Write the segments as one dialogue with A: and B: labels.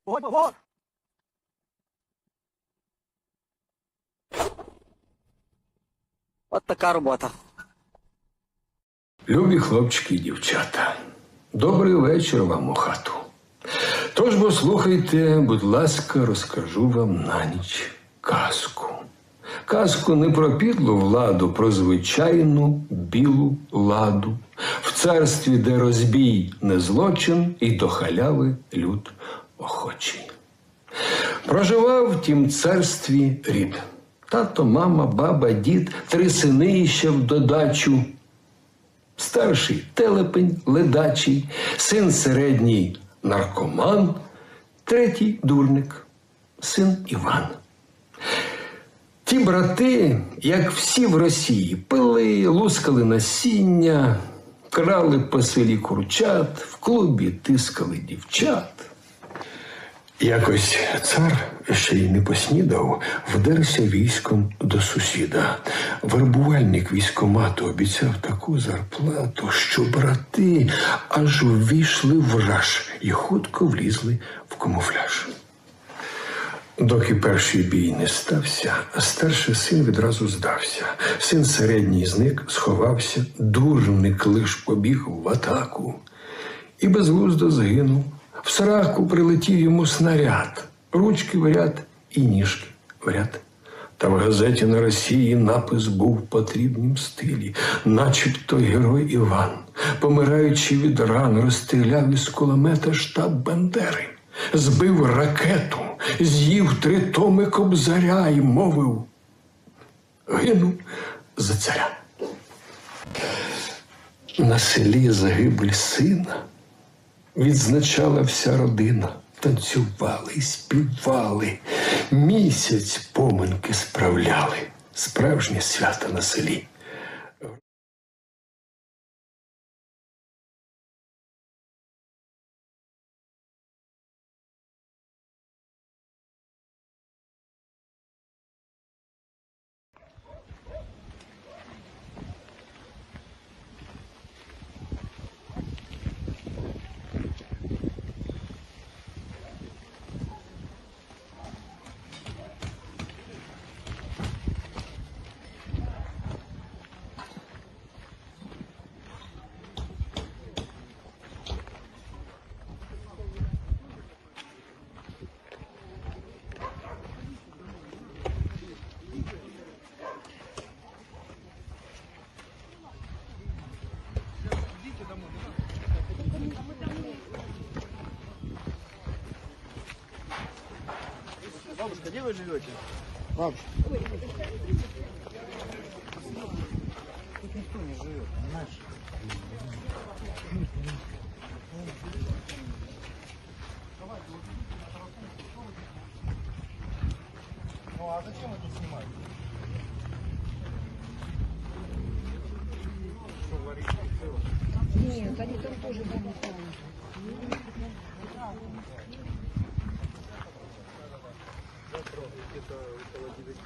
A: Por favor. От така робота.
B: Любі хлопчики і дівчата, добрий вечір вам у хату. Тож бо слухайте, будь ласка, розкажу вам на ніч казку. Казку не про підлу владу, про звичайну білу ладу. В царстві, де розбій не злочин, і до халяви люд охочий. Проживав в тім царстві рід. Тато, мама, баба, дід, 3 сини іще в додачу. Старший телепень ледачий, син середній наркоман, 3 дурник, син Іван. Ті брати, як всі в Росії, пили, лускали насіння, крали по селі курчат, в клубі тискали дівчат. Якось цар, ще й не поснідав, вдерся військом до сусіда. Вербувальник військомату обіцяв таку зарплату, що брати аж увійшли в раж і хутко влізли в камуфляж. Доки перший бій не стався, старший син відразу здався. Син середній зник, сховався, дурник лиш побіг в атаку. І безглуздо згинув. В сраку прилетів йому снаряд, ручки в ряд і ніжки в ряд. Та в газеті на Росії напис був в потрібнім стилі, начебто герой Іван, помираючи від ран, розстріляв із кулемета штаб Бандери, збив ракету, з'їв 3 томи Кобзаря і мовив: гину за царя. На селі загибель сина відзначала вся родина. Танцювали і співали, місяць поминки справляли. Справжнє свято на селі.
A: Бабушка, где вы живете? Бабушка. Тут никто не живет, понимаешь? Ну а зачем вы тут снимаете? Что говорите?
C: Нет, они там тоже были.
A: Где-то около 9.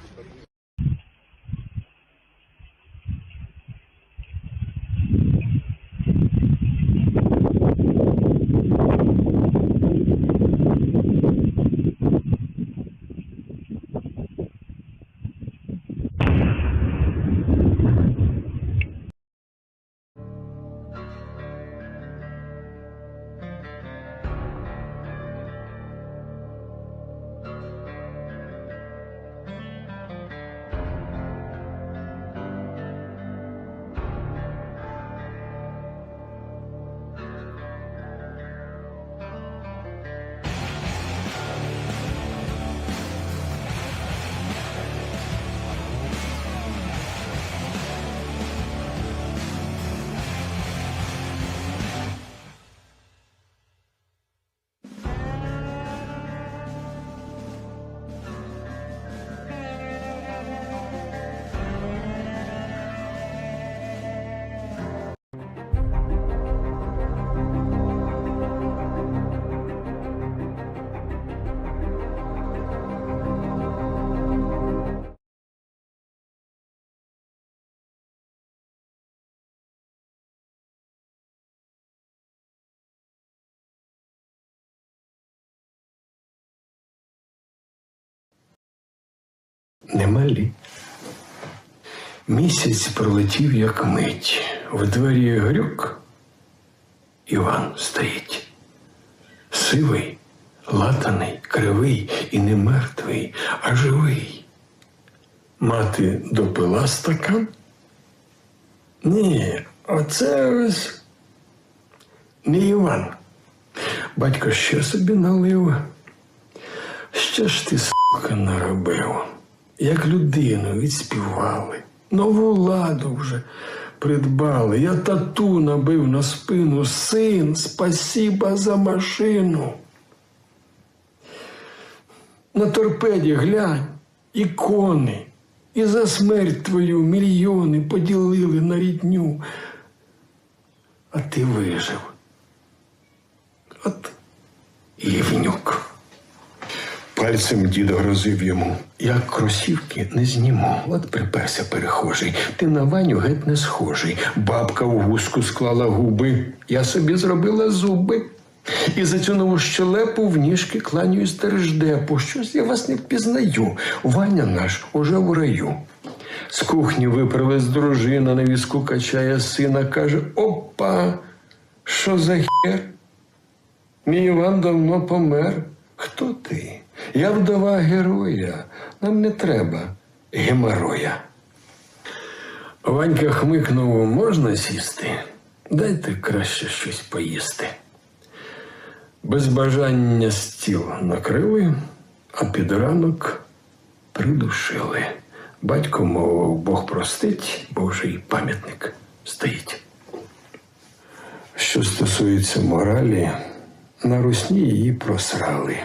B: немалі. Місяць пролетів, як мить. В двері грюк. Іван стоїть. Сивий, латаний, кривий і не мертвий, а живий. Мати допила стакан? Ні, оце ось не Іван. Батько ще собі налив. Що ж ти, сука, наробив? Як людину відспівали, нову ладу вже придбали. Я тату набив на спину. Син, спасіба за машину. На торпеді глянь, ікони. І за смерть твою мільйони поділили на рідню. А ти вижив. От Євнюк. Пальцем дідо грозив йому. Я кросівки не зніму. От приперся перехожий. Ти на Ваню геть не схожий. Бабка у гуску склала губи. Я собі зробила зуби. І за цю нову щелепу в ніжки кланяюсь держдепу. Щось я вас не впізнаю. Ваня наш уже в раю. З кухні виправилась дружина, на візку качає сина. Каже: опа, що за хер? Мій Іван давно помер. Хто ти? Я вдова героя. Нам не треба гемороя. Ванька хмикнув: можна сісти? Дайте краще щось поїсти. Без бажання стіл накрили, а під ранок придушили. Батько мовив: Бог простить, Божий пам'ятник стоїть. Що стосується моралі, на Русні її просрали.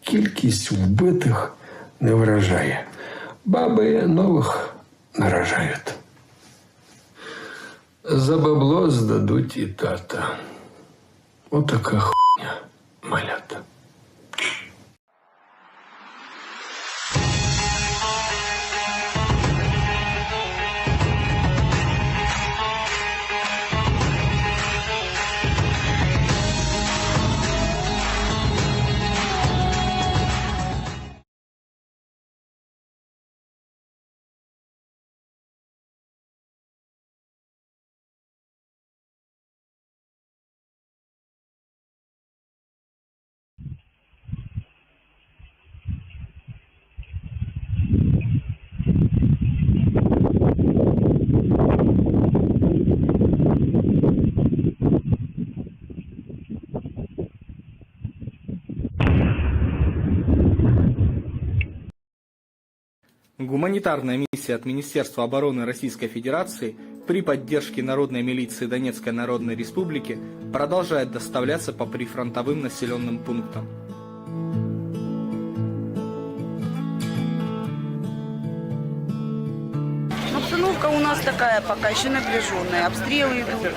B: Кількість вбитих не вражає. Баби нових наражають. За бабло здадуть і тата. Отака хуйня, малята.
C: Гуманитарная миссия от Министерства обороны Российской Федерации при поддержке Народной милиции Донецкой Народной Республики продолжает доставляться по прифронтовым населенным пунктам.
D: Обстановка у нас такая пока еще напряженная. Обстрелы идут,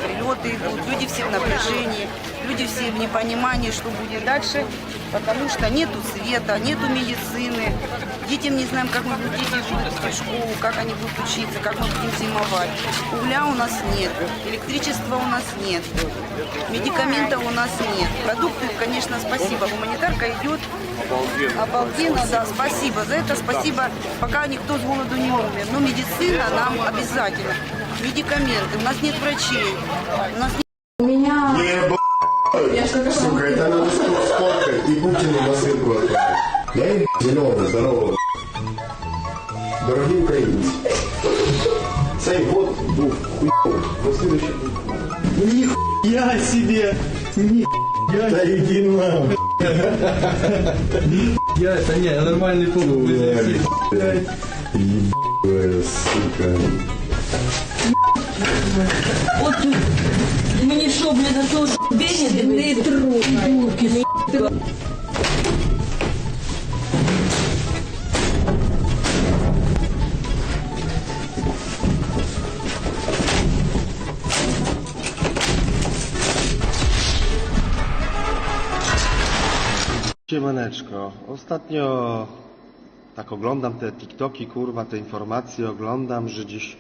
D: прилеты идут, люди все в напряжении, люди все в непонимании, что будет дальше, потому что нету света, нету медицины. Детям не знаем, как мы будем, дети будут идти в школу, как они будут учиться, как мы будем зимовать. Угля у нас нет, электричества у нас нет, медикаментов у нас нет. Продукты, конечно, спасибо, гуманитарка идет. Обалденно, да, спасибо за это, спасибо, пока никто с голоду не умер. Но медицина нам обязательно, медикаменты, у нас нет врачей, у нас нет...
E: У меня...
F: Сука, это надо сфоткать и Путину посылку отправить. Я им зеленого, здорового. Дорогие украинцы. Цей год был хуёвый. Вот следующий будет.
G: Нихуя себе! Нихуя!
F: Да иди нахуй.
G: Я это не, я нормальный пол.
F: Ебаная сука.
E: Вот тут мені що, блядь, на того бені не трогай.
H: Siemaneczko, ostatnio tak oglądam te TikToki, kurwa, te informacje oglądam, że gdzieś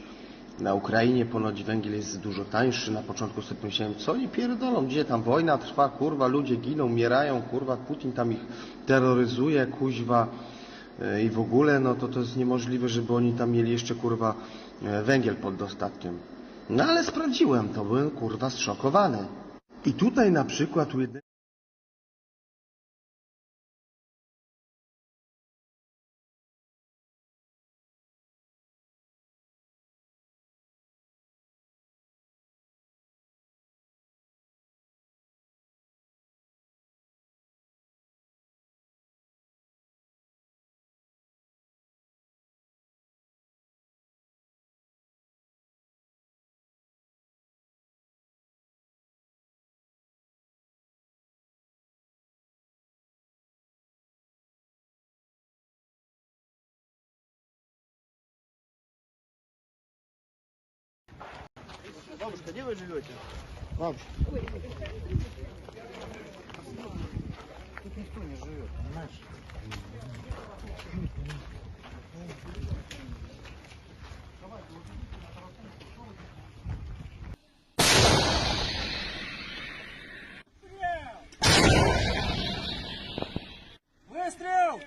H: na Ukrainie ponoć węgiel jest dużo tańszy. Na początku sobie myślałem, co oni pierdolą, gdzie tam wojna trwa, kurwa, ludzie giną, umierają, kurwa, Putin tam ich terroryzuje, kuźwa. i w ogóle, no to jest niemożliwe, żeby oni tam mieli jeszcze, kurwa, węgiel pod dostatkiem. No ale sprawdziłem to, byłem, kurwa, zszokowany. I tutaj na przykład u jednego...
A: Бабушка, где вы живете? Бабушка. Тут никто не живет, понимаешь? Выстрел!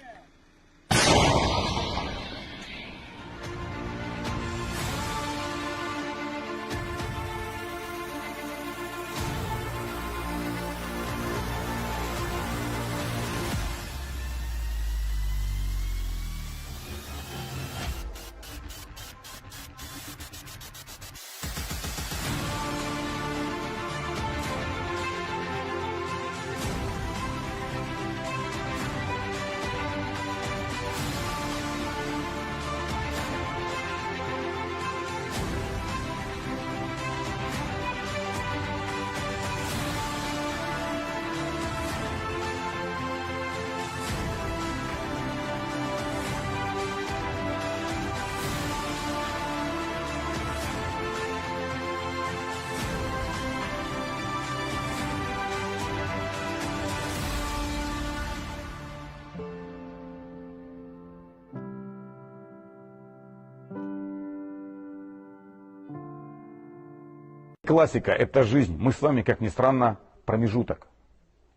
I: Классика – это жизнь. Мы с вами, как ни странно, промежуток.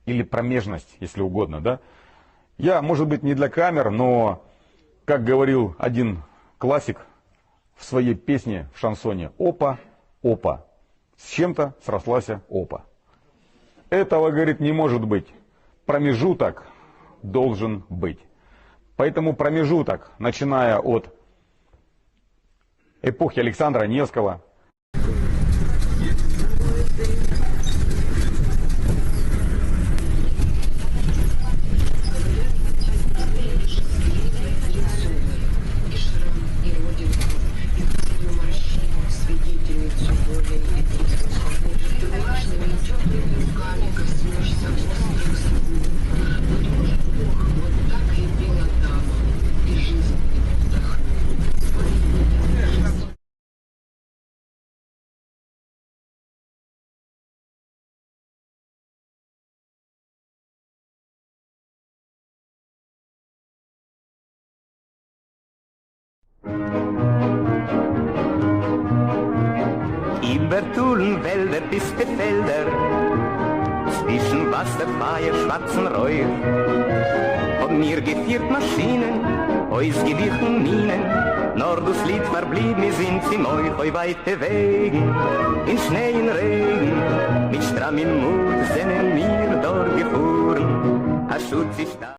I: Или промежность, если угодно, да? Я, может быть, не для камер, но, как говорил один классик в своей песне в шансоне: «Опа, опа, с чем-то срослась опа». Этого, говорит, не может быть. Промежуток должен быть. Поэтому промежуток, начиная от эпохи Александра Невского,
J: Über Tulenwälder bis die Felder, zwischen Wasserfeier, schwarzen Räuch, von mir geführt Maschinen, ausgewichen Minen, nur das Lied verblieb, mir sind sie euch weite Wegen, in Schnee, in Regen, mit strammem Mut sind wir dort gefahren, a Schutz ist da.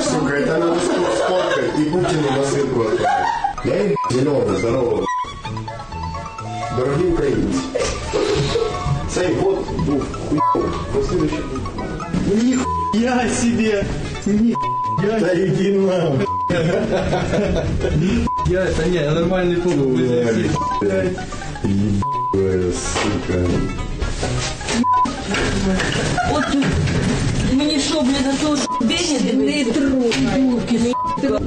F: Сука, это надо сфоткать и Путину насылку отправить. Я еб зеленый, здорово. Дорогие украинцы. Цей год был хуёв. Вот следующий будет.
G: Нихуя себе! Нихуя!
F: Да иди нахуй.
G: Я это не, я нормальный пол.
F: Ебаная сука.
E: От мені що, блін, на того бені не трогай.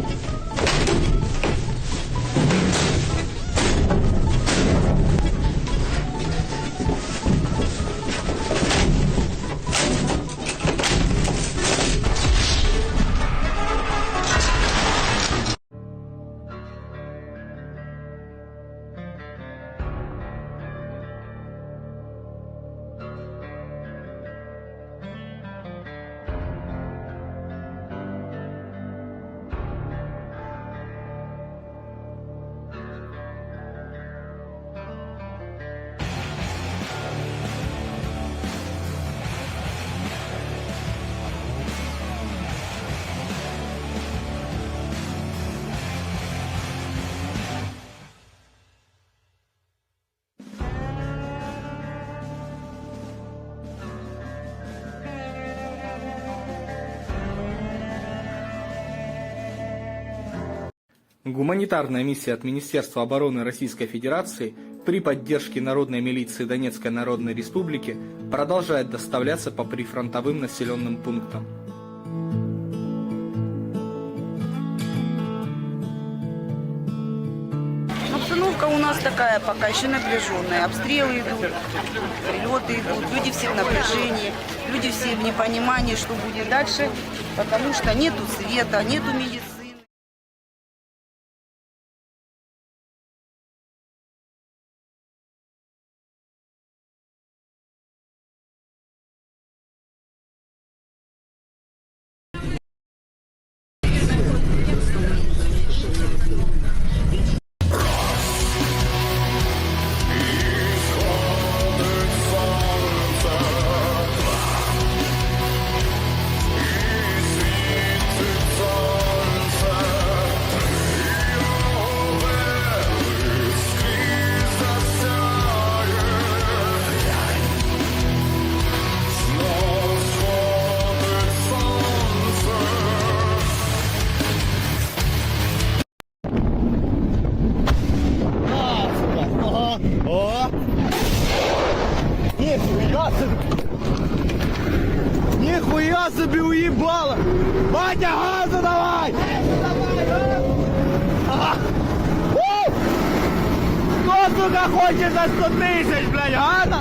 C: Гуманитарная миссия от Министерства обороны Российской Федерации при поддержке Народной милиции Донецкой Народной Республики продолжает доставляться по прифронтовым населенным пунктам.
D: Обстановка у нас такая пока еще напряженная. Обстрелы идут, прилеты идут, люди все в напряжении, люди все в непонимании, что будет дальше, потому что нету света, нету медицины.
G: Нихуя себе уебало! Батя, газу давай! Кто, сука, хочет за 100 тысяч, блядь, газа?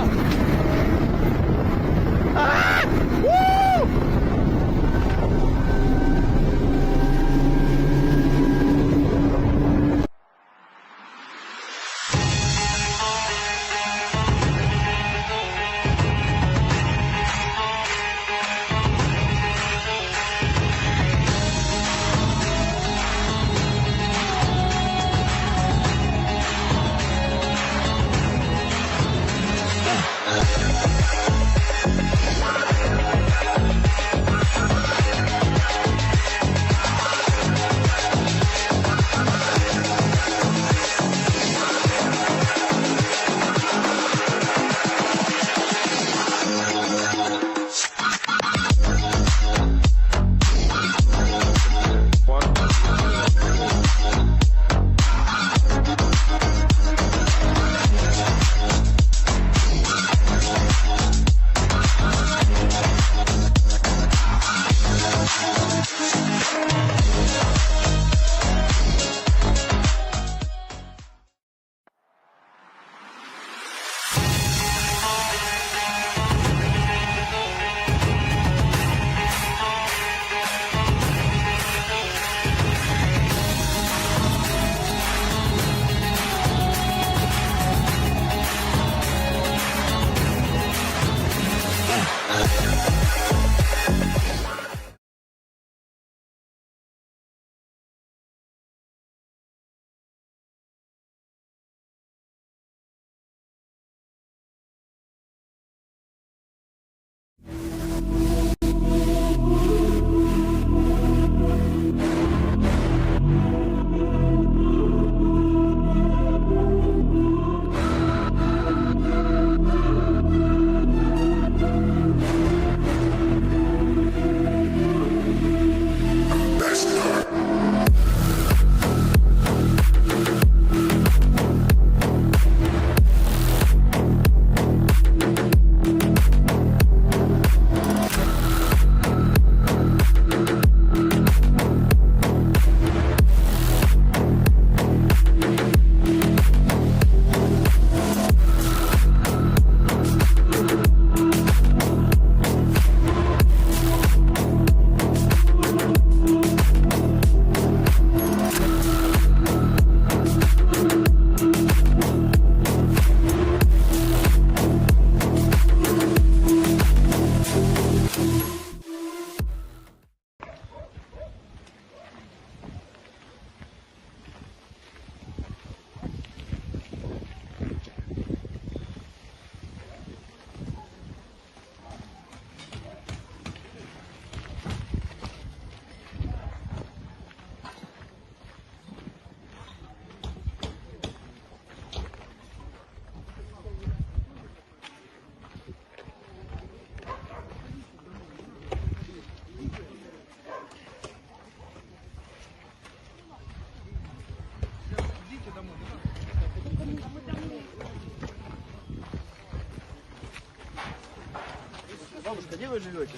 G: Бабушка, где вы живете?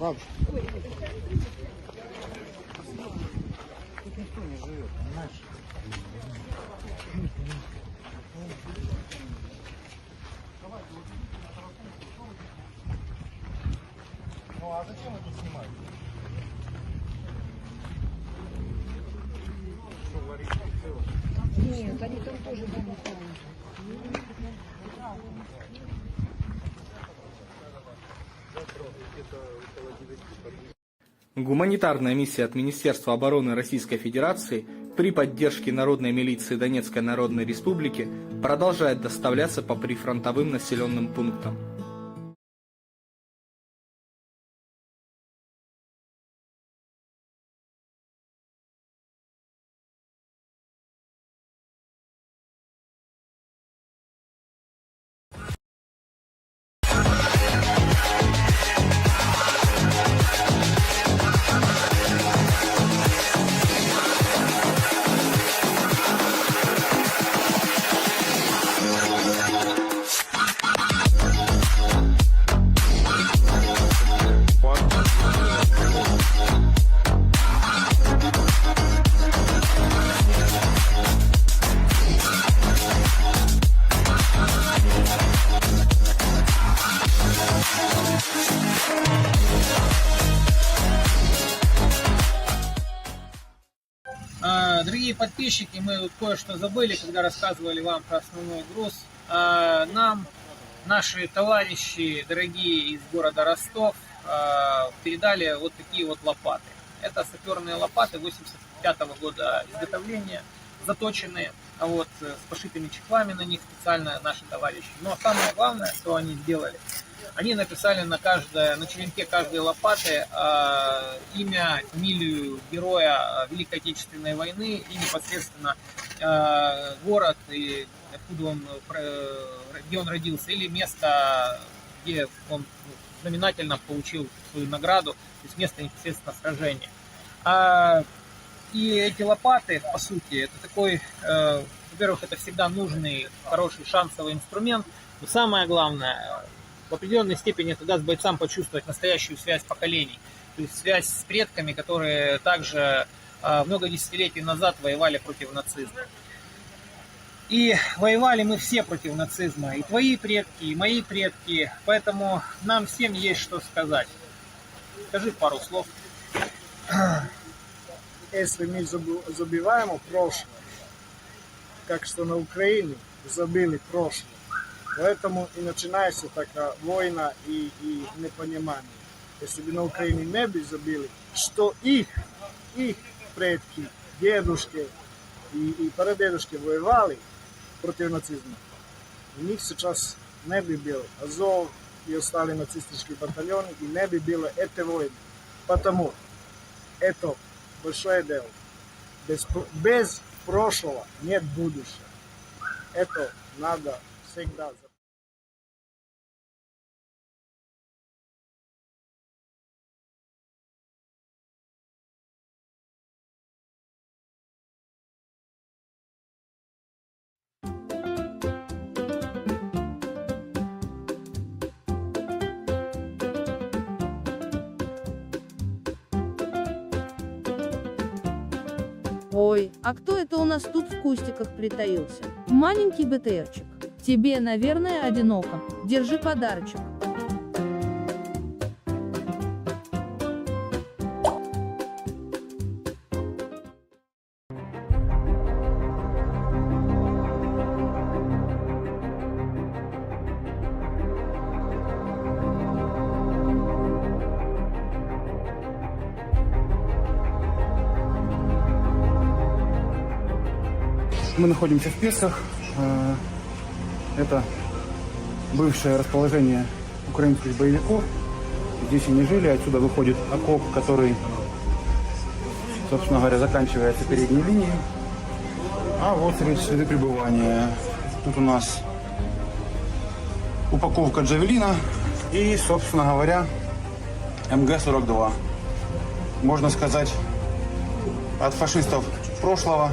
A: Бабушка. Тут никто не живет, понимаешь? Ну а зачем вы тут снимаете? Что говорите?
E: Нет, они там тоже будут.
C: Гуманитарная миссия от Министерства обороны Российской Федерации при поддержке Народной милиции Донецкой Народной Республики продолжает доставляться по прифронтовым населенным пунктам.
K: Дорогие подписчики, мы кое-что забыли, когда рассказывали вам про основной груз. Нам наши товарищи, дорогие из города Ростов, передали вот такие вот лопаты. Это саперные лопаты 85-го года изготовления, заточенные, вот, с пошитыми чехлами на них специально наши товарищи. Но самое главное, что они сделали, они написали на черенке каждой лопаты имя, фамилию героя Великой Отечественной войны и непосредственно город, и где он родился, или место, где он знаменательно получил свою награду, то есть место непосредственно сражения. И эти лопаты, по сути, это такой, во-первых, это всегда нужный, хороший шансовый инструмент, но самое главное, в определенной степени это даст бойцам почувствовать настоящую связь поколений, то есть связь с предками, которые также много десятилетий назад воевали против нацизма. И воевали мы все против нацизма, и твои предки, и мои предки, поэтому нам всем есть что сказать. Скажи пару слов.
G: Если мы забиваем прошлое, как что на Украине забили прошлое, поэтому и начинается такая война и непонимание. Если бы на Украине не бы забили, что их предки, дедушки и прадедушки воевали против нацизма, у них сейчас не бы было Азов и остальные нацистические батальоны, и не бы было этой войны. Потому это большое дело. Без прошлого нет будущего. Это надо всегда запомнить.
L: Ой, а кто это у нас тут в кустиках притаился? Маленький БТРчик. Тебе, наверное, одиноко. Держи подарочек.
M: Мы находимся в Песках. Это бывшее расположение украинских боевиков. Здесь они жили. Отсюда выходит окоп, который, собственно говоря, заканчивается передней линией. А вот следы пребывания. Тут у нас упаковка джавелина и, собственно говоря, МГ-42. Можно сказать, от фашистов прошлого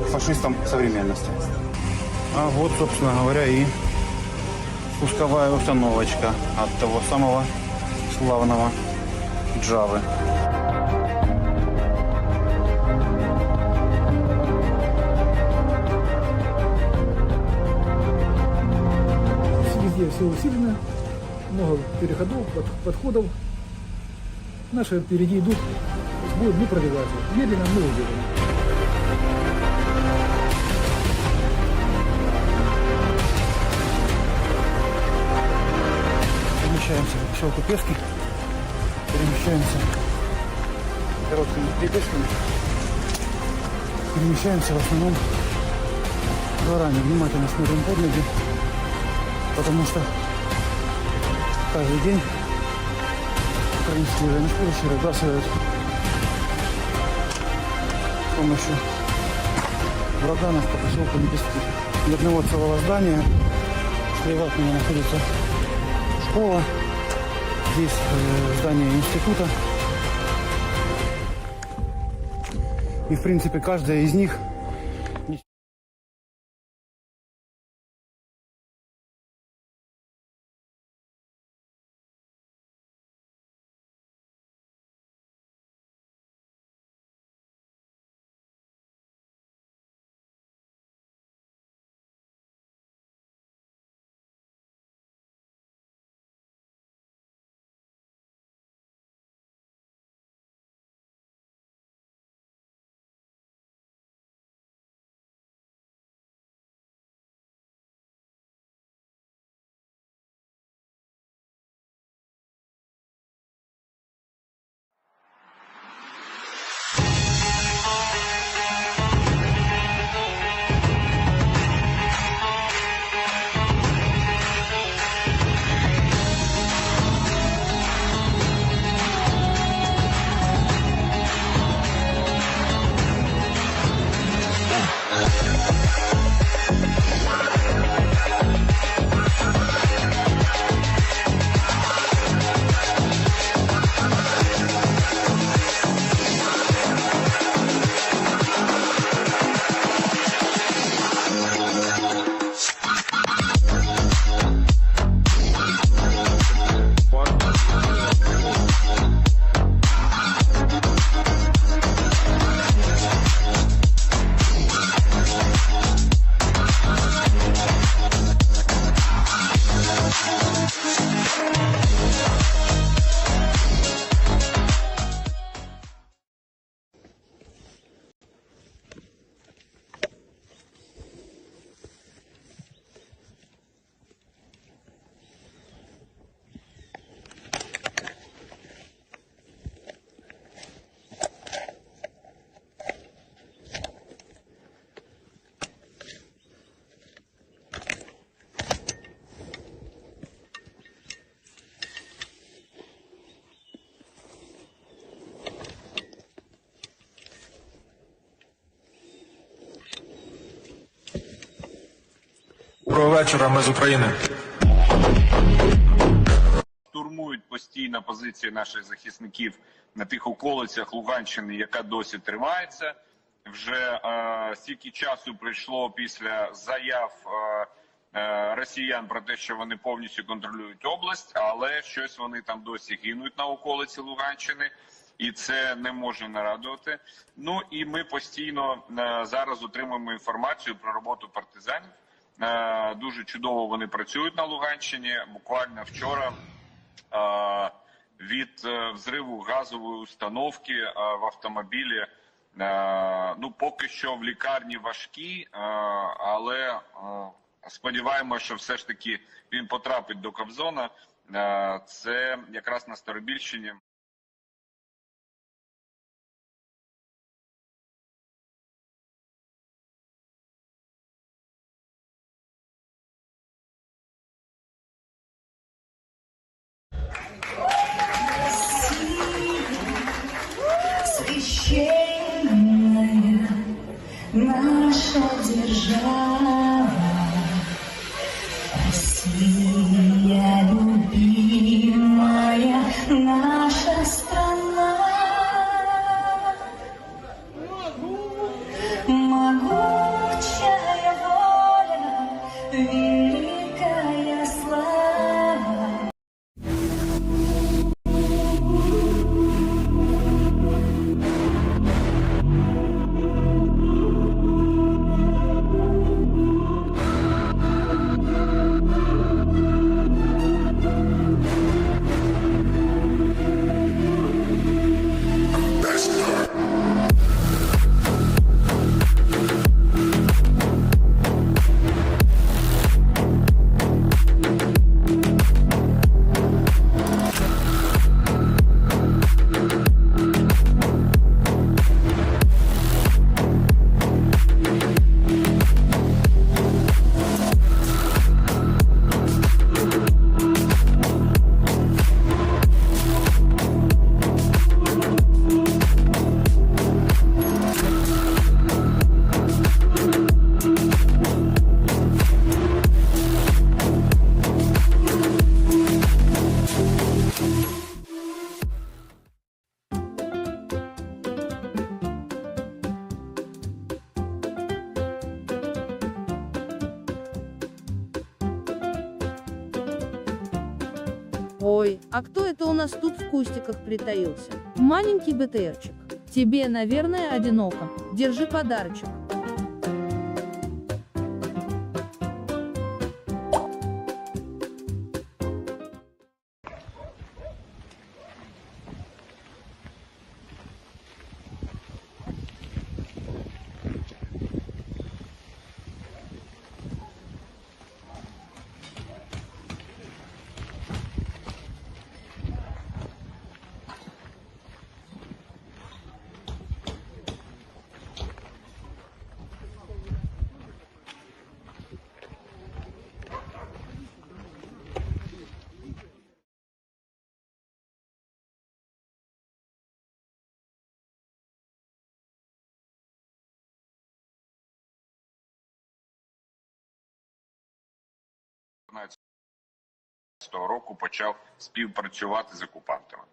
M: к фашистам современности. А вот, собственно говоря, и пусковая установочка от того самого славного Джавы.
N: Везде все усилено, много переходов, подходов. Наши впереди идут, будут не пробивать. Медленно, но уверенно. Перемещаемся по поселку Пески, перемещаемся короткими перебежками, перемещаемся в основном дворами, внимательно смотрим под ноги, потому что каждый день украинские военнослужащие разбрасывают с помощью ураганов по поселку Лепестки. До одного целого здания слева от меня находится школа, здесь здание института. И в принципе каждая из них
O: Доброго вечора, ми з України.
P: Штурмують постійно позиції наших захисників на тих околицях Луганщини, яка досі тривається. Вже стільки часу пройшло після заяв росіян про те, що вони повністю контролюють область, але щось вони там досі гинуть на околиці Луганщини. І це не може не радувати. Ну і ми постійно зараз отримуємо інформацію про роботу партизанів. Дуже чудово вони працюють на Луганщині. Буквально вчора від взриву газової установки в автомобілі, ну поки що в лікарні важкі, але сподіваємося, що все ж таки він потрапить до Кобзона. Це якраз на Старобільщині.
E: Священная наша держава, Россия любимая наша страна, могучая воля, великая слава.
L: Ой, а кто это у нас тут в кустиках притаился? Маленький БТРчик. Тебе, наверное, одиноко. Держи подарочек.
P: Року почав співпрацювати з окупантами.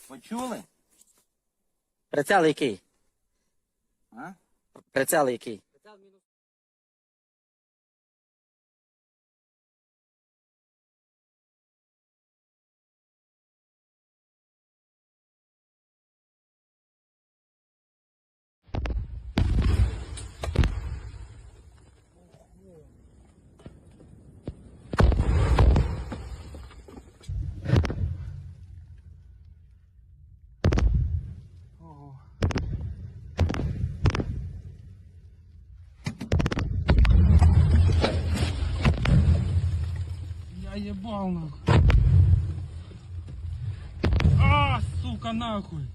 A: Почули?
Q: Прицел який?
A: А?
Q: Прицел який?
K: Я ебал нахуй. А, сука, нахуй.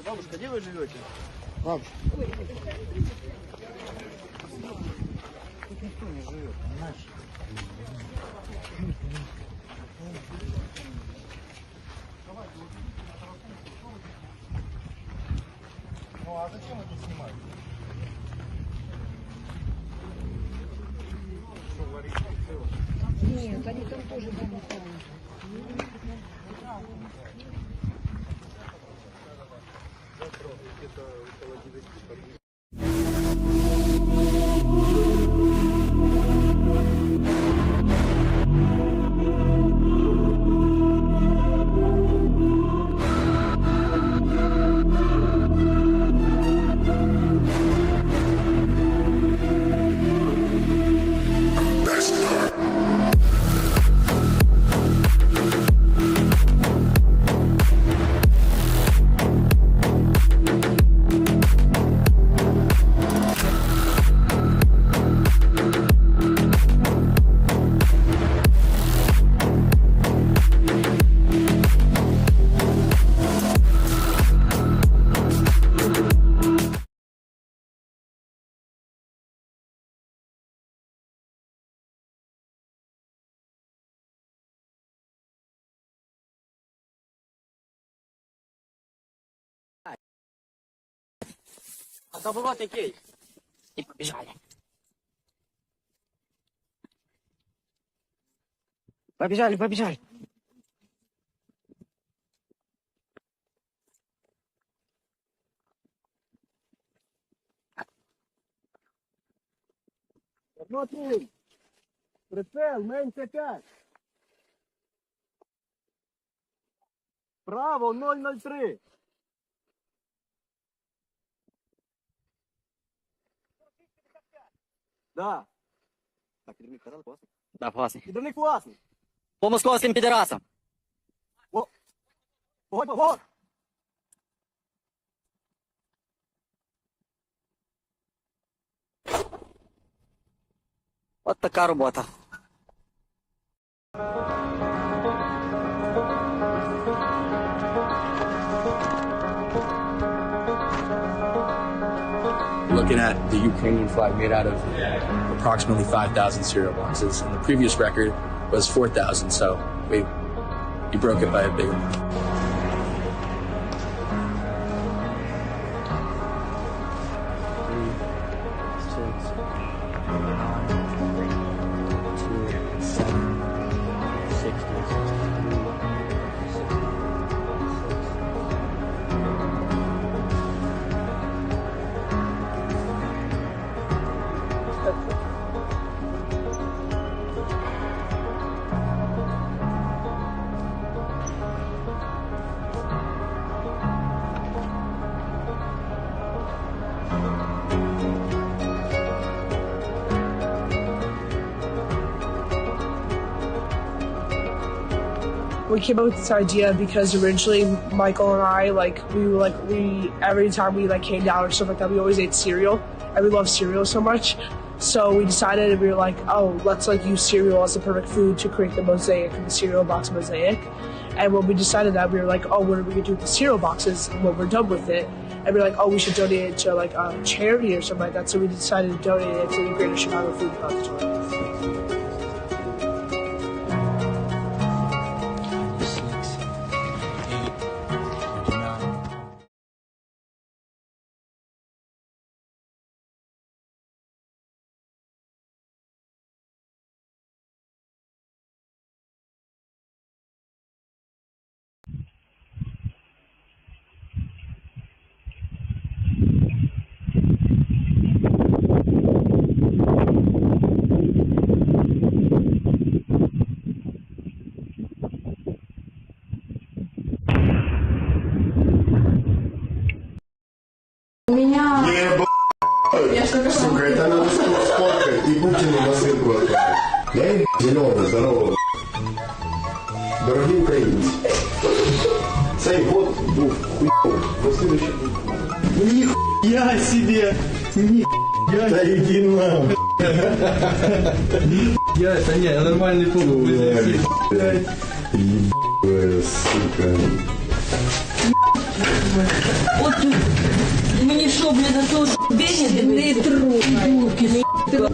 A: Бабушка, где вы живете?
G: Бабушка.
A: Тут никто не живет, понимаешь? Ну а зачем это снимать? Что варить?
E: Нет, они там тоже будут.
A: Где-то около 9 подъездов.
Q: А поворот який? І побіжали. Побіжали, побіжали.
F: Смотри, прицел, меньше 5. Право, 003. Да. Так, підривник казали класний?
Q: Да, класний.
F: Підривник класний.
Q: По московським підарасам.
F: Погодь.
Q: От така робота.
R: Looking at the Ukrainian flag made out of approximately 5,000 cereal boxes, and the previous record was 4,000, so we broke it by a big amount.
S: We came up with this idea because originally Michael and I, every time we came down or stuff like that, we always ate cereal, and we love cereal so much. So we decided, we were like, oh, let's use cereal as the perfect food to create the mosaic, the cereal box mosaic. And when we decided that, we were like, oh, what are we gonna do with the cereal boxes when we're done with it? And we were like, oh, we should donate it to a charity or something like that. So we decided to donate it to the Greater Chicago Food Depository.
F: Сука, это надо сфоткать и Путину насылку отправить. Я им зеленый, здорово. Дорогие украинцы. Цей год был хуёвый, но следующий будет. Нихуя себе! Нихуя! Да иди нахуй!
A: Я это не, нормальный пол.
F: Ебаная сука.
E: От мені що, блін, на того бені не трогай.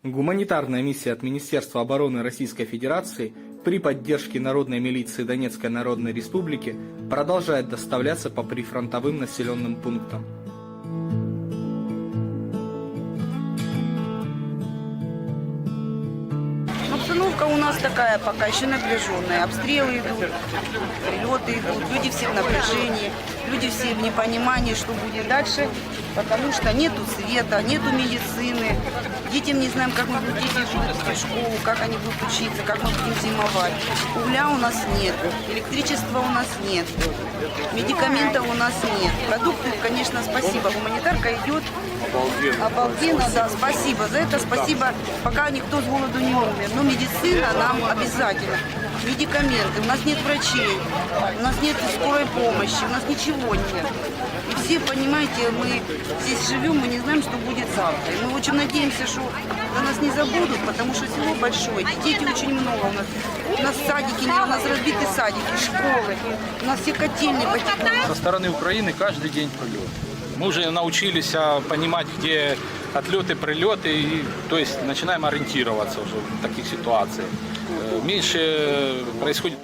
C: Гуманитарная миссия от Министерства обороны Российской Федерации при поддержке Народной милиции Донецкой Народной Республики продолжает доставляться по прифронтовым населенным пунктам.
D: Обстановка у нас такая пока еще напряженная. Обстрелы идут, прилеты идут, люди все в напряжении, люди все в непонимании, что будет дальше, потому что нету света, нету медицины. Детям не знаем, как мы будем, дети будут идти в школу, как они будут учиться, как мы будем зимовать. Угля у нас нет, электричества у нас нет, медикаментов у нас нет. Продукты, конечно, спасибо, гуманитарка идет. Обалденно, да, спасибо за это, спасибо, пока никто с голоду не умер. Но медицина нам обязательно, медикаменты, у нас нет врачей, у нас нет скорой помощи, у нас ничего нет. И все, понимаете, мы здесь живем, мы не знаем, что будет завтра. И мы очень надеемся, что за нас не забудут, потому что село большое, детей очень много у нас. У нас садики, у нас разбиты садики, школы, у нас все котельные потекли.
T: Со стороны Украины каждый день прилет. Мы уже научились понимать, где отлеты, прилеты, и, то есть начинаем ориентироваться уже в таких ситуациях. Меньше происходит.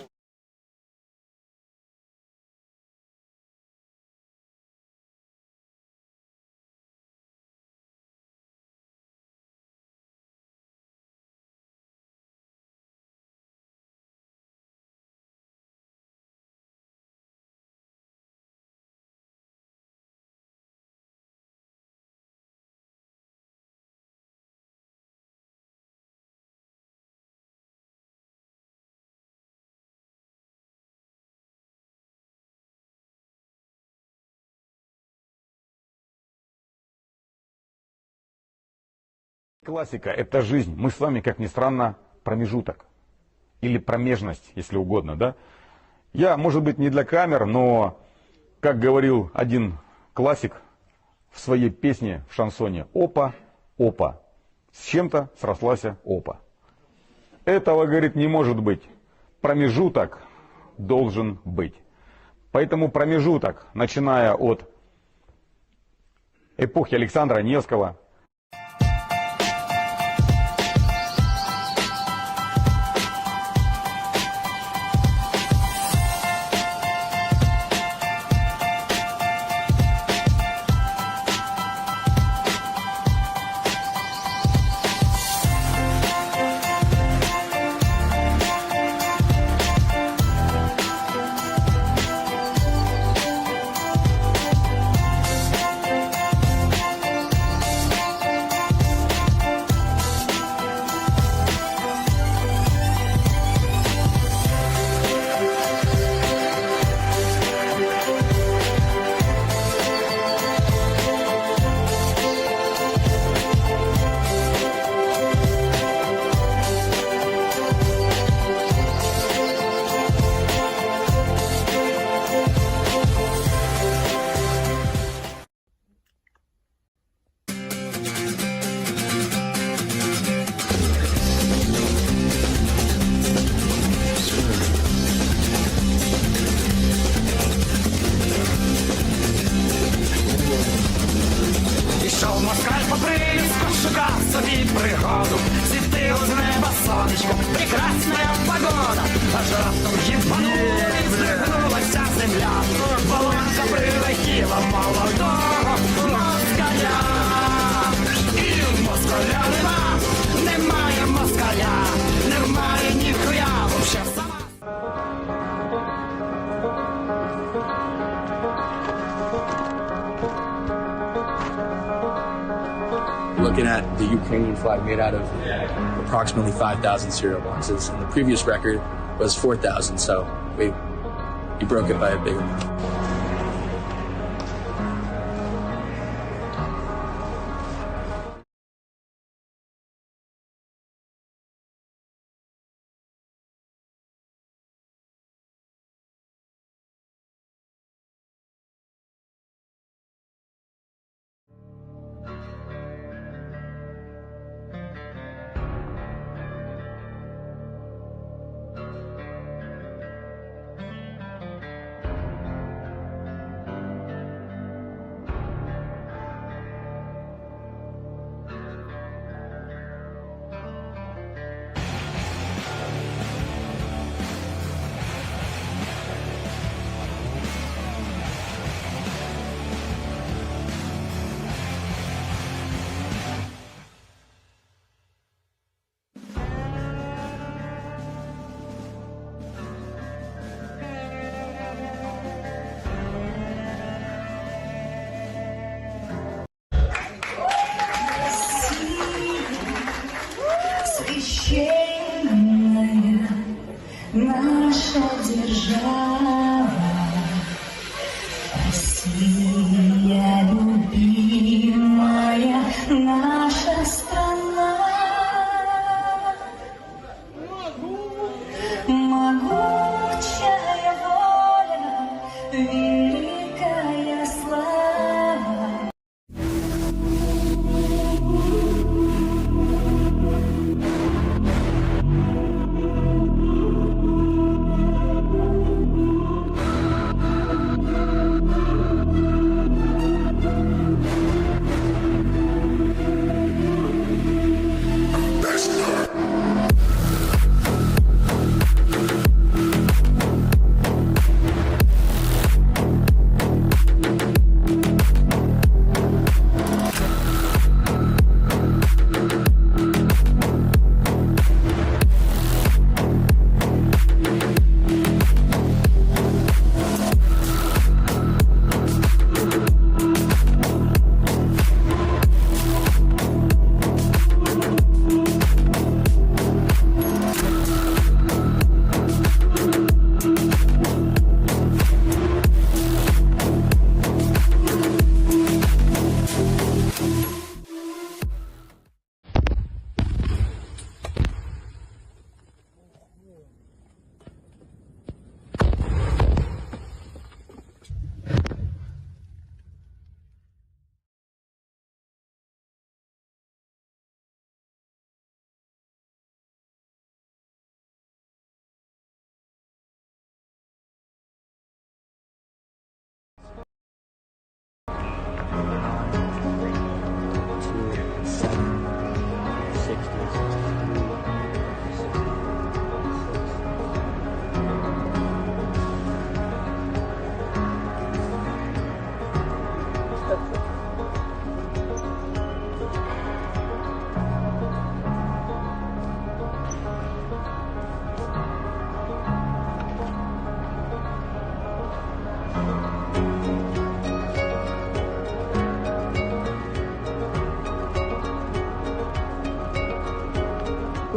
I: Классика – это жизнь. Мы с вами, как ни странно, промежуток. Или промежность, если угодно, да? Я, может быть, не для камер, но, как говорил один классик в своей песне в шансоне, «Опа, опа, с чем-то срослась опа». Этого, говорит, не может быть. Промежуток должен быть. Поэтому промежуток, начиная от эпохи Александра Невского,
U: Ішов москаль по Прилівську, шукав собі пригоду. Світило з неба сонечко, прекрасна погода. Аж раптом гіпанула і здригнулася земля. Волонка прилетіла молодого москаля. І москаля немає москаля, немає ніхуя, вообще сама.
R: Looking at the Ukrainian flag made out of approximately 5,000 cereal boxes, and the previous record was 4,000, so we broke it by a big amount.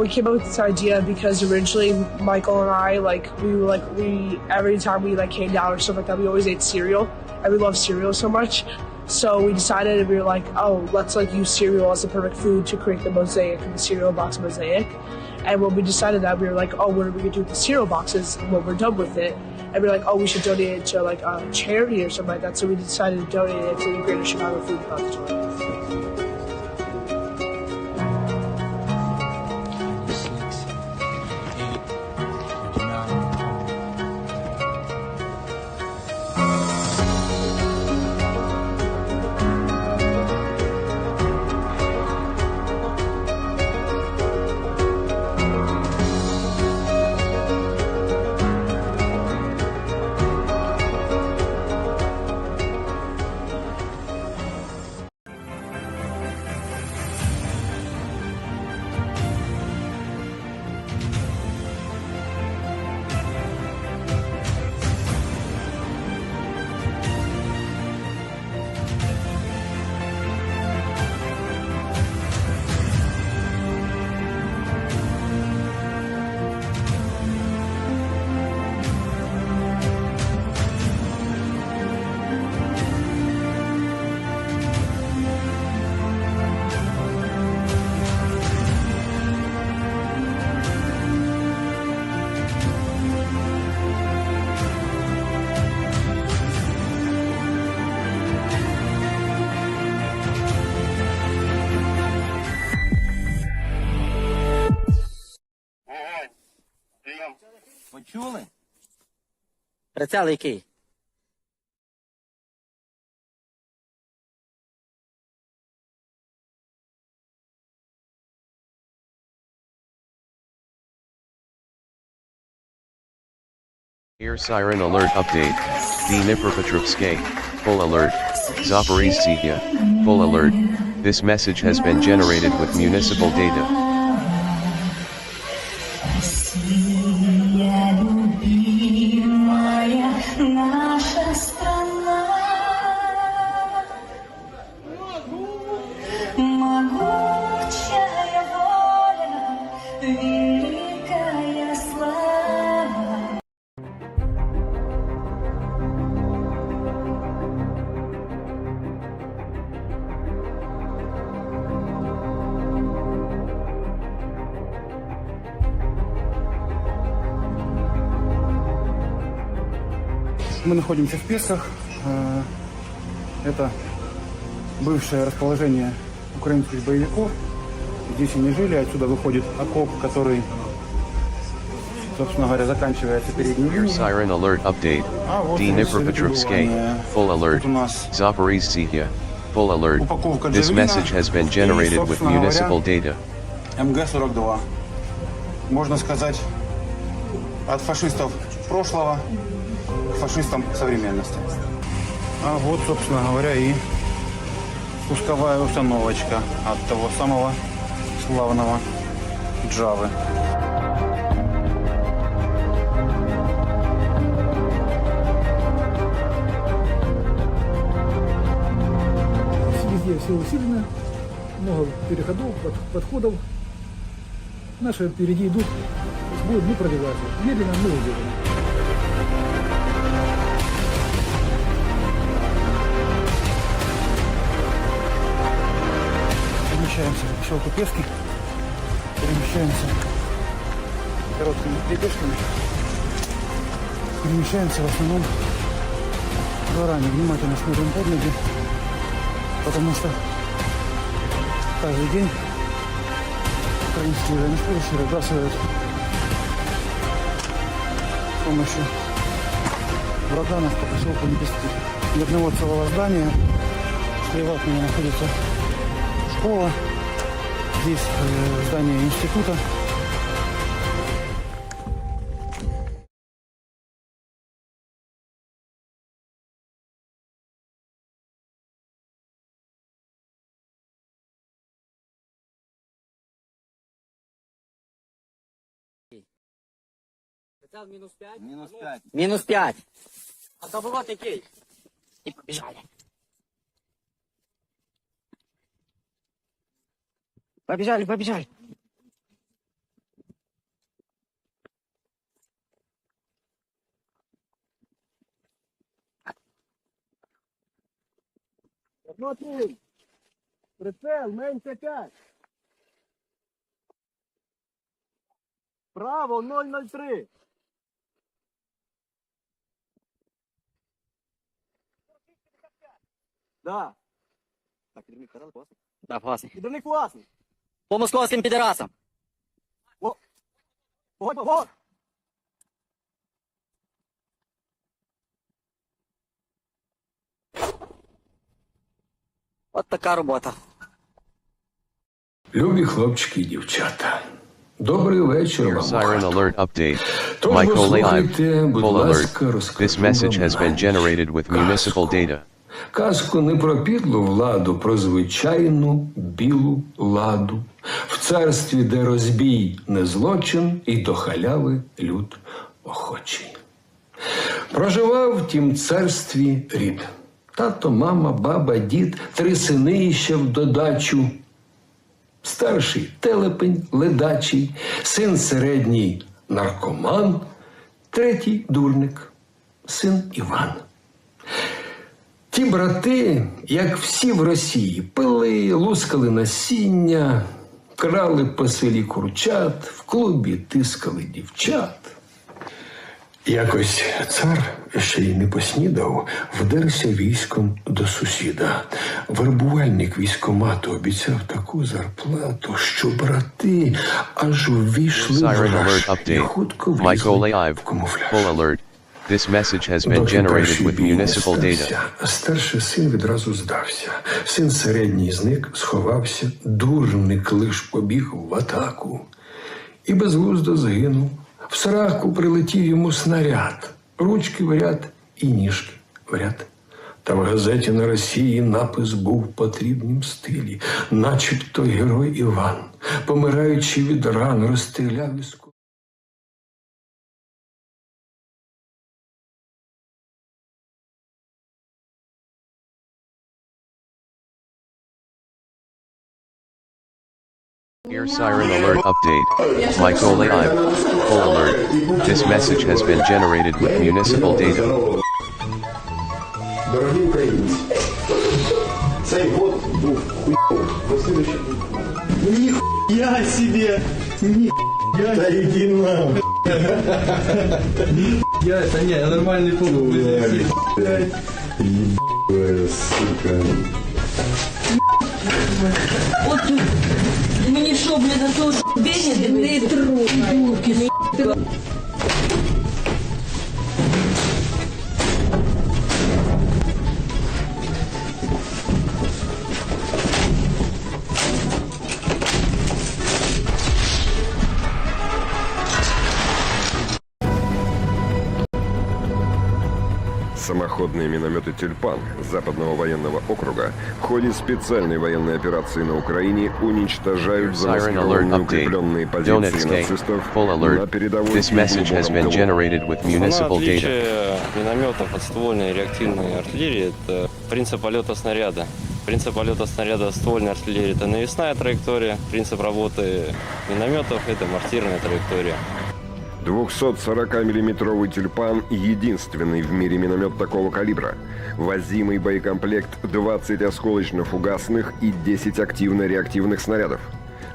S: we came up with this idea because originally Michael and I, we every time we came down or stuff like that, we always ate cereal, and we love cereal so much. So we decided, and we were like, oh, let's use cereal as the perfect food to create the mosaic, the cereal box mosaic. And when we decided that, we were like, oh, what are we gonna do with the cereal boxes when we're done with it? And we were like, oh, we should donate it to a charity or something like that. So we decided to donate it to the Greater Chicago Food Depository.
A: Почули?
Q: Прицел який?
B: Air siren alert update. Dnipropetrovsk, full alert. Zaporizhzhia, full alert. This message has been generated with municipal data.
E: Наша страна, могучая воля, великая слава.
M: Мы находимся в Песках. Это бывшее расположение украинских боевиков. Здесь они жили. Отсюда выходит окоп, который, собственно говоря, заканчивается передней
B: Air
M: линией.
B: siren alert update. Dnipropetrovsk, full alert. Zaporizhzhia, full alert. This message has been generated with municipal data.
M: МГ-42. Можно сказать, от фашистов прошлого к фашистам современности. А вот, собственно говоря, и пусковая установочка от того самого славного Джавы.
N: Везде все усилено, много переходов, подходов. Наши впереди идут, будут не пробиваться. Медленно, но уверенно.
M: Перемещаемся в поселку Пески. Перемещаемся короткими перебежками. Перемещаемся в основном дворами. Внимательно смотрим под ноги, потому что каждый день украинские военнослужащие разбрасывают с помощью ураганов по поселку Лепестки. Ни одного целого здания. Слева от меня находится школа. Здесь здание института.
Q: Минус 5?
A: Минус 5.
Q: Минус 5. А то було такий. І побіжали. Побіжали, побіжали.
F: Смотри. Прицел, менше 5. Право, 003. Да. Так, підривник казали класний?
Q: Да, классный.
F: Підривник класний.
Q: По московским пидорасам.
F: Погодь.
Q: Вот такая работа.
H: Любі хлопчики і дівчата. Добрий вечір
B: Air
H: вам.
B: siren alert update.
H: Тож
B: Mykolaiv.
H: послухайте, будь
B: Full
H: ласка,
B: alert.
H: розкажу
B: This message
H: вам
B: has been
H: далі.
B: generated with municipal data.
H: Казку не про підлу владу, про звичайну білу ладу. В царстві, де розбій не злочин, і до халяви люд охочий. Проживав в тім царстві рід. Тато, мама, баба, дід, 3 сини іще в додачу. Старший телепень ледачий, син середній наркоман, 3 дурник, син Іван. Ті брати, як всі в Росії, пили, лускали насіння, крали по селі курчат, в клубі тискали дівчат. Якось цар, ще й не поснідав, вдерся військом до сусіда. Вербувальник військомату обіцяв таку зарплату, що брати аж увійшли в
B: Siren alert
H: раж і
B: update.
H: хутко влізли
B: Mykolaiv.
H: в камуфляж.
B: Full alert. This message has been
H: Доки
B: generated
H: перший
B: with
H: бій не
B: municipal data.
H: стався, старший син відразу здався. Син середній зник, сховався, дурник лиш побіг в атаку. І безглуздо згинув. В сраку прилетів йому снаряд. Ручки в ряд і ніжки в ряд. Та в газеті на Росії напис був в потрібнім стилі. Начебто герой Іван, помираючи від ран, розстріляв із
B: Air siren alert update. Mykolaiv. Full alert. This message has been generated with municipal data.
F: Дорогі українці, цей год був хуйовий, бо слідуючий був. Ніхуя себе! Ніхуя! Та йди нам!
A: Та ні, я нормальний побув.
F: Ебаная сука.
E: От мені що, блядь, на того беня не трогай.
V: Самоходные минометы «Тюльпан» Западного военного округа в ходе специальной военной операции на Украине уничтожают
B: Siren alert
V: замаскированные
B: update.
V: укрепленные позиции
B: Donetsk.
V: нацистов
B: Full
V: на
B: alert.
V: передовой
B: This message has been generated with municipal data.
W: Отличие минометов от ствольной и реактивной артиллерии – это принцип полета снаряда. Принцип полета снаряда ствольной артиллерии – это навесная траектория. Принцип работы минометов – это мортирная траектория.
V: 240-миллиметровый «Тюльпан» – единственный в мире миномет такого калибра. Возимый боекомплект 20 осколочно-фугасных и 10 активно-реактивных снарядов.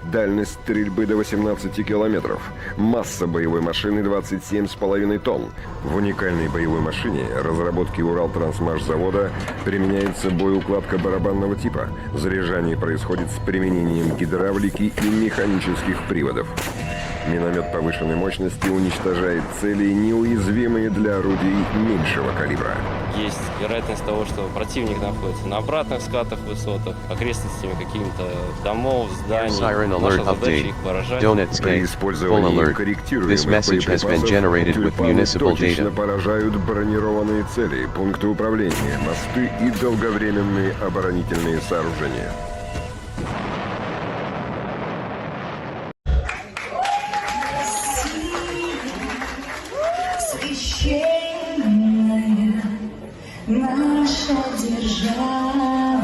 V: Дальность стрельбы до 18 километров. Масса боевой машины 27,5 тонн. В уникальной боевой машине разработки Уралтрансмашзавода применяется боеукладка барабанного типа. Заряжание происходит с применением гидравлики и механических приводов. Миномет повышенной мощности уничтожает цели, неуязвимые для орудий меньшего калибра.
W: Есть вероятность того, что противник находится на обратных скатах, высотах, окрестностями каких-то домов, зданий.
B: Siren
W: Наша
B: alert
W: задача
B: update.
W: их поражать.
B: Donetsk.
V: При
B: Full
V: использовании
B: alert. This
V: корректируемых
B: message has been
V: боеприпасов
B: generated with
V: «Тюльпаны»
B: municipal
V: точечно
B: data.
V: поражают бронированные цели, пункты управления, мосты и долговременные оборонительные сооружения.
E: Священная наша держава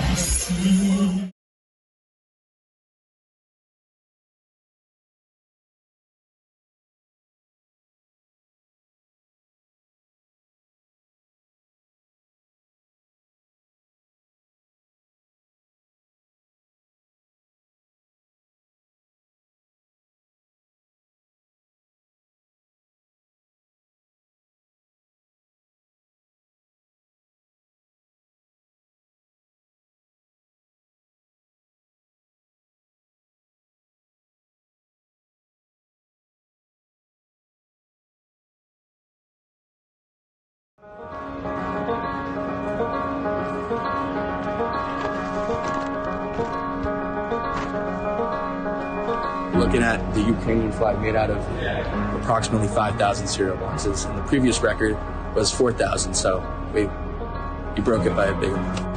E: Россия.
R: looking at the Ukrainian flag made out of approximately 5,000 cereal boxes, and the previous record was 4,000, so we broke it by a big amount.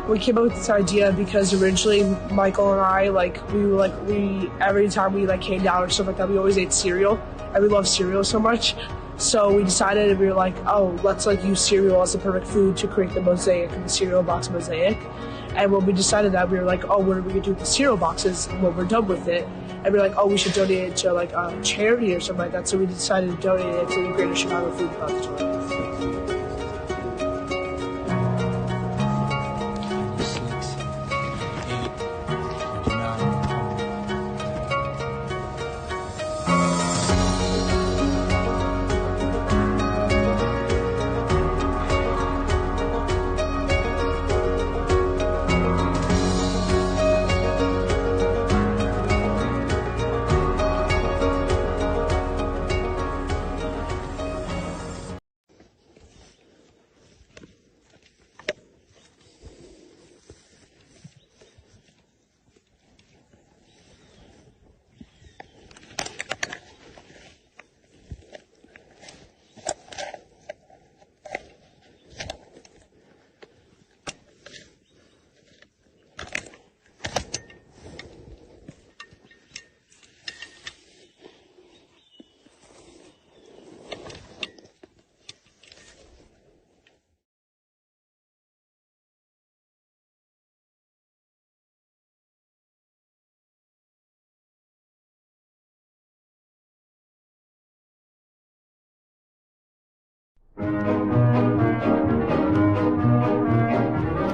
S: We came up with this idea because originally Michael and I, every time we came down or stuff like that, we always ate cereal, and we love cereal so much. So we decided, we were like, oh, let's use cereal as the perfect food to create the mosaic, the cereal box mosaic. And when we decided that, we were like, oh, what are we gonna do with the cereal boxes when we're done with it? And we were like, oh, we should donate it to a charity or something like that. So we decided to donate it to the Greater Chicago Food Depository.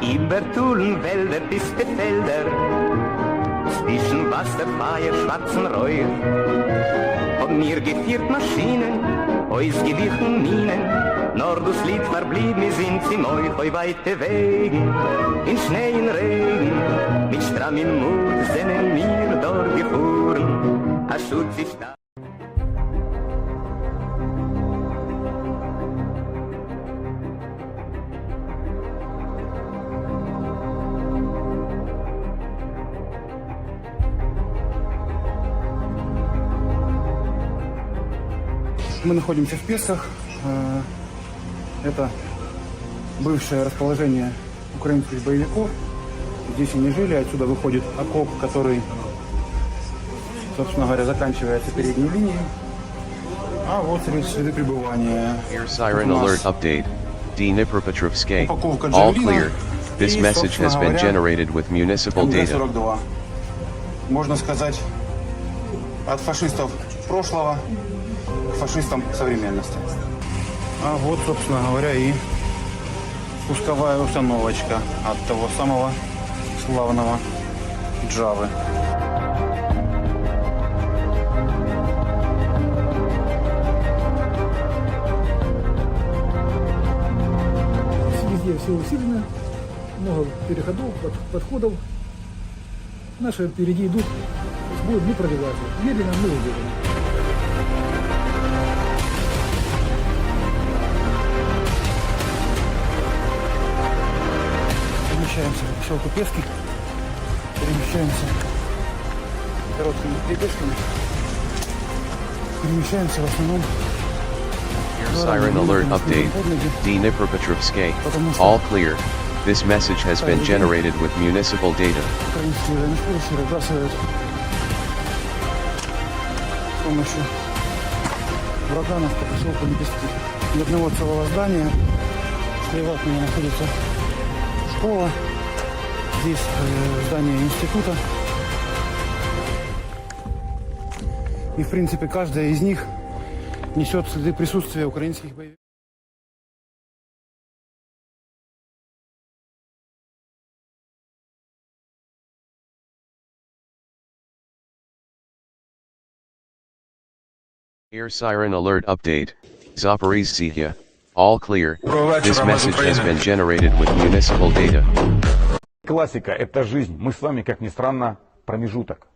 U: Über Tulenwälder bis die Felder, zwischen Wasserfeier, schwarzen Räuer, haben mir geführt Maschinen, ausgewichen Minen, nur das Lied verblieb, mir sind sie neu, heu weite Wegen, in Schnee, in Regen, mit Stramm im Mut, sind wir dort gefahren, a Schutz ist da.
M: Мы находимся в Песах. Это бывшее расположение украинских боевиков. Здесь они жили, отсюда выходит окоп, который, собственно говоря, заканчивается передней линией. А вот следы пребывания.
B: Air siren alert update. Dnipropetrovsk. All clear. This message has been generated with municipal data.
M: Можно сказать, от фашистов прошлого к фашистам современности. А вот, собственно говоря, и пусковая установочка от того самого славного Джавы.
N: Везде все усилено, много переходов, подходов. Наши впереди идут, будут не пробивать. Медленно, но уверенно.
M: Перемещаемся в поселку Пески, перемещаемся короткими перебежками, перемещаемся в основном.
B: Air siren alert update. Dnipropetrovsk. All clear. This message has been generated with municipal data.
M: Украинские военнослужащие разбрасывают с помощью ураганов по поселку Лепестки. Ни одного целого здания. Слева от меня находится школа. Здесь здание института. И, в принципе, каждая из них несет следы присутствия украинских боевиков.
B: Air siren alert update. Zaporizhzhia. All clear. This message has been generated with municipal data.
I: Классика – это жизнь. Мы с вами, как ни странно, промежуток.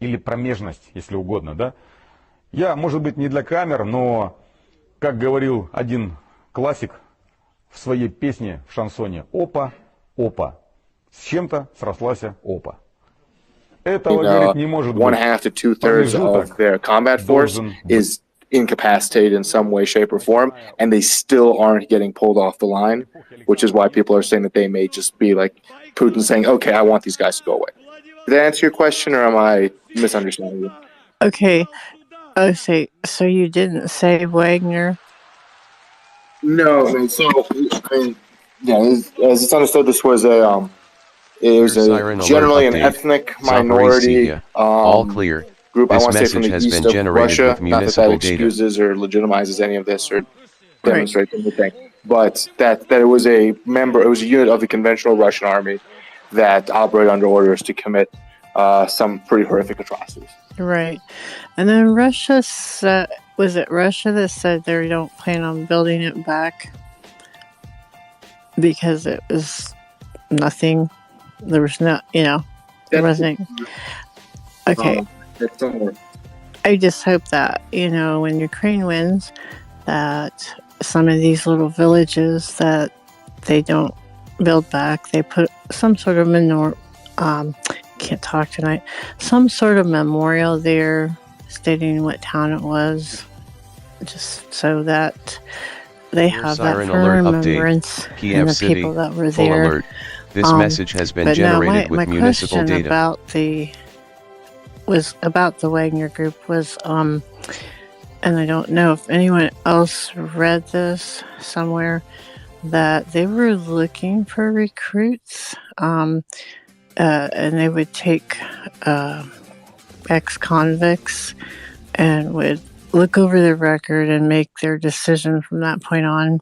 I: Или промежность, если угодно, да? Я, может быть, не для камер, но, как говорил один классик в своей песне в шансоне, опа, опа. С чем-то срослась опа. Этого, говорит, не может быть.
J: 1/2 to 2/3 of their combat force is incapacitated in some way, shape, or form, and they still aren't getting pulled off the line, which is why people are saying that they may just be like Putin saying, okay, I want these guys to go away. Did that answer your question, or am I misunderstanding you?
L: Okay. Okay, so you didn't say Wagner?
J: No, I mean, so, I mean, yeah, as it's understood, this was a, it was generally an ethnic minority
B: all clear.
J: Group.
B: This
J: I want to say from
B: message
J: the
B: has
J: east
B: been
J: of
B: generated
J: Russia.
B: with
J: Not that
B: municipal
J: that
B: data.
J: excuses or legitimizes any of this or demonstrates anything, but that it was a member, it was a unit of the conventional Russian army that operated under orders to commit some pretty horrific atrocities.
L: Right. And then Russia said, was it Russia that said they don't plan on building it back because it was nothing? There was no, there wasn't. Okay. I just hope that, when Ukraine wins, that some of these little villages that they don't build back, they put some sort of can't talk tonight, some sort of memorial there stating what town it was, just so that they have that
B: Siren
L: for
B: alert
L: remembrance
B: update.
L: and
B: Kiev
L: the
B: City.
L: people that were
B: Full
L: there.
B: alert. This message has been
L: But no,
B: generated
L: my
B: with municipal
L: question
B: data.
L: about the Wagner Group was, and I don't know if anyone else read this somewhere, that they were looking for recruits, and they would take ex-convicts and would look over their record and make their decision from that point on.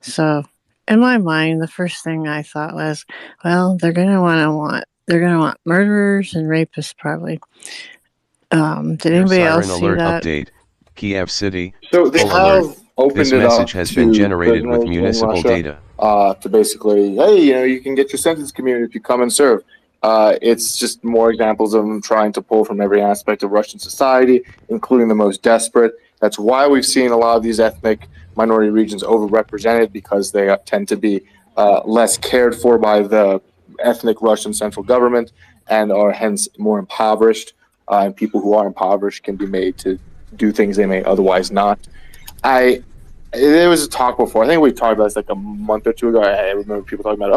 L: So, in my mind, the first thing I thought was, well, they're gonna want murderers and rapists probably. Did anybody
B: Siren
L: else see
B: alert
L: that?
B: update. Kiev City.
J: So they
B: Full
J: have
B: alert.
J: opened
B: This
J: it up
B: message has been
J: to
B: generated with
J: prisoners in
B: municipal
J: Russia,
B: data.
J: to basically, hey, you can get your sentence commuted if you come and serve. It's just more examples of them trying to pull from every aspect of Russian society, including the most desperate. That's why we've seen a lot of these ethnic minority regions overrepresented, because they tend to be less cared for by the ethnic Russian central government and are hence more impoverished. And people who are impoverished can be made to do things they may otherwise not. There was a talk before. I think we talked about this like a month or two ago. I remember people talking about,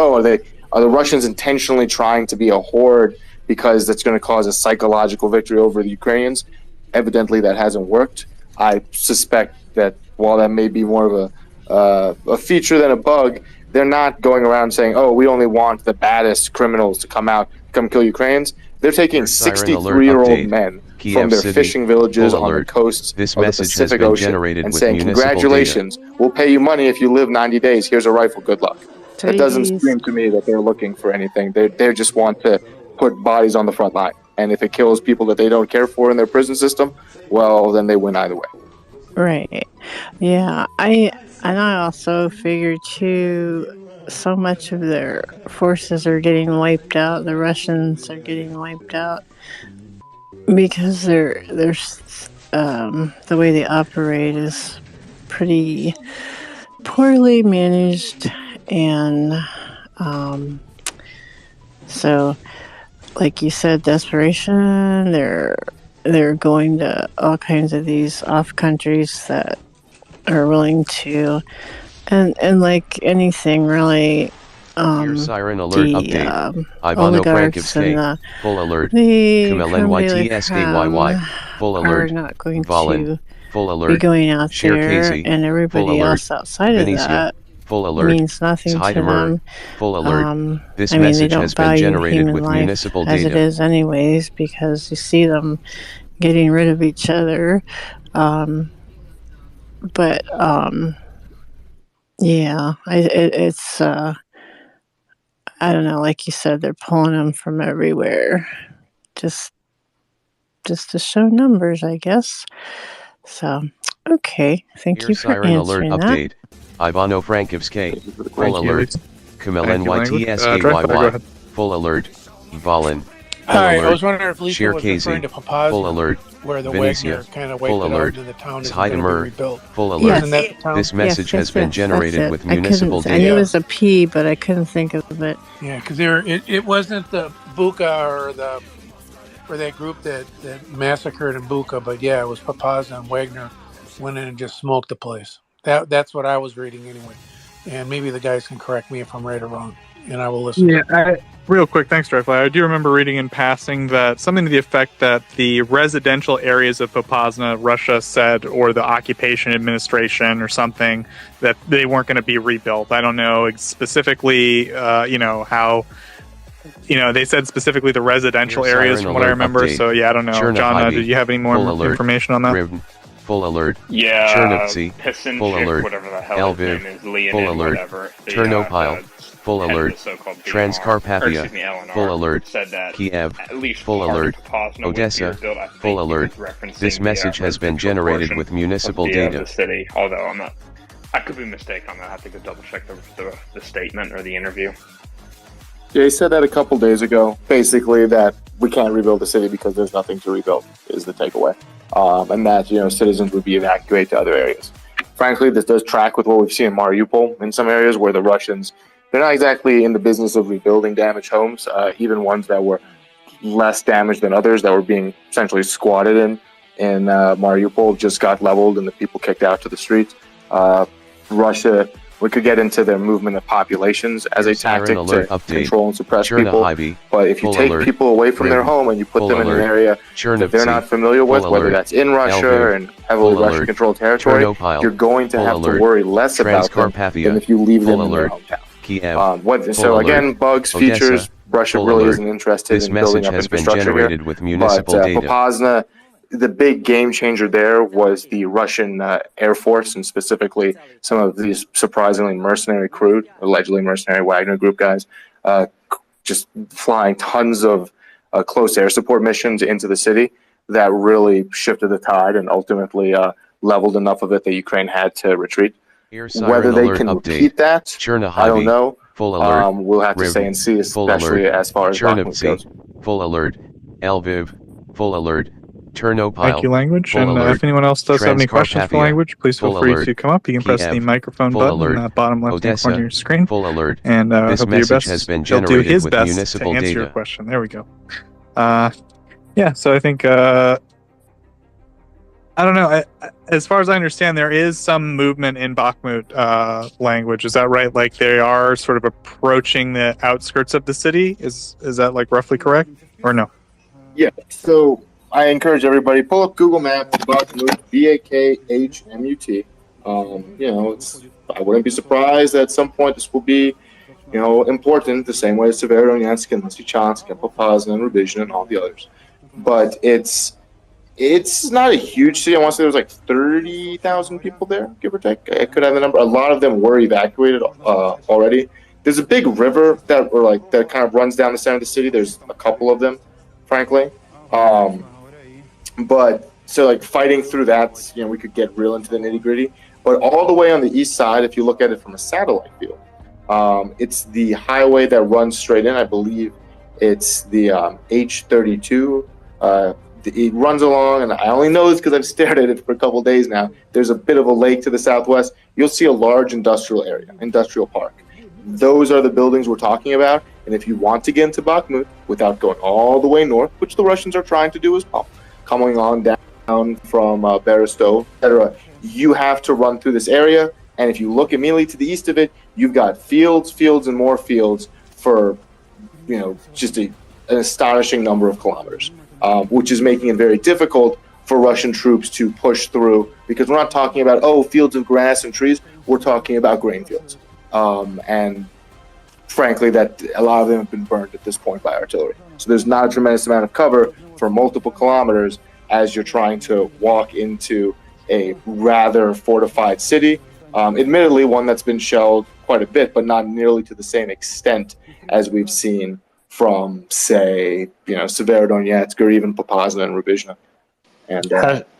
J: are the Russians intentionally trying to be a horde because that's going to cause a psychological victory over the Ukrainians? Evidently, that hasn't worked. I suspect that while that may be more of a feature than a bug, they're not going around saying, we only want the baddest criminals to come kill Ukrainians. They're taking 63-year-old men
B: Kiev
J: from their
B: City.
J: fishing villages
B: Full
J: on the
B: alert.
J: coasts
B: This
J: of the
B: message has
J: Pacific
B: been
J: Ocean
B: generated
J: and
B: with
J: saying,
B: municipal
J: congratulations, we'll pay you money if you live 90 days. Here's a rifle. Good luck. It doesn't
L: Jeez.
J: scream to me that they're looking for anything. They just want to put bodies on the front line. And if it kills people that they don't care for in their prison system, well, then they win either way.
L: Right. Yeah. I also figured too, so much of their forces are getting wiped out. The Russians are getting wiped out because they're the way they operate is pretty poorly managed, and so, like you said, desperation. They're going to all kinds of these off countries that are willing to, and like anything really.
B: Siren alert update. Ivano
L: oligarchs and
B: Frankivsky. Full alert.
L: the
B: Kumel
L: creme de la
B: NYTSKYY.
L: creme
B: Full
L: are
B: alert.
L: not going
B: Volin.
L: to
B: Full
L: be
B: alert.
L: going out there,
B: Cherkasy.
L: and
B: Full
L: everybody
B: alert.
L: else outside of
B: Venetia.
L: that
B: Full alert.
L: means nothing to
B: Zeidemer.
L: them.
B: Full alert. This
L: they
B: message
L: don't
B: has been
L: value
B: generated
L: human
B: with
L: life
B: municipal
L: as
B: data.
L: it is anyways, because you see them getting rid of each other. But yeah, it's I don't know. Like you said, they're pulling them from everywhere, just to show numbers, I guess. So, okay, thank you for
B: Siren alert
L: answering that.
B: update. Ivano Frankivsky. Full alert. Kamel
K: Thank you,
B: NYTSKYY. Full alert. Valen.
K: Hi, I was wondering if Lisa
B: Sheer
K: was
B: Casey.
K: referring to Papazna,
B: Full alert.
K: where the
B: Venetia.
K: Wagner kind of
B: Full
K: wiped it out
B: alert.
K: into the town is going to be
B: Zhaidamer.
K: rebuilt.
B: Full alert.
K: Isn't that the town?
B: This message has been
L: that's
B: generated
L: it.
B: with
L: I
B: municipal
L: couldn't. I knew it
B: data.
L: was a P, but I couldn't think of it.
K: Yeah, because it wasn't the Buka or that group that massacred in Buka, but yeah, it was Papazna and Wagner went in and just smoked the place. That's what I was reading anyway. And maybe the guys can correct me if I'm right or wrong, and I will listen.
O: Yeah, real quick, thanks, Dreyfly. I do remember reading in passing that something to the effect that the residential areas of Popasna, Russia said, or the occupation administration or something, that they weren't going to be rebuilt. I don't know specifically, how. They said specifically the residential
B: Here's
O: areas
B: siren
O: from what I
B: alert
O: remember.
B: update.
O: So yeah, I don't know.
B: Chernobyl.
O: John, did you have any more
B: Full alert.
O: information on that?
B: Rivne. Full alert.
P: Yeah,
B: Chernivtsi.
P: Pisinchik,
B: Full alert.
P: whatever the hell his
B: Lviv.
P: name is, Leonid,
B: Full alert.
P: whatever. The,
B: Ternopil. Full
P: head of
B: alert.
P: the so-called BMR, or
B: Transcarpathia.
P: excuse me, LNR,
B: Full alert.
P: said that
B: Kiev.
P: at least
B: Full
P: part of
B: alert.
P: Popasna would be
B: Odessa.
P: rebuilt. I think
B: Full
P: he
B: alert.
P: was referencing
B: This
P: the,
B: message has been
P: residential
B: generated
P: portion
B: with municipal
P: of
B: data.
P: the city, although I could be mistaken on that. I have to go double check the statement or the interview.
J: Yeah, he said that a couple days ago. Basically, that we can't rebuild the city because there's nothing to rebuild is the takeaway, and that citizens would be evacuated to other areas. Frankly, this does track with what we've seen in Mariupol in some areas where the Russians, they're not exactly in the business of rebuilding damaged homes, even ones that were less damaged than others that were being essentially squatted in Mariupol just got leveled and the people kicked out to the streets. Russia, we could get into their movement of populations as a tactic to control and suppress people. But if you take people away from their home and you put them in an area that they're not familiar with, whether that's in Russia and heavily Russian-controlled territory, you're going to have to worry less about them than if you leave them in their hometown. So again, bugs, features, Russia really isn't interested in building up infrastructure here. But Popasna, the big game changer there was the Russian Air Force, and specifically some of these surprisingly mercenary crew, allegedly mercenary Wagner Group guys, just flying tons of close air support missions into the city that really shifted the tide and ultimately leveled enough of it that Ukraine had to retreat. Whether they can repeat that, I don't know.
B: Full alert.
J: We'll have to say and see, especially as far as Bakhmut goes.
B: Full alert. Lviv. Full alert. Ternopil.
O: Thank you, Language. And if anyone else does have any questions for Language, please feel free to come up. You can press the microphone button in the bottom left-hand corner of your screen.
B: Full alert.
O: And
B: this
O: he'll do your
B: message
O: best.
B: has been
O: He'll do
B: generated
O: his
B: with
O: best to
B: municipal
O: answer your
B: data.
O: question. There we go. Yeah, so I think, I don't know. As far as I understand, there is some movement in Bakhmut Language. Is that right? Like they are sort of approaching the outskirts of the city? Is that like roughly correct? Or no?
J: Yeah, so I encourage everybody, pull up Google Maps, Bakhmut, Bakhmut. I wouldn't be surprised that at some point this will be, important the same way as Severodonetsk and Lysychansk and Popasna and Rubizhne and all the others. But it's not a huge city. I want to say there's like 30,000 people there, give or take. I could have the number. A lot of them were evacuated already. There's a big river that kind of runs down the center of the city. There's a couple of them, frankly. But so like fighting through that, we could get real into the nitty gritty. But all the way on the east side, if you look at it from a satellite view, it's the highway that runs straight in. I believe it's the H32. It runs along, and I only know this because I've stared at it for a couple of days now. There's a bit of a lake to the southwest. You'll see a large industrial area, industrial park. Those are the buildings we're talking about. And if you want to get into Bakhmut without going all the way north, which the Russians are trying to do as well, coming on down from Berestov, etc., you have to run through this area. And if you look immediately to the east of it, you've got fields, and more fields for, just an astonishing number of kilometers, which is making it very difficult for Russian troops to push through, because we're not talking about, fields of grass and trees. We're talking about grain fields. And frankly, that a lot of them have been burned at this point by artillery. So there's not a tremendous amount of cover for multiple kilometers as you're trying to walk into a rather fortified city. Admittedly, one that's been shelled quite a bit, but not nearly to the same extent as we've seen from, say, Severodonetsk or even Popasna and Rubizhne. And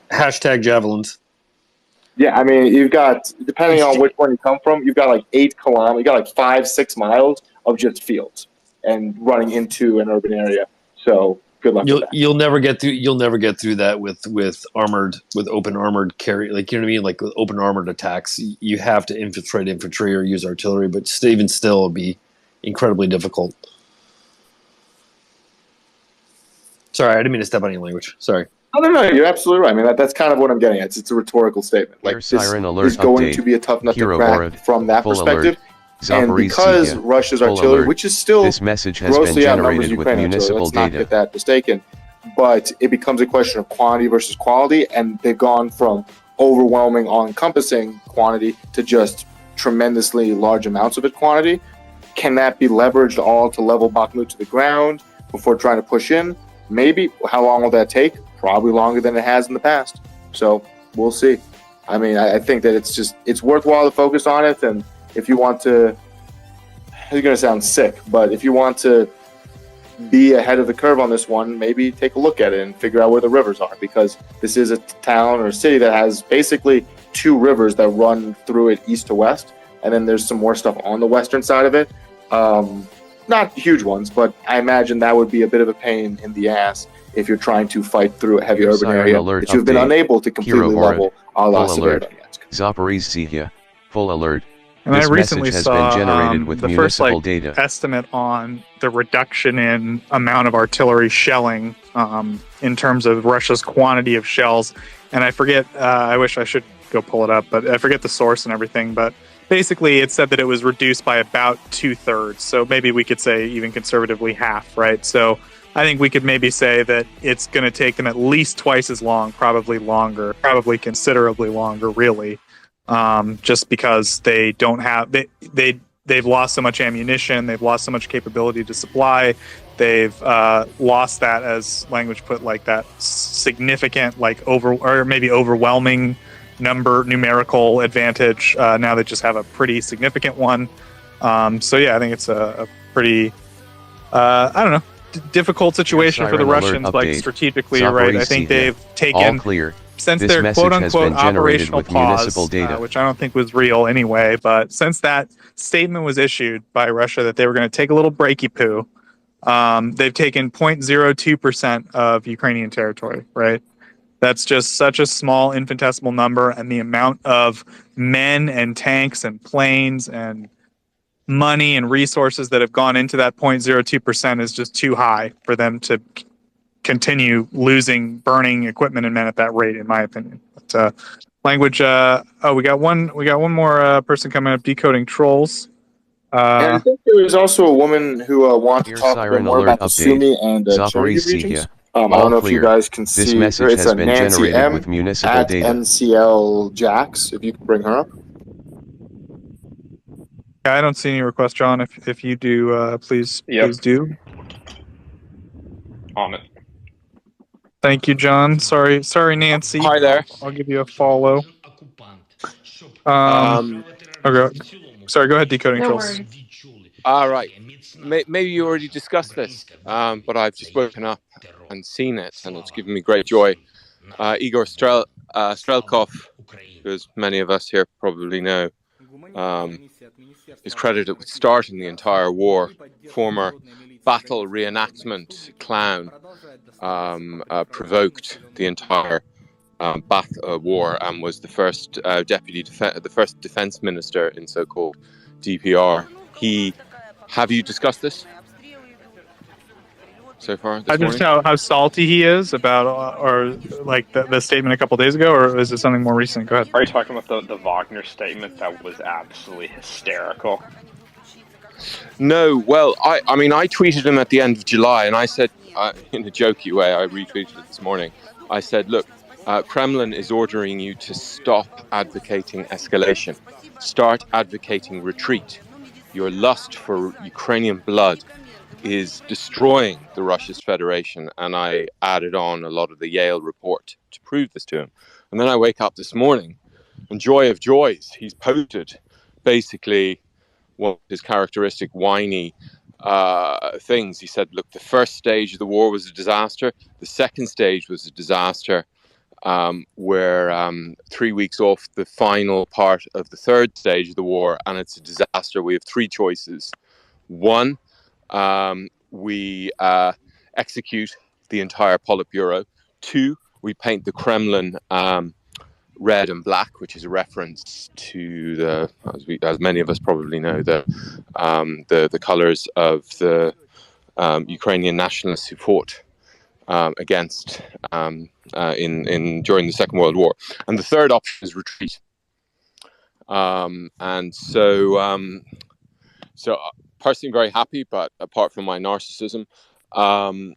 C: hashtag javelins.
J: yeah, I mean, you've got, depending on which one you come from, you've got like 8 kilometers, you got like 5-6 miles of just fields and running into an urban area. So good luck with that.
C: You'll never get through that with open armored carry, like, you know what I mean, like with open armored attacks. You have to infiltrate infantry or use artillery, but even still it'll be incredibly difficult. Sorry, I didn't mean to step on your language. Sorry.
J: No, you're absolutely right. I mean, that's kind of what I'm getting at. It's a rhetorical statement. Like, this is going to be a tough nut to crack from that perspective. And because Russia's artillery, which is still grossly outnumbers Ukrainian artillery, let's not get that mistaken, but it becomes a question of quantity versus quality, and they've gone from overwhelming, all-encompassing quantity to just tremendously large amounts of it quantity. Can that be leveraged all to level Bakhmut to the ground before trying to push in? Maybe. How long will that take? Probably longer than it has in the past. So we'll see. I mean, I think that it's worthwhile to focus on it. And if you want to, it's going to sound sick, but if you want to be ahead of the curve on this one, maybe take a look at it and figure out where the rivers are, because this is a town or a city that has basically 2 rivers that run through it east to west. And then there's some more stuff on the western side of it. Not huge ones, but I imagine that would be a bit of a pain in the ass if you're trying to fight through a heavy urban area that you've been unable to completely level a la Severodonetsk.
B: Zaporizhzhia, full alert.
O: And
B: This
O: I recently
B: message has
O: saw
B: been generated with
O: the first
B: municipal data.
O: estimate on the reduction in amount of artillery shelling in terms of Russia's quantity of shells. And I forget, I wish I should go pull it up, but I forget the source and everything. But basically, it said that it was reduced by about 2/3. So maybe we could say even conservatively half, right? So I think we could maybe say that it's going to take them at least twice as long, probably longer, probably considerably longer, really, just because they don't have they've lost so much ammunition, they've lost so much capability to supply, they've lost that, as language put, like that significant, like overwhelming numerical advantage. Now they just have a pretty significant one. So yeah, I think it's a pretty I don't know, difficult situation for the Russians, like strategically, right? I think they've taken, since their quote-unquote operational pause, which I don't think was real anyway, but since that statement was issued by Russia that they were going to take a little breaky poo, they've taken 0.02% of Ukrainian territory, right? That's just such a small infinitesimal number, and the amount of men and tanks and planes and money and resources that have gone into that 0.02% is just too high for them to continue burning equipment and men at that rate, in my opinion. But, language. We got one more person coming up, decoding trolls.
J: And I think there was also a woman who wanted to talk a bit more about the Sumy and Chernihiv regions. I don't know if you guys can see her. It's a Nancy M at NCL Jax. If you can bring her up.
O: I don't see any requests, John. If you do, please do.
P: On it.
O: Thank you, John. Sorry, Nancy.
D: Hi there.
O: I'll give you a follow. Okay. Sorry, go ahead, decoding trolls.
D: All right. Maybe you already discussed this, but I've just woken up and seen it, and it's given me great joy. Igor Strelkov, who, as many of us here probably know, is credited with starting the entire war. Former battle reenactment clown, provoked the entire war and was the first defense minister in so-called DPR. Have you discussed this so far?
O: Just how salty he is about, or like the statement a couple days ago, or is it something more recent? Go ahead.
P: Are you talking about the Wagner statement that was absolutely hysterical?
D: No, well, I mean, I tweeted him at the end of July, and I said, in a jokey way, I retweeted it this morning. I said, look, Kremlin is ordering you to stop advocating escalation. Start advocating retreat. Your lust for Ukrainian blood is destroying the Russia's Federation. And I added on a lot of the Yale report to prove this to him. And then I wake up this morning, and joy of joys, he's posted basically one of his characteristic whiny things. He said, look, the first stage of the war was a disaster. The second stage was a disaster. We're 3 weeks off the final part of the third stage of the war, and it's a disaster. We have three choices. One, we execute the entire Politburo. Two, we paint the Kremlin red and black, which is a reference to the, as many of us probably know, the colors of the Ukrainian nationalists who fought against during the Second World War. And the third option is retreat. And so personally very happy, but apart from my narcissism, I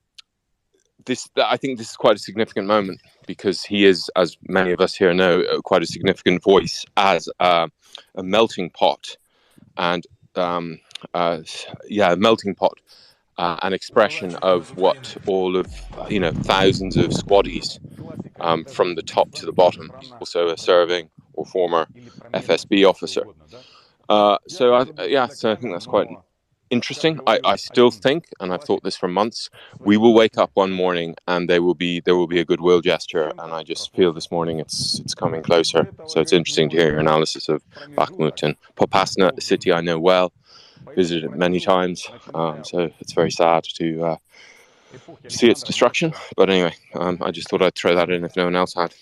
D: think this is quite a significant moment, because he is, as many of us here know, quite a significant voice as a melting pot, and a melting pot, an expression of what all of thousands of squaddies from the top to the bottom. He's also a serving or former FSB officer. So I think that's quite interesting. I still think, and I've thought this for months, we will wake up one morning and there will be a goodwill gesture, and I just feel this morning it's coming closer. So it's interesting to hear your analysis of Bakhmut and Popasna, a city I know well, visited it many times. So it's very sad to see its destruction. But anyway, I just thought I'd throw that in if no one else had.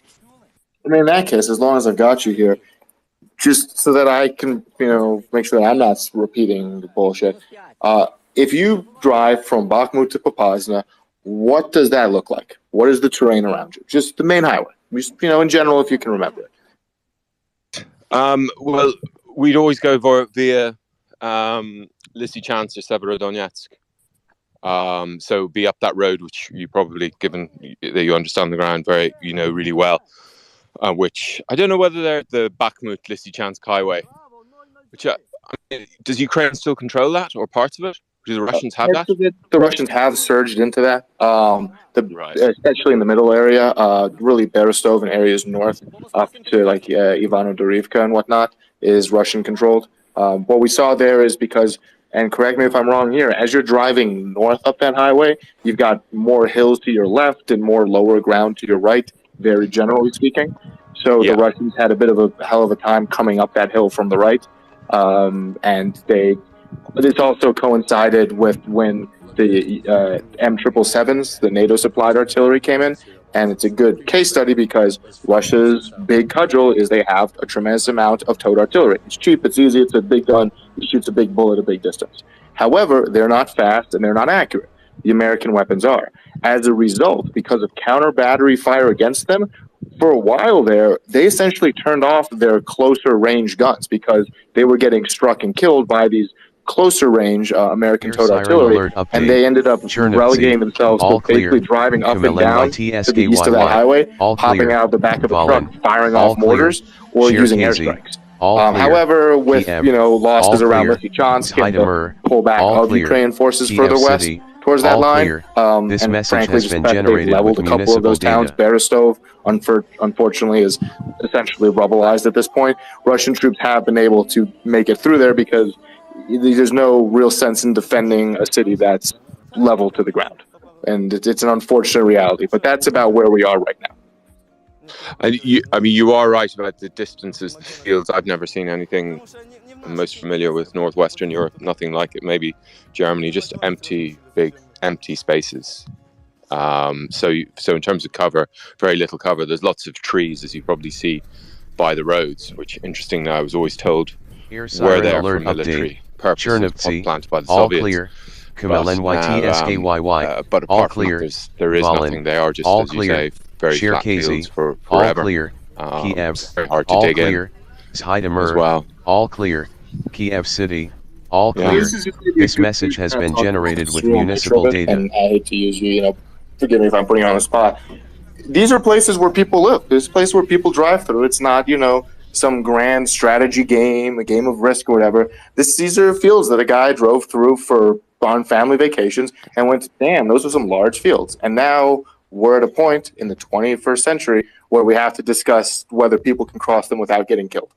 J: I mean, in that case, as long as I've got you here, just so that I can, make sure that I'm not repeating the bullshit. If you drive from Bakhmut to Popasna, what does that look like? What is the terrain around you? Just the main highway. Just, in general, if you can remember it.
D: Well, we'd always go via Lysychansk or Severodonetsk. So be up that road, which you probably, given that you understand the ground very, really well. Which I don't know whether they're the Bakhmut-Lysychansk highway. Which does Ukraine still control that, or parts of it? Do the Russians have that?
J: The Russians have surged into that, especially in the middle area, really Berestov and areas north up to like Ivano-Dorivka and whatnot is Russian controlled. What we saw there is because, and correct me if I'm wrong here, as you're driving north up that highway, you've got more hills to your left and more lower ground to your right, very generally speaking. So the Russians had a bit of a hell of a time coming up that hill from the right. And this also coincided with when the M777s, the NATO-supplied artillery, came in. And it's a good case study because Russia's big cudgel is they have a tremendous amount of towed artillery. It's cheap, it's easy, it's a big gun, it shoots a big bullet at a big distance. However, they're not fast and they're not accurate. The American weapons are. As a result, because of counter-battery fire against them, for a while there, they essentially turned off their closer range guns because they were getting struck and killed by these closer range American towed artillery, and they ended up relegating themselves to basically driving up and down to the east of that highway, hopping out the back of a truck, firing off mortars, or using airstrikes. However, with losses around Lysychansk and the pullback of Ukrainian forces further west towards that line,
B: this
J: and
B: message
J: frankly,
B: has
J: just
B: been
J: the fact they've
B: generated
J: leveled
B: with
J: a couple of those towns. Berestov, unfortunately, is essentially rubblized at this point. Russian troops have been able to make it through there because there's no real sense in defending a city that's level to the ground. And it's an unfortunate reality, but that's about where we are right now.
D: And you are right about the distances, the fields. I've never seen anything. I'm most familiar with Northwestern Europe, nothing like it. Maybe Germany, just big empty spaces. So in terms of cover, very little cover. There's lots of trees, as you probably see by the roads, which, interestingly, I was always told were there for military purposes, planted by the Soviets.
B: Clear.
D: But apart from that, there is nothing. They are just, as you say, very flat fields for forever.
B: All clear. Kiev.
D: Very hard to dig in
B: Zhytomyr.
D: as well.
B: All clear. Kiev City. All clear. This message has been generated with municipal data.
J: And I hate to use you, forgive me if I'm putting you on the spot. These are places where people live. This is a place where people drive through. It's not, some grand strategy game, a game of Risk or whatever. These are fields that a guy drove through for on family vacations and went, damn, those are some large fields. And now we're at a point in the 21st century where we have to discuss whether people can cross them without getting killed.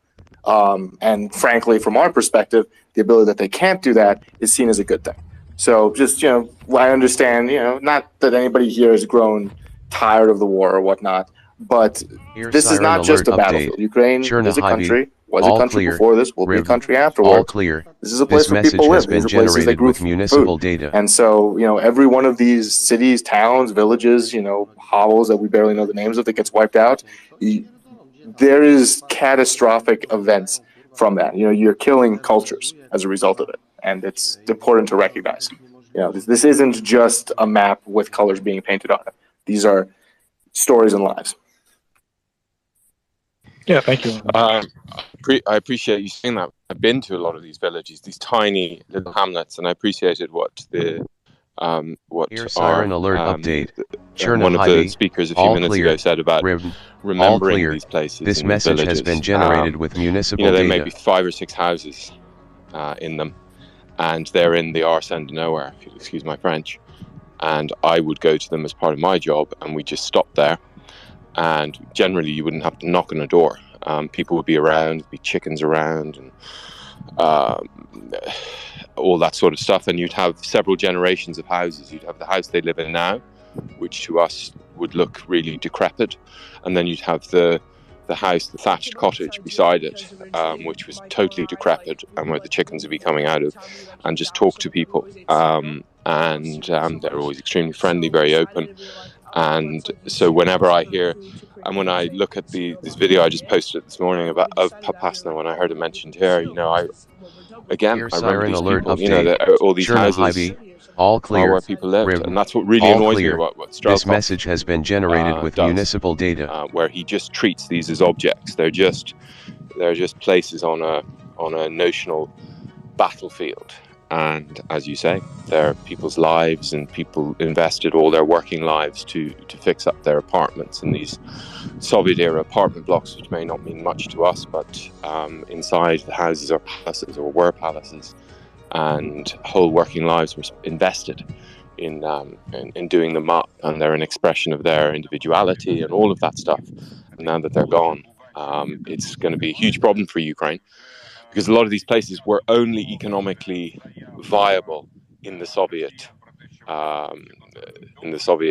J: And frankly, from our perspective, the ability that they can't do that is seen as a good thing. So just, I understand, not that anybody here has grown tired of the war or whatnot, but this is not just a battlefield. Ukraine is a country, was a country before this, will be a country afterwards.
B: All clear.
J: This is a place where people live. These are places they grew
B: municipal
J: food.
B: data.
J: And so, every one of these cities, towns, villages, hovels that we barely know the names of that gets wiped out, there is catastrophic events from that. You're killing cultures as a result of it. And it's important to recognize. This isn't just a map with colors being painted on it. These are stories and lives.
O: Yeah, thank you.
D: I appreciate you saying that. I've been to a lot of these villages, these tiny little hamlets, and I appreciated what
B: siren alert update.
D: One of the speakers a few minutes ago said about remembering these places.
B: This message has been generated with municipal data.
D: There may be 5 or 6 houses in them, and they're in the arse end of nowhere, if you'll excuse my French. And I would go to them as part of my job, and we just stop there. And generally, you wouldn't have to knock on a door. People would be around, there'd be chickens around, and all that sort of stuff. And you'd have several generations of houses. You'd have the house they live in now, which to us would look really decrepit. And then you'd have the house, the thatched cottage beside it, which was totally decrepit, and where the chickens would be coming out of, and just talk to people. They're always extremely friendly, very open. And so whenever I hear, and when I look at this video I just posted this morning of Popasna, when I heard it mentioned here, I remember these people, all these houses
B: all clear.
D: Are where people lived, and that's what really annoys me about what Strelkov,
B: this message has been generated with municipal data,
D: where he just treats these as objects. They're just places on a notional battlefield. And as you say, they're people's lives, and people invested all their working lives to fix up their apartments in these Soviet-era apartment blocks, which may not mean much to us, but inside the houses are palaces, or were palaces, and whole working lives were invested in doing them up, and they're an expression of their individuality and all of that stuff. And now that they're gone, it's going to be a huge problem for Ukraine. Because a lot of these places were only economically viable in the Soviet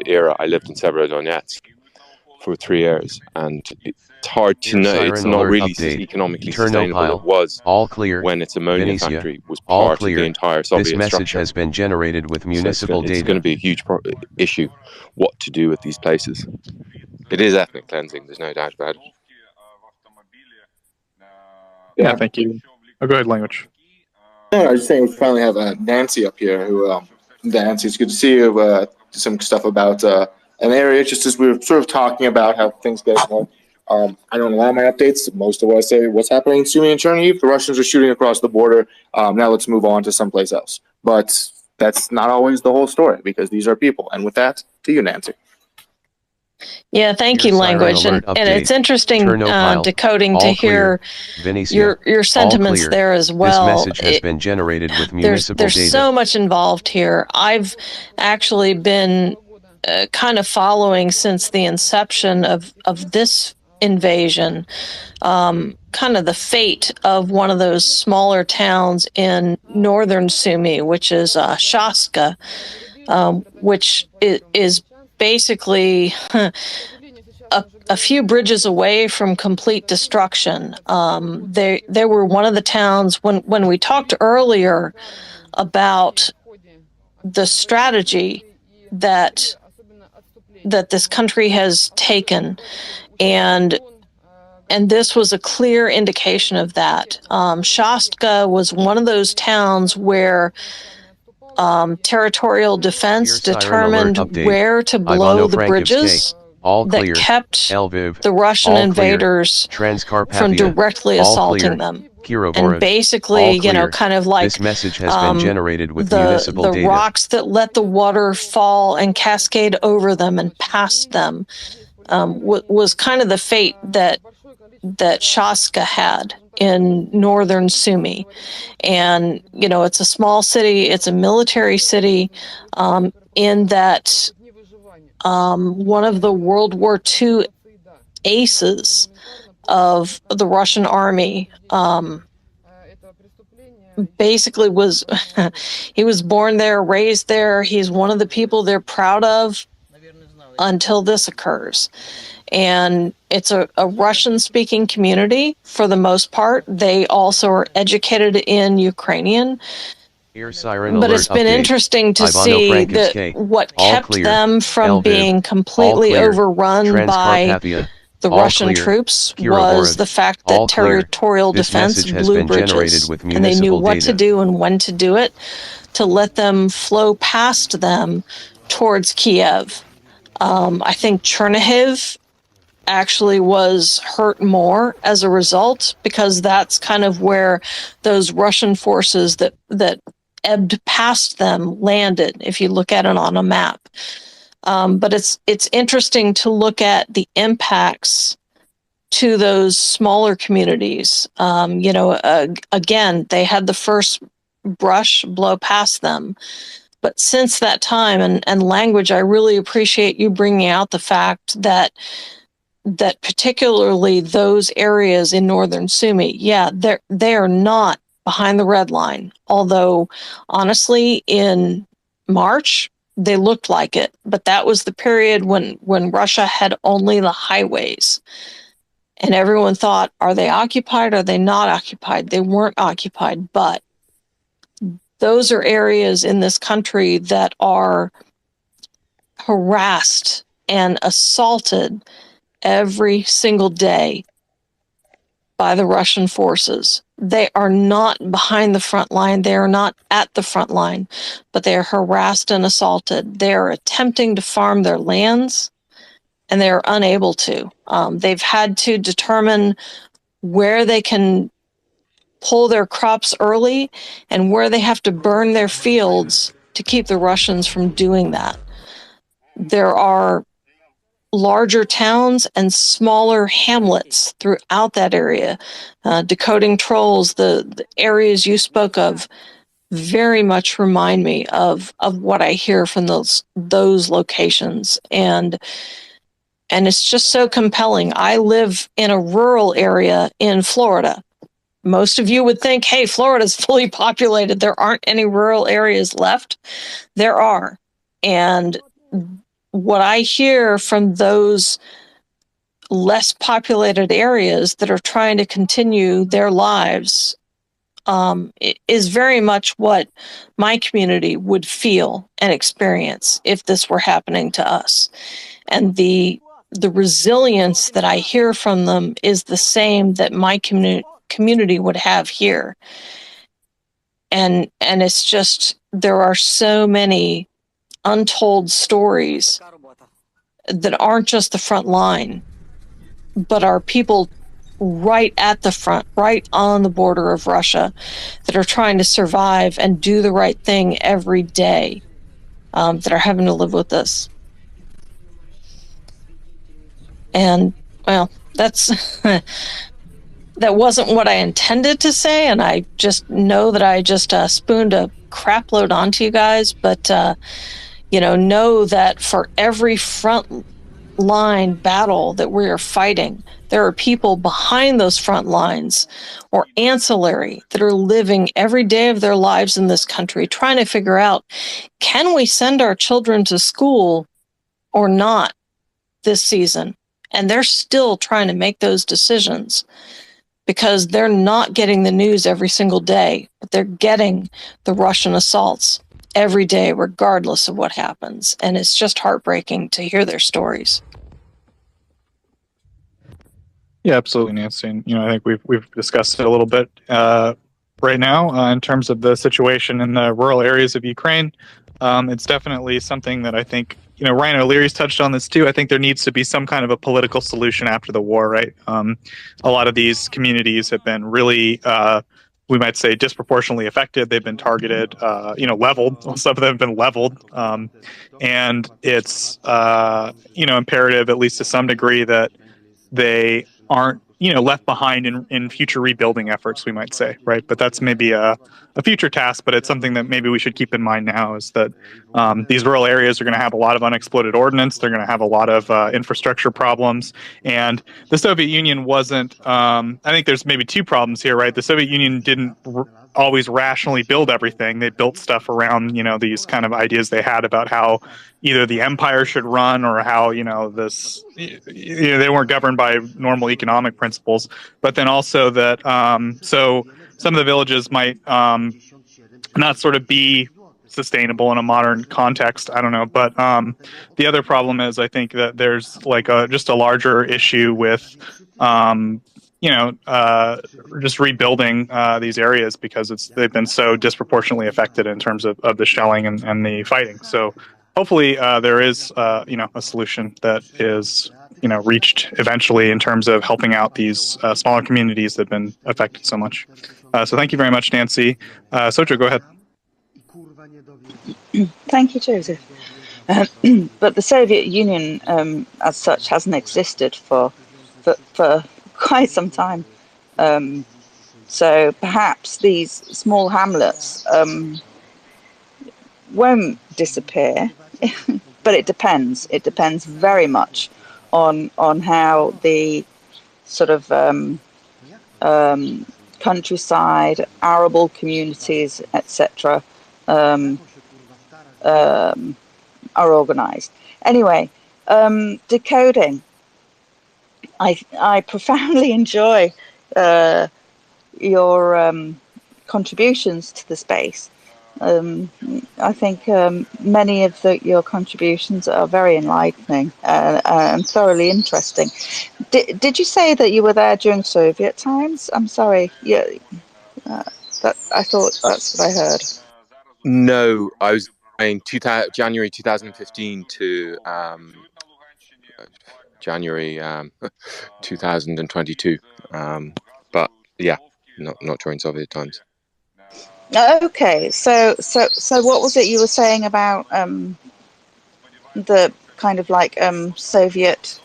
D: era. I lived in Severodonetsk for 3 years, and it's hard to know. It's not really economically sustainable. It was
B: all clear
D: when its ammonia factory was part of the entire Soviet
B: structure. This message
D: structure.
B: has been generated with municipal data.
D: It's going to be a huge issue what to do with these places. It is ethnic cleansing. There's no doubt about it.
O: Yeah, thank you. Oh, go ahead, Language.
J: No, I was just saying we finally have Nancy up here. Nancy, it's good to see you. Some stuff about an area, just as we were sort of talking about how things get more. I don't know a lot of my updates. Most of what I say, what's happening in Sumy and Chernihiv, the Russians are shooting across the border. Now let's move on to someplace else. But that's not always the whole story, because these are people. And with that, to you, Nancy.
G: Yeah, thank you, Language. And it's interesting decoding to hear your sentiments there as well.
B: This message has been generated with municipal data.
G: There's so much involved here. I've actually been kind of following since the inception of this invasion, kind of the fate of one of those smaller towns in northern Sumy, which is Shaska, which is basically a few bridges away from complete destruction. They were one of the towns, when we talked earlier about the strategy that this country has taken, and this was a clear indication of that. Shastka was one of those towns where territorial defense determined where to blow the bridges that kept the Russian invaders from directly assaulting them. And basically, kind of like
B: this message has been generated with municipal data.
G: The rocks that let the water fall and cascade over them and past them was kind of the fate that Shaska had. in northern Sumy. And, you know, it's a small city, it's a military city, in that one of the World War II aces of the Russian army basically was, he was born there, raised there. He's one of the people they're proud of until this occurs. And it's a Russian-speaking community for the most part. They also are educated in Ukrainian.
B: Air siren
G: But
B: alert
G: it's been
B: update.
G: interesting to
B: Ivano
G: see
B: Frankivsky.
G: what
B: All
G: kept
B: clear.
G: them from
B: Lviv.
G: being
B: All
G: completely
B: clear.
G: overrun by
B: Transcarpathia.
G: the
B: All
G: Russian
B: clear.
G: troops
B: Kirovohrad.
G: was the fact that
B: All clear.
G: territorial
B: This
G: defense
B: message has
G: blew
B: been generated
G: bridges,
B: with
G: and they knew
B: municipal
G: what to
B: data.
G: do and when to do it to let them flow past them towards Kiev. I think Chernihiv actually was hurt more as a result, because that's kind of where those Russian forces that ebbed past them landed, if you look at it on a map. But it's interesting to look at the impacts to those smaller communities. Again, they had the first brush blow past them. But since that time, and language, I really appreciate you bringing out the fact that particularly those areas in northern Sumy, they are not behind the red line. Although, honestly, in March, they looked like it. But that was the period when Russia had only the highways. And everyone thought, are they occupied? Are they not occupied? They weren't occupied, but those are areas in this country that are harassed and assaulted every single day by the Russian forces. They are not behind the front line. They are not at the front line, but they are harassed and assaulted. They are attempting to farm their lands, and they are unable to. They've had to determine where they can pull their crops early and where they have to burn their fields to keep the Russians from doing that. There are larger towns and smaller hamlets throughout that area. Decoding Trolls, the areas you spoke of very much remind me of what I hear from those locations. And it's just so compelling. I live in a rural area in Florida. Most of you would think, hey, Florida's fully populated. There aren't any rural areas left. There are. And what I hear from those less populated areas that are trying to continue their lives is very much what my community would feel and experience if this were happening to us. And the resilience that I hear from them is the same that my community would have here. And it's just, there are so many untold stories that aren't just the front line, but are people right at the front, right on the border of Russia, that are trying to survive and do the right thing every day, that are having to live with this. And, well, that's that wasn't what I intended to say, and I just know that I just spooned a crap load onto you guys, but know that for every front line battle that we are fighting, there are people behind those front lines or ancillary that are living every day of their lives in this country trying to figure out, can we send our children to school or not this season? And they're still trying to make those decisions because they're not getting the news every single day, but they're getting the Russian assaults every day, regardless of what happens. And it's just heartbreaking to hear their stories.
O: Yeah, absolutely, Nancy. And, I think we've discussed it a little bit right now in terms of the situation in the rural areas of Ukraine. It's definitely something that I think, Ryan O'Leary's touched on this too. I think there needs to be some kind of a political solution after the war, right? A lot of these communities have been really, we might say, disproportionately affected. They've been targeted, leveled. Some of them have been leveled. And it's, imperative, at least to some degree, that they aren't left behind in future rebuilding efforts, we might say, right? But that's maybe a future task, but it's something that maybe we should keep in mind now, is that these rural areas are going to have a lot of unexploded ordnance. They're going to have a lot of infrastructure problems. And the Soviet Union wasn't, I think there's maybe two problems here, right? The Soviet Union didn't always rationally build everything. They built stuff around, these kind of ideas they had about how either the empire should run, or how, they weren't governed by normal economic principles. But then also that, so some of the villages might not sort of be sustainable in a modern context. I don't know. But the other problem is, I think that there's like just a larger issue with, just rebuilding these areas, because they've been so disproportionately affected in terms of the shelling and the fighting. So hopefully there is, a solution that is, reached eventually in terms of helping out these smaller communities that have been affected so much. So thank you very much, Nancy. Sojo, go ahead.
H: Thank you, Joseph. But the Soviet Union, as such, hasn't existed for quite some time. So perhaps these small hamlets won't disappear, but it depends. It depends very much on how the sort of countryside, arable communities, etc., are organized. Anyway, decoding. I profoundly enjoy your contributions to the space. I think many of your contributions are very enlightening and thoroughly interesting. Did you say that you were there during Soviet times? I'm sorry. Yeah, I thought that's what I heard.
D: No, I was in January 2015 to January 2022. But yeah, not during Soviet times.
H: Okay, so what was it you were saying about the kind of like Soviet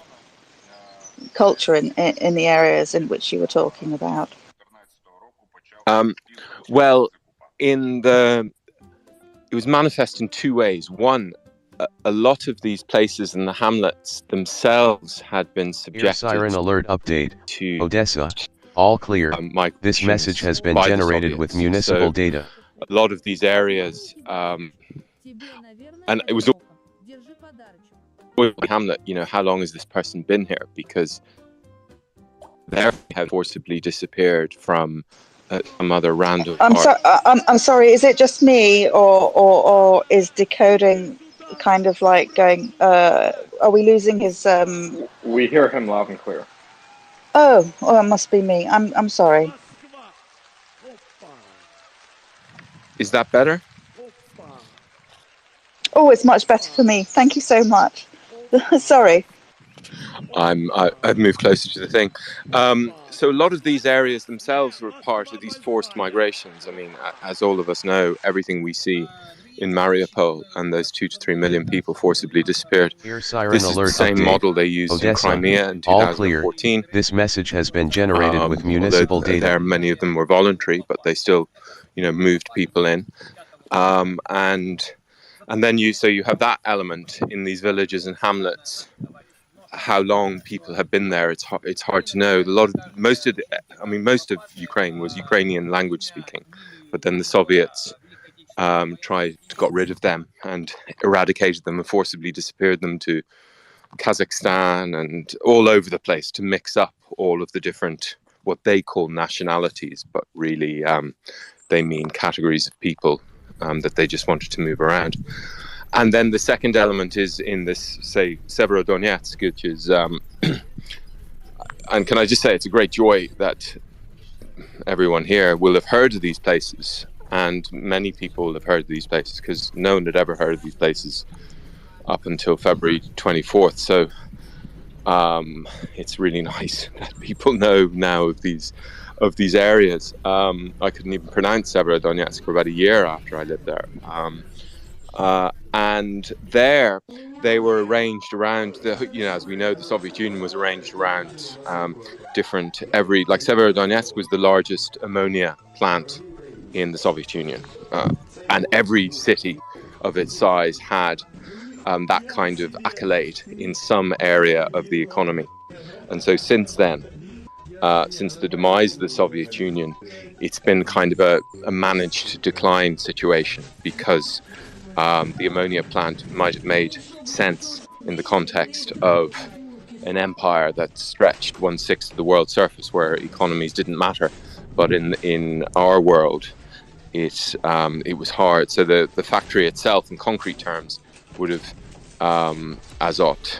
H: culture in the areas in which you were talking about?
D: Well, it was manifest in two ways. One, a lot of these places in the hamlets themselves had been subjected
B: siren alert update to Odessa. All clear. This message has been generated with municipal data.
D: A lot of these areas, and it was always Hamlet, how long has this person been here? Because they have forcibly disappeared from some other random.
H: I'm sorry. Is it just me, or is decoding kind of like going? Are we losing his?
P: We hear him loud and clear.
H: Oh, it must be me. I'm sorry.
D: Is that better?
H: Oh, it's much better for me. Thank you so much. Sorry.
D: I've moved closer to the thing. So a lot of these areas themselves were part of these forced migrations. I mean, as all of us know, everything we see in Mariupol and those 2 to 3 million people forcibly disappeared. This is the same model they used
B: Odessa.
D: in Crimea in 2014.
B: This message has been generated with municipal data.
D: There, many of them were voluntary, but they still, moved people in. And then you have that element in these villages and hamlets. How long people have been there, it's hard to know. Most of Ukraine was Ukrainian language speaking, but then the Soviets got rid of them and eradicated them and forcibly disappeared them to Kazakhstan and all over the place to mix up all of the different, what they call nationalities, but really they mean categories of people that they just wanted to move around. And then the second element is in this, say, Severodonetsk, which is, and can I just say it's a great joy that everyone here will have heard of these places. And many people have heard of these places because no one had ever heard of these places up until February 24th. So it's really nice that people know now of these areas. I couldn't even pronounce Severodonetsk for about a year after I lived there. And there they were arranged around as we know, the Soviet Union was arranged around like Severodonetsk was the largest ammonia plant in the Soviet Union, and every city of its size had that kind of accolade in some area of the economy. And so since then, since the demise of the Soviet Union, it's been kind of a managed decline situation, because the ammonia plant might have made sense in the context of an empire that stretched 1/6 of the world's surface, where economies didn't matter. But in our world, it was hard. So the factory itself, in concrete terms, would have Azot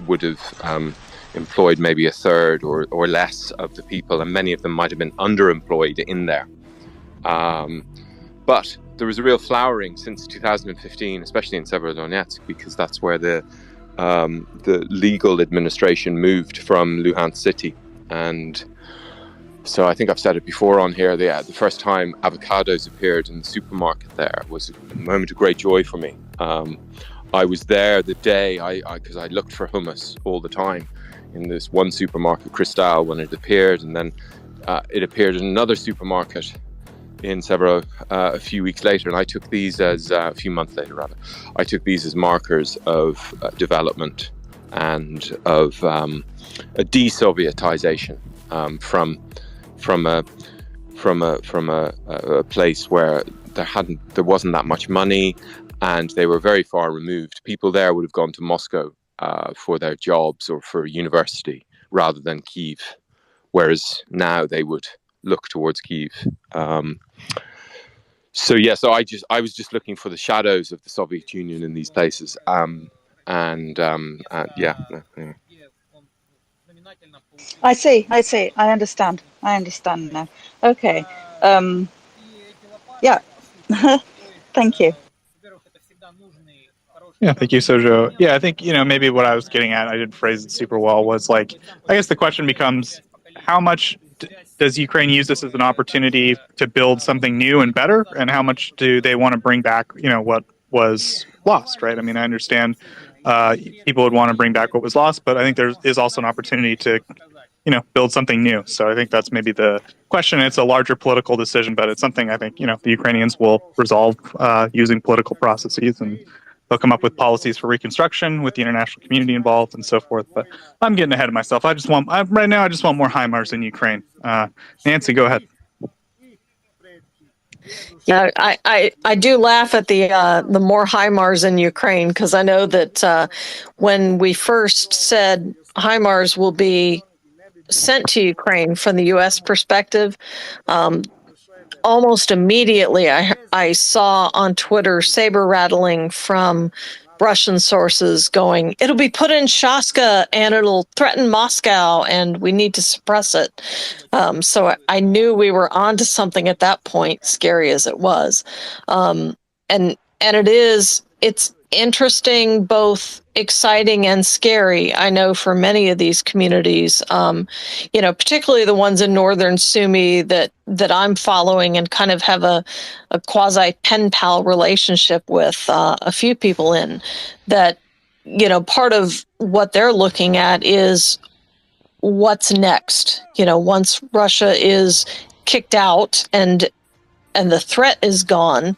D: would have employed maybe a third or less of the people, and many of them might have been underemployed in there. But there was a real flowering since 2015, especially in Severodonetsk, because that's where the legal administration moved from Luhansk city. And so I think I've said it before on here, the first time avocados appeared in the supermarket there was a moment of great joy for me. I was there the day, because I looked for hummus all the time in this one supermarket, Cristal, when it appeared, and then it appeared in another supermarket in Severo a few weeks later, and I took these as a few months later, rather. I took these as markers of development and of a de-Sovietization from a place where there wasn't that much money, and they were very far removed. People there would have gone to Moscow for their jobs or for university rather than Kyiv, whereas now they would look towards Kyiv. So I was just looking for the shadows of the Soviet Union in these places, anyway.
H: I see. I understand now. Okay. Yeah. Thank you.
O: Yeah, thank you, Sojo. Yeah, I think, maybe what I was getting at, I didn't phrase it super well, was like, I guess the question becomes, how much does Ukraine use this as an opportunity to build something new and better? And how much do they want to bring back, what was lost, right? I mean, I understand people would want to bring back what was lost, but I think there is also an opportunity to, build something new. So I think that's maybe the question. It's a larger political decision, but it's something I think, the Ukrainians will resolve using political processes, and they'll come up with policies for reconstruction with the international community involved and so forth. But I'm getting ahead of myself. I just want more HIMARS in Ukraine. Nancy, go ahead.
G: Yeah, I do laugh at the more HIMARS in Ukraine, because I know that when we first said HIMARS will be sent to Ukraine from the U.S. perspective, almost immediately I saw on Twitter saber rattling from Russian sources going, it'll be put in Shaska and it'll threaten Moscow and we need to suppress it. So I knew we were onto something at that point, scary as it was. And it's interesting, both exciting and scary. I know for many of these communities, particularly the ones in northern Sumy that I'm following and kind of have a quasi pen pal relationship with a few people in, that, part of what they're looking at is what's next. Once Russia is kicked out and the threat is gone,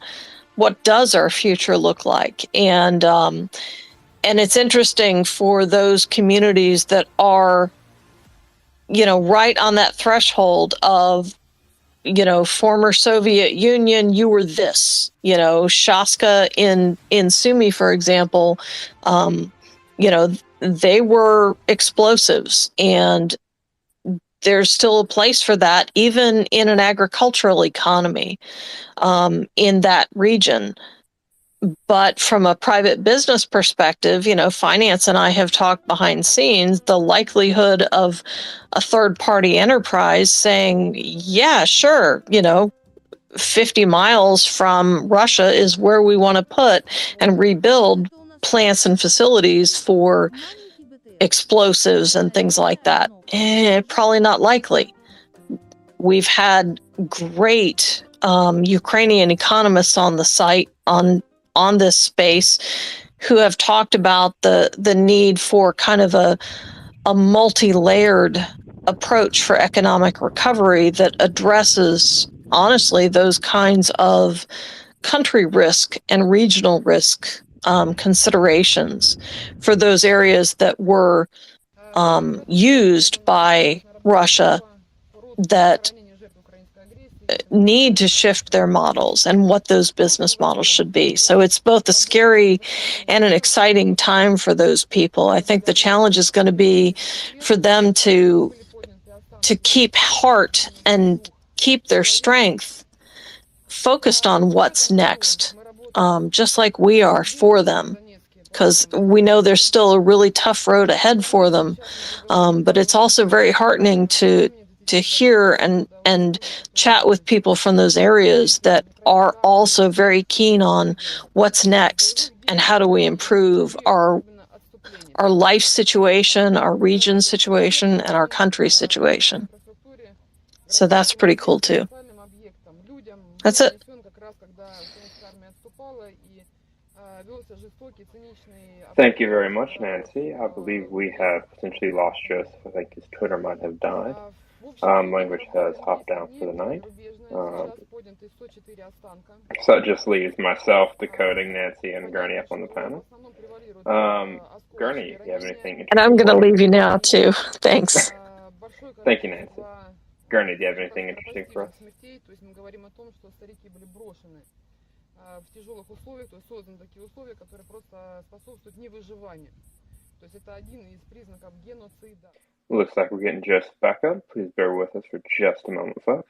G: what does our future look like? And it's interesting for those communities that are, right on that threshold of, former Soviet Union, you were this, Shaska in Sumy, for example, they were explosives, and there's still a place for that, even in an agricultural economy in that region. But from a private business perspective, Finance and I have talked behind scenes, the likelihood of a third-party enterprise saying, yeah, sure, 50 miles from Russia is where we want to put and rebuild plants and facilities for explosives and things like that. Probably not likely. We've had great Ukrainian economists on the site on on this space who have talked about the need for kind of a multi-layered approach for economic recovery that addresses, honestly, those kinds of country risk and regional risk considerations for those areas that were used by Russia that need to shift their models and what those business models should be. So it's both a scary and an exciting time for those people. I think the challenge is going to be for them to keep heart and keep their strength focused on what's next, just like we are for them, because we know there's still a really tough road ahead for them. But it's also very heartening to hear and chat with people from those areas that are also very keen on what's next and how do we improve our life situation, our region situation, and our country situation. So that's pretty cool too. That's it.
P: Thank you very much, Nancy. I believe we have potentially lost Joseph. I think his Twitter might have died. Language has hopped down for the night. So that just leaves myself decoding Nancy and Gurney up on the panel. Gurney, do you have anything interesting?
G: And I'm going to leave you now too. Thanks.
P: Thank you, Nancy. Gurney, do you have anything interesting for us?
A: В тяжелых условиях, то есть созданы такие условия, которые просто способствуют невыживанию. То есть это один из признаков геноцида.
P: Looks like we're getting Joseph back up. Please bear with us for just a moment, folks.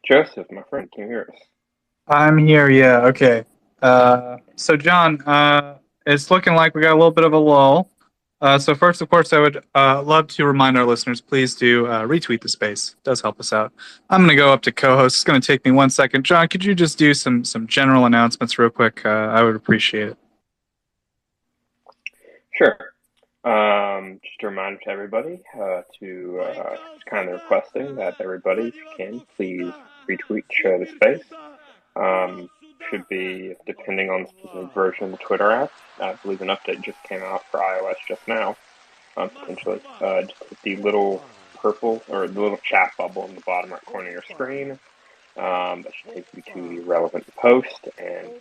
P: Joseph, my friend, can you hear us?
O: I'm here, yeah, okay. So, John, it's looking like we got a little bit of a lull. So first, of course, I would love to remind our listeners, please do retweet the space. It does help us out. I'm going to go up to co-host. It's going to take me 1 second. John, could you just do some general announcements real quick? I would appreciate it.
P: Sure. Just a reminder to everybody to kind of requesting that everybody, if you can, please retweet, share the space. Should be, depending on the specific version of the Twitter app. I believe an update just came out for iOS just now, potentially. Just hit the little purple, or the little chat bubble in the bottom right corner of your screen. That should take you to the relevant post, and,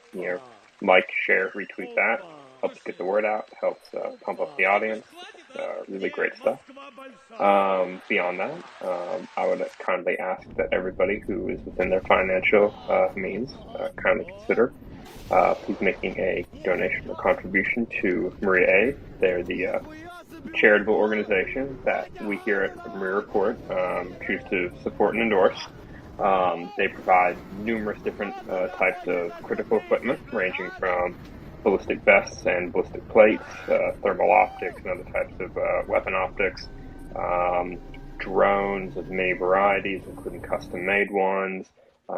P: like, share, retweet that. Helps get the word out, helps pump up the audience. Really great stuff. Beyond that, I would kindly ask that everybody who is within their financial means kindly consider please making a donation or contribution to Maria A. They're the charitable organization that we here at Maria Report choose to support and endorse. They provide numerous different types of critical equipment, ranging from ballistic vests and ballistic plates, thermal optics and other types of weapon optics, drones of many varieties, including custom-made ones,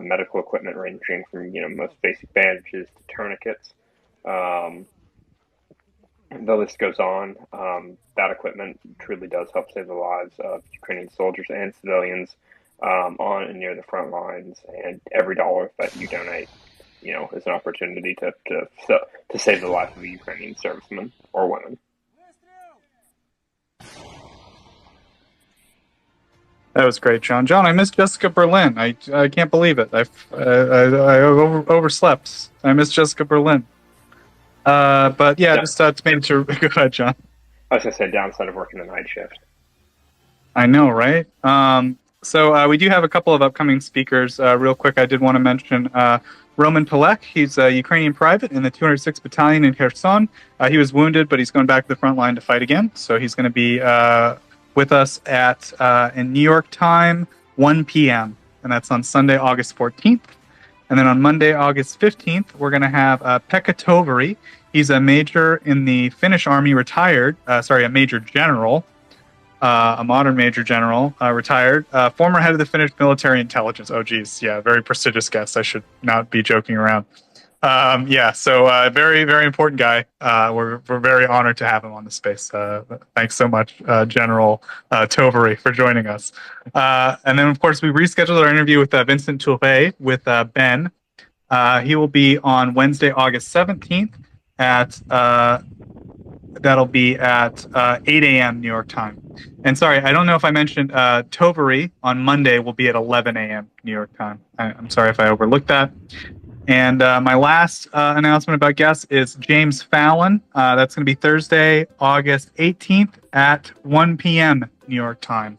P: medical equipment ranging from most basic bandages to tourniquets. The list goes on. That equipment truly does help save the lives of Ukrainian soldiers and civilians on and near the front lines. And every dollar that you donate, is an opportunity to save the life of a Ukrainian serviceman or woman.
O: That was great, John. John, I missed Jessica Berlin. I can't believe it. I overslept. I missed Jessica Berlin. But yeah, just made to go ahead, John.
P: I was gonna say downside of working the night shift.
O: I know, right? So we do have a couple of upcoming speakers. Real quick, I did want to mention Roman Palek. He's a Ukrainian private in the 206th Battalion in Kherson. He was wounded, but he's going back to the front line to fight again. So he's going to be with us at in New York time, 1 p.m. And that's on Sunday, August 14th. And then on Monday, August 15th, we're going to have Pekka Toveri. He's a major in the Finnish army, retired. A major general. A modern major general, retired, former head of the Finnish military intelligence. Oh, geez. Yeah, very prestigious guest. I should not be joking around. Yeah, so very, very important guy. We're very honored to have him on the space. Thanks so much, General Tovary, for joining us. And then, of course, we rescheduled our interview with Vincent Touré with Ben. He will be on Wednesday, August 17th at that'll be at 8 a.m. New York time. And sorry, I don't know if I mentioned Tovary on Monday will be at 11 a.m. New York time. I'm sorry if I overlooked that. And my last announcement about guests is James Fallon. That's going to be Thursday, August 18th at 1 p.m. New York time.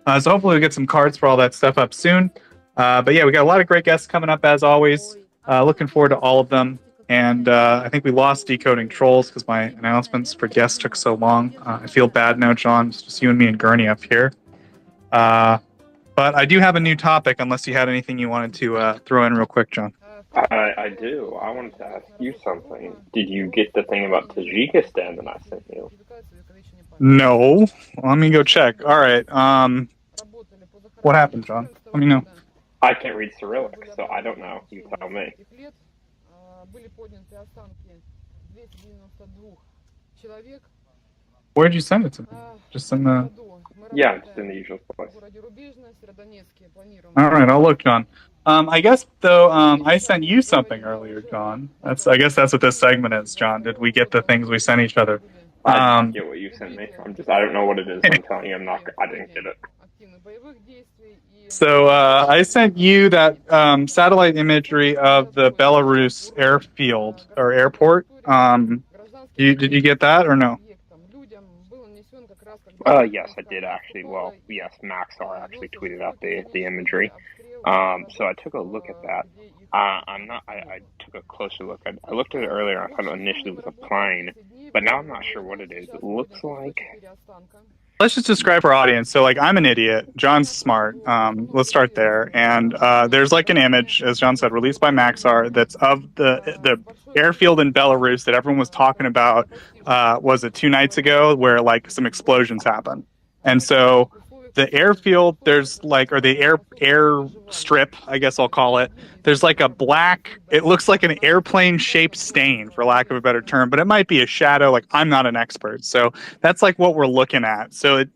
O: So hopefully we'll get some cards for all that stuff up soon. But yeah, we got a lot of great guests coming up as always. Looking forward to all of them. And I think we lost Decoding Trolls because my announcements for guests took so long. I feel bad now, John. It's just you and me and Gurney up here. But I do have a new topic, unless you had anything you wanted to throw in real quick, John.
P: I do. I wanted to ask you something. Did you get the thing about Tajikistan that I sent you?
O: No. Let me go check. All right. What happened, John? Let me know.
P: I can't read Cyrillic, so I don't know. You tell me.
O: Where'd you send it to me? Just in the...
P: Yeah, just in the usual place.
O: All right, I'll look, John. I guess, though, I sent you something earlier, John. I guess that's what this segment is, John. Did we get the things we sent each other?
P: I didn't get what you sent me. I don't know what it is. I'm telling you, I didn't get it.
O: So I sent you that satellite imagery of the Belarus airfield or airport. Did you get that or no?
P: Yes, I did actually. Well, yes, Maxar actually tweeted out the imagery. So I took a look at that. I took a closer look. I looked at it earlier. I thought initially it was a plane, but now I'm not sure what it is. It looks like...
O: Let's just describe our audience. So, like, I'm an idiot. John's smart. Let's start there. And there's like an image, as John said, released by Maxar, that's of the airfield in Belarus that everyone was talking about. Was it 2 nights ago, where like some explosions happened? And so the airfield, there's like, or the air strip, I guess I'll call it. There's like a black, it looks like an airplane shaped stain, for lack of a better term, but it might be a shadow. Like, I'm not an expert. So that's like what we're looking at. So it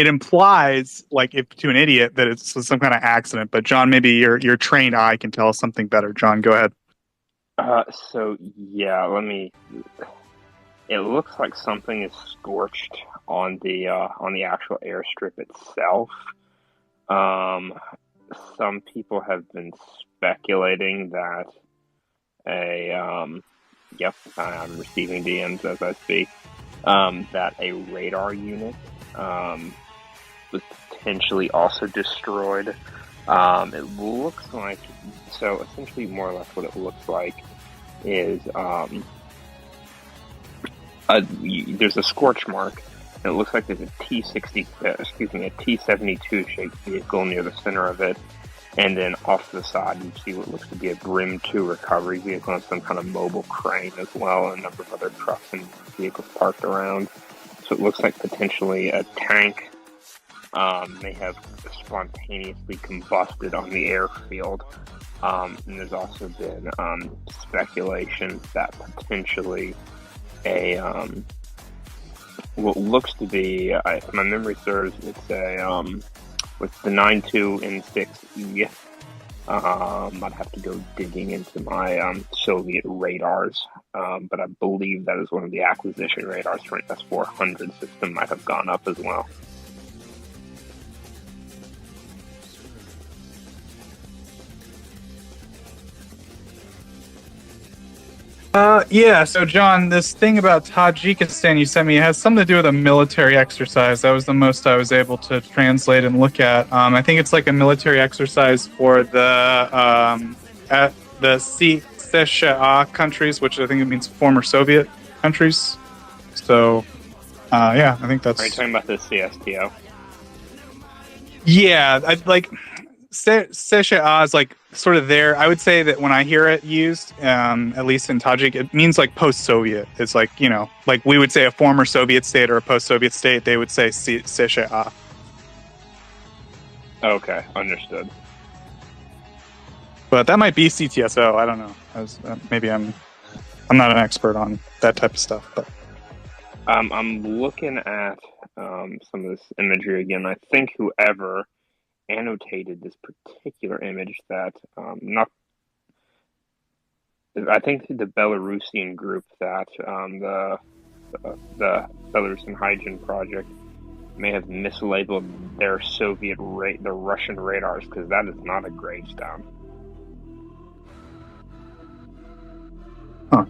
O: implies, like, if to an idiot, that it's some kind of accident. But John, maybe your trained eye can tell us something better. John, go ahead.
P: So yeah, it looks like something is scorched on the actual airstrip itself. Some people have been speculating that I'm receiving DMs as I speak, that a radar unit was potentially also destroyed. It looks like, so essentially more or less what it looks like is there's a scorch mark. It looks like there's a T-72 shaped vehicle near the center of it, and then off to the side you see what looks to be a Grim 2 recovery vehicle and some kind of mobile crane as well, and a number of other trucks and vehicles parked around. So it looks like potentially a tank may have spontaneously combusted on the airfield. And there's also been speculation that potentially what looks to be, if my memory serves, it's a with the 92N6E. I'd have to go digging into my Soviet radars, but I believe that is one of the acquisition radars for an S-400 system might have gone up as well.
O: Yeah, so John, this thing about Tajikistan you sent me has something to do with a military exercise. That was the most I was able to translate and look at. I think it's like a military exercise for the CSHA countries, which I think it means former Soviet countries. So, yeah, I think that's...
P: Are you talking about the CSTO?
O: Yeah, CSHA is like sort of there. I would say that when I hear it used, at least in Tajik, it means like post-Soviet. It's like, you know, like we would say a former Soviet state or a post-Soviet state, they would say CSHA.
P: Okay, understood.
O: But that might be CTSO. I don't know. Maybe I'm not an expert on that type of stuff. But
P: I'm looking at some of this imagery again. I think whoever annotated this particular image that I think the Belarusian group that the Belarusian Hygiene Project may have mislabeled their the Russian radars, because that is not a gravestone.
O: Huh.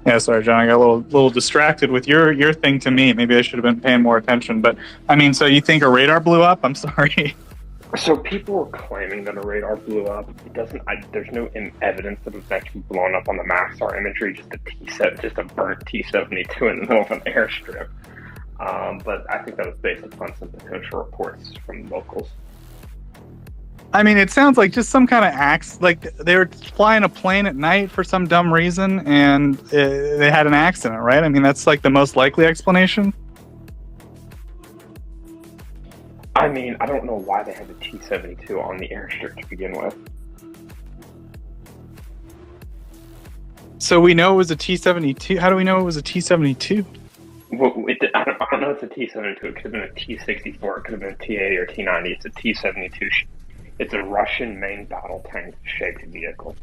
O: Yeah, sorry, John. I got a little distracted with your thing to me. Maybe I should have been paying more attention. But I mean, so you think a radar blew up? I'm sorry.
P: So people are claiming that a radar blew up. It doesn't. There's no evidence that it's actually blown up on the Maxar imagery. Just a burnt T-72 in the middle of an airstrip. But I think that was based upon some potential reports from locals.
O: I mean, it sounds like just some kind of like they were flying a plane at night for some dumb reason, and they had an accident, right? I mean, that's like the most likely explanation.
P: I mean, I don't know why they had the T-72 on the airstrip to begin with.
O: So we know it was a T-72. How do we know it was a T-72?
P: Well, I don't know if it's a T-72. It could have been a T-64. It could have been a T-80 or T-90. It's a T-72. It's a Russian main battle tank-shaped vehicle.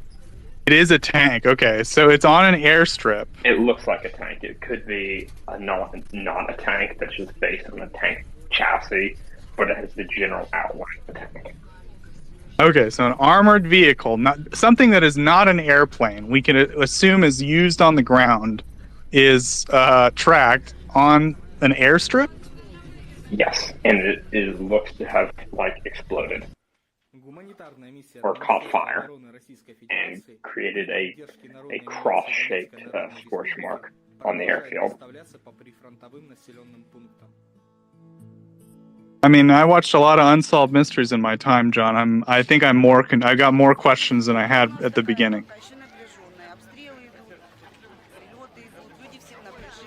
O: It is a tank. Okay, so it's on an airstrip.
P: It looks like a tank. It could be not a tank that's just based on a tank chassis, but it has the general outline of the tank.
O: Okay, so an armored vehicle, not something that is not an airplane, we can assume is used on the ground, is tracked on an airstrip?
P: Yes, and it looks to have exploded or caught fire and created a cross-shaped scorch mark on the airfield.
O: I mean, I watched a lot of Unsolved Mysteries in my time, John. I think I got more questions than I had at the beginning.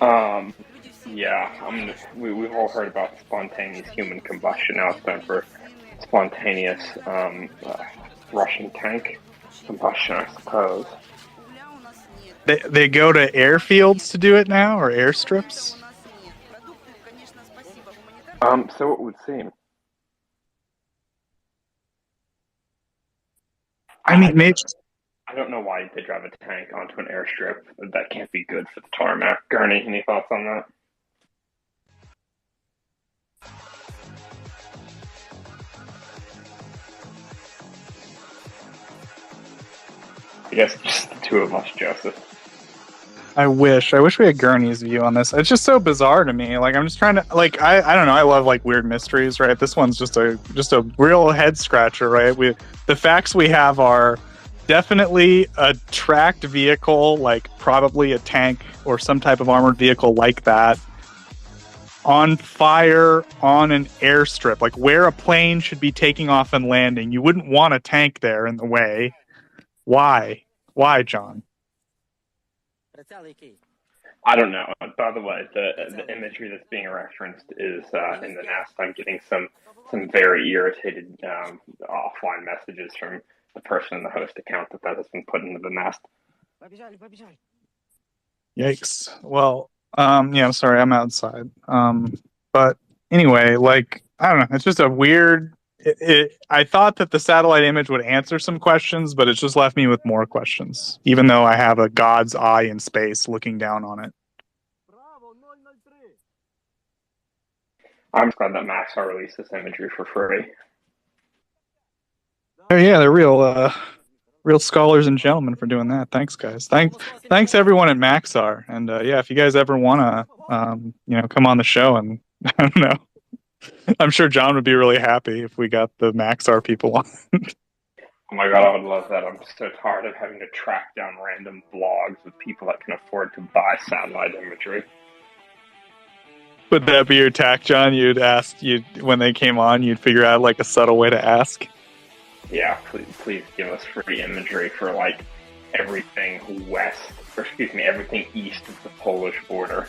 P: Yeah, we've all heard about spontaneous human combustion. Now it's time for spontaneous Russian tank combustion, I suppose.
O: They go to airfields to do it now, or airstrips?
P: So it would seem.
O: I mean, maybe.
P: I don't know why they drive a tank onto an airstrip. That can't be good for the tarmac. Gurney, any thoughts on that? I guess just the two of us, Joseph.
O: I wish we had Gurney's view on this. It's just so bizarre to me. Like, I'm just trying to, I don't know. I love weird mysteries, right? This one's just a real head scratcher, right? The facts we have are definitely a tracked vehicle, probably a tank or some type of armored vehicle like that, on fire on an airstrip, where a plane should be taking off and landing. You wouldn't want a tank there in the way. Why, John?
P: I don't know. By the way, the imagery that's being referenced is in the nest. I'm getting some very irritated offline messages from the person in the host account that has been put into the nest.
O: Yikes. Well, I'm sorry, I'm outside. But anyway, I don't know. It's just a weird. I thought that the satellite image would answer some questions, but it's just left me with more questions, even though I have a God's eye in space looking down on it.
P: I'm glad that Maxar released this imagery for free.
O: Oh yeah, they're real scholars and gentlemen for doing that. Thanks, guys. Thanks everyone at Maxar. And if you guys ever want to, come on the show, and I don't know. I'm sure John would be really happy if we got the Maxar people on.
P: Oh my god, I would love that. I'm so tired of having to track down random blogs of people that can afford to buy satellite imagery.
O: Would that be your tack, John? You'd ask, when they came on, you'd figure out a subtle way to ask?
P: Yeah, please give us free imagery for everything everything east of the Polish border.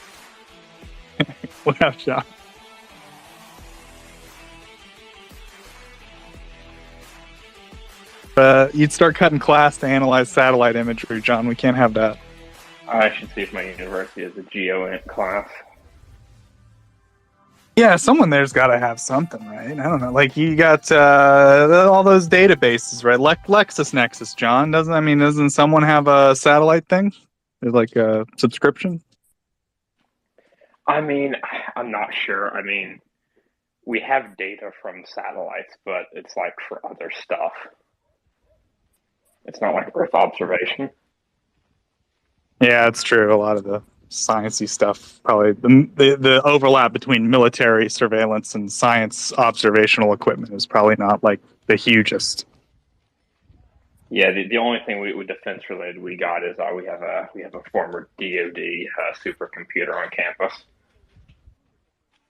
O: Wow, John. You'd start cutting class to analyze satellite imagery, John. We can't have that.
P: I should see if my university has a GeoInt class.
O: Yeah, someone there's got to have something, right? I don't know. Like you got all those databases, right? LexisNexis, John. Doesn't someone have a satellite thing? There's like a subscription.
P: I mean, I'm not sure. I mean, we have data from satellites, but it's like for other stuff. It's not like Earth observation.
O: Yeah, it's true. A lot of the sciencey stuff, probably the overlap between military surveillance and science observational equipment is probably not like the hugest.
P: Yeah, the only thing with defense related we got is we have a former DoD supercomputer on campus.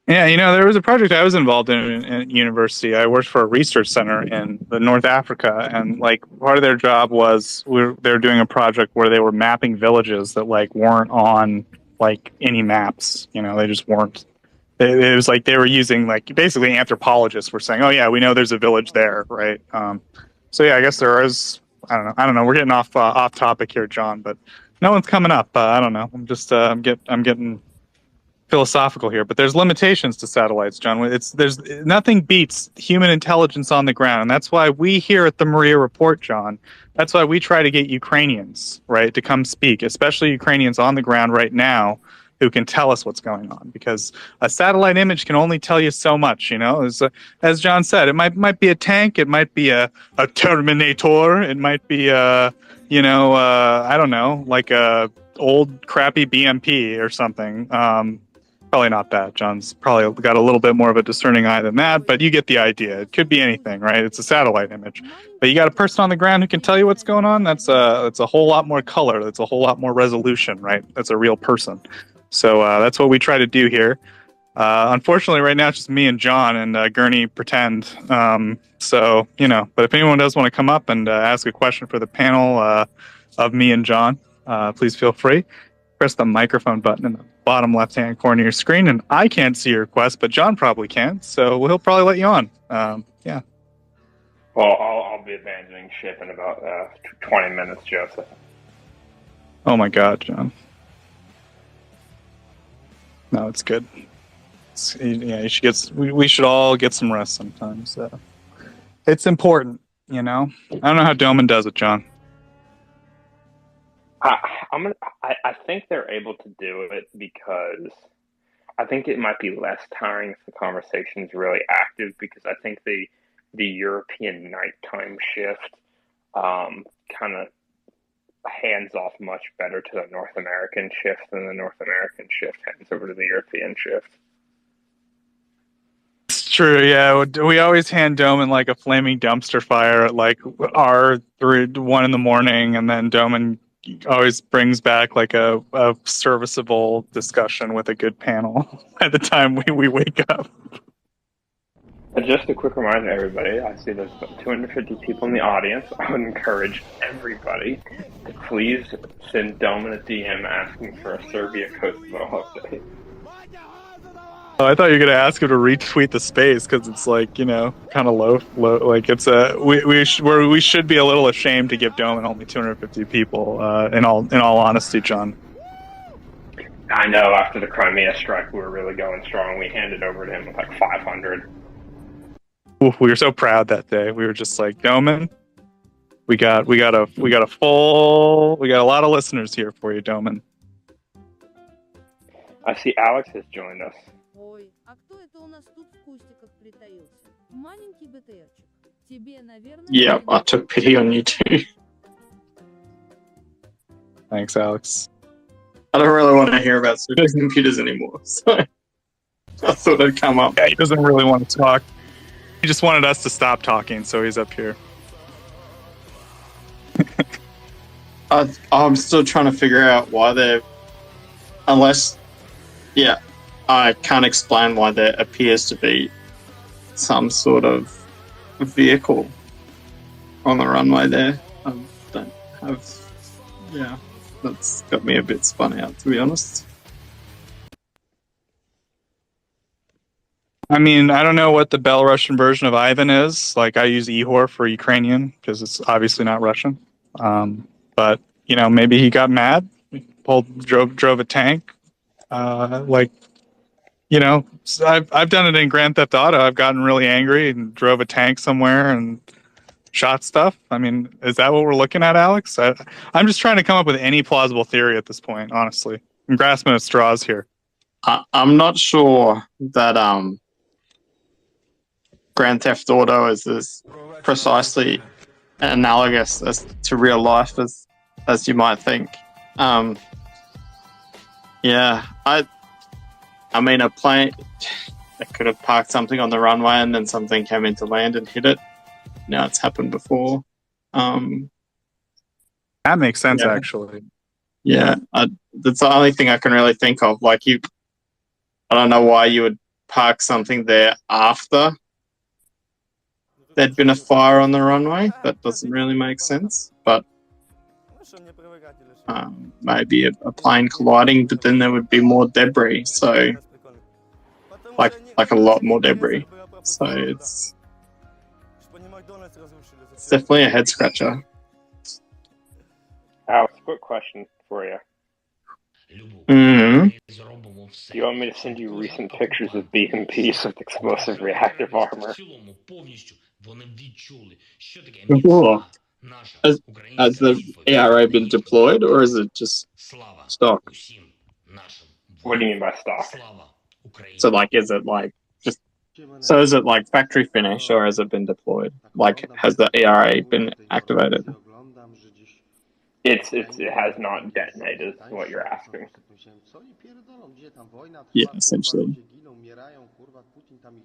O: Yeah, there was a project I was involved in at university. I worked for a research center in North Africa, and like part of their job was they were doing a project where they were mapping villages that like weren't on like any maps. They just weren't. It was like they were using like basically anthropologists were saying, "Oh yeah, we know there's a village there," right? So yeah, I guess there is. I don't know. We're getting off topic here, John, but no one's coming up. I don't know. I'm just I'm getting philosophical here, but there's limitations to satellites, John. There's nothing beats human intelligence on the ground, and that's why we here at the Maria Report, John, that's why we try to get Ukrainians, right, to come speak, especially Ukrainians on the ground right now who can tell us what's going on, because a satellite image can only tell you so much, as John said, it might be a tank, it might be a Terminator, it might be I don't know, like a old crappy BMP or something. Probably not that. John's probably got a little bit more of a discerning eye than that, but you get the idea. It could be anything, right? It's a satellite image, but you got a person on the ground who can tell you what's going on. That's a whole lot more color. That's a whole lot more resolution, right? That's a real person. So that's what we try to do here. Unfortunately, right now it's just me and John and Gurney pretend. But if anyone does want to come up and ask a question for the panel of me and John, please feel free. Press the microphone button in the bottom left-hand corner of your screen, and I can't see your request, but John probably can, so he'll probably let you on. Yeah.
P: Well, I'll be abandoning ship in about 20 minutes, Joseph.
O: Oh my God, John. No, it's good. You should get. We should all get some rest sometimes. It's important, I don't know how Doman does it, John.
P: I think they're able to do it because I think it might be less tiring if the conversation's really active, because I think the European nighttime shift kind of hands off much better to the North American shift than the North American shift hands over to the European shift.
O: It's true, yeah. We always hand Doman like a flaming dumpster fire at like our 1 in the morning, and then Doman always brings back like a serviceable discussion with a good panel by the time we wake up.
P: Just a quick reminder, everybody, I see there's about 250 people in the audience. I would encourage everybody to please send Doman a DM asking for a Serbia-Kosovo update.
O: Oh, I thought you were going to ask him to retweet the space, because it's like, kind of low. Like it's we should be a little ashamed to give Doman only 250 people. In all honesty, John.
P: I know. After the Crimea strike, we were really going strong. We handed over to him with like 500.
O: Ooh, we were so proud that day. We were just like, Doman, we got a lot of listeners here for you, Doman.
P: I see Alex has joined us.
F: Ой, а кто это у нас тут в кустиках притаился? Маленький БТРчик. Тебе, наверное...
Q: Yeah, I took pity on you too.
O: Thanks, Alex.
Q: I don't really want to hear about supercomputers anymore, so I thought I'd come up.
O: Yeah, he doesn't really want to talk. He just wanted us to stop talking, so he's up here.
Q: I'm still trying to figure out why they're... I can't explain why there appears to be some sort of vehicle on the runway there. That's got me a bit spun out, to be honest.
O: I mean, I don't know what the Belarusian version of Ivan is. Like, I use Ihor for Ukrainian because it's obviously not Russian. But you know, maybe he got mad, drove a tank. Like, you know, so I've done it in Grand Theft Auto. I've gotten really angry and drove a tank somewhere and shot stuff. I mean, is that what we're looking at, Alex? I'm just trying to come up with any plausible theory at this point, honestly. I'm grasping at straws here.
Q: I'm not sure that Grand Theft Auto is as precisely analogous as to real life as you might think. Yeah, I mean, a plane that could have parked something on the runway and then something came into land and hit it. Now it's happened before.
O: That makes sense, actually.
Q: Yeah, that's the only thing I can really think of. Like, I don't know why you would park something there after there'd been a fire on the runway. That doesn't really make sense. But maybe a plane colliding, but then there would be more debris. So, like a lot more debris. So it's definitely a head scratcher.
P: Alex, quick question for you.
Q: Mm-hmm.
P: Do you want me to send you recent pictures of BMPs with explosive reactive armor?
Q: Cool. Has the ERA been deployed, or is it just stock?
P: What do you mean by stock?
Q: So, like, is it like just? So, is it like factory finish, or has it been deployed? Like, has the ERA been activated?
P: It has not detonated. Is what you're asking?
Q: Yeah, essentially.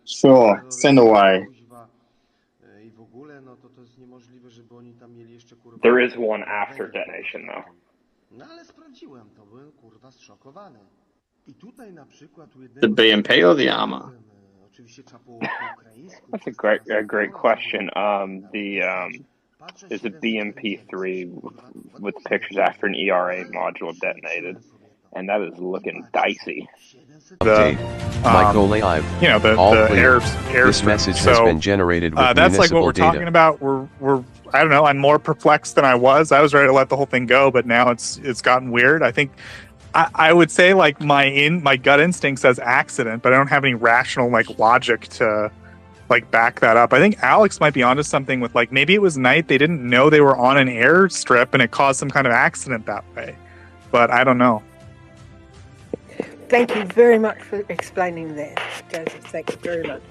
Q: Sure, send away.
P: There is one after detonation, though.
Q: The BMP or the armor?
P: That's a great question. There's a BMP-3 with pictures after an ERA module detonated, and that is looking dicey.
B: Update. Michael Live.
O: You know, the
B: clear.
O: air
B: This message has been generated with
O: that's like what we're
B: data.
O: talking about. We're I don't know. I'm more perplexed than I was. I was ready to let the whole thing go, but now it's gotten weird. I think I would say like my gut instinct says accident, but I don't have any rational like logic to like back that up. I think Alex might be onto something with like maybe it was night. They didn't know they were on an airstrip and it caused some kind of accident that way. But I don't know.
T: Thank you very much for explaining that, Joseph. Thank you very much.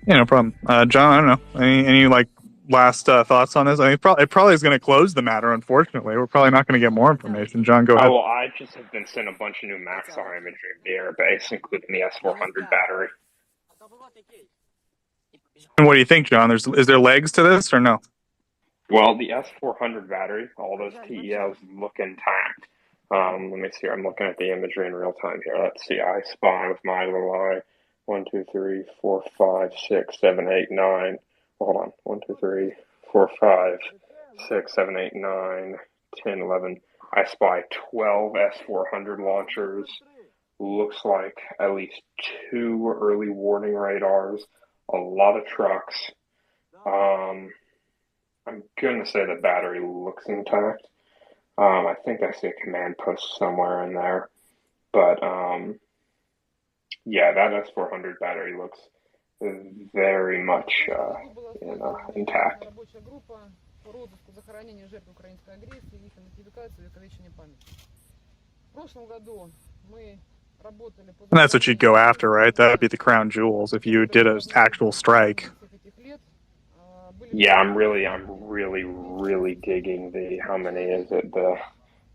O: Yeah, no problem. John, I don't know. Any like last thoughts on this? I mean, it probably is going to close the matter, unfortunately. We're probably not going to get more information. John, go ahead.
P: Oh, well, I just have been sent a bunch of new Maxar imagery of the airbase, including the S-400 battery.
O: And what do you think, John? Is there legs to this or no?
P: Well, the S-400 battery, all those TELs look intact. Let me see. I'm looking at the imagery in real time here. Let's see. I spy with my little eye. 1, 2, 3, 4, 5, 6, 7, 8, 9. Hold on. 1, 2, 3, 4, 5, 6, 7, 8, 9, 10, 11. I spy 12 S-400 launchers. Looks like at least 2 early warning radars. A lot of trucks. I'm going to say the battery looks intact. I think I see a command post somewhere in there. But, yeah, that S-400 battery looks very much intact.
O: And that's what you'd go after, right? That would be the crown jewels if you did an actual strike.
P: Yeah, I'm really digging the, how many is it? The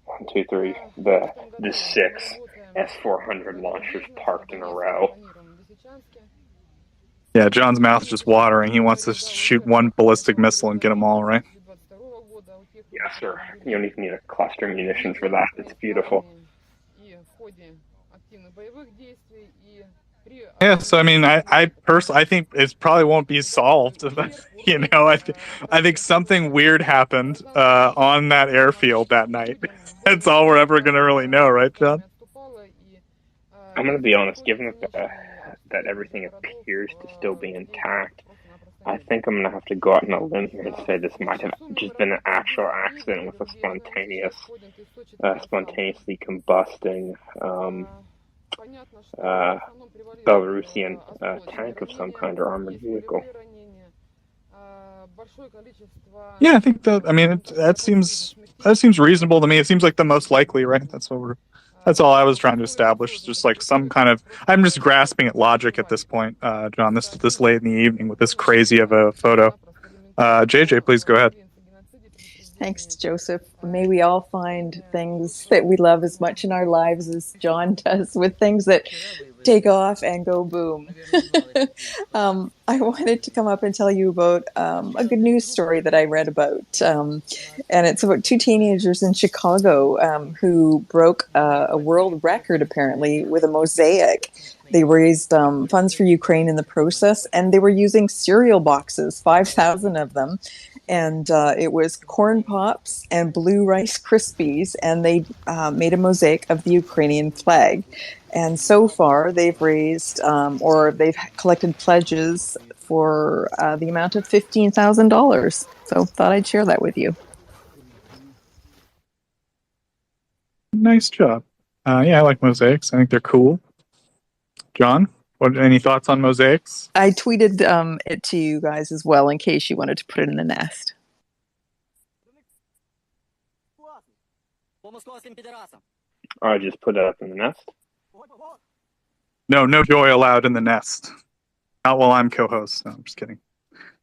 P: 1, 2, 3, the 6 S-400 launchers parked in a row.
O: Yeah, John's mouth is just watering. He wants to shoot one ballistic missile and get them all, right?
P: Yes, sir. You don't even need a cluster munition for that. It's beautiful.
O: Yeah, so I mean, I personally think it probably won't be solved. You know, I think something weird happened on that airfield that night. That's all we're ever going to really know, right, John?
P: I'm going to be honest. Given that that everything appears to still be intact, I think I'm going to have to go out on a limb here and say this might have just been an actual accident with a spontaneously combusting Belarusian tank of some kind or armored vehicle.
O: Yeah, I think that. I mean, that seems reasonable to me. It seems like the most likely, right? That's all I was trying to establish. Just like some kind of. I'm just grasping at logic at this point, John. This late in the evening with this crazy of a photo. JJ, please go ahead.
E: Thanks, Joseph. May we all find things that we love as much in our lives as John does, with things that take off and go boom. I wanted to come up and tell you about a good news story that I read about. And it's about two teenagers in Chicago who broke a world record, apparently, with a mosaic. They raised funds for Ukraine in the process, and they were using cereal boxes, 5,000 of them. And it was corn pops and blue Rice Krispies, and they made a mosaic of the Ukrainian flag. And so far, they've raised or they've collected pledges for the amount of $15,000. So thought I'd share that with you.
O: Nice job. Yeah, I like mosaics. I think they're cool. John, any thoughts on mosaics?
E: I tweeted it to you guys as well in case you wanted to put it in the nest.
P: I just put it up in the nest.
O: No joy allowed in the nest. Not while I'm co-host. No, I'm just kidding.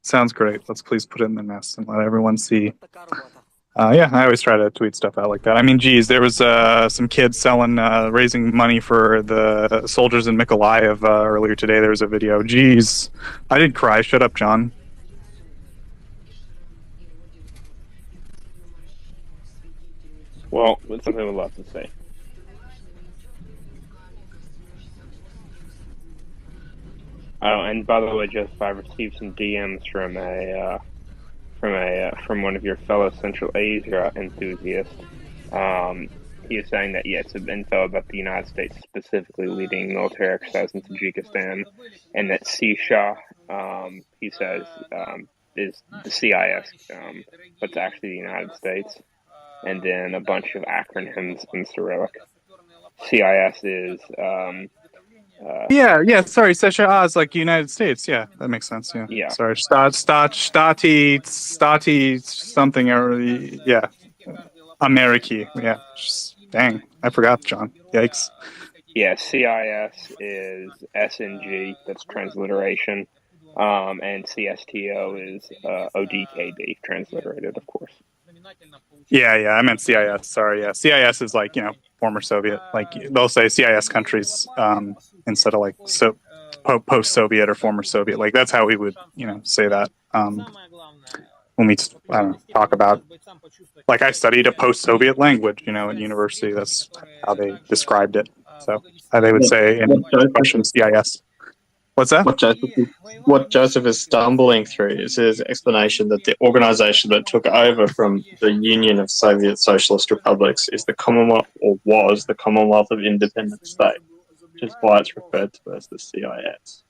O: Sounds great. Let's please put it in the nest and let everyone see. Yeah, I always try to tweet stuff out like that. I mean, geez, there was some kids raising money for the soldiers in Mykolaiv earlier today. There was a video. Geez, I did cry. Shut up, John.
P: Well, it's something I would love to say. Oh, and by the way, Joseph, I received some DMs from one of your fellow Central Asia enthusiasts. He is saying that some info about the United States specifically leading military exercise in Tajikistan, and that CSHA, he says, is the CIS, but it's actually the United States, and then a bunch of acronyms in Cyrillic. CIS is
O: sorry, Sesha is like United States. Yeah, that makes sense. Yeah. Sorry, Stati something, or yeah, Ameriki. Yeah. Dang, I forgot, John. Yikes.
P: Yeah, CIS is SNG. That's transliteration. And CSTO is ODKB, transliterated, of course.
O: Yeah, I meant CIS. Sorry, yeah. CIS is like, former Soviet. Like, they'll say CIS countries instead of like post-Soviet or former Soviet. Like, that's how we would, say that when we talk about. Like, I studied a post-Soviet language, at university. That's how they described it. So they would say in Russian CIS. What's that?
Q: What Joseph is stumbling through is his explanation that the organization that took over from the Union of Soviet Socialist Republics is the Commonwealth, or was the Commonwealth of Independent States, which is why it's referred to as the CIS.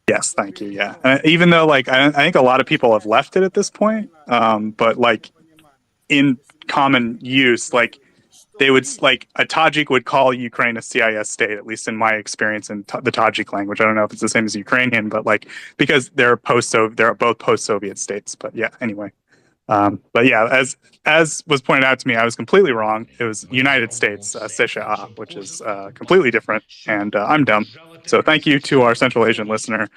O: Yes, thank you. Yeah, even though I think a lot of people have left it at this point, but in common use, they would a Tajik would call Ukraine a CIS state, at least in my experience in the Tajik language. I don't know if it's the same as Ukrainian, but because they're both post-Soviet states. But yeah, anyway. But yeah, as was pointed out to me, I was completely wrong. It was United States, Sesha, which is completely different, and I'm dumb. So thank you to our Central Asian listener.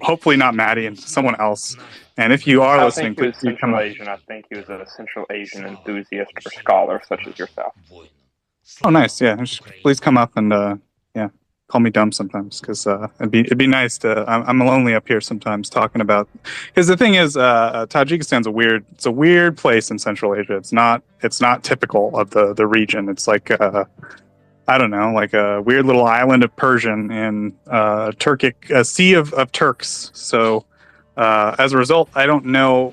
O: Hopefully not Maddie and someone else. And if you are listening, please
P: Central Asian. I think he was a Central Asian enthusiast or scholar, such as yourself.
O: Oh, nice. Yeah, please come up and call me dumb sometimes, because it'd be nice to. I'm lonely up here sometimes talking about. Because the thing is, Tajikistan's a weird place in Central Asia. It's not typical of the region. It's like I don't know, like a weird little island of Persian in a sea of Turks. So. As a result, I don't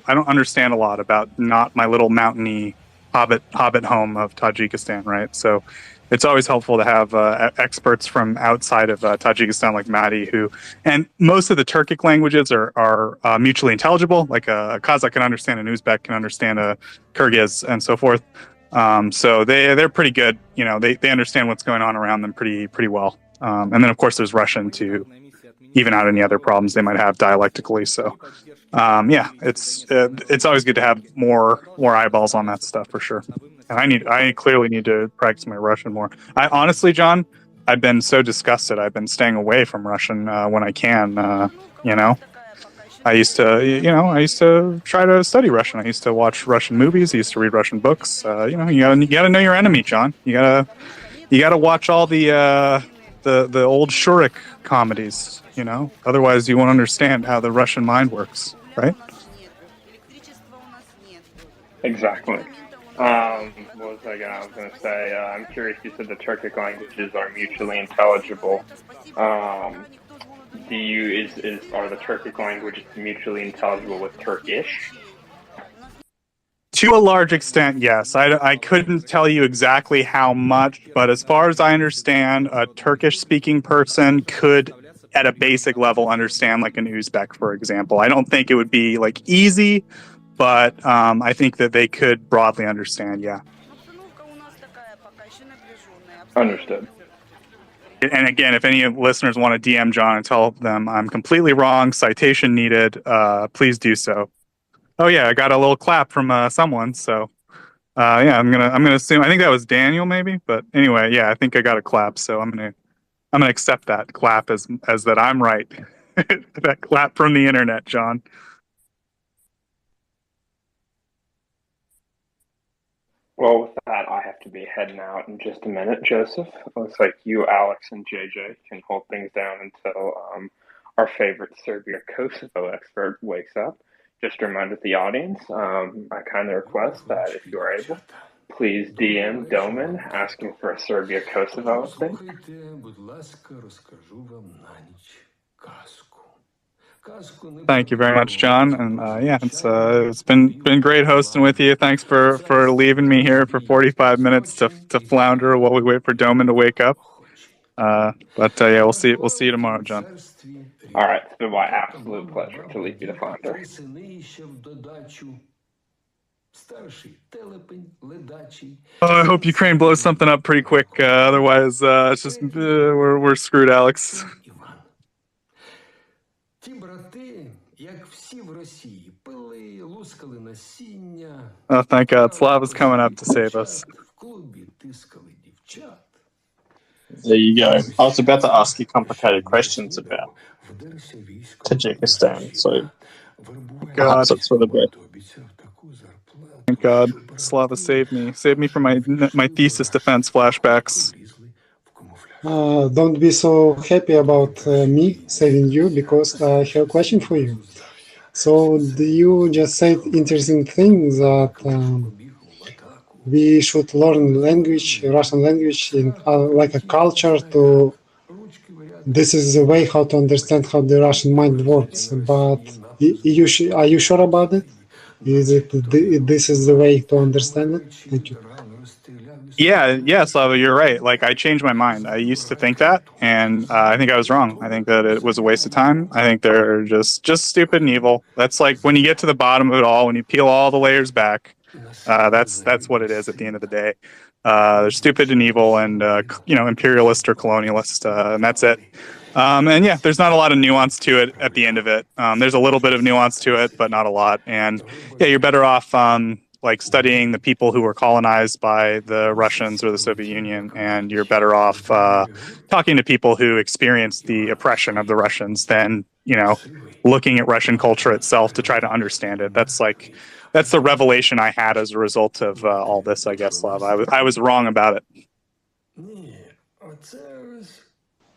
O: understand a lot about not my little mountainy hobbit home of Tajikistan, right? So it's always helpful to have experts from outside of Tajikistan, like Madi, and most of the Turkic languages are mutually intelligible. Like a Kazakh can understand, an Uzbek can understand a Kyrgyz, and so forth. So they're pretty good. You know, they understand what's going on around them pretty well. And then of course there's Russian to even out any other problems they might have dialectically. So it's always good to have more eyeballs on that stuff for sure. And I clearly need to practice my Russian more. I honestly, John, I've been so disgusted. I've been staying away from Russian when I can. You know, I used to try to study Russian. I used to watch Russian movies. I used to read Russian books. You know, you gotta know your enemy, John. You gotta watch all the old Shurik comedies. You know, otherwise you won't understand how the Russian mind works, right?
P: Exactly. What was I going to say? I'm curious. You said the Turkic languages are mutually intelligible. Are the Turkic languages mutually intelligible with Turkish?
O: To a large extent, yes. I couldn't tell you exactly how much, but as far as I understand, a Turkish-speaking person could, at a basic level, understand like an Uzbek, for example. I don't think it would be like easy, but I think that they could broadly understand, yeah.
P: Understood.
O: And again, if any listeners want to DM John and tell them I'm completely wrong, citation needed, please do so. Oh yeah, I got a little clap from someone, so yeah, I'm gonna assume, I think that was Daniel maybe, but anyway, yeah, I think I got a clap, so I'm gonna accept that clap as that I'm right. That clap from the internet, John.
P: Well, with that, I have to be heading out in just a minute, Joseph. Looks like you, Alex, and JJ can hold things down until our favorite Serbia-Kosovo expert wakes up. Just a reminder to the audience, I kindly request that if you are able, please DM Doman asking for a Serbia-Kosovo update.
O: Thank you very much, John. And yeah, it's been great hosting with you. Thanks for leaving me here for 45 minutes to flounder while we wait for Doman to wake up. But yeah, we'll see you tomorrow, John.
P: All right, it's been my absolute pleasure to leave you to flounder.
O: I hope Ukraine blows something up pretty quick. Otherwise, it's just we're screwed, Alex. Oh, thank God. Slava's coming up to save us.
Q: There you go. I was about to ask you complicated questions about Tajikistan, so perhaps that's for the best.
O: Thank God. Slava saved me. Saved me from my thesis defense flashbacks.
R: Don't be so happy about me saving you, because I have a question for you. So you just said interesting things that we should learn language, Russian language, in like a culture to. This is the way how to understand how the Russian mind works. But are you sure about it? Is it this is the way to understand it? Thank you.
O: Yeah, Slava, you're right. Like, I changed my mind. I used to think that, and I think I was wrong. I think that it was a waste of time. I think they're just stupid and evil. That's like when you get to the bottom of it all, when you peel all the layers back, that's what it is at the end of the day. They're stupid and evil and, imperialist or colonialist, and that's it. And yeah, there's not a lot of nuance to it at the end of it. There's a little bit of nuance to it, but not a lot. And yeah, you're better off like studying the people who were colonized by the Russians or the Soviet Union, and you're better off talking to people who experienced the oppression of the Russians than, looking at Russian culture itself to try to understand it. That's the revelation I had as a result of all this, I guess, Slav. I was wrong about it.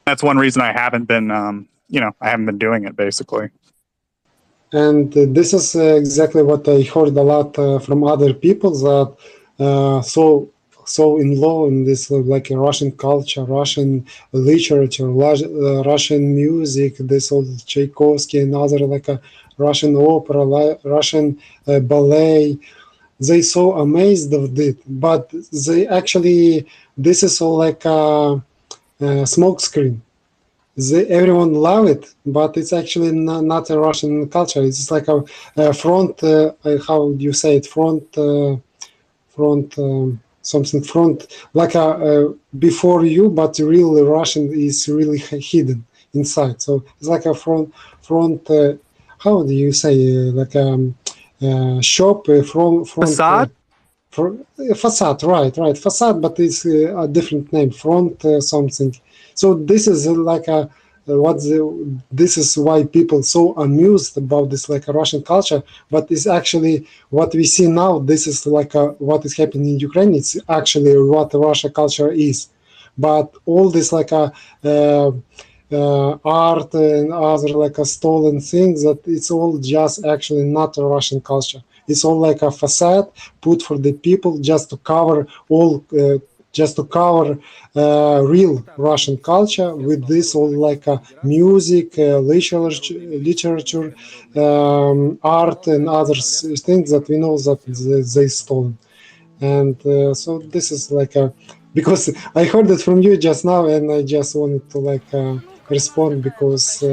O: That's one reason I haven't been, I haven't been doing it, basically.
R: And this is exactly what I heard a lot from other people, that so in law in this like Russian culture, Russian literature, Russian music, this old Tchaikovsky and other like a Russian opera, Russian ballet, they so amazed of it, but they actually, this is all like a smoke screen. Everyone love it, but it's actually not a Russian culture. It's like a front, how do you say it, something front, like a before you, but real Russian is really hidden inside. So it's like a front, how do you say, like a shop, front
O: facade?
R: Facade, right, facade, but it's a different name, front something. So this is like a this is why people so amused about this like a Russian culture, but it's actually what we see now. This is like what is happening in Ukraine. It's actually what the Russia culture is, but all this like a art and other like a stolen things, that it's all just actually not a Russian culture. It's all like a facade put for the people just to cover all. Just to cover real Russian culture with this all like music, literature, art, and other things that we know that they stolen. And so this is like because I heard it from you just now, and I just wanted to like respond because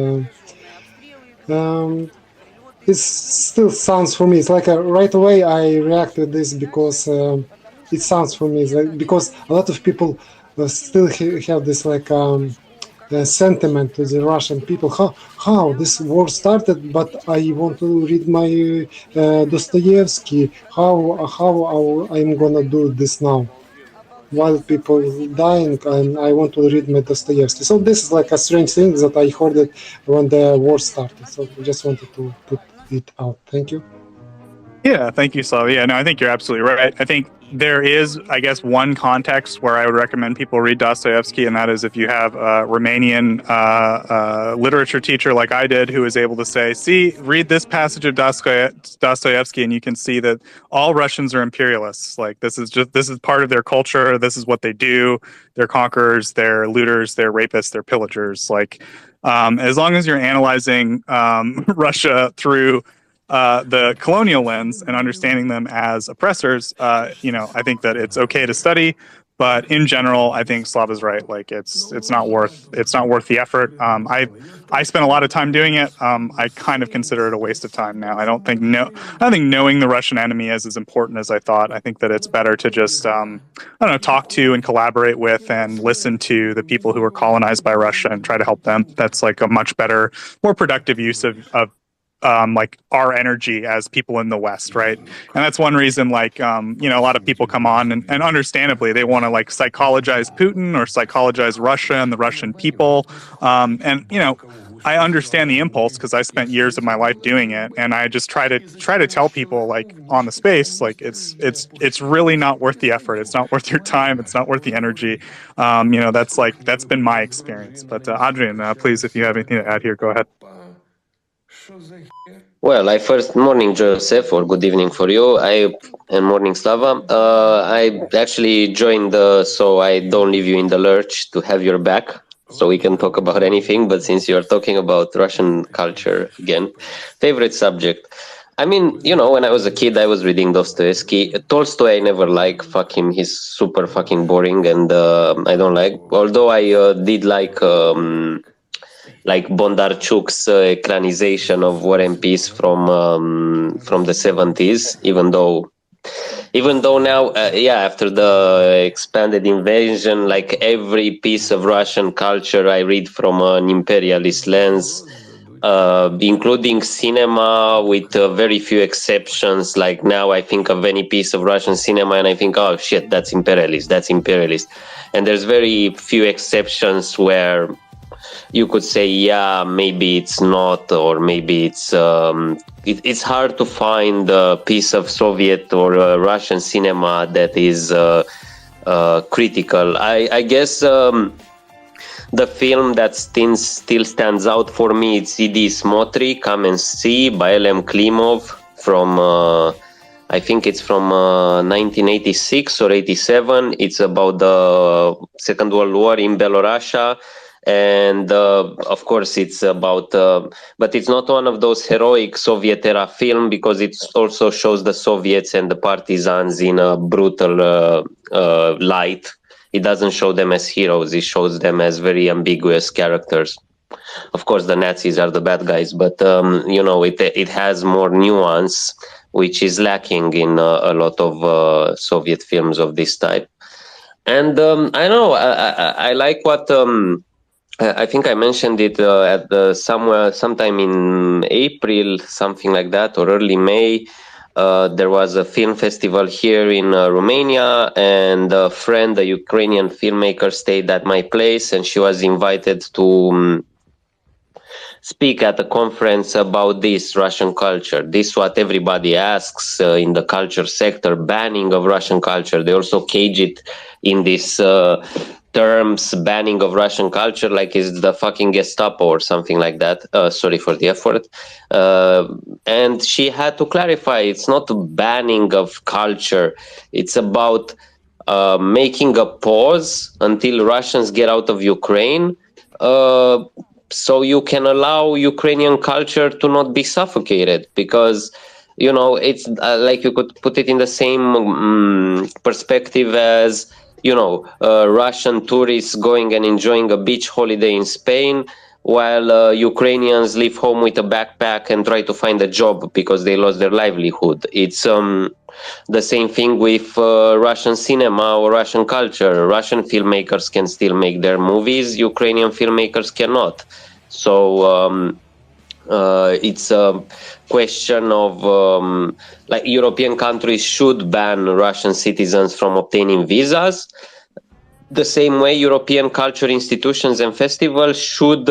R: it still sounds for me. It's like right away I react to this because. It sounds for me like, because a lot of people still have this like sentiment to the Russian people. How this war started, but I want to read my Dostoevsky. How I'm gonna do this now? While people dying, and I want to read my Dostoevsky. So this is like a strange thing that I heard it when the war started. So I just wanted to put it out. Thank you.
O: Yeah, thank you, Slava. Yeah, no, I think you're absolutely right. I think there is, I guess, one context where I would recommend people read Dostoevsky, and that is if you have a Romanian literature teacher like I did, who is able to say, see, read this passage of Dostoevsky, and you can see that all Russians are imperialists. Like, this is part of their culture. This is what they do. They're conquerors, they're looters, they're rapists, they're pillagers. Like, as long as you're analyzing Russia through the colonial lens and understanding them as oppressors, I think that it's okay to study, but in general, I think Slava's right. Like it's not worth the effort. I spent a lot of time doing it. I kind of consider it a waste of time now. I don't think knowing the Russian enemy is as important as I thought. I think that it's better to just talk to and collaborate with and listen to the people who were colonized by Russia and try to help them. That's like a much better, more productive use of like our energy as people in the West, right? And that's one reason, like, a lot of people come on and understandably they want to like psychologize Putin or psychologize Russia and the Russian people. I understand the impulse because I spent years of my life doing it, and I just try to tell people like on the space, like it's really not worth the effort. It's not worth your time. It's not worth the energy. That's been my experience. But Adrian, please, if you have anything to add here, go ahead.
S: Well, morning, Joseph, or good evening for you. And morning, Slava. I actually joined so I don't leave you in the lurch to have your back, so we can talk about anything. But since you're talking about Russian culture again, favorite subject. I mean, when I was a kid, I was reading Dostoevsky. Tolstoy, I never liked. Fuck him, he's super fucking boring, and I don't like. Although I did like Bondarchuk's ecranization of War and Peace from the 70s, even though now, after the expanded invasion, like every piece of Russian culture I read from an imperialist lens, including cinema, with very few exceptions. Like now I think of any piece of Russian cinema and I think, oh shit, that's imperialist. And there's very few exceptions where you could say, yeah, maybe it's not, or maybe it's it's hard to find a piece of Soviet or Russian cinema that is critical. I guess the film that still stands out for me, it's Idi Smotri, Come and See, by Elem Klimov, from I think it's from 1986 or 87. It's about the Second World War in Belarusia. And of course it's about but it's not one of those heroic Soviet era film, because it also shows the Soviets and the partisans in a brutal light. It doesn't show them as heroes, it shows them as very ambiguous characters. Of course the Nazis are the bad guys, but you know, it has more nuance, which is lacking in a lot of Soviet films of this type. And I know I like what I think I mentioned it at sometime in April, something like that, or early May. There was a film festival here in Romania, and a friend, a Ukrainian filmmaker, stayed at my place, and she was invited to speak at a conference about this Russian culture. This is what everybody asks in the culture sector, banning of Russian culture. They also cage it in this terms, banning of Russian culture, like it's the fucking Gestapo or something like that. Sorry for the effort. And she had to clarify, it's not a banning of culture. It's about making a pause until Russians get out of Ukraine, so you can allow Ukrainian culture to not be suffocated, because, you know, it's like you could put it in the same perspective as, you know, Russian tourists going and enjoying a beach holiday in Spain, while Ukrainians leave home with a backpack and try to find a job because they lost their livelihood. It's the same thing with Russian cinema or Russian culture. Russian filmmakers can still make their movies, Ukrainian filmmakers cannot. So it's a question of like European countries should ban Russian citizens from obtaining visas. The same way European culture institutions and festivals should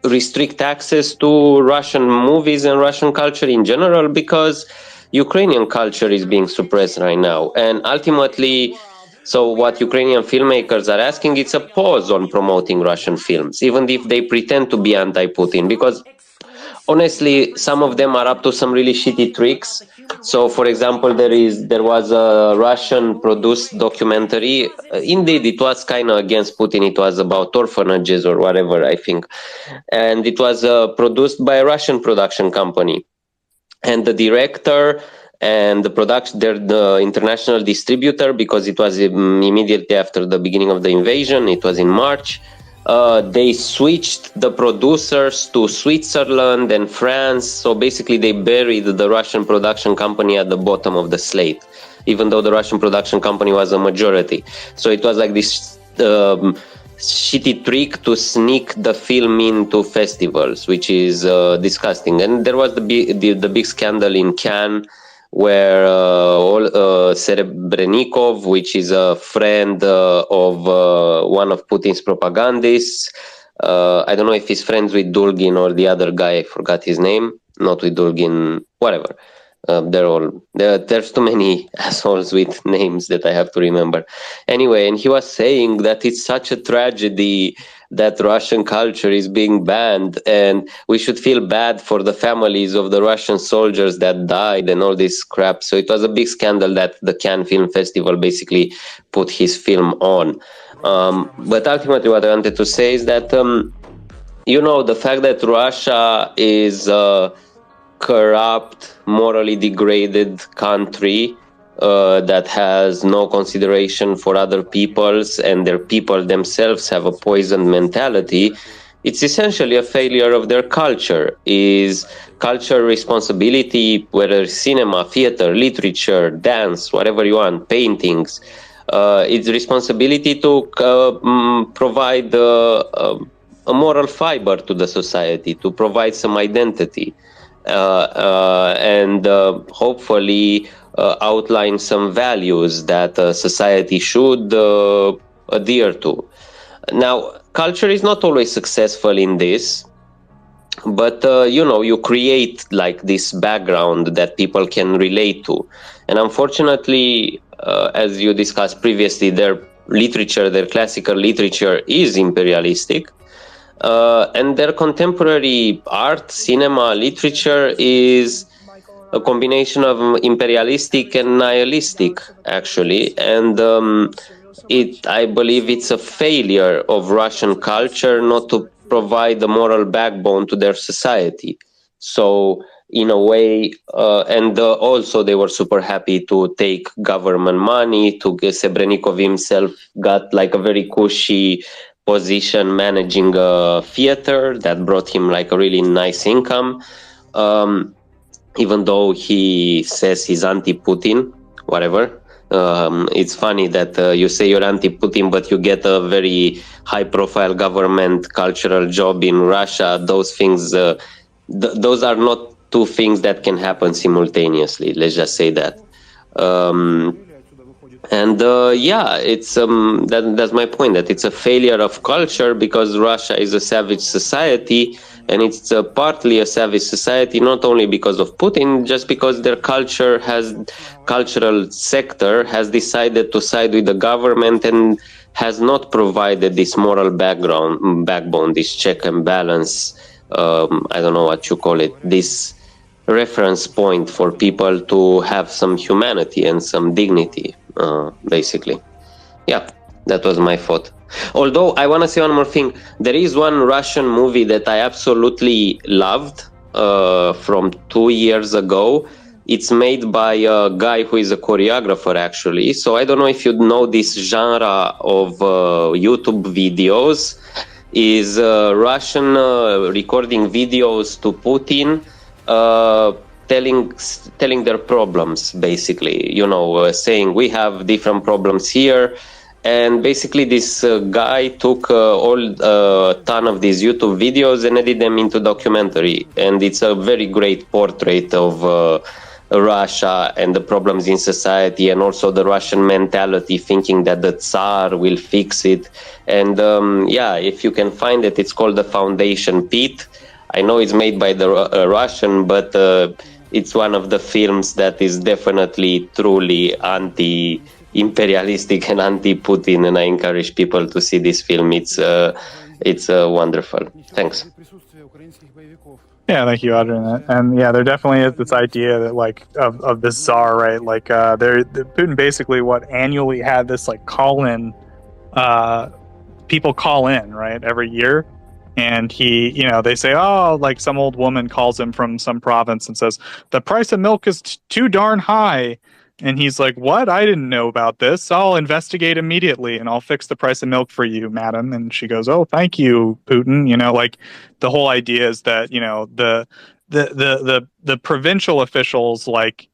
S: restrict access to Russian movies and Russian culture in general, because Ukrainian culture is being suppressed right now. And ultimately, so what Ukrainian filmmakers are asking, it's a pause on promoting Russian films, even if they pretend to be anti-Putin, because honestly, some of them are up to some really shitty tricks. So, for example, there was a Russian-produced documentary. Indeed, it was kind of against Putin. It was about orphanages or whatever, I think. And it was produced by a Russian production company. And the director and the international distributor, because it was immediately after the beginning of the invasion, it was in March, they switched the producers to Switzerland and France. So basically they buried the Russian production company at the bottom of the slate, even though the Russian production company was a majority. So it was like this shitty trick to sneak the film into festivals, which is disgusting. And there was the big scandal in Cannes, where Serebrennikov, which is a friend of one of Putin's propagandists, I don't know if he's friends with Dulgin or the other guy, I forgot his name, not with Dulgin, whatever. There's too many assholes with names that I have to remember. Anyway, and he was saying that it's such a tragedy that Russian culture is being banned, and we should feel bad for the families of the Russian soldiers that died and all this crap. So it was a big scandal that the Cannes Film Festival basically put his film on. But ultimately what I wanted to say is that, you know, the fact that Russia is a corrupt, morally degraded country that has no consideration for other peoples, and their people themselves have a poisoned mentality, it's essentially a failure of their culture. Is culture responsibility, whether cinema, theater, literature, dance, whatever you want, paintings, it's responsibility to provide a moral fiber to the society, to provide some identity, and hopefully outline some values that society should adhere to. Now, culture is not always successful in this, but you know, you create like this background that people can relate to. And unfortunately, as you discussed previously, their literature, their classical literature is imperialistic. And their contemporary art, cinema, literature is a combination of imperialistic and nihilistic, actually. And I believe it's a failure of Russian culture not to provide a moral backbone to their society. So in a way, also they were super happy to take government money. Srebrenikov himself got like a very cushy position managing a theater that brought him like a really nice income. Even though he says he's anti-Putin, whatever. It's funny that you say you're anti-Putin, but you get a very high-profile government cultural job in Russia. Those things, those are not two things that can happen simultaneously. Let's just say that. It's that's my point. That it's a failure of culture because Russia is a savage society. And it's partly a savage society, not only because of Putin, just because their cultural sector has decided to side with the government and has not provided this moral backbone, this check and balance, I don't know what you call it, this reference point for people to have some humanity and some dignity, basically. Yeah, that was my thought. Although I want to say one more thing, there is one Russian movie that I absolutely loved from 2 years ago. It's made by a guy who is a choreographer, actually. So I don't know if you know this genre of YouTube videos. Is Russian recording videos to Putin, telling their problems, basically. Saying we have different problems here. And basically this guy took a ton of these YouTube videos and edited them into documentary. And it's a very great portrait of Russia and the problems in society, and also the Russian mentality, thinking that the Tsar will fix it. And if you can find it, it's called The Foundation Pit. I know it's made by the Russian, but it's one of the films that is definitely truly anti-imperialistic and anti-Putin, and I encourage people to see this film. It's wonderful. Thanks.
O: Yeah, thank you, Adrian. And yeah, there definitely is this idea that of the Tsar, right? Putin basically annually had this call-in, people call in, right, every year. And he, they say, some old woman calls him from some province and says, the price of milk is too darn high. And he's like, what? I didn't know about this. I'll investigate immediately and I'll fix the price of milk for you, madam. And she goes, oh, thank you, Putin. The whole idea is that, the provincial officials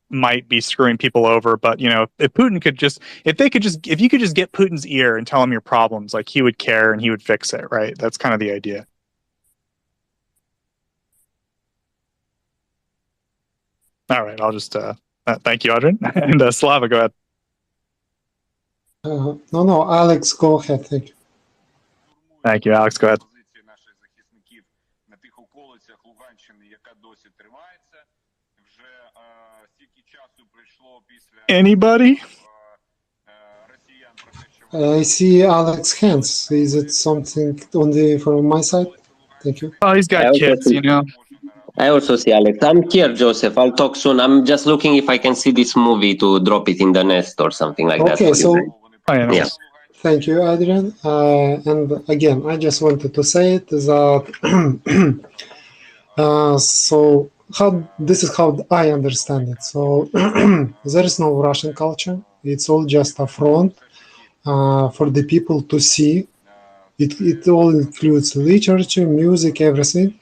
O: might be screwing people over. But, if you could just get Putin's ear and tell him your problems, he would care and he would fix it. Right. That's kind of the idea. All right. I'll just, thank you, Adrian. And Slava, go ahead.
R: No, Alex, go ahead. Thank you.
O: Thank you, Alex. Go ahead. Anybody?
R: I see Alex hands. Is it something only from my side? Thank you.
O: Oh, he's got kids,
S: I also see Alex. I'm here, Joseph. I'll talk soon. I'm just looking if I can see this movie to drop it in the nest or something like that.
R: Okay, so
S: yeah.
R: Thank you, Adrian. And again, I just wanted to say it that this is how I understand it. So there is no Russian culture. It's all just a front for the people to see. It all includes literature, music, everything.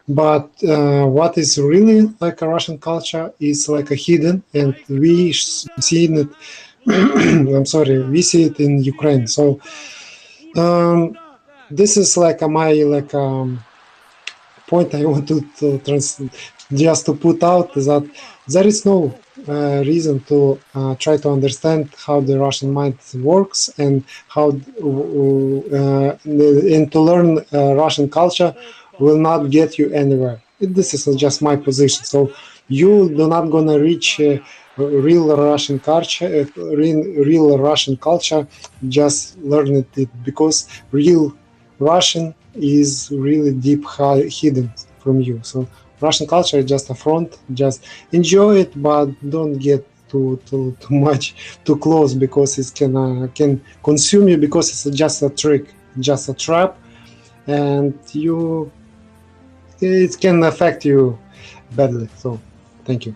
R: But what is really like a Russian culture is like a hidden, and we see it. I'm sorry, we see it in Ukraine. So this is my point I want to just to put out that there is no reason to try to understand how the Russian mind works and how and to learn Russian culture will not get you anywhere. This is just my position. So you do not gonna reach real Russian culture. Real Russian culture. Just learn it because real Russian is really deep hidden from you. So Russian culture is just a front. Just enjoy it, but don't get too much, too close, because it can consume you, because it's just a trick, just a trap, and it can affect you badly. So, thank you.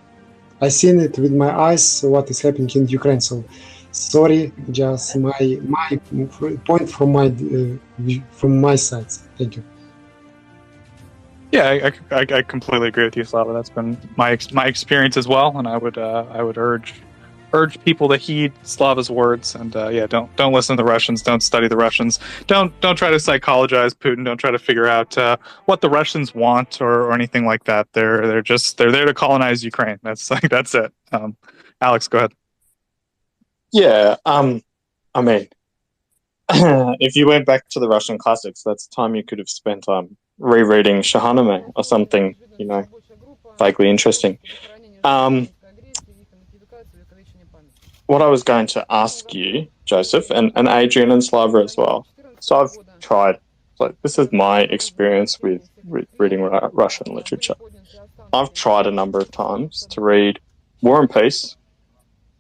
R: I seen it with my eyes what is happening in Ukraine. So, sorry, just my point from my side. Thank you.
O: Yeah, I completely agree with you, Slava. That's been my experience as well, and I would urge people to heed Slava's words, and don't listen to the Russians, don't study the Russians, don't try to psychologize Putin, don't try to figure out what the Russians want or anything like that. They're there to colonize Ukraine. That's it. Alex, go ahead.
Q: Yeah, I mean, if you went back to the Russian classics, that's time you could have spent rereading Shahnameh or something, vaguely interesting. What I was going to ask you, Joseph, and Adrian and Slava as well. So I've tried, this is my experience with reading Russian literature. I've tried a number of times to read War and Peace,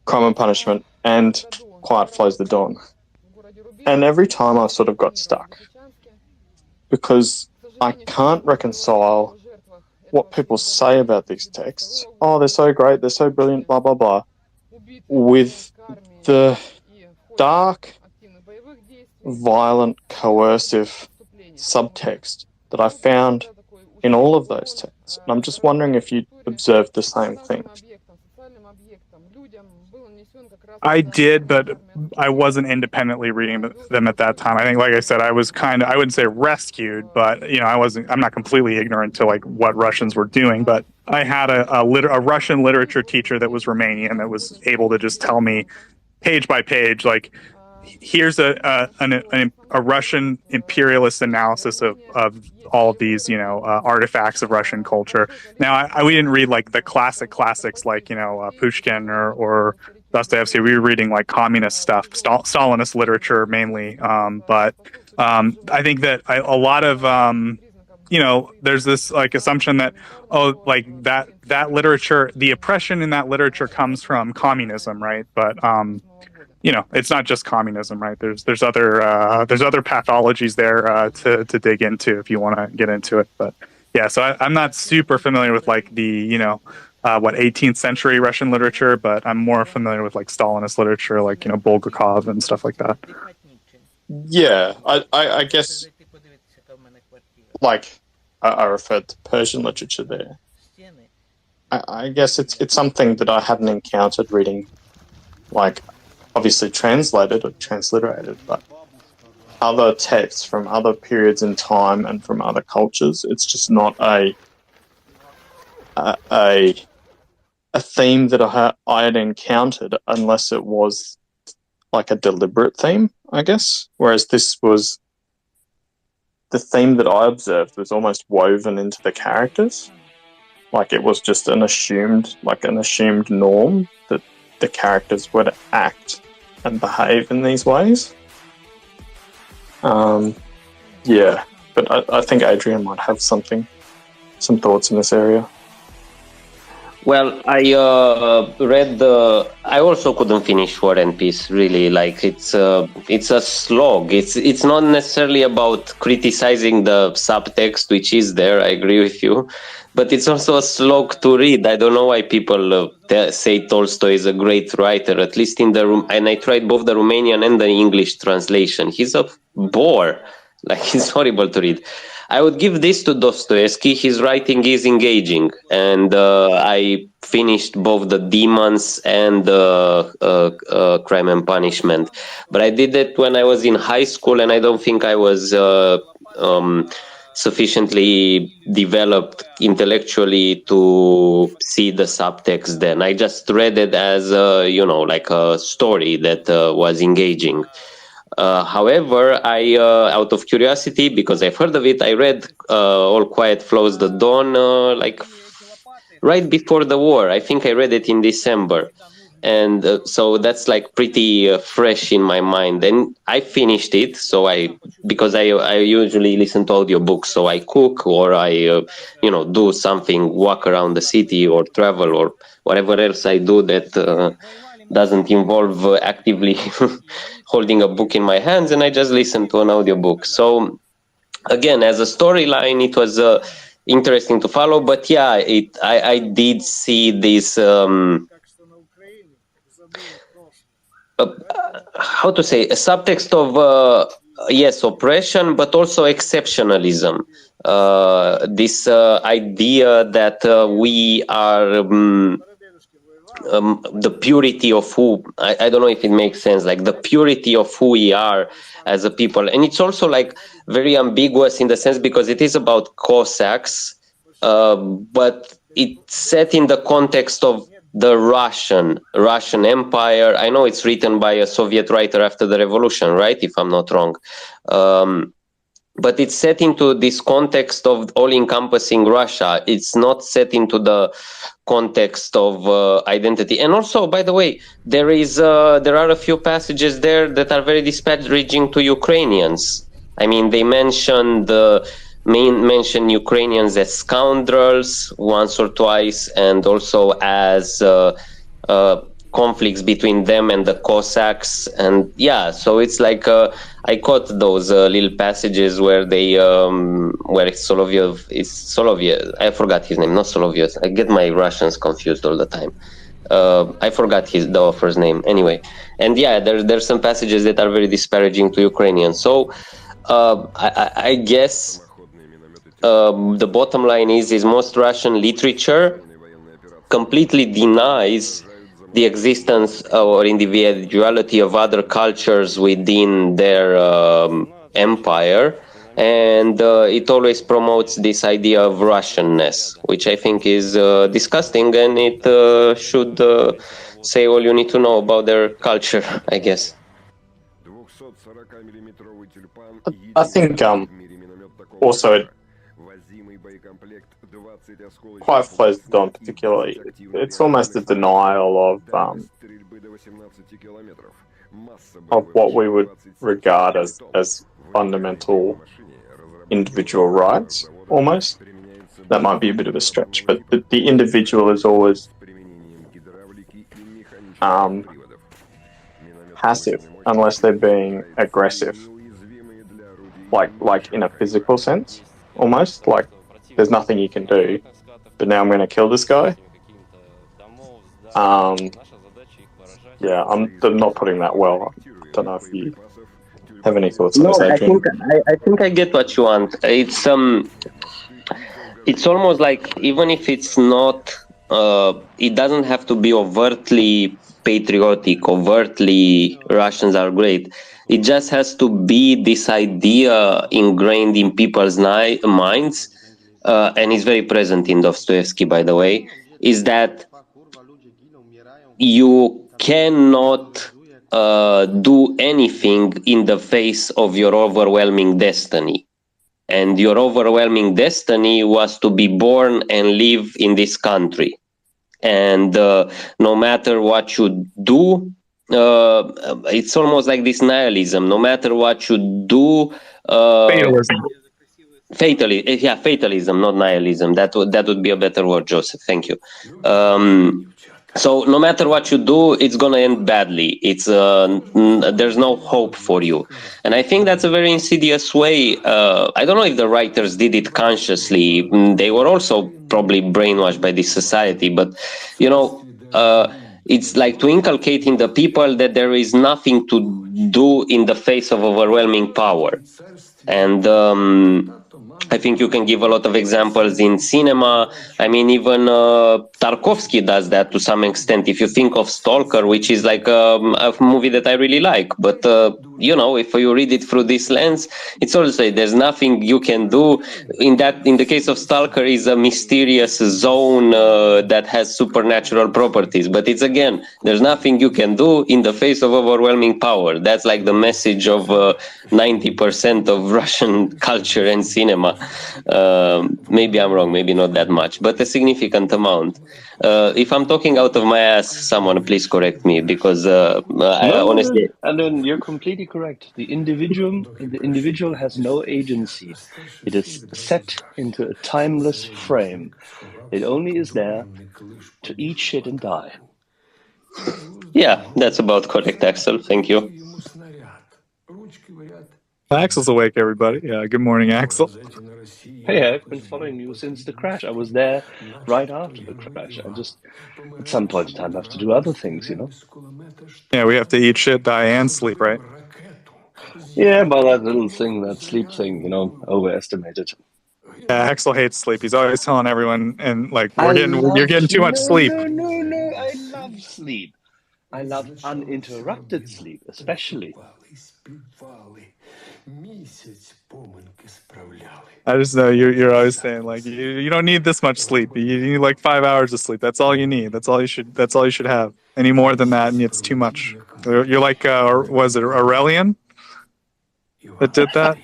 Q: Crime and Punishment, and Quiet Flows the Dawn. And every time I sort of got stuck, because I can't reconcile what people say about these texts. Oh, they're so great, they're so brilliant, blah, blah, blah, with the dark, violent, coercive subtext that I found in all of those texts. And I'm just wondering if you observed the same thing.
O: I did, but I wasn't independently reading them at that time. I think, like I said, I was I wouldn't say rescued, but I'm not completely ignorant to what Russians were doing. But I had a Russian literature teacher that was Romanian that was able to just tell me page by page, here's a Russian imperialist analysis of all of these, artifacts of Russian culture. Now, we didn't read the classics like, Pushkin or Dostoevsky. We were reading communist stuff, Stalinist literature mainly. But I think that a lot of, there's this assumption that, that literature, the oppression in that literature comes from communism, right? But, it's not just communism, right? There's other pathologies there to dig into if you want to get into it. But yeah, so I'm not super familiar with the 18th century Russian literature, but I'm more familiar with Stalinist literature, Bulgakov and stuff like that.
Q: Yeah, I guess I referred to Persian literature there. I guess it's something that I hadn't encountered reading, obviously translated or transliterated, but other texts from other periods in time and from other cultures. It's just not a theme that I had encountered unless it was a deliberate theme, I guess. Whereas this was the theme that I observed was almost woven into the characters. It was just an assumed norm that the characters would act and behave in these ways. Yeah, but I think Adrian might have some thoughts in this area.
S: Well, I read I also couldn't finish War and Peace. Really, it's a slog. It's not necessarily about criticizing the subtext, which is there. I agree with you, but it's also a slog to read. I don't know why people say Tolstoy is a great writer. At least and I tried both the Romanian and the English translation. He's a bore. He's horrible to read. I would give this to Dostoevsky. His writing is engaging, and I finished both the Demons and Crime and Punishment. But I did that when I was in high school, and I don't think I was sufficiently developed intellectually to see the subtext then. I just read it as a story that was engaging. However, I, out of curiosity, because I've heard of it, I read All Quiet Flows the Dawn right before the war. I think I read it in December. And so that's like pretty fresh in my mind. And I finished it, so because I usually listen to audiobooks, so I cook or I do something, walk around the city or travel or whatever else I do that doesn't involve actively holding a book in my hands, and I just listen to an audiobook. So again, as a storyline, it was interesting to follow, but yeah, I did see this how to say, a subtext of yes, oppression, but also exceptionalism. This idea that we are the purity of who, I don't know if it makes sense, like the purity of who we are as a people. And it's also like very ambiguous in the sense because it is about Cossacks, but it's set in the context of the Russian Empire. I know it's written by a Soviet writer after the revolution, right? If I'm not wrong. But it's set into this context of all-encompassing Russia. It's not set into the context of identity. And also, by the way, there are a few passages there that are very disparaging to Ukrainians. I mean, they mention Ukrainians as scoundrels once or twice, and also as conflicts between them and the Cossacks. And yeah, so it's like I caught those little passages where they where Soloviev, I forgot his name, not Soloviev, I get my Russians confused all the time. I forgot the author's name anyway. And yeah, there's some passages that are very disparaging to Ukrainians. So I guess the bottom line is most Russian literature completely denies the existence or individuality of other cultures within their empire, and it always promotes this idea of Russianness, which I think is disgusting, and it should say all you need to know about their culture, I guess.
Q: I think also quite closed on particularly. It's almost a denial of what we would regard as fundamental individual rights, almost. That might be a bit of a stretch, but the individual is always passive unless they're being aggressive, like in a physical sense, almost like there's nothing you can do, but now I'm going to kill this guy. Yeah, I'm not putting that well. I don't know if you have any thoughts on this, Adrian.
S: I think I get what you want. It's almost like, even if it's not, it doesn't have to be overtly patriotic, overtly Russians are great. It just has to be this idea ingrained in people's minds, and is very present in Dostoevsky, by the way, is that you cannot do anything in the face of your overwhelming destiny. And your overwhelming destiny was to be born and live in this country. And no matter what you do, it's almost like this nihilism. No matter what you do, fatalism, not nihilism. That would be a better word, Joseph. Thank you. So no matter what you do, it's gonna end badly. It's there's no hope for you, and I think that's a very insidious way. I don't know if the writers did it consciously. They were also probably brainwashed by this society, but it's like to inculcate in the people that there is nothing to do in the face of overwhelming power. And I think you can give a lot of examples in cinema. I mean, even Tarkovsky does that to some extent. If you think of Stalker, which is like a movie that I really like, but if you read it through this lens, it's also there's nothing you can do. In the case of Stalker, is a mysterious zone that has supernatural properties. But it's again, there's nothing you can do in the face of overwhelming power. That's like the message of 90% of Russian culture and cinema. Maybe I'm wrong, maybe not that much, but a significant amount. If I'm talking out of my ass, someone please correct me, because I honestly.
U: No. And then you're completely correct. The individual has no agency. It is set into a timeless frame. It only is there to eat shit and die.
S: Yeah, that's about correct, Axel. Thank you.
O: Axel's awake, everybody. Yeah, good morning, Axel.
U: Hey, I've been following you since the crash. I was there right after the crash. I just, at some point in time, have to do other things, you know?
O: Yeah, we have to eat shit, die, and sleep, right?
U: Yeah, but that little thing, that sleep thing, you know, overestimated.
O: Yeah, Axel hates sleep. He's always telling everyone, and like, you're getting too much sleep.
U: No, I love sleep. I love uninterrupted sleep, especially.
O: I just know you're always saying like you don't need this much sleep. You need like 5 hours of sleep. That's all you need. That's all you should have. Any more than that, and it's too much. You're like was it Aurelian that did that?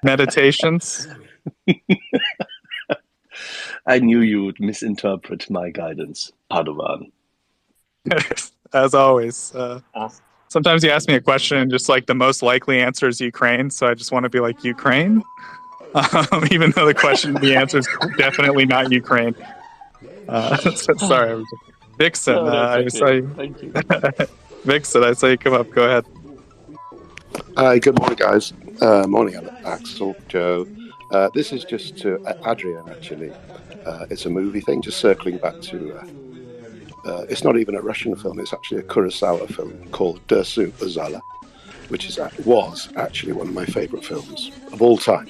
O: Meditations.
U: I knew you would misinterpret my guidance, Padovan.
O: As always. Sometimes you ask me a question and just like the most likely answer is Ukraine, so I just want to be like Ukraine, even though the answer is definitely not Ukraine. Sorry, Vixen. I saw you.
U: Thank you.
O: Vixen, I saw you come up. Go ahead.
V: Hi, good morning, guys. Morning, Axel, Joe. This is just to Adrian, actually. It's a movie thing, just circling back to... it's not even a Russian film, it's actually a Kurosawa film called Dersu Uzala, which was actually one of my favourite films of all time.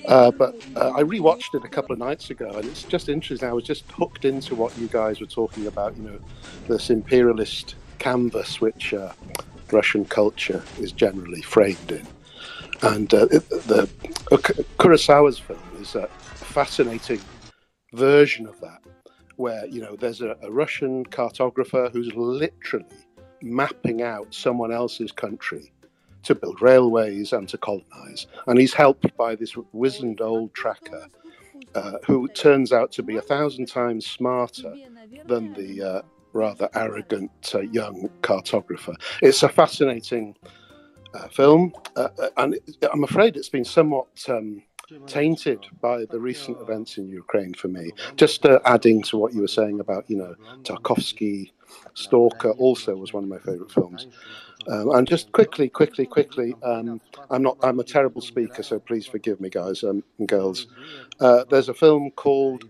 V: But I rewatched it a couple of nights ago, and it's just interesting. I was just hooked into what you guys were talking about, you know, this imperialist canvas which Russian culture is generally framed in. And the Kurosawa's film is a fascinating version of that, where, you know, there's a Russian cartographer who's literally mapping out someone else's country to build railways and to colonize. And he's helped by this wizened old tracker who turns out to be 1,000 times smarter than the rather arrogant young cartographer. It's a fascinating film, and I'm afraid it's been somewhat tainted by the recent events in Ukraine for me. Just adding to what you were saying about, you know, Tarkovsky, Stalker also was one of my favorite films. And just quickly, I'm a terrible speaker, so please forgive me, guys and girls. There's a film called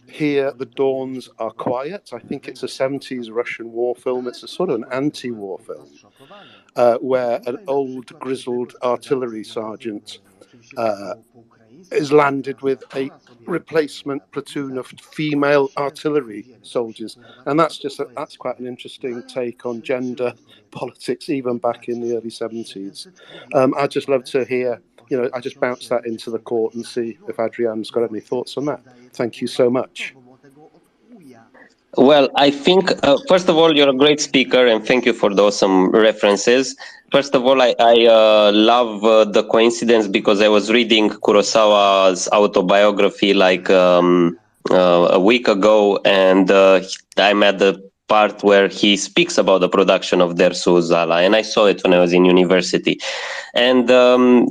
V: Here the Dawns Are Quiet. I think it's a 70s Russian war film. It's a sort of an anti-war film where an old grizzled artillery sergeant is landed with a replacement platoon of female artillery soldiers, and that's quite an interesting take on gender politics, even back in the early 70s. I'd just love to hear, you know, I just bounce that into the court and see if Adrian's got any thoughts on that. Thank you so much.
S: Well, I think, first of all, you're a great speaker, and thank you for the awesome references. First of all, I love the coincidence, because I was reading Kurosawa's autobiography like a week ago, and I'm at the part where he speaks about the production of Dersu Uzala, and I saw it when I was in university. And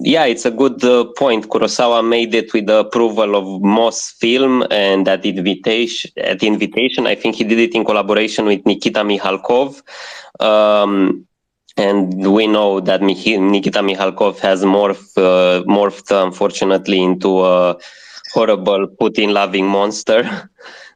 S: yeah, it's a good point. Kurosawa made it with the approval of Mosfilm, and at invitation, I think he did it in collaboration with Nikita Mikhalkov. And we know that Nikita Mikhalkov has morphed, unfortunately, into a horrible Putin-loving monster.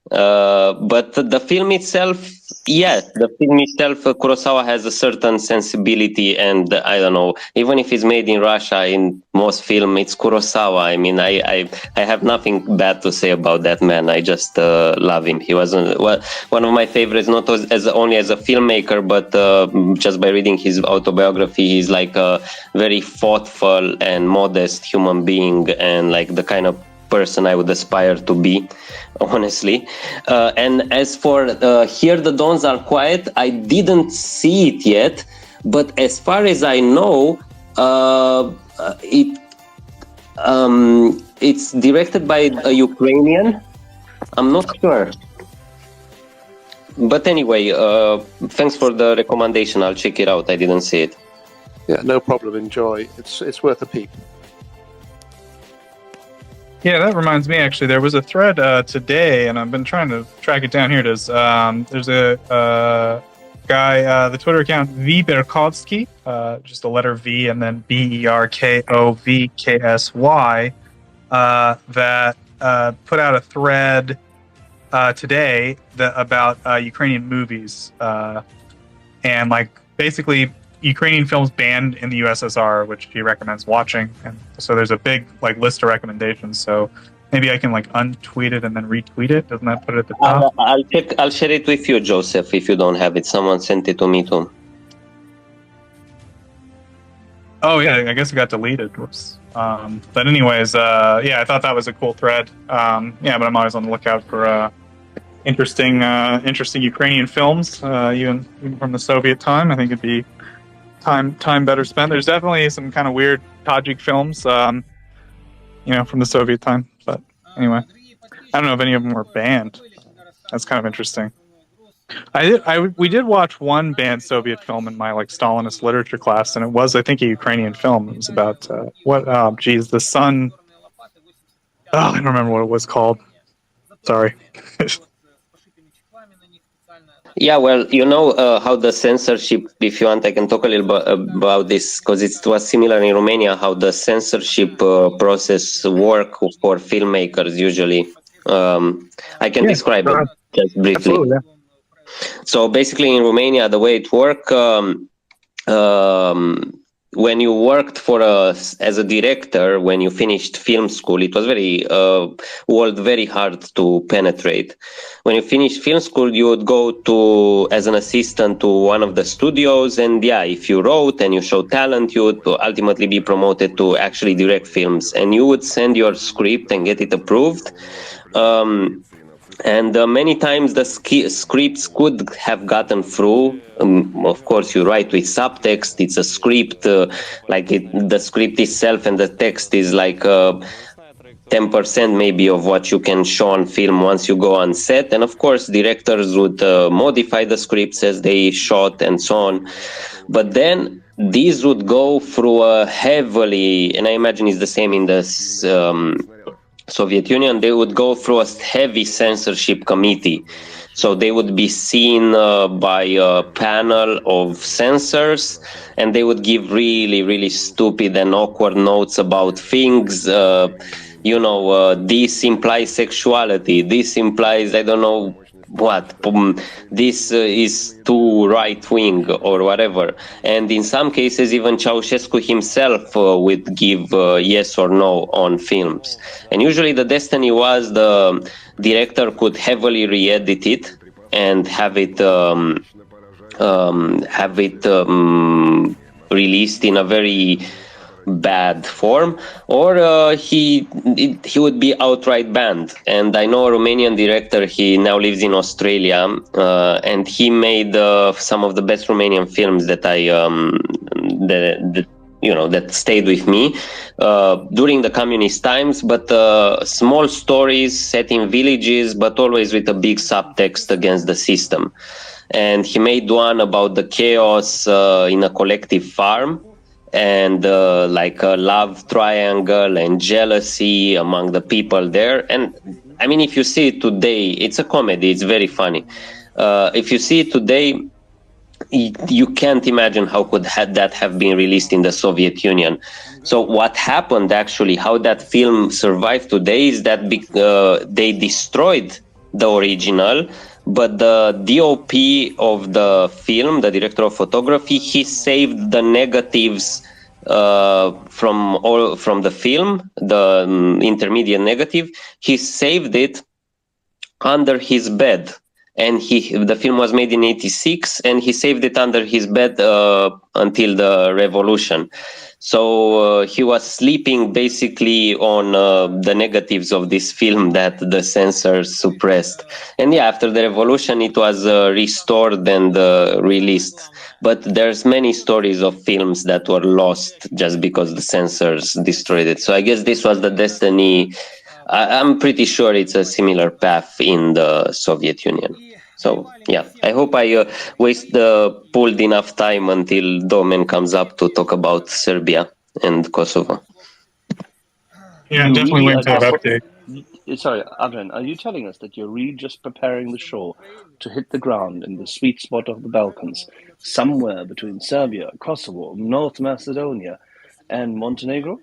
S: But the film itself, Kurosawa has a certain sensibility, and I don't know, even if it's made in Russia, in most film, it's Kurosawa. I mean, I have nothing bad to say about that man. I just love him. He was one of my favorites, not only as a filmmaker, but just by reading his autobiography. He's like a very thoughtful and modest human being, and like the kind of person I would aspire to be, honestly. And as for Here the Dawns Are Quiet, I didn't see it yet, but as far as I know, it's directed by a Ukrainian. I'm not sure. But anyway, thanks for the recommendation. I'll check it out. I didn't see it.
V: Yeah, no problem. Enjoy. It's worth a peek.
O: Yeah, that reminds me, actually, there was a thread today, and I've been trying to track it down. Here it is. There's a guy, the Twitter account, V. Berkovsky, just the letter V and then BERKOVKSY, that put out a thread today about Ukrainian movies. And, like, basically Ukrainian films banned in the USSR, which he recommends watching. And so there's a big like list of recommendations. So maybe I can like untweet it and then retweet it. Doesn't that put it at the top?
S: I'll share it with you, Joseph, if you don't have it. Someone sent it to me too.
O: Oh yeah, I guess it got deleted. Whoops. But anyways, yeah, I thought that was a cool thread. Yeah, but I'm always on the lookout for interesting Ukrainian films, even from the Soviet time. I think it'd be time better spent. There's definitely some kind of weird Tajik films, from the Soviet time. But anyway, I don't know if any of them were banned. That's kind of interesting. We did watch one banned Soviet film in my like Stalinist literature class, and it was, I think, a Ukrainian film. It was about the sun. Oh, I don't remember what it was called. Sorry.
S: Yeah, well, how the censorship, if you want, I can talk a little bit about this, because it was similar in Romania, how the censorship process work for filmmakers usually. I can describe it just briefly.
O: Absolutely.
S: So basically in Romania, the way it worked, when you worked as a director, when you finished film school, it was very hard to penetrate. When you finished film school, you would go as an assistant to one of the studios, and yeah, if you wrote and you showed talent, you would ultimately be promoted to actually direct films, and you would send your script and get it approved. And many times the scripts could have gotten through. Of course, you write with subtext. It's a script, the script itself and the text is like 10% maybe of what you can show on film once you go on set. And of course, directors would modify the scripts as they shot and so on. But then these would go through a heavily, and I imagine it's the same in the Soviet Union, they would go through a heavy censorship committee. So they would be seen by a panel of censors, and they would give really, really stupid and awkward notes about things. This implies sexuality. This implies, I don't know what. This is too right-wing or whatever. And in some cases, even Ceausescu himself would give yes or no on films. And usually the destiny was the director could heavily re-edit it and have it released in a very bad form, or he would be outright banned. And I know a Romanian director, he now lives in Australia, and he made some of the best Romanian films that that stayed with me during the communist times, but small stories set in villages, but always with a big subtext against the system. And he made one about the chaos in a collective farm, and like a love triangle and jealousy among the people there. And I mean, if you see it today, it's a comedy, it's very funny. If you see it today, you can't imagine how could that have been released in the Soviet Union. So what happened actually, how that film survived today, is that they destroyed the original, but the DOP of the film, the director of photography, he saved the negatives from the film, the intermediate negative. He saved it under his bed. And the film was made in 1986, and he saved it under his bed until the revolution. So he was sleeping basically on the negatives of this film that the censors suppressed. And yeah, after the revolution, it was restored and released. But there's many stories of films that were lost just because the censors destroyed it. So I guess this was the destiny. I'm pretty sure it's a similar path in the Soviet Union. So yeah, I hope I pulled enough time until Domen comes up to talk about Serbia and Kosovo.
O: Yeah,
U: You
O: definitely
U: really
O: waiting
U: are
O: for that
U: just.
O: update.
U: Sorry, Adrian, are you telling us that you're really just preparing the shore to hit the ground in the sweet spot of the Balkans, somewhere between Serbia, Kosovo, North Macedonia, and Montenegro?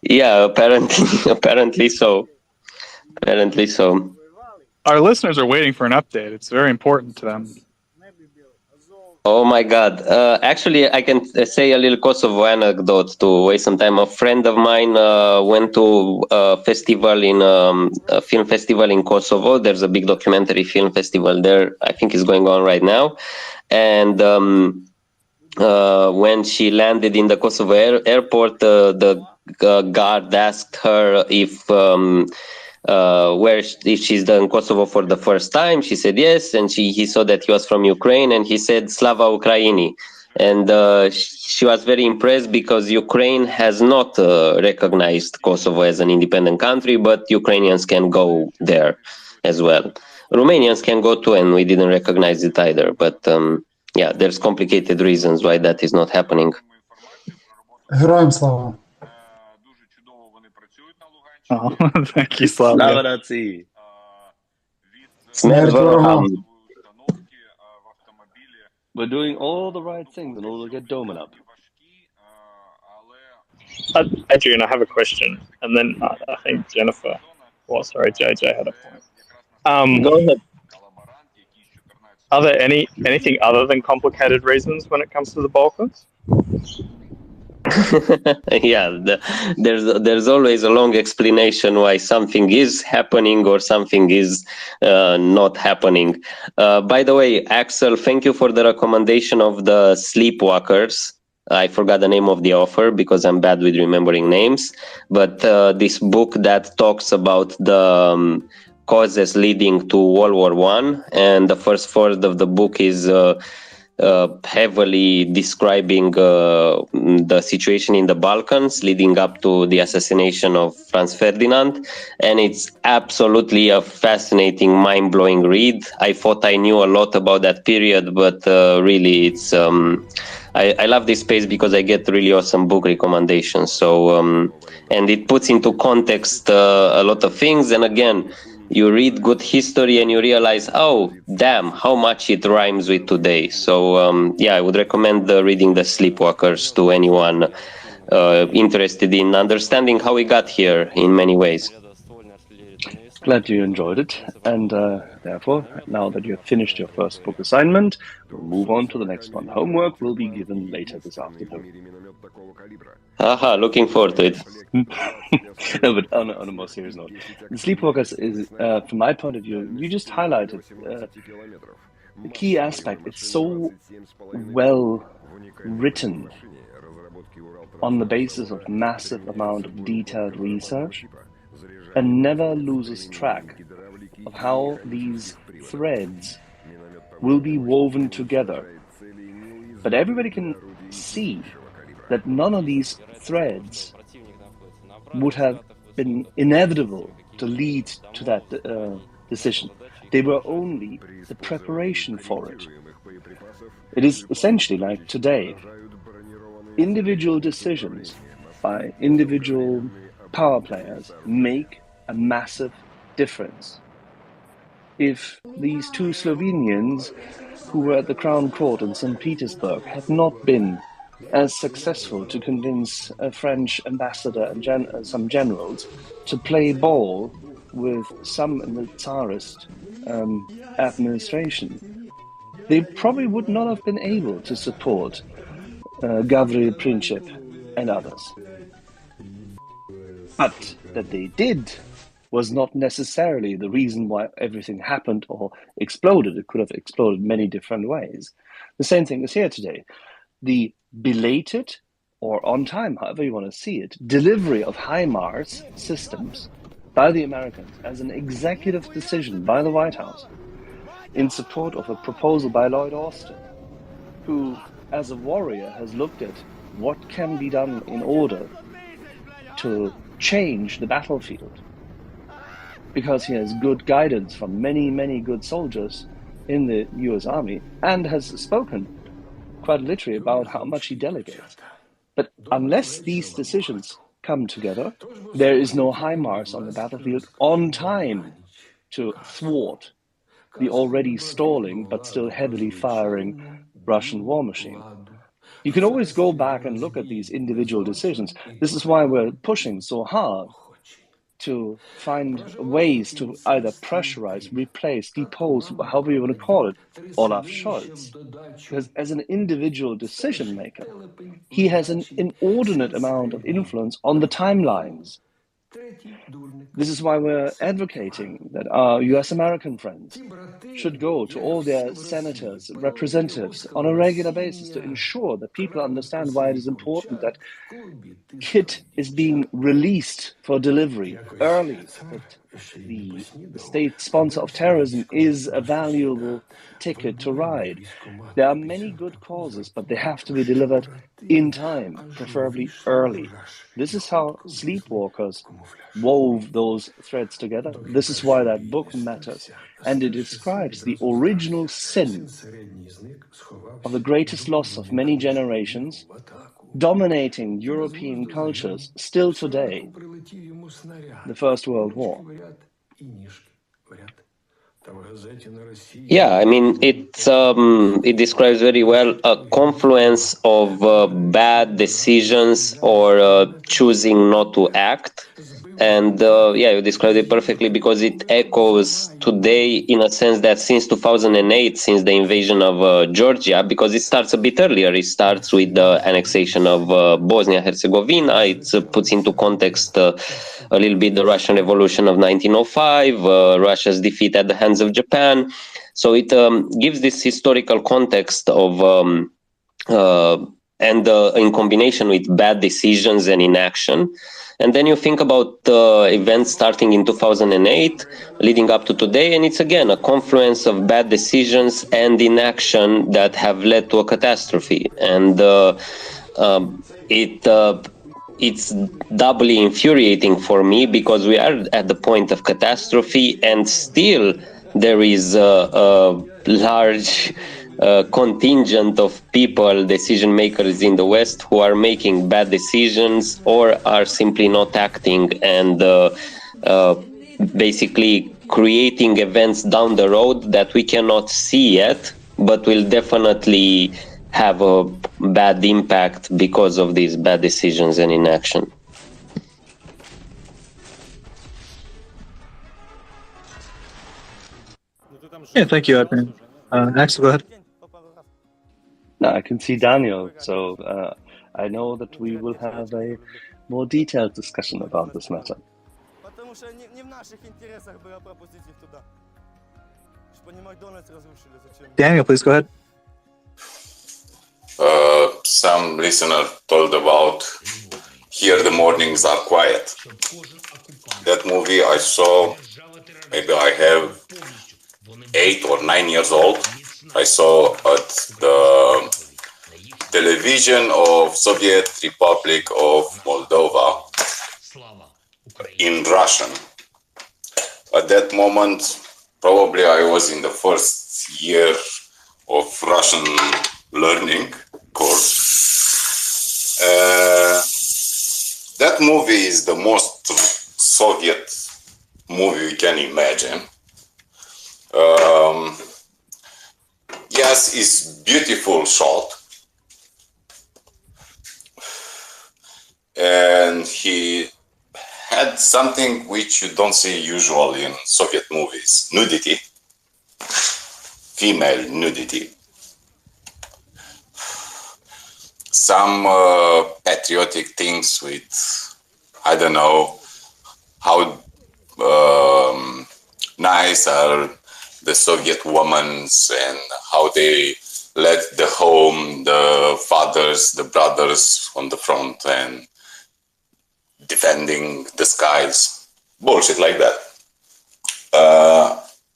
S: Yeah, apparently so. Apparently so.
O: Our listeners are waiting for an update. It's very important to them.
S: Oh my God! Actually, I can say a little Kosovo anecdote to waste some time. A friend of mine went to a festival a film festival in Kosovo. There's a big documentary film festival there. I think it's going on right now. And when she landed in the Kosovo airport, the guard asked her if she's done Kosovo for the first time. She said yes, and he saw that he was from Ukraine, and he said Slava Ukraini. And she was very impressed because Ukraine has not recognized Kosovo as an independent country, but Ukrainians can go there as well. Romanians can go too, and we didn't recognize it either. But yeah, there's complicated reasons why that is not happening.
R: Героям слава.
O: Oh, thank you, Slavia.
U: Slava Nazi.
R: Смерть ворогам.
U: We're doing all the right things in order to get Domen up.
O: Adrian, I have a question, and then I think Jennifer. Well, sorry, JJ had a point.
U: Go ahead.
O: Are there anything other than complicated reasons when it comes to the Balkans?
S: Yeah, there's always a long explanation why something is happening or something is not happening. By the way, Axel, thank you for the recommendation of the Sleepwalkers. I forgot the name of the author because I'm bad with remembering names, but this book that talks about the causes leading to World War I, and the first third of the book is heavily describing the situation in the Balkans leading up to the assassination of Franz Ferdinand, and it's absolutely a fascinating, mind-blowing read. I thought I knew a lot about that period, but really it's I love this space because I get really awesome book recommendations. So and it puts into context a lot of things, and again, you read good history and you realize, oh, damn, how much it rhymes with today. So, yeah, I would recommend reading The Sleepwalkers to anyone interested in understanding how we got here in many ways.
U: Glad you enjoyed it. And therefore, now that you've finished your first book assignment, we'll move on to the next one. Homework will be given later this afternoon.
S: Aha, looking forward to it.
U: No, but on a more serious note, The Sleepwalkers is, from my point of view, you just highlighted the key aspect. It's so well written on the basis of massive amount of detailed research, and never loses track of how these threads will be woven together. But everybody can see that none of these threads would have been inevitable to lead to that decision. They were only the preparation for it. It is essentially like today. Individual decisions by individual power players make a massive difference. If these two Slovenians who were at the Crown Court in St. Petersburg had not been as successful to convince a French ambassador and some generals to play ball with some in the Tsarist administration, they probably would not have been able to support Gavril Princip and others. But that they did was not necessarily the reason why everything happened or exploded. It could have exploded many different ways. The same thing is here today. The belated, or on time, however you want to see it, delivery of HIMARS systems by the Americans as an executive decision by the White House in support of a proposal by Lloyd Austin, who, as a warrior, has looked at what can be done in order to change the battlefield. because he has good guidance from many, many good soldiers in the US Army and has spoken quite literally about how much he delegates. But unless these decisions come together, there is no HIMARS on the battlefield on time to thwart the already stalling but still heavily firing Russian war machine. You can always go back and look at these individual decisions. This is why we're pushing so hard to find ways to either pressurize, replace, depose, however you want to call it, Olaf Scholz. Because as an individual decision maker, he has an inordinate amount of influence on the timelines. This is why we're advocating that our US American friends should go to all their senators, representatives on a regular basis to ensure that people understand why it is important that kit is being released for delivery early, that the state sponsor of terrorism is a valuable ticket to ride. There are many good causes, but they have to be delivered in time, preferably early. This is how sleepwalkers wove those threads together. This is why that book matters. And it describes the original sin of the greatest loss of many generations, dominating European cultures still today, the First World War.
S: Yeah, I mean, it describes very well a confluence of bad decisions or choosing not to act. And yeah, you described it perfectly because it echoes today in a sense that since 2008, since the invasion of Georgia, because it starts a bit earlier, it starts with the annexation of Bosnia-Herzegovina. It puts into context a little bit the Russian Revolution of 1905, Russia's defeat at the hands of Japan. So it gives this historical context of and in combination with bad decisions and inaction. And then you think about events starting in 2008, leading up to today, and it's again a confluence of bad decisions and inaction that have led to a catastrophe. And it's doubly infuriating for me because we are at the point of catastrophe, and still there is a large contingent of people, decision makers in the West, who are making bad decisions or are simply not acting and basically creating events down the road that we cannot see yet, but will definitely have a bad impact because of these bad decisions and inaction.
O: Yeah, thank you, Adrian. Axel, go ahead.
U: No, I can see Daniel, so I know that we will have a more detailed discussion about this matter.
O: Daniel, please go ahead.
M: Some listener told about Here the Mornings Are Quiet. That movie I saw, maybe I have 8 or 9 years old. I saw at the television of Soviet Republic of Moldova in Russian. At that moment, probably I was in the first year of Russian learning course. That movie is the most Soviet movie you can imagine. Yes, it's beautiful shot, and he had something which you don't see usually in Soviet movies: nudity, female nudity, some patriotic things with, I don't know how nice are the Soviet women and how they led the home, the fathers, the brothers on the front and defending the skies. Bullshit like that.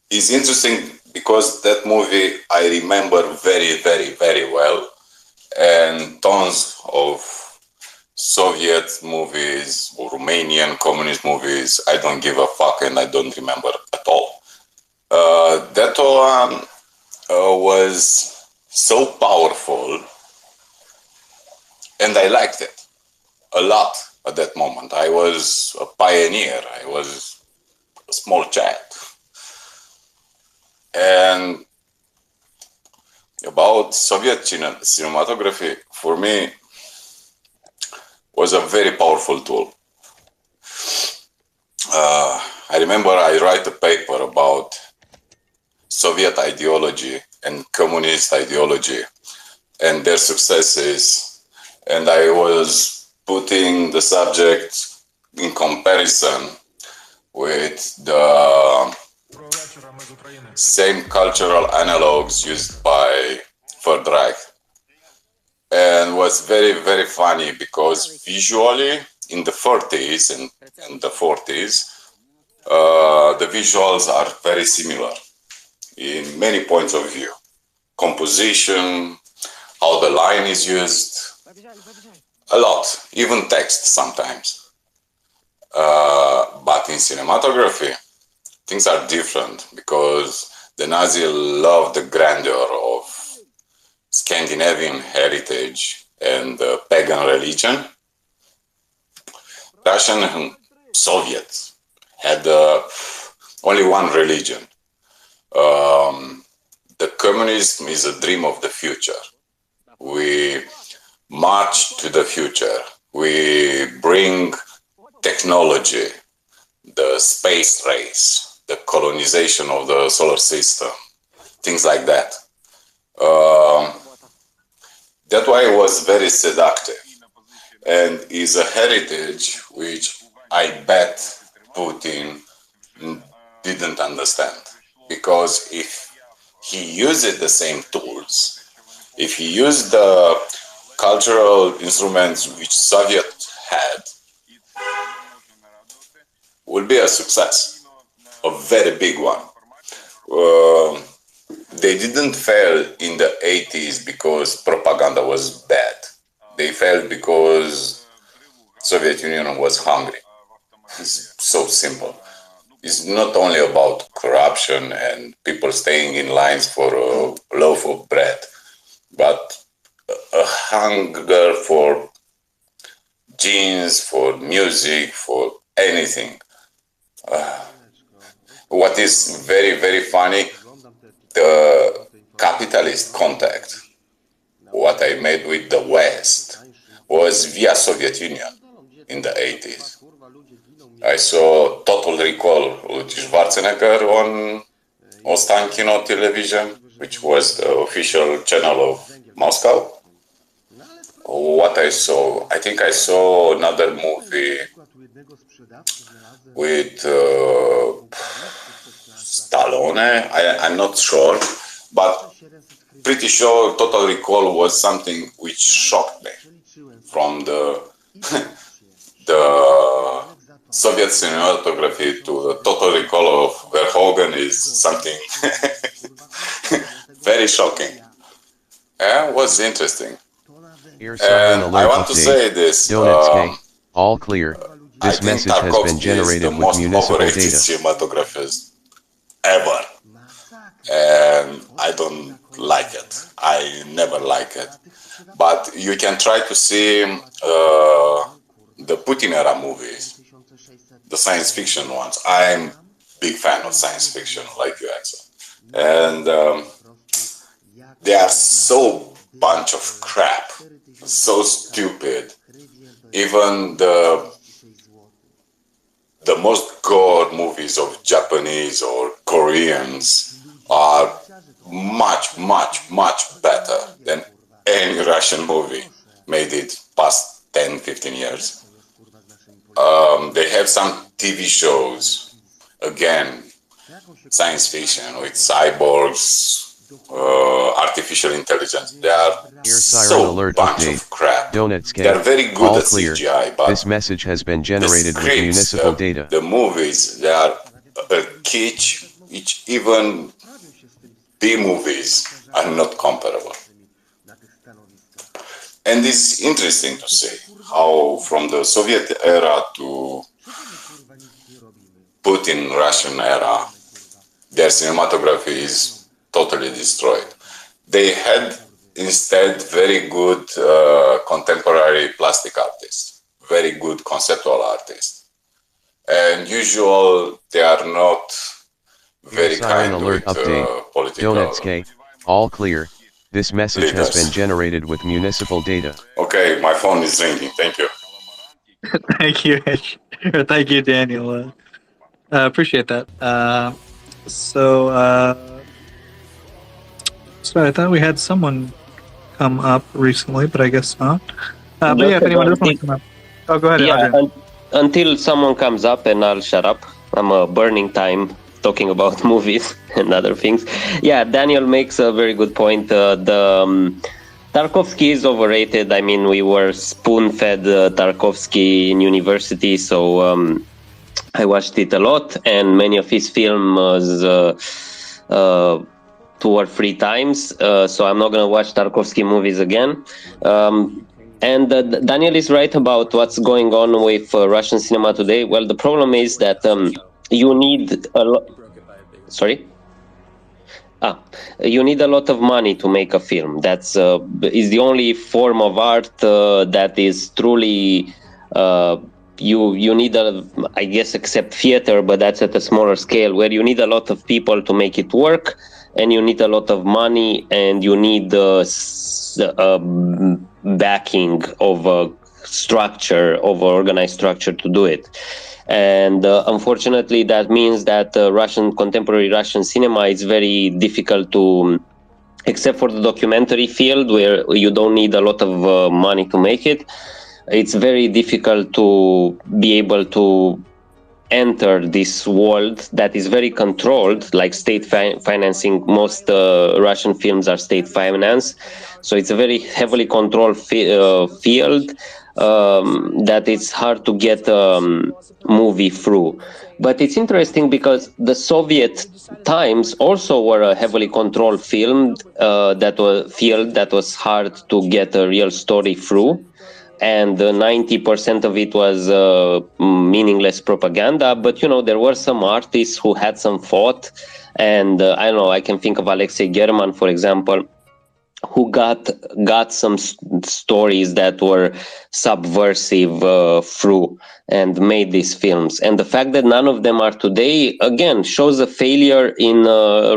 M: It's interesting because that movie I remember very, very, very well, and tons of Soviet movies or Romanian communist movies. I don't give a fuck and I don't remember at all. That one was so powerful and I liked it a lot at that moment. I was a pioneer. I was a small child. And about Soviet cinematography, for me, was a very powerful tool. I remember I write a paper about Soviet ideology and communist ideology and their successes, and I was putting the subject in comparison with the same cultural analogs used by Third Reich. And was very, very funny because visually in the 30s and the 40s, the visuals are very similar in many points of view. Composition, how the line is used, a lot, even text sometimes. But in cinematography, things are different because the Nazis loved the grandeur of Scandinavian heritage and pagan religion. Russian and Soviets had only one religion. The communism is a dream of the future. We march to the future. We bring technology, the space race, the colonization of the solar system, things like that. That why it was very seductive and is a heritage which I bet Putin didn't understand. Because if he used the same tools, if he used the cultural instruments which Soviet had, will be a success, a very big one. They didn't fail in the 80s because propaganda was bad. They failed because Soviet Union was hungry. It's so simple. It's not only about corruption and people staying in lines for a loaf of bread, but a hunger for jeans, for music, for anything. What is very, very funny, the capitalist contact, what I made with the West, was via Soviet Union in the 80s. I saw Total Recall with Schwarzenegger on Ostankino television, which was the official channel of Moscow. What I saw, I think I saw another movie with Stallone, I'm not sure, but pretty sure Total Recall was something which shocked me from the the Soviet cinematography to the Total Recall of Verhoeven is something very shocking. Yeah, it was interesting. And I want to say this,
B: all clear. This message has been generated with municipal data.
M: Cinematographers ever. And I don't like it. I never like it. But you can try to see the Putin era movies, the science fiction ones. I'm big fan of science fiction, like you, Axel. And they are so bunch of crap, so stupid. Even the most gore movies of Japanese or Koreans are much, much, much better than any Russian movie made it past 10, 15 years. They have some TV shows, again, science fiction with cyborgs, artificial intelligence. They are so bunch of crap. They are very good
B: all
M: at
B: clear.
M: CGI, but
B: this message has been generated
M: the
B: with
M: scripts,
B: municipal data.
M: the movies, they are kitsch, which even B movies are not comparable. And it's interesting to see how from the Soviet era to Putin Russian era, their cinematography is totally destroyed. They had instead very good contemporary plastic artists, very good conceptual artists. And usual, they are not very
B: Siren
M: kind
B: alert
M: with
B: update.
M: political
B: Donetsk, all clear. This message has
M: leaders.
B: been generated with municipal data.
M: Okay, my phone is ringing. Thank you.
O: Thank you, Ish. Or thank you, Daniel. Appreciate that. So I thought we had someone come up recently, but I guess not. But yeah, if anyone does want to come up. Oh, go ahead,
S: Yeah,
O: Adrian.
S: until someone comes up and I'll shut up. I'm burning time talking about movies and other things. Yeah, Daniel makes a very good point. Tarkovsky is overrated. I mean, we were spoon-fed Tarkovsky in university, so I watched it a lot, and many of his films 2 or 3 times. So I'm not going to watch Tarkovsky movies again. And Daniel is right about what's going on with Russian cinema today. Well, the problem is that you need a lot. Sorry. You need a lot of money to make a film. That's is the only form of art that is truly. You need I guess, except theater, but that's at a smaller scale, where you need a lot of people to make it work, and you need a lot of money, and you need backing of a structure, of an organized structure to do it. And unfortunately, that means that contemporary Russian cinema is very difficult to, except for the documentary field, where you don't need a lot of money to make it. It's very difficult to be able to enter this world that is very controlled, like state financing. Most Russian films are state financed, so it's a very heavily controlled field that it's hard to get movie through. But it's interesting because the Soviet times also were a heavily controlled field that was hard to get a real story through. And 90% of it was meaningless propaganda. But, there were some artists who had some thought. And I don't know, I can think of Alexei German, for example, who got some stories that were subversive through and made these films. And the fact that none of them are today, again, shows a failure in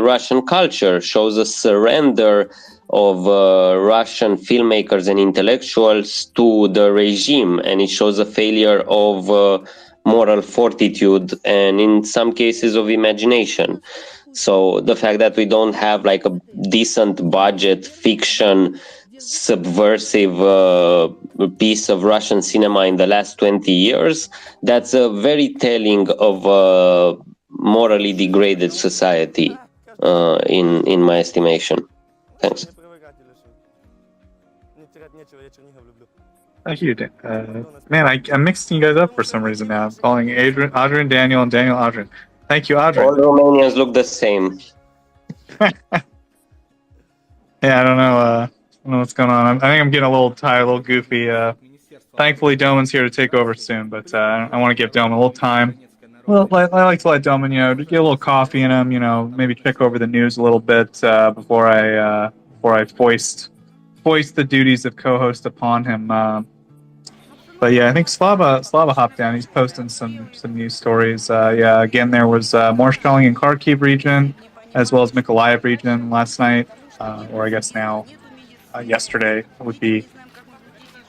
S: Russian culture, shows a surrender of Russian filmmakers and intellectuals to the regime, and it shows a failure of moral fortitude and in some cases of imagination. So the fact that we don't have like a decent budget fiction subversive piece of Russian cinema in the last 20 years, that's a very telling of a morally degraded society in my estimation. Thanks.
O: Thank you, man. I'm mixing you guys up for some reason now. I'm calling Adrian Daniel and Daniel Adrian. Thank you, Adrian.
S: All Romanians look the same.
O: Yeah, I don't know what's going on. I think I'm getting a little tired, a little goofy. Thankfully, Doman's here to take over soon, but I want to give Doman a little time. Well, I like to let Doman, get a little coffee in him, maybe check over the news a little bit before I foist the duties of co-host upon him. But yeah, I think Slava hopped down. He's posting some news stories. Yeah, again, there was more shelling in Kharkiv region, as well as Mykolaiv region last night, or I guess now, yesterday would be.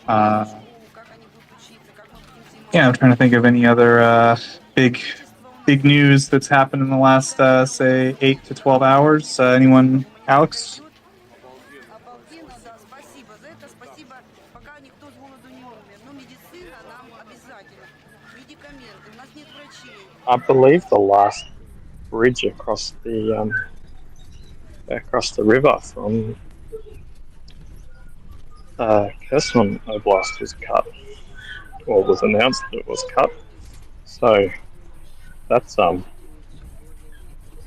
O: Yeah, I'm trying to think of any other big news that's happened in the last, say, 8 to 12 hours. Anyone, Alex?
Q: I believe the last bridge across the river from Kherson Oblast was cut, or was announced that it was cut. So that's an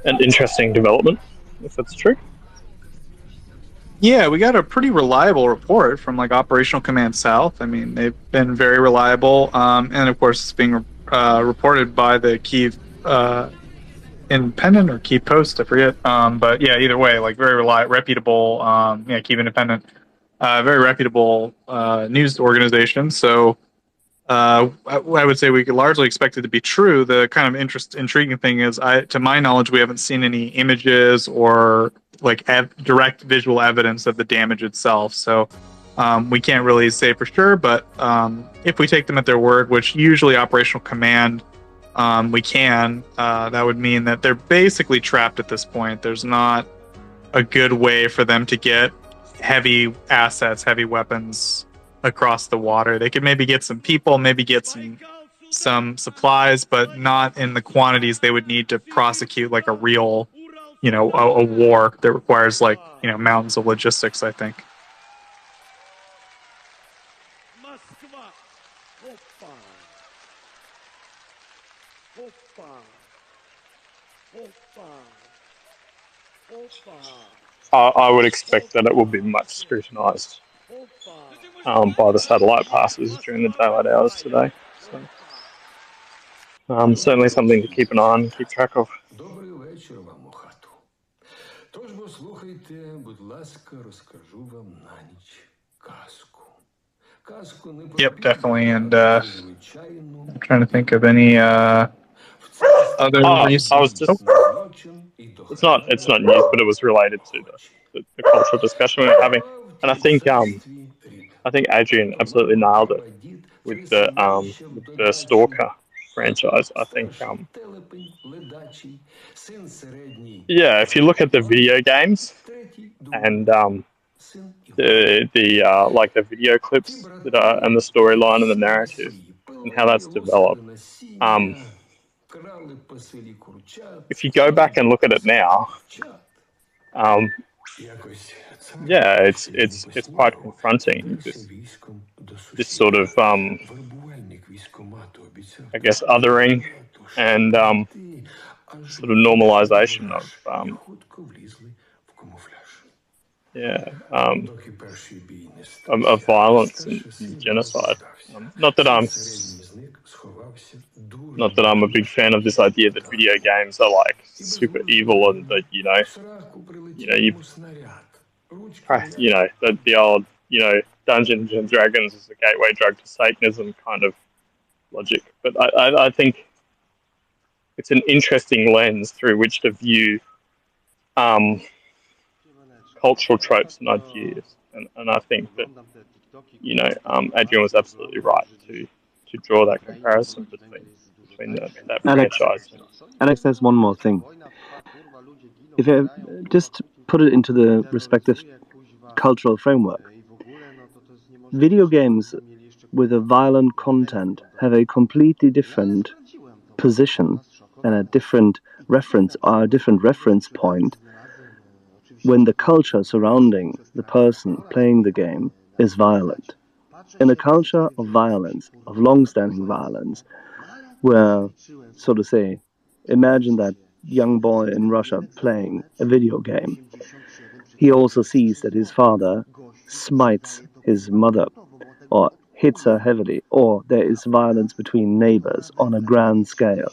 Q: interesting development, if it's true.
O: Yeah, we got a pretty reliable report from like Operational Command South. I mean, they've been very reliable, and of course, it's being reported by the Kyiv Independent or Kyiv Post, I forget. But yeah, either way, like very reputable. Kyiv Independent, very reputable news organization. So I would say we could largely expect it to be true. The kind of intriguing thing is, to my knowledge, we haven't seen any images or like direct visual evidence of the damage itself. So we can't really say for sure, but if we take them at their word, which usually Operational Command we can, that would mean that they're basically trapped at this point. There's not a good way for them to get heavy assets, heavy weapons across the water. They could maybe get some people, maybe get some supplies, but not in the quantities they would need to prosecute like a real, a war that requires like, mountains of logistics, I think.
I: I would expect that it will be much scrutinised by the satellite passes during the daylight hours today. So, certainly something to keep an eye on and keep track of.
O: Yep, definitely. And I'm trying to think of any other.
I: It's not news, but it was related to the cultural discussion we were having, and I think Adrian absolutely nailed it with the Stalker franchise. I think if you look at the video games and the video clips that are and the storyline and the narrative and how that's developed. If you go back and look at it now, it's quite confronting. This sort of I guess othering and sort of normalization of violence and genocide. Not that I'm a big fan of this idea that video games are like super evil and that that the old Dungeons and Dragons is a gateway drug to Satanism kind of logic. But I think it's an interesting lens through which to view cultural tropes and ideas, and I think that Adrian was absolutely right to draw that comparison between that franchise.
N: Alex, there's one more thing. If I just put it into the respective cultural framework, video games with a violent content have a completely different position and a different reference point when the culture surrounding the person playing the game is violent. In a culture of violence, of long-standing violence, where, so to say, imagine that young boy in Russia playing a video game. He also sees that his father smites his mother or hits her heavily, or there is violence between neighbors on a grand scale,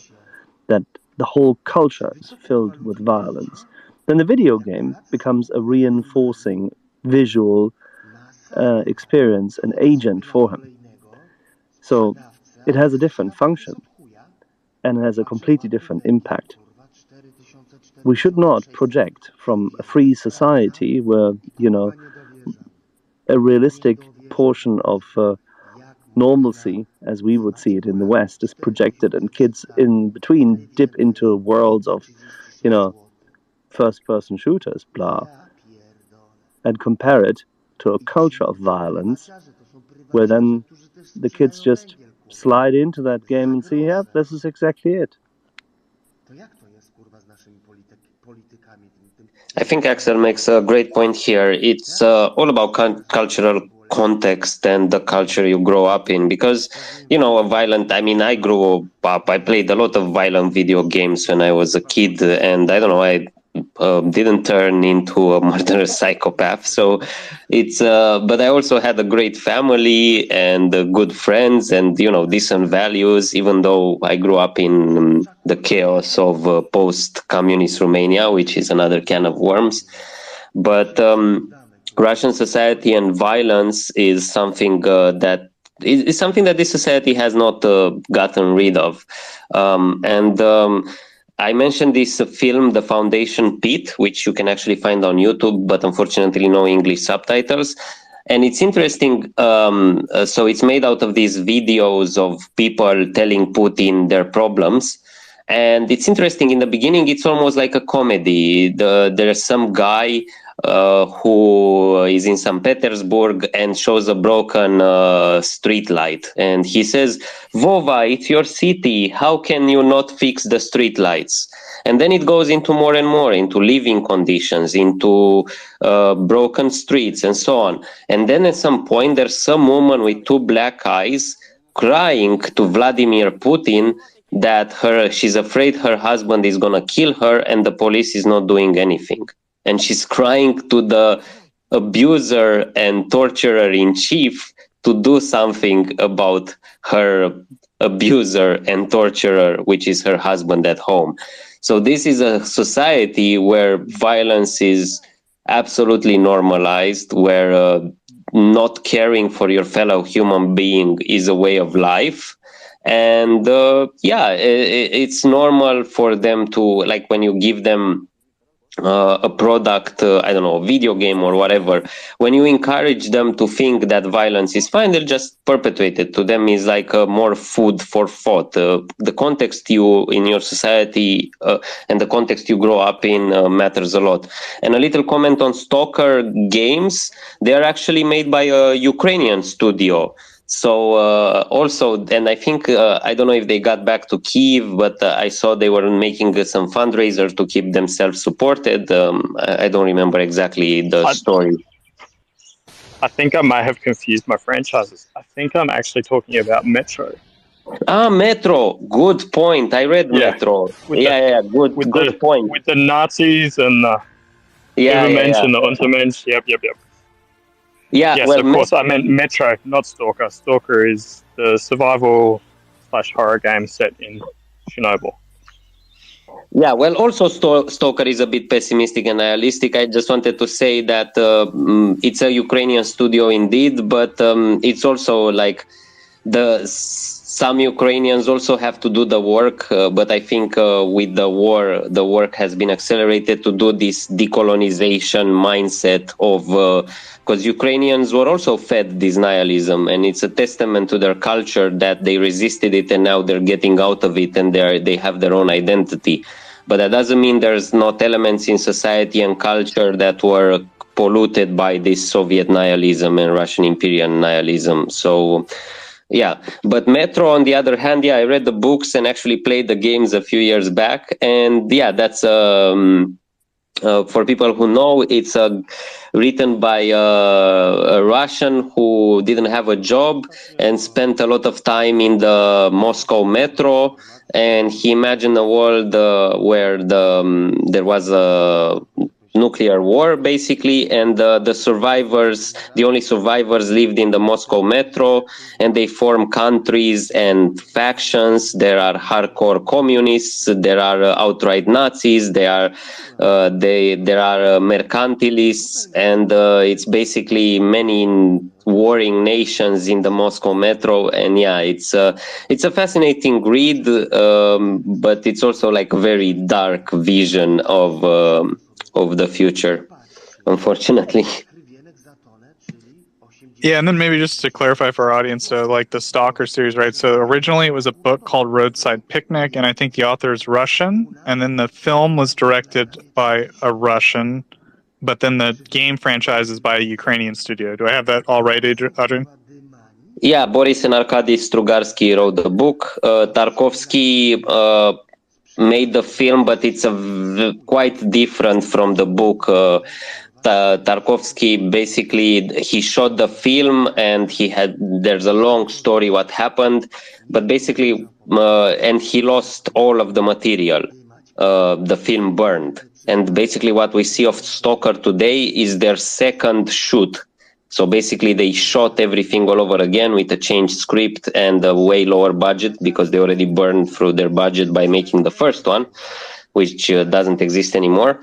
N: that the whole culture is filled with violence. Then the video game becomes a reinforcing visual experience, an agent for him. So it has a different function and it has a completely different impact. We should not project from a free society where, a realistic portion of normalcy, as we would see it in the West, is projected, and kids in between dip into worlds of, first-person shooters, blah, and compare it to a culture of violence, where then the kids just slide into that game and see, yeah, this is exactly it.
S: I think Axel makes a great point here. It's all about cultural context and the culture you grow up in, because I grew up, I played a lot of violent video games when I was a kid, and I don't know, I didn't turn into a murderous psychopath. So it's, but I also had a great family and good friends and, decent values, even though I grew up in the chaos of post-communist Romania, which is another can of worms. But Russian society and violence is something that is something that this society has not gotten rid of. I mentioned this film, The Foundation Pit, which you can actually find on YouTube, but unfortunately no English subtitles. And it's interesting. So it's made out of these videos of people telling Putin their problems. And it's interesting. In the beginning, it's almost like a comedy. There's some guy who is in St. Petersburg and shows a broken street light. And he says, Vova, it's your city. How can you not fix the street lights? And then it goes into more and more, into living conditions, into broken streets and so on. And then at some point, there's some woman with 2 black eyes crying to Vladimir Putin that she's afraid her husband is going to kill her and the police is not doing anything. And she's crying to the abuser and torturer in chief to do something about her abuser and torturer, which is her husband at home. So this is a society where violence is absolutely normalized, where not caring for your fellow human being is a way of life. And it's normal for them to, like, when you give them a product, I don't know, a video game or whatever, when you encourage them to think that violence is fine, they'll just perpetuate it. To them is like more food for thought. The context you in your society and the context you grow up in matters a lot. And a little comment on Stalker games. They are actually made by a Ukrainian studio. So also, and I think, I don't know if they got back to Kyiv, but I saw they were making some fundraiser to keep themselves supported. I don't remember exactly the story.
I: I think I might have confused my franchises. I think I'm actually talking about Metro.
S: Ah, Metro. Good point. I read Metro. Good point.
I: With the Nazis and the Übermensch and the Untermensch. Yep.
S: Yeah,
I: yes,
S: well,
I: of course. I meant Metro, not Stalker. Stalker is the survival/horror game set in Chernobyl.
S: Yeah, well, also Stalker is a bit pessimistic and nihilistic. I just wanted to say that it's a Ukrainian studio indeed, but it's also like some Ukrainians also have to do the work, but I think with the war, the work has been accelerated to do this decolonization mindset of, because Ukrainians were also fed this nihilism, and it's a testament to their culture that they resisted it and now they're getting out of it and they have their own identity. But that doesn't mean there's not elements in society and culture that were polluted by this Soviet nihilism and Russian imperial nihilism. So, yeah, but Metro, on the other hand, I read the books and actually played the games a few years back. And yeah, that's for people who know, it's written by a Russian who didn't have a job and spent a lot of time in the Moscow metro. And he imagined a world where there was a nuclear war, basically, and the survivors, the only survivors, lived in the Moscow metro, and they form countries and factions. There are hardcore communists, there are outright Nazis, there are mercantilists, and it's basically many warring nations in the Moscow metro. And yeah, it's a fascinating read, but it's also like a very dark vision of the future, unfortunately.
O: Yeah, and then maybe just to clarify for our audience, so like the Stalker series, right? So originally it was a book called Roadside Picnic, and I think the author is Russian, and then the film was directed by a Russian, but then the game franchise is by a Ukrainian studio. Do I have that all right, Adrian?
S: Yeah, Boris and Arkady Strugarsky wrote the book. Tarkovsky made the film, but it's quite different from the book. Tarkovsky basically, he shot the film and there's a long story what happened, but basically, and he lost all of the material. the film burned. And basically what we see of Stalker today is their second shoot. So basically they shot everything all over again with a changed script and a way lower budget, because they already burned through their budget by making the first one, which doesn't exist anymore.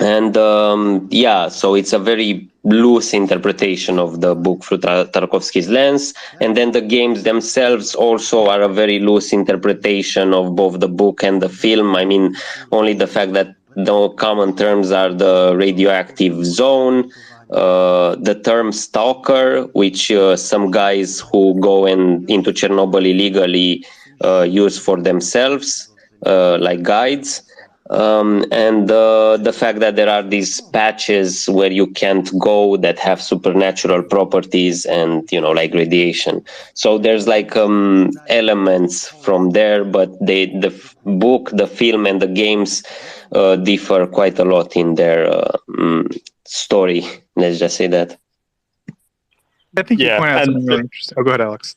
S: And so it's a very loose interpretation of the book through Tarkovsky's lens. And then the games themselves also are a very loose interpretation of both the book and the film. I mean, only the fact that the common terms are the radioactive zone, the term stalker, which some guys who go into Chernobyl illegally use for themselves, like guides. And the fact that there are these patches where you can't go that have supernatural properties and, like radiation. So there's like elements from there, but the book, the film, and the games differ quite a lot in their story. Let's just say that.
O: I think you point out something really interesting. Oh, go ahead, Alex.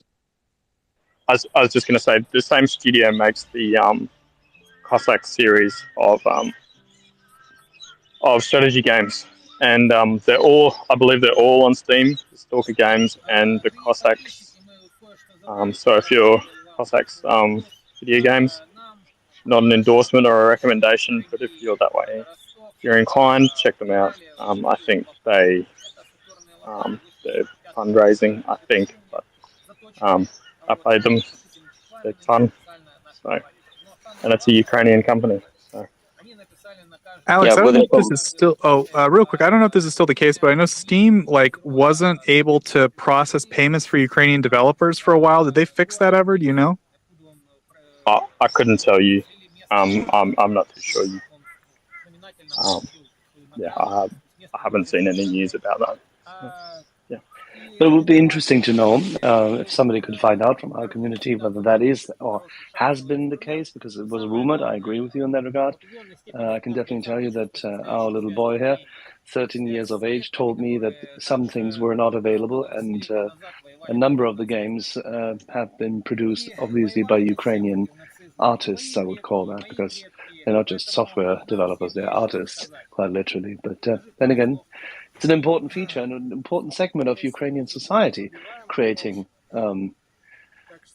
I: I was just going to say, the same studio makes the Cossack series of strategy games, and they're all, I believe, they're all on Steam. The Stalker games and the Cossacks. So if you're Cossacks video games, not an endorsement or a recommendation, but if you're that way, if you're inclined, check them out. I think they're fundraising, I think, but I played them. They're fun. So. And it's a Ukrainian company. So.
O: Alex, I don't know if this is still. Real quick, I don't know if this is still the case, but I know Steam wasn't able to process payments for Ukrainian developers for a while. Did they fix that ever? Do you know?
I: I couldn't tell you. I'm not too sure. I haven't seen any news about that. So.
U: But it would be interesting to know if somebody could find out from our community whether that is or has been the case, because it was rumored. I agree with you in that regard. I can definitely tell you that our little boy here, 13 years of age, told me that some things were not available, and a number of the games have been produced, obviously, by Ukrainian artists, I would call that, because they're not just software developers, they're artists, quite literally. But then again, it's an important feature and an important segment of Ukrainian society, creating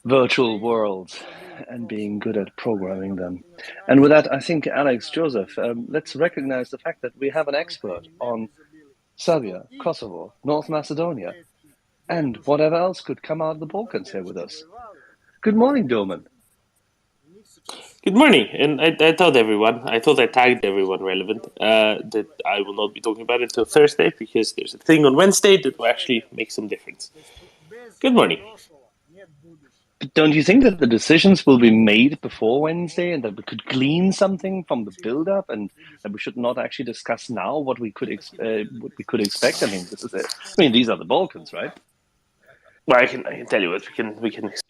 U: virtual worlds and being good at programming them. And with that, I think, Alex, Joseph, let's recognize the fact that we have an expert on Serbia, Kosovo, North Macedonia, and whatever else could come out of the Balkans here with us. Good morning, Doman.
K: Good morning, and I told everyone, I tagged everyone relevant that I will not be talking about it until Thursday, because there's a thing on Wednesday that will actually make some difference. Good morning.
U: But don't you think that the decisions will be made before Wednesday, and that we could glean something from the build-up, and that we should not actually discuss now what we could expect? I mean, this is it. I mean, these are the Balkans, right?
K: Well, I can tell you what we can expect.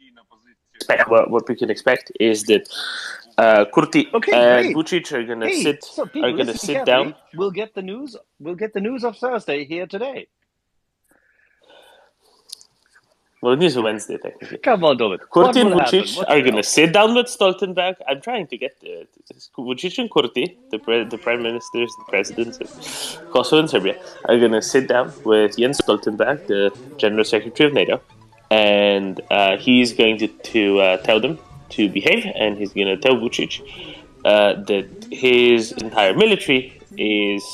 K: What we can expect is that Kurti and Vucic are going to sit down.
U: We'll get the news. We'll get the news of Thursday here today.
K: Well, it is a Wednesday, technically.
U: Come on, David.
K: Kurti and Vucic are going to sit down with Stoltenberg. I'm trying to get Vucic and Kurti, the prime ministers, the presidents of Kosovo and Serbia, are going to sit down with Jens Stoltenberg, the general secretary of NATO, and he's going to tell them to behave, and he's going to tell Vucic that his entire military is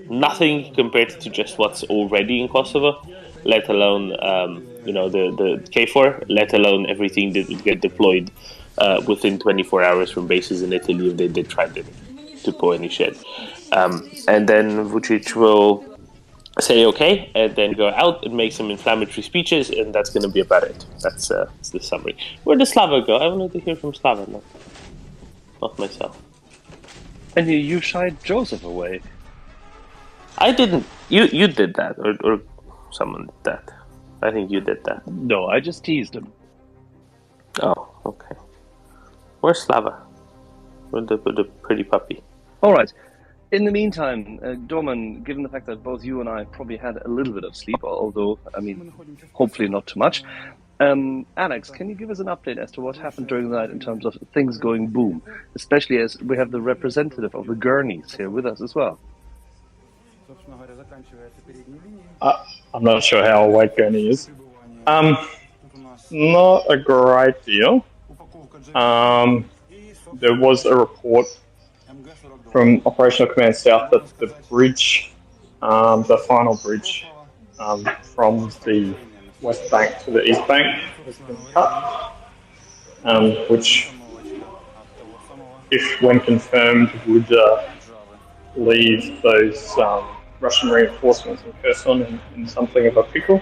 K: nothing compared to just what's already in Kosovo, let alone the KFOR, let alone everything that would get deployed within 24 hours from bases in Italy if they tried to pull any shit. And then Vucic will say okay, and then go out and make some inflammatory speeches, and that's going to be about it. That's the summary. Where does Slava go? I wanted to hear from Slava, not myself.
U: And you shied Joseph away.
K: I didn't. You did that, or someone did that. I think you did that.
U: No, I just teased him.
K: Oh, okay. Where's Slava? With the pretty puppy.
U: All right. In the meantime, Dorman, given the fact that both you and I probably had a little bit of sleep, although, I mean, hopefully not too much, Alex, can you give us an update as to what happened during the night in terms of things going boom, especially as we have the representative of the Gurneys here with us as well?
I: I'm not sure how awake Gurney is. Not a great deal. There was a report from Operational Command South that the bridge, the final bridge from the west bank to the east bank has been cut, which, if when confirmed, would leave those Russian reinforcements in Kherson in something of a pickle.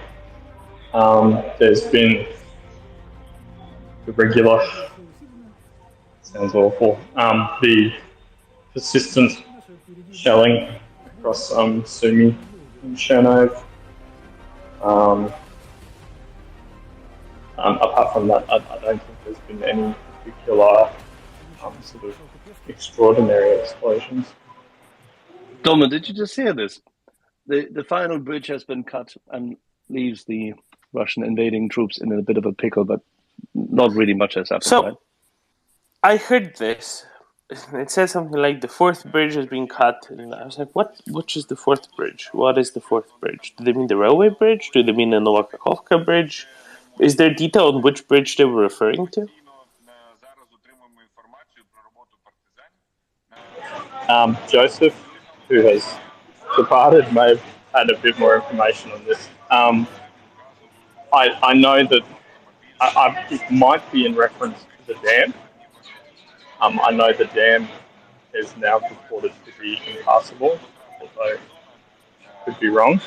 I: There's been the regular, sounds awful, the persistent shelling across Sumy and Chernihiv. Apart from that, I don't think there's been any particular sort of extraordinary explosions.
U: Doma, did you just hear this? The final bridge has been cut and leaves the Russian invading troops in a bit of a pickle, but not really much has happened.
K: So,
U: right?
K: I heard this. It says something like the fourth bridge has been cut, and I was like, which is the fourth bridge? What is the fourth bridge? Do they mean the railway bridge? Do they mean the Novokakhovka bridge? Is there detail on which bridge they were referring to?
I: Joseph, who has departed, may have had a bit more information on this. I know that it might be in reference to the dam. I know the dam is now reported to be impassable, although could be wrong.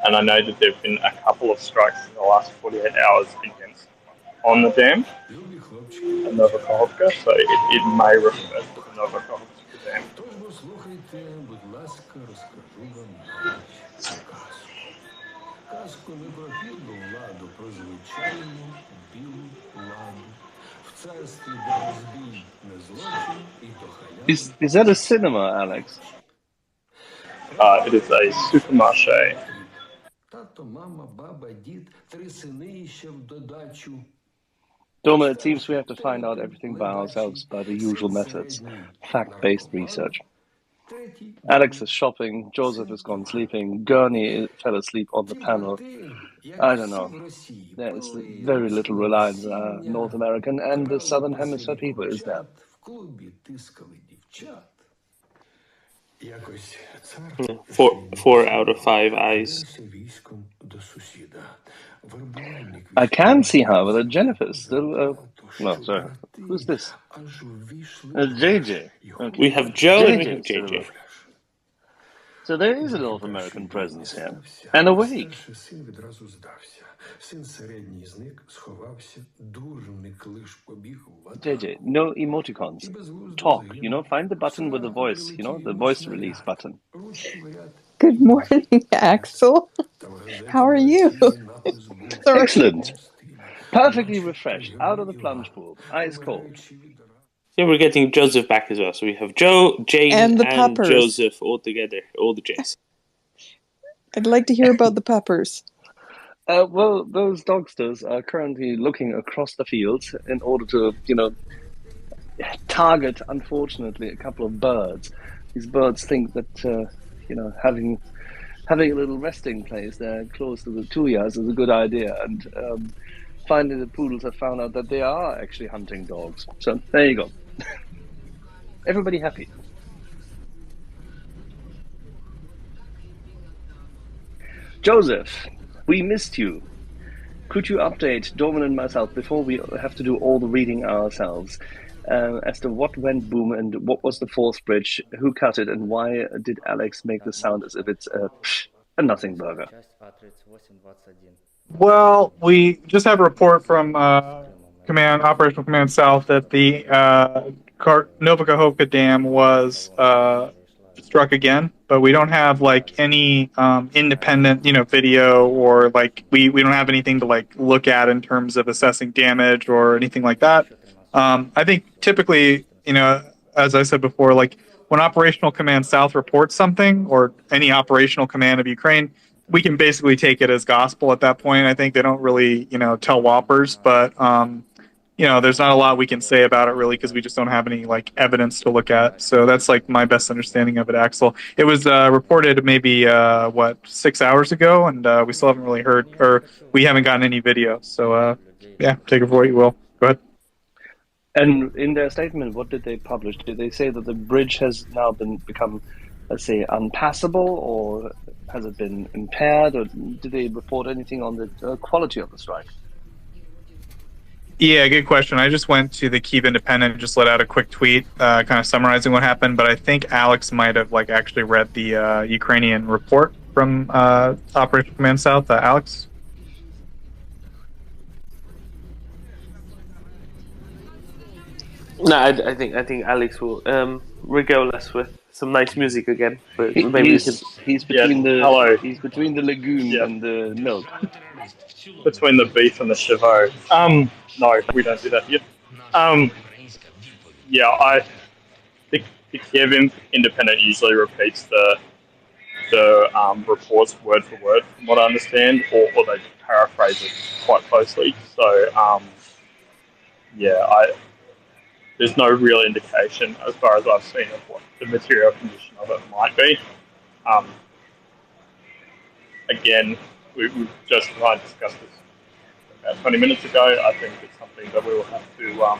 I: And I know that there have been a couple of strikes in the last 48 hours against on the dam at Novokakhovka, so it may refer to the Novokakhovka dam.
U: Is that a cinema, Alex?
I: It is a supermarché.
U: Doma, it seems we have to find out everything by ourselves by the usual methods, fact-based research. Alex is shopping, Joseph has gone sleeping, Gurney fell asleep on the panel. I don't know. There is very little reliance on North American and the Southern Hemisphere people, is there?
K: 4 out of 5 eyes.
U: I can see, however, that Jennifer is still... no, sorry. Who's this? JJ. Okay.
K: We have Joe and we have JJ.
U: So there is a North American presence here. And awake. JJ, no emoticons. Talk, find the button with the voice, the voice release button.
E: Good morning, Axel. How are you?
U: Excellent. Perfectly refreshed, out of the plunge pool, ice cold.
K: Yeah, we're getting Joseph back as well. So we have Joe, Jane, and Joseph all together, all the J's.
E: I'd like to hear about the peppers.
U: Well, those dogsters are currently looking across the fields in order to, target, unfortunately, a couple of birds. These birds think that, having a little resting place there close to the tuyas is a good idea. And finally, the poodles have found out that they are actually hunting dogs. So there you go. Everybody happy. Joseph, we missed you. Could you update Dorman and myself before we have to do all the reading ourselves as to what went boom and what was the fourth bridge, who cut it, and why did Alex make the sound as if it's a nothing burger?
O: Well, we just have a report from Operational Command South that the Novokakhovka Dam was struck again, but we don't have any independent video, or we don't have anything to look at in terms of assessing damage or anything like that. I think typically, as I said before, when Operational Command South reports something, or any operational command of Ukraine, we can basically take it as gospel at that point. I think they don't really, tell whoppers, but there's not a lot we can say about it really because we just don't have any like evidence to look at. So that's like my best understanding of it, Axel. It was reported maybe 6 hours ago, and we still haven't really heard, or we haven't gotten any video. So yeah, take it for what you will. Go ahead.
U: And in their statement, what did they publish? Did they say that the bridge has now become, let's say, unpassable, or has it been impaired, or did they report anything on the quality of the strike?
O: Yeah, good question. I just went to the Kyiv Independent and just let out a quick tweet kind of summarizing what happened, but I think Alex might have actually read the Ukrainian report from Operation Command South. Alex?
K: No, I think Alex will regale us with some nice music again. But maybe
U: he's between
I: hello.
U: He's between the legume and the milk.
I: Between the beef and the chevaux. No, we don't do that here. Yeah, the Kiev Independent usually repeats the reports word for word, from what I understand, or they paraphrase it quite closely. So, there's no real indication, as far as I've seen, of what the material condition of it might be. Again, we've just discussed this about 20 minutes ago. I think it's something that we will have to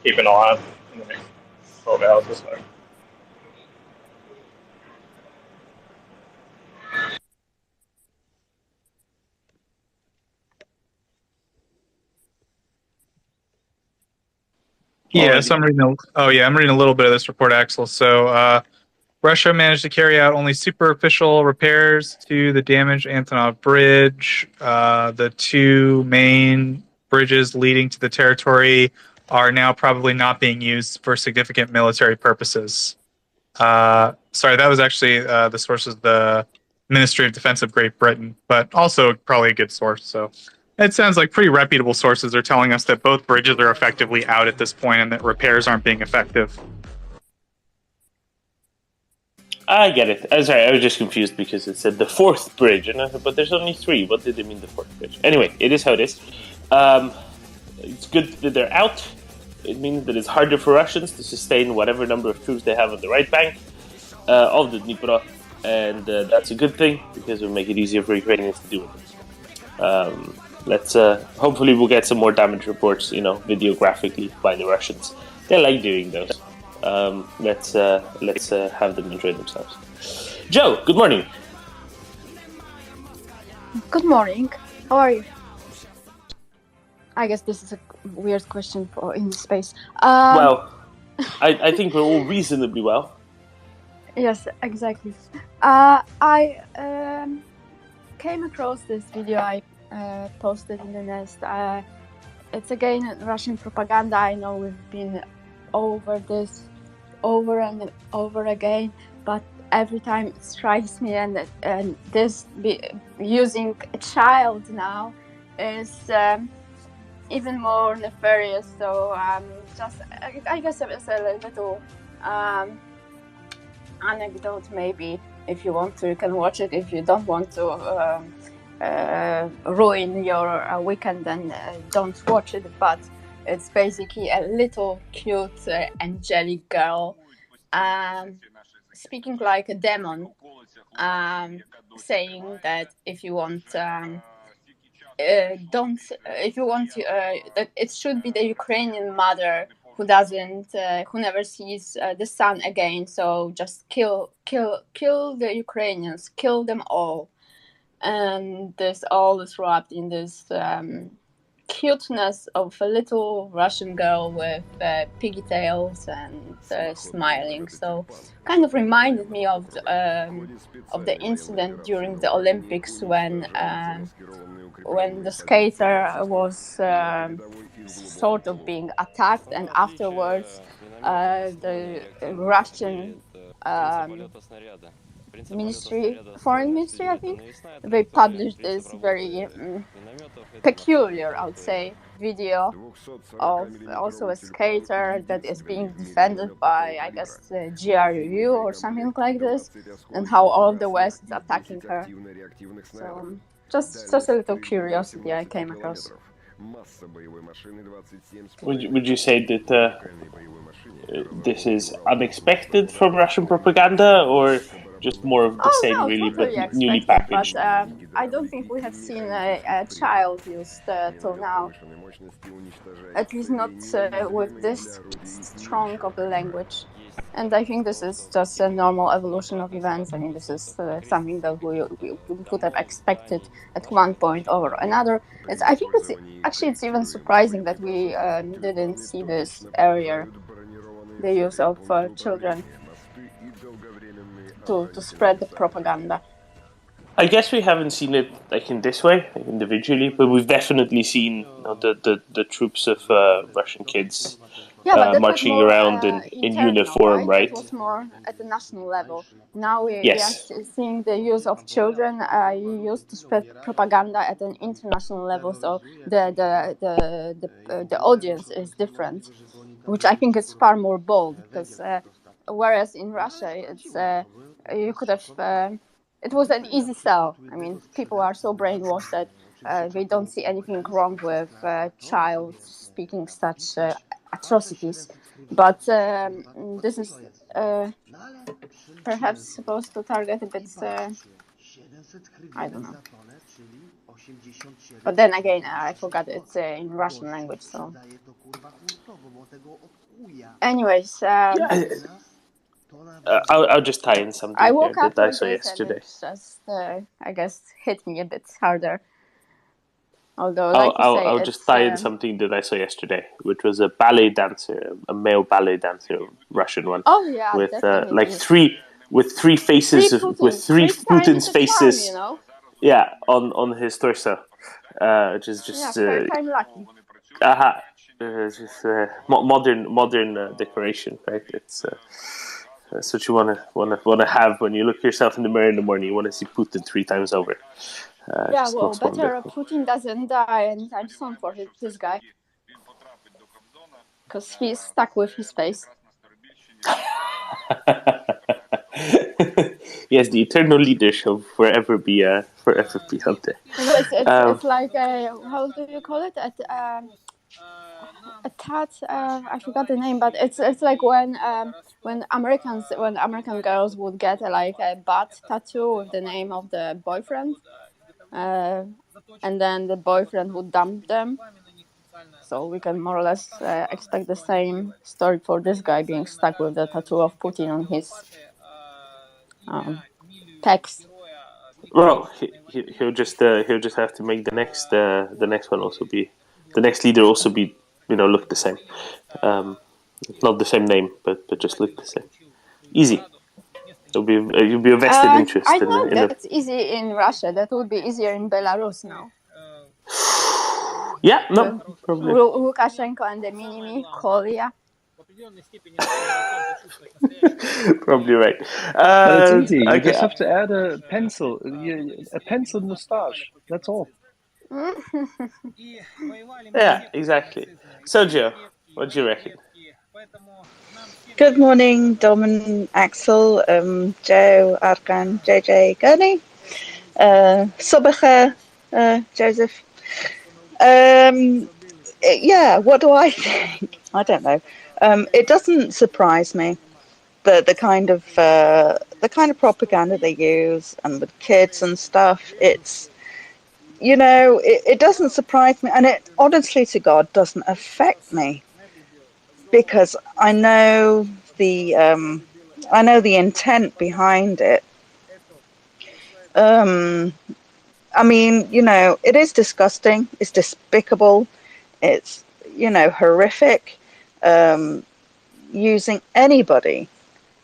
I: keep an eye on in the next 12 hours or so.
O: Yeah, so I'm reading a little bit of this report, Axel. So Russia managed to carry out only superficial repairs to the damaged Antonov Bridge. The two main bridges leading to the territory are now probably not being used for significant military purposes. Sorry, that was actually the source of the Ministry of Defense of Great Britain, but also probably a good source. So it sounds like pretty reputable sources are telling us that both bridges are effectively out at this point and that repairs aren't being effective.
K: I get it. Sorry, I was just confused because it said the fourth bridge, and I thought, but there's only three. What did they mean, the fourth bridge? Anyway, it is how it is. It's good that they're out. It means that it's harder for Russians to sustain whatever number of troops they have on the right bank of the Dnipro, and that's a good thing because it will make it easier for Ukrainians to deal with it. Let's hopefully we'll get some more damage reports, videographically by the Russians. They like doing those. Let's have them enjoy themselves. Joe, good morning.
C: Good morning. How are you? I guess this is a weird question for in space.
K: Well, I think we're all reasonably well.
C: Yes, exactly. I came across this video I posted in the nest. It's again Russian propaganda. I know we've been over this over and over again, but every time it strikes me, and this using a child now is even more nefarious. So I guess it's a little anecdote. Maybe if you want to, you can watch it. If you don't want to ruin your weekend, then don't watch it. But it's basically a little cute angelic girl speaking like a demon, saying that if you want that it should be the Ukrainian mother who never sees the sun again. So just kill the Ukrainians, kill them all. And this all is wrapped in this cuteness of a little Russian girl with piggy tails and smiling. So kind of reminded me of the incident during the Olympics when the skater was sort of being attacked, and afterwards the Russian foreign ministry, I think, they published this very peculiar, I would say, video of also a skater that is being defended by, I guess, the GRU or something like this, and how all of the West is attacking her. So just a little curiosity I came across.
K: Would you say that this is unexpected from Russian propaganda, or just more of the same,
C: no,
K: really,
C: totally
K: but newly
C: expected,
K: packaged?
C: But I don't think we have seen a child used till now. At least not with this strong of the language. And I think this is just a normal evolution of events. I mean, this is something that we could have expected at one point or another. I think it's even surprising that we didn't see this earlier, the use of children to spread the propaganda.
K: I guess we haven't seen it like in this way, like individually, but we've definitely seen the troops of Russian kids marching
C: more,
K: around in uniform, right?
C: It was more at the national level. Now we are seeing the use of children used to spread propaganda at an international level. So the audience is different, which I think is far more bold. Because whereas in Russia, it's you could have. It was an easy sell. I mean, people are so brainwashed that they don't see anything wrong with a child speaking such atrocities. But this is perhaps supposed to target a bit, I don't know. But then again, I forgot it's in Russian language, so... Anyways...
K: I'll just tie in something
C: I woke
K: here
C: up
K: that I
C: with
K: saw
C: this
K: yesterday.
C: and it's just, I guess, hit me a bit harder. Although, like you say,
K: I'll just tie in something that I saw yesterday, which was a ballet dancer, a male ballet dancer, Russian one.
C: Oh yeah,
K: with
C: definitely.
K: like three faces with three Putin's faces.
C: Charm, you know?
K: Yeah, on his torso, which is just
C: I'm lucky.
K: just modern decoration, right? It's that's what you wanna have when you look yourself in the mirror in the morning. You want to see Putin 3 times over.
C: Yeah, well, better Putin doesn't die anytime soon for this guy, because he's stuck with his face.
K: Yes, the eternal leader shall forever be out there.
C: It's like how do you call it? A tat. I forgot the name, but it's like when American girls would get a butt tattoo with the name of the boyfriend, and then the boyfriend would dump them. So we can more or less expect the same story for this guy being stuck with the tattoo of Putin on his pecs.
K: Well, he'll just have to make the next one also be the next leader also be look the same, not the same name but just look the same. Easy. You'll be a vested interest.
C: I know that's easy in Russia. That would be easier in Belarus now.
K: Yeah, no, probably.
C: Lukashenko and the mini-me, Kolia.
K: Probably right.
U: But it's easy. You
K: okay.
U: just have to add a pencil moustache. That's all.
K: Yeah, exactly. Sergio, what do you reckon?
H: Good morning, Dom, Axel, Joe, Arkan, JJ, Gurney, Sobacher, Joseph. Yeah, what do I think? I don't know. It doesn't surprise me the kind of propaganda they use and with kids and stuff. It's it doesn't surprise me, and it honestly to God doesn't affect me because I know the intent behind it. I mean, it is disgusting. It's despicable. It's, horrific. Using anybody,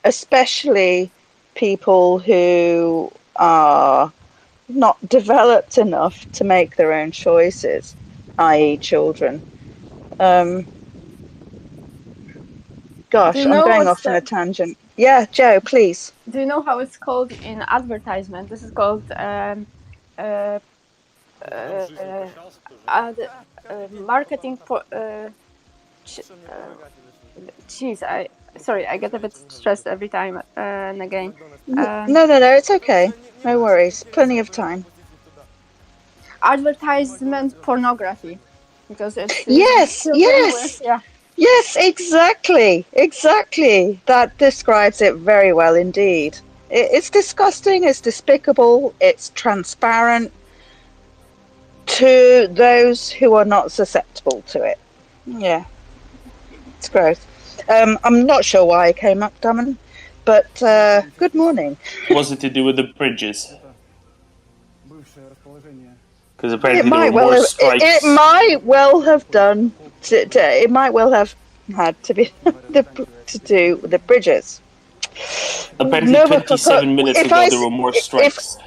H: especially people who are not developed enough to make their own choices, i.e. children. Gosh, I'm going off on a tangent. Yeah, Joe, please.
C: Do you know how it's called in advertisement? This is called marketing for. Jeez, I get a bit stressed every time and again.
H: No, it's okay. No worries. Plenty of time.
C: Advertisement pornography, because it's
H: Yes.
C: yeah.
H: Yes, exactly. That describes it very well indeed. It's disgusting, it's despicable, it's transparent to those who are not susceptible to it. Yeah, it's gross. I'm not sure why I came up, Damon, but good morning.
K: Was it to do with the bridges? Because apparently
H: It might well have done. It might well have had to be to do with the bridges.
K: Apparently, 27 minutes ago there were more strikes.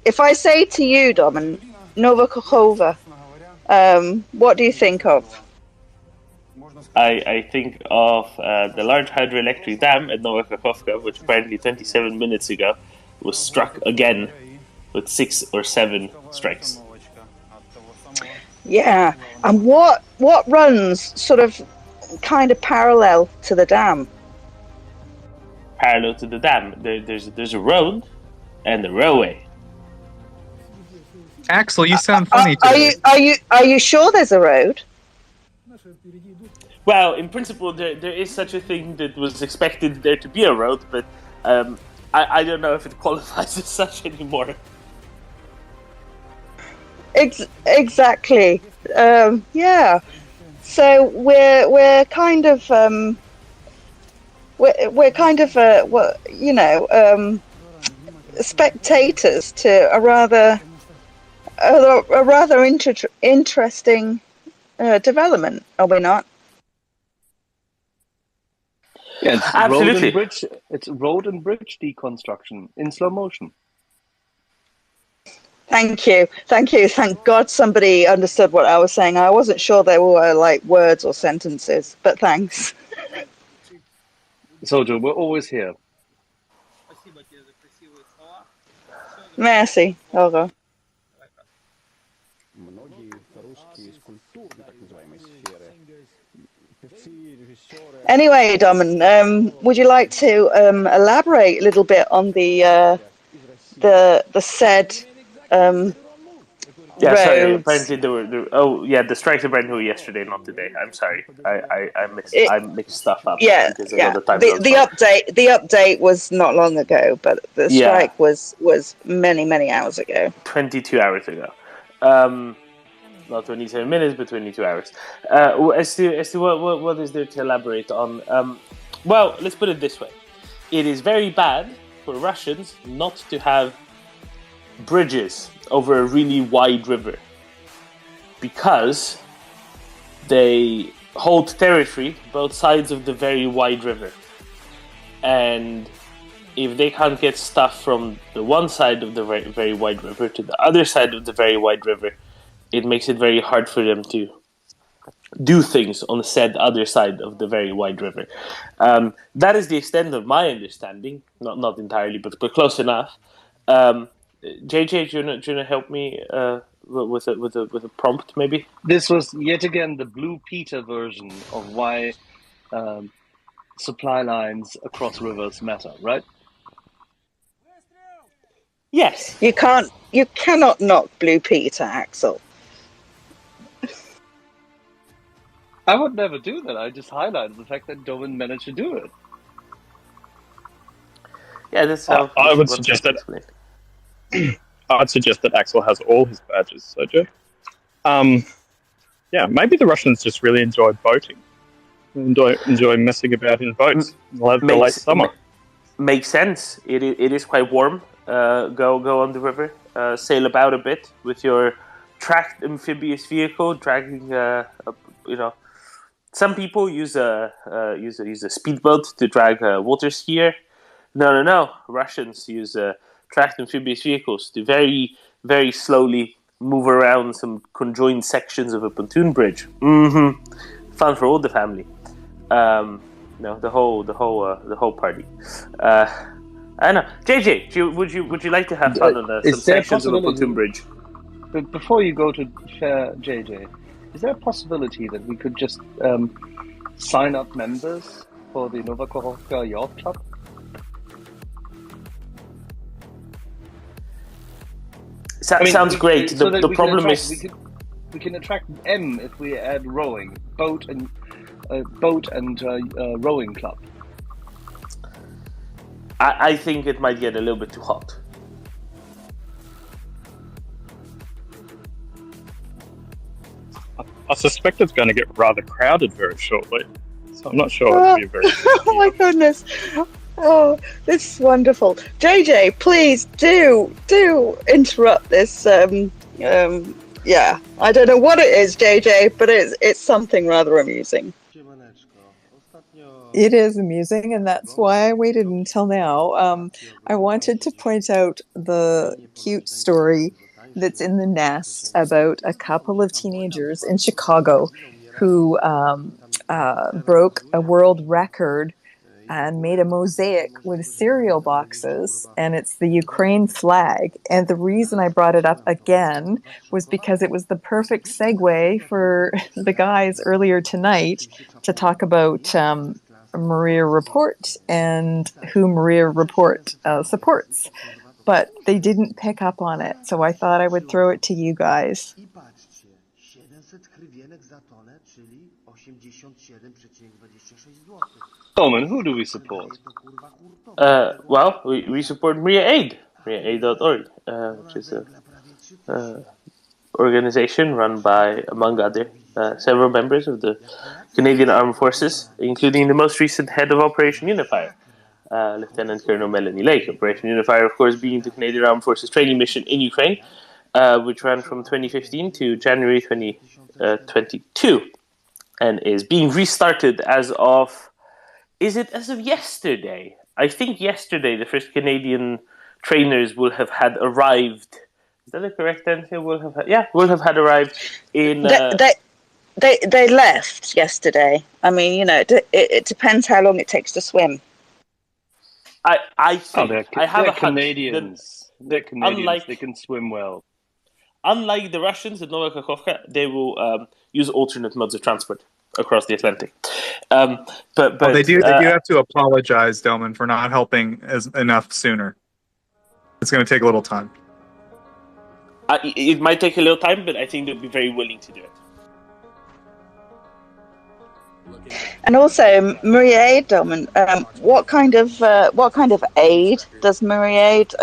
H: If I say to you, Domin, Nova Kakhovka, what do you think of?
K: I think of the large hydroelectric dam at Nova Kakhovka, which apparently 27 minutes ago was struck again with 6 or 7 strikes.
H: Yeah, and what runs sort of kind of parallel to the dam?
K: Parallel to the dam, there's a road and a railway.
O: Axel, you sound funny today.
H: Are you sure there's a road?
K: Well, in principle, there is such a thing that was expected there to be a road, but I don't know if it qualifies as such anymore.
H: Exactly. Yeah. So we're kind of spectators to a rather interesting development, are we not?
U: Yeah, it's
K: Absolutely.
U: It's road and bridge deconstruction in slow motion.
H: Thank you. Thank God somebody understood what I was saying. I wasn't sure they were like words or sentences, but thanks.
U: Sojo, we're always here.
H: Merci. Ого. Anyway, Domin, would you like to elaborate a little bit on the said
K: Yeah, sorry.
H: roads?
K: Apparently there were. The strikes apparently were yesterday, not today. I'm sorry. I mixed stuff up.
H: Yeah,
K: because
H: yeah.
K: of the time
H: The update was not long ago, but the
K: Yeah.
H: strike was many hours ago.
K: 22 hours ago. Not 27 minutes, but 22 hours. As to what is there to elaborate on? Well, let's put it this way. It is very bad for Russians not to have bridges over a really wide river, because they hold territory both sides of the very wide river. And if they can't get stuff from the one side of the very, very wide river to the other side of the very wide river, it makes it very hard for them to do things on the said other side of the very wide river. That is the extent of my understanding. Not entirely, but close enough. JJ, do you want to help me with a prompt, maybe?
U: This was yet again the Blue Peter version of why supply lines across rivers matter, right?
K: Yes.
H: You cannot knock Blue Peter, Axel.
U: I would never do that. I just highlighted the fact that Domin managed to do it.
K: Yeah, that's how
I: I would suggest that. I'd suggest that Axel has all his badges, Sojo. Yeah, maybe the Russians just really enjoy boating. Enjoy messing about in boats. Love the late summer.
K: Makes sense. It is quite warm. Go on the river, sail about a bit with your tracked amphibious vehicle, dragging Some people use a speedboat to drag a water skier. No. Russians use tracked amphibious vehicles to very, very slowly move around some conjoined sections of a pontoon bridge. Fun for all the family. the whole party. I know. JJ, would you like to have fun on some
U: Is there a
K: sections of the
U: possibility-
K: Platoon Bridge?
U: But before you go to share JJ, is there a possibility that we could just sign up members for the Nova Kahovka Yacht Club?
K: Sounds great.
U: So that
K: The
U: we can
K: problem
U: attract-
K: is
U: we can attract M if we add rowing, boat and rowing club.
K: I think it might get a little bit too hot.
I: I suspect it's going to get rather crowded very shortly, so I'm not sure it'll be a very.
H: Oh my goodness. Oh, this is wonderful. JJ, please do interrupt this. Yeah, I don't know what it is, JJ, but it's something rather amusing.
E: It is amusing, and that's why I waited until now. I wanted to point out the cute story that's in the Nest about a couple of teenagers in Chicago who broke a world record and made a mosaic with cereal boxes, and it's the Ukraine flag. And the reason I brought it up again was because it was the perfect segue for the guys earlier tonight to talk about Maria Report and who Maria Report supports. But they didn't pick up on it, so I thought I would throw it to you guys.
U: Roman, who do we support?
K: Well, we support Maria Aid, mariaaid.org, which is a organization run by, among other, several members of the Canadian Armed Forces, including the most recent head of Operation Unifier, Lieutenant Colonel Melanie Lake. Operation Unifier, of course, being the Canadian Armed Forces training mission in Ukraine, which ran from 2015 to January 2022, and is being restarted as of yesterday? I think yesterday the first Canadian trainers will have had arrived. Is that the correct answer? Will have had arrived in.
H: They left yesterday. I mean, it depends how long it takes to swim.
K: I think
U: they're
K: I have a
U: Canadians. They're Canadians. They can swim well.
K: Unlike the Russians at Nova Kakhovka, they will use alternate modes of transport across the Atlantic. But
O: they do have to apologize, Delman, for not helping enough sooner. It's going to take a little time.
K: It might take a little time, but I think they'll be very willing to do it.
H: And also, Maria Aid, Delman, what kind of aid does Maria Aid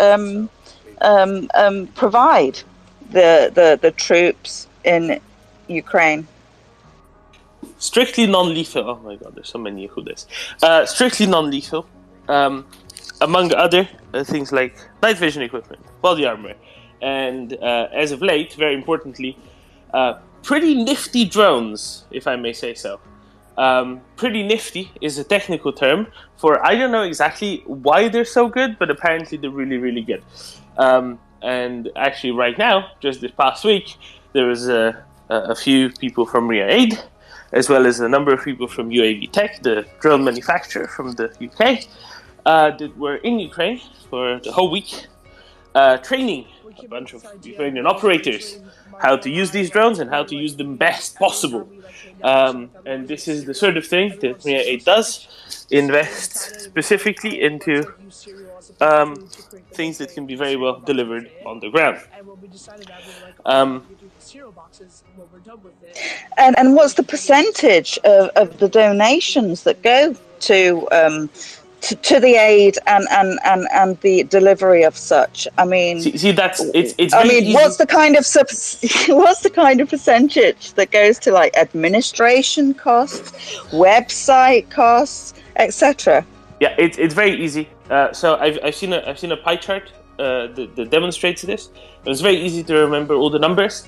H: provide the troops in Ukraine?
K: Strictly non-lethal. Oh my god, there's so many Yehudas. Strictly non-lethal. Among other things like night vision equipment, body armor, and as of late, very importantly, pretty nifty drones, if I may say so. Pretty nifty is a technical term for, I don't know exactly why they're so good, but apparently they're really, really good. And actually right now, just this past week, there was a few people from Maria Aid, as well as a number of people from UAV Tech, the drone manufacturer from the UK, that were in Ukraine for the whole week, training a bunch of Ukrainian operators how to use these drones and how to use them best possible. And this is the sort of thing that Maria Aid does, invests specifically into things that can be very well delivered on the ground.
H: And what's the percentage of the donations that go to the aid and the delivery of such? I mean,
K: it's.
H: I mean, what's the kind of percentage that goes to like administration costs, website costs, etc.?
K: Yeah, it's very easy. So I've seen a pie chart that demonstrates this. It's very easy to remember all the numbers,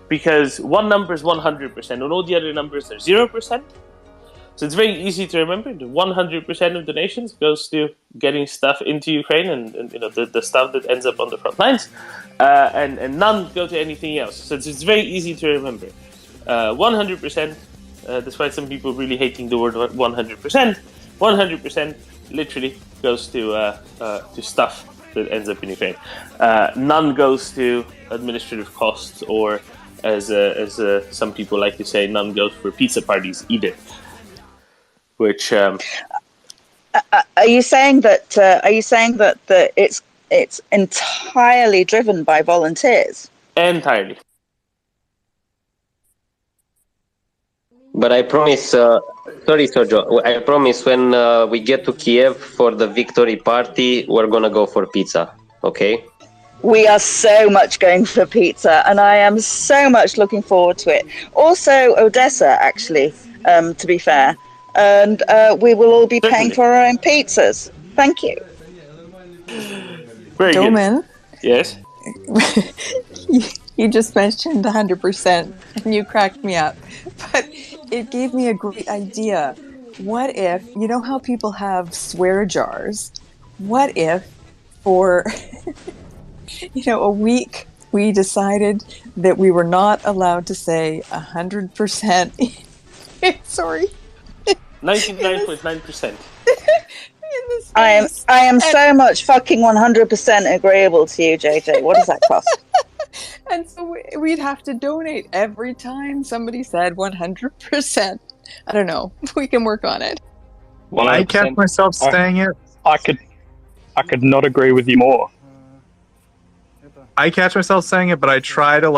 K: because one number is 100%, and all the other numbers are 0%. So it's very easy to remember. The 100% of donations goes to getting stuff into Ukraine and the stuff that ends up on the front lines, and none go to anything else. So it's very easy to remember. 100%, despite some people really hating the word 100%, 100% literally goes to stuff that ends up in Ukraine. None goes to administrative costs, or as some people like to say, none goes for pizza parties either. Which
H: are you saying that? Are you saying that it's entirely driven by volunteers?
K: Entirely.
S: But I promise, sorry, Sergio, I promise when we get to Kiev for the victory party, we're gonna go for pizza, okay?
H: We are so much going for pizza, and I am so much looking forward to it. Also, Odessa, actually, to be fair. And we will all be paying for our own pizzas. Thank you.
K: Very
E: Doman,
K: good. Yes?
E: you just mentioned 100%, and you cracked me up. But it gave me a great idea. What if, you know how people have swear jars? What if for, a week we decided that we were not allowed to say 100%. Sorry.
K: 99.9%.
H: I am so much fucking 100% agreeable to you, JJ. What does that cost?
E: And so we'd have to donate every time somebody said 100%. I don't know. We can work on it.
O: I catch myself saying it.
I: I could not agree with you more.
O: I catch myself saying it, but I try to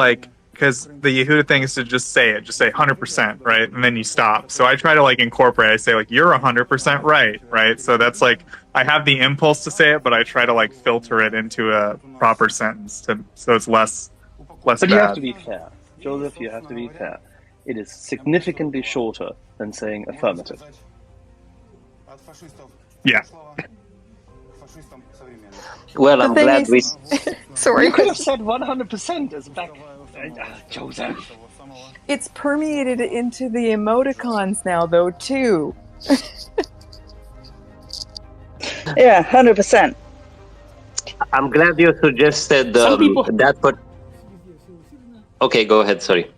O: because the Yehuda thing is to just say 100%, right? And then you stop. So I try to incorporate. I say you're 100% right? So that's I have the impulse to say it, but I try to filter it into a proper sentence so it's less
U: But
O: bad.
U: you have to be fair. Joseph, you have to be fair. It is significantly shorter than saying affirmative.
O: Yeah.
S: Well, I'm glad we...
E: Sorry.
U: You could have said 100% as back... Joseph.
E: It's permeated into the emoticons now, though, too.
H: Yeah, 100%.
S: I'm glad you suggested that, but... Okay, go ahead, sorry.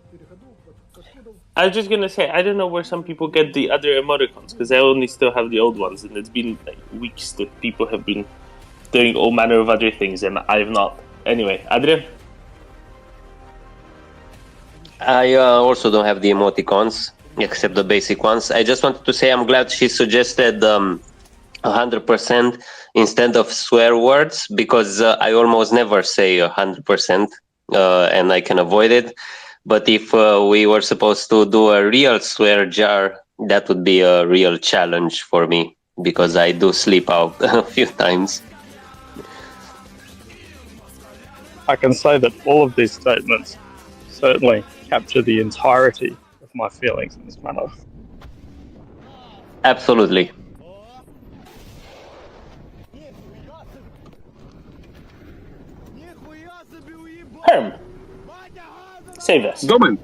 K: I was just gonna say, I don't know where some people get the other emoticons, because I only still have the old ones, and it's been weeks that people have been doing all manner of other things, and I've not. Anyway, Adrian?
S: I also don't have the emoticons, except the basic ones. I just wanted to say I'm glad she suggested 100% instead of swear words, because I almost never say 100%, and I can avoid it. But if we were supposed to do a real swear jar, that would be a real challenge for me, because I do slip out a few times.
I: I can say that all of these statements certainly capture the entirety of my feelings in this matter.
S: Absolutely.
K: Herm, save us.
M: Doman.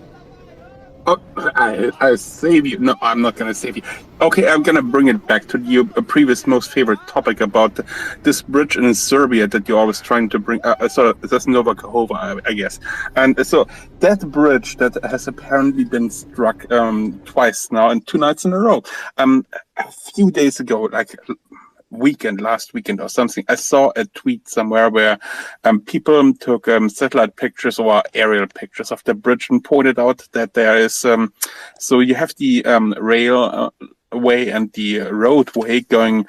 M: Oh, I save you. No, I'm not going to save you. Okay, I'm going to bring it back to your previous most favorite topic about this bridge in Serbia that you're always trying to bring. So that's Nova Kahova, I guess. And so that bridge that has apparently been struck twice now and 2 nights in a row. A few days ago, last weekend or something, I saw a tweet somewhere where people took satellite pictures or aerial pictures of the bridge and pointed out that there is so you have the railway and the roadway going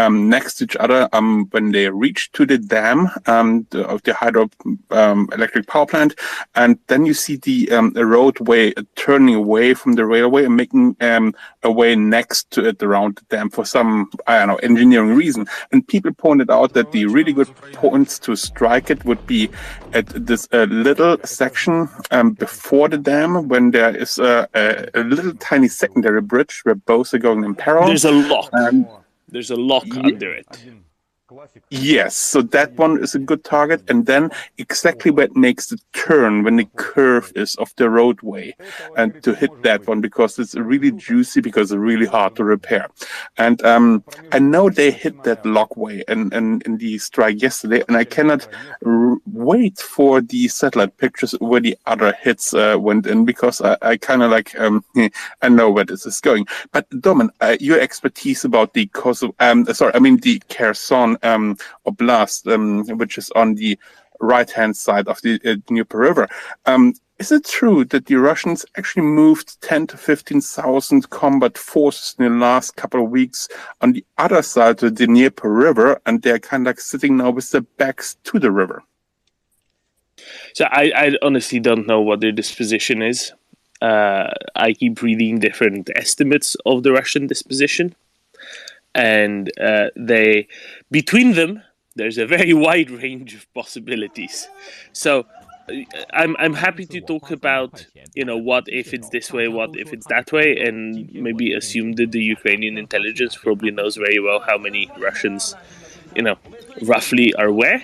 M: next to each other when they reach to the dam of the hydro electric power plant, and then you see the roadway turning away from the railway and making a way next to it around the dam for some, I don't know, engineering reason. And people pointed out that the really good points to strike it would be at this little section before the dam, when there is a little tiny secondary bridge where both are going in parallel.
K: There's a lock. There's a lock under it.
J: Yes, so that one is a good target, and then exactly where it makes the turn, when the curve is of the roadway, and to hit that one because it's really juicy, because it's really hard to repair. And I know they hit that lockway in the strike yesterday, and I cannot wait for the satellite pictures where the other hits went in, because I kind of like I know where this is going. But Domen, your expertise about the the Kherson Oblast, which is on the right-hand side of the Dnieper River. Is it true that the Russians actually moved 10 to 15,000 combat forces in the last couple of weeks on the other side of the Dnieper River, and they're kind of like sitting now with their backs to the river?
K: So I honestly don't know what their disposition is. I keep reading different estimates of the Russian disposition, and between them, there's a very wide range of possibilities. So I'm happy to talk about, what if it's this way, what if it's that way, and maybe assume that the Ukrainian intelligence probably knows very well how many Russians, roughly are where.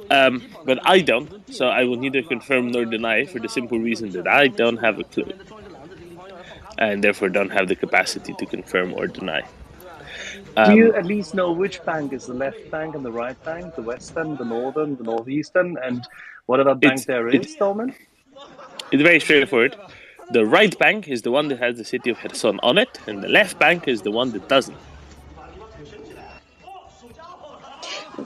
K: But I don't, so I will neither confirm nor deny, for the simple reason that I don't have a clue, and therefore don't have the capacity to confirm or deny.
U: Do you at least know which bank is the left bank and the right bank, the western, the northern, the northeastern, and whatever bank there is, Domen?
K: It's very straightforward. The right bank is the one that has the city of Kherson on it, and the left bank is the one that doesn't.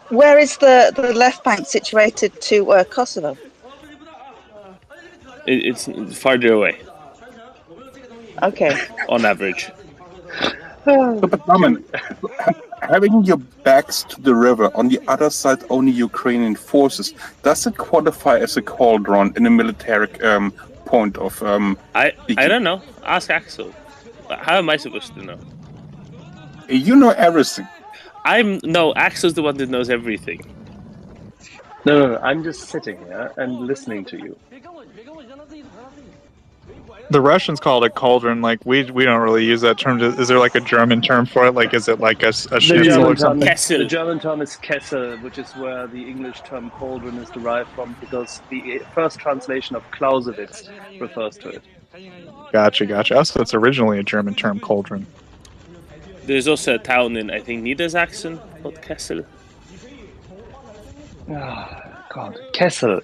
H: Where is the left bank situated to Kosovo?
K: It's farther away.
H: Okay.
K: On average.
J: But Domen, having your backs to the river, on the other side only Ukrainian forces, does it qualify as a cauldron in a military point of...
K: I don't know. Ask Axel. How am I supposed to know?
J: You know everything.
K: No, Axel's the one that knows everything.
U: No, I'm just sitting here and listening to you.
O: The Russians call it cauldron. Like we don't really use that term. Is there like a German term for it? Like, is it like a schnitzel or something?
U: The German term is Kessel, which is where the English term cauldron is derived from, because the first translation of Clausewitz refers to it.
O: Gotcha. Oh, so it's originally a German term, cauldron.
K: There's also a town in, I think, Niedersachsen called Kessel.
U: Oh, God. Kessel.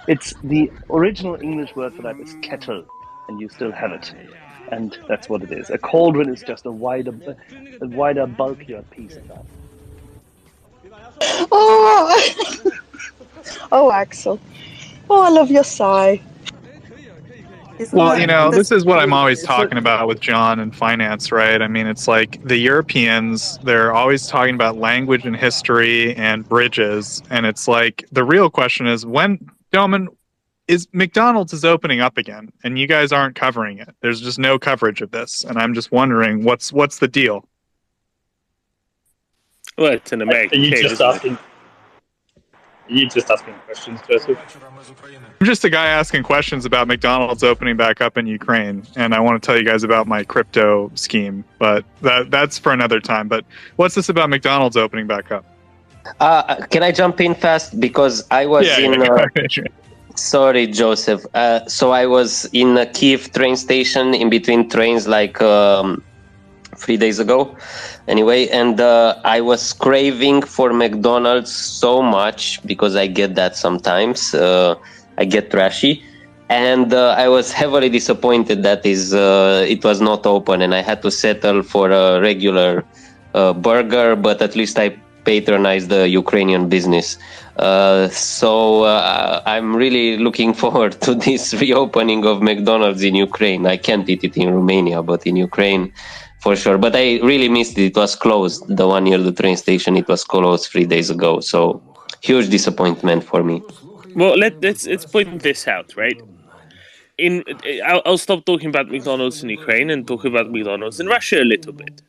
U: It's the original English word for that is kettle, and you still have it. And that's what it is. A cauldron is just a wider, bulkier piece of that.
H: Oh, Axel. Oh, I love your sigh.
O: Well, this is what I'm always talking about with John and finance, right? I mean, it's like the Europeans, they're always talking about language and history and bridges. And it's like, the real question is, when, Domen, is McDonald's is opening up again, and you guys aren't covering it. There's just no coverage of this. And I'm just wondering, what's the deal?
K: Well, it's an American case.
I: Are you just asking questions, Joseph?
O: I'm just a guy asking questions about McDonald's opening back up in Ukraine, and I want to tell you guys about my crypto scheme, but that's for another time. But what's this about McDonald's opening back up?
S: Can I jump in fast? Because I was Sorry, Joseph. So I was in a Kiev train station in between trains like 3 days ago. Anyway, and I was craving for McDonald's so much because I get that sometimes. I get trashy. And I was heavily disappointed that it was not open, and I had to settle for a regular burger, but at least I patronized the Ukrainian business. So I'm really looking forward to this reopening of McDonald's in Ukraine. I can't eat it in Romania, but in Ukraine, for sure. But I really missed it. It was closed. The one near the train station, it was closed 3 days ago. So huge disappointment for me.
K: Well, let's point this out, right? I'll stop talking about McDonald's in Ukraine and talk about McDonald's in Russia a little bit.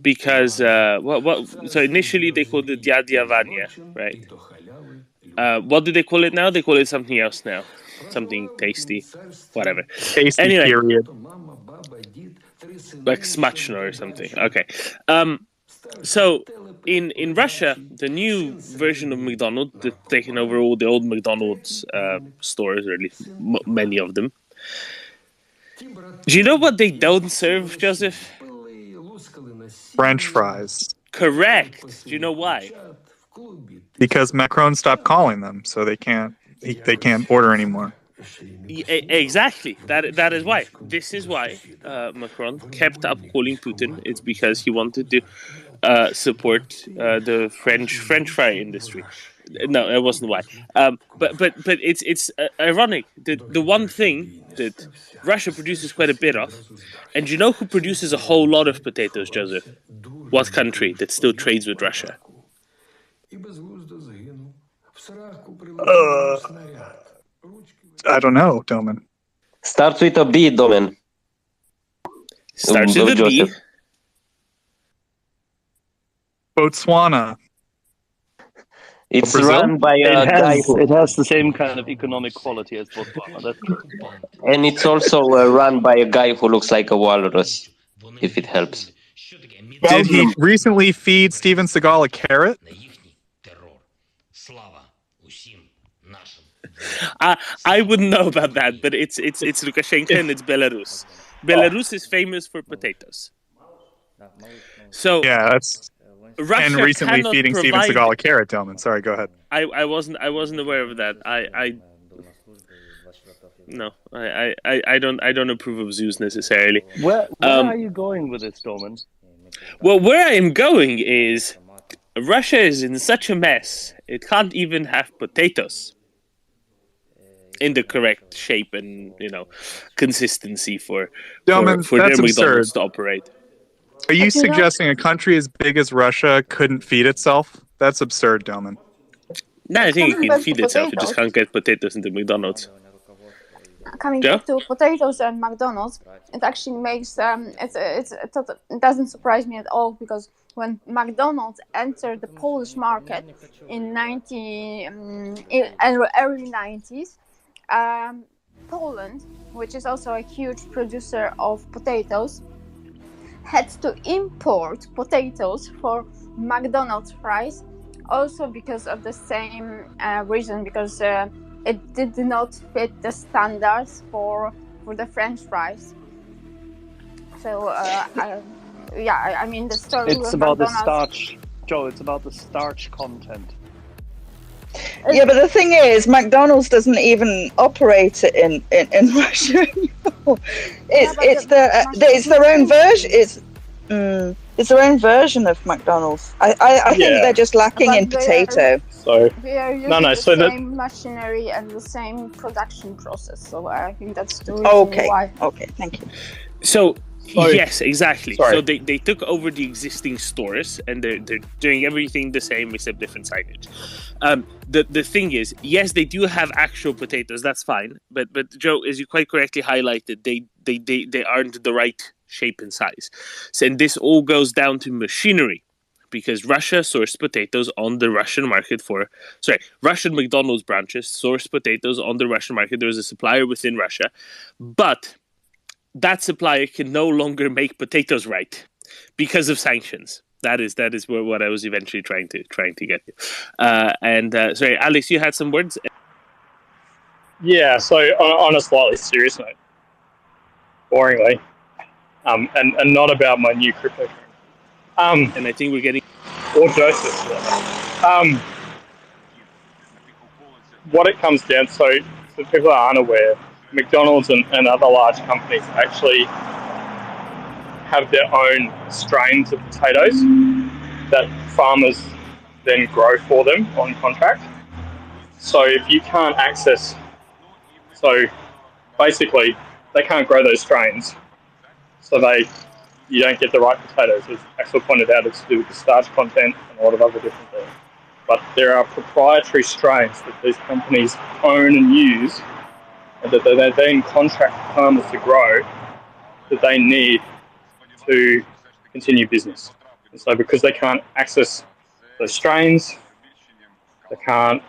K: Because, so initially they called it Dядя Vanya, right? What do they call it now? They call it something else now. Something tasty, whatever.
O: Tasty, anyway, period.
K: Like Smachno or something. Okay. So in Russia, the new version of McDonald's, that's taking over all the old McDonald's stores, or at least many of them. Do you know what they don't serve, Joseph?
O: French fries.
K: Correct. Do you know why?
O: Because Macron stopped calling them, so they can't order anymore.
K: Exactly. That is why. This is why Macron kept up calling Putin. It's because he wanted to support the French fry industry. No, that wasn't why. But it's ironic that the one thing that Russia produces quite a bit of, and you know who produces a whole lot of potatoes, Joseph? What country that still trades with Russia?
O: I don't know, Doman.
S: Starts with a B, Doman.
K: Starts with a B.
O: Botswana.
S: It's
O: Brazil?
S: run by a guy
U: It has the same kind of economic quality as Botswana. That's true.
S: and it's also run by a guy who looks like a walrus, if it helps.
O: Did he recently feed Steven Seagal a carrot?
K: I wouldn't know about that, but it's Lukashenko and it's Belarus. Belarus is famous for potatoes. So
O: yeah, that's
K: Russia
O: and recently
K: cannot
O: feeding Steven
K: provide-
O: Seagal a carrot, Delman. Sorry, go ahead.
K: I wasn't aware of that. I don't approve of Zeus necessarily.
U: Where are you going with this, Doman?
K: Well, where I am going is Russia is in such a mess it can't even have potatoes in the correct shape and consistency for their
O: that's
K: McDonald's
O: absurd.
K: to operate.
O: Are you suggesting a country as big as Russia couldn't feed itself? That's absurd, Delman.
K: No, I think it can
C: Coming
K: feed
C: back to
K: itself. It just
C: potatoes.
K: can't get potatoes into McDonald's.
C: Coming
K: Yeah?
C: back to potatoes and McDonald's, it actually makes it doesn't surprise me at all, because when McDonald's entered the Polish market in early 90s, Poland, which is also a huge producer of potatoes, had to import potatoes for McDonald's fries, also because of the same reason, because it did not fit the standards for the French fries. So I mean the story
U: It's
C: with
U: about the
C: McDonald's.
U: starch, Joe. It's about the starch content.
H: Yeah, but the thing is, McDonald's doesn't even operate it in Russia anymore. It's their own version. It's their own version of McDonald's. I think they're just lacking in potato.
I: So
C: We are using the same machinery and the same production process, so I think that's the reason why.
H: Okay, thank you.
K: So
I: Sorry.
K: yes, exactly.
I: Sorry.
K: So they took over the existing stores and they're doing everything the same except different signage. The thing is, yes, they do have actual potatoes. That's fine. But Joe, as you quite correctly highlighted, they aren't the right shape and size. So, and this all goes down to machinery, because Russia sourced potatoes on the Russian market Russian McDonald's branches sourced potatoes on the Russian market. There was a supplier within Russia, but that supplier can no longer make potatoes right because of sanctions. That is what I was eventually trying to get to. Sorry, Alex, you had some words?
I: Yeah, so on a slightly serious note, boringly, and not about my new crypto.
K: And I think we're getting...
I: Or Joseph. What it comes down to, so people that aren't aware, McDonald's and other large companies actually have their own strains of potatoes that farmers then grow for them on contract. So if you can't access, so basically they can't grow those strains, so you don't get the right potatoes. As Axel pointed out, it's to do with the starch content and a lot of other different things. But there are proprietary strains that these companies own and use, and that they then contract farmers to grow, that they need to continue business. And so because they can't access those strains, they can't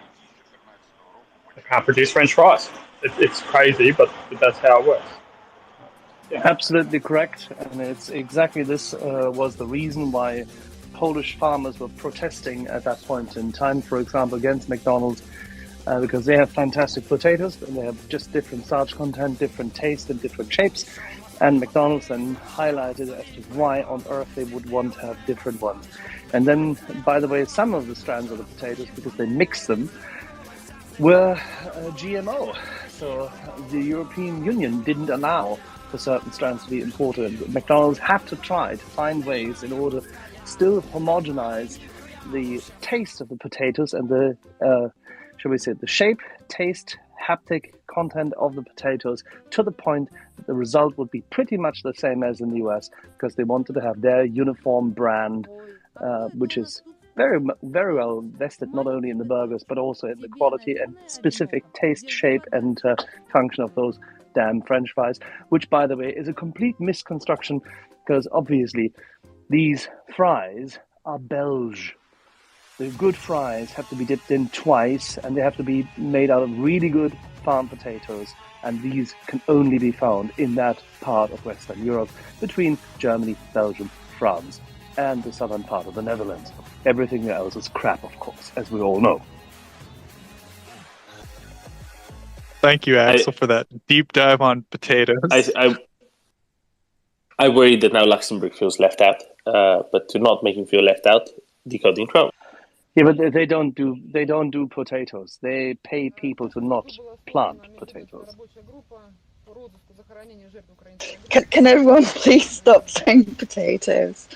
I: produce French fries. It's crazy, but that's how it works.
U: Absolutely correct, and it's exactly this was the reason why Polish farmers were protesting at that point in time, for example, against McDonald's, because they have fantastic potatoes and they have just different starch content, different taste, and different shapes. And McDonald's then highlighted as to why on earth they would want to have different ones. And then, by the way, some of the strands of the potatoes, because they mix them, were GMO. So the European Union didn't allow for certain strands to be imported. McDonald's had to try to find ways in order to still homogenize the taste of the potatoes and the, shall we say, the shape, taste, haptic content of the potatoes, to the point that the result would be pretty much the same as in the US, because they wanted to have their uniform brand, which is very, very well vested not only in the burgers but also in the quality and specific taste, shape, and function of those damn French fries, which, by the way, is a complete misconstruction, because obviously these fries are Belge. The good fries have to be dipped in twice, and they have to be made out of really good farm potatoes, and these can only be found in that part of Western Europe between Germany, Belgium, France, and the southern part of the Netherlands. Everything else is crap, of course, as we all know.
O: Thank you, Axel, for that deep dive on potatoes.
K: I worry that now Luxembourg feels left out, but to not make him feel left out, Decoding Chrome.
U: Yeah, but they don't do potatoes. They pay people to not plant potatoes.
H: Can everyone please stop saying potatoes?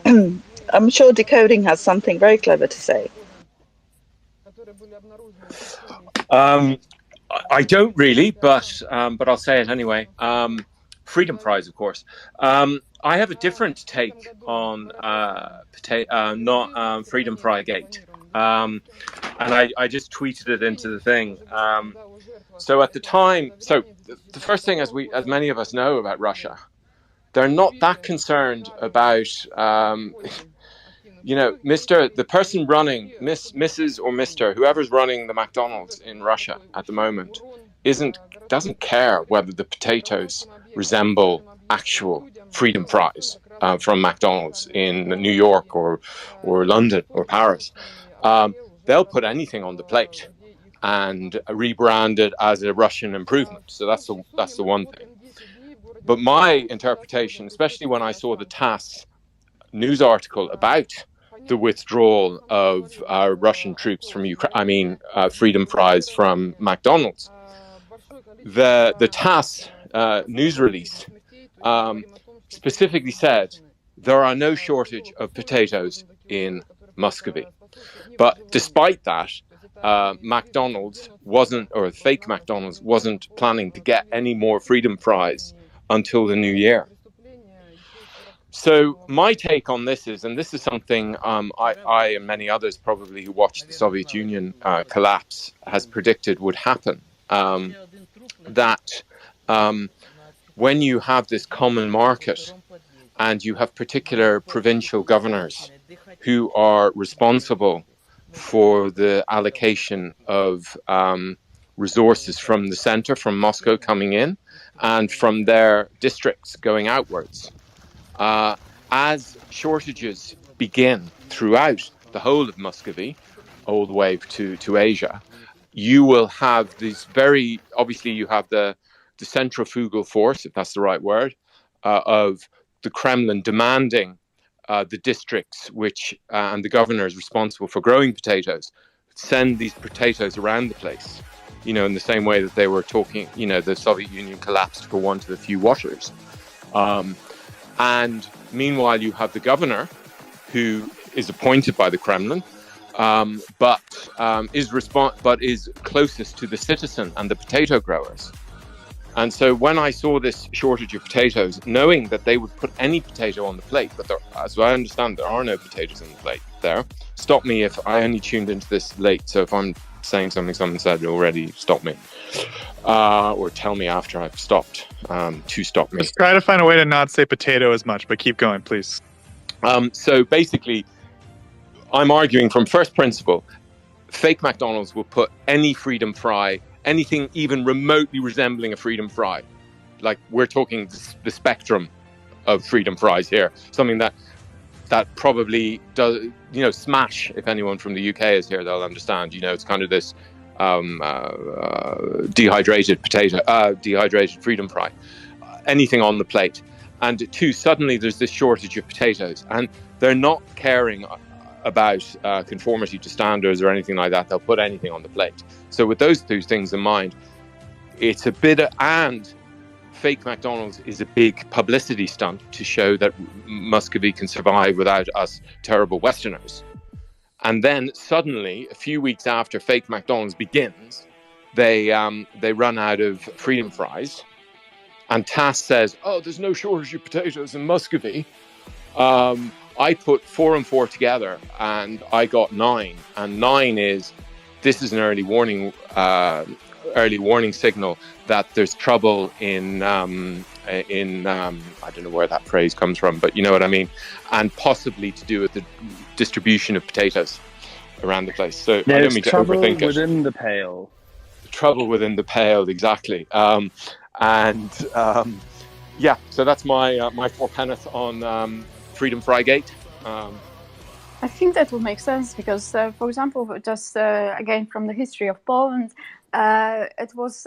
H: I'm sure Decoding has something very clever to say.
D: I don't really, but I'll say it anyway. Freedom fries, of course. I have a different take on Freedom Fry Gate, and I just tweeted it into the thing. So at the time, the first thing, as many of us know about Russia, they're not that concerned about, the person running, Mrs. or Mr., whoever's running the McDonald's in Russia at the moment, doesn't care whether the potatoes resemble actual freedom fries from McDonald's in New York or London or Paris. They'll put anything on the plate and rebrand it as a Russian improvement. So that's the one thing. But my interpretation, especially when I saw the TASS news article about the withdrawal of Russian troops from Ukraine, freedom fries from McDonald's, the TASS news release specifically said there are no shortage of potatoes in Muscovy. But despite that, McDonald's fake McDonald's wasn't planning to get any more freedom fries until the new year. So my take on this is, and this is something I and many others probably who watched the Soviet Union collapse has predicted would happen, that when you have this common market and you have particular provincial governors who are responsible for the allocation of resources from the center, from Moscow coming in, and from their districts going outwards, as shortages begin throughout the whole of Muscovy, all the way to Asia, you will have these obviously you have the centrifugal force, if that's the right word, of the Kremlin demanding the districts and the governors responsible for growing potatoes send these potatoes around the place, in the same way that they were talking, the Soviet Union collapsed for want of a few washers. And meanwhile, you have the governor who is appointed by the Kremlin, but is closest to the citizen and the potato growers. And so when I saw this shortage of potatoes, knowing that they would put any potato on the plate, but as I understand, there are no potatoes on the plate there. Stop me if I only tuned into this late. So if I'm saying something someone said already, stop me. Or tell me after I've stopped to stop me.
O: Just try to find a way to not say potato as much, but keep going, please.
D: So basically, I'm arguing from first principle, fake McDonald's will put any freedom fry, anything even remotely resembling a freedom fry, like we're talking the spectrum of freedom fries here, something that that probably does, Smash, if anyone from the UK is here, they'll understand, it's kind of this dehydrated freedom fry, anything on the plate. And two, suddenly there's this shortage of potatoes, and they're not caring about conformity to standards or anything like that. They'll put anything on the plate. So with those two things in mind, it's a bit and fake McDonald's is a big publicity stunt to show that Muscovy can survive without us terrible Westerners. And then suddenly, a few weeks after fake McDonald's begins, they run out of freedom fries. And TASS says, "Oh, there's no shortage of potatoes in Muscovy." I put 4 and 4 together, and I got 9. And 9 is, this is an early warning signal that there's trouble in I don't know where that phrase comes from, but you know what I mean, and possibly to do with the distribution of potatoes around the place. So I don't mean to overthink it.
U: Trouble within the pale.
D: Trouble within the pale, exactly. So that's my 4 penneth on Freedom Frygate.
C: I think that would make sense because, for example, just again from the history of Poland, it was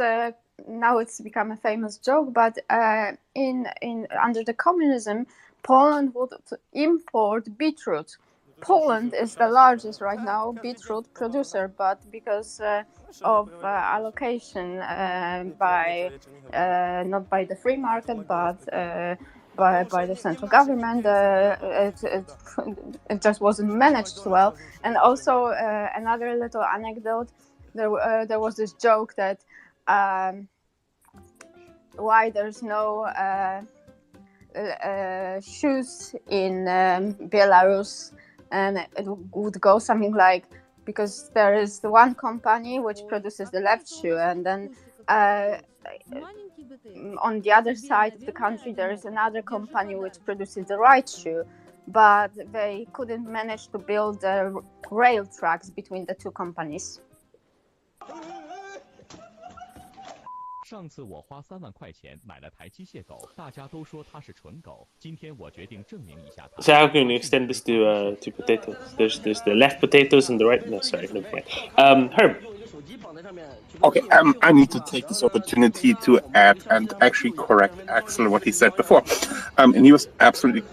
C: now it's become a famous joke, but in under the communism, Poland would import beetroot. Poland is the largest right now beetroot producer, but because of allocation by not by the free market, but by the central government, it just wasn't managed well. And also another little anecdote, there was this joke that why there's no shoes in Belarus, and it would go something like, because there is the one company which produces the left shoe, and then on the other side of the country there is another company which produces the right shoe, but they couldn't manage to build rail tracks between the two companies.
G: 上次我花3万块钱买了台机械狗，大家都说它是纯狗。今天我决定证明一下它。
K: So how can you extend this to potatoes? There's the left potatoes and the right. No, sorry, never mind. Herb.
J: Okay, I need to take this opportunity to add and actually correct Axel what he said before. And he was absolutely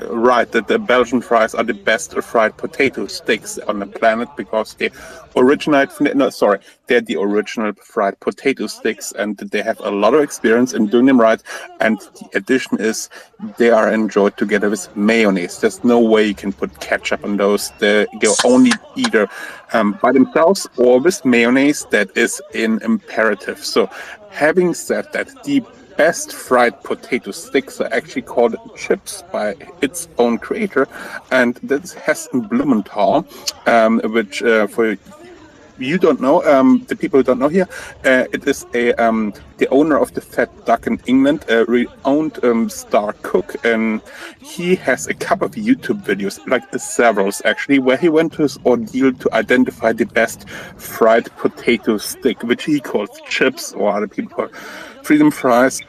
J: right that the Belgian fries are the best fried potato sticks on the planet because they they're the original fried potato sticks, and they have a lot of experience in doing them right. And the addition is they are enjoyed together with mayonnaise. There's no way you can put ketchup on those. They go only either by themselves or with mayonnaise. That is an imperative. So having said that, the best fried potato sticks are actually called chips by its own creator, and that's Heston Blumenthal, which for you don't know, the people who don't know here, it is the owner of the Fat Duck in England, a renowned star cook, and he has a couple of YouTube videos, like several actually, where he went to his ordeal to identify the best fried potato stick, which he calls chips, or other people call freedom fries,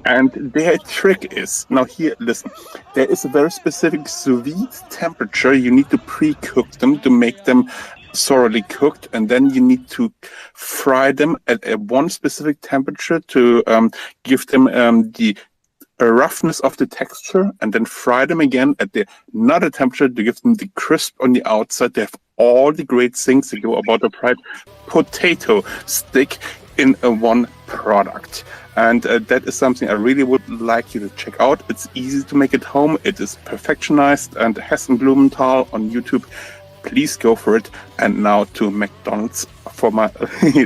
J: and their trick is, now here, listen, there is a very specific sous vide temperature. You need to pre-cook them to make them thoroughly cooked, and then you need to fry them at one specific temperature to give them the roughness of the texture, and then fry them again at another temperature to give them the crisp on the outside. They have all the great things that go about a fried potato stick in one product, and that is something I really would like you to check out. It's easy to make at home, it is perfectionized, and Heston Blumenthal on YouTube, please go for it. And now to McDonald's for my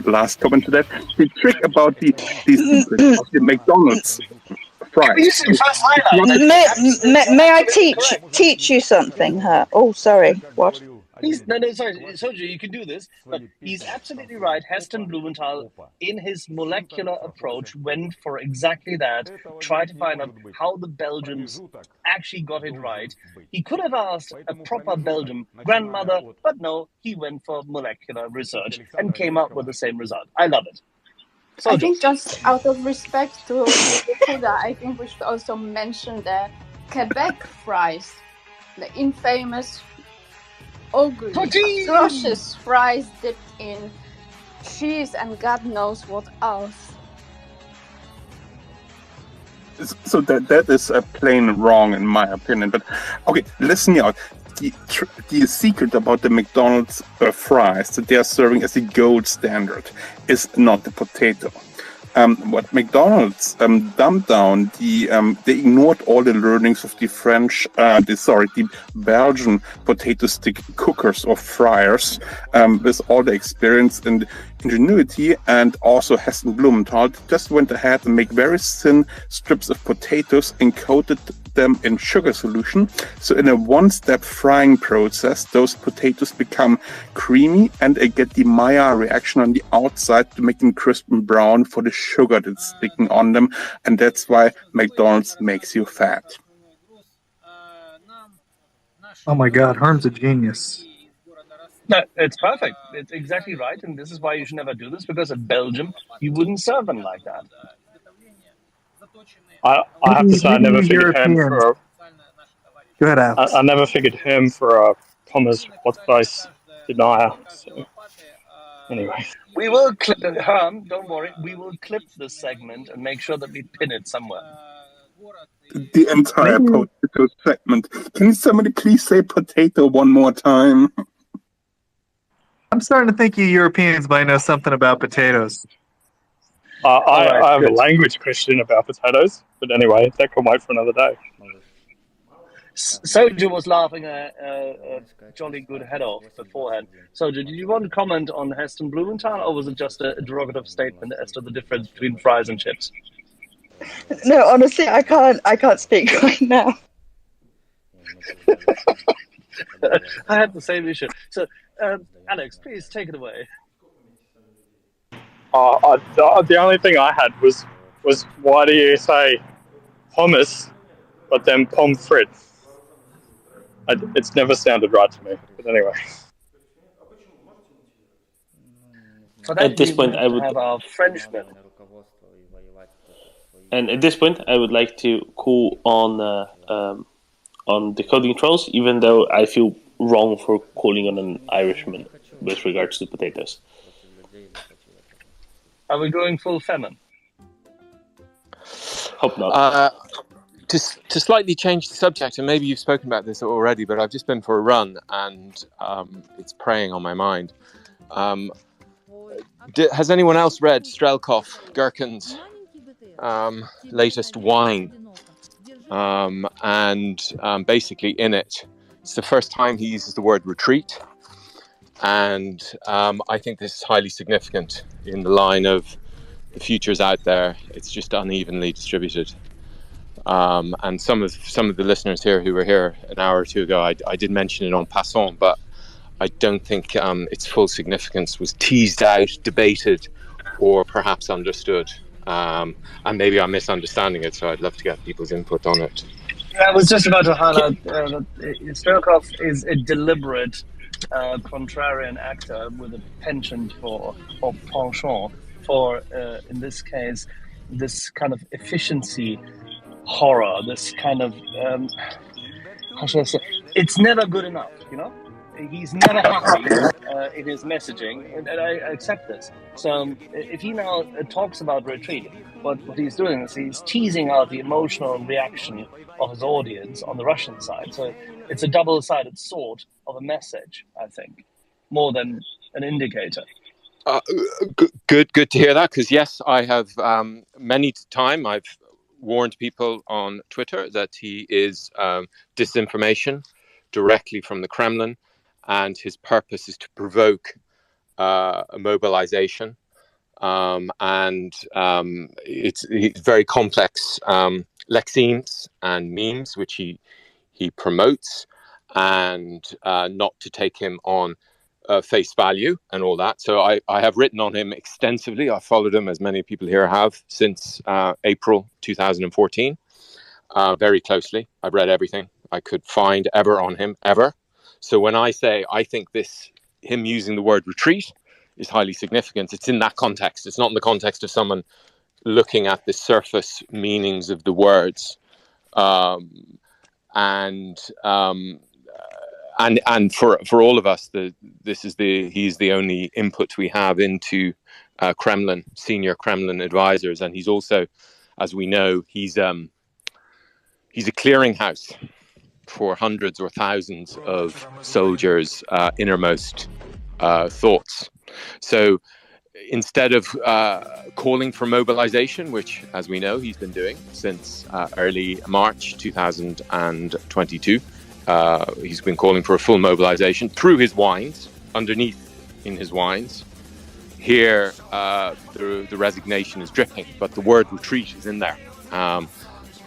J: last comment to that. The trick about the secret of the McDonald's fries.
H: May I teach you something? Oh, sorry. What?
U: Sorry, Soju, you can do this, but he's absolutely right. Heston Blumenthal, in his molecular approach, went for exactly that, try to find out how the Belgians actually got it right. He could have asked a proper Belgian grandmother, but no, he went for molecular research and came up with the same result. I love it.
C: I think just out of respect to Huda, I think we should also mention the Quebec fries. the infamous ugly, atrocious fries dipped in cheese and God knows what else.
J: So that is plain wrong in my opinion. But okay, listen out. The secret about the McDonald's fries that they are serving as the gold standard is not the potato. What McDonald's dumbed down, they ignored all the learnings of the the Belgian potato stick cookers or fryers, with all the experience and ingenuity, and also Heston Blumenthal just went ahead and make very thin strips of potatoes and coated them in sugar solution. So in a one-step frying process, those potatoes become creamy and they get the Maillard reaction on the outside to make them crisp and brown for the sugar that's sticking on them. And that's why McDonald's makes you fat.
O: Oh my God, Herm's a genius.
U: No, it's perfect. It's exactly right. And this is why you should never do this, because in Belgium, you wouldn't serve them like that.
I: I have to say, I never figured him for.
O: Go ahead, Alex.
I: I never figured him for a Thomas What's-Face denier. So, anyway.
U: We will clip it, Herm, don't worry. We will clip this segment and make sure that we pin it somewhere.
J: The entire potato segment. Can somebody please say potato one more time?
O: I'm starting to think you Europeans might know something about potatoes.
I: I have a language question about potatoes, but anyway, that can wait for another day.
U: Soju was laughing a jolly good head off beforehand. Soju, did you want to comment on Heston Blumenthal, or was it just a derogative statement as to the difference between fries and chips?
H: No, honestly, I can't speak right now.
U: I had the same issue. So, Alex, please take it away.
I: The only thing I had was why do you say hummus, but then pommes frites? It's never sounded right to me. But anyway.
K: At this point, I would
U: have our Frenchman.
K: And at this point, I would like to call on Decoding Trolls, even though I feel wrong for calling on an Irishman with regards to potatoes.
U: Are we going full famine?
K: Hope not.
D: To slightly change the subject, and maybe you've spoken about this already, but I've just been for a run, and it's preying on my mind. Has anyone else read Strelkov, Gherkin's latest wine? And basically in it, it's the first time he uses the word retreat. And I think this is highly significant in the line of the future's out there. It's just unevenly distributed. And some of the listeners here who were here an hour or two ago, I did mention it en passant, but I don't think its full significance was teased out, debated, or perhaps understood. And maybe I'm misunderstanding it, so I'd love to get people's input on it.
U: I was just about to highlight that Strelkov is a deliberate contrarian actor with a penchant for, or penchant for, in this case, this kind of efficiency horror, this kind of, how should I say, it's never good enough, you know? He's never happy in his messaging, and I accept this. So if he now talks about retreat, what he's doing is he's teasing out the emotional reaction of his audience on the Russian side. So it's a double-sided sword of a message, I think, more than an indicator.
D: Good to hear that, because yes, I have many times I've warned people on Twitter that he is disinformation directly from the Kremlin, and his purpose is to provoke a mobilization. It's very complex lexemes and memes which he promotes, and not to take him on face value and all that. So I have written on him extensively. I followed him, as many people here have, since April 2014, very closely. I've read everything I could find ever on him, ever. So when I say I think him using the word retreat is highly significant, it's in that context. It's not in the context of someone looking at the surface meanings of the words. and for all of us, he's the only input we have into Kremlin, senior Kremlin advisors, and he's also, as we know, he's a clearinghouse for hundreds or thousands of soldiers' innermost thoughts. So instead of calling for mobilization, which, as we know, he's been doing since early March 2022, he's been calling for a full mobilization through his wines, underneath in his wines. Here, the resignation is dripping, but the word retreat is in there.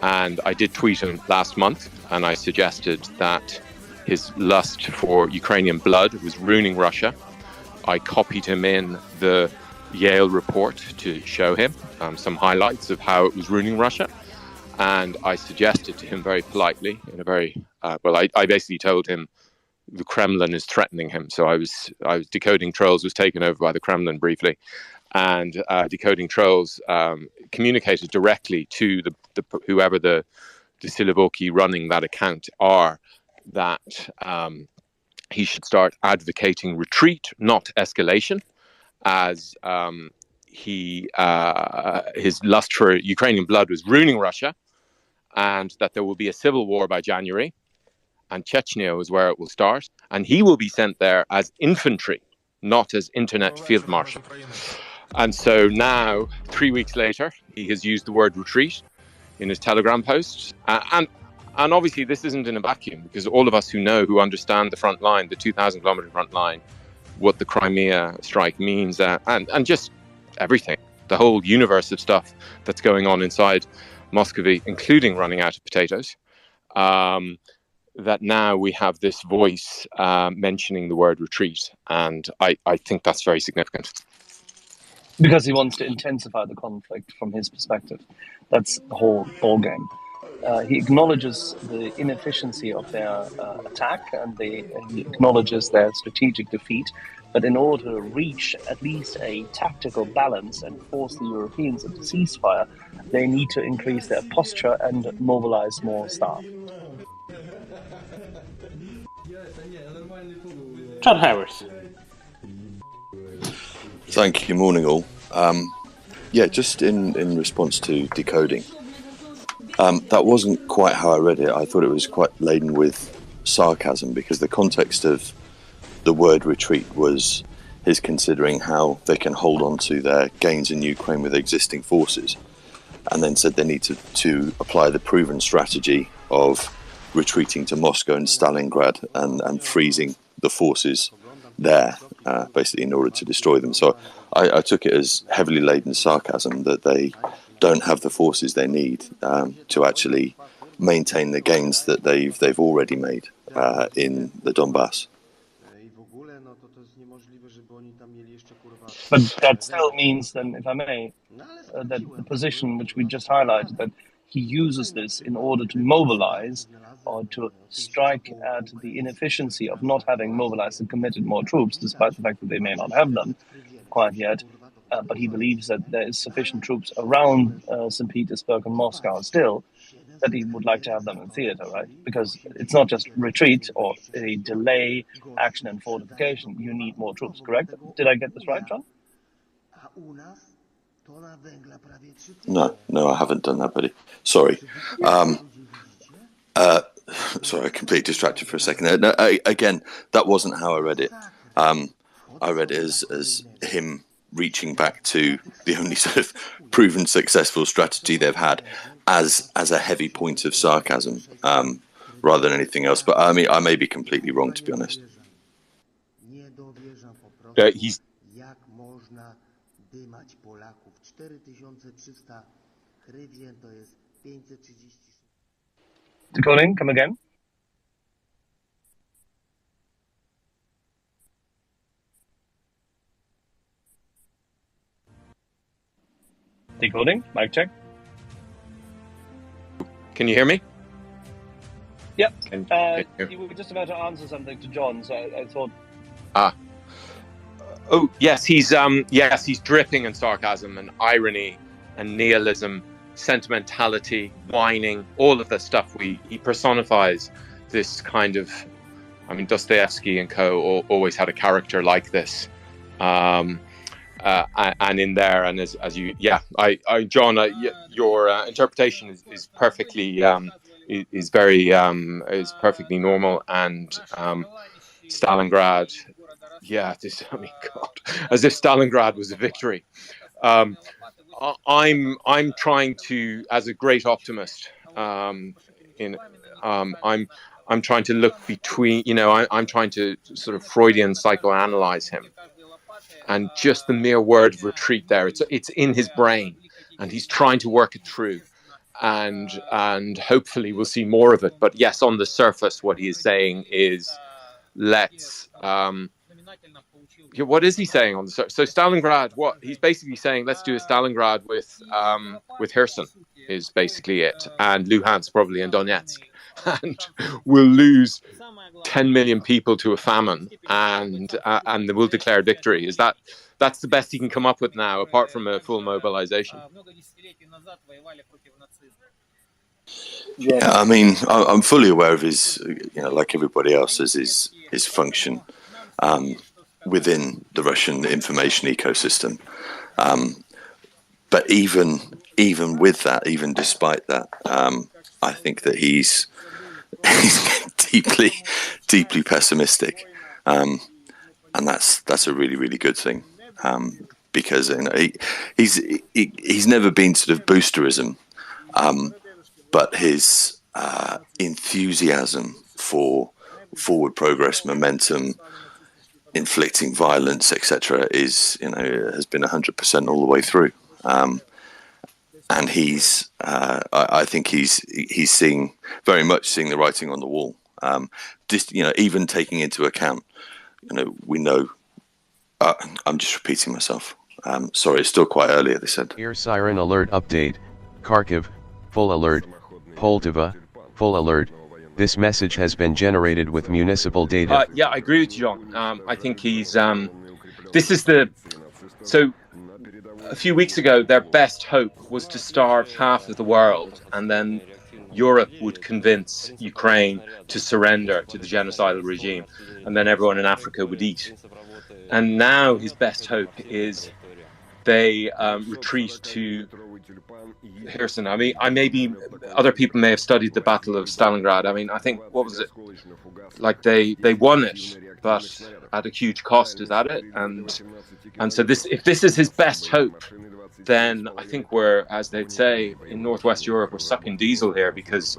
D: And I did tweet him last month, and I suggested that his lust for Ukrainian blood was ruining Russia. I copied him in the Yale report to show him some highlights of how it was ruining Russia. And I suggested to him very politely, in a very, I basically told him the Kremlin is threatening him. So I was Decoding Trolls was taken over by the Kremlin briefly. And Decoding Trolls communicated directly to whoever the Silovoki running that account are, that he should start advocating retreat, not escalation, as his lust for Ukrainian blood was ruining Russia, and that there will be a civil war by January, and Chechnya is where it will start, and he will be sent there as infantry, not as internet field marshal. And so now, 3 weeks later, he has used the word retreat in his Telegram posts. And obviously this isn't in a vacuum, because all of us who understand the front line, the 2,000-kilometer front line, what the Crimea strike means, and just everything, the whole universe of stuff that's going on inside Muscovy, including running out of potatoes, that now we have this voice mentioning the word retreat. And I think that's very significant.
U: Because he wants to intensify the conflict from his perspective. That's the whole ball game. He acknowledges the inefficiency of their attack, and he acknowledges their strategic defeat. But in order to reach at least a tactical balance and force the Europeans into ceasefire, they need to increase their posture and mobilize more staff.
K: John Harris.
A: Thank you. Morning, all. Just in response to Decoding, that wasn't quite how I read it. I thought it was quite laden with sarcasm, because the context of the word retreat was his considering how they can hold on to their gains in Ukraine with existing forces, and then said they need to apply the proven strategy of retreating to Moscow and Stalingrad and freezing the forces there, basically in order to destroy them. So I took it as heavily laden sarcasm that they don't have the forces they need to actually maintain the gains that they've already made in the Donbass.
U: But that still means, then, if I may, that the position which we just highlighted, that he uses this in order to mobilize or to strike at the inefficiency of not having mobilized and committed more troops, despite the fact that they may not have them quite yet. But he believes that there is sufficient troops around St. Petersburg and Moscow still, that he would like to have them in theater, right? Because it's not just retreat or a delay, action and fortification. You need more troops, correct? Did I get this right, John?
A: No, I haven't done that, buddy. Sorry. Sorry, I completely distracted for a second. No, again, that wasn't how I read it. I read it as him reaching back to the only sort of proven successful strategy they've had as a heavy point of sarcasm, rather than anything else. But I mean, I may be completely wrong, to be honest.
D: He's
U: Decoding, come again. Decoding, mic check.
D: Can you hear me?
U: Yep. You were just about to answer something to John, so I thought.
D: Oh yes, he's dripping in sarcasm and irony and nihilism sentimentality, whining, all of the stuff. He personifies this kind of, I mean, Dostoevsky and co. always had a character like this, and in there, and as you, John, your interpretation is perfectly is perfectly normal, and Stalingrad, I mean, God, as if Stalingrad was a victory. I'm trying to, as a great optimist, I'm trying to look between, I'm trying to sort of Freudian psychoanalyze him, and just the mere word of retreat there, it's in his brain, and he's trying to work it through, and hopefully we'll see more of it. But yes, on the surface, what he is saying is, let's. What is he saying on the surface? So Stalingrad, what he's basically saying, let's do a Stalingrad with Kherson, is basically it, and Luhansk probably, and Donetsk, and we'll lose 10 million people to a famine, and we'll declare victory. That's the best he can come up with now, apart from a full mobilization?
A: Yeah, I mean, I'm fully aware of his, like everybody else, as his function within the Russian information ecosystem. But even with that, even despite that, I think that he's deeply pessimistic, and that's a really, really good thing, because he's never been sort of boosterism, but his enthusiasm for forward progress, momentum, inflicting violence, etc., is has been 100% all the way through, and he's I think he's seeing the writing on the wall. Even taking into account, we know. I'm just repeating myself. Sorry, it's still quite early, they said.
B: Air siren alert update. Kharkiv, full alert. Poltava, full alert. This message has been generated with municipal data.
D: Yeah, I agree with you, John. I think he's. So a few weeks ago, their best hope was to starve half of the world, and then Europe would convince Ukraine to surrender to the genocidal regime, and then everyone in Africa would eat. And now his best hope is they retreat to Kherson. I mean, other people may have studied the Battle of Stalingrad. I mean, I think, what was it? Like they won it, but at a huge cost. Is that it? And so if this is his best hope, then I think we're, as they'd say in Northwest Europe, we're sucking diesel here, because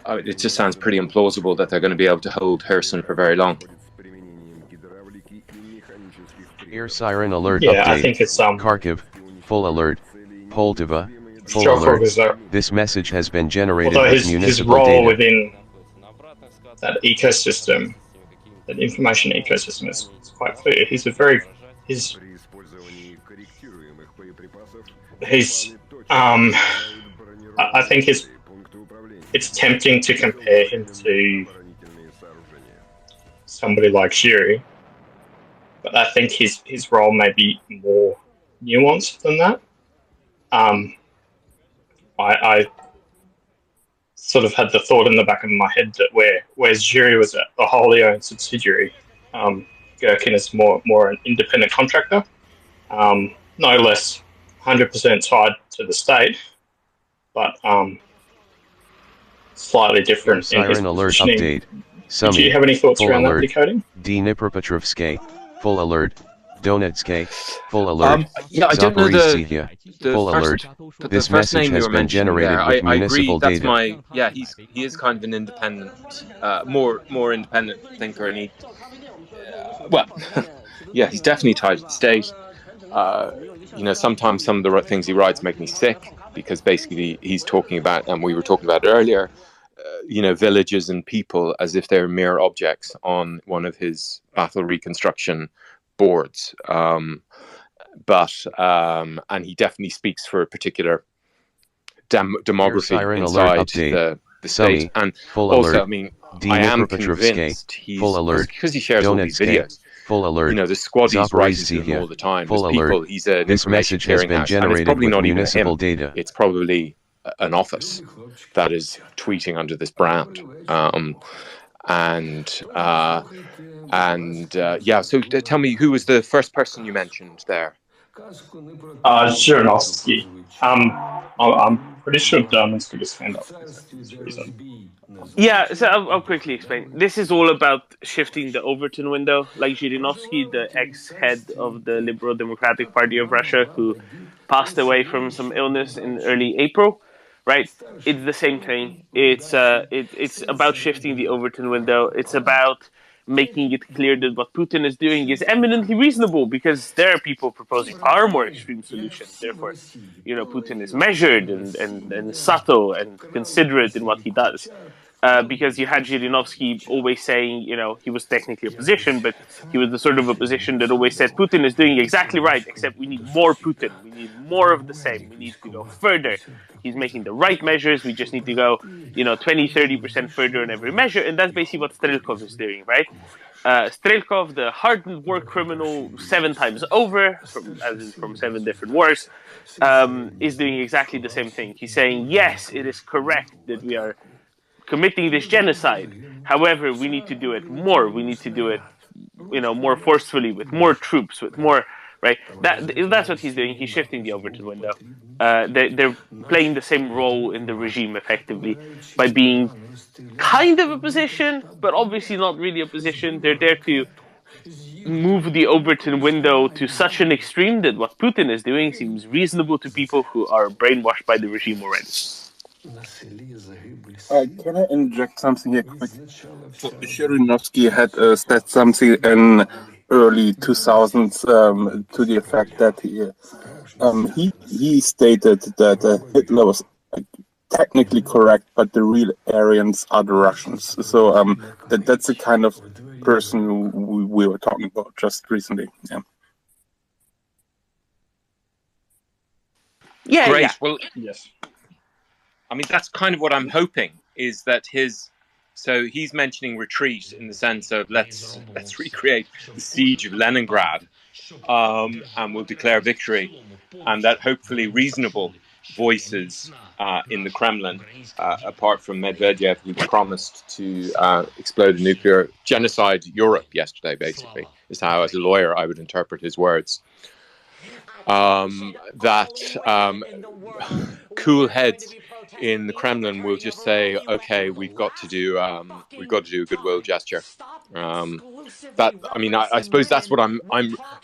D: it just sounds pretty implausible that they're going to be able to hold Kherson for very long.
B: Air siren alert
I: Yeah,
B: update.
I: I think it's
B: Kharkiv, full alert. Poltava, full
I: Jokhov
B: alert. This message has been generated
I: although
B: with
I: his
B: municipal
I: role
B: data.
I: within that ecosystem, that information ecosystem, is quite clear. He's a very I think it's tempting to compare him to somebody like Shiri, but I think his role may be more nuanced than that. I sort of had the thought in the back of my head that whereas Shiri was a wholly owned subsidiary, Gherkin is more an independent contractor, no less 100% tied to the state, but slightly different in his
B: Siren alert
I: positioning.
B: update.
I: Do you have any thoughts
B: full
I: around
B: alert.
I: that decoding?
B: Dnipropetrovsk, full alert. Donetsk, full alert.
D: I don't know
B: Zaporizhzhia,
D: the
B: full
D: first,
B: alert.
D: the
B: This
D: first
B: message
D: name you
B: has
D: were
B: been
D: mentioning
B: generated
D: there.
B: with
D: I agree.
B: municipal
D: That's
B: data.
D: he is kind of an independent, more independent thinker, and he, he's definitely tied to the state. Sometimes some of the things he writes make me sick, because basically he's talking about, and we were talking about earlier, villages and people as if they're mere objects on one of his battle reconstruction boards. And he definitely speaks for a particular demography
B: Siren
D: inside
B: alert update.
D: the state. And
B: full
D: also,
B: alert.
D: I mean, I am
B: Dnipropetrovsk,
D: convinced he's,
B: full alert.
D: because he shares all these
B: Donetsk,
D: videos.
B: full alert.
D: The squaddies writing to him
B: Zaporizhzhia,
D: all the time.
B: full
D: There's people,
B: alert.
D: he's an
B: This
D: information
B: message has been
D: clearinghouse, and it's
B: generated
D: probably
B: with
D: not even
B: municipal
D: him.
B: data.
D: It's probably an office that is tweeting under this brand. Yeah, so tell me, who was the first person you mentioned there?
I: Zhirinovsky. I'm pretty sure Dermot's put his hand up for this reason.
K: Yeah, so I'll quickly explain. This is all about shifting the Overton window. Like Zhirinovsky, the ex-head of the Liberal Democratic Party of Russia, who passed away from some illness in early April, right? It's the same thing. It's about shifting the Overton window. It's about making it clear that what Putin is doing is eminently reasonable, because there are people proposing far more extreme solutions. Therefore, Putin is measured and subtle and considerate in what he does. Because you had Zhirinovsky always saying, he was technically opposition, but he was the sort of opposition that always said Putin is doing exactly right, except we need more Putin. We need more of the same. We need to go further. He's making the right measures. We just need to go, 20-30% further on every measure. And that's basically what Strelkov is doing, right? Strelkov, the hardened war criminal 7 times over, from 7 different wars, is doing exactly the same thing. He's saying, yes, it is correct that we are committing this genocide. However, we need to do it more. We need to do it, more forcefully, with more troops, with more, right? That's what he's doing. He's shifting the Overton window. They're playing the same role in the regime, effectively, by being kind of opposition, but obviously not really opposition. They're there to move the Overton window to such an extreme that what Putin is doing seems reasonable to people who are brainwashed by the regime already.
J: Can I inject something here quick? So Zhirinovsky had said something in early 2000s to the effect that he stated that Hitler was technically correct, but the real Aryans are the Russians. So that's the kind of person who we were talking about just recently.
K: Yeah.
D: Great.
K: Yeah.
D: Well,
I: yes.
D: I mean, that's kind of what I'm hoping, is that so he's mentioning retreat in the sense of let's recreate the siege of Leningrad, and we'll declare victory, and that hopefully reasonable voices in the Kremlin, apart from Medvedev, who promised to explode a nuclear genocide Europe yesterday, basically, is how, as a lawyer, I would interpret his words. Cool heads in the Kremlin will just say, "Okay, we've got to do a goodwill gesture." I suppose that's what I'm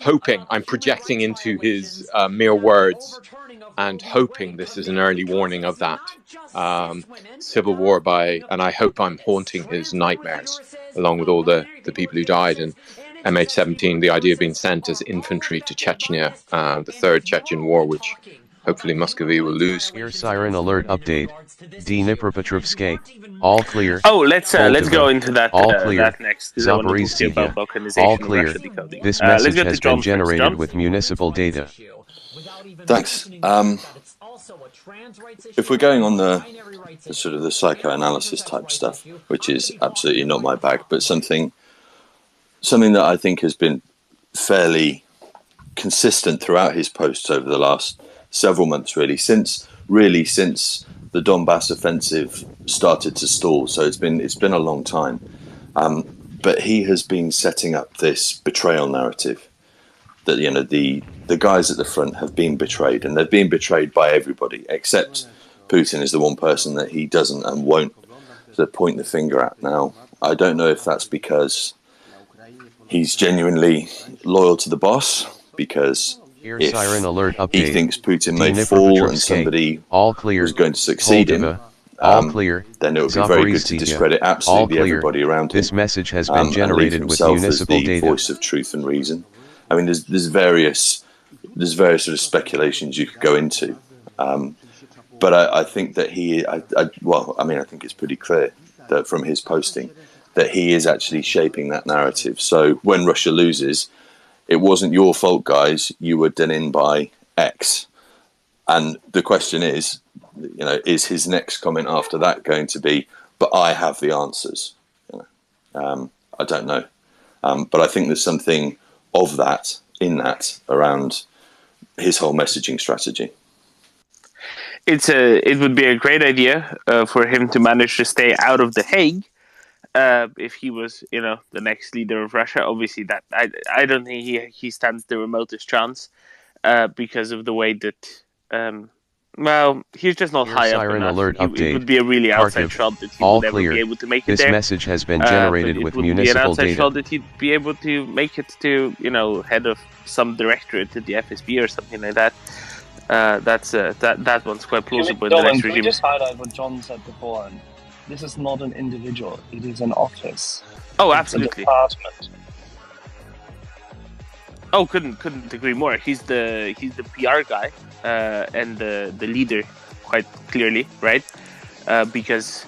D: hoping. I'm projecting into his mere words, and hoping this is an early warning of that civil war. And I hope I'm haunting his nightmares, along with all the people who died in MH17. The idea of being sent as infantry to Chechnya, the third Chechen war, which hopefully Muscovy will lose.
B: Air siren alert update. Dnipropetrovsk, all clear.
K: Oh, let's go into that.
B: All clear.
K: That next.
B: Zaporizhzhia, all clear. This message has been generated with municipal data.
A: Thanks. If we're going on the sort of the psychoanalysis type stuff, which is absolutely not my bag, but something that I think has been fairly consistent throughout his posts over the last several months, really, since the Donbass offensive started to stall. So it's been a long time, but he has been setting up this betrayal narrative that the guys at the front have been betrayed, and they've been betrayed by everybody except Putin is the one person that he doesn't and won't point the finger at. Now, I don't know if that's because he's genuinely loyal to the boss, because if
B: siren alert update.
A: he thinks Putin may fall and somebody was going to succeed him,
B: all clear.
A: then it would be very good to discredit absolutely everybody around him.
B: This message has been generated with municipal
A: as the
B: data.
A: Voice of truth and reason. I mean, there's various sort of speculations you could go into, but I think that I think it's pretty clear that from his posting that he is actually shaping that narrative. So when Russia loses, it wasn't your fault, guys. You were done in by X. And the question is, is his next comment after that going to be, but I have the answers? I don't know. But I think there's something of that, in that, around his whole messaging strategy.
K: it would be a great idea for him to manage to stay out of The Hague. If he was, the next leader of Russia. Obviously, that I don't think he stands the remotest chance because of the way that. He's just not
B: Air
K: high up
B: siren
K: enough.
B: alert
K: It
B: update.
K: would be a really outside
B: Kharkiv.
K: shot that he
B: All
K: would never
B: clear.
K: be able to make it
B: This
K: there.
B: message has been generated with
K: It would be an
B: municipal
K: outside
B: data.
K: shot that he'd be able to make it to, head of some directorate at the FSB or something like that. That one's quite plausible in the
U: Dolan,
K: next
U: can we
K: regime.
U: just highlight what John said beforehand? This is not an individual; it is an office.
K: Oh,
U: It's a
K: absolutely.
U: department.
K: Oh, couldn't agree more. He's the PR guy and the leader, quite clearly, right? Because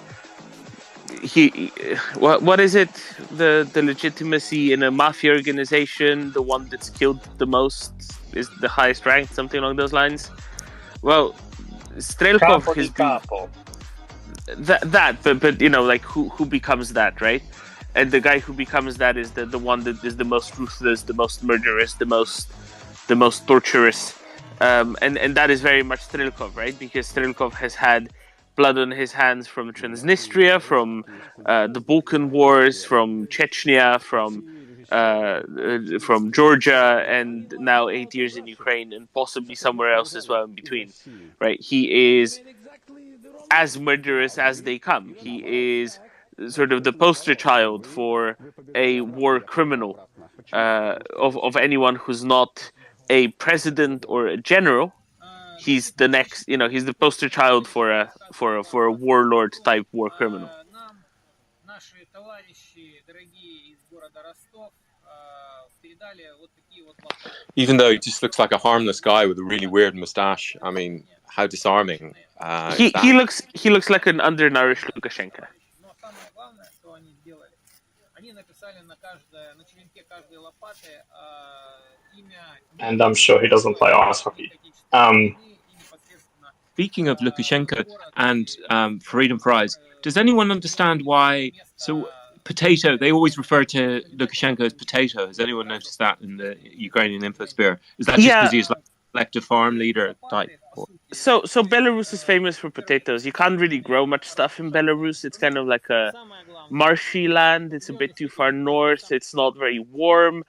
K: what is it? The legitimacy in a mafia organization, the one that's killed the most is the highest ranked, something along those lines. Well, Strelkov
U: Capo
K: has
U: di
K: been
U: capo.
K: but like who becomes that, right? And the guy who becomes that is the one that is the most ruthless, the most murderous, the most torturous, and that is very much Strelkov, right? Because Strelkov has had blood on his hands from Transnistria, from the Balkan Wars, from Chechnya, from Georgia, and now 8 years in Ukraine, and possibly somewhere else as well in between, right? He is as murderous as they come. He is sort of the poster child for a war criminal of anyone who's not a president or a general. He's the next, he's the poster child for a warlord type war criminal.
D: Even though he just looks like a harmless guy with a really weird mustache. I mean, how disarming.
K: He looks like an undernourished Lukashenko.
I: And I'm sure he doesn't play ice hockey.
F: Speaking of Lukashenko and Freedom Fries, does anyone understand why? So, potato, they always refer to Lukashenko as potato. Has anyone noticed that in the Ukrainian infosphere? Is that just because he's like an elected farm leader type?
K: So Belarus is famous for potatoes. You can't really grow much stuff in Belarus. It's kind of like a marshy land. It's a bit too far north. It's not very warm.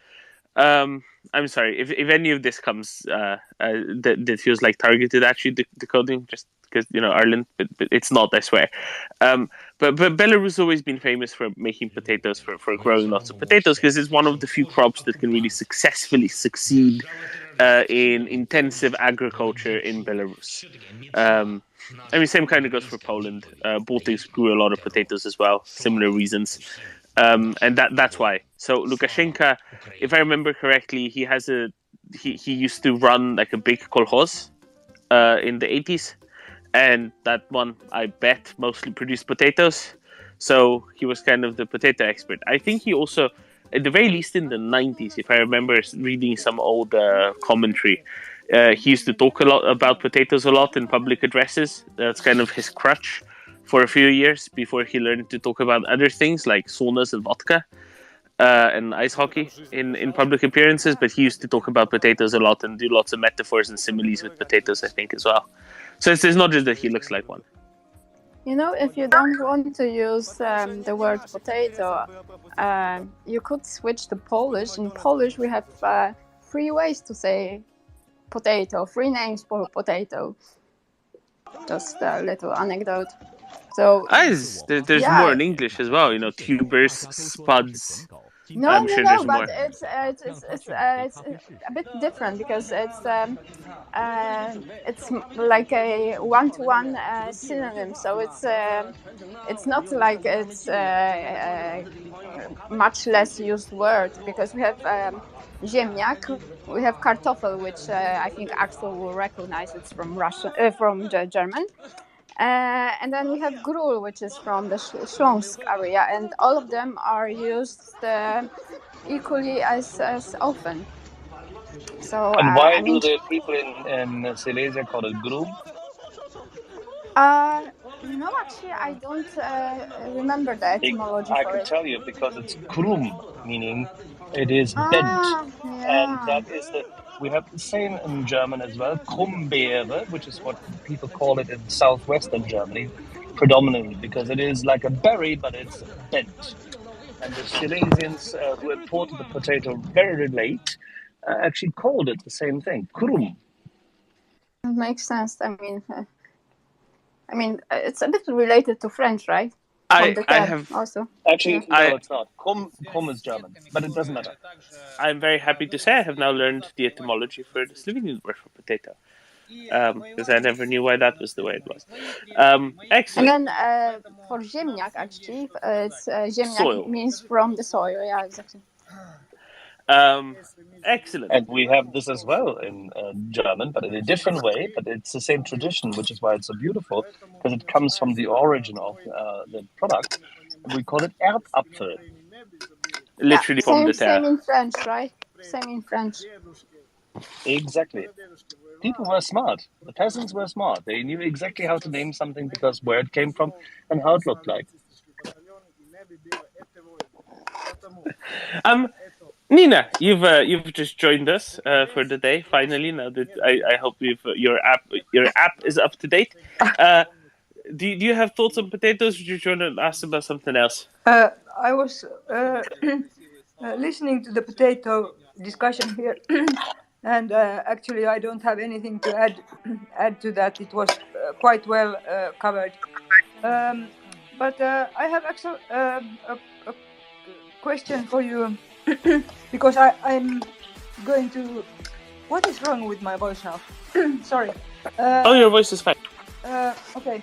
K: I'm sorry if any of this comes that feels like targeted actually decoding, just because Ireland, but it's not, I swear. But Belarus has always been famous for making potatoes, for growing lots of potatoes, because it's one of the few crops that can really successfully succeed in intensive agriculture in Belarus. Same kind of goes for Poland. Baltics grew a lot of potatoes as well, similar reasons. And that's why. So Lukashenko, if I remember correctly, he used to run like a big kolkhoz in the 80s, and that one, I bet, mostly produced potatoes. So he was kind of the potato expert. I think he also, at the very least in the 90s, if I remember reading some old commentary, he used to talk a lot about potatoes a lot in public addresses. That's kind of his crutch for a few years before he learned to talk about other things like saunas and vodka and ice hockey in public appearances. But he used to talk about potatoes a lot and do lots of metaphors and similes with potatoes, I think, as well. So it's not just that he looks like one.
C: If you don't want to use the word potato, you could switch to Polish. In Polish, we have 3 ways to say potato, 3 names for potato. Just a little anecdote. So
K: there's more in English as well, tubers, spuds.
C: No,
K: there's
C: but
K: more.
C: it's a bit different because it's like a one-to-one synonym. So it's not like it's a much less used word, because we have ziemniak, we have kartoffel, which I think Axel will recognize. It's from from German. And then we have grul, which is from the Śląsk area, and all of them are used equally as often. So,
U: And why do the people in Silesia call it grum?
C: Actually, I don't remember the etymology
U: I
C: for
U: can
C: it.
U: tell you, because it's krum, meaning it is bent, and that is We have the same in German as well, Krummbeere, which is what people call it in southwestern Germany, predominantly, because it is like a berry, but it's bent. And the Silesians who imported the potato very late actually called it the same thing, krum.
C: It makes sense. I mean, it's a bit related to French, right?
K: I have
C: also.
U: Actually,
C: Yeah.
U: no, it's not. Krum is German, but it doesn't matter.
K: I'm very happy to say I have now learned the etymology for the Slovenian word for potato, because I never knew why that was the way it was. Excellent.
C: And then for ziemniak, actually, it's ziemniak
K: Soil.
C: means from the soil. Yeah, exactly.
K: Excellent.
U: And we have this as well in German, but in a different way. But it's the same tradition, which is why it's so beautiful, because it comes from the origin of the product. We call it Erdapfel.
K: Literally from the
C: Same
K: terre.
C: in French, right? Same in French.
U: Exactly. People were smart. The peasants were smart. They knew exactly how to name something because where it came from and how it looked like.
K: Nina, you've just joined us for the day. Finally, now that I hope your app is up to date. Do you have thoughts on potatoes? Or did you want to ask about something else?
L: I was listening to the potato discussion here, and actually I don't have anything to add to that. It was quite well covered. But I have actually a question for you because I'm going to. What is wrong with my voice now? Sorry.
K: Your voice is fine.
L: Okay.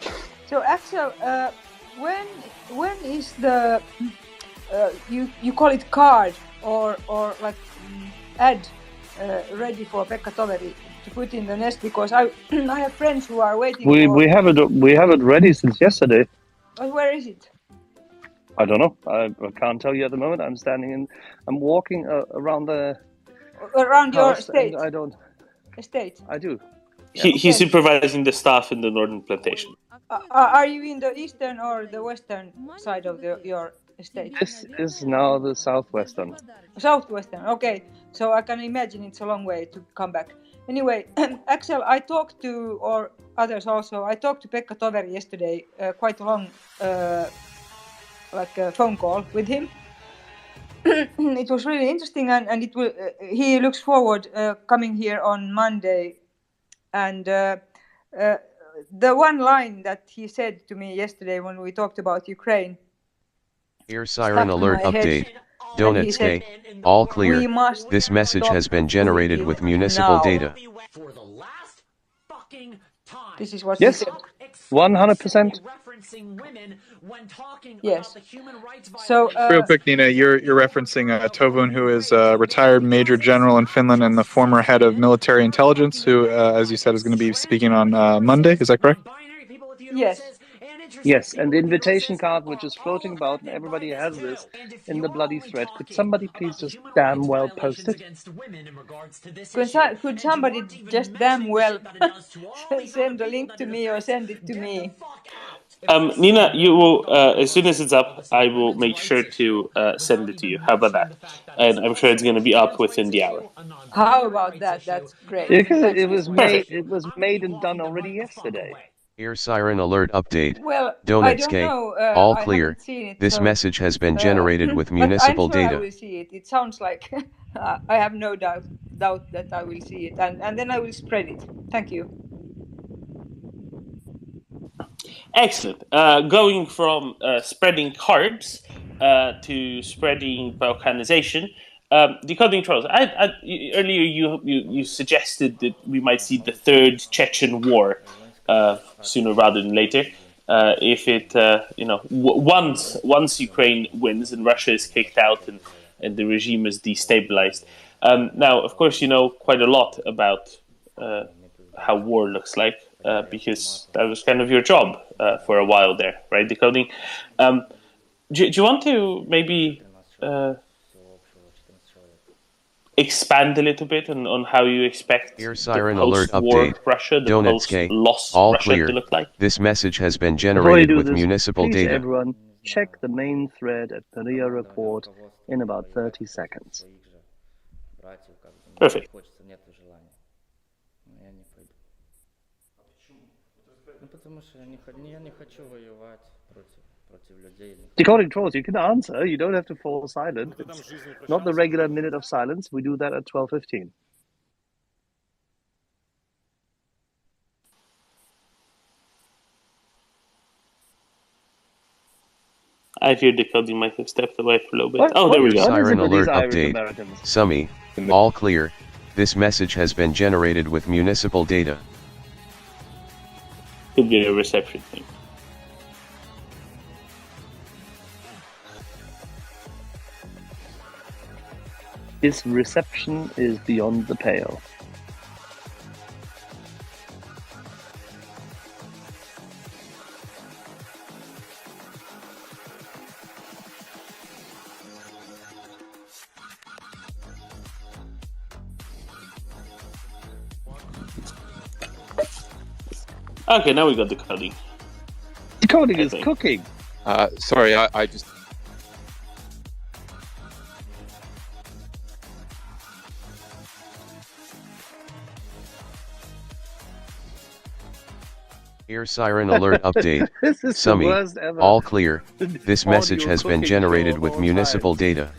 L: So Axel, when is the you call it card or like ad ready for Pekka Toveri to put in the nest? Because I have friends who are waiting.
U: We have it ready since yesterday.
L: Where is it?
U: I don't know. I can't tell you at the moment. I'm walking around the
L: your
U: house,
L: estate.
U: and I don't.
L: Estate.
U: I do.
K: He's supervising the staff in the northern plantation.
L: Are you in the eastern or the western side of your estate?
U: This is now the southwestern.
L: Southwestern. Okay, so I can imagine it's a long way to come back. Anyway, Axel, I talked to, or others also, I talked to Pekka Toveri yesterday, quite a long phone call with him. It was really interesting, and it will. He looks forward coming here on Monday, and the one line that he said to me yesterday when we talked about Ukraine.
B: Ear siren
L: stuck in
B: alert
L: my head.
B: update.
L: And he said,
B: Donetsk, all
L: "We
B: clear.
L: must
B: This message
L: stop
B: has been generated with municipal
L: now."
B: data.
L: This is what
U: Yes,
L: he said.
U: 100%.
L: Yes. So
O: Real quick, Nina, you're referencing Tovun, who is a retired major general in Finland and the former head of military intelligence, who, as you said, is going to be speaking on Monday. Is that correct?
L: Yes.
U: Yes, and the invitation card, which is floating about, and everybody has this in the bloody thread. Could somebody please just damn well post it?
L: Could somebody just damn well send a link to me or send it to me?
K: Nina, you will as soon as it's up, I will make sure to send it to you. How about that? And I'm sure it's going to be up within the hour.
L: How about that? That's great.
U: It was
K: Perfect.
U: made and done already yesterday.
B: Ear siren alert update.
L: Well, I
B: Donetsk,
L: don't know.
B: all
L: I
B: clear.
L: haven't seen it,
B: This
L: so,
B: message has been generated with
L: but
B: municipal
L: I'm sure I
B: data.
L: will see it. It sounds like I have no doubt that I will see it, and then I will spread it. Thank you.
K: Excellent. Going from spreading carbs to spreading balkanization. Decoding trolls. Earlier, you suggested that we might see the third Chechen war sooner rather than later. If it, once Ukraine wins and Russia is kicked out and the regime is destabilized. Now, of course, you know quite a lot about how war looks like because that was kind of your job for a while there, right? Decoding. Do you want to maybe expand a little bit on how you expect
B: Ear siren
K: the
B: alert
K: post-war
B: update.
K: Russia, the
B: Donetsk,
K: post-loss
B: all
K: Russia
B: clear.
K: to look like?
B: This message has been
U: Before you
B: generated
U: do
B: with
U: this,
B: municipal
U: please,
B: data.
U: everyone, check the main thread at Maria Report in about 30 seconds.
K: Perfect.
U: Decoding trolls, you can answer. You don't have to fall silent. It's not the regular minute of silence. We do that at 12:15.
K: I fear Decoding might have stepped away for a little bit. Oh, there we go.
B: Siren alert update. Summy, all clear. This message has been generated with municipal data.
K: Could be a reception thing.
U: His reception is beyond the pale.
K: Okay, now we got decoding.
U: Decoding is cooking.
D: Sorry, I just...
B: Ear siren alert update.
U: This is the
B: Summy,
U: worst ever.
B: all clear. This message
U: Audio
B: has been
U: cooking
B: generated
U: show
B: with
U: of all
B: municipal data.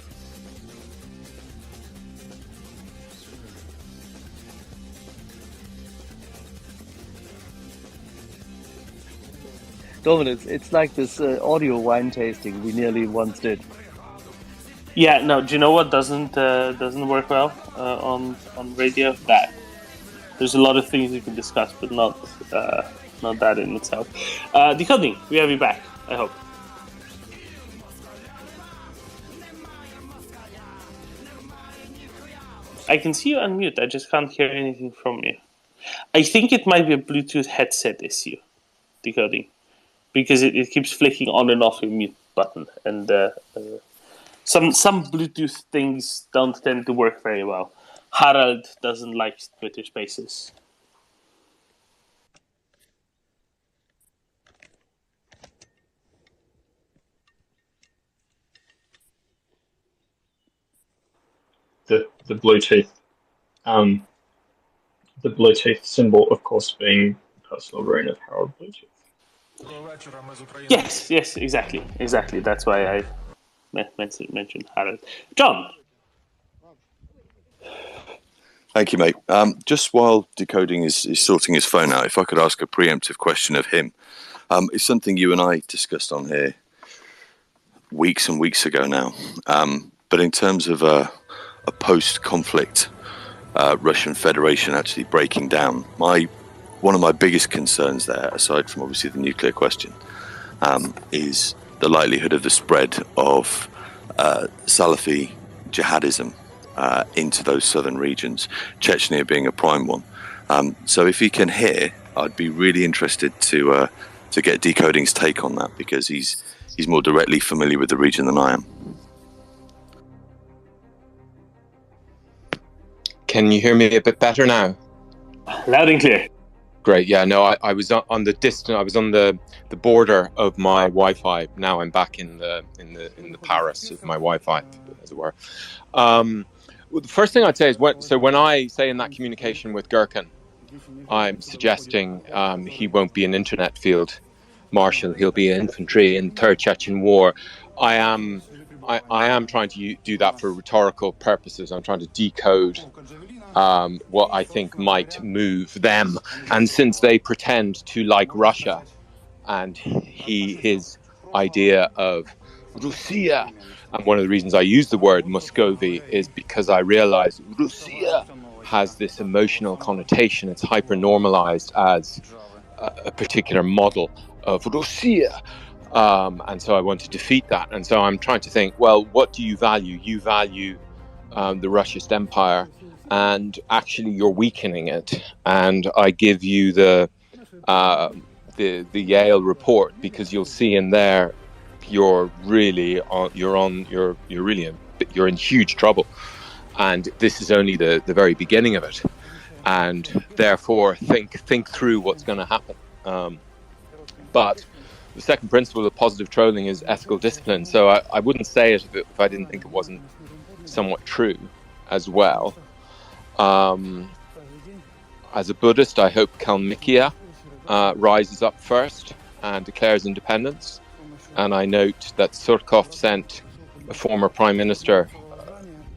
U: Domin, it's like this audio wine tasting we nearly once did.
K: Yeah, no. Do you know what doesn't work well on radio? That there's a lot of things you can discuss, but not that in itself. Decoding, we have you back. I hope. I can see you unmute. I just can't hear anything from you. I think it might be a Bluetooth headset issue. Decoding. Because it keeps flicking on and off your mute button, and some Bluetooth things don't tend to work very well. Harald doesn't like Twitter Spaces.
I: The Bluetooth, the Bluetooth symbol, of course, being personal ruin of Harald Bluetooth.
K: Yes, exactly. That's why I mentioned Harald. John.
A: Thank you, mate. Just while Decoding is sorting his phone out, if I could ask a preemptive question of him. It's something you and I discussed on here weeks and weeks ago now. But in terms of a post-conflict Russian Federation actually breaking down, one of my biggest concerns there, aside from obviously the nuclear question, is the likelihood of the spread of Salafi jihadism into those southern regions, Chechnya being a prime one. So if he can hear, I'd be really interested to get Decoding's take on that, because he's more directly familiar with the region than I am.
D: Can you hear me a bit better now?
K: Loud and clear.
D: Great. Yeah. No, I was on the distance. I was on the border of my Wi-Fi. Now I'm back in the Paris of my Wi-Fi, as it were. Well, the first thing I'd say is when I say in that communication with Gherkin, I'm suggesting he won't be an internet field marshal. He'll be infantry in the Third Chechen War. I am trying to do that for rhetorical purposes. I'm trying to decode what I think might move them. And since they pretend to like Russia, and his idea of Russia, and one of the reasons I use the word Muscovy is because I realize Russia has this emotional connotation. It's hyper-normalized as a particular model of Russia. And so I want to defeat that. And so I'm trying to think, well, what do you value? You value the Russist Empire, and actually you're weakening it. And I give you the Yale report, because you'll see in there you're in huge trouble, and this is only the very beginning of it. And therefore think through what's going to happen. But the second principle of positive trolling is ethical discipline. So I wouldn't say it if I didn't think it wasn't somewhat true as well. As a Buddhist, I hope Kalmykia rises up first and declares independence. And I note that Surkov sent a former prime minister,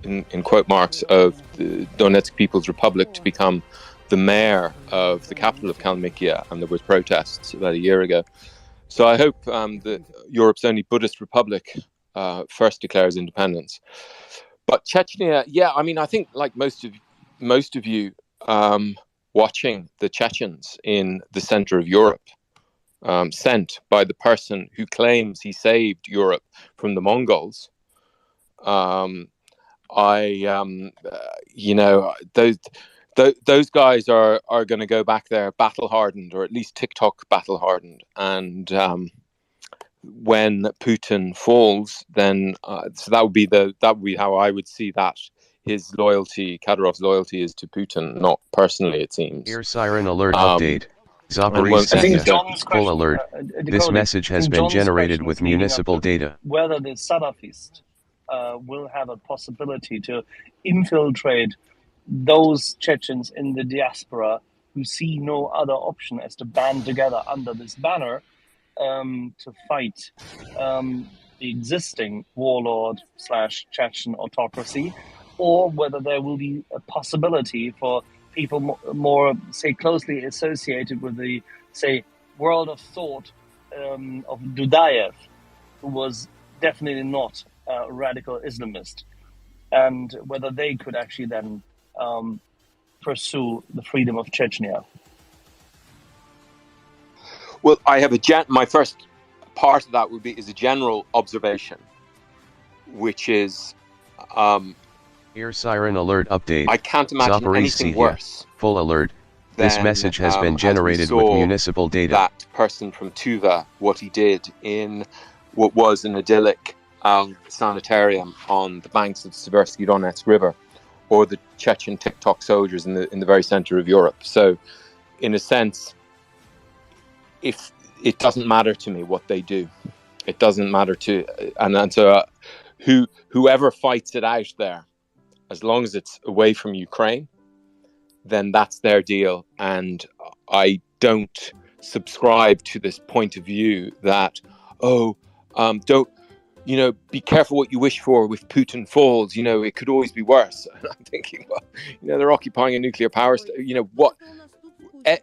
D: in quote marks, of the Donetsk People's Republic to become the mayor of the capital of Kalmykia, and there was protests about a year ago. So I hope that Europe's only Buddhist republic first declares independence. But Chechnya, yeah, I mean, I think like most of you watching the Chechens in the center of Europe, sent by the person who claims he saved Europe from the Mongols. Those guys are going to go back there battle hardened, or at least TikTok battle hardened. And when Putin falls, then so that would be how I would see that. His loyalty, Kadyrov's loyalty, is to Putin, not personally, it seems.
B: Ear siren alert update. Zaporizhzhia, full alert. This message has been generated with municipal data.
U: Whether the Salafist will have a possibility to infiltrate those Chechens in the diaspora who see no other option as to band together under this banner to fight the existing warlord / Chechen autocracy, or whether there will be a possibility for people more, say, closely associated with the, say, world of thought of Dudayev, who was definitely not a radical Islamist, and whether they could actually then pursue the freedom of Chechnya.
D: Well, I have my first part of that is a general observation, which is
B: Ear siren alert update.
D: I can't imagine anything worse.
B: Full alert. This message has been generated with municipal data.
D: That person from Tuva, what he did in what was an idyllic sanitarium on the banks of the Seversky Donetsk River, or the Chechen TikTok soldiers in the very center of Europe. So, in a sense, if it doesn't matter to me what they do, it doesn't matter to, and so whoever fights it out there, as long as it's away from Ukraine, then that's their deal. And I don't subscribe to this point of view that, don't, be careful what you wish for with Putin falls. It could always be worse. And I'm thinking, well, they're occupying a nuclear power station.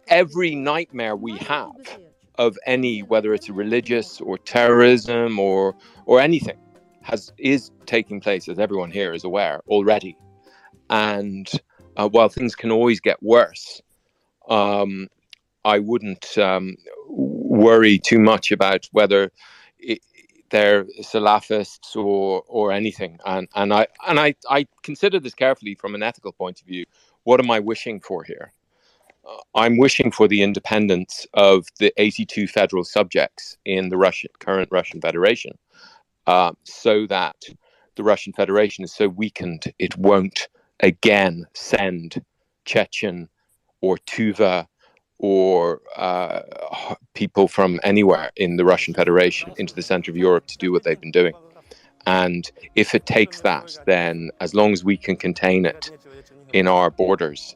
D: Every nightmare we have of any, whether it's religious or terrorism or anything, is taking place, as everyone here is aware already. And while things can always get worse, I wouldn't worry too much about whether they're Salafists or anything. And I consider this carefully from an ethical point of view. What am I wishing for here? I'm wishing for the independence of the 82 federal subjects in the current Russian Federation, so that the Russian Federation is so weakened it won't again send Chechen or Tuva or people from anywhere in the Russian Federation into the center of Europe to do what they've been doing. And if it takes that, then as long as we can contain it in our borders,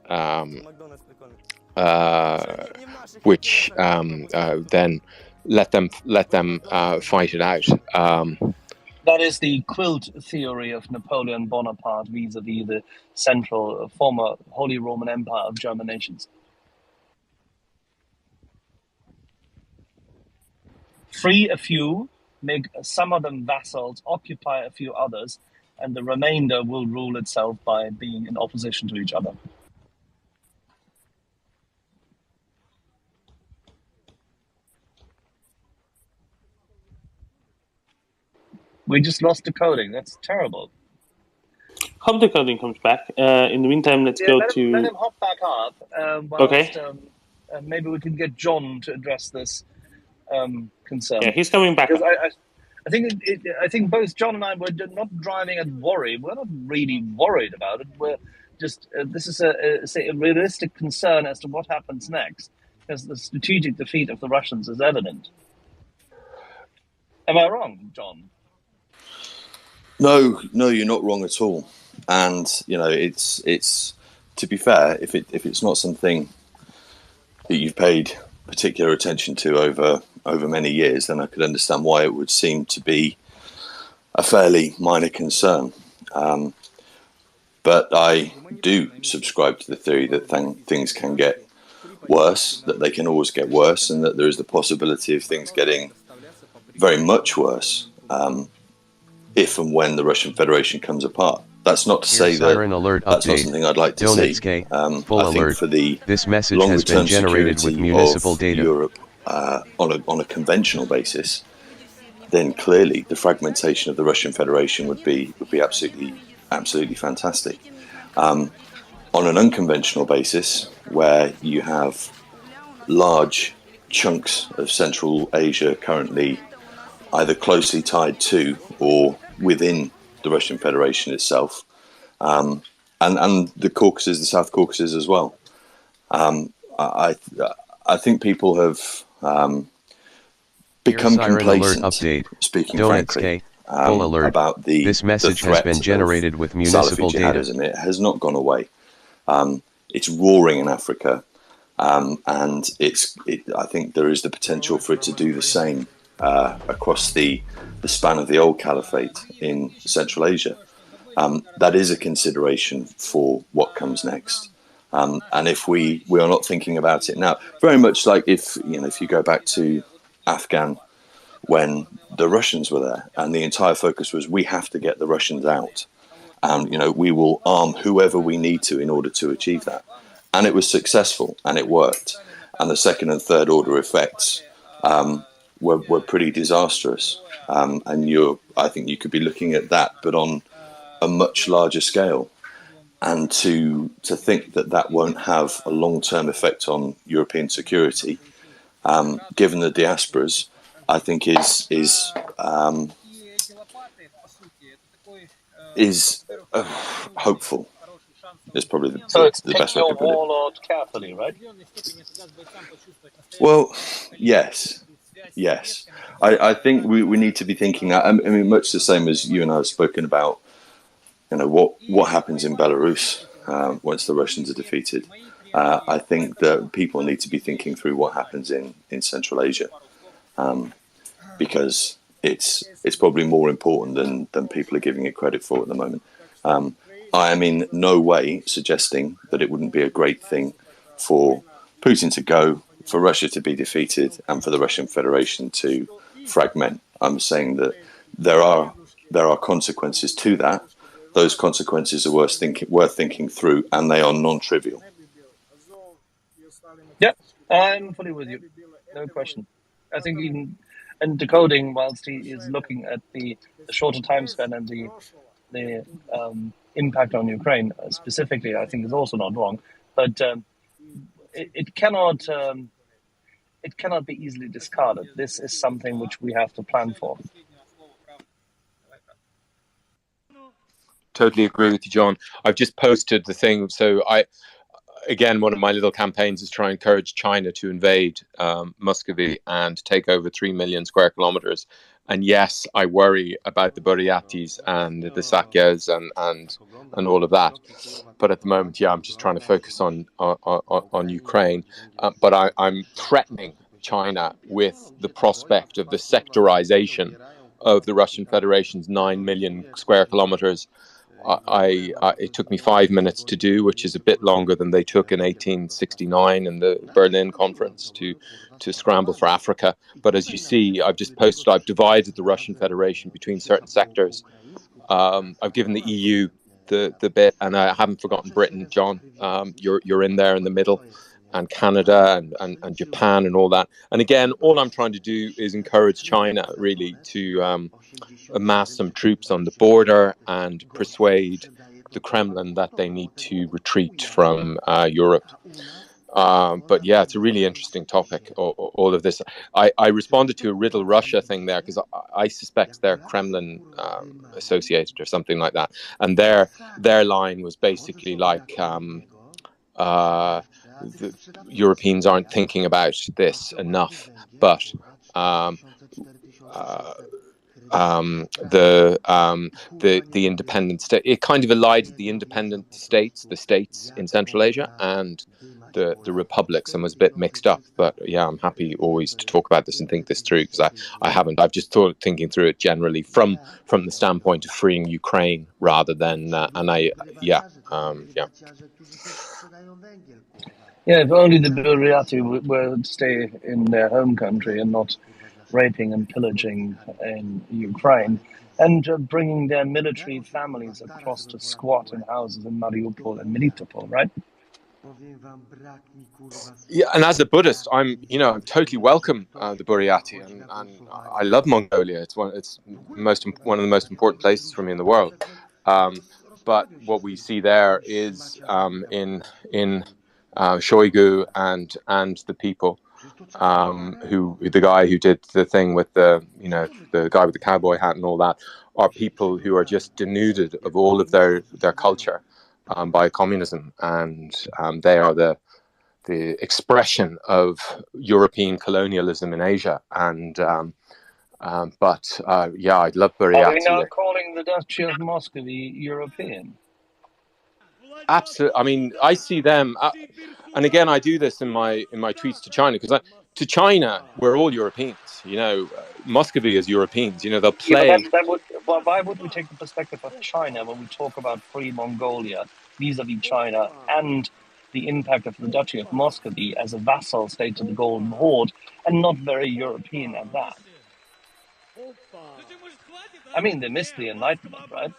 D: which then let them fight it out.
U: That is the quilt theory of Napoleon Bonaparte vis-a-vis the central former Holy Roman Empire of German nations. Free a few, make some of them vassals, occupy a few others, and the remainder will rule itself by being in opposition to each other. We just lost decoding. That's terrible.
K: Hope decoding comes back. In the meantime, let's go
U: let
K: to...
U: Let him hop back up.
K: Okay.
U: Maybe we can get John to address this concern.
K: Yeah, he's coming back.
U: Because I think both John and I were not driving at worry. We're not really worried about it. We're just this is a realistic concern as to what happens next, because the strategic defeat of the Russians is evident. Am I wrong, John?
A: No, you're not wrong at all. And it's to be fair, if it's not something that you've paid particular attention to over many years, then I could understand why it would seem to be a fairly minor concern. But I do subscribe to the theory that things can get worse, that they can always get worse, and that there is the possibility of things getting very much worse if and when the Russian Federation comes apart. That's not to say that that's not something I'd like to see.
B: Full
A: I think
B: alert.
A: for the
B: This message has been
A: longer-term
B: generated with
A: security
B: municipal
A: of
B: data.
A: Europe on a conventional basis, then clearly the fragmentation of the Russian Federation would be absolutely fantastic. On an unconventional basis, where you have large chunks of Central Asia currently either closely tied to or within the Russian Federation itself, and the Caucasus, the South Caucasus as well. I think people have become complacent, speaking frankly, about
B: This message has been generated with municipal
A: Salafi
B: data.
A: jihadism. It has not gone away. It's roaring in Africa, and I think there is the potential for it to do the same across the span of the old caliphate in Central Asia. That is a consideration for what comes next. And if we are not thinking about it now, very much like if you go back to Afghan, when the Russians were there, and the entire focus was we have to get the Russians out, and we will arm whoever we need to in order to achieve that, and it was successful and it worked, and the second and third order effects were pretty disastrous, and I think you could be looking at that, but on a much larger scale. And to think that won't have a long-term effect on European security, given the diasporas, I think is hopeful. Is probably the best way to put it.
U: Warlord carefully, right?
A: Well, yes. I think we need to be thinking that. I mean, much the same as you and I have spoken about. What happens in Belarus once the Russians are defeated. I think that people need to be thinking through what happens in Central Asia, because it's probably more important than people are giving it credit for at the moment. I am in no way suggesting that it wouldn't be a great thing for Putin to go, for Russia to be defeated, and for the Russian Federation to fragment. I'm saying that there are consequences to that. Those consequences are worth thinking through, and they are non-trivial.
U: Yeah, I'm fully with you. No question. I think even in decoding, whilst he is looking at the shorter time span and the impact on Ukraine specifically, I think is also not wrong. But it cannot be easily discarded. This is something which we have to plan for.
D: Totally agree with you, John. I've just posted the thing. So again, one of my little campaigns is try and encourage China to invade Muscovy and take over 3 million square kilometers. And yes, I worry about the Buryatis and the Sakyas and all of that. But at the moment, yeah, I'm just trying to focus on Ukraine. But I'm threatening China with the prospect of the sectorization of the Russian Federation's 9 million square kilometers. It took me 5 minutes to do, which is a bit longer than they took in 1869 in the Berlin conference to scramble for Africa. But as you see, I've just posted, I've divided the Russian Federation between certain sectors. I've given the EU the bit, and I haven't forgotten Britain, John. You're in there in the middle, and Canada and Japan and all that. And again, all I'm trying to do is encourage China really to amass some troops on the border and persuade the Kremlin that they need to retreat from Europe. But yeah, it's a really interesting topic, all of this. I responded to a Riddle Russia thing there because I suspect they're Kremlin associated or something like that. And their line was basically like, the Europeans aren't thinking about this enough, but the independent state. It kind of elided the independent states, the states in Central Asia, and the republics, and was a bit mixed up. But yeah, I'm happy always to talk about this and think this through, because I haven't. I've just thinking through it generally from the standpoint of freeing Ukraine rather than yeah.
U: Yeah, if only the Buryati would stay in their home country and not raping and pillaging in Ukraine, and bringing their military families across to squat in houses in Mariupol and Melitopol, right?
D: Yeah, and as a Buddhist, I'm totally welcome the Buryati, and I love Mongolia. It's one of the most important places for me in the world. But what we see there is in Shoigu and the people, the guy who did the thing with the guy with the cowboy hat and all that, are people who are just denuded of all of their culture by communism, and they are the expression of European colonialism in Asia. And but I'd love Buryati.
U: Are we now calling the Duchy of Muscovy European?
D: Absolutely. I mean, I see them, and again, I do this in my tweets to China, because to China, we're all Europeans. Muscovy is Europeans. They'll play.
U: Yeah, why would we take the perspective of China when we talk about free Mongolia vis-a-vis China and the impact of the Duchy of Muscovy as a vassal state to the Golden Horde, and not very European at that? I mean, they missed the Enlightenment, right?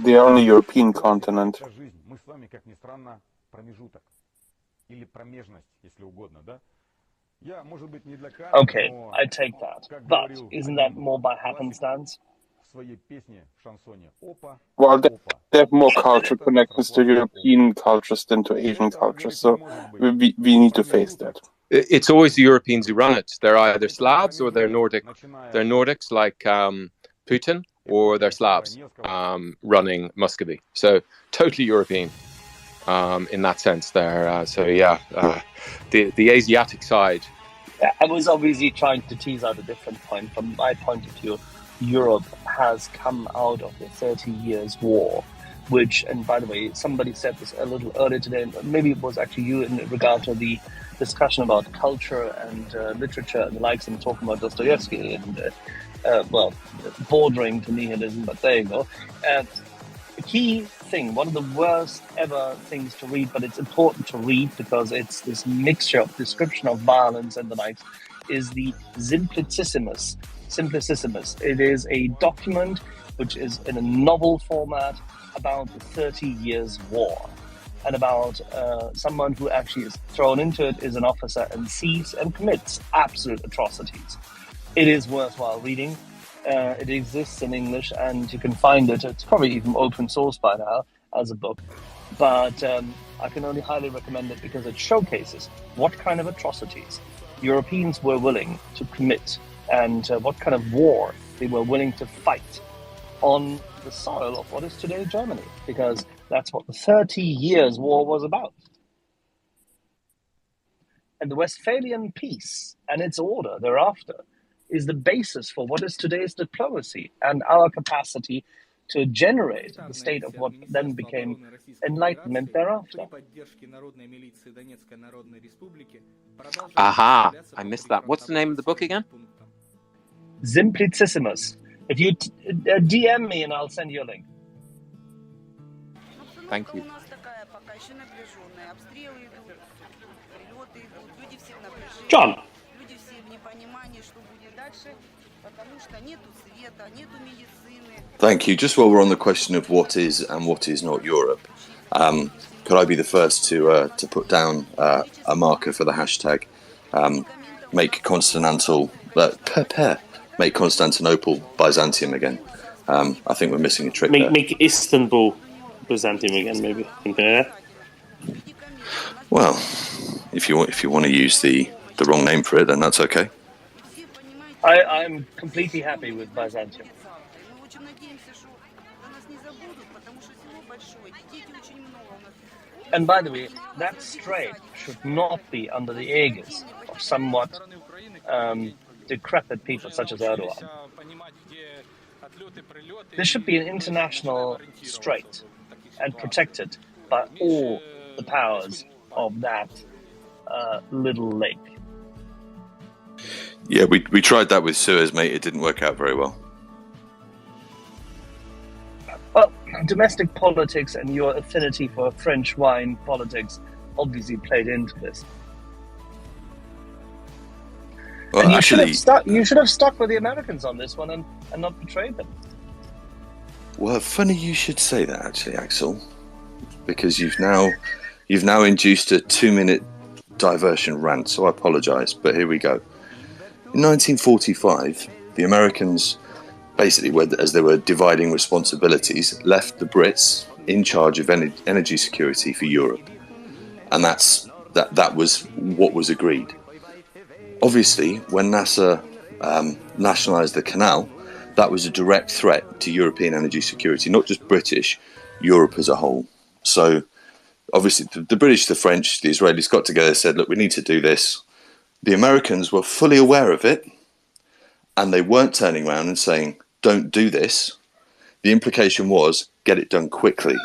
J: The only European continent.
U: Okay, I take that. But isn't that more by happenstance?
J: Well, they have more cultural connections to European cultures than to Asian cultures, so we need to face that.
D: It's always the Europeans who run it. They're either Slavs or they're Nordic. They're Nordics like Putin, or they're Slavs running Muscovy. So totally European in that sense there. The Asiatic side.
U: I was obviously trying to tease out a different point. From my point of view, Europe has come out of the 30 Years' War, which, and by the way, somebody said this a little earlier today, maybe it was actually you, in regard to the discussion about culture and literature and the likes, and talking about Dostoevsky and, bordering to nihilism, but there you go. The key thing, one of the worst ever things to read, but it's important to read because it's this mixture of description of violence and the likes, is the Simplicissimus. It is a document which is in a novel format about the 30 Years' War, and about someone who actually is thrown into it, is an officer, and sees and commits absolute atrocities. It is worthwhile reading. It exists in English, and you can find it. It's probably even open source by now as a book. But I can only highly recommend it because it showcases what kind of atrocities Europeans were willing to commit, and what kind of war they were willing to fight on the soil of what is today Germany, because that's what the 30 Years' War was about. And the Westphalian Peace and its order thereafter is the basis for what is today's diplomacy and our capacity to generate the state of what then became Enlightenment thereafter.
D: Aha, I missed that. What's the name of the book again?
U: Simplicissimus. If you DM me and I'll send you a link.
D: Thank you.
K: John.
A: Thank you. Just while we're on the question of what is and what is not Europe, could I be the first to put down a marker for the hashtag? Make Constantinople Byzantium again. I think we're missing a trick there.
K: Make Istanbul Byzantium again, maybe.
A: Well, if you want to use the wrong name for it, then that's okay.
U: I'm completely happy with Byzantium. And by the way, that strait should not be under the aegis of somewhat decrepit people such as Erdogan. This should be an international strait and protected by all the powers of that little lake.
A: Yeah, we tried that with Suez, mate. It didn't work out very well.
U: Well, domestic politics and your affinity for French wine politics obviously played into this.
A: Well,
U: and you
A: actually,
U: should have stuck with the Americans on this one and not betrayed them.
A: well, funny you should say that, actually, Axel, because you've now induced a 2-minute diversion rant. So I apologise, but here we go. In 1945, the Americans, basically, as they were dividing responsibilities, left the Brits in charge of energy security for Europe, and that was what was agreed. Obviously, when NASA nationalised the canal, that was a direct threat to European energy security, not just British, Europe as a whole. So, obviously, the British, the French, the Israelis got together and said, look, we need to do this. The Americans were fully aware of it, and they weren't turning around and saying, don't do this. The implication was, get it done quickly.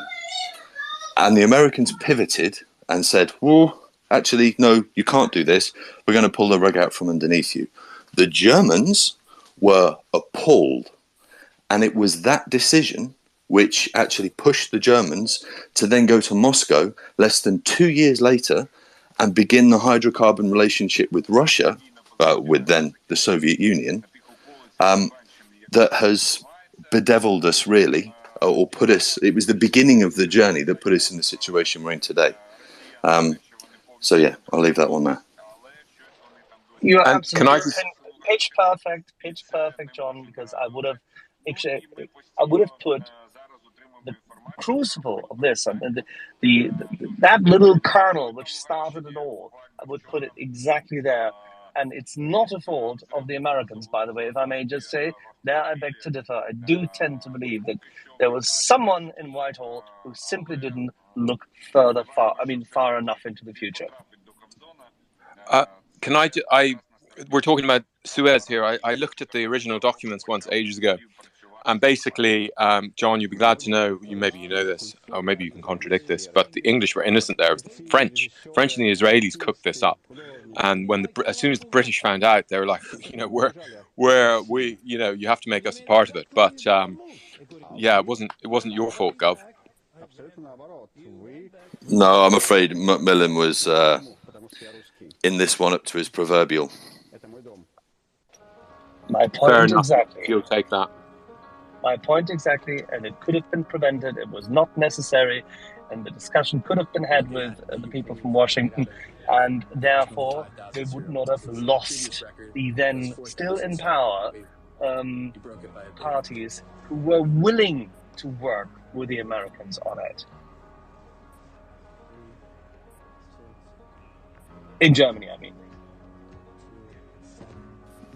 A: And the Americans pivoted and said, well, actually, no, you can't do this. We're going to pull the rug out from underneath you. The Germans were appalled. And it was that decision which actually pushed the Germans to then go to Moscow less than 2 years later and begin the hydrocarbon relationship with Russia, with then the Soviet Union, that has bedeviled us, really, or put us, it was the beginning of the journey that put us in the situation we're in today. So yeah, I'll leave that one there.
U: You are
D: And
U: absolutely
D: can I
U: pitch perfect, John, because I would have put the crucible of this and that little kernel which started it all, I would put it exactly there. And it's not a fault of the Americans, by the way, if I may just say. There I beg to differ. I do tend to believe that there was someone in Whitehall who simply didn't look far enough into the future.
D: We're talking about Suez here. I looked at the original documents once ages ago. And basically, John, you'd be glad to know, maybe you know this, or maybe you can contradict this, but the English were innocent there. It was the French and the Israelis cooked this up. And as soon as the British found out, they were like, you have to make us a part of it. But yeah, it wasn't your fault, Gov.
A: No, I'm afraid Macmillan was in this one up to his proverbial.
U: My point exactly.
D: You'll take that.
U: My point exactly, and it could have been prevented. It was not necessary, and the discussion could have been had with the people from Washington, and therefore they would not have lost the then still in power parties who were willing to work with the Americans on it. In Germany, I mean.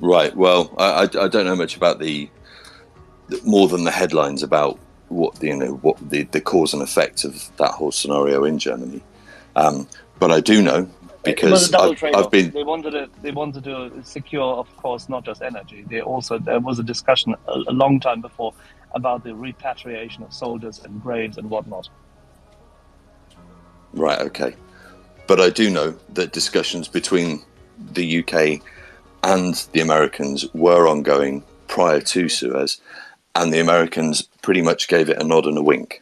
A: Right. Well, I don't know much about more than the headlines about what the cause and effect of that whole scenario in Germany. But I do know because
U: it was a double trade-off.
A: I've been.
U: They wanted to secure, of course, not just energy. There was a discussion a long time before about the repatriation of soldiers and graves and whatnot.
A: Right. Okay. But I do know that discussions between the UK and the Americans were ongoing prior to Suez, and the Americans pretty much gave it a nod and a wink,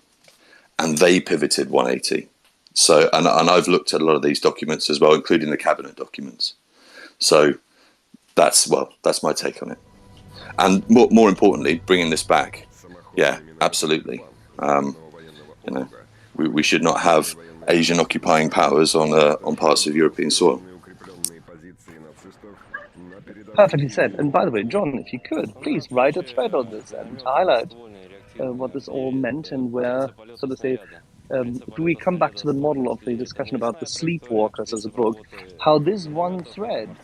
A: and they pivoted 180. So, and I've looked at a lot of these documents as well, including the cabinet documents. So that's my take on it. And more importantly, bringing this back, yeah, absolutely. We should not have Asian occupying powers on parts of European soil.
U: Perfectly said. And by the way, John, if you could, please write a thread on this and highlight what this all meant and where, so to say, do we come back to the model of the discussion about the Sleepwalkers as a book, how this one thread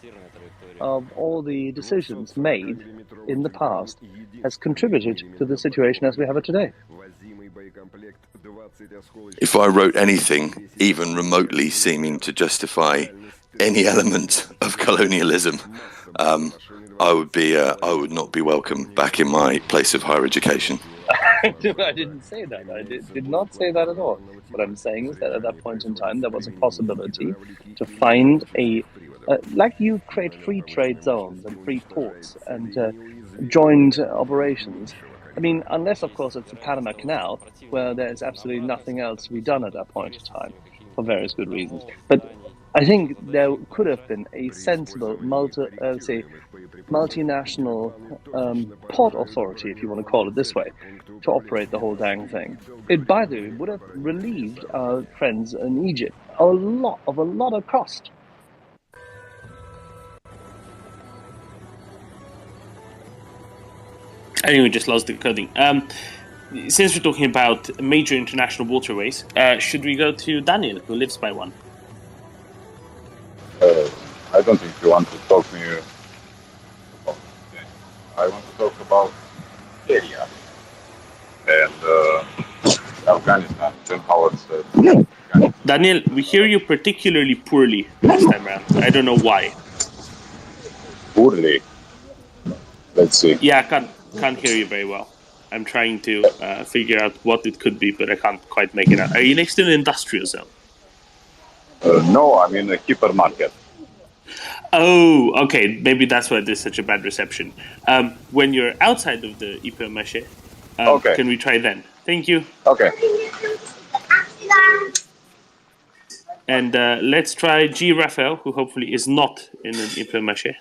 U: of all the decisions made in the past has contributed to the situation as we have it today.
A: If I wrote anything even remotely seeming to justify any element of colonialism, I would not be welcome back in my place of higher education.
U: I didn't say that. I did not say that at all. What I'm saying is that at that point in time, there was a possibility to find like you create free trade zones and free ports and joint operations. I mean, unless, of course, it's the Panama Canal, where there's absolutely nothing else to be done at that point in time, for various good reasons. But I think there could have been a sensible multinational port authority, if you want to call it this way, to operate the whole dang thing. It, by the way, would have relieved our friends in Egypt a lot of cost.
K: I think we just lost the coding. Since we're talking about major international waterways, should we go to Daniel, who lives by one?
P: I don't think you want to talk to me about this. I want to talk about Syria and Afghanistan. John Howard said.
K: Daniel, we hear you particularly poorly this time around. I don't know why.
P: Poorly? Let's see.
K: Yeah, I can't hear you very well. I'm trying to figure out what it could be, but I can't quite make it out. Are you next to an industrial zone?
P: No, I'm in a hypermarket.
K: Oh, okay. Maybe that's why there's such a bad reception. When you're outside of the hypermarché,
P: Okay.
K: Can we try then? Thank you.
P: Okay.
K: And let's try G. Raphael, who hopefully is not in an hypermarché.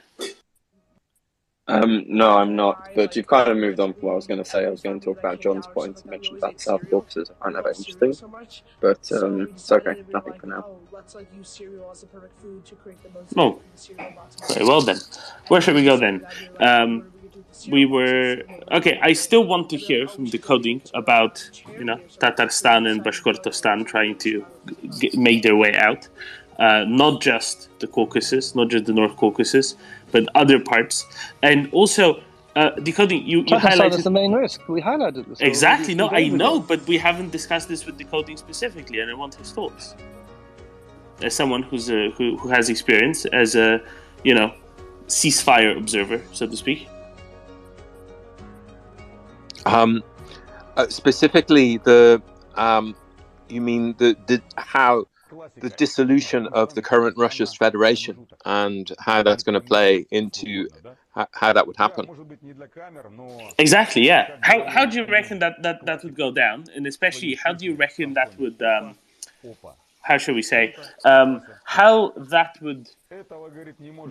T: No, I'm not. But you've kind of moved on from what I was going to say. I was going to talk about John's point. You mentioned about South Caucasus. I find that very interesting. But it's okay. Nothing for now.
K: Oh, very well then. Where should we go then? I still want to hear from Decoding about, Tatarstan and Bashkortostan trying to make their way out. Not just the Caucasus, not just the North Caucasus, but other parts. And also, Decoding, you highlighted...
U: That's the main risk. We highlighted this.
K: Exactly. No, I know, but we haven't discussed this with Decoding specifically, and I want his thoughts. As someone who has experience as a, ceasefire observer, so to speak.
D: Specifically, you mean the dissolution of the current Russia's federation and how that's going to play into how that would happen.
K: Exactly, yeah. How do you reckon that would go down, and especially how do you reckon that would how shall we say how that would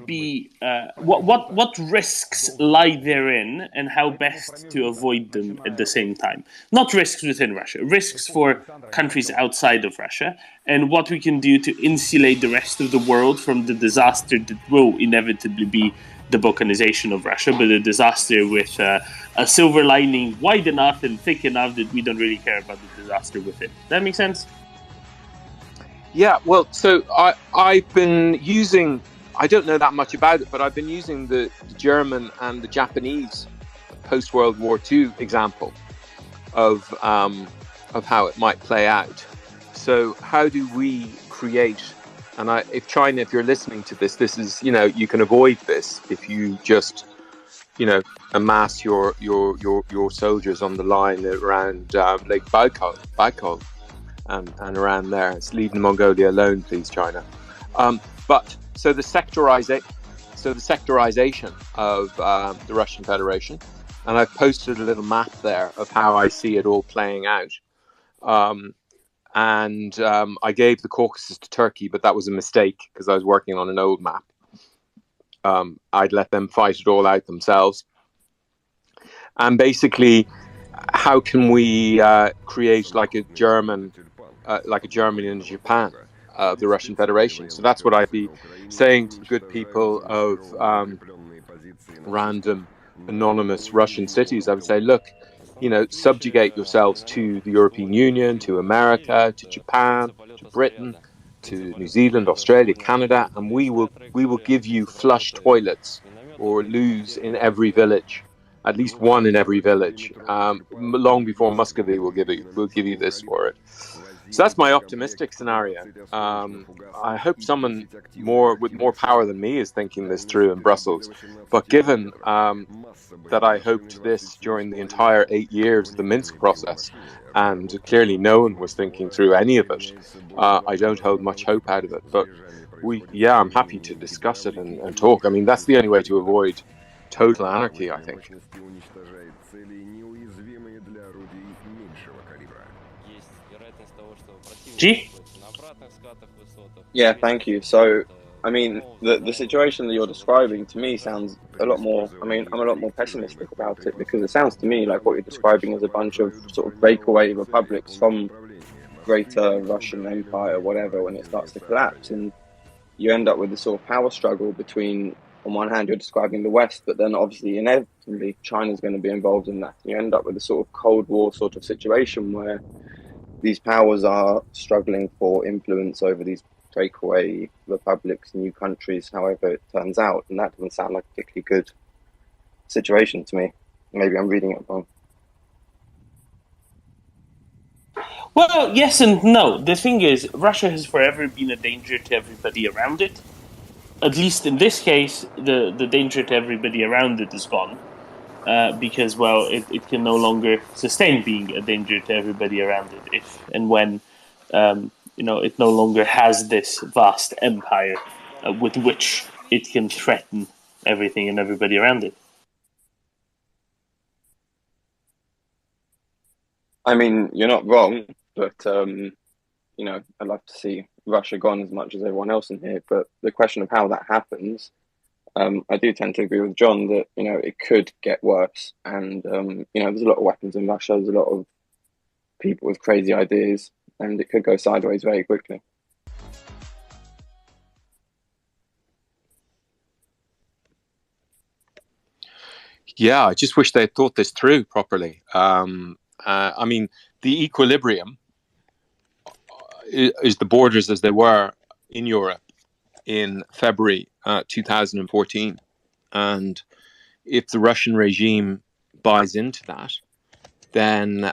K: be what risks lie therein and how best to avoid them at the same time. Not risks within Russia, risks for countries outside of Russia, and what we can do to insulate the rest of the world from the disaster that will inevitably be the balkanization of Russia, but a disaster with a silver lining wide enough and thick enough that we don't really care about the disaster with it. That makes sense?
D: Yeah, well, so I've been using, I don't know that much about it, but I've been using the German and the Japanese post-World War II example of how it might play out. So how do we create, and if China, if you're listening to this is, you can avoid this if you just, amass your soldiers on the line around Lake Baikal. And around there, it's leaving Mongolia alone, please, China. So the sectorization of the Russian Federation, and I've posted a little map there of how I see it all playing out. I gave the Caucasus to Turkey, but that was a mistake because I was working on an old map. I'd let them fight it all out themselves. And basically, how can we create like a Germany and Japan of the Russian Federation? So that's what I'd be saying to good people of random anonymous Russian cities. I would say, look, subjugate yourselves to the European Union, to America, to Japan, to Britain, to New Zealand, Australia, Canada, and we will give you flush toilets or loos in every village. At least one in every village. Long before Muscovy will give you this for it. So that's my optimistic scenario. I hope someone with more power than me is thinking this through in Brussels. But given that I hoped this during the entire 8 years of the Minsk process, and clearly no one was thinking through any of it, I don't hold much hope out of it. But I'm happy to discuss it and talk. I mean, that's the only way to avoid total anarchy, I think.
K: G?
T: Yeah, thank you. So, I mean, the situation that you're describing to me sounds a lot more, I mean, I'm a lot more pessimistic about it, because it sounds to me like what you're describing is a bunch of sort of breakaway republics from greater Russian Empire, whatever, when it starts to collapse. And you end up with this sort of power struggle between, on one hand, you're describing the West, but then obviously, inevitably, China's going to be involved in that. And you end up with a sort of Cold War sort of situation where these powers are struggling for influence over these breakaway republics, new countries, however it turns out. And that doesn't sound like a particularly good situation to me. Maybe I'm reading it wrong.
K: Well, yes and no. The thing is, Russia has forever been a danger to everybody around it. At least in this case, the danger to everybody around it is gone. Because, well, it can no longer sustain being a danger to everybody around it if and when, it no longer has this vast empire with which it can threaten everything and everybody around it.
T: I mean, you're not wrong, but, I'd love to see Russia gone as much as everyone else in here. But the question of how that happens, I do tend to agree with John that, it could get worse. And, there's a lot of weapons in Russia. There's a lot of people with crazy ideas, and it could go sideways very quickly.
D: Yeah, I just wish they had thought this through properly. I mean, the equilibrium is the borders as they were in Europe in February 2014. And if the Russian regime buys into that, then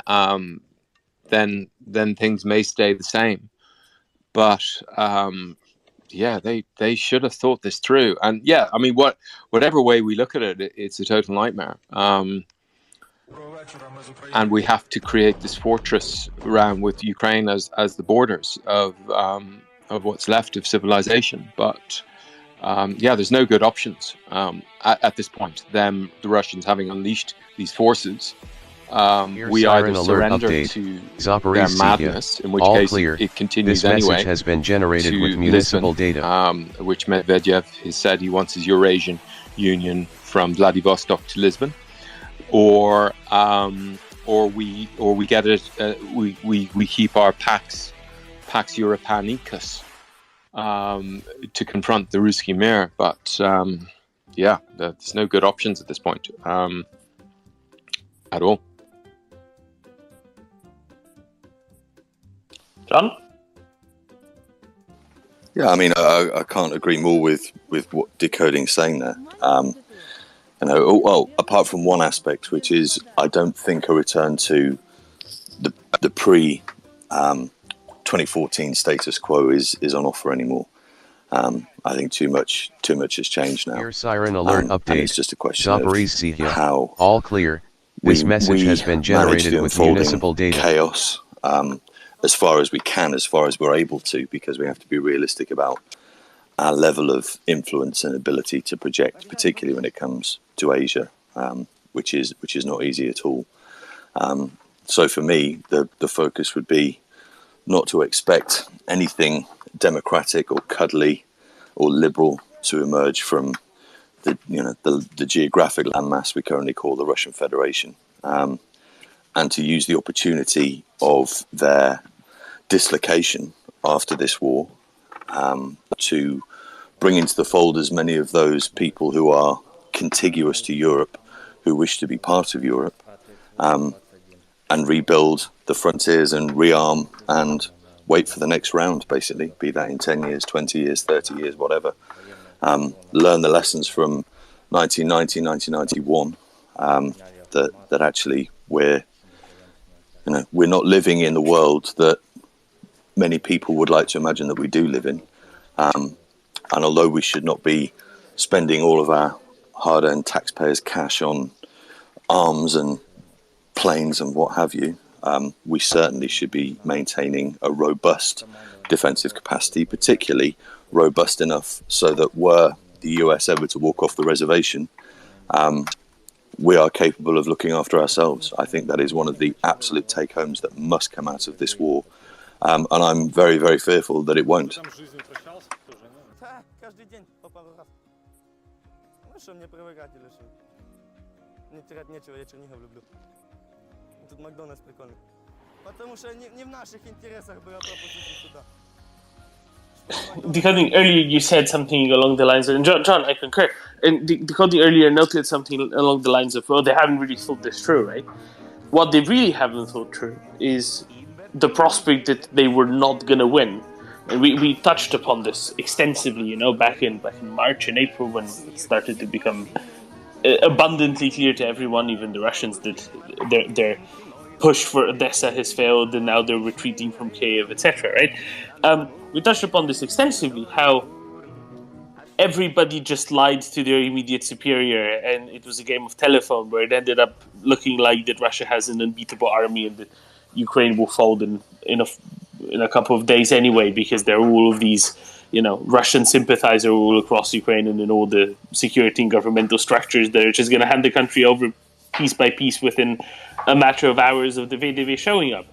D: things may stay the same. But they should have thought this through. And yeah, I mean, whatever way we look at it, it's a total nightmare. And we have to create this fortress around with Ukraine as the borders of what's left of civilization. But there's no good options at this point. The Russians having unleashed these forces, we either surrender to their madness, in which case it continues
B: this
D: anyway.
B: Message has been generated with municipal data,
D: which Medvedev has said he wants his Eurasian Union from Vladivostok to Lisbon, or we get it. We keep our Pax Europanicus to confront the Ruski Mir, but there's no good options at this point at all.
K: John?
A: Yeah, I mean, I can't agree more with what Decoding's saying there. Apart from one aspect, which is I don't think a return to the pre 2014 status quo is on offer anymore. I think too much has changed now.
B: Air siren alert update.
A: And it's just a question of how
B: all clear. This message has been generated with municipal data.
A: Chaos, as far as we can, as far as we're able to, because we have to be realistic about our level of influence and ability to project, particularly when it comes to Asia, which is not easy at all. So for me, the focus would be not to expect anything democratic or cuddly or liberal to emerge from the geographic landmass we currently call the Russian Federation, and to use the opportunity of their dislocation after this war to bring into the fold as many of those people who are contiguous to Europe, who wish to be part of Europe, and rebuild the frontiers and rearm and wait for the next round, basically, be that in 10 years, 20 years, 30 years, whatever. Learn the lessons from 1990, 1991, that actually we're not living in the world that many people would like to imagine that we do live in. And although we should not be spending all of our hard-earned taxpayers' cash on arms and planes and what have you, we certainly should be maintaining a robust defensive capacity, particularly robust enough so that were the US ever to walk off the reservation, we are capable of looking after ourselves. I think that is one of the absolute take-homes that must come out of this war. And I'm very, very fearful that it won't.
K: Decoding earlier, you said something along the lines of, and John, I concur. And Decoding earlier noted something along the lines of, well, they haven't really thought this through, right? What they really haven't thought through is the prospect that they were not going to win. And we touched upon this extensively, back in March and April, when it started to become abundantly clear to everyone, even the Russians, that their push for Odessa has failed, and now they're retreating from Kiev, etc. Right? We touched upon this extensively, how everybody just lied to their immediate superior, and it was a game of telephone where it ended up looking like that Russia has an unbeatable army and that Ukraine will fold in a couple of days anyway, because there are all of these, Russian sympathizers all across Ukraine and in all the security and governmental structures that are just going to hand the country over piece by piece within a matter of hours of the VDV showing up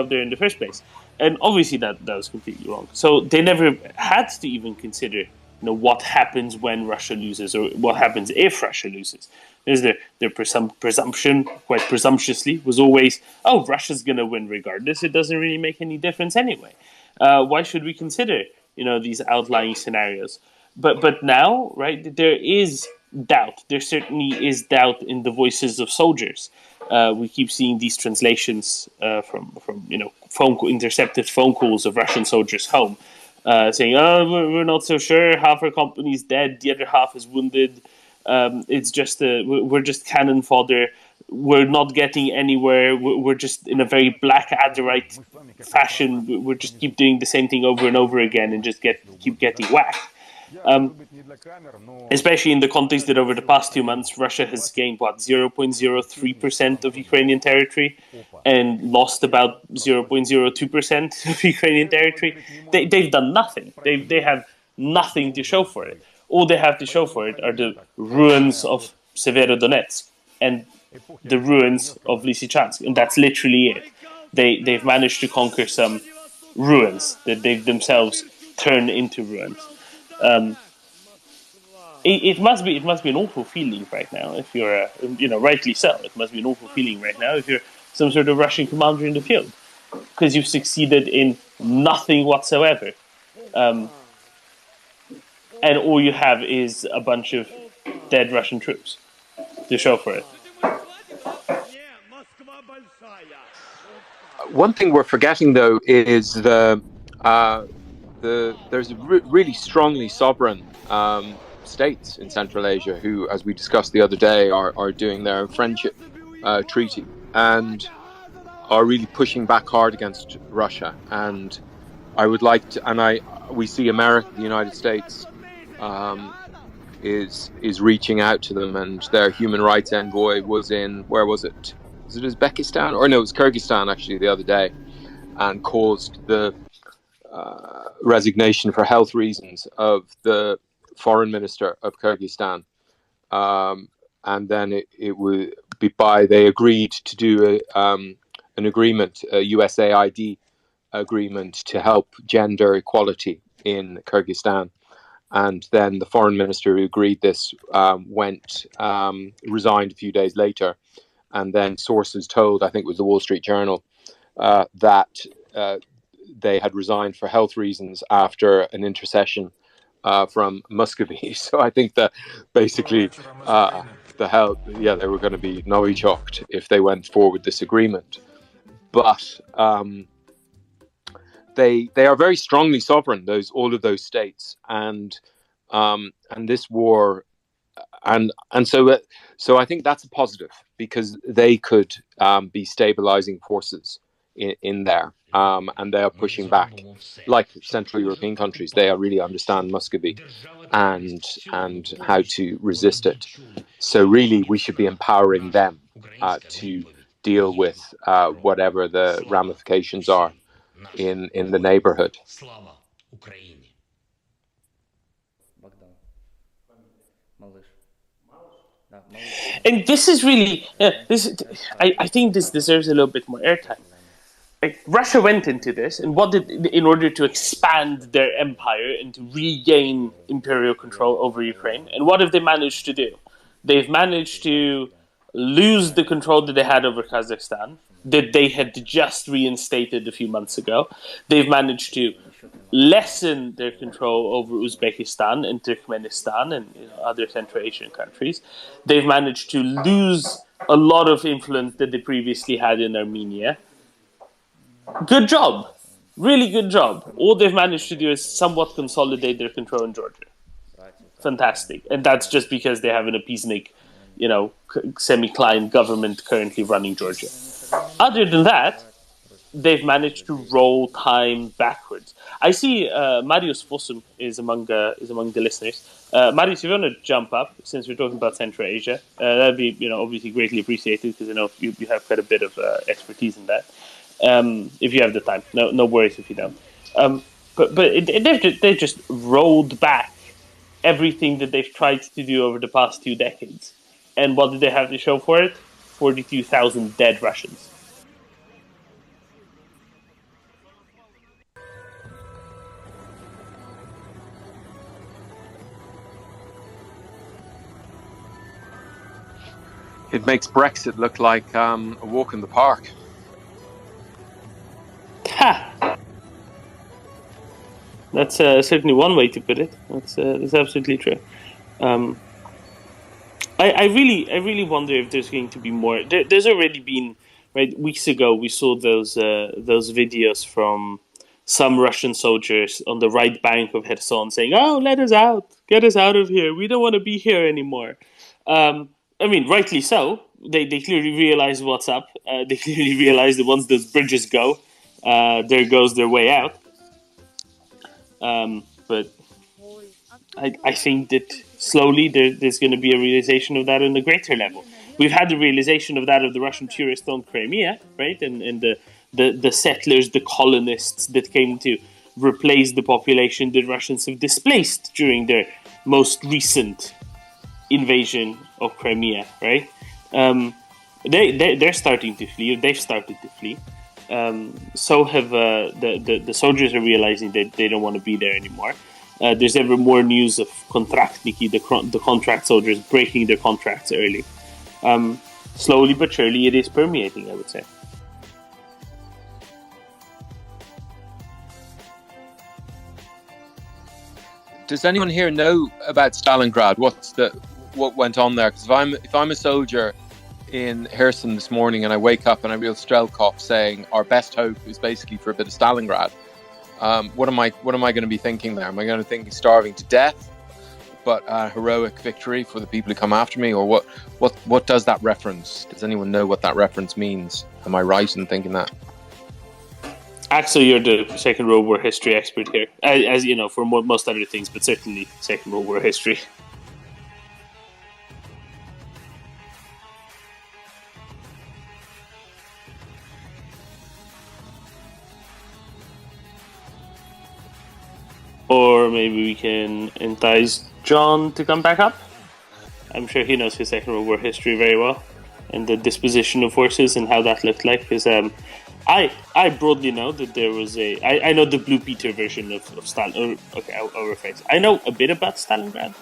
K: there in the first place. And obviously that was completely wrong. So they never had to even consider, what happens when Russia loses, or what happens if Russia loses. There's their presumption, quite presumptuously, was always, Russia's going to win regardless. It doesn't really make any difference anyway. Why should we consider, these outlying scenarios? But now, right, there is doubt. There certainly is doubt in the voices of soldiers. We keep seeing these translations from intercepted phone calls of Russian soldiers home, saying, we're not so sure, half our company's dead, the other half is wounded, it's just we're just cannon fodder, we're not getting anywhere, we're just in a very black Adderite fashion, we're just keep doing the same thing over and over again and just keep getting whacked. Especially in the context that over the past 2 months, Russia has gained, 0.03% of Ukrainian territory and lost about 0.02% of Ukrainian territory. They've done nothing. They have nothing to show for it. All they have to show for it are the ruins of Severodonetsk and the ruins of Lysychansk, and that's literally it. They've managed to conquer some ruins that they've themselves turned into ruins. It must be an awful feeling right now if you're, rightly so. It must be an awful feeling right now if you're some sort of Russian commander in the field, because you've succeeded in nothing whatsoever, and all you have is a bunch of dead Russian troops to show for it.
D: One thing we're forgetting, though, is there's a really strongly sovereign states in Central Asia who, as we discussed the other day, are doing their friendship treaty and are really pushing back hard against Russia. And I would like to, we see America, the United States, is reaching out to them, and their human rights envoy was in, where was it? Was it Uzbekistan? Or no, it was Kyrgyzstan actually the other day, and caused the resignation for health reasons of the foreign minister of Kyrgyzstan. And then it would be they agreed to do an agreement, a USAID agreement to help gender equality in Kyrgyzstan. And then the foreign minister who agreed this resigned a few days later. And then sources told, I think it was the Wall Street Journal, that they had resigned for health reasons after an intercession from Muscovy. So I think that basically they were going to be Novichoked if they went forward with this agreement. But they are very strongly sovereign, all of those states, and this war, and so I think that's a positive, because they could be stabilizing forces in there, and they are pushing back. Like Central European countries, they really understand Muscovy and how to resist it. So really, we should be empowering them to deal with whatever the ramifications are in the neighborhood.
K: And this is really, I think this deserves a little bit more airtime. Like, Russia went into this, and what did, in order to expand their empire and to regain imperial control over Ukraine, and what have they managed to do? They've managed to lose the control that they had over Kazakhstan, that they had just reinstated a few months ago. They've managed to lessen their control over Uzbekistan and Turkmenistan and other Central Asian countries. They've managed to lose a lot of influence that they previously had in Armenia. Good job. Really good job. All they've managed to do is somewhat consolidate their control in Georgia. Fantastic. And that's just because they have an appeasement, semi-client government currently running Georgia. Other than that, they've managed to roll time backwards. I see Marius Fossum is among the listeners. Marius, if you want to jump up, since we're talking about Central Asia, that'd be obviously greatly appreciated, because I know you have quite a bit of expertise in that. If you have the time, no worries if you don't. But they've just rolled back everything that they've tried to do over the past 2 decades. And what did they have to show for it? 42,000 dead Russians.
D: It makes Brexit look like a walk in the park.
K: Ha! That's certainly one way to put it. That's absolutely true. I really wonder if there's going to be more. There's already been, right? Weeks ago, we saw those videos from some Russian soldiers on the right bank of Kherson saying, "Oh, let us out! Get us out of here! We don't want to be here anymore." I mean, rightly so. They clearly realize what's up. They clearly realize that once those bridges go, there goes their way out. But I think that slowly there's going to be a realization of that on a greater level. We've had the realization of that of the Russian tourists on Crimea, right? And the settlers, the colonists that came to replace the population that Russians have displaced during their most recent invasion of Crimea, right? They're starting to flee. They've started to flee. So have the soldiers are realizing that they don't want to be there anymore. There's ever more news of kontraktniki, the contract soldiers breaking their contracts early. Slowly but surely, it is permeating, I would say.
D: Does anyone here know about Stalingrad? What went on there? Because if I'm a soldier in Kherson this morning and I wake up and I read Strelkov saying our best hope is basically for a bit of Stalingrad, what am I going to be thinking there? Am I going to think starving to death, but a heroic victory for the people who come after me, or what does that reference? Does anyone know what that reference means? Am I right in thinking that?
K: Axel, you're the Second World War history expert here, as you know, for most other things, but certainly Second World War history. Or maybe we can entice John to come back up. I'm sure he knows his Second World War history very well, and the disposition of forces and how that looked like. Because I broadly know that there was I know the Blue Peter version of Stalin. Okay, I'll rephrase. I know a bit about Stalingrad,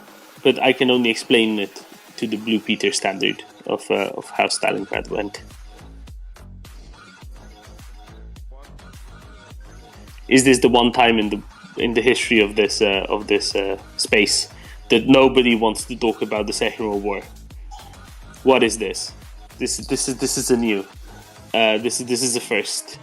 K: but I can only explain it to the Blue Peter standard of how Stalingrad went. Is this the one time in the history of this space that nobody wants to talk about the Second World War? What is this? This is a new. This is the first.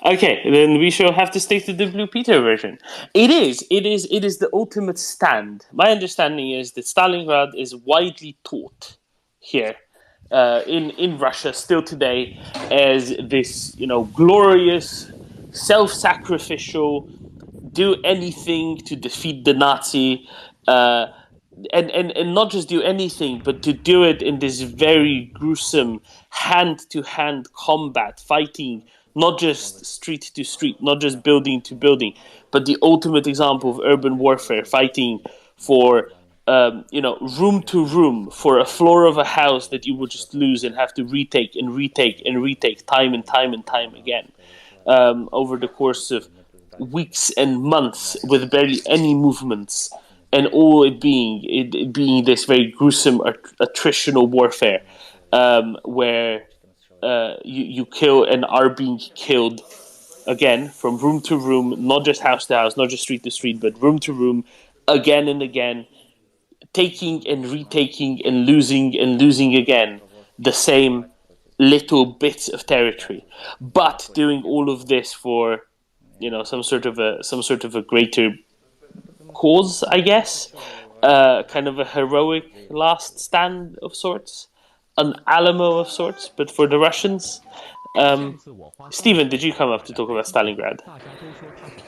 K: Okay, then we shall have to stick to the Blue Peter version. It is the ultimate stand. My understanding is that Stalingrad is widely taught here in Russia still today as this, glorious, self-sacrificial, do anything to defeat the Nazi, and not just do anything, but to do it in this very gruesome hand-to-hand combat, fighting not just street to street, not just building to building, but the ultimate example of urban warfare, fighting for room to room, for a floor of a house that you would just lose and have to retake and retake and retake time and time and time again, over the course of weeks and months with barely any movements, and all it being this very gruesome attritional warfare, where you kill and are being killed again from room to room, not just house to house, not just street to street, but room to room, again and again, taking and retaking and losing again the same little bits of territory, but doing all of this for some sort of a greater cause, I guess, kind of a heroic last stand of sorts, an Alamo of sorts, but for the Russians. Stephen, did you come up to talk about Stalingrad?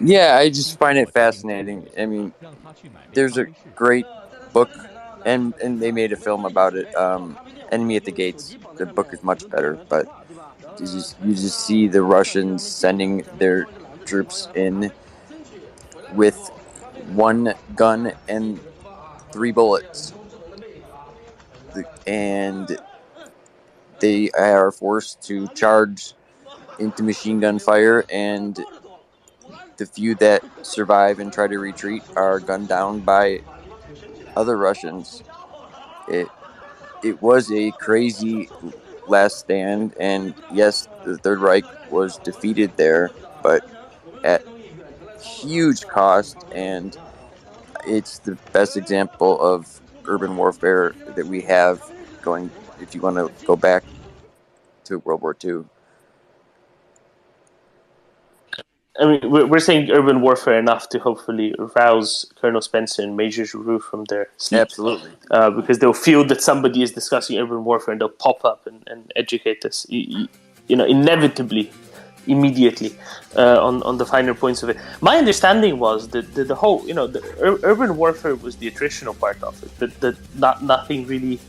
R: Yeah, I just find it fascinating. I mean, there's a great book, and they made a film about it, Enemy at the Gates. The book is much better, but you just see the Russians sending their troops in with one gun and 3 bullets, and they are forced to charge into machine gun fire, and the few that survive and try to retreat are gunned down by other Russians. It was a crazy last stand, and yes, the Third Reich was defeated there, but at huge cost, and it's the best example of urban warfare that we have going, if you want to go back to World War II.
K: I mean, we're saying urban warfare enough to hopefully rouse Colonel Spencer and Major Giroux from their sleep.
R: Absolutely.
K: Because they'll feel that somebody is discussing urban warfare and they'll pop up and educate us, inevitably, immediately, on the finer points of it. My understanding was that the whole, the urban warfare was the attritional part of it, that nothing really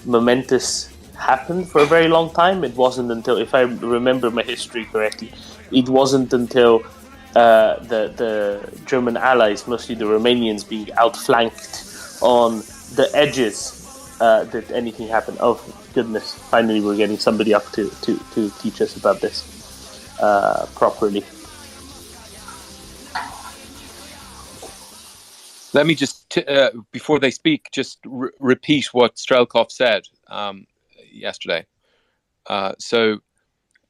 K: momentous happened for a very long time. It wasn't until, if I remember my history correctly, it wasn't until the German allies, mostly the Romanians, being outflanked on the edges that anything happened. Oh goodness! Finally, we're getting somebody up to teach us about this properly.
D: Let me just, before they speak, just repeat what Strelkov said yesterday. So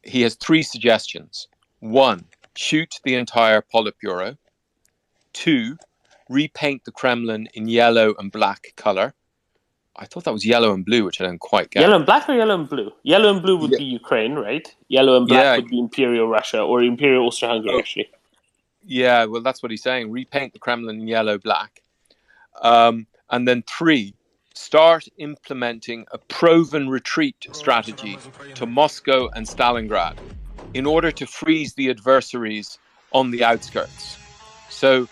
D: he has 3 suggestions. 1, shoot the entire Politburo. 2, repaint the Kremlin in yellow and black color. I thought that was yellow and blue, which I don't quite get.
K: Yellow and black or yellow and blue? Yellow and blue would be Ukraine, right? Yellow and black would be Imperial Russia or Imperial Austro-Hungary, actually.
D: Yeah, well, that's what he's saying. Repaint the Kremlin in yellow, black. And then 3, start implementing a proven retreat strategy to Moscow and Stalingrad in order to freeze the adversaries on the outskirts. So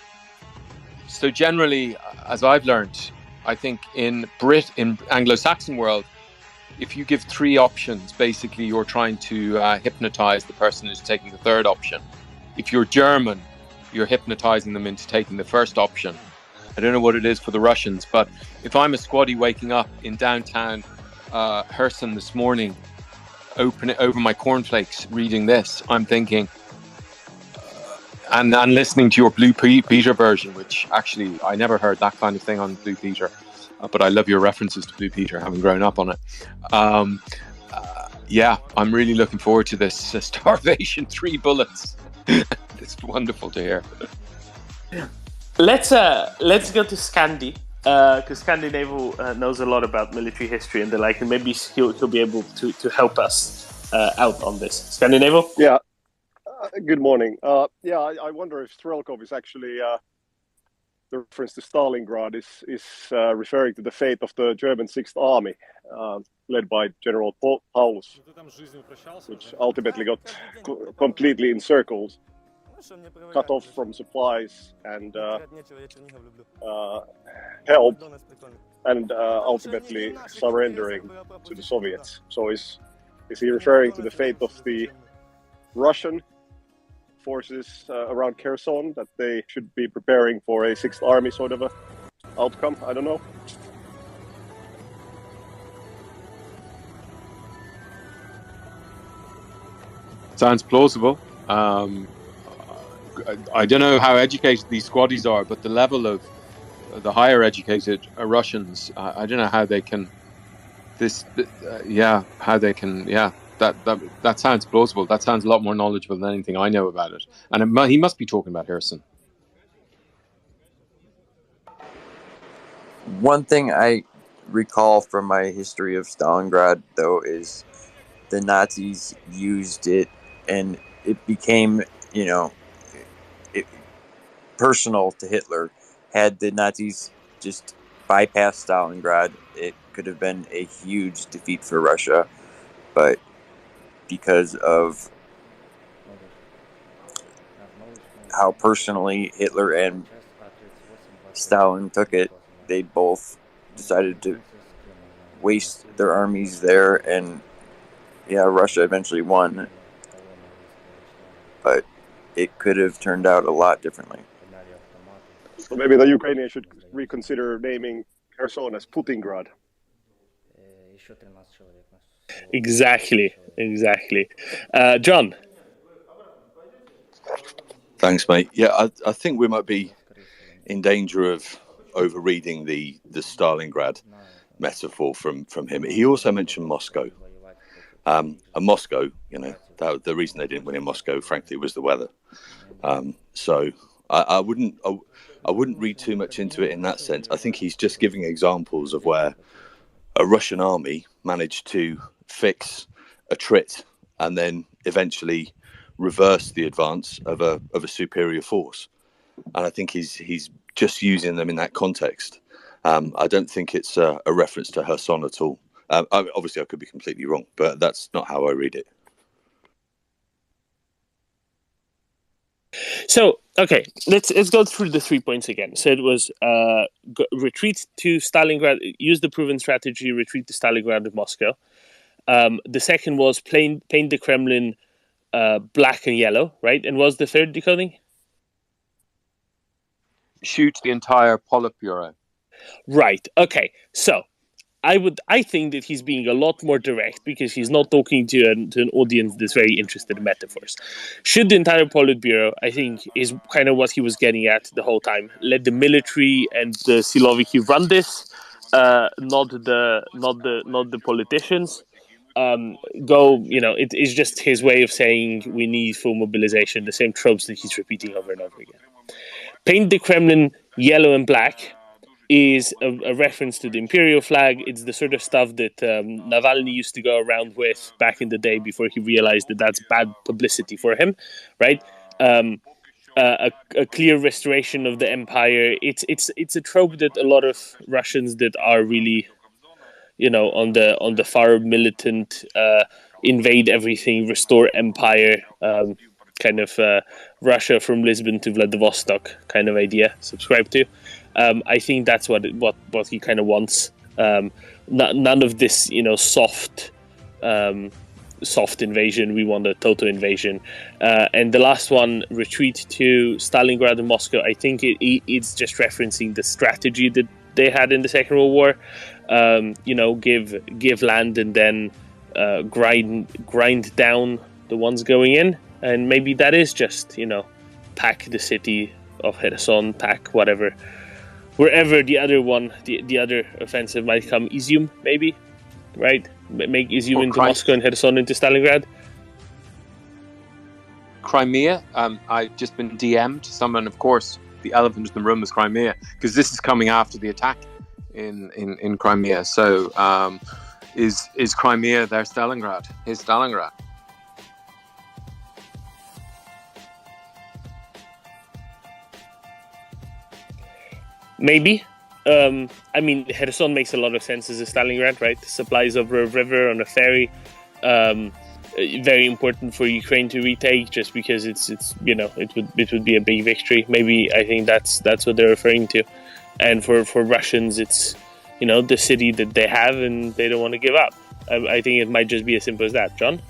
D: generally, as I've learned, I think in Anglo-Saxon world, if you give 3 options, basically you're trying to hypnotize the person who's taking the third option. If you're German, you're hypnotizing them into taking the first option. I don't know what it is for the Russians, but if I'm a squaddy waking up in downtown Kherson this morning, open it over my cornflakes, reading this, I'm thinking, and listening to your Blue Peter version, which actually I never heard that kind of thing on Blue Peter, but I love your references to Blue Peter, having grown up on it. Yeah, I'm really looking forward to this starvation 3 bullets. It's wonderful to hear.
K: Let's go to Scandi, because Scandi Naval knows a lot about military history and the like, and maybe he'll be able to help us out on this. Scandi Naval?
V: Yeah,
Q: Good morning. I wonder if Strelkov is actually the reference to Stalingrad is referring to the fate of the German Sixth Army, led by General Paulus, which ultimately got completely encircled, cut off from supplies and help, and ultimately surrendering to the Soviets. So is he referring to the fate of the Russian forces around Kherson, that they should be preparing for a Sixth Army sort of a outcome? I don't know.
D: Sounds plausible. I don't know how educated these squaddies are, but the level of the higher educated Russians, I don't know how they can. That sounds plausible. That sounds a lot more knowledgeable than anything I know about it. And he must be talking about Kherson.
R: One thing I recall from my history of Stalingrad, though, is the Nazis used it, and it became, personal to Hitler. Had the Nazis just bypassed Stalingrad, it could have been a huge defeat for Russia. But because of how personally Hitler and Stalin took it, they both decided to waste their armies there, and Russia eventually won. But it could have turned out a lot differently.
Q: So maybe the Ukrainians should reconsider naming Kherson as Putingrad.
K: Exactly. John?
A: Thanks, mate. Yeah, I think we might be in danger of overreading the Stalingrad metaphor from him. He also mentioned Moscow. And Moscow, the reason they didn't win in Moscow, frankly, was the weather. So I wouldn't read too much into it in that sense. I think he's just giving examples of where a Russian army managed to fix a trit and then eventually reverse the advance of a superior force. And I think he's just using them in that context. I don't think it's a reference to Kherson at all. Obviously, I could be completely wrong, but that's not how I read it.
K: So, okay, let's go through the 3 points again. So it was retreat to Stalingrad, use the proven strategy, retreat to Stalingrad and Moscow. The second was paint the Kremlin black and yellow, right? And what was the third decoding?
D: Shoot the entire Politburo.
K: Right. Okay. So I think that he's being a lot more direct because he's not talking to an audience that's very interested in metaphors. Should the entire Politburo, I think, is kind of what he was getting at the whole time. Let the military and the Siloviki run this, not the politicians. It is just his way of saying we need full mobilization, the same tropes that he's repeating over and over again. Paint the Kremlin yellow and black is a reference to the imperial flag. It's the sort of stuff that Navalny used to go around with back in the day before he realized that that's bad publicity for him, right? A clear restoration of the empire. It's a trope that a lot of Russians that are really, on the far militant, invade everything, restore empire, kind of Russia from Lisbon to Vladivostok kind of idea subscribe to. I think that's what he kind of wants. None of this, soft invasion. We want a total invasion. And the last one, retreat to Stalingrad and Moscow. I think it's just referencing the strategy that they had in the Second World War. Give land and then grind down the ones going in. And maybe that is just, pack the city of Kherson, pack whatever, wherever the other one, the other offensive might come, Izium, maybe, right? Make Izium into Moscow and Kherson into Stalingrad.
D: Crimea, I've just been DM'd someone, of course, the elephant in the room is Crimea, because this is coming after the attack in Crimea. So is Crimea their Stalingrad, his Stalingrad?
K: Maybe. I mean, Kherson makes a lot of sense as a Stalingrad, right? Supplies over a river on a ferry. Very important for Ukraine to retake, just because it's it would be a big victory. Maybe I think that's what they're referring to. And for Russians, it's the city that they have and they don't want to give up. I think it might just be as simple as that. John?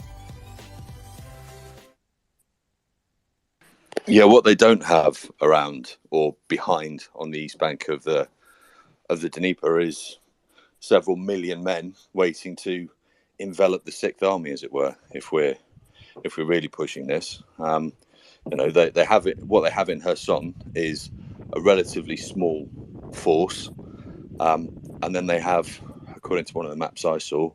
A: Yeah, what they don't have around or behind on the east bank of the Dnieper is several million men waiting to envelop the Sixth Army, as it were. If we're really pushing this, they have it. What they have in Kherson is a relatively small force, and then they have, according to one of the maps I saw,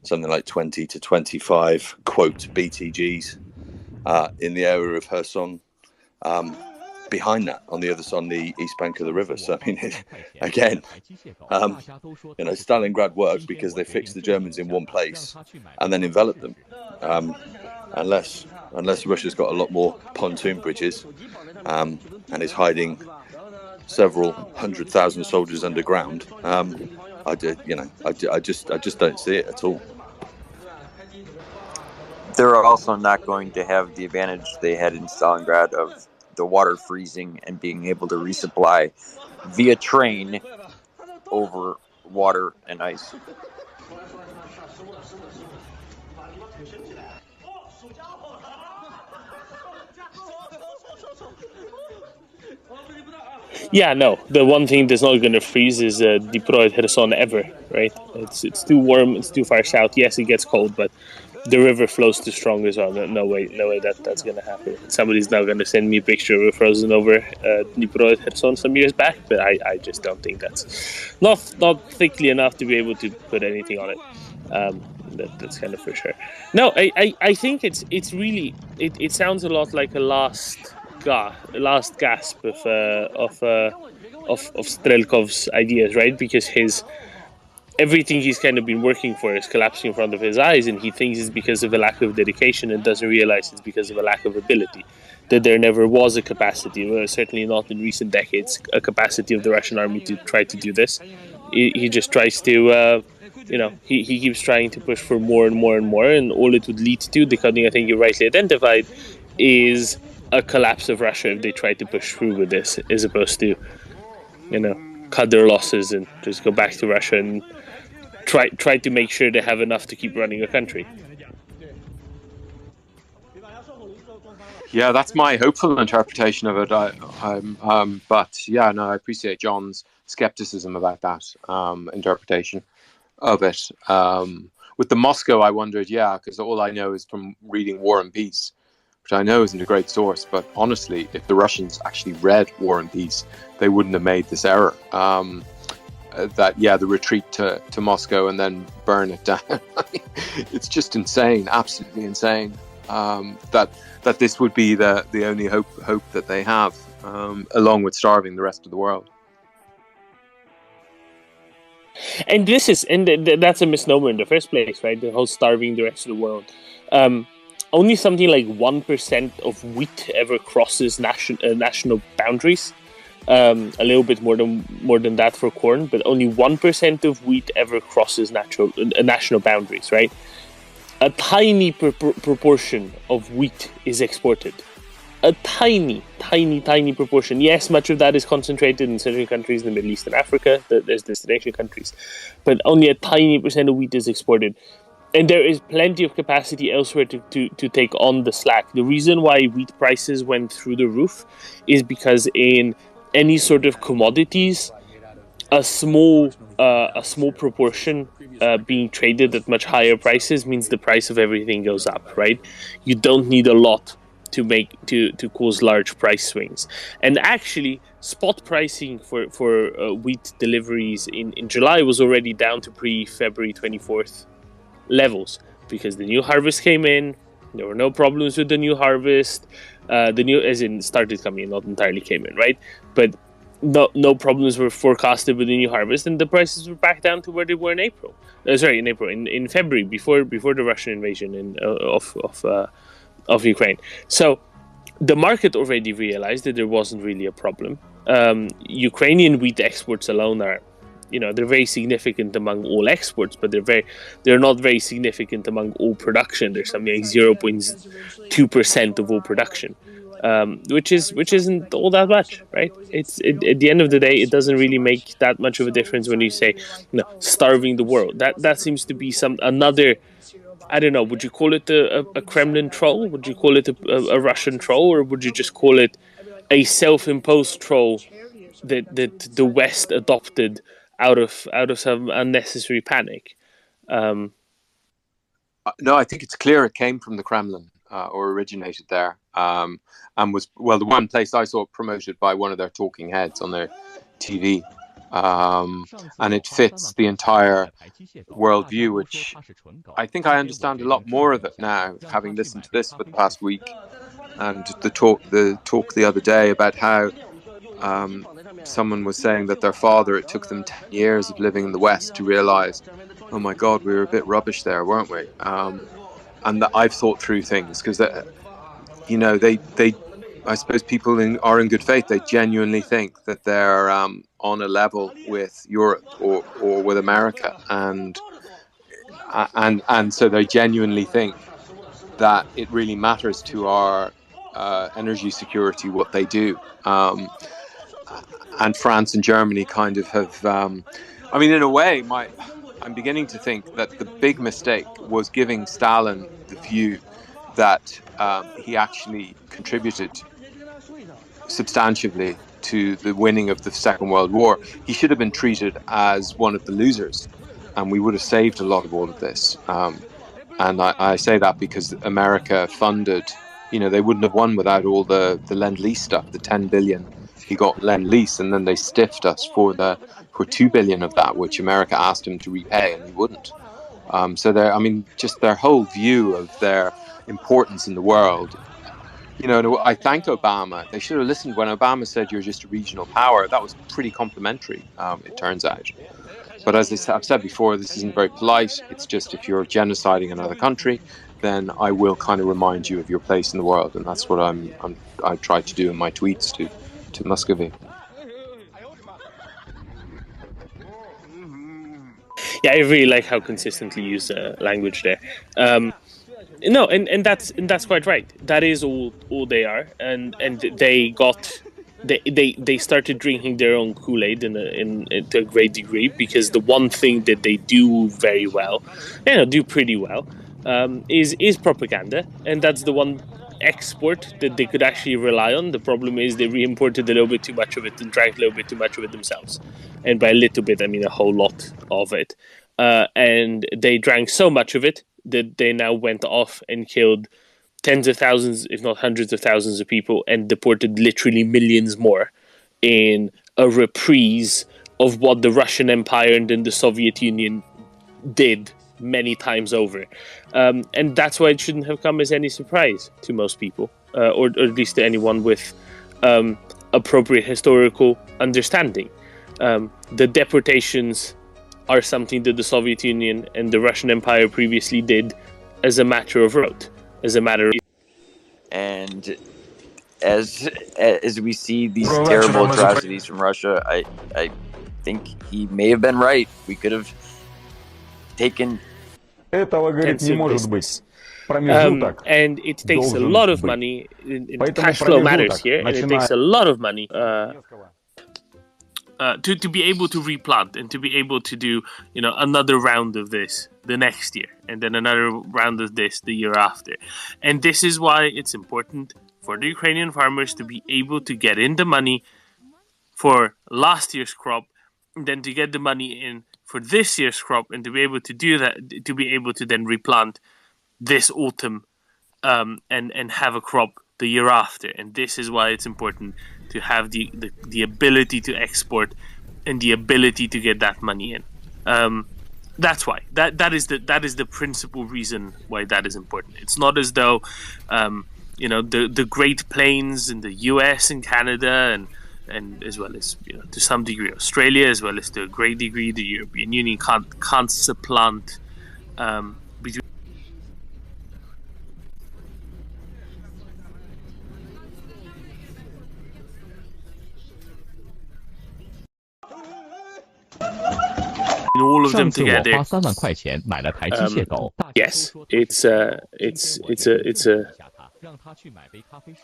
A: something like 20 to 25 quote BTGs in the area of Kherson. Behind that, on the other side, on the east bank of the river. So I mean, again, Stalingrad worked because they fixed the Germans in one place and then enveloped them. Unless Russia's got a lot more pontoon bridges and is hiding several 100,000 soldiers underground, I just don't see it at all.
R: They're also not going to have the advantage they had in Stalingrad of the water freezing and being able to resupply via train over water and ice.
K: Yeah, no. The one thing that's not going to freeze is Dnipro Kherson ever, right? It's too warm. It's too far south. Yes, it gets cold, but the river flows too strong as well. No way that's going to happen. Somebody's now going to send me a picture of a frozen over Dnipro Kherson some years back, but I just don't think that's not thickly enough to be able to put anything on it. That's kind of for sure. No, I think it's really it sounds a lot like a last gasp of Strelkov's ideas, right? Because everything he's kind of been working for is collapsing in front of his eyes, and he thinks it's because of a lack of dedication and doesn't realize it's because of a lack of ability. That there never was a capacity, well, certainly not in recent decades, a capacity of the Russian army to try to do this. He just tries to, he keeps trying to push for more and more and more, and all it would lead to, Decoding, I think you rightly identified, is a collapse of Russia if they try to push through with this, as opposed to, cut their losses and just go back to Russia and try to make sure they have enough to keep running a country.
D: Yeah, that's my hopeful interpretation of it. But yeah, no, I appreciate John's skepticism about that interpretation of it. With the Moscow, I wondered, because all I know is from reading War and Peace, which I know isn't a great source, but honestly, if the Russians actually read War and Peace, they wouldn't have made this error. The retreat to Moscow and then burn it down. It's just insane, absolutely insane. That this would be the only hope that they have, along with starving the rest of the world.
K: And that's a misnomer in the first place, right? The whole starving the rest of the world. Only something like 1% of wheat ever crosses national boundaries. A little bit more than that for corn, but only 1% of wheat ever crosses national boundaries, right? A tiny proportion of wheat is exported. A tiny proportion. Yes, much of that is concentrated in certain countries in the Middle East and Africa. There's destination countries. But only a tiny percent of wheat is exported. And there is plenty of capacity elsewhere to take on the slack. The reason why wheat prices went through the roof is because in any sort of commodities, a small proportion being traded at much higher prices means the price of everything goes up, right? You don't need a lot to cause large price swings. And actually, spot pricing for wheat deliveries in July was already down to pre-February 24th levels, because the new harvest came in. There were no problems with the new harvest. Started coming in, not entirely came in, right? But no problems were forecasted with the new harvest, and the prices were back down to where they were in April. In February, before the Russian invasion of Ukraine. So the market already realized that there wasn't really a problem. Ukrainian wheat exports alone are, they're very significant among all exports, but they're not very significant among all production. They're something like 0.2% of all production, which isn't all that much, right? At the end of the day, it doesn't really make that much of a difference when you say, starving the world. That seems to be another. I don't know. Would you call it a Kremlin troll? Would you call it a Russian troll, or would you just call it a self-imposed troll that the West adopted out of some unnecessary panic?
D: No, I think it's clear it came from the Kremlin or originated there, and was the one place I saw it promoted by one of their talking heads on their TV. And it fits the entire worldview, which I think I understand a lot more of it now, having listened to this for the past week, and the talk the other day about how someone was saying that their father, it took them 10 years of living in the West to realize, oh my God, we were a bit rubbish there, weren't we? And that I've thought through things because they I suppose people are in good faith. They genuinely think that they're on a level with Europe or with America, and so they genuinely think that it really matters to our energy security what they do. And France and Germany kind of have. In a way, I'm beginning to think that the big mistake was giving Stalin the view that he actually contributed substantially to the winning of the Second World War. He should have been treated as one of the losers, and we would have saved a lot of all of this. And I say that because America funded, they wouldn't have won without all the Lend-Lease stuff, the 10 billion he got Lend-Lease, and then they stiffed us for 2 billion of that, which America asked him to repay, and he wouldn't. So just their whole view of their importance in the world. I thank Obama. They should have listened when Obama said you're just a regional power. That was pretty complimentary, it turns out. But as I've said before, this isn't very polite. It's just if you're genociding another country, then I will kind of remind you of your place in the world, and that's what I try to do in my tweets to Muscovy.
K: Yeah, I really like how consistently you use language there. No, and that's quite right. That is all they are, and they started drinking their own Kool-Aid to a great degree, because the one thing that they do very well, do pretty well, is propaganda, and that's the one export that they could actually rely on. The problem is they re-imported a little bit too much of it and drank a little bit too much of it themselves, and by a little bit I mean a whole lot of it, and they drank so much of it that they now went off and killed tens of thousands, if not hundreds of thousands of people, and deported literally millions more in a reprise of what the Russian Empire and then the Soviet Union did many times over. And that's why it shouldn't have come as any surprise to most people, or at least to anyone with appropriate historical understanding. The deportations are something that the Soviet Union and the Russian Empire previously did as a matter of rote, as a matter of...
R: And as we see these terrible atrocities from Russia, I think he may have been right. We could have taken...
K: And it takes a lot of money, cash flow matters here, and it takes a lot of money to be able to replant and to be able to do, another round of this the next year, and then another round of this the year after. And this is why it's important for the Ukrainian farmers to be able to get in the money for last year's crop, and then to get the money in for this year's crop, and to be able to do that, to be able to then replant this autumn, and have a crop the year after. And this is why it's important to have the ability to export and the ability to get that money in. That's why that is the principal reason why that is important. It's not as though the Great Plains in the US and Canada and as well as to some degree Australia, as well as to a great degree the European Union can't supplant between. all of them
G: 上次我
K: together.
G: 花3万块钱买了台机械狗，
K: Yes,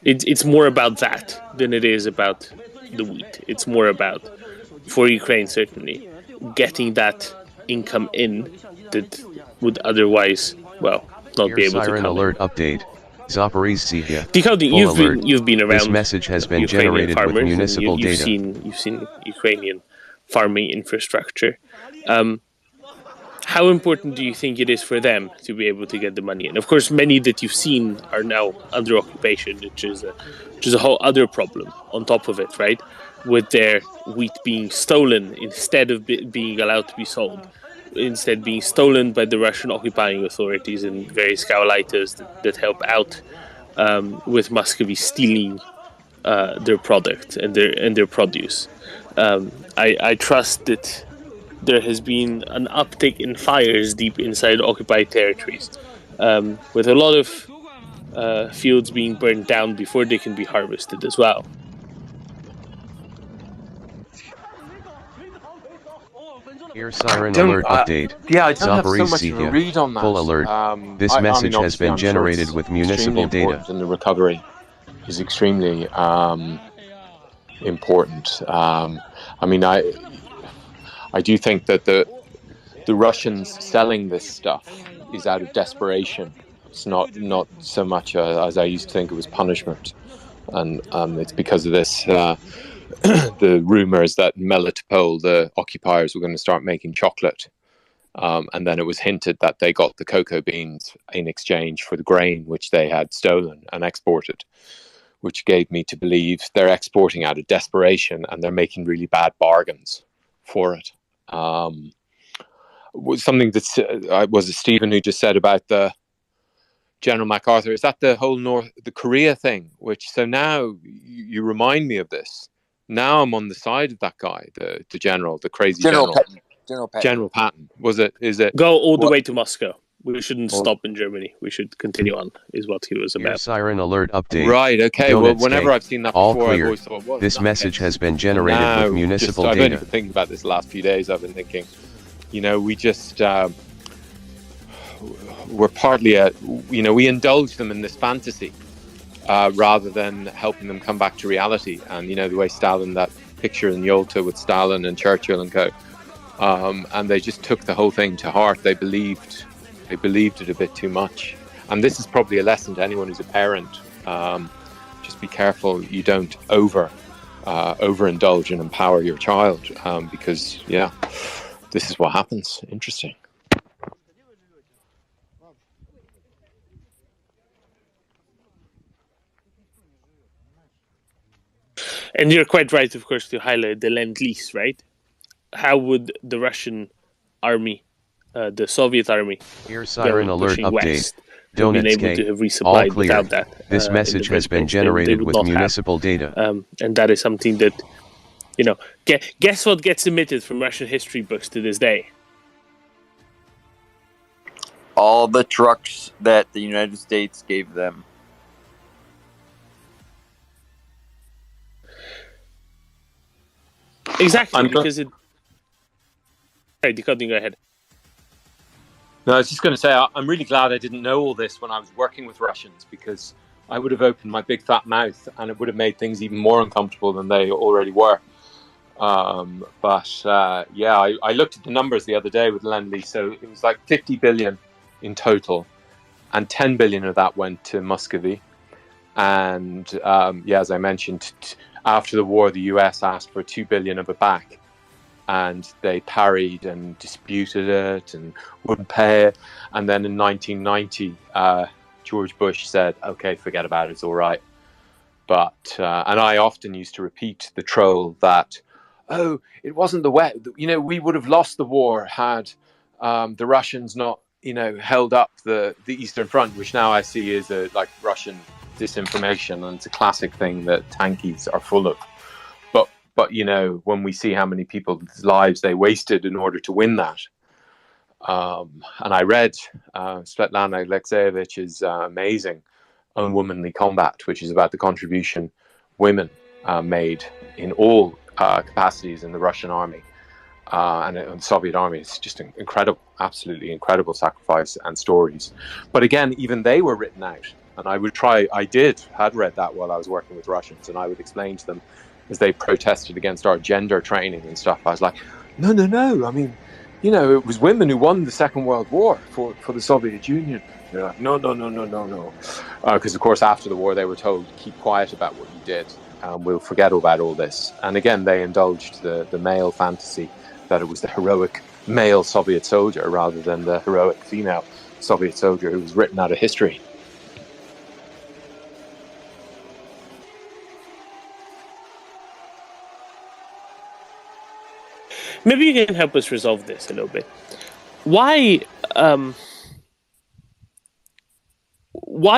K: it's more about that than it is about the wheat. It's more about, for Ukraine certainly, getting that income in that would otherwise, well, not
B: Air
K: be able to
B: siren
K: come
B: alert update. Zaporizhzhia.
K: Decoding,
B: Full
K: you've
B: alert.
K: been around.
B: This message has been
K: Ukrainian
B: generated
K: farmers,
B: with
K: and
B: municipal
K: you've
B: data.
K: seen Ukrainian farming infrastructure. How important do you think it is for them to be able to get the money in? Of course, many that you've seen are now under occupation, which is a whole other problem on top of it, right? With their wheat being stolen instead of being allowed to be sold, instead being stolen by the Russian occupying authorities and various Gauleitas that help out with Muscovy stealing their product and their produce. I trust that there has been an uptick in fires deep inside occupied territories, with a lot of fields being burned down before they can be harvested as well.
B: Air siren alert update.
D: Yeah, I don't have so much of a
B: Zaporizhzhia.
D: read on that.
B: Full alert. This message has been generated with municipal data.
D: And the recovery is extremely important. I mean, I do think that the Russians selling this stuff is out of desperation. It's not so much as I used to think it was punishment, and it's because of this. The rumors that Melitopol, the occupiers, were going to start making chocolate, and then it was hinted that they got the cocoa beans in exchange for the grain which they had stolen and exported, which gave me to believe they're exporting out of desperation and they're making really bad bargains for it. Something that was it Stephen who just said about the General MacArthur? Is that the whole the Korea thing? Which so now you remind me of this. Now I'm on the side of that guy, the general, the crazy general. General Patton. Was it? Is it?
K: Go all the way to Moscow. We shouldn't stop in Germany. We should continue on, is what he was about.
B: Air siren alert update.
D: Right, okay. Well, whenever I've seen that
B: all
D: before,
B: clear.
D: I've always thought, well,
B: this message has been generated with municipal
D: I've
B: data.
D: only been thinking about this the last few days. I've been thinking, we just, we're partly, we indulge them in this fantasy rather than helping them come back to reality. And, the way Stalin, that picture in Yalta with Stalin and Churchill and co. And they just took the whole thing to heart. They believed it a bit too much, and this is probably a lesson to anyone who's a parent. Just be careful you don't overindulge and empower your child, because this is what happens. Interesting.
K: And you're quite right, of course, to highlight the Lend-Lease, right? How would the Russian army, the Soviet army,
B: Air siren alert
K: pushing
B: update.
K: west, have been able to have
B: All
K: resupplied
B: clear.
K: without that?
B: This
K: in
B: message
K: the
B: has
K: first
B: been
K: place? They
B: generated
K: would
B: with
K: not have.
B: municipal data.
K: And that is something that, guess what gets omitted from Russian history books to this day?
R: All the trucks that the United States gave them.
K: Exactly, because it... Sorry, Decoding, go ahead.
D: No, I was just going to say, I'm really glad I didn't know all this when I was working with Russians, because I would have opened my big fat mouth and it would have made things even more uncomfortable than they already were. I looked at the numbers the other day with Lend-Lease. So it was like 50 billion in total, and 10 billion of that went to Muscovy. And as I mentioned, after the war, the US asked for 2 billion of it back. And they parried and disputed it and wouldn't pay it. And then in 1990, George Bush said, okay, forget about it, it's all right. But, and I often used to repeat the troll that, it wasn't the West, we would have lost the war had the Russians not, held up the Eastern Front, which now I see is Russian disinformation. And it's a classic thing that tankies are full of. But when we see how many people's lives they wasted in order to win that. And I read Svetlana Alexeyevich's amazing Unwomanly Combat, which is about the contribution women made in all capacities in the Russian army. and the Soviet army. It's just an incredible, absolutely incredible sacrifice and stories. But again, even they were written out. And I had read that while I was working with Russians, and I would explain to them as they protested against our gender training and stuff. I was like, no. I mean, it was women who won the Second World War for the Soviet Union. They're like, no. Because, of course, after the war, they were told, keep quiet about what you did. We'll forget about all this. And again, they indulged the male fantasy that it was the heroic male Soviet soldier rather than the heroic female Soviet soldier who was written out of history.
K: Maybe you can help us resolve this a little bit. Why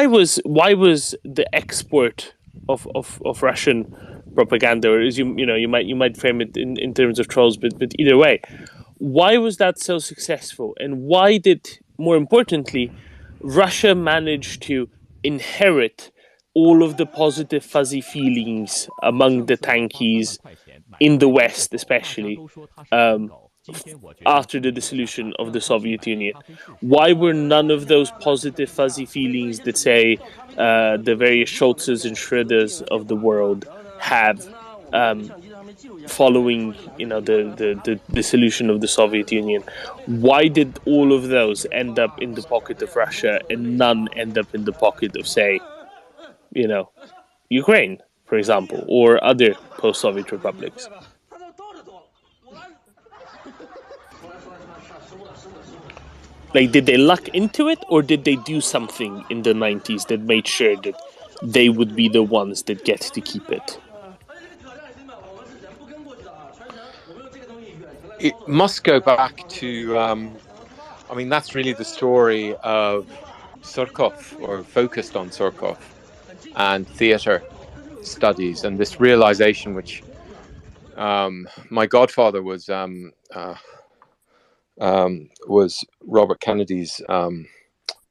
K: was the export of Russian propaganda, or as you might frame it in terms of trolls, but either way, why was that so successful, and why did, more importantly, Russia manage to inherit all of the positive fuzzy feelings among the tankies in the West, especially after the dissolution of the Soviet Union? Why were none of those positive fuzzy feelings that, say, the various Scholzes and Schröders of the world have following the dissolution of the Soviet Union? Why did all of those end up in the pocket of Russia and none end up in the pocket of, say, Ukraine, for example, or other post-Soviet republics? Like, did they luck into it, or did they do something in the 90s that made sure that they would be the ones that get to keep it?
D: It must go back to, that's really the story of Surkov, or focused on Surkov, and theatre studies, and this realization which my godfather was Robert Kennedy's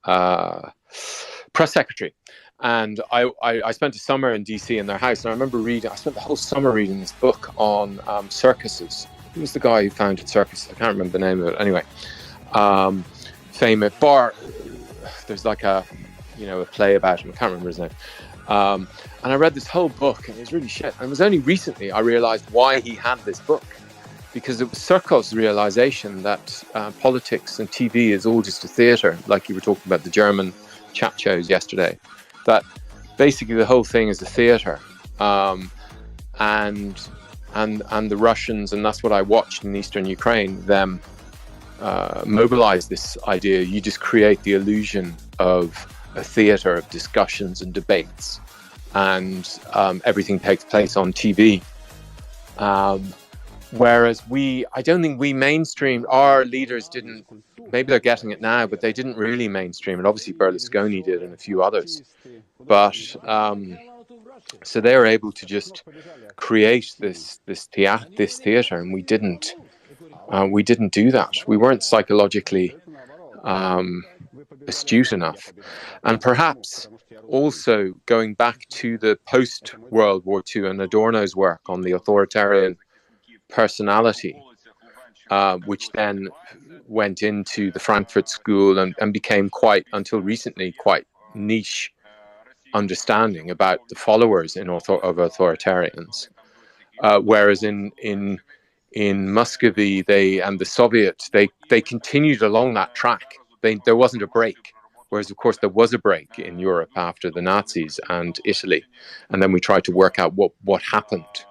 D: press secretary, and I spent a summer in DC in their house, and I remember I spent the whole summer reading this book on circuses. Who was the guy who founded circuses? I can't remember the name of it. Anyway, famous bar. There's like a play about him. I can't remember his name. And I read this whole book, and it was really shit. And it was only recently I realized why he had this book, because it was Surkov's realization that politics and TV is all just a theater, like you were talking about the German chat shows yesterday, that basically the whole thing is a theater. And the Russians, and that's what I watched in Eastern Ukraine, them mobilize this idea. You just create the illusion of a theater of discussions and debates, and everything takes place on TV. Whereas I don't think we mainstreamed, our leaders didn't, maybe they're getting it now, but they didn't really mainstream it. Obviously Berlusconi did, and a few others. But so they were able to just create this theater, and we didn't do that. We weren't psychologically astute enough. And perhaps also going back to the post-World War II and Adorno's work on the authoritarian personality, which then went into the Frankfurt School and became until recently, quite niche understanding about the followers of authoritarians. Whereas in Muscovy, and the Soviets, they continued along that track. There wasn't a break. Whereas, of course, there was a break in Europe after the Nazis and Italy. And then we tried to work out what happened.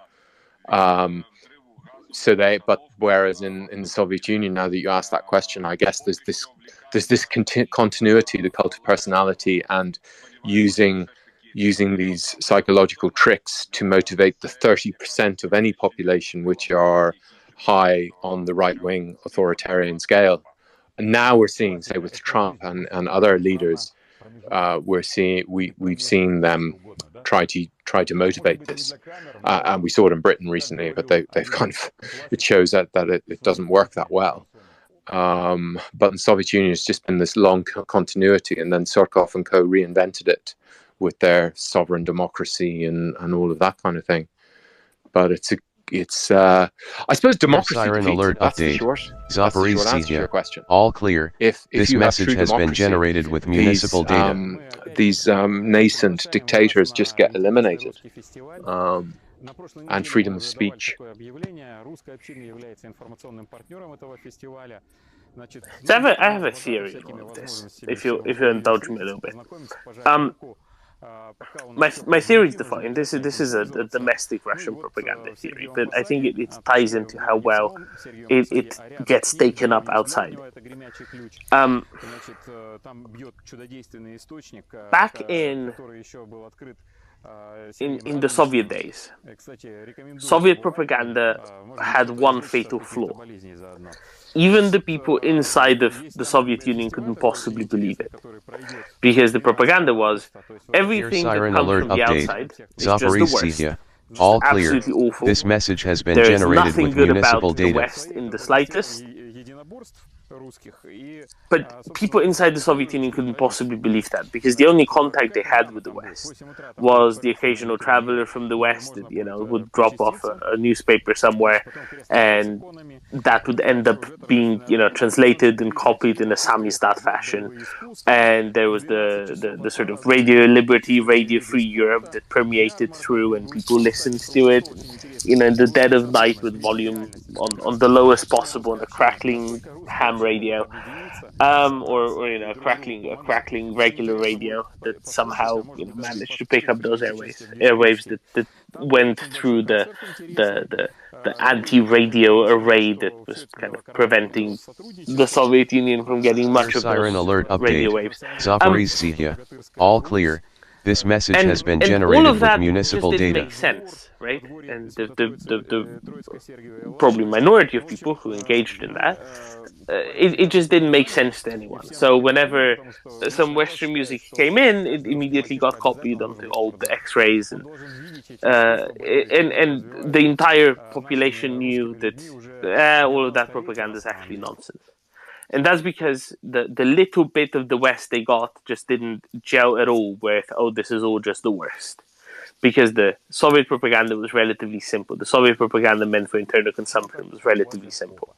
D: Whereas in the Soviet Union, now that you ask that question, I guess there's this continuity, the cult of personality, and using these psychological tricks to motivate the 30% of any population which are high on the right-wing authoritarian scale. And now we're seeing, say, with Trump and other leaders, we've seen them try to motivate this, and we saw it in Britain recently. But they've kind of, it shows that it doesn't work that well. But in the Soviet Union, it's just been this long continuity, and then Surkov and co reinvented it with their sovereign democracy and all of that kind of thing. But I suppose
B: Air
D: democracy
B: siren
D: defeats
B: alert
D: it. That's the
B: update.
D: short answer to your
B: Zaporizhzhia.
D: question.
B: All clear.
D: If
B: This
D: you have
B: message
D: true
B: has been
D: democracy,
B: generated with municipal data.
D: these nascent dictators just get eliminated, and freedom of speech.
K: So I have a theory on all of this, if you indulge me a little bit. My theory is defined. This is a domestic Russian propaganda theory, but I think it ties into how well it gets taken up outside. Back in the Soviet days, Soviet propaganda had one fatal flaw. Even the people inside of the Soviet Union couldn't possibly believe it. Because the propaganda was everything that comes from the outside is just the worst.
B: All clear.
K: Absolutely awful.
B: This message has been
K: There is
B: generated
K: nothing
B: with
K: good
B: municipal
K: about
B: data.
K: the West in the slightest. But people inside the Soviet Union couldn't possibly believe that, because the only contact they had with the West was the occasional traveler from the West that, would drop off a newspaper somewhere, and that would end up being, translated and copied in a samizdat fashion. And there was the sort of Radio Liberty, Radio Free Europe that permeated through, and people listened to it, in the dead of night with volume on the lowest possible, on a crackling ham radio, or a crackling regular radio that somehow managed to pick up those airwaves that went through the anti-radio array that was kind of preventing the Soviet Union from getting much of
B: Siren
K: those
B: alert
K: radio
B: update.
K: waves.
B: Zaporizhzhia. All clear. This message has been
K: and all
B: generated
K: of that
B: with municipal
K: just didn't
B: data.
K: make sense, right? And the probably minority of people who engaged in that, it just didn't make sense to anyone. So whenever some Western music came in, it immediately got copied onto all the X-rays, and the entire population knew that all of that propaganda is actually nonsense. And that's because the little bit of the West they got just didn't gel at all with, this is all just the worst. Because the Soviet propaganda was relatively simple. The Soviet propaganda meant for internal consumption was relatively simple.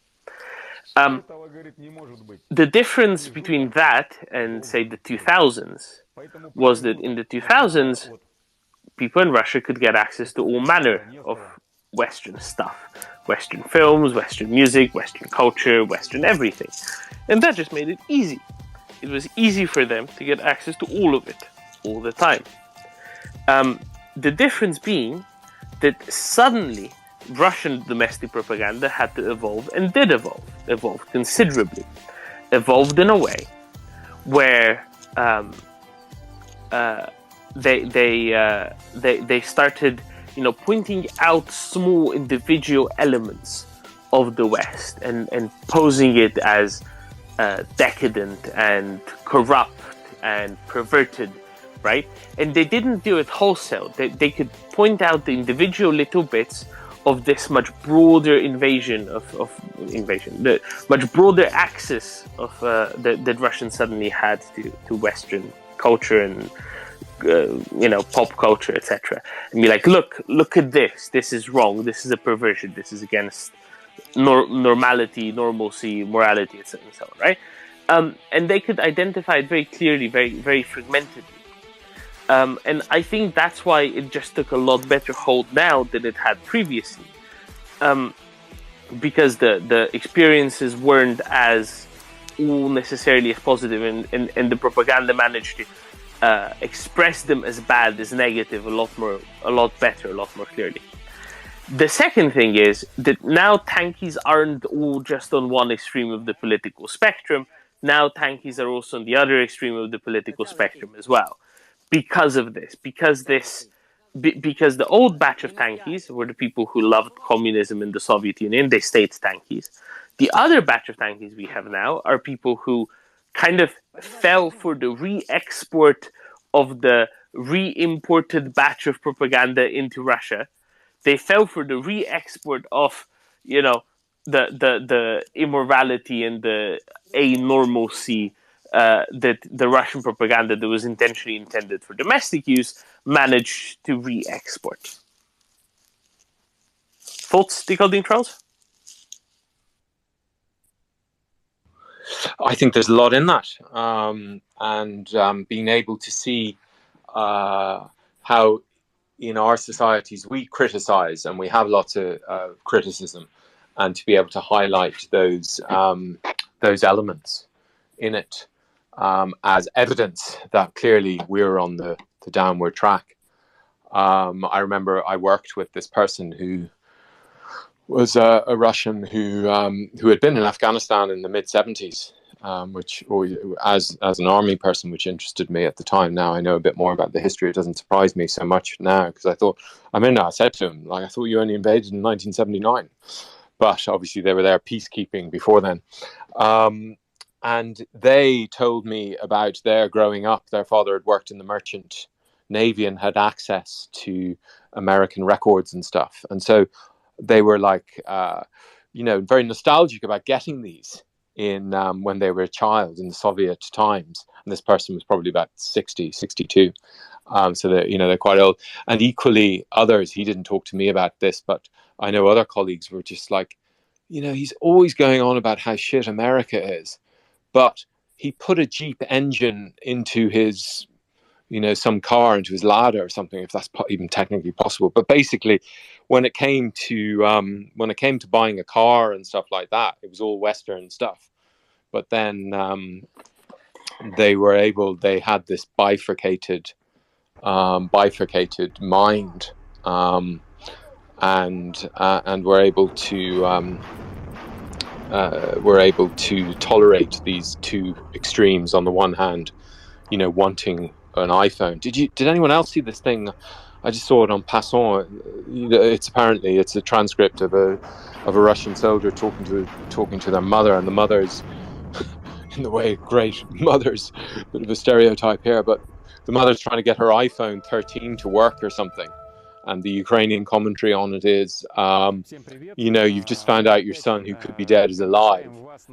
K: The difference between that and, say, the 2000s was that in the 2000s, people in Russia could get access to all manner of Western stuff. Western films, Western music, Western culture, Western everything. And that just made it easy. It was easy for them to get access to all of it, all the time. The difference being that suddenly Russian domestic propaganda had to evolve, and did evolve considerably. Evolved in a way where they started pointing out small individual elements of the West and posing it as decadent and corrupt and perverted, right? And they didn't do it wholesale. They could point out the individual little bits of this much broader the much broader axis of that Russians suddenly had to Western culture and pop culture, etc. And be like, look at this. This is wrong. This is a perversion. This is against normality, normalcy, morality, etc. and so on, right? And they could identify it very clearly, very, very fragmentedly. And I think that's why it just took a lot better hold now than it had previously. Because the experiences weren't as all necessarily as positive, and the propaganda managed to express them as bad, as negative, a lot better, a lot more clearly. The second thing is that now tankies aren't all just on one extreme of the political spectrum. Now tankies are also on the other extreme of the political spectrum as well. Because of this, because the old batch of tankies were the people who loved communism in the Soviet Union, they stayed tankies. The other batch of tankies we have now are people who kind of fell for the re-export of the re-imported batch of propaganda into Russia. They fell for the re-export of, the immorality and the anormalcy that the Russian propaganda that was intentionally intended for domestic use managed to re-export. thoughts, Decoding Trolls?
D: I think there's a lot in that, and being able to see how in our societies we criticize, and we have lots of criticism, and to be able to highlight those elements in it as evidence that clearly we're on the downward track. I remember I worked with this person who was a Russian who had been in Afghanistan in the mid-70s, which as an army person, which interested me at the time. Now I know a bit more about the history. It doesn't surprise me so much now, because I said to him, like, I thought you only invaded in 1979, but obviously they were there peacekeeping before then. And they told me about their growing up. Their father had worked in the merchant navy and had access to American records and stuff, and so they were like, very nostalgic about getting these in when they were a child in the Soviet times. And this person was probably about 60, 62. So they're quite old. And equally others, he didn't talk to me about this, but I know other colleagues were just like, he's always going on about how shit America is, but he put a Jeep engine into his, some car, into his Lada or something, if that's even technically possible. But basically, when it came to buying a car and stuff like that, it was all Western stuff. But then they had this bifurcated mind, and were able to tolerate these two extremes. On the one hand, wanting an iPhone. Did anyone else see this thing? I just saw it on Passant. It's a transcript of a Russian soldier talking to their mother, and the mother's in the way great mothers, bit of a stereotype here, but the mother's trying to get her iPhone 13 to work or something, and the Ukrainian commentary on it is, you've just found out your son who could be dead is alive,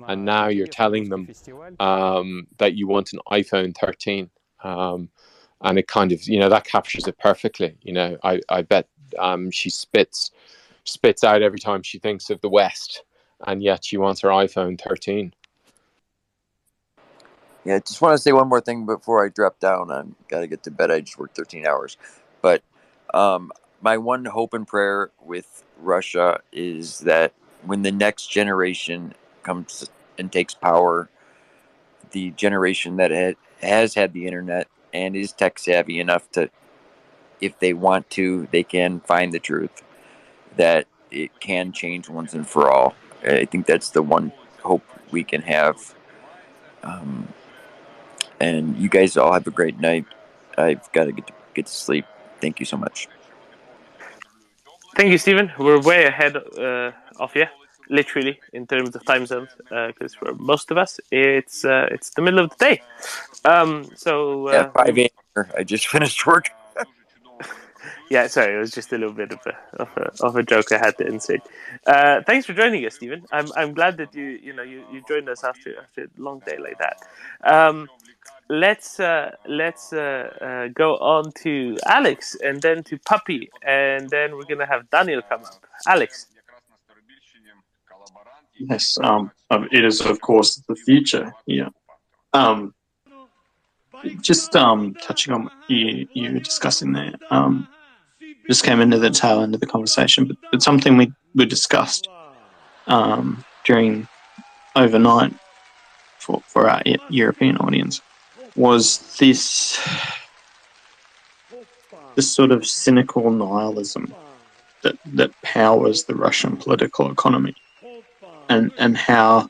D: and now you're telling them that you want an iPhone 13. And it kind of, that captures it perfectly. I bet she spits out every time she thinks of the West, and yet she wants her iPhone 13.
R: Yeah, I just want to say one more thing before I drop down. I've got to get to bed. I just worked 13 hours. But my one hope and prayer with Russia is that when the next generation comes and takes power, the generation that has had the internet and is tech savvy enough to, if they want to, they can find the truth, that it can change once and for all. I think that's the one hope we can have. And you guys all have a great night. I've got to get to sleep. Thank you so much.
K: Thank you, Stephen. We're way ahead of you, literally, in terms of time zones, because for most of us, it's the middle of the day.
R: 5 a.m. I just finished work.
K: Yeah, sorry, it was just a little bit of a joke I had to insert. Thanks for joining us, Stephen. I'm glad that you joined us after a long day like that. Let's go on to Alex, and then to Puppy, and then we're gonna have Daniel come up. Alex.
N: Yes, it is of course the future. Yeah. Just touching on what you were discussing there. Just came into the tail end of the conversation, but something we discussed during overnight for our European audience was this sort of cynical nihilism that powers the Russian political economy, and how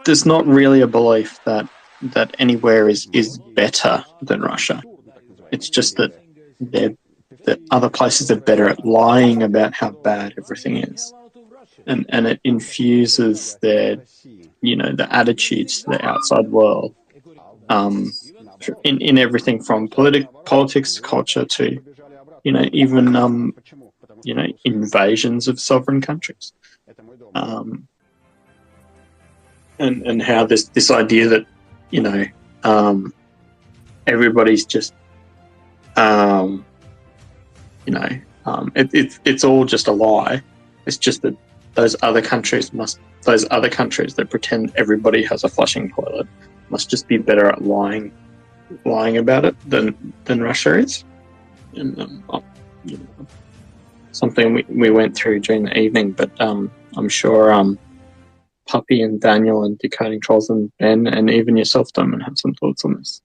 N: there's not really a belief that anywhere is better than Russia. It's just that other places are better at lying about how bad everything is, and it infuses the attitudes to the outside world in everything from politics to culture to even invasions of sovereign countries, and how this idea that everybody's just It's all just a lie. It's just that those other countries that pretend everybody has a flushing toilet must just be better at lying about it than Russia is. And something we went through during the evening, but I'm sure Puppy and Daniel and Decoding Trolls and Ben and even yourself, Doman, have some thoughts on this.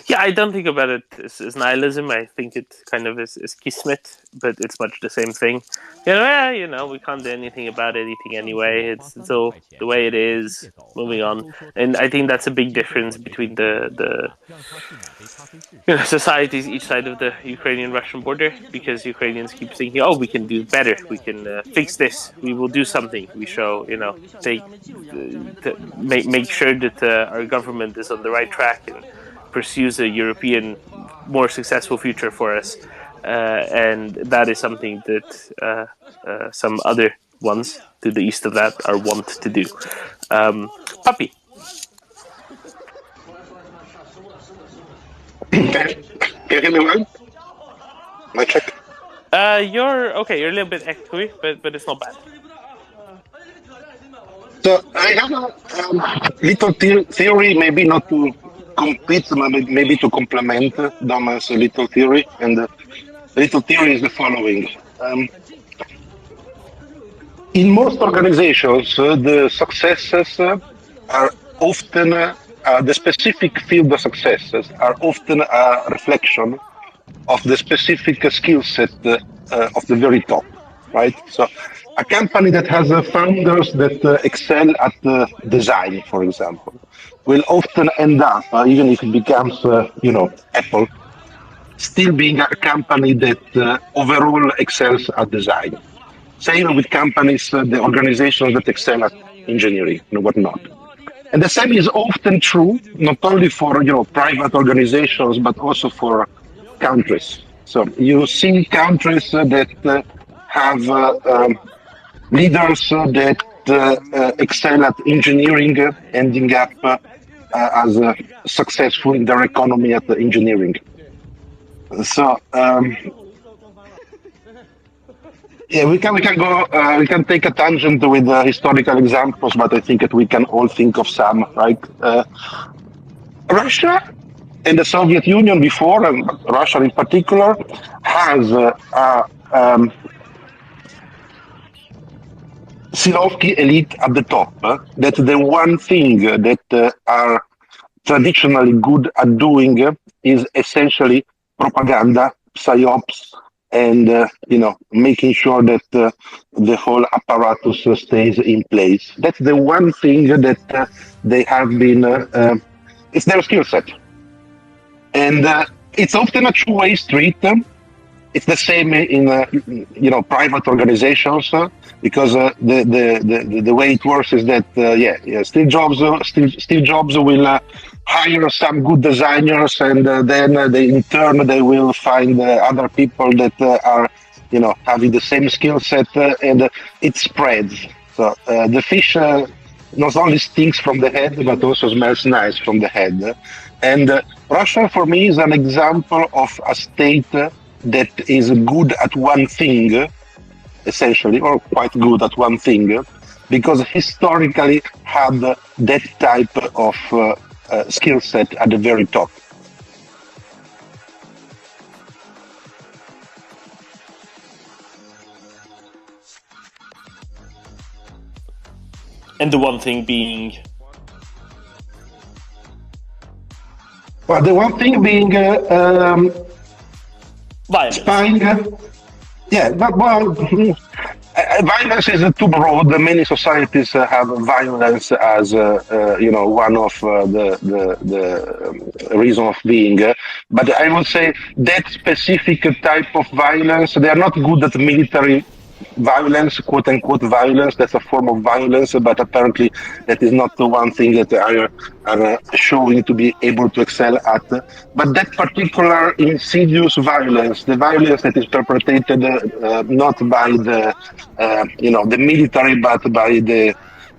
K: Yeah, I don't think about it as nihilism. I think it kind of is kismet, but it's much the same thing. We can't do anything about anything anyway. It's all the way it is. Moving on, and I think that's a big difference between the societies each side of the Ukrainian-Russian border, because Ukrainians keep thinking, "Oh, we can do better. We can fix this. We will do something. We show, make sure that our government is on the right track and pursues a European, more successful future for us," and that is something that some other ones to the east of that are wont to do. Puppy.
E: Can you hear me well? My check.
K: You're okay. You're a little bit echoey, but it's not bad.
E: So I have a little theory, maybe not to compete, maybe to complement Doman's little theory. And the little theory is the following. In most organizations, the successes are often, the specific field of successes are often a reflection of the specific skill set of the very top, right? So a company that has founders that excel at design, for example, will often end up, even if it becomes, Apple, still being a company that overall excels at design. Same with companies, the organizations that excel at engineering and whatnot. And the same is often true, not only for private organizations, but also for countries. So you see countries that have leaders that excel at engineering, ending up as successful in their economy at the engineering. So we can take a tangent with historical examples, but I think that we can all think of some, right? Russia and the Soviet Union before, and Russia in particular, has Silovki elite at the top. That the one thing that are traditionally good at doing is essentially propaganda, psyops, and making sure that the whole apparatus stays in place. That's the one thing that they have been. It's their skill set, and it's often a two-way street. It's the same in private organizations, because the way it works is that Steve Jobs will hire some good designers, and then in turn they will find other people that are having the same skill set, and it spreads. So the fish not only stinks from the head, but also smells nice from the head. And Russia, for me, is an example of a state that is good at one thing, essentially, or quite good at one thing, because historically had that type of skill set at the very top.
K: And the one thing being?
E: Well, the one thing being
K: violence.
E: Spying. But violence is too broad. Many societies have violence as one of the reason of being. But I would say that specific type of violence, they are not good at military violence, quote unquote violence. That's a form of violence, but apparently that is not the one thing that they are showing to be able to excel at. But that particular insidious violence, the violence that is perpetrated not by the military, but by the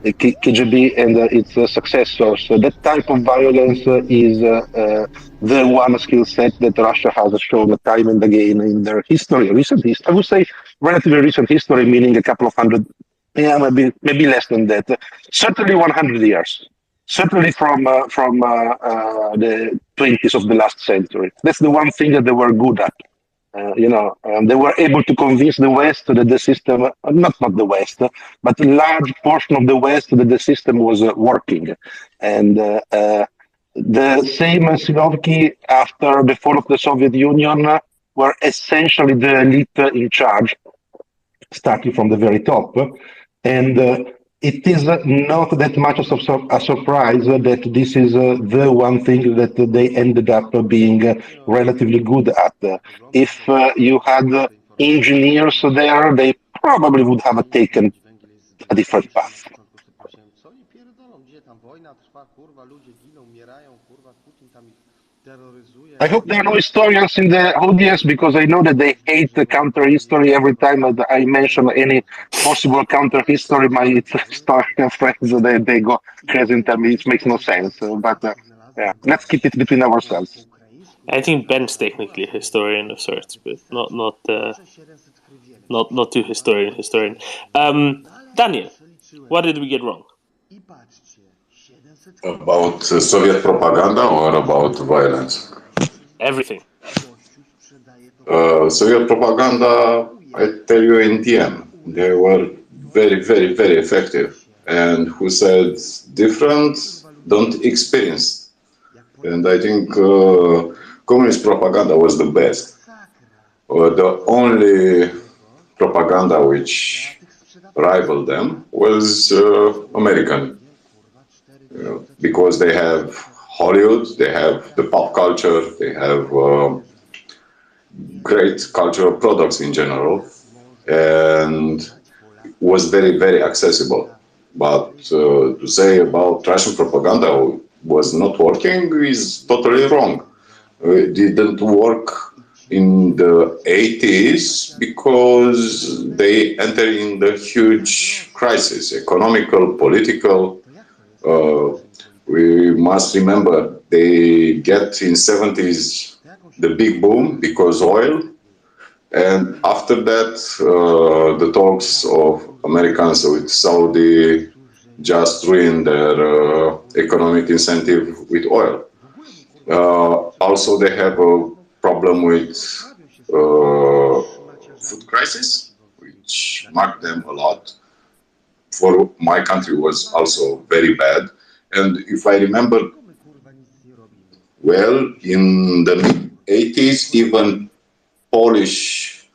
E: KGB and its successors. That type of violence is the one skill set that Russia has shown time and again in their history, recent history. I would say relatively recent history, meaning a couple of hundred, maybe less than that. Certainly 100 years. Certainly from the 20s of the last century. That's the one thing that they were good at. They were able to convince the West that the system, not the West, but a large portion of the West that the system was working. And the same Sinovki, after the fall of the Soviet Union, were essentially the elite in charge, starting from the very top. And it is not that much of a surprise that this is the one thing that they ended up being relatively good at. If you had engineers there, they probably would have taken a different path. I hope there are no historians in the audience, because I know that they hate the counter history. Every time that I mention any possible counter history, my historian friends, they go crazy and tell me it makes no sense. But yeah, let's keep it between ourselves.
K: I think Ben's technically a historian of sorts, but not too historian. Daniel, what did we get wrong?
P: About Soviet propaganda or about violence?
K: Everything.
P: Soviet propaganda, I tell you in the end, they were very, very, very effective. And who said different, don't experience. And I think communist propaganda was the best. The only propaganda which rivaled them was American. Because they have Hollywood, they have the pop culture, they have great cultural products in general, and was very, very accessible. But to say about Russian propaganda was not working is totally wrong. It didn't work in the 80s because they entered in the huge crisis, economical, political. We must remember they get in 70s the big boom because oil, and after that the talks of Americans with Saudi just ruined their economic incentive with oil. Also they have a problem with food crisis, which marked them a lot. For my country was also very bad. And if I remember well, in the mid-80s, even Polish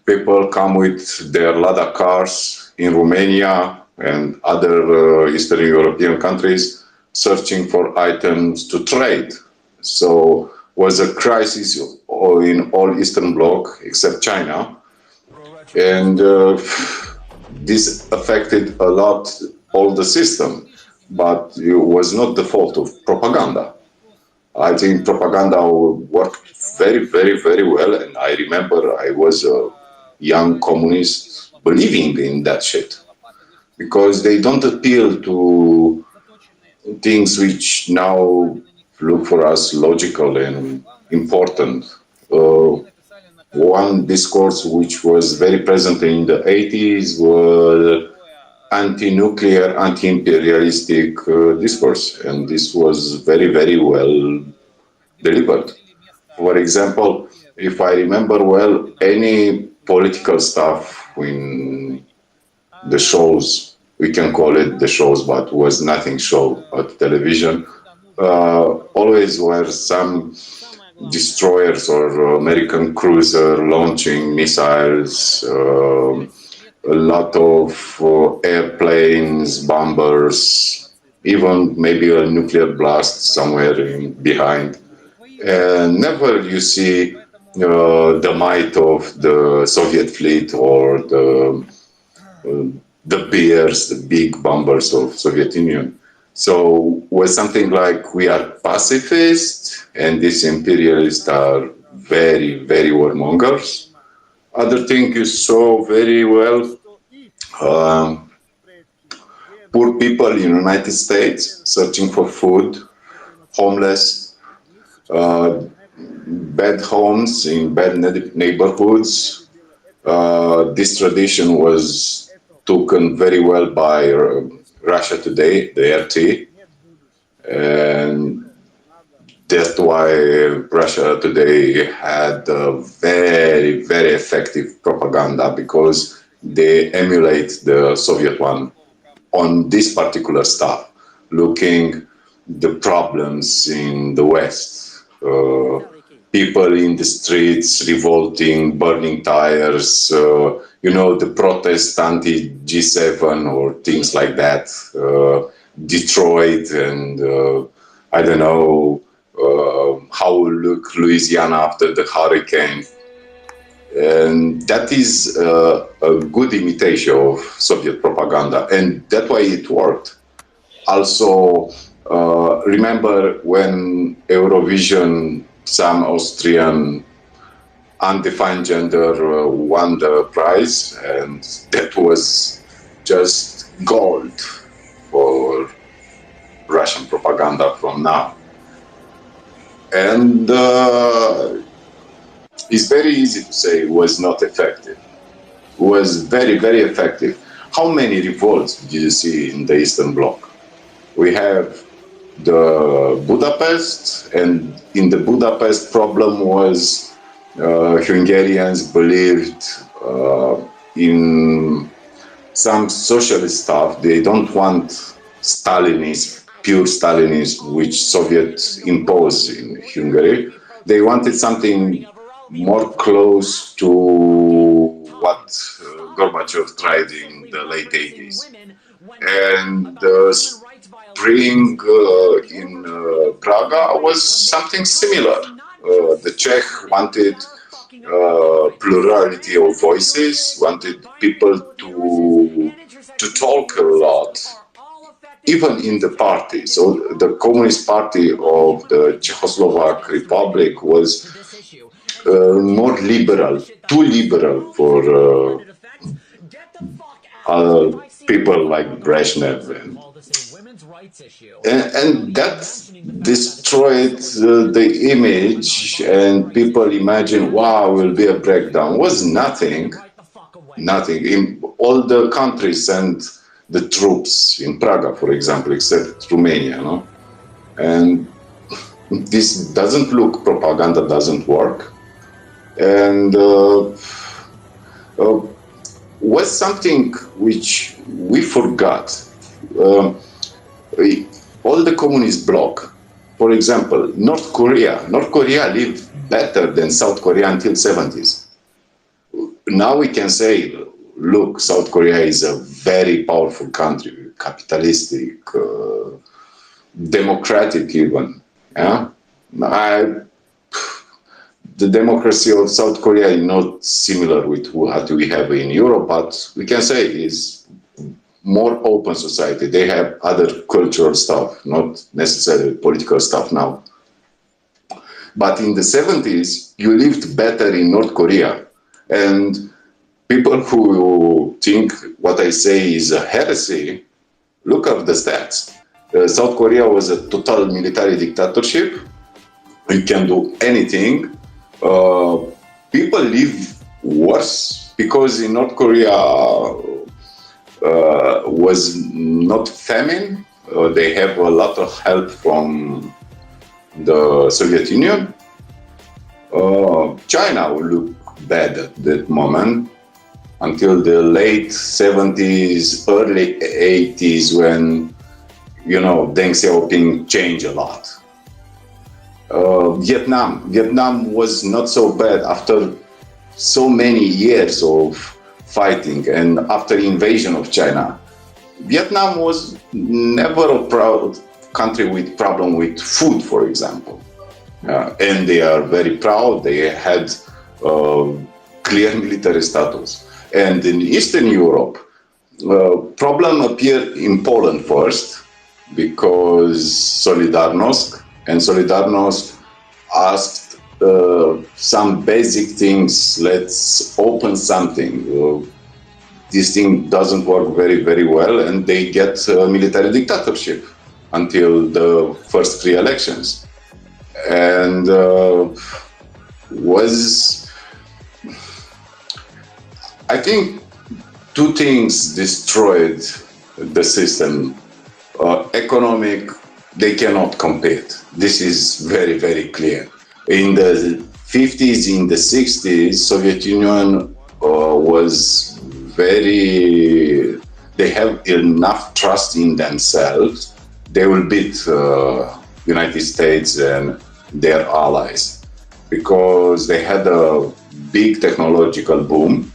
P: people come with their Lada cars in Romania and other Eastern European countries searching for items to trade. So was a crisis in all Eastern Bloc except China. And this affected a lot all the system, but it was not the fault of propaganda. I think propaganda worked very, very, very well, and I remember I was a young communist believing in that shit, because they don't appeal to things which now look for us logical and important. One discourse which was very present in the 80s was anti-nuclear, anti-imperialistic discourse, and this was very, very well delivered. For example, if I remember well, any political stuff in the shows, we can call it the shows, but was nothing show at television, always were some destroyers or American cruiser launching missiles, a lot of airplanes, bombers, even maybe a nuclear blast somewhere behind. And never you see the might of the Soviet fleet or the Bears, the big bombers of Soviet Union. So was something like we are pacifists and these imperialists are very, very warmongers. Other thing you saw very well,
M: poor people in the United States searching for food, homeless, bad homes in bad neighborhoods. This tradition was taken very well by Russia Today, the RT, and that's why Russia Today had a very, very effective propaganda, because they emulate the Soviet one on this particular stuff, looking the problems in the West. People in the streets revolting, burning tires, the protest anti-G7 or things like that, Detroit and I don't know, how will look Louisiana after the hurricane. And that is a good imitation of Soviet propaganda, and that's why it worked. Also, remember when Eurovision, some Austrian undefined gender won the prize, and that was just gold for Russian propaganda from now. And it's very easy to say it was not effective. It was very, very effective. How many revolts did you see in the Eastern Bloc? We have the Budapest, and in the Budapest problem was Hungarians believed in some socialist stuff. They don't want Stalinism, pure Stalinism, which Soviets imposed in Hungary. They wanted something more close to what Gorbachev tried in the late 80s. And the spring in Praga was something similar. The Czech wanted plurality of voices, wanted people to talk a lot, even in the party. So the Communist Party of the Czechoslovak Republic was more liberal, too liberal for people like Brezhnev. And that destroyed the image, and people imagine, wow, will be a breakdown. It was nothing. In all the countries sent the troops in Prague, for example, except Romania, no? And this doesn't look, propaganda doesn't work. And was something which we forgot. All the communist bloc, for example, North Korea lived better than South Korea until 70s. Now we can say, look, South Korea is a very powerful country, capitalistic, democratic even. Yeah? The democracy of South Korea is not similar with what we have in Europe, but we can say is more open society. They have other cultural stuff, not necessarily political stuff now. But in the 70s, you lived better in North Korea. And people who think what I say is a heresy, look up the stats. South Korea was a total military dictatorship. You can do anything. People live worse because in North Korea was not famine. They have a lot of help from the Soviet Union. China would look bad at that moment until the late 70s, early 80s, when, Deng Xiaoping changed a lot. Vietnam was not so bad after so many years of fighting and after invasion of China. Vietnam was never a proud country with problem with food, for example. And they are very proud. They had clear military status. And in Eastern Europe, problem appeared in Poland first because Solidarnosc, and Solidarnosc asked some basic things. Let's open something. this thing doesn't work very, very well, and they get military dictatorship until the first free elections. And I think two things destroyed the system. Economic, they cannot compete. This is very, very clear. In the 50s, in the 60s, Soviet Union was very, they have enough trust in themselves. They will beat United States and their allies because they had a big technological boom.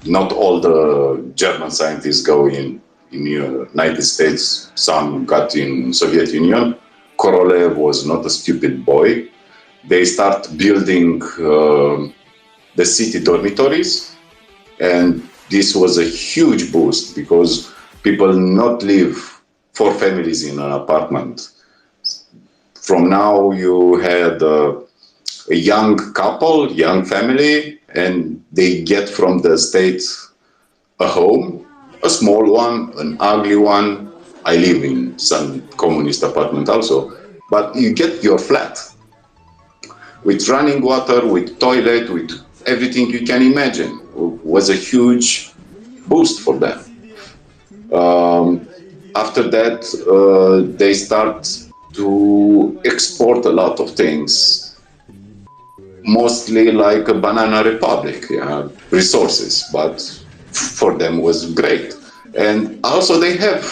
M: Not all the German scientists go in United States. Some got in Soviet Union. Korolev was not a stupid boy. They start building the city dormitories, and this was a huge boost because people not live 4 families in an apartment. From now you had a young couple, young family, and they get from the state a home, a small one, an ugly one. I live in some communist apartment also, but you get your flat with running water, with toilet, with everything you can imagine. It was a huge boost for them. After that, they start to export a lot of things, mostly like a banana republic, resources, but for them was great. And also they have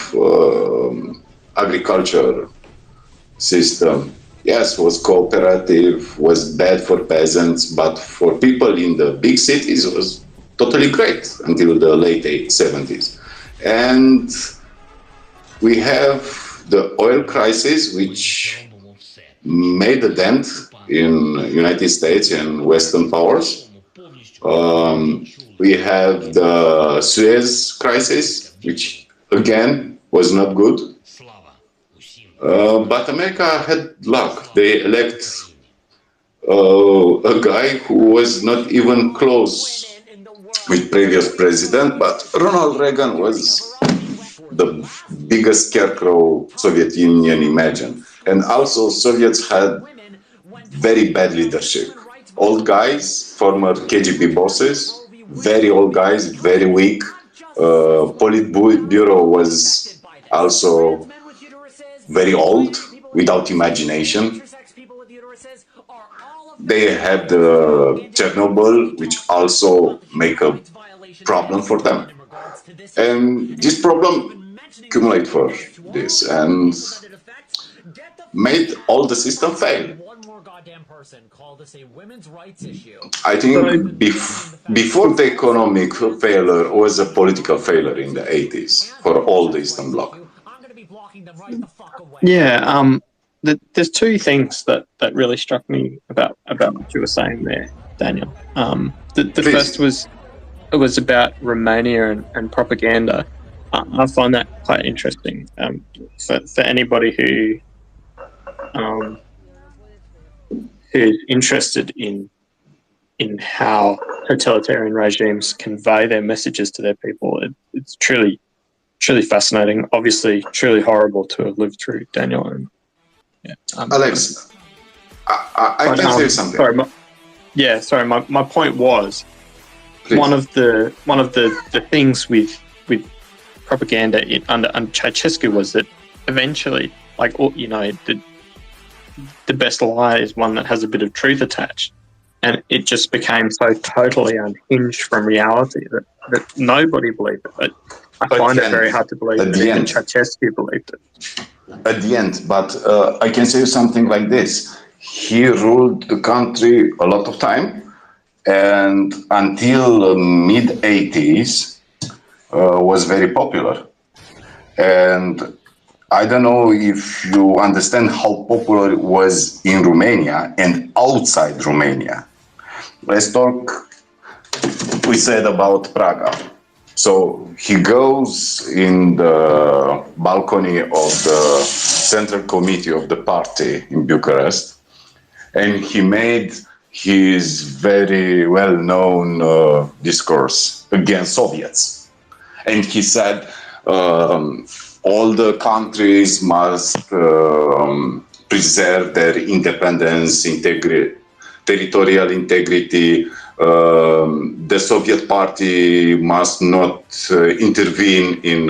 M: agriculture system. Yes, was cooperative, was bad for peasants, but for people in the big cities it was totally great until the late 70s. And we have the oil crisis, which made a dent in United States and Western powers. We have the Suez crisis, which again was not good. But America had luck. They elect a guy who was not even close with previous president, but Ronald Reagan was the biggest scarecrow Soviet Union imagined. And also Soviets had very bad leadership. Old guys, former KGB bosses, very old guys, very weak. Politburo was also very old, without imagination. They had Chernobyl, which also make a problem for them. And this problem accumulated for this and made all the system fail. I think before the economic failure was a political failure in the 80s for all the Eastern Bloc.
N: Yeah, there's two things that really struck me about what you were saying there, Daniel. The first was about Romania and propaganda. I find that quite interesting. For anybody who's interested in how totalitarian regimes convey their messages to their people, it's truly fascinating. Obviously, truly horrible to have lived through, Daniel. And, yeah,
M: Alex, I can say something.
N: Sorry, my point was, please. one of the things with propaganda under Ceausescu was that eventually, the best lie is one that has a bit of truth attached, and it just became so totally unhinged from reality that nobody believed it. But I find it very hard to believe that even Ceausescu believed it.
M: At the end, but I can say something like this. He ruled the country a lot of time, and until mid-80s was very popular. And I don't know if you understand how popular it was in Romania and outside Romania. Let's talk, we said about Praga. So he goes in the balcony of the Central Committee of the party in Bucharest, and he made his very well-known discourse against Soviets. And he said all the countries must preserve their independence, territorial integrity. The Soviet Party must not intervene in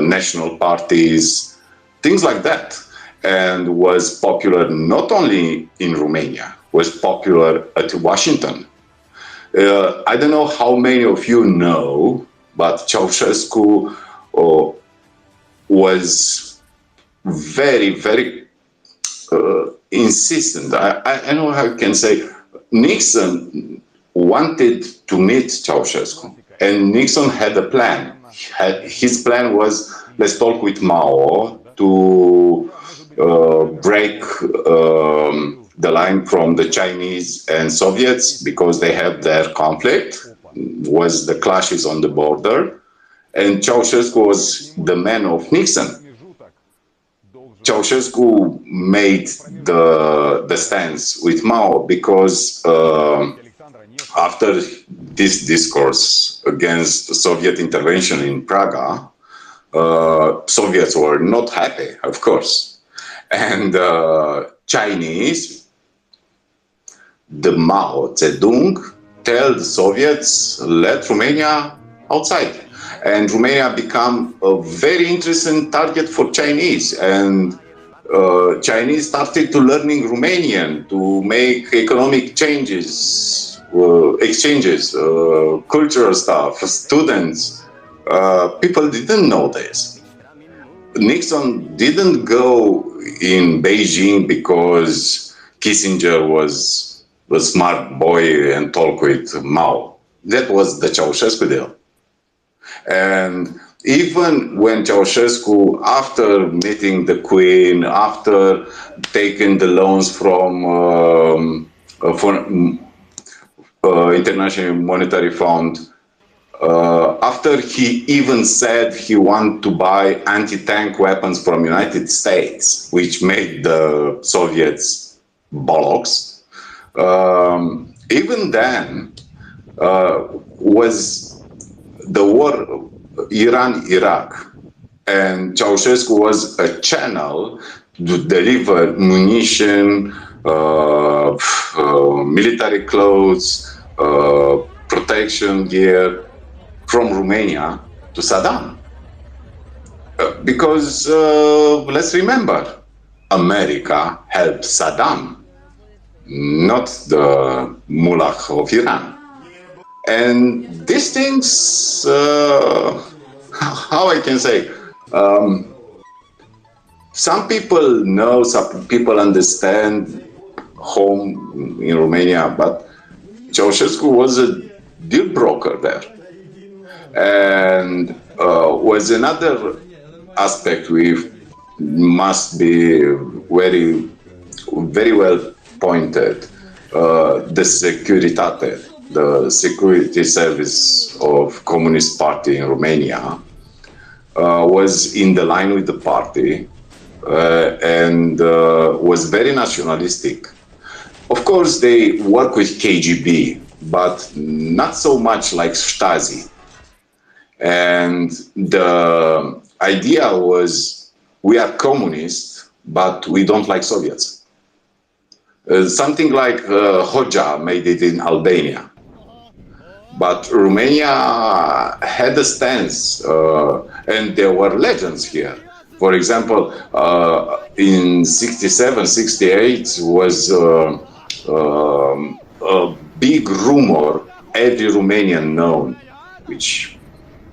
M: national parties, things like that. And was popular not only in Romania, was popular at Washington. I don't know how many of you know, but Ceausescu was very, very insistent. I know how you can say. Nixon wanted to meet Ceausescu, and Nixon had a plan. His plan was, let's talk with Mao to break the line from the Chinese and Soviets because they have their conflict, was the clashes on the border, and Ceausescu was the man of Nixon. Ceausescu made the stance with Mao because after this discourse against Soviet intervention in Praga, Soviets were not happy, of course. And Chinese, the Mao Zedong, tell the Soviets, let Romania outside. And Romania became a very interesting target for Chinese. And Chinese started to learning Romanian to make economic changes, exchanges, cultural stuff, students. People didn't know this. Nixon didn't go in Beijing because Kissinger was a smart boy and talk with Mao. That was the Ceausescu deal. And even when Ceausescu, after meeting the Queen, after taking the loans from International Monetary Fund, after he even said he wanted to buy anti-tank weapons from United States, which made the Soviets bollocks, even then was the war Iran-Iraq, and Ceausescu was a channel to deliver munition, military clothes, protection gear from Romania to Saddam. Because let's remember, America helped Saddam, not the mullah of Iran. And these things, how I can say, some people know, some people understand home in Romania, but Ceausescu was a deal broker there. And was another aspect we must be very, very well pointed, the Securitate, the security service of Communist Party in Romania, was in the line with the party and was very nationalistic. Of course, they work with KGB, but not so much like Stasi. And the idea was, we are communists, but we don't like Soviets. Something like Hoxha made it in Albania. But Romania had a stance, and there were legends here. For example, in 67, 68 was a big rumor, every Romanian known, which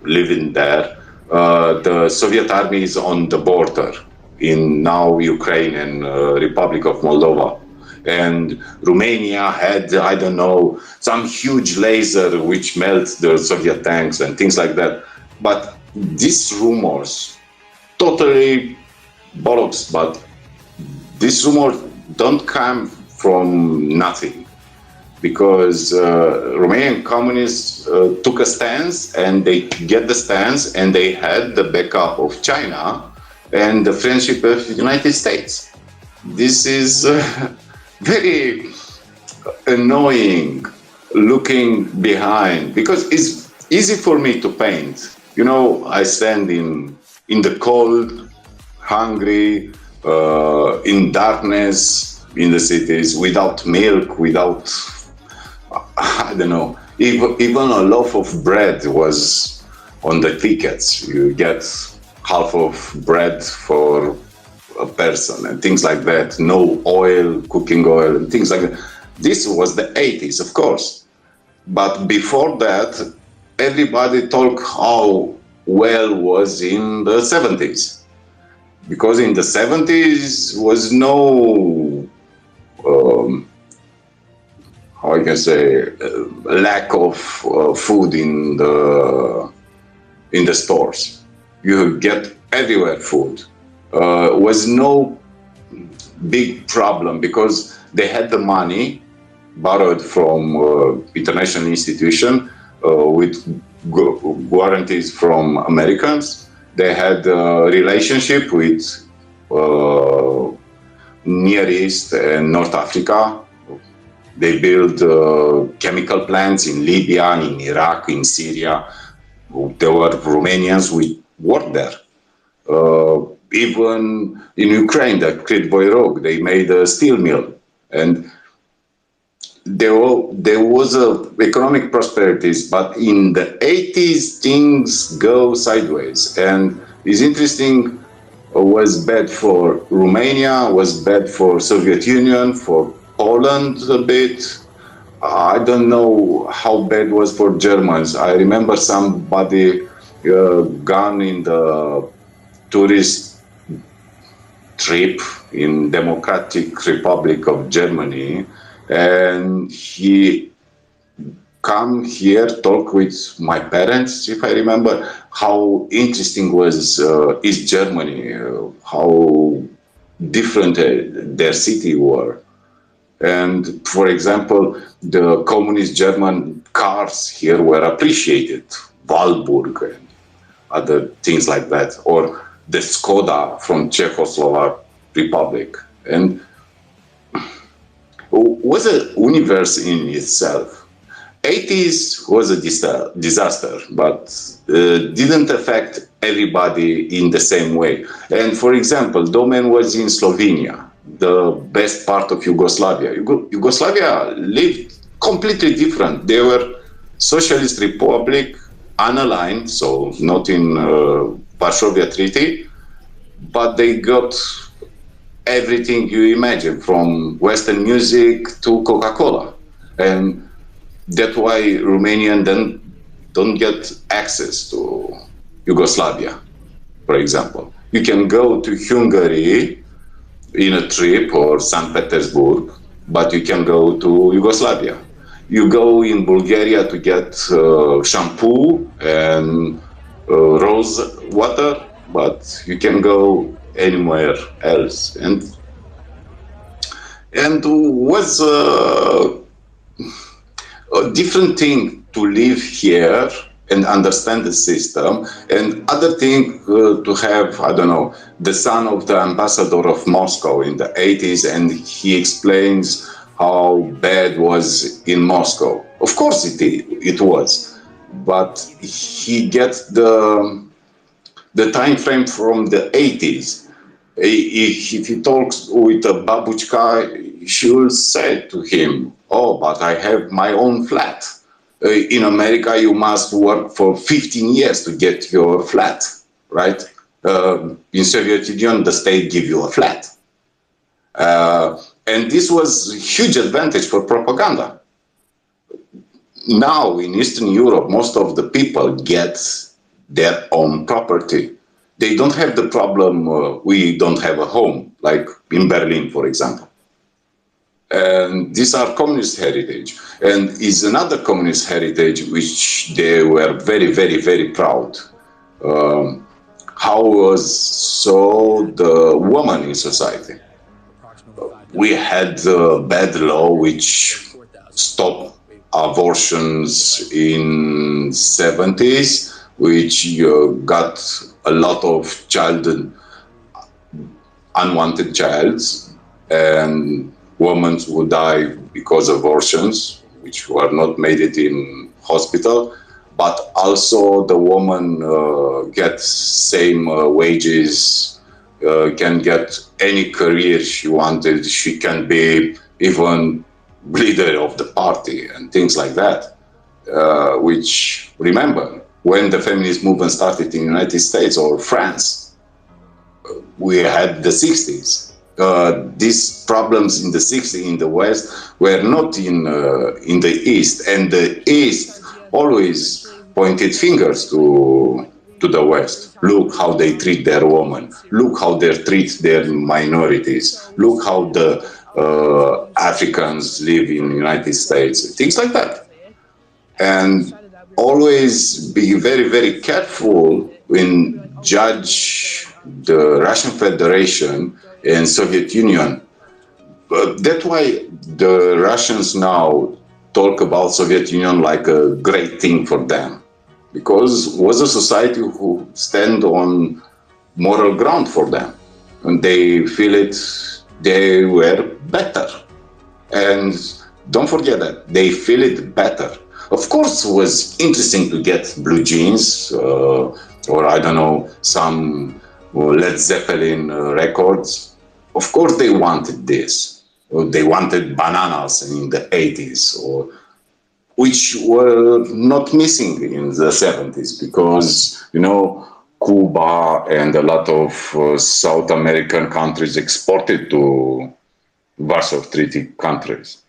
M: living there, the Soviet army is on the border in now Ukraine and Republic of Moldova. And Romania had, I don't know, some huge laser which melts the Soviet tanks and things like that. But these rumors, totally bollocks, but these rumors don't come from nothing. Because Romanian communists took a stance, and they get the stance, and they had the backup of China and the friendship of the United States. This is very annoying looking behind, because it's easy for me to paint. You know, I stand in the cold, hungry, in darkness in the cities, without milk, without, I don't know, even a loaf of bread was on the tickets. You get half of bread for a person and things like that. No oil, cooking oil and things like that. This was the 80s, of course. But before that, everybody talked how well was in the 70s. Because in the 70s was no, how I can say, lack of food in the stores. You get everywhere food. Was no big problem because they had the money borrowed from international institution with guarantees from Americans. They had a relationship with Near East and North Africa. They built chemical plants in Libya, in Iraq, in Syria. There were Romanians who worked there. Even in Ukraine, the Kryvyi Rog, they made a steel mill. And there was economic prosperities, but in the 80s, things go sideways. And it's interesting, was bad for Romania, was bad for Soviet Union, for Poland a bit. I don't know how bad was for Germans. I remember somebody gone in the tourist trip in Democratic Republic of Germany, and he come here, talk with my parents, if I remember, how interesting was East Germany, how different their city were. And for example, the communist German cars here were appreciated, Walburg and other things like that, or the Skoda from Czechoslovak Republic. And was a universe in itself. 80s was a disaster, but didn't affect everybody in the same way. And for example, Domen was in Slovenia, the best part of Yugoslavia. Yugoslavia lived completely different. They were socialist republic, unaligned, so not in Varsovia Treaty, but they got everything you imagine, from Western music to Coca-Cola. And that's why Romanians don't get access to Yugoslavia, for example. You can go to Hungary in a trip or St. Petersburg, but you can go to Yugoslavia. You go in Bulgaria to get shampoo and rose water, but you can go anywhere else. And was a different thing to live here and understand the system, and other thing to have, I don't know, the son of the ambassador of Moscow in the 80s, and he explains how bad was in Moscow. Of course it was, but he gets the time frame from the 80s. If he talks with a babushka, she will say to him, "Oh, but I have my own flat." In America, you must work for 15 years to get your flat, right? In Soviet Union, the state give you a flat. And this was a huge advantage for propaganda. Now, in Eastern Europe, most of the people get their own property. They don't have the problem, we don't have a home, like in Berlin, for example. And these are communist heritage. And is another communist heritage which they were very, very, very proud. How was so the woman in society? We had a bad law which stopped abortions in 70s, which got a lot of unwanted childs, and women would die because of abortions, which were not made it in hospital, but also the woman gets same wages, can get any career she wanted. She can be even leader of the party and things like that. Which, remember, when the feminist movement started in the United States or France, we had the 60s. These problems in the 60s in the West were not in the East, and the East always pointed fingers to the West. Look how they treat their women. Look how they treat their minorities. Look how the Africans live in the United States. Things like that. And always be very, very careful when judge the Russian Federation and Soviet Union. That's why the Russians now talk about Soviet Union like a great thing for them, because it was a society who stand on moral ground for them, and they feel it, they were better. And don't forget that they feel it better. Of course, it was interesting to get blue jeans or I don't know, some Led Zeppelin records. Of course, they wanted this. They wanted bananas in the 80s, which were not missing in the 70s because, you know, Cuba and a lot of South American countries exported to Warsaw Treaty countries.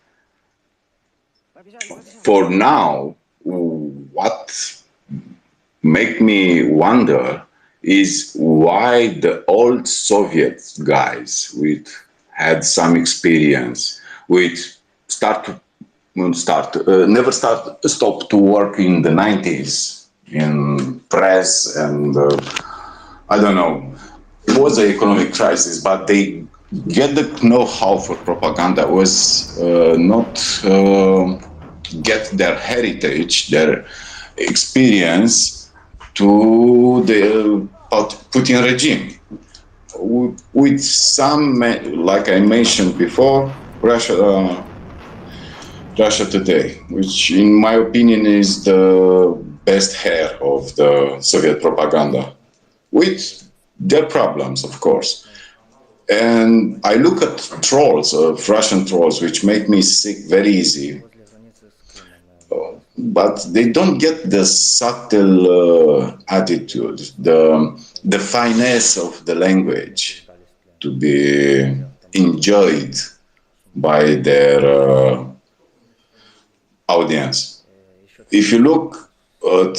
M: For now, what make me wonder is why the old Soviet guys had some experience, stopped to work in the 90s in press and I don't know. It was an economic crisis, but they get the know-how for propaganda was not get their heritage, their experience to the Putin regime. With some, like I mentioned before, Russia Today, which in my opinion is the best hair of the Soviet propaganda, with their problems, of course. And I look at trolls, Russian trolls, which make me sick very easy. But they don't get the subtle attitude, the finesse of the language to be enjoyed by their audience. If you look at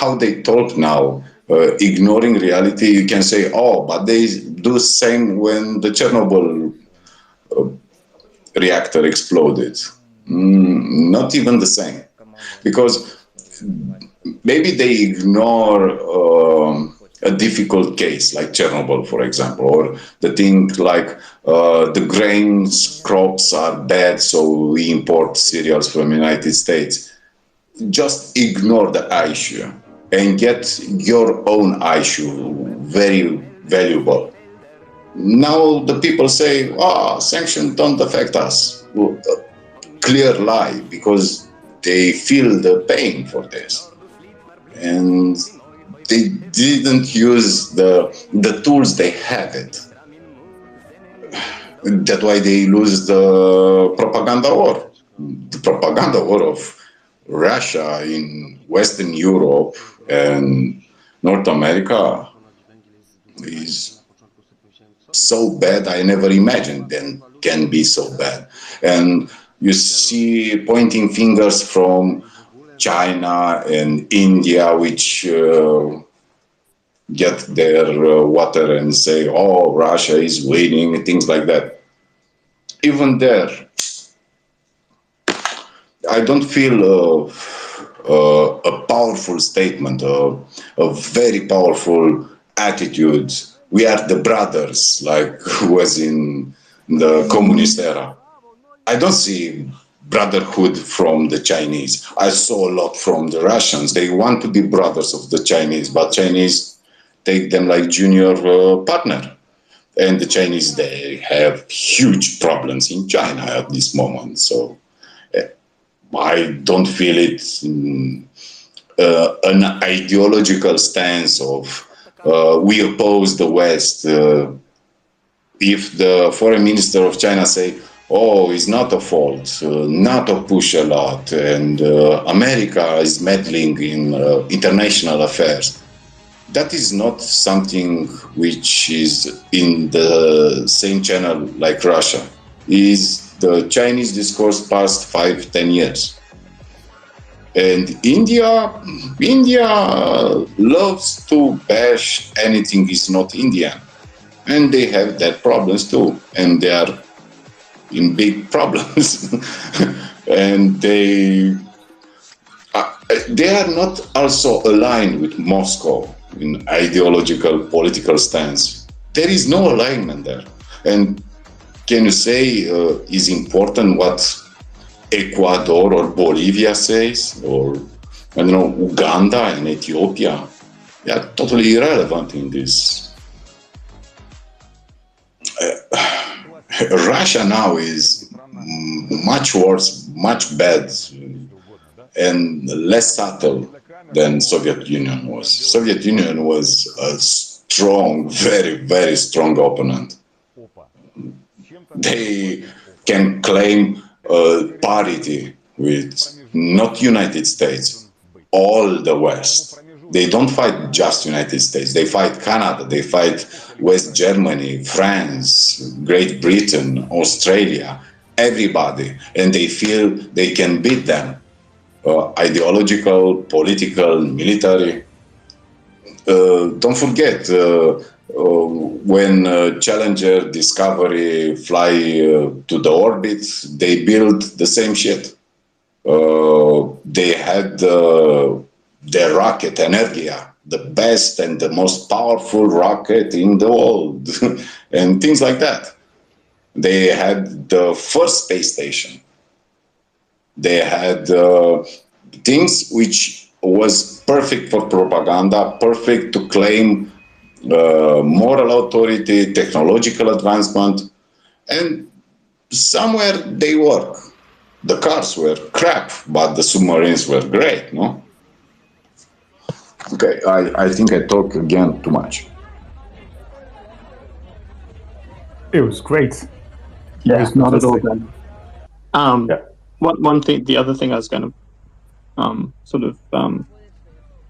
M: how they talk now, ignoring reality, you can say, oh, but they do the same when the Chernobyl reactor exploded. Not even the same. Because maybe they ignore a difficult case like Chernobyl, for example, or the thing like the grains crops are bad, so we import cereals from the United States. Just ignore the issue and get your own issue very valuable. Now the people say, sanctions don't affect us. Well, clear lie, because they feel the pain for this. And they didn't use the tools they have it. That's why they lose the propaganda war. The propaganda war of Russia in Western Europe and North America is so bad, I never imagined them can be so bad. And you see pointing fingers from China and India, which get their water and say, oh, Russia is winning, things like that. Even there, I don't feel a powerful statement, a very powerful attitude. We are the brothers, like was in the communist era. I don't see brotherhood from the Chinese. I saw a lot from the Russians. They want to be brothers of the Chinese, but Chinese take them like junior partner. And the Chinese, they have huge problems in China at this moment. So I don't feel it an ideological stance of we oppose the West. If the foreign minister of China say, oh, it's not a fault, NATO push a lot, and America is meddling in international affairs, that is not something which is in the same channel like Russia. Is the Chinese discourse past 5-10 years. And India loves to bash anything is not Indian. And they have that problems too. And they are in big problems. And they are not also aligned with Moscow in ideological political stance. There is no alignment there. And can you say is important what Ecuador or Bolivia says, or I don't know, Uganda and Ethiopia? They are totally irrelevant in this. Russia now is much worse, much bad, and less subtle than Soviet Union was. Soviet Union was a strong, very, very strong opponent. They can claim parity with not United States, all the West. They don't fight just United States. They fight Canada. They fight West Germany, France, Great Britain, Australia, everybody. And they feel they can beat them. Ideological, political, military. Don't forget, when Challenger, Discovery fly to the orbit, they build the same shit. They had their rocket, Energia, the best and the most powerful rocket in the world, and things like that. They had the first space station. They had things which was perfect for propaganda, perfect to claim moral authority, technological advancement, and somewhere they work. The cars were crap, but the submarines were great, no? Okay, I think I talk again too much.
S: It was great.
N: Yeah, not at all bad. One thing, the other thing I was going to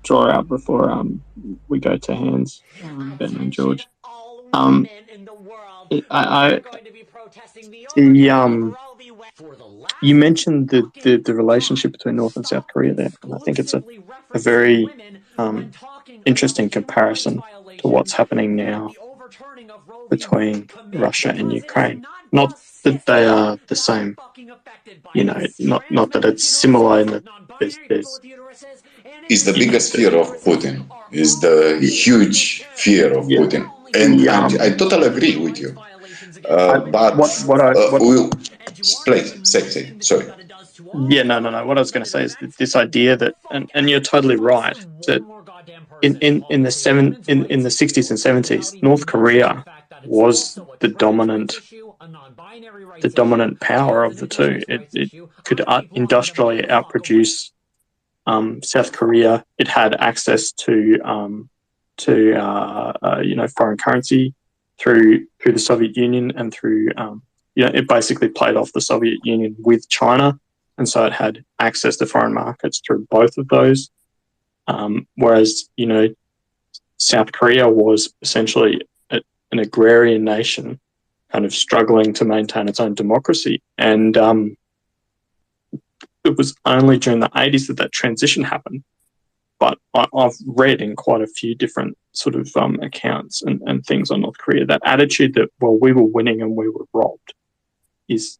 N: draw out before we go to hands, Ben and George. You mentioned the relationship between North and South Korea there, and I think it's a very interesting comparison to what's happening now between Russia and Ukraine. Not that they are the same, not that it's similar in that there's
M: is the biggest fear of Putin, is the huge fear of Putin. And I totally agree with you. Sorry.
N: Yeah, no. What I was going to say is that this idea that, and you're totally right, that in the 60s and 70s, North Korea was the dominant power of the two. It could industrially outproduce South Korea. It had access to foreign currency through the Soviet Union and through it basically played off the Soviet Union with China, and so it had access to foreign markets through both of those. Whereas South Korea was essentially an agrarian nation, kind of struggling to maintain its own democracy, and it was only during the 80s that transition happened. But I've read in quite a few different sort of accounts and things on North Korea, that attitude that, well, we were winning and we were robbed is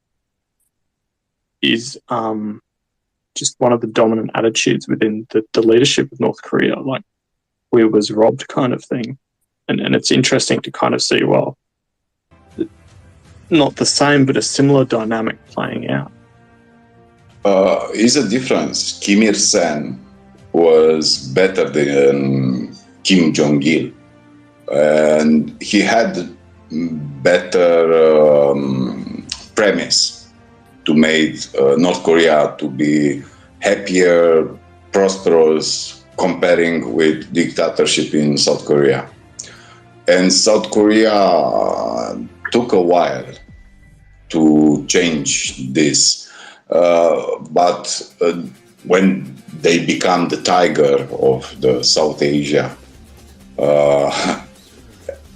N: just one of the dominant attitudes within the leadership of North Korea, like we was robbed kind of thing. And it's interesting to kind of see, well, not the same, but a similar dynamic playing out.
M: Is a difference. Kim Il-sung was better than Kim Jong-il. And he had better premise to make North Korea to be happier, prosperous, comparing with dictatorship in South Korea. And South Korea took a while to change this. But when they become the tiger of the South Asia,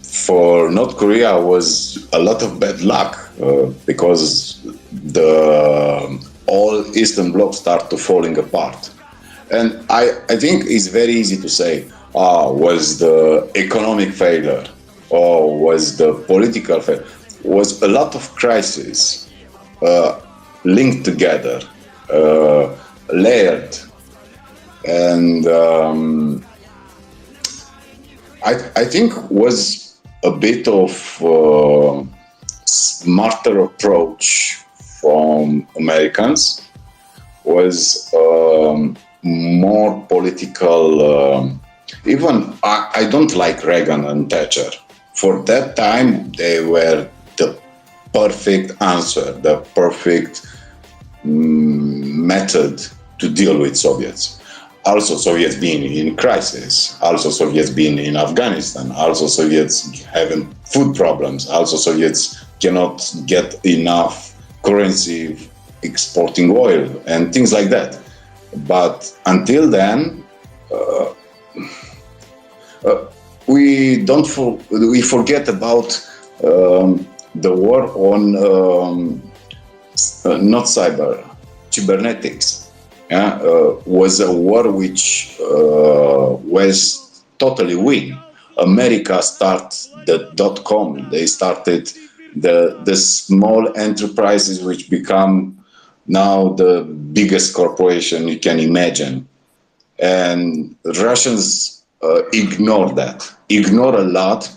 M: for North Korea was a lot of bad luck because the all Eastern Bloc start to falling apart. And I think it's very easy to say, was the economic failure or was the political failure? Was a lot of crises linked together, layered. And I think was a bit of smarter approach from Americans, was more political. Even I don't like Reagan and Thatcher. For that time, they were the perfect answer, the perfect method to deal with Soviets. Also, Soviets being in crisis. Also, Soviets being in Afghanistan. Also, Soviets having food problems. Also, Soviets cannot get enough currency exporting oil and things like that. But until then, we forget about the war on not cyber, cybernetics. Was a war which was totally win. America started the .com. They started the small enterprises which become now the biggest corporation you can imagine. And Russians ignore that, ignore a lot,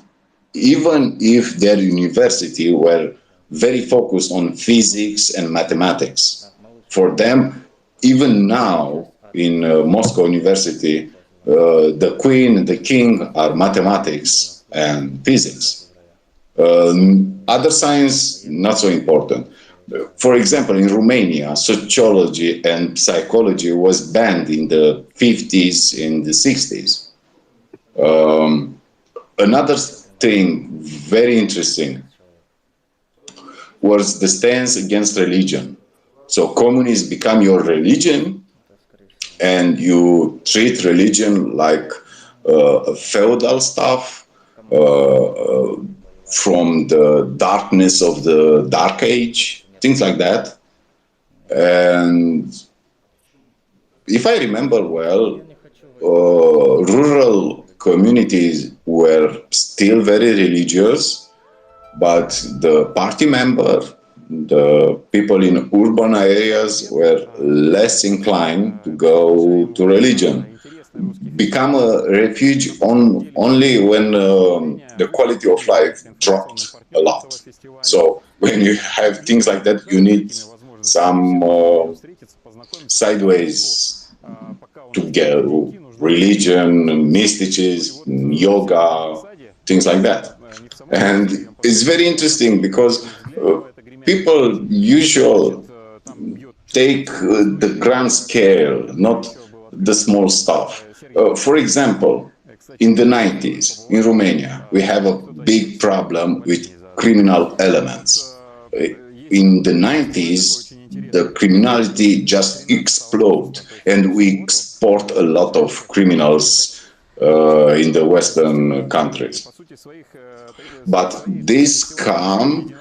M: even if their university were very focused on physics and mathematics. For them, even now in Moscow University, the queen and the king are mathematics and physics. Other science, not so important. For example, in Romania, sociology and psychology was banned in the 50s, in the 60s. Another thing very interesting was the stance against religion. So communists become your religion, and you treat religion like feudal stuff from the darkness of the Dark Age, things like that. And if I remember well, rural communities were still very religious, but the party member, the people in urban areas were less inclined to go to religion, become a refuge only when the quality of life dropped a lot. So when you have things like that, you need some sideways to get religion, mysticism, yoga, things like that. And it's very interesting because people usually take the grand scale, not the small stuff. For example, in the 90s, in Romania, we have a big problem with criminal elements. In the 90s, the criminality just exploded, and we export a lot of criminals in the Western countries. But this come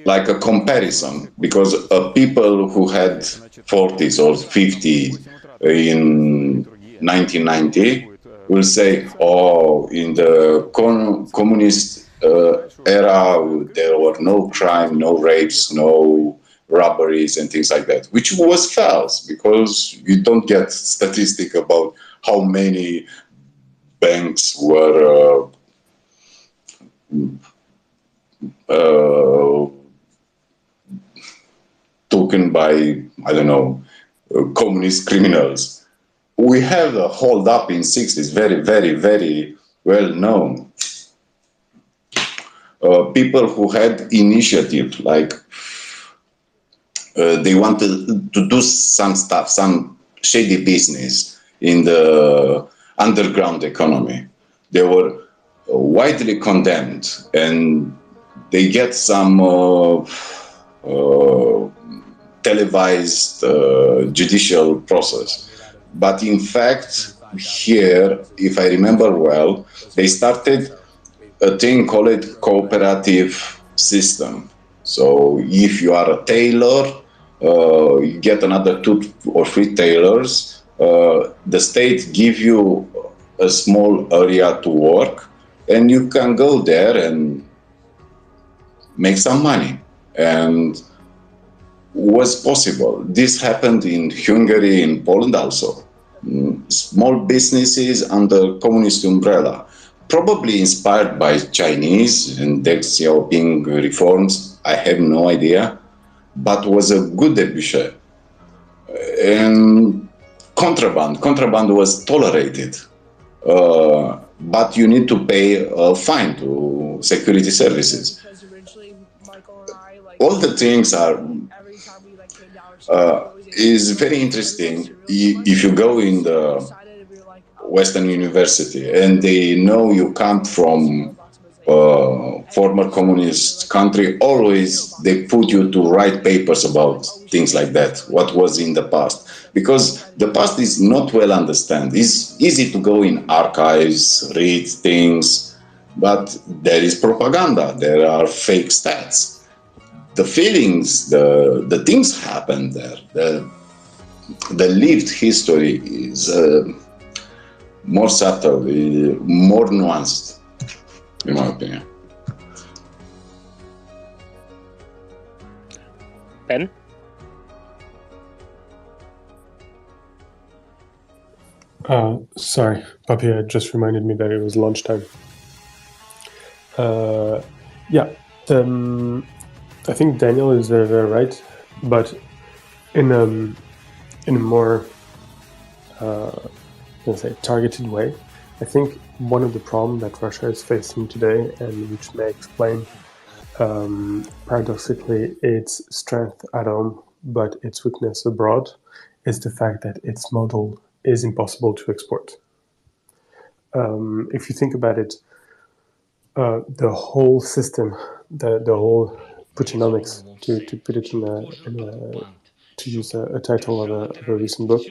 M: like a comparison, because people who had 40s or 50s in 1990 will say, oh, in the communist era, there were no crime, no rapes, no robberies and things like that, which was false, because you don't get statistic about how many banks were taken by, I don't know, communist criminals. We have a hold up in 60s, very, very, very well known. people who had initiative, like they wanted to do some stuff, some shady business in the underground economy. They were widely condemned, and they get some televised judicial process. But in fact, here, if I remember well, they started a thing called cooperative system. So if you are a tailor, you get another 2 or 3 tailors, the state give you a small area to work, and you can go there and make some money. And was possible. This happened in Hungary, in Poland also. Small businesses under communist umbrella, probably inspired by Chinese and Deng Xiaoping reforms, I have no idea, but was a good debut. And contraband was tolerated, but you need to pay a fine to security services. All the things are is very interesting if you go in the Western University and they know you come from former communist country. Always they put you to write papers about things like that, what was in the past, because the past is not well understood. It's easy to go in archives, read things, but there is propaganda, there are fake stats. The feelings, the things happen there. The lived history is more subtle, more nuanced, in my opinion.
K: Ben?
H: Sorry, Papia just reminded me that it was lunchtime. I think Daniel is very, very right, but in a more let's say targeted way. I think one of the problems that Russia is facing today, and which may explain paradoxically its strength at home but its weakness abroad, is the fact that its model is impossible to export. If you think about it, the whole system, the whole Putinomics, to put it to use a title of a recent book,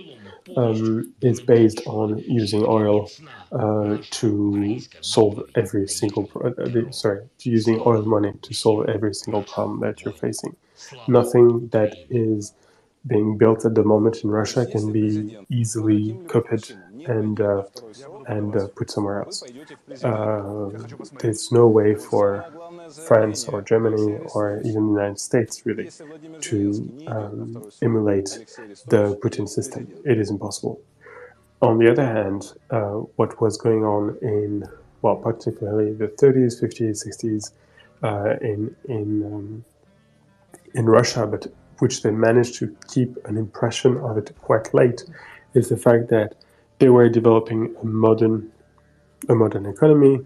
H: is based on using oil to solve every single using oil money to solve every single problem that you're facing. Nothing that is being built at the moment in Russia can be easily copied and put somewhere else. There's no way for France or Germany or even the United States really to emulate the Putin system. It is impossible. On the other hand, what was going on in, well, particularly the 30s, 50s, 60s in Russia, but which they managed to keep an impression of it quite late, is the fact that they were developing a modern economy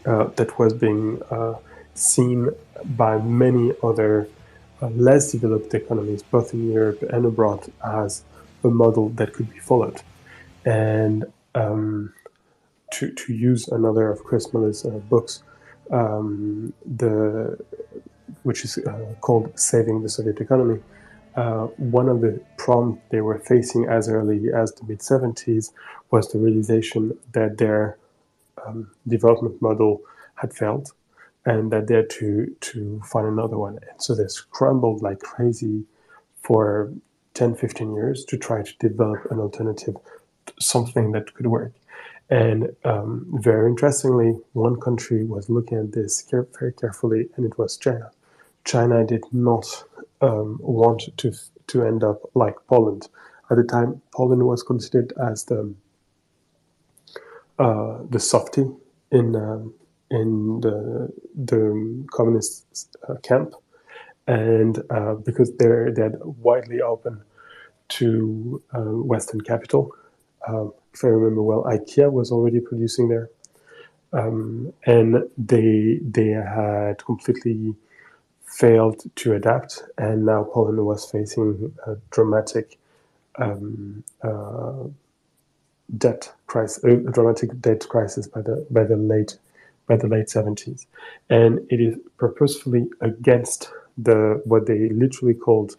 H: that was being seen by many other less developed economies, both in Europe and abroad, as a model that could be followed. And to use another of Chris Muller's books, which is called Saving the Soviet Economy, one of the problems they were facing as early as the mid-70s was the realization that their development model had failed and that they had to find another one. And so they scrambled like crazy for 10, 15 years to try to develop an alternative, something that could work. And very interestingly, one country was looking at this very carefully, and it was China. China did not want to end up like Poland. At the time, Poland was considered as the softie in the communist camp, and because they're widely open to Western capital. If I remember well, IKEA was already producing there. and they had completely failed to adapt, and now Poland was facing a dramatic debt crisis by the late 70s, and it is purposefully against what they literally called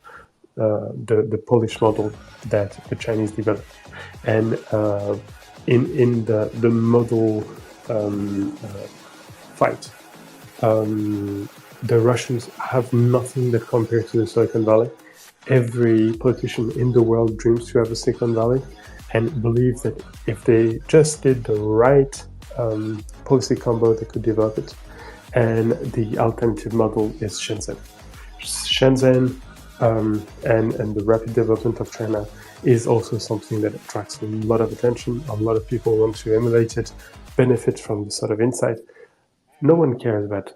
H: the Polish model that the Chinese developed, and in the model fight, the Russians have nothing that compares to the Silicon Valley. Every politician in the world dreams to have a Silicon Valley, and believes that if they just did the right policy combo, they could develop it. And the alternative model is Shenzhen. Shenzhen and the rapid development of China is also something that attracts a lot of attention. A lot of people want to emulate it, benefit from the sort of insight. No one cares about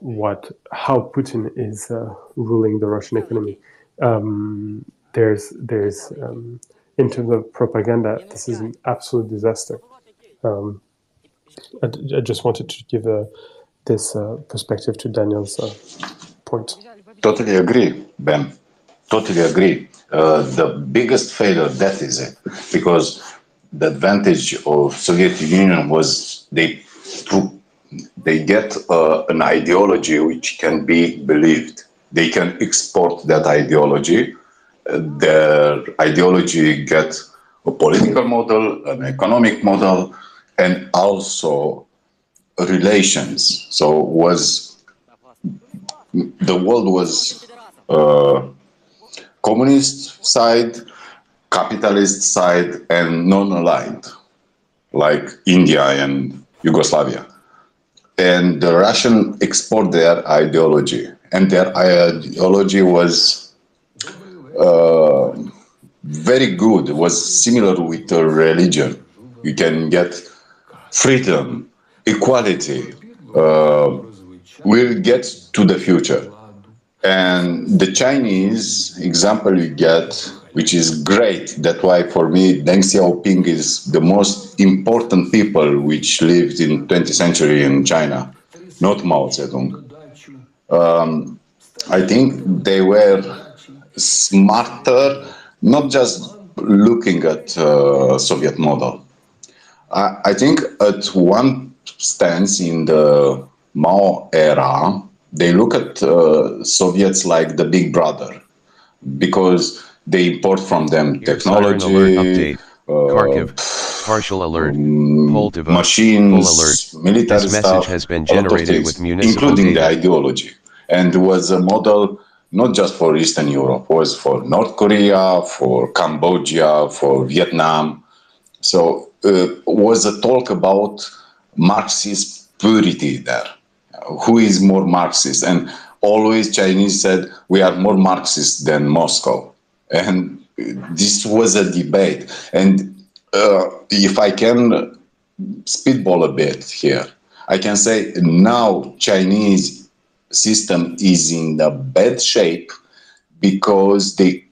H: how Putin is ruling the Russian economy. There's in terms of propaganda, this is an absolute disaster. I just wanted to give this perspective to Daniel's point.
M: Totally agree, Ben. Totally agree. The biggest failure, that is it. Because the advantage of Soviet Union was they get an ideology which can be believed. They can export that ideology. Their ideology gets a political model, an economic model, and also relations. So the world was communist side, capitalist side, and non-aligned, like India and Yugoslavia. And the Russians export their ideology, and their ideology was very good. It was similar with the religion. You can get freedom, equality. We'll get to the future. And the Chinese example you get, which is great. That's why for me, Deng Xiaoping is the most important people which lived in 20th century in China, not Mao Zedong. I think they were smarter, not just looking at Soviet model. I think at one stance in the Mao era, they look at Soviets like the big brother, because they import from them technology,
B: Kharkiv, partial alert, Poltava,
M: machines,
B: full alert.
M: military
B: This
M: stuff,
B: message has been generated with municipal
M: including
B: data.
M: the ideology. And it was a model not just for Eastern Europe, it was for North Korea, for Cambodia, for Vietnam. So was a talk about Marxist purity there. Who is more Marxist? And always Chinese said, we are more Marxist than Moscow. And this was a debate. And if I can speedball a bit here, I can say now Chinese system is in a bad shape because they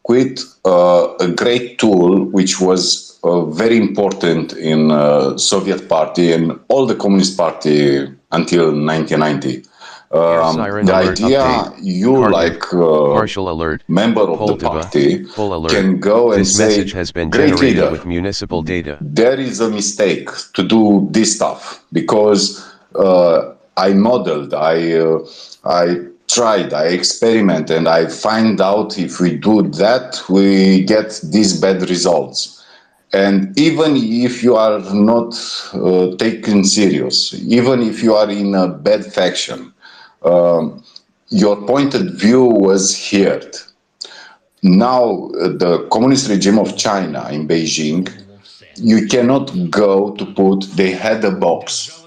M: quit a great tool which was very important in Soviet Party and all the Communist Party until 1990. The idea
B: update.
M: you
B: Kharkiv,
M: like
B: partial alert,
M: member of the
B: Poltava,
M: party
B: full alert.
M: can go and
B: This
M: say,
B: message has been
M: great
B: generated
M: leader,
B: with municipal data.
M: there is a mistake to do this stuff because I modeled, I tried, I experiment, and I find out if we do that, we get these bad results. And even if you are not taken serious, even if you are in a bad faction, your point of view was heard. Now, the communist regime of China in Beijing, you cannot go to put, they had a box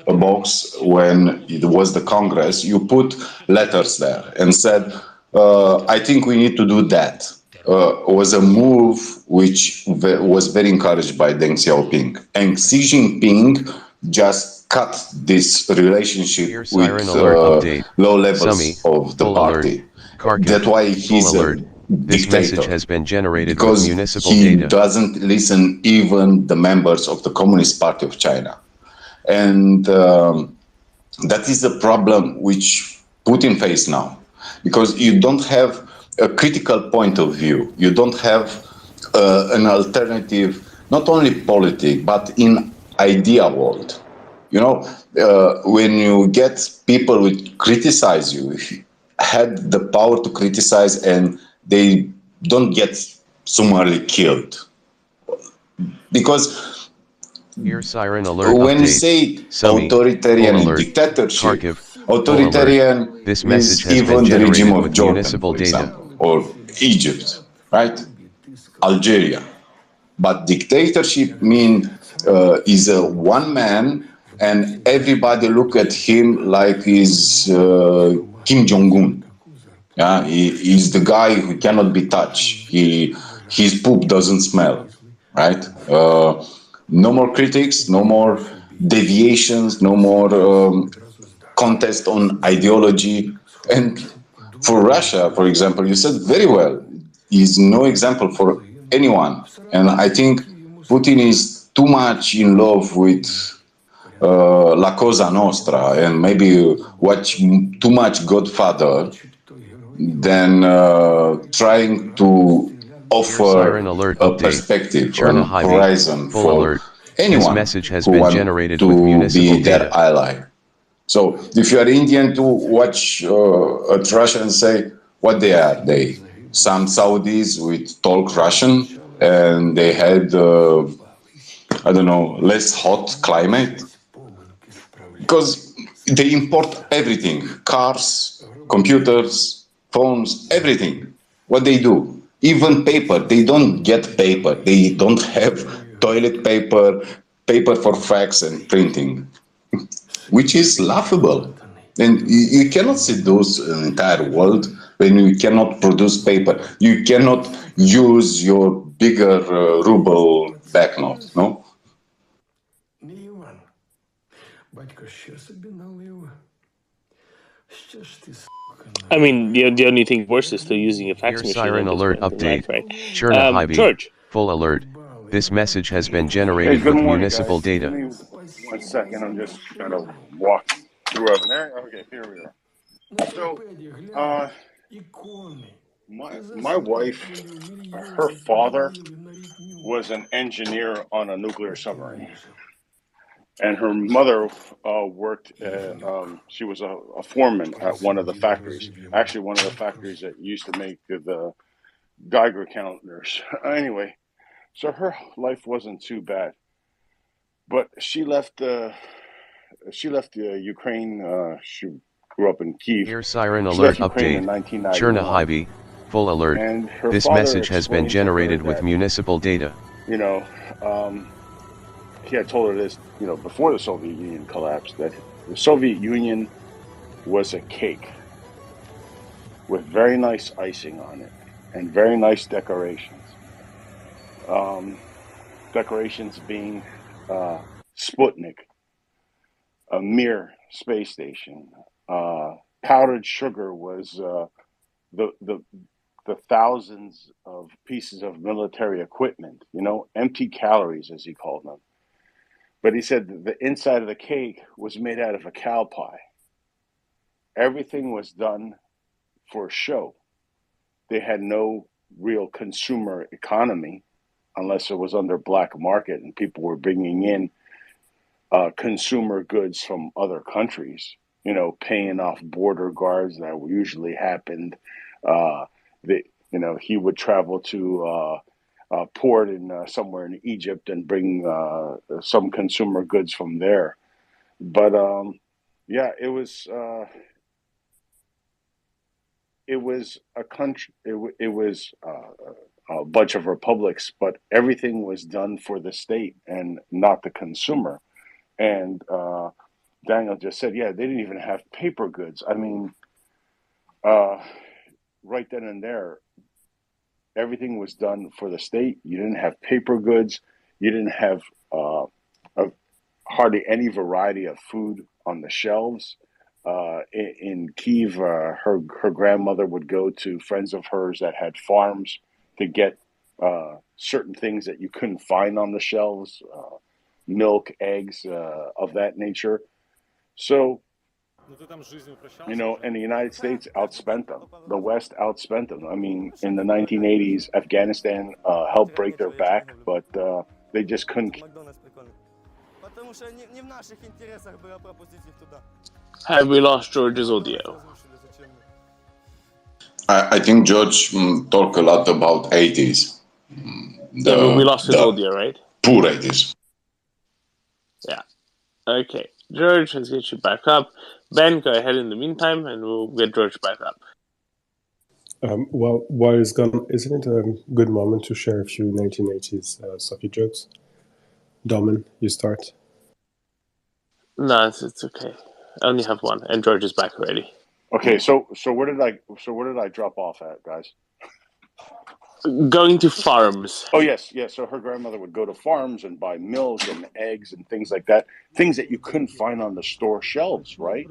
M: when it was the Congress, you put letters there and said, I think we need to do that. Was a move which was very encouraged by Deng Xiaoping. And Xi Jinping just cut this relationship with low levels of the party. That's why he's
B: This
M: dictator.
B: message has been generated
M: Because
B: with municipal
M: he
B: data.
M: doesn't listen even the members of the Communist Party of China. And that is the problem which Putin faces now. Because you don't have a critical point of view. You don't have an alternative, not only politic, but in idea world. You know, when you get people who criticize you, if you had the power to criticize and they don't get summarily killed. Because
B: Ear siren alert
M: when you
B: update.
M: say
B: Summit,
M: authoritarian
B: full
M: and
B: alert.
M: dictatorship,
B: Kharkiv, full
M: authoritarian
B: alert. This message
M: is
B: has
M: even
B: been
M: the regime
B: generated
M: of
B: with
M: Jordan,
B: municipal
M: for
B: data.
M: example, or Egypt, right? Algeria. But dictatorship is a one man, and everybody look at him like he's Kim Jong-un. Yeah, he's the guy who cannot be touched. His poop doesn't smell, right? No more critics, no more deviations, no more contest on ideology. And for Russia, for example, you said very well, is no example for anyone. And I think Putin is too much in love with La Cosa Nostra and maybe watch too much Godfather than trying to offer
B: Siren alert
M: a
B: update.
M: perspective, an
B: Chernobyl,
M: horizon
B: full
M: for
B: alert. This
M: anyone
B: message has
M: who
B: been
M: wants
B: generated with
M: to
B: municipal
M: be their
B: data.
M: ally. So if you are Indian to watch Russia and say what they are, they some Saudis with talk Russian and they had I don't know, less hot climate because they import everything, cars, computers, phones, everything. What they do, even paper, they don't get paper. They don't have toilet paper, paper for fax and printing, which is laughable. And you cannot seduce an entire world when you cannot produce paper. You cannot use your bigger ruble banknote, no?
K: I mean, the only thing worse is still using a fax
B: Ear
K: machine
B: siren
K: at this
B: alert
K: point in life,
B: update.
K: right?
B: Chernobyl,
K: George.
B: full alert. This message has been
P: Hey,
B: generated
P: good
B: with
P: morning,
B: municipal
P: guys. Give
B: data.
P: me 1 second. I'm just trying to walk through over there. Okay, here we are. So, my wife, her father was an engineer on a nuclear submarine, and her mother worked. She was a foreman at one of the factories. Actually, one of the factories that used to make the Geiger counters. Anyway, so her life wasn't too bad, but she left Ukraine. She grew up in Kyiv.
B: Ear siren
P: She
B: alert
P: left Ukraine
B: update.
P: in 1991,
B: Chernobyl, full alert.
P: and her
B: This
P: father
B: message has been
P: explained to her
B: generated with
P: that,
B: municipal data.
P: you know, he had told her this, before the Soviet Union collapsed, that the Soviet Union was a cake with very nice icing on it and very nice decorations. Decorations being Sputnik, a Mir space station. Powdered sugar was the thousands of pieces of military equipment, empty calories, as he called them. But he said that the inside of the cake was made out of a cow pie. Everything was done for show. They had no real consumer economy unless it was under black market and people were bringing in consumer goods from other countries, paying off border guards. That usually happened. He would travel to a port in somewhere in Egypt and bring some consumer goods from there. But yeah, it was a country. It was a bunch of republics, but everything was done for the state and not the consumer. And Daniel just said, yeah, they didn't even have paper goods. I mean, right then and there, everything was done for the state. You didn't have paper goods. You didn't have hardly any variety of food on the shelves.
F: in Kyiv, her grandmother would go to friends of hers that had farms to get certain things that you couldn't find on the shelves, milk, eggs, of that nature. So, and the United States outspent them. The West outspent them. I mean, in the 1980s, Afghanistan helped break their back, but they just couldn't.
K: Have we lost George's audio?
M: I think George talked a lot about 80s.
K: But we lost his audio, right?
M: Poor 80s.
K: Yeah. Okay. George, let's get you back up. Ben, go ahead in the meantime, and we'll get George back up.
H: Well, while it's gone, isn't it a good moment to share a few 1980s Sophie jokes? Domin, you start.
K: No, it's okay. I only have one, and George is back already.
F: Okay, so where did I drop off at, guys?
K: Going to farms.
F: Oh yes. So her grandmother would go to farms and buy milk and eggs and things like that, things that you couldn't find on the store shelves, right?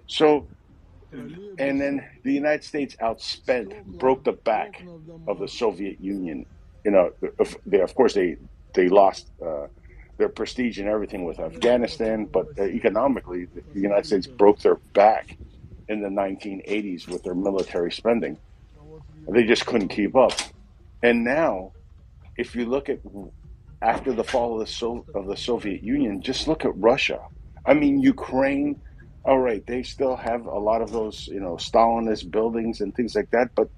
F: So, and then the United States broke the back of the Soviet Union. Of course they lost their prestige and everything with Afghanistan, but economically, the United States broke their back in the 1980s with their military spending. They just couldn't keep up. And now, if you look at after the fall of the Soviet Union, just look at Russia. I mean, Ukraine, all right, they still have a lot of those, Stalinist buildings and things like that, but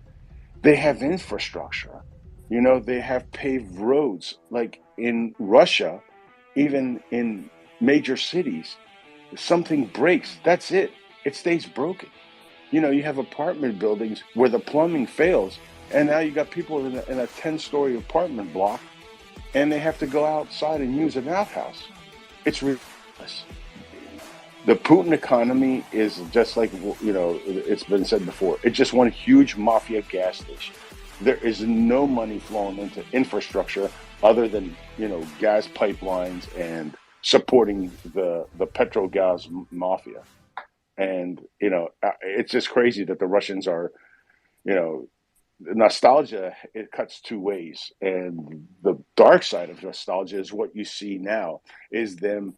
F: they have infrastructure. They have paved roads. Like in Russia, even in major cities, something breaks. That's it. It stays broken. You have apartment buildings where the plumbing fails, and now you got people in a 10-story apartment block, and they have to go outside and use an outhouse. It's ridiculous. The Putin economy is just like, it's been said before. It's just one huge mafia gas station. There is no money flowing into infrastructure other than, gas pipelines and supporting the Petrogas mafia. And, it's just crazy that the Russians are, nostalgia, it cuts two ways. And the dark side of nostalgia is what you see now, is them,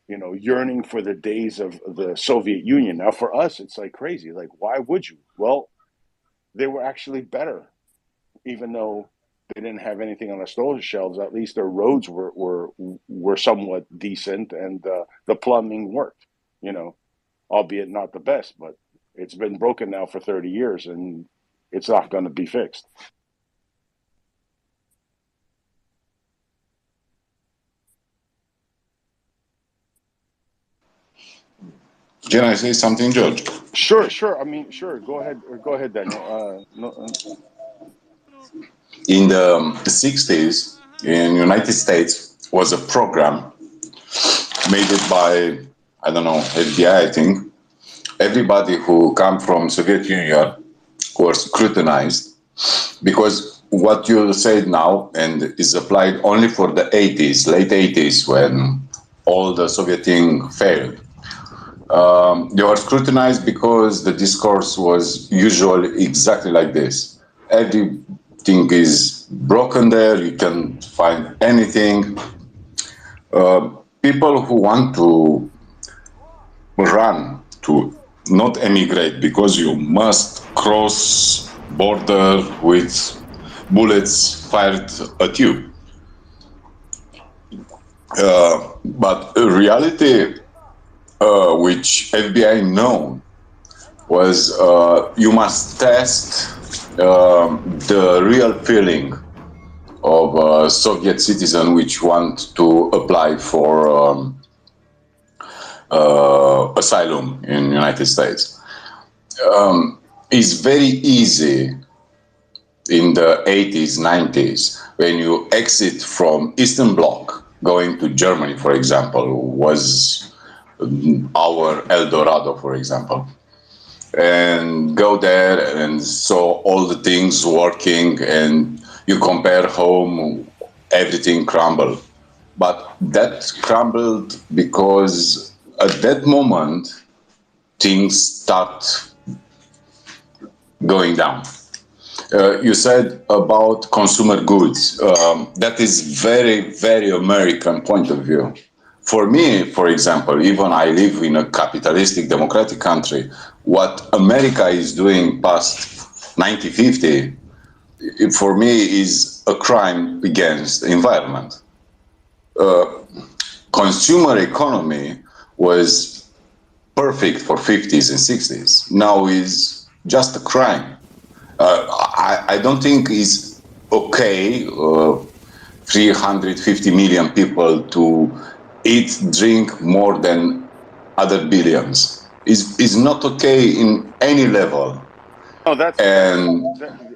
F: yearning for the days of the Soviet Union. Now, for us, it's like crazy. Like, why would you? Well, they were actually better, even though they didn't have anything on the store shelves. At least their roads were somewhat decent, and the plumbing worked. Albeit not the best, but it's been broken now for 30 years, and it's not going to be fixed.
M: Can I say something, George?
F: Sure. I mean, sure. Go ahead, Daniel.
M: In the 60s, in the United States, was a program made by, I don't know, FBI, I think. Everybody who come from Soviet Union was scrutinized, because what you said now and is applied only for the 80s, late 80s, when all the Soviet thing failed. They were scrutinized because the discourse was usually exactly like this. Everything is broken there, you can find anything. People who want to run, to not emigrate, because you must cross border with bullets fired at you. But reality, which FBI known, was you must test the real feeling of a Soviet citizen which want to apply for asylum in the United States. It's very easy in the 80s, 90s, when you exit from Eastern Bloc, going to Germany, for example, was our El Dorado, for example, and go there and saw all the things working, and you compare home, everything crumbled. But that crumbled because at that moment, things start going down. You said about consumer goods. That is very, very American point of view. For me, for example, even I live in a capitalistic democratic country, what America is doing past 1950, for me is a crime against the environment. Consumer economy was perfect for 50s and 60s. Now is just a crime. I don't think it's okay 350 million people to eat, drink more than other billions. It's not okay in any level.
F: No,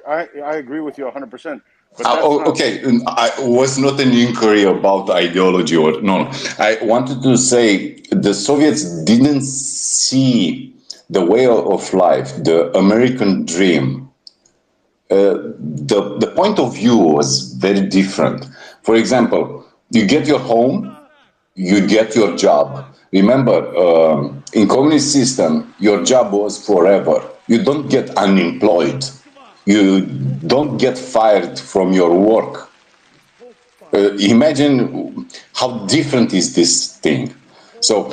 M: I
F: agree with you 100%.
M: Okay, I was not an inquiry about ideology or no. I wanted to say the Soviets didn't see the way of life, the American dream. The point of view was very different. For example, you get your home, you get your job. Remember, in communist system, your job was forever. You don't get unemployed. You don't get fired from your work. Imagine how different is this thing. So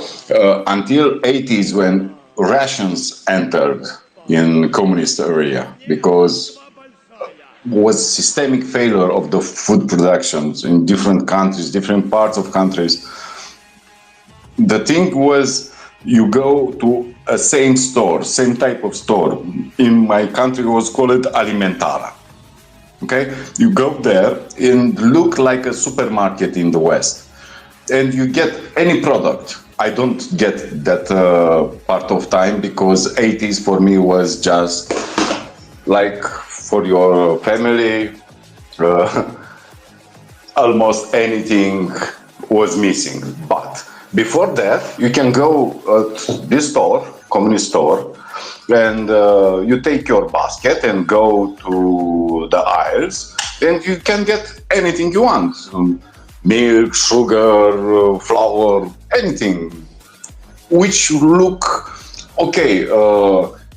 M: until 80s, when rations entered in communist area, because was systemic failure of the food productions in different countries, different parts of countries. The thing was, you go to a same store, same type of store. In my country, it was called Alimentara. Okay, you go there and look like a supermarket in the West, and you get any product. I don't get that part of time because 80s for me was just like for your family, almost anything was missing. But before that, you can go to this store, communist store, and you take your basket and go to the aisles, and you can get anything you want. Milk, sugar, flour, anything, which look okay.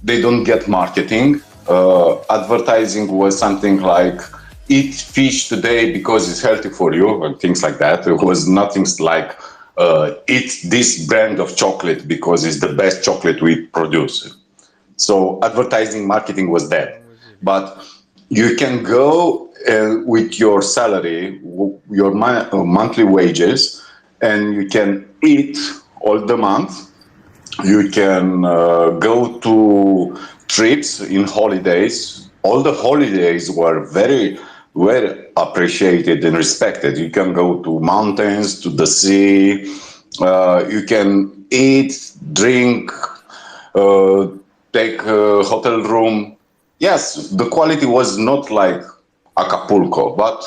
M: They don't get marketing. Advertising was something like eat fish today because it's healthy for you and things like that. It was nothing like eat this brand of chocolate because it's the best chocolate we produce. So advertising, marketing was dead. But you can go with your salary, your monthly wages, and you can eat all the month. You can go to trips in holidays. All the holidays were very, very appreciated and respected. You can go to mountains, to the sea. You can eat, drink, take a hotel room. Yes, the quality was not like Acapulco, but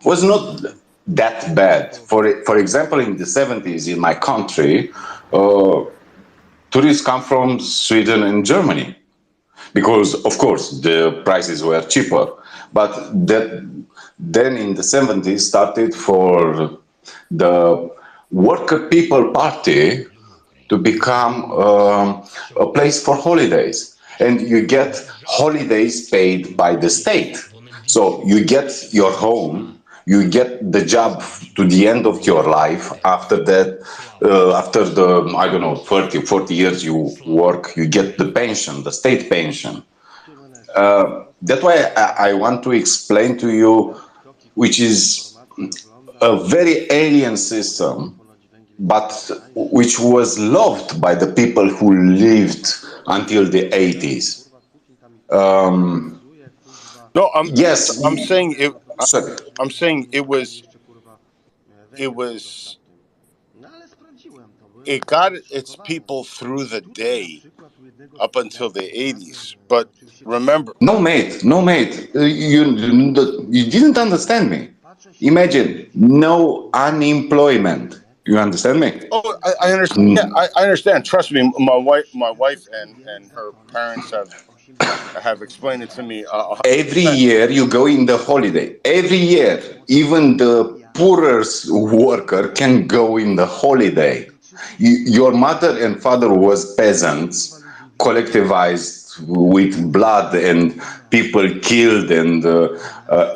M: was not that bad. For example, in the 70s in my country, tourists come from Sweden and Germany because, of course, the prices were cheaper. But then in the 70s started for the worker people party to become a place for holidays. And you get holidays paid by the state. So you get your home, you get the job to the end of your life. After that, after the, I don't know, 30, 40 years you work, you get the pension, the state pension. That's why I want to explain to you, which is a very alien system, but which was loved by the people who lived until the 80s.
F: No,
M: yes,
F: I'm saying it.
M: Sorry.
F: I'm saying it was. It got its people through the day up until the 80s. But remember,
M: no, mate. You didn't understand me. Imagine no unemployment. You understand me?
F: Oh, I understand. Yeah, I understand. Trust me, my wife and her parents have explained it to me.
M: Every year you go in the holiday. Every year, even the poorest worker can go in the holiday. Your mother and father was peasants, collectivized with blood and people killed and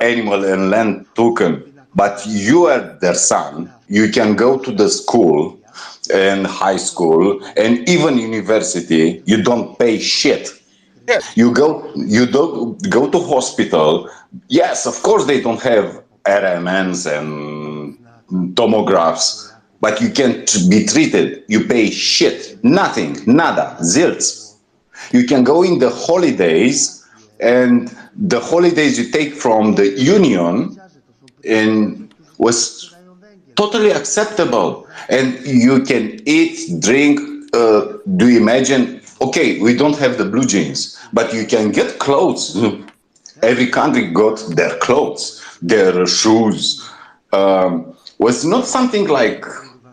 M: animal and land taken. But you are their son. You can go to the school and high school and even university. You don't pay shit. You don't go to hospital. Yes, of course they don't have RMNs and tomographs, but you can be treated. You pay shit, nothing, nada, zilts. You can go in the holidays, and the holidays you take from the union and was totally acceptable. And you can eat, drink. Do you imagine? Okay, we don't have the blue jeans, but you can get clothes. Every country got their clothes, their shoes. Was not something like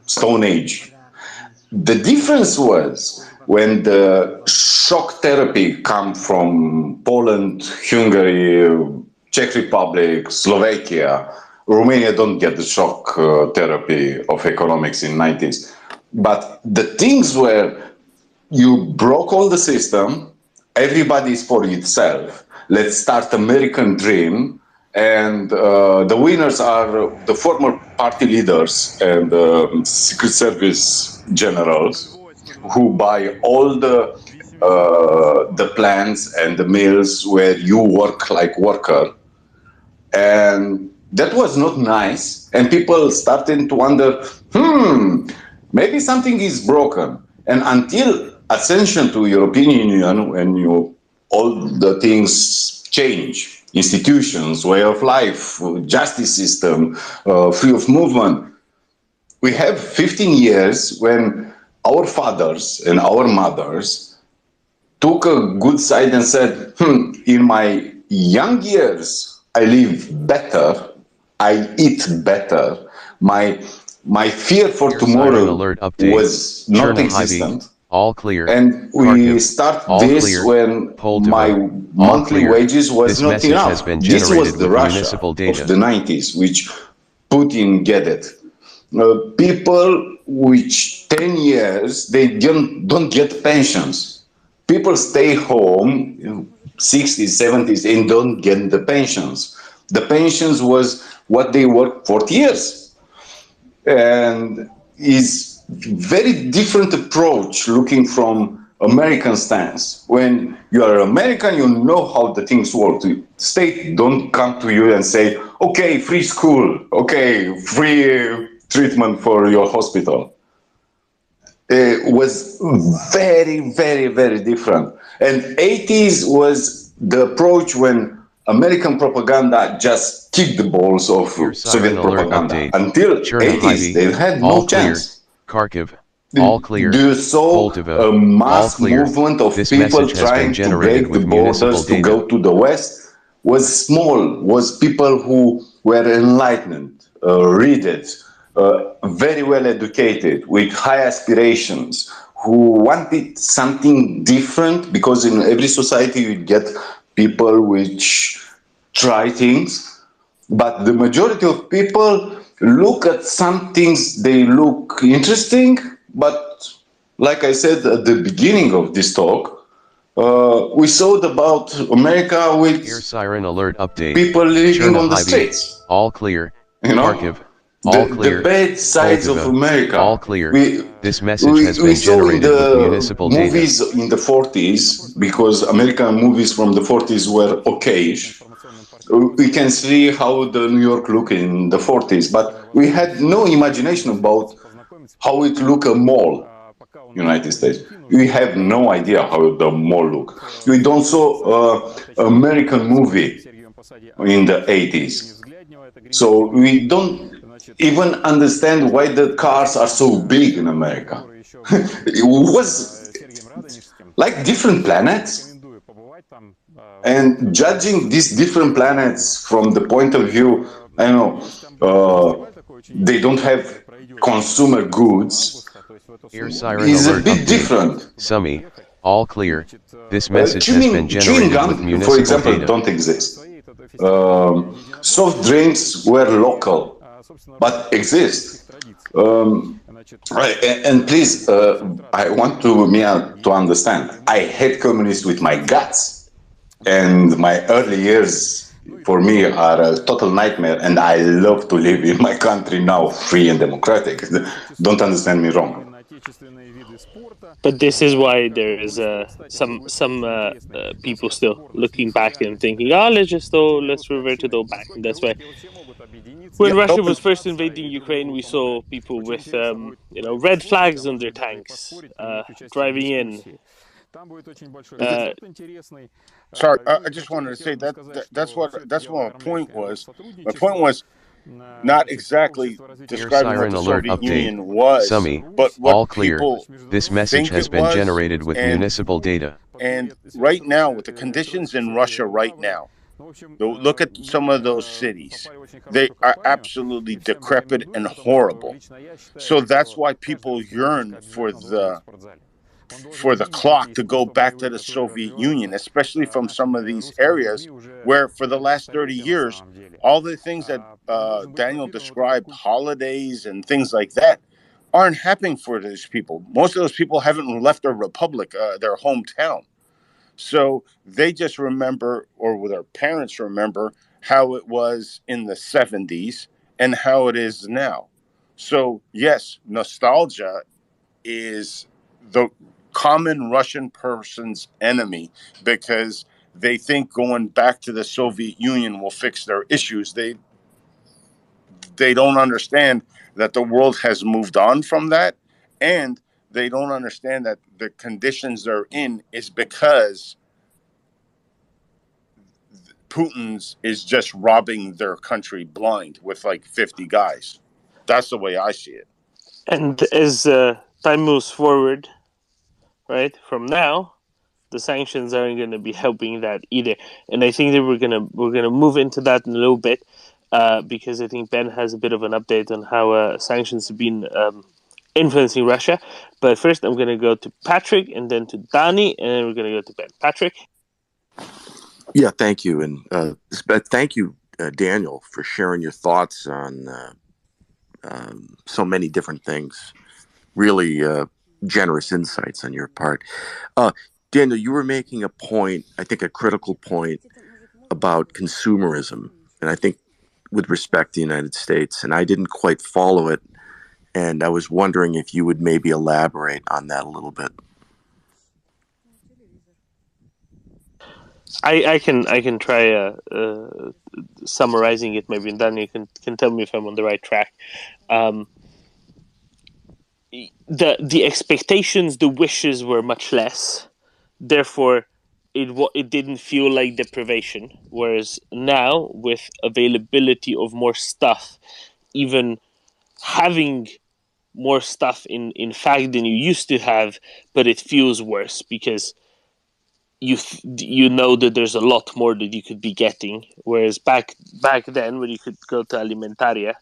M: Stone Age. The difference was when the shock therapy come from Poland, Hungary, Czech Republic, Slovakia. Romania don't get the shock therapy of economics in 90s. But the things were, you broke all the system, everybody is for itself. Let's start American dream. And the winners are the former party leaders and Secret Service generals who buy all the plants and the mills where you work like worker. And that was not nice. And people started to wonder, maybe something is broken. And until ascension to European Union, when all the things change, institutions, way of life, justice system, free of movement, we have 15 years when our fathers and our mothers took a good side and said, in my young years, I live better, I eat better, my fear for tomorrow was not existent.
B: All clear.
M: And we start this clear. When my monthly wages was not enough. This was the Russia of the 90s, which Putin get it. People which 10 years, they don't get pensions. People stay home, 60s, 70s, and don't get the pensions. The pensions was what they worked 40 years. And is very different approach looking from American stance. When you are American, you know how the things work. The state don't come to you and say, okay, free school, okay, free treatment for your hospital. It was very, very, very different. And 80s was the approach when American propaganda just kicked the balls of Soviet propaganda. Until 80s, they had no chance.
B: Kharkiv, all clear.
M: You saw a mass movement of people trying to break the borders to go to the West. Was small, was people who were enlightened, read it, very well educated, with high aspirations, who wanted something different, because in every society you get people which try things, but the majority of people look at some things, they look interesting, but like I said at the beginning of this talk, we saw about America with
B: siren alert update.
M: People living on the streets.
B: All clear.
M: You know,
B: Kharkiv, all clear.
M: The bad sides of America.
B: All clear. This message has been generated with municipal
M: movies
B: data.
M: In the 40s, because American movies from the 40s were okayish. We can see how the New York looked in the 40s, but we had no imagination about how it looked a mall, United States. We have no idea how the mall looked. We don't saw American movie in the 80s. So we don't even understand why the cars are so big in America. It was like different planets. And judging these different planets from the point of view, I know, they don't have consumer goods, is a bit different.
B: Sumi, all clear. This message has been generated with municipal
M: for example,
B: data.
M: don't exist. Soft drinks were local, but exist. Right, and please, I want Mia to understand. I hate communists with my guts, and my early years for me are a total nightmare. And I love to live in my country now, free and democratic. Don't understand me wrong.
K: But this is why there is some people still looking back and thinking, oh, let's revert to the old back. And that's why when Russia was first invading Ukraine, we saw people with red flags on their tanks driving in.
F: Sorry, I just wanted to say that's what my point was. My point was not exactly describing what the Soviet Union was, but what
B: all clear.
F: people
B: This message
F: think
B: has
F: it
B: been
F: was,
B: generated with municipal data.
F: And right now, with the conditions in Russia right now, look at some of those cities. They are absolutely decrepit and horrible. So that's why people yearn for the clock to go back to the Soviet Union, especially from some of these areas where for the last 30 years, all the things that Daniel described, holidays and things like that, aren't happening for these people. Most of those people haven't left their republic, their hometown. So they just remember, or their parents remember, how it was in the 70s and how it is now. So yes, nostalgia is the common Russian person's enemy because they think going back to the Soviet Union will fix their issues. They don't understand that the world has moved on from that, and they don't understand that the conditions they're in is because Putin's is just robbing their country blind with like 50 guys. That's the way I see it.
K: And as time moves forward, right, from now, the sanctions aren't going to be helping that either. And I think that we're gonna move into that in a little bit because I think Ben has a bit of an update on how sanctions have been influencing Russia. But first, I'm going to go to Patrick, and then to Dani, and then we're going to go to Ben. Patrick?
C: Yeah, thank you. And thank you, Daniel, for sharing your thoughts on so many different things. Really generous insights on your part. Daniel, you were making a point, I think a critical point, about consumerism, and I think with respect to the United States, and I didn't quite follow it, and I was wondering if you would maybe elaborate on that a little bit.
K: I can try summarizing it maybe, and then you can tell me if I'm on the right track. The expectations, the wishes were much less. Therefore, it didn't feel like deprivation. Whereas now, with availability of more stuff, even having more stuff in fact than you used to have, but it feels worse because you know that there's a lot more that you could be getting. Whereas back then, when you could go to Alimentaria,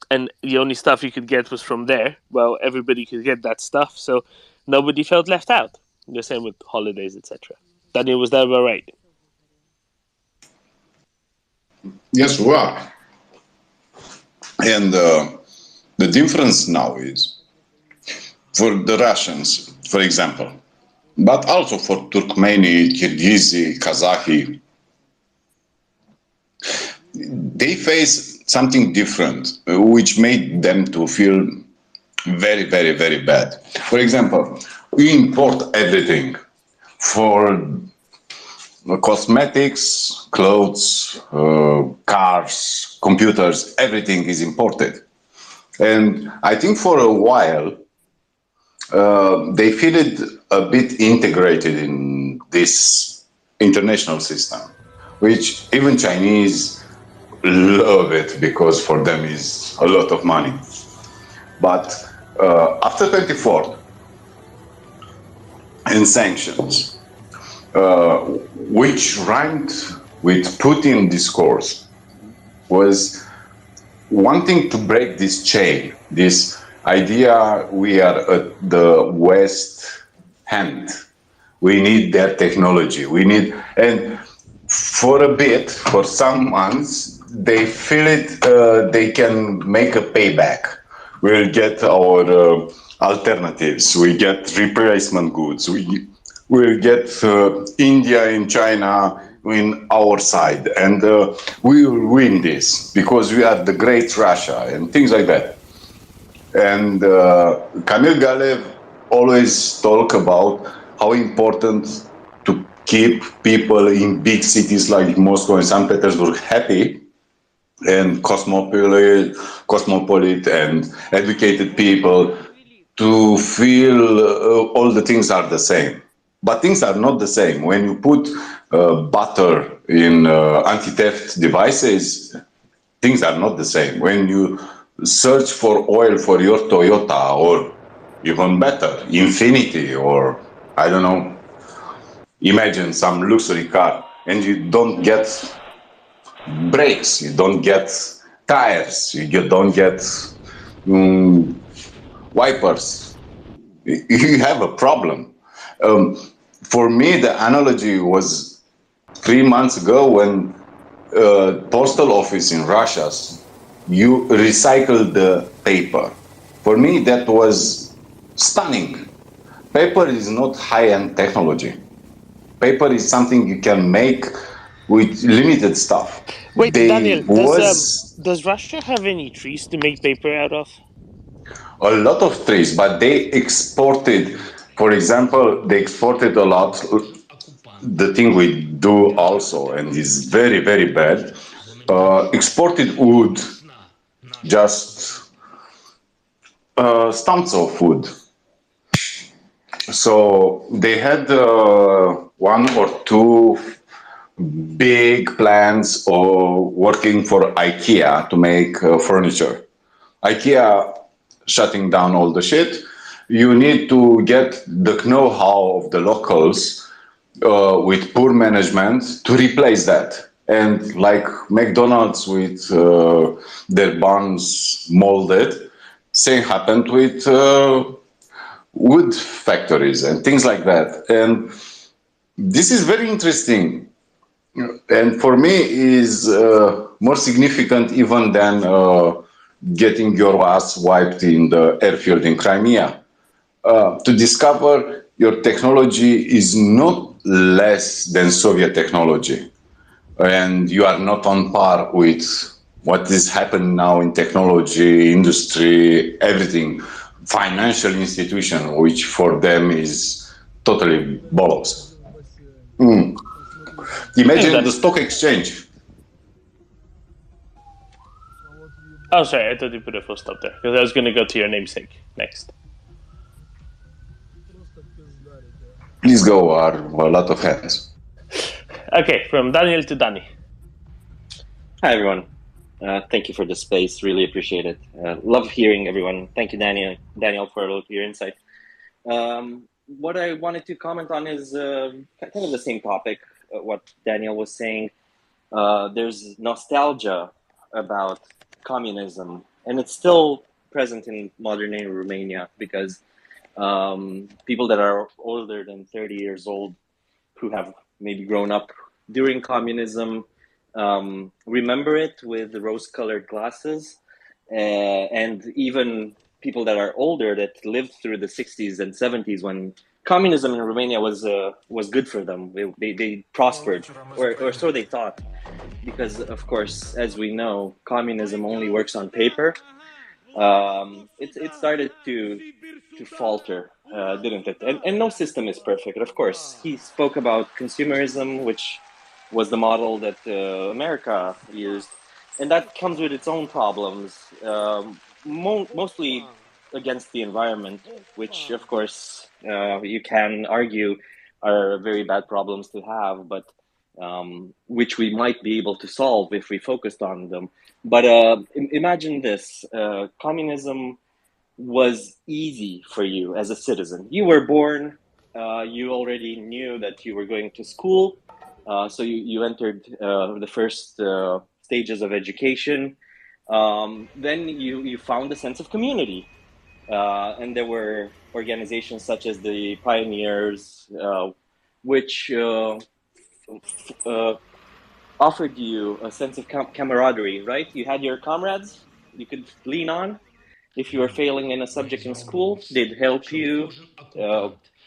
K: and the only stuff you could get was from there, well, everybody could get that stuff, so nobody felt left out. The same with holidays, etc. Daniel, was that about right?
M: Yes, we are. And the difference now is, for the Russians, for example, but also for Turkmeni, Kyrgyz, Kazakh, they face something different, which made them to feel very, very, very bad. For example, we import everything for cosmetics, clothes, cars, computers, everything is imported. And I think for a while, they feel it a bit integrated in this international system, which even Chinese love it because for them is a lot of money. But after 24th and sanctions, which rhymed with Putin discourse, was wanting to break this chain, this idea we are at the West hand. We need their technology. And for a bit, for some months, they feel it, they can make a payback we'll get our alternatives. We get replacement goods. We'll get India and China in our side, and we will win this because we are the great Russia and things like that. And Kamil Galev always talk about how important to keep people in big cities like Moscow and St. Petersburg happy and cosmopolitan and educated people to feel all the things are the same. But things are not the same. When you put butter in anti-theft devices, things are not the same. When you search for oil for your Toyota, or even better, Infinity, or I don't know, imagine some luxury car, and you don't get brakes, you don't get tires, you don't get wipers, you have a problem. For me, the analogy was 3 months ago when postal office in Russia, you recycle the paper. For me, that was stunning. Paper is not high-end technology. Paper is something you can make with limited stuff.
K: Wait, Daniel, does Russia have any trees to make paper out of?
M: A lot of trees, but they exported, for example, they exported a lot. The thing we do also, and is very, very bad, exported wood, just stumps of wood. So they had 1 or 2 big plans of working for IKEA to make furniture. IKEA shutting down all the shit. You need to get the know-how of the locals with poor management to replace that. And like McDonald's with their buns molded, same happened with wood factories and things like that. And this is very interesting. And for me is more significant even than getting your ass wiped in the airfield in Crimea. To discover your technology is not less than Soviet technology. And you are not on par with what is happening now in technology, industry, everything, financial institution, which for them is totally bollocks. Imagine the stock exchange.
K: Oh, sorry, I thought you put a full stop there, because I was going to go to your namesake next.
M: Please go, a lot of hands.
K: Okay, from Daniel to Danny.
O: Hi, everyone. Thank you for the space. Really appreciate it. Love hearing everyone. Thank you, Daniel, for your insight. What I wanted to comment on is kind of the same topic, what Daniel was saying. There's nostalgia about communism, and it's still present in modern-day Romania because people that are older than 30 years old who have maybe grown up during communism remember it with rose-colored glasses, and even people that are older that lived through the 60s and 70s when communism in Romania was good for them. They prospered, or so they thought, because of course, as we know, communism only works on paper. It started to falter, didn't it? And no system is perfect, of course. He spoke about consumerism, which was the model that America used, and that comes with its own problems, mostly against the environment, which of course you can argue are very bad problems to have, but which we might be able to solve if we focused on them. But imagine this, communism was easy for you as a citizen. You were born, you already knew that you were going to school, so you entered the first stages of education. Then you found a sense of community. And there were organizations such as the Pioneers, which offered you a sense of camaraderie, right? You had your comrades you could lean on. If you were failing in a subject in school, they'd help you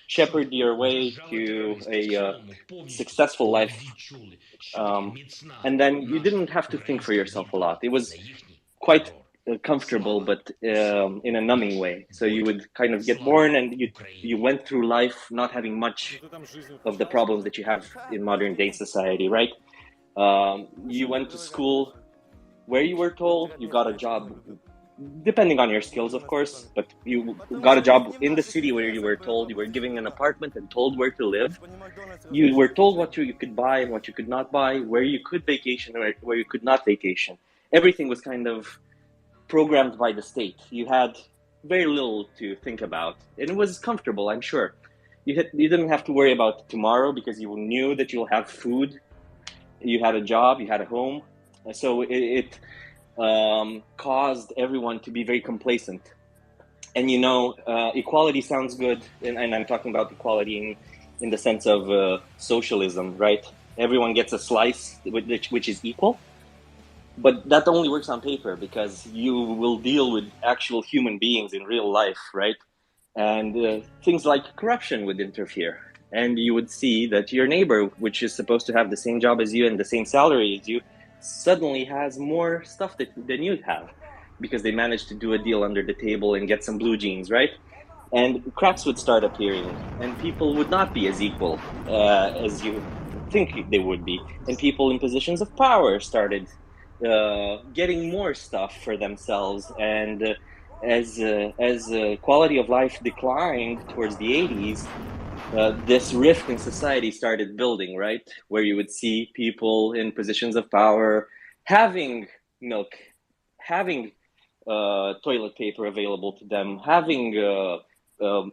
O: shepherd your way to a successful life. And then you didn't have to think for yourself a lot. It was quite comfortable, but in a numbing way. So you would kind of get born and you went through life not having much of the problems that you have in modern day society, right? You went to school where you were told, you got a job, depending on your skills, of course, but you got a job in the city where you were told, you were given an apartment and told where to live. You were told what you could buy and what you could not buy, where you could vacation or where you could not vacation. Everything was kind of programmed by the state. You had very little to think about, and it was comfortable, I'm sure. You didn't have to worry about tomorrow because you knew that you'll have food, you had a job, you had a home. So it caused everyone to be very complacent. And equality sounds good, and I'm talking about equality in the sense of socialism, right? Everyone gets a slice which is equal, but that only works on paper because you will deal with actual human beings in real life, right? And things like corruption would interfere, and you would see that your neighbor, which is supposed to have the same job as you and the same salary as you, suddenly has more stuff than you'd have because they managed to do a deal under the table and get some blue jeans, right? And cracks would start appearing, and people would not be as equal as you think they would be. And people in positions of power started getting more stuff for themselves. And as quality of life declined towards the 80s, this rift in society started building, right? Where you would see people in positions of power having milk, having toilet paper available to them, having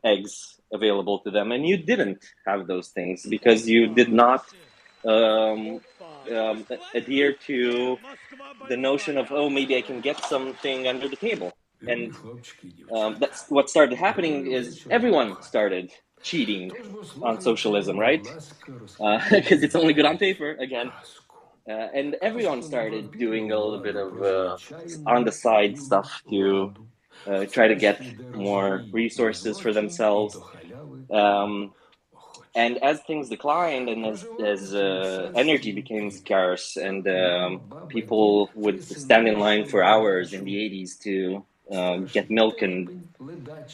O: eggs available to them, and you didn't have those things because you did not adhere to the notion of, oh, maybe I can get something under the table. And that's what started happening is everyone started cheating on socialism, right? Because it's only good on paper, again. And everyone started doing a little bit of on-the-side stuff to try to get more resources for themselves. And as things declined and as energy became scarce and people would stand in line for hours in the 80s to get milk and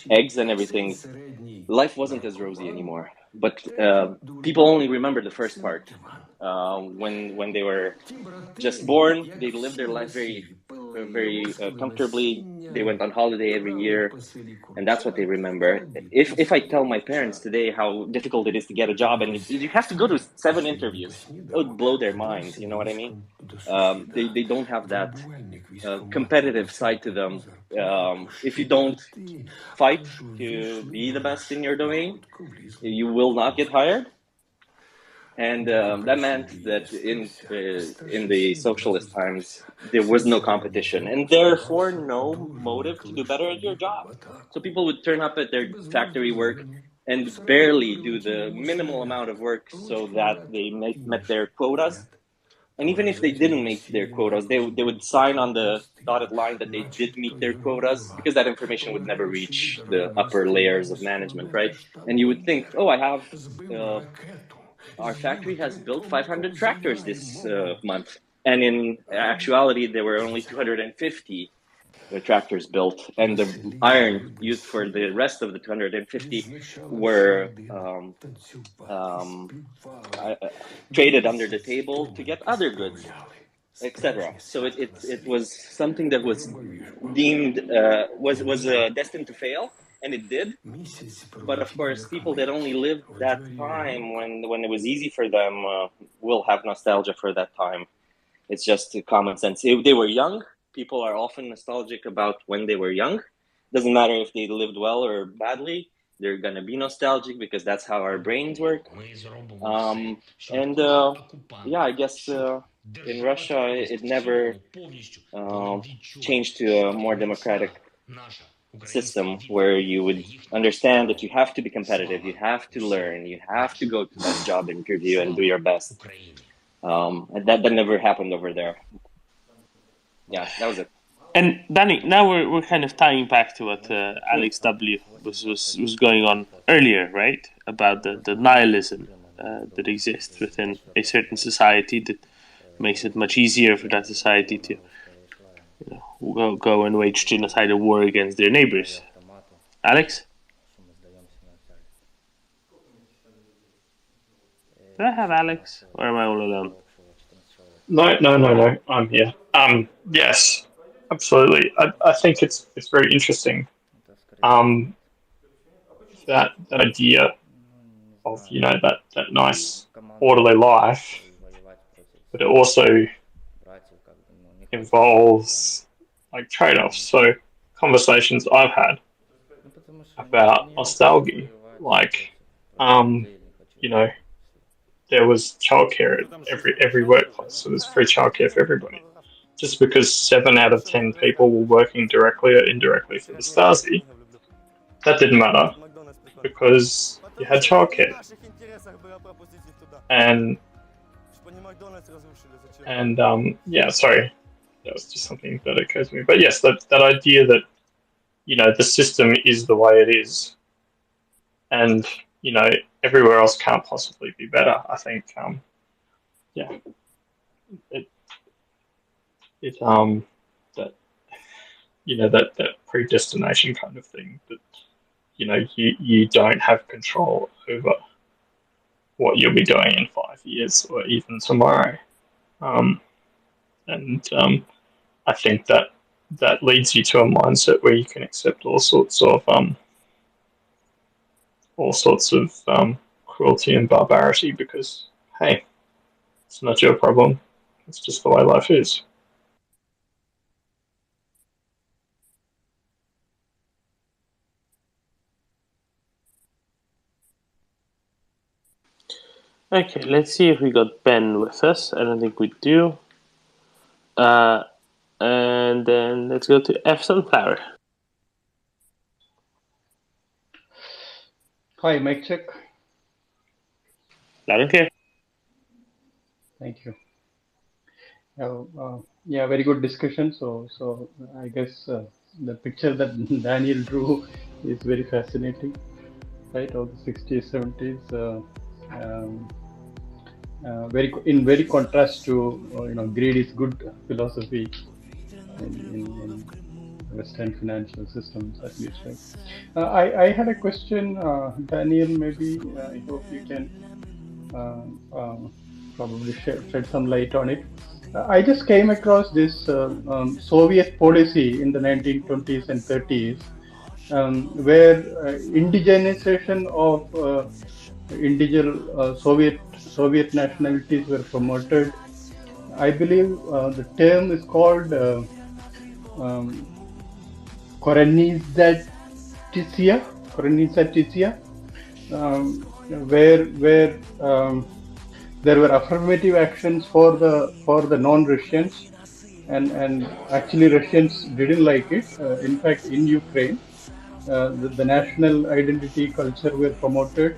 O: eggs and everything, life wasn't as rosy anymore. But people only remember the first part. When they were just born, they lived their life very comfortably. They went on holiday every year, and that's what they remember. If I tell my parents today how difficult it is to get a job, and you have to go to 7 interviews, it would blow their minds. You know what I mean? They don't have that competitive side to them. If you don't fight to be the best in your domain, you will not get hired. And that meant that in the socialist times, there was no competition and therefore no motive to do better at your job. So people would turn up at their factory work and barely do the minimal amount of work so that they met their quotas. And even if they didn't meet their quotas, they would sign on the dotted line that they did meet their quotas, because that information would never reach the upper layers of management, right? And you would think, oh, I have... our factory has built 500 tractors this month. And in actuality, there were only 250 tractors built. And the iron used for the rest of the 250 were traded under the table to get other goods, etc. So it was something that was deemed, was destined to fail. And it did, but of course, people that only lived that time when it was easy for them will have nostalgia for that time. It's just common sense. If they were young, people are often nostalgic about when they were young. Doesn't matter if they lived well or badly, they're going to be nostalgic because that's how our brains work. Yeah, I guess in Russia, it never changed to a more democratic system where you would understand that you have to be competitive, you have to learn, you have to go to that job interview and do your best. And that never happened over there. Yeah, that was it.
K: And Danny, now we're kind of tying back to what Alex W was going on earlier, right? About the nihilism that exists within a certain society that makes it much easier for that society to go and wage genocidal war against their neighbors. Alex? Do I have Alex, or am I all alone?
I: No. I'm here. Yes, absolutely. I think it's very interesting. That idea of that nice orderly life, but it also involves like trade-offs. So conversations I've had about nostalgia, like there was childcare at every workplace, so there's free childcare for everybody. Just because 7 out of 10 people were working directly or indirectly for the Stasi, that didn't matter because you had childcare. And sorry, that was just something that occurs to me. But yes, that idea that the system is the way it is, and everywhere else can't possibly be better. I think that predestination kind of thing, that you don't have control over what you'll be doing in 5 years or even tomorrow. I think that leads you to a mindset where you can accept all sorts of cruelty and barbarity because, hey, it's not your problem. It's just the way life is.
K: Okay, let's see if we got Ben with us. I don't think we do. And then let's go to F Sunflower.
L: Hi, mic check.
K: Loud and clear.
L: Thank you. Very good discussion. So I guess the picture that Daniel drew is very fascinating, right? Of the 60s, 70s, very contrast to greed is good philosophy in Western financial systems, at least, right? I had a question, Daniel. Maybe I hope you can probably shed some light on it. I just came across this Soviet policy in the 1920s and 30s, where indigenization of individual Soviet nationalities were promoted. I believe the term is called Korenizatsia, where there were affirmative actions for the non-Russians, and actually Russians didn't like it. In fact, in Ukraine, the national identity culture were promoted,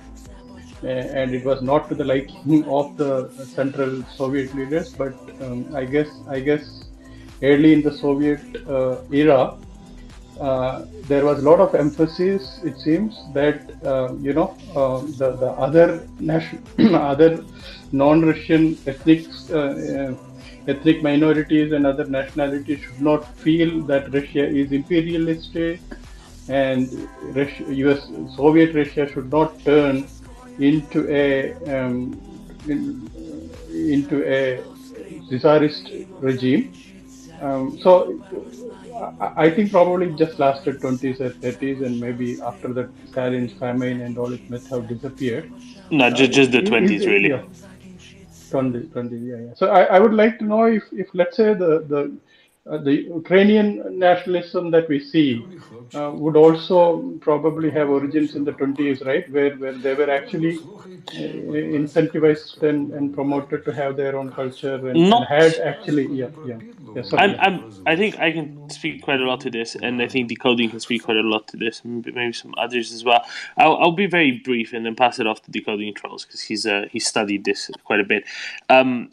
L: and it was not to the liking of the Central Soviet leaders. But I guess early in the Soviet era, there was a lot of emphasis, it seems, that the other non-Russian ethnic minorities and other nationalities should not feel that Russia is imperialistic, and Soviet Russia should not turn into a Tsarist regime. So I think probably just lasted 20s or 30s, and maybe after that Stalin's famine and all, it must have disappeared.
K: No, just the 20s, really.
L: Yeah. 20, yeah. So I would like to know if let's say the Ukrainian nationalism that we see would also probably have origins in the 20s, right? Where they were actually incentivized and promoted to have their own culture and had actually,
K: I think I can speak quite a lot to this, and I think Decoding can speak quite a lot to this, maybe some others as well. I'll be very brief and then pass it off to Decoding Trolls because he's studied this quite a bit.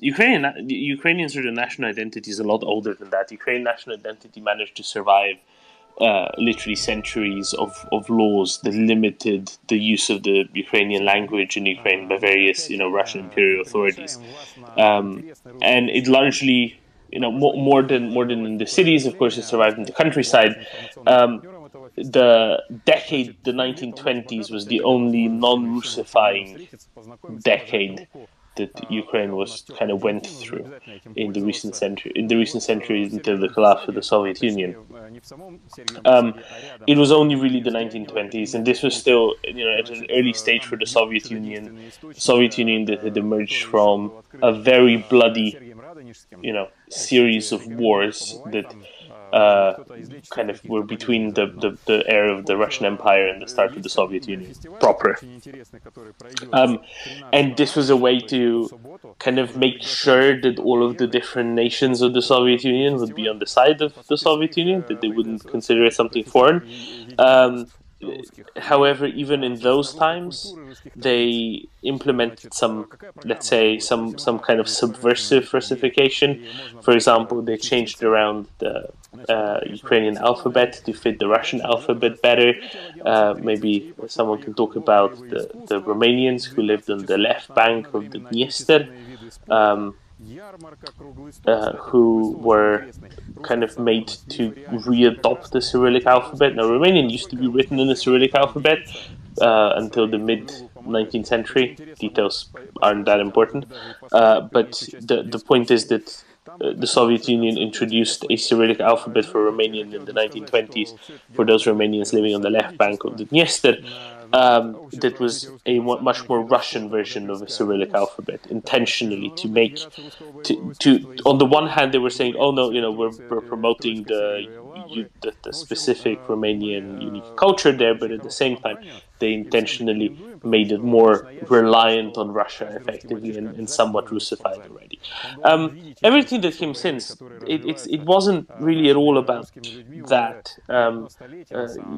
K: Ukrainian sort of national identity is a lot older than that. You Ukrainian national identity managed to survive literally centuries of laws that limited the use of the Ukrainian language in Ukraine by various, Russian imperial authorities, and it largely, more than in the cities. Of course, it survived in the countryside. The decade, the 1920s, was the only non-Russifying decade that Ukraine went through in the recent centuries until the collapse of the Soviet Union. It was only really the 1920s, and this was still, at an early stage for the Soviet Union. Soviet Union that had emerged from a very bloody, series of wars that were between the era of the Russian Empire and the start of the Soviet Union proper. And this was a way to kind of make sure that all of the different nations of the Soviet Union would be on the side of the Soviet Union, that they wouldn't consider it something foreign. However, even in those times, they implemented some kind of subversive Russification. For example, they changed around the Ukrainian alphabet to fit the Russian alphabet better. Maybe someone can talk about the Romanians who lived on the left bank of the Dniester, who were kind of made to readopt the Cyrillic alphabet. Now, Romanian used to be written in the Cyrillic alphabet until the mid-19th century. Details aren't that important. But the point is that the Soviet Union introduced a Cyrillic alphabet for Romanian in the 1920s for those Romanians living on the left bank of the Dniester. That was a much more Russian version of a Cyrillic alphabet, intentionally to make on the one hand they were saying, oh no, we're promoting the specific Romanian unique culture there, but at the same time they intentionally made it more reliant on Russia effectively and somewhat Russified already. Everything that came since, it wasn't really at all about that.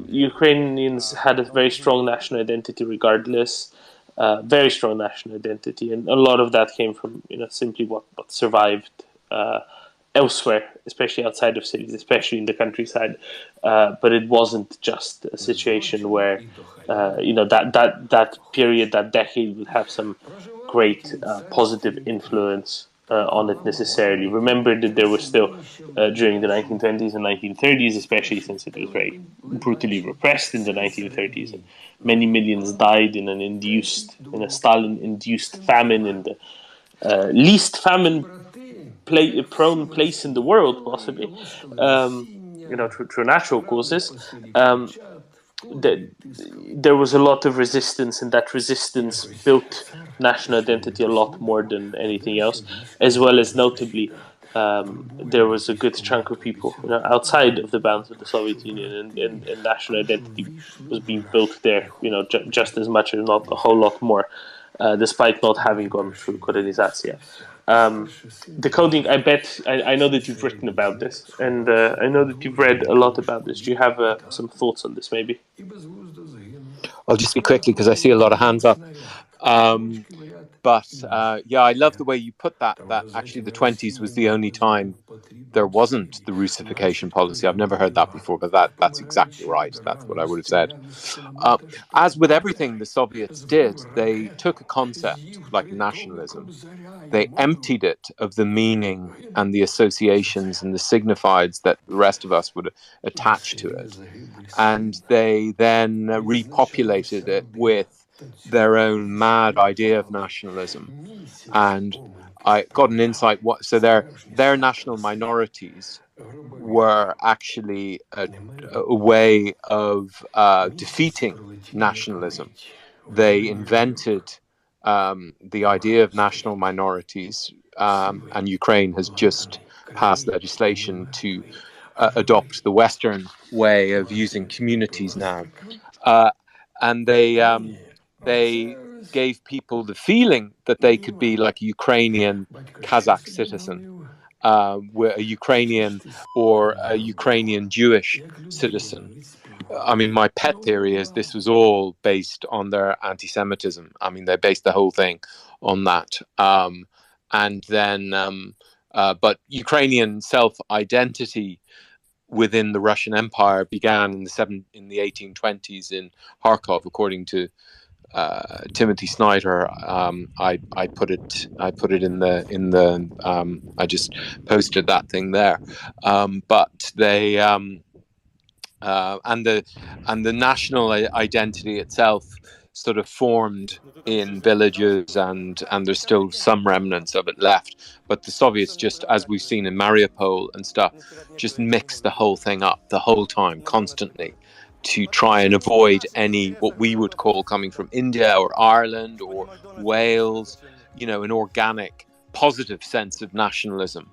K: Ukrainians had a very strong national identity regardless, very strong national identity, and a lot of that came from simply what survived elsewhere, especially outside of cities, especially in the countryside. But it wasn't just a situation where that period, that decade, would have some great positive influence on it necessarily. Remember that there was still, during the 1920s and 1930s, especially since it was very brutally repressed in the 1930s, and many millions died in a Stalin-induced famine in the least famine-prone place in the world, possibly, through natural causes. There was a lot of resistance, and that resistance built national identity a lot more than anything else, as well as notably there was a good chunk of people outside of the bounds of the Soviet Union, and national identity was being built there, just as much, if not a whole lot more, despite not having gone through Kolonizacja. Decoding, I know that you've written about this, and I know that you've read a lot about this. Do you have some thoughts on this, maybe?
D: I'll just speak quickly because I see a lot of hands up. But I love the way you put that actually the 20s was the only time there wasn't the Russification policy. I've never heard that before, but that's exactly right. That's what I would have said. As with everything the Soviets did, they took a concept like nationalism, they emptied it of the meaning and the associations and the signifieds that the rest of us would attach to it, and they then repopulated it with their own mad idea of nationalism. And I got an insight. So their national minorities were actually a way of defeating nationalism. They invented the idea of national minorities, and Ukraine has just passed legislation to adopt the Western way of using communities now, and they gave people the feeling that they could be like a Ukrainian Kazakh citizen, a Ukrainian or a Ukrainian Jewish citizen. I mean, my pet theory is this was all based on their anti-Semitism. I mean, they based the whole thing on that. And then But Ukrainian self-identity within the Russian Empire began in the 1820s in Kharkov, according to Timothy Snyder. I put it in the I just posted that thing there. But they and the national identity itself sort of formed in villages, and there's still some remnants of it left. But the Soviets, just as we've seen in Mariupol and stuff, just mixed the whole thing up the whole time, constantly, to try and avoid any what we would call, coming from India or Ireland or Wales, an organic, positive sense of nationalism,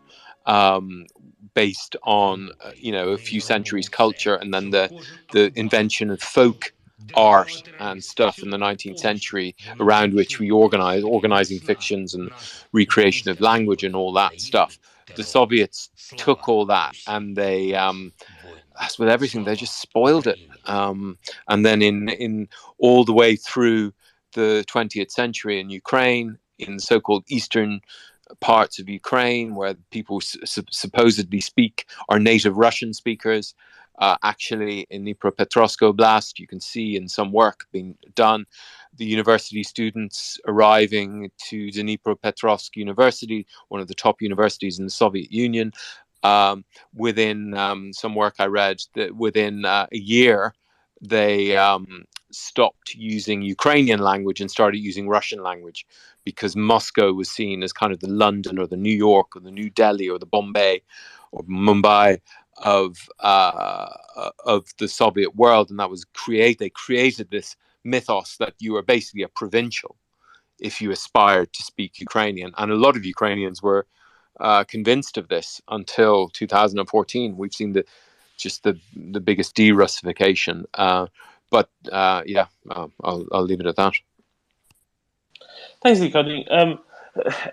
D: based on a few centuries culture, and then the invention of folk art and stuff in the 19th century, around which we organizing fictions and recreation of language and all that stuff. The Soviets took all that, and they as with everything, they just spoiled it. And then in all the way through the 20th century in Ukraine, in so-called eastern parts of Ukraine, where people supposedly are native Russian speakers. Actually, in Dnipropetrovsk Oblast, you can see in some work being done, the university students arriving to Dnipropetrovsk University, one of the top universities in the Soviet Union, within some work I read, that within a year, they stopped using Ukrainian language and started using Russian language, because Moscow was seen as kind of the London or the New York or the New Delhi or the Bombay or Mumbai of the Soviet world. And that was they created this mythos that you were basically a provincial if you aspired to speak Ukrainian. And a lot of Ukrainians were convinced of this until 2014. We've seen the biggest de-Russification. But I'll leave it at that.
K: Thanks, Nikodi.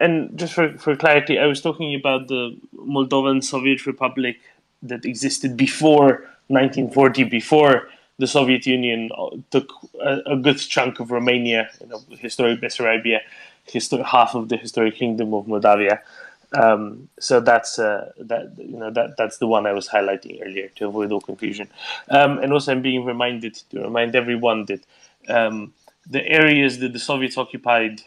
K: And just for clarity, I was talking about the Moldovan Soviet Republic that existed before 1940, before the Soviet Union took a good chunk of Romania, historic Bessarabia, half of the historic Kingdom of Moldavia. So that's that's the one I was highlighting earlier to avoid all confusion. And also, I'm being reminded to remind everyone that the areas that the Soviets occupied,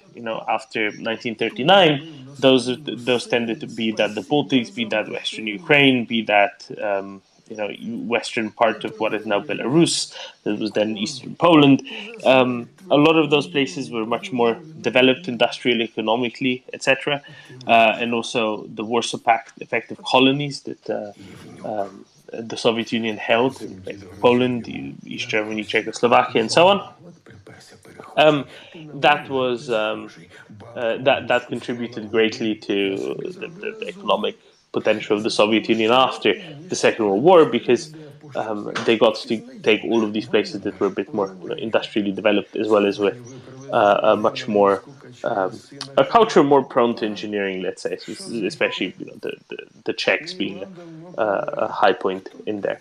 K: after 1939, those tended to be that the Baltics, be that Western Ukraine, be that western part of what is now Belarus, that was then Eastern Poland. A lot of those places were much more developed industrially, economically, etc. And also the Warsaw Pact effective colonies that the Soviet Union held in Poland, East Germany, Czechoslovakia, and so on. That was that contributed greatly to the economic potential of the Soviet Union after the Second World War, because they got to take all of these places that were a bit more industrially developed, as well as with a much more a culture more prone to engineering, let's say, especially the Czechs being a high point in there.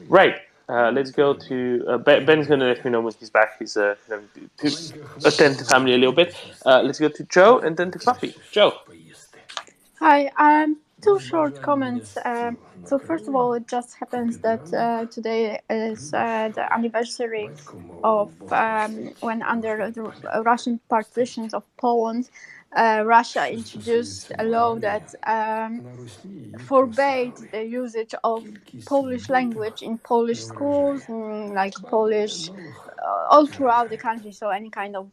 K: Right. Let's go to Ben's going to let me know when he's back. He's to attend to family a little bit. Let's go to Joe and then to Puppy. Joe.
J: Hi. Two short comments. So first of all, it just happens that today is the anniversary of when, under the Russian partitions of Poland, Russia introduced a law that forbade the usage of Polish language in Polish schools, like Polish, all throughout the country. So any kind of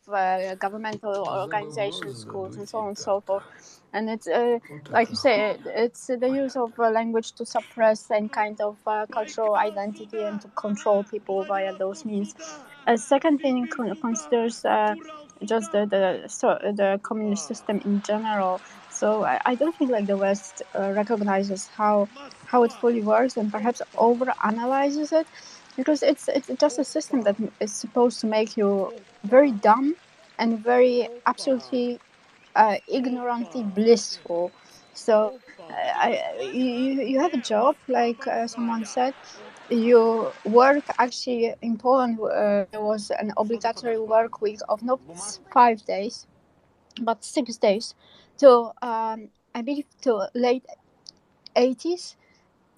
J: governmental organizations, schools, and so on and so forth. And it's, like you say, it's the use of language to suppress any kind of cultural identity and to control people via those means. A second thing considers just the communist system in general. So I don't think like the West recognizes how it fully works, and perhaps over-analyzes it, because it's just a system that is supposed to make you very dumb and very absolutely ignorantly blissful. So you have a job, like someone said. You work, actually in Poland there was an obligatory work week of not 5 days but 6 days to I believe, to late 80s.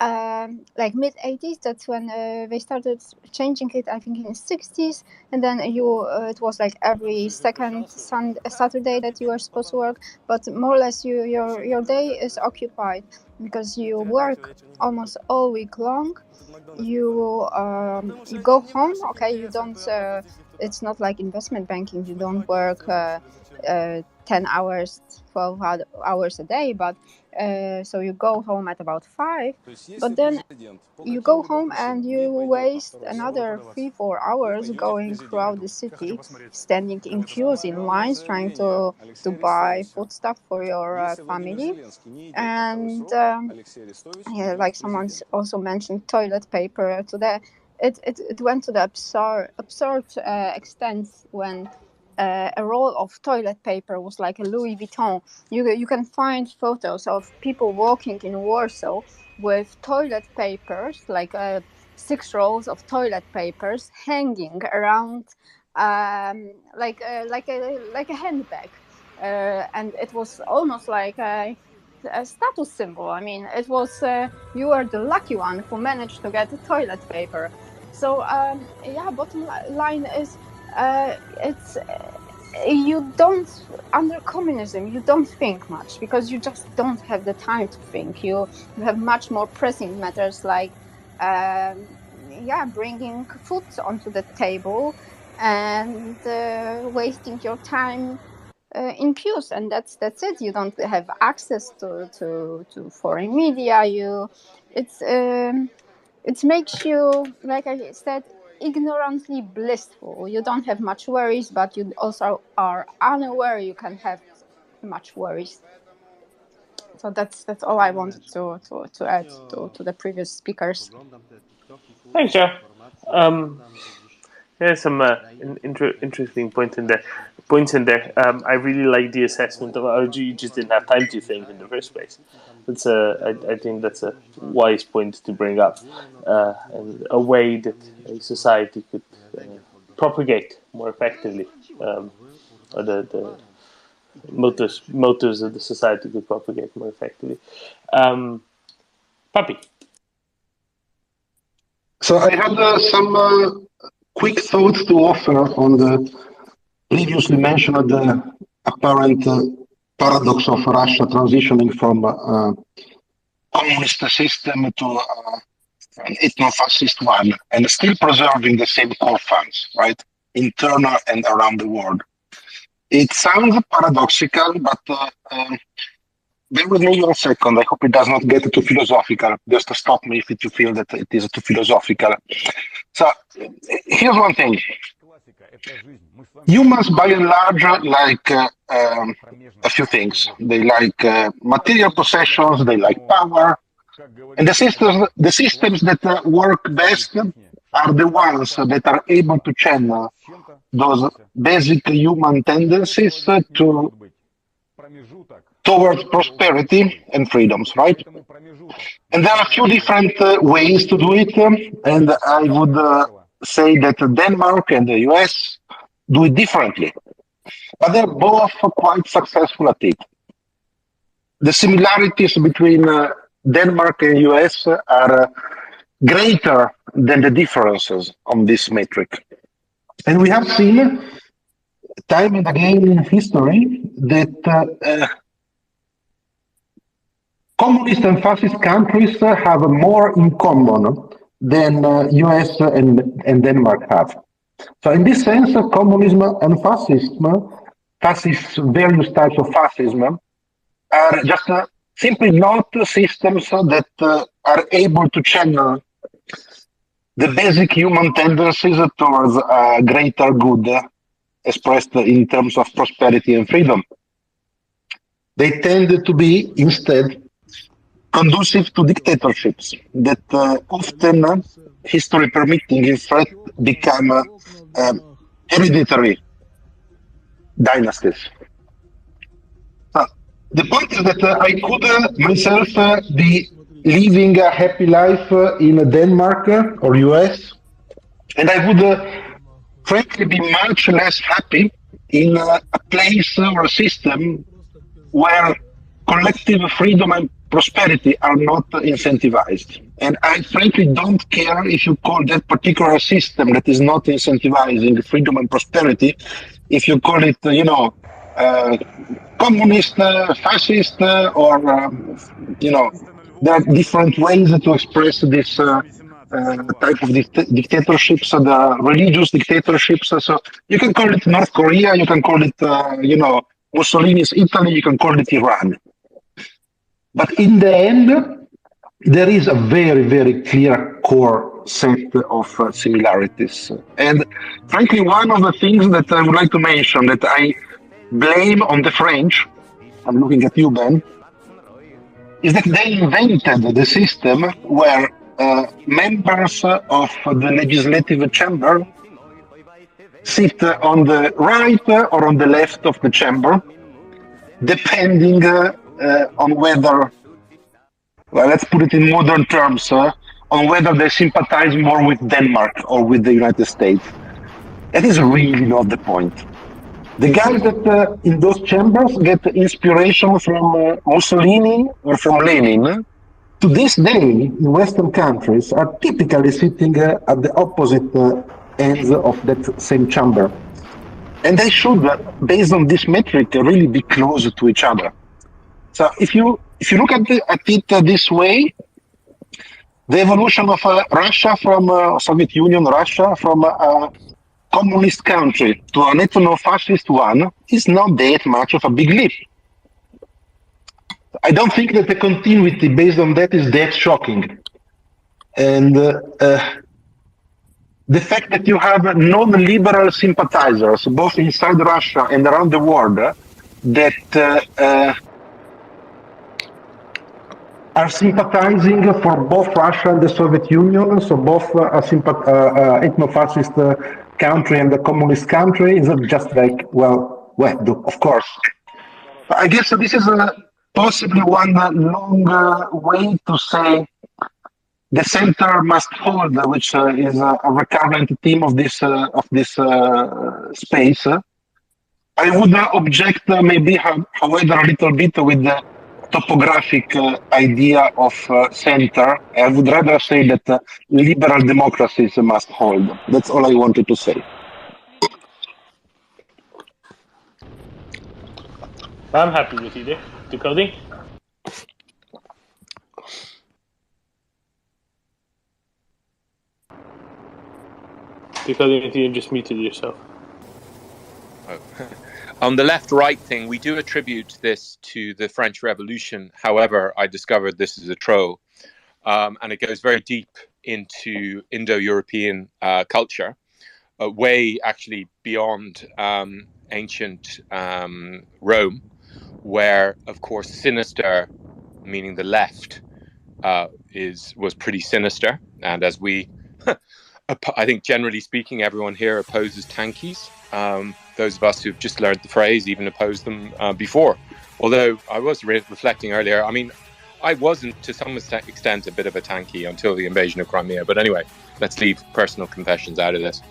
J: Like mid 80s, that's when they started changing it. I think in the 60s, and then it was like every second Saturday that you were supposed to work. But more or less, your day is occupied because you work almost all week long. You go home. Okay, you don't. It's not like investment banking. You don't work 10 hours, 12 hours a day, but so you go home at about 5, but then you go home and you waste another 3-4 hours going throughout the city, standing in queues, in lines, trying to buy foodstuff for your family. And yeah, like someone also mentioned, toilet paper. It went to the absurd extent when a roll of toilet paper was like a Louis Vuitton. You can find photos of people walking in Warsaw with toilet papers, like 6 rolls of toilet papers hanging around, like a handbag, and it was almost like a status symbol. I mean, it was you were the lucky one who managed to get the toilet paper. So yeah, bottom line is it's you don't, under communism, you don't think much because you just don't have the time to think. You have much more pressing matters like bringing food onto the table and wasting your time in queues, and that's it. You don't have access to foreign media. It makes you, like I said, ignorantly blissful. You don't have much worries, but you also are unaware you can have much worries. So that's all I wanted to add to the previous speakers.
K: Thanks, Joe. There's some interesting points in there. I really like the assessment of how you just didn't have time to think in the first place. I think that's a wise point to bring up, and a way that a society could propagate more effectively, or the motives of the society could propagate more effectively. Papi.
E: So I had some quick thoughts to offer on the previously mentioned apparent paradox of Russia transitioning from communist system to an ethno-fascist one, and still preserving the same core funds, right, internal and around the world. It sounds paradoxical, but bear with me 1 second. I hope it does not get too philosophical. Just to stop me if you feel that it is too philosophical. So here's one thing. Humans, by and large, like a few things. They like material possessions, they like power, and the systems that work best are the ones that are able to channel those basic human tendencies towards prosperity and freedoms, right? And there are a few different ways to do it, and I would say that Denmark and the US do it differently, but they're both quite successful at it. The similarities between Denmark and US are greater than the differences on this metric. And we have seen time and again in history that communist and fascist countries have more in common than US and Denmark have. So in this sense, communism and fascism, various types of fascism, are just simply not systems that are able to channel the basic human tendencies towards a greater good expressed in terms of prosperity and freedom. They tend to be, instead, conducive to dictatorships that often, history permitting, in fact, become hereditary dynasties. The point is that I could myself be living a happy life in Denmark or US, and I would frankly be much less happy in a place or a system where collective freedom and prosperity are not incentivized. And I frankly don't care if you call that particular system that is not incentivizing freedom and prosperity, if you call it, communist, fascist, or, there are different ways to express this type of dictatorships, the religious dictatorships. So you can call it North Korea, you can call it, Mussolini's Italy, you can call it Iran. But in the end, there is a very, very clear core set of similarities. And frankly, one of the things that I would like to mention that I blame on the French, I'm looking at you, Ben, is that they invented the system where members of the legislative chamber sit on the right or on the left of the chamber, depending on whether, well, let's put it in modern terms, on whether they sympathize more with Denmark or with the United States. That is really not the point. The guys that in those chambers get inspiration from Mussolini or from Lenin, to this day in Western countries are typically sitting at the opposite ends of that same chamber. And they should, based on this metric, really be close to each other. So if you look at it this way, the evolution of Russia from Soviet Union, Russia from a communist country to an ethno-fascist one is not that much of a big leap. I don't think that the continuity based on that is that shocking. And the fact that you have non-liberal sympathizers, both inside Russia and around the world, that are sympathizing for both Russia and the Soviet Union, so both ethno-fascist country and the communist country, is just like, well, of course. I guess this is possibly one long way to say the center must hold, which is a recurrent theme of this space. I would object maybe, however, a little bit with the topographic idea of center. I would rather say that liberal democracies must hold. That's all I wanted to say.
K: I'm happy with you there. Decoding? Decoding, you just muted yourself.
D: Oh. On the left-right thing, we do attribute this to the French Revolution. However, I discovered this is a troll, and it goes very deep into Indo-European culture, way actually beyond ancient Rome, where, of course, sinister, meaning the left, was pretty sinister. And as we, I think generally speaking, everyone here opposes tankies. Those of us who've just learned the phrase even opposed them before. Although I was reflecting earlier, I mean, I wasn't to some extent a bit of a tanky until the invasion of Crimea. But anyway, let's leave personal confessions out of this.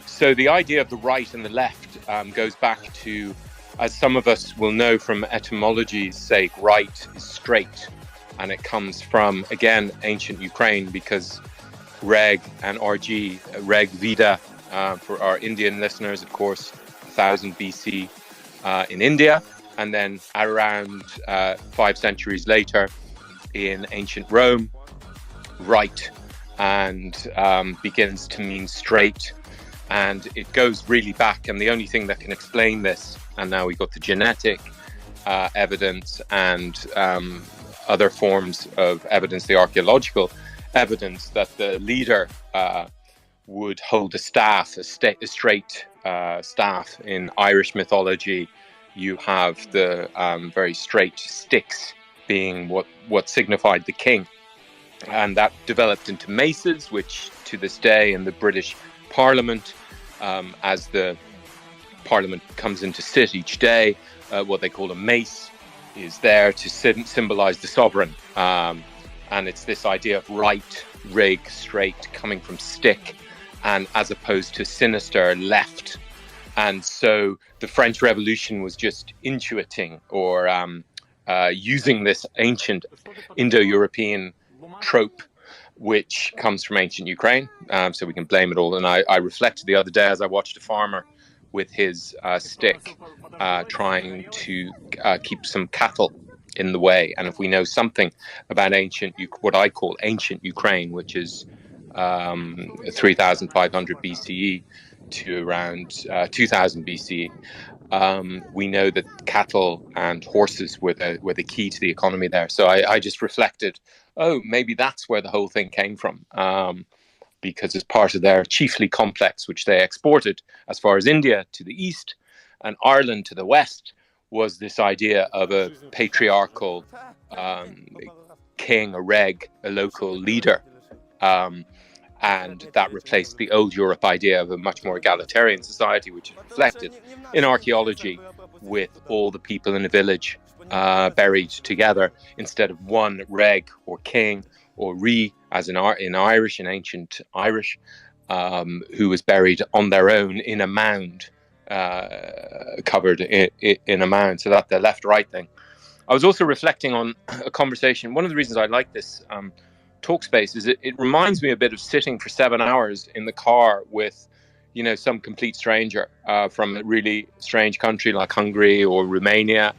D: So the idea of the right and the left goes back to, as some of us will know from etymology's sake, right is straight. And it comes from, again, ancient Ukraine, because Reg and RG, Reg Vida, for our Indian listeners, of course, 1000 BC in India, and then around 5 centuries later in ancient Rome, right, and begins to mean straight. And it goes really back, and the only thing that can explain this, and now we've got the genetic evidence and other forms of evidence, the archaeological evidence that the leader would hold a staff, a straight staff. In Irish mythology, you have the very straight sticks being what signified the king. And that developed into maces, which to this day in the British Parliament, as the Parliament comes into sit each day, what they call a mace is there to symbolize the sovereign. And it's this idea of right, rig, straight, coming from stick, and as opposed to sinister, left. And so the French Revolution was just intuiting or using this ancient Indo-European trope, which comes from ancient Ukraine, so we can blame it all. And I reflected the other day as I watched a farmer with his stick trying to keep some cattle in the way. And if we know something about what I call ancient Ukraine, which is 3,500 BCE to around 2000 BCE, we know that cattle and horses were the key to the economy there. So I just reflected, oh, maybe that's where the whole thing came from, because as part of their chiefly complex, which they exported as far as India to the east and Ireland to the west, was this idea of a patriarchal king, a reg, a local leader. And that replaced the old Europe idea of a much more egalitarian society, which is reflected in archaeology with all the people in a village buried together instead of one reg or king or ri, as in Irish, in ancient Irish, who was buried on their own in a mound, covered in a mound. So that the left-right thing. I was also reflecting on a conversation. One of the reasons I like this talk space is it reminds me a bit of sitting for 7 hours in the car with, some complete stranger from a really strange country like Hungary or Romania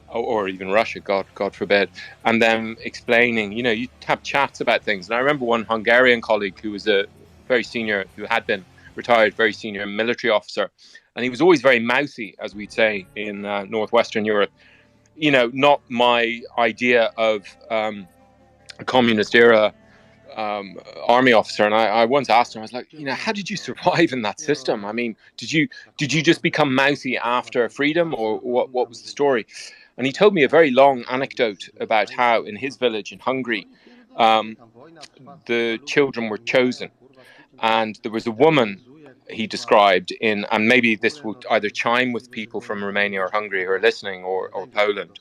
D: or even Russia, God forbid, and them explaining, you have chats about things. And I remember one Hungarian colleague who was a very senior, who had been retired, very senior military officer, and he was always very mouthy, as we'd say in Northwestern Europe. Not my idea of a communist era army officer. And I once asked him, I was like, how did you survive in that system? I mean, did you just become mouthy after freedom, or what was the story? And he told me a very long anecdote about how in his village in Hungary, the children were chosen. And there was a woman he described and maybe this would either chime with people from Romania or Hungary who are listening, or Poland.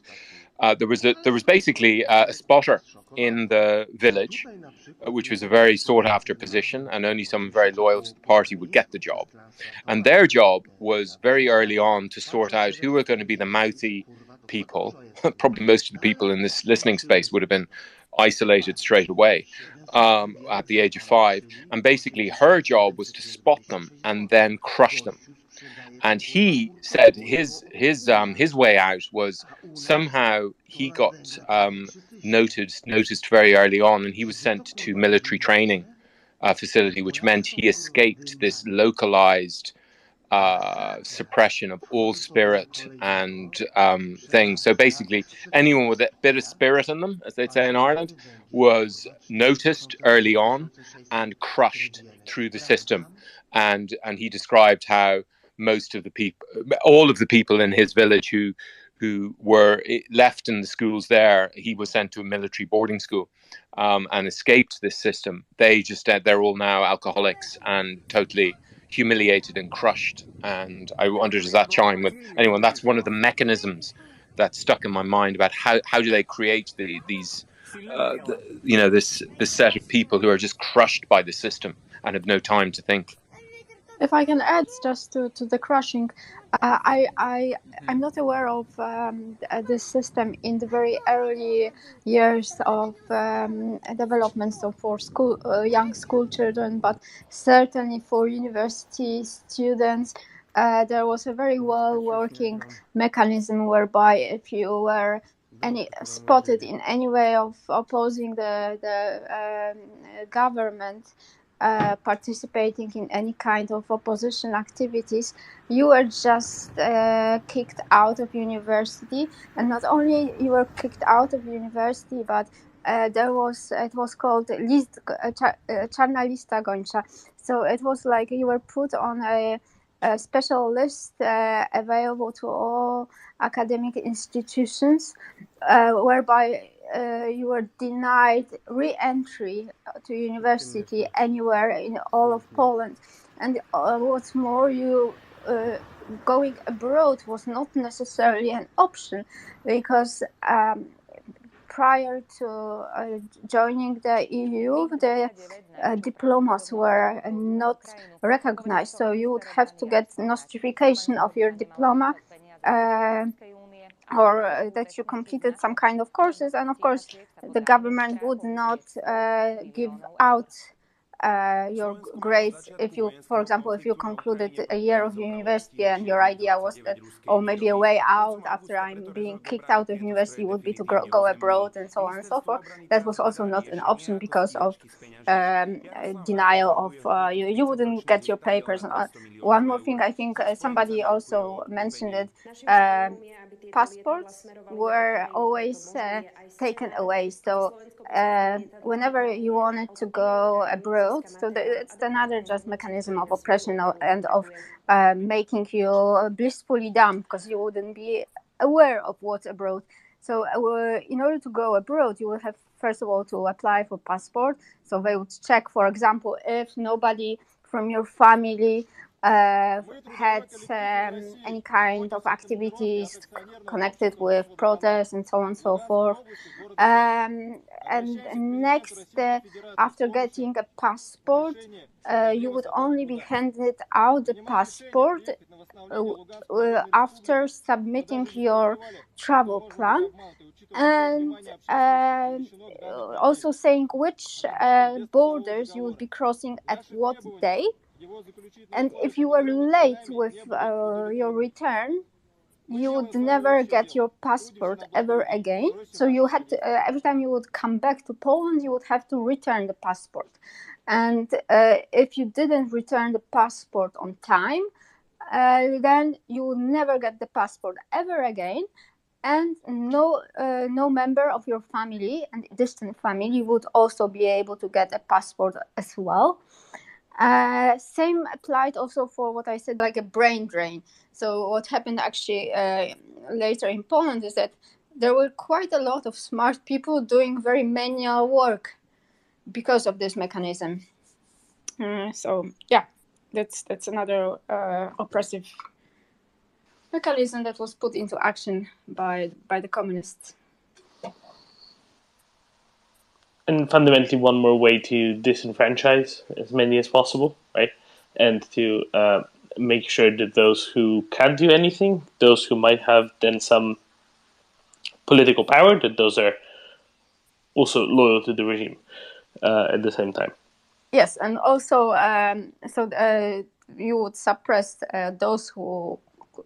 D: There was basically a spotter in the village, which was a very sought after position, and only some very loyal to the party would get the job. And their job was very early on to sort out who were going to be the mouthy people. Probably most of the people in this listening space would have been isolated straight away at the age of 5. And basically her job was to spot them and then crush them. And he said his way out was somehow he got noticed very early on, and he was sent to military training facility, which meant he escaped this localized suppression of all spirit and things. So basically, anyone with a bit of spirit in them, as they'd say in Ireland, was noticed early on and crushed through the system. And he described how all of the people in his village who were left in the schools there, he was sent to a military boarding school and escaped this system. They're all now alcoholics and totally humiliated and crushed. And I wonder, does that chime with anyone? That's one of the mechanisms that stuck in my mind about how do they create this set of people who are just crushed by the system and have no time to think.
J: If I can add just to the crushing, I'm not aware of this system in the very early years of development, so for young school children, but certainly for university students, there was a very well working mechanism whereby if you were spotted in any way of opposing the government, participating in any kind of opposition activities, you were just kicked out of university. And not only you were kicked out of university, but it was called Czarna Lista Gończa. So it was like you were put on a special list available to all academic institutions, whereby you were denied re-entry to university anywhere in all of Poland. And what's more, you going abroad was not necessarily an option, because prior to joining the EU, the diplomas were not recognized. So you would have to get nostrification of your diploma or that you completed some kind of courses, and of course the government would not give out your grades if you, for example, if you concluded a year of university and your idea was that, or maybe a way out after I'm being kicked out of university would be to go abroad and so on and so forth. That was also not an option because of denial of you wouldn't get your papers. One more thing, I think somebody also mentioned it, passports were always taken away. So whenever you wanted to go abroad, so it's another just mechanism of oppression and of making you blissfully dumb, because you wouldn't be aware of what's abroad. So in order to go abroad, you would have first of all to apply for passport. So they would check, for example, if nobody from your family had any kind of activities connected with protests and so on and so forth. And next, after getting a passport, you would only be handed out the passport after submitting your travel plan, and also saying which borders you would be crossing at what day. And if you were late with your return, you would never get your passport ever again. So you had to, every time you would come back to Poland, you would have to return the passport. And if you didn't return the passport on time, then you would never get the passport ever again. And no member of your family and distant family would also be able to get a passport as well. Same applied also for what I said, like a brain drain. So what happened actually later in Poland is that there were quite a lot of smart people doing very manual work because of this mechanism. So yeah, that's another oppressive mechanism that was put into action by the communists.
K: And fundamentally, one more way to disenfranchise as many as possible, right? And to make sure that those who can't do anything, those who might have then some political power, that those are also loyal to the regime at the same time.
J: Yes, and also you would suppress those who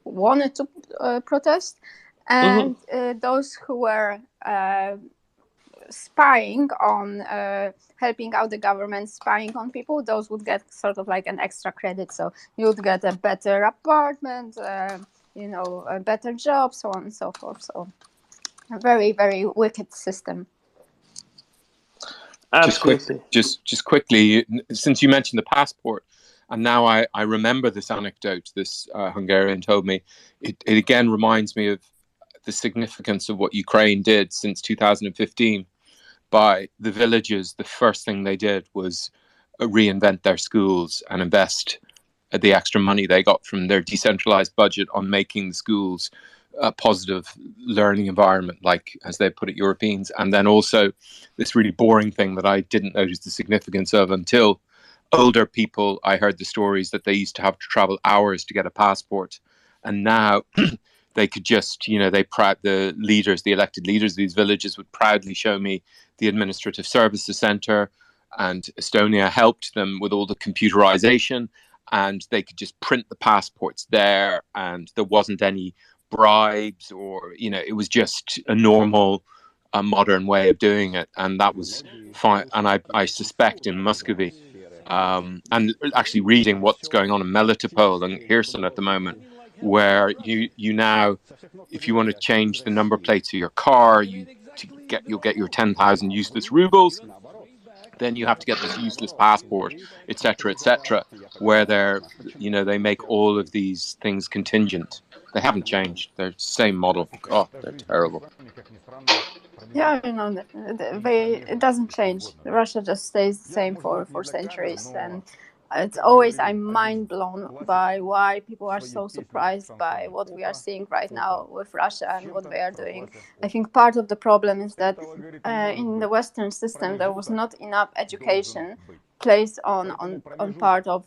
J: wanted to protest, and those who were spying on, helping out the government, spying on people, those would get sort of like an extra credit. So you would get a better apartment, a better job, so on and so forth. So a very, very wicked system.
K: Absolutely.
D: Just quickly, since you mentioned the passport, and now I remember this anecdote this Hungarian told me, it again reminds me of the significance of what Ukraine did since 2015. By the villages, the first thing they did was reinvent their schools and invest the extra money they got from their decentralized budget on making the schools a positive learning environment, like, as they put it, Europeans. And then also this really boring thing that I didn't notice the significance of until older people, I heard the stories that they used to have to travel hours to get a passport. And now they could just, the leaders, the elected leaders of these villages would proudly show me the administrative services center, and Estonia helped them with all the computerization, and they could just print the passports there, and there wasn't any bribes, or it was just a normal modern way of doing it, and that was fine. And I suspect in Muscovy, and actually reading what's going on in Melitopol and Kherson at the moment, where you now, if you want to change the number plates of your car, you'll get your 10,000 useless rubles, then you have to get this useless passport, etc., where they make all of these things contingent. They haven't changed. They're the same model. Oh, they're terrible.
J: Yeah, it doesn't change. Russia just stays the same for centuries, and it's always, I'm mind blown by why people are so surprised by what we are seeing right now with Russia and what they are doing. I think part of the problem is that in the Western system there was not enough education placed on part of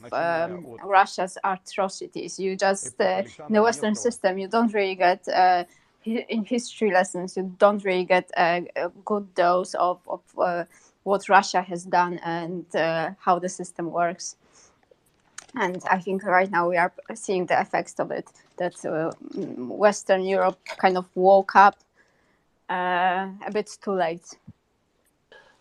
J: Russia's atrocities. You just in the Western system you don't really get in history lessons, you don't really get a good dose of what Russia has done and how the system works. And I think right now we are seeing the effects of it, that Western Europe kind of woke up a bit too late.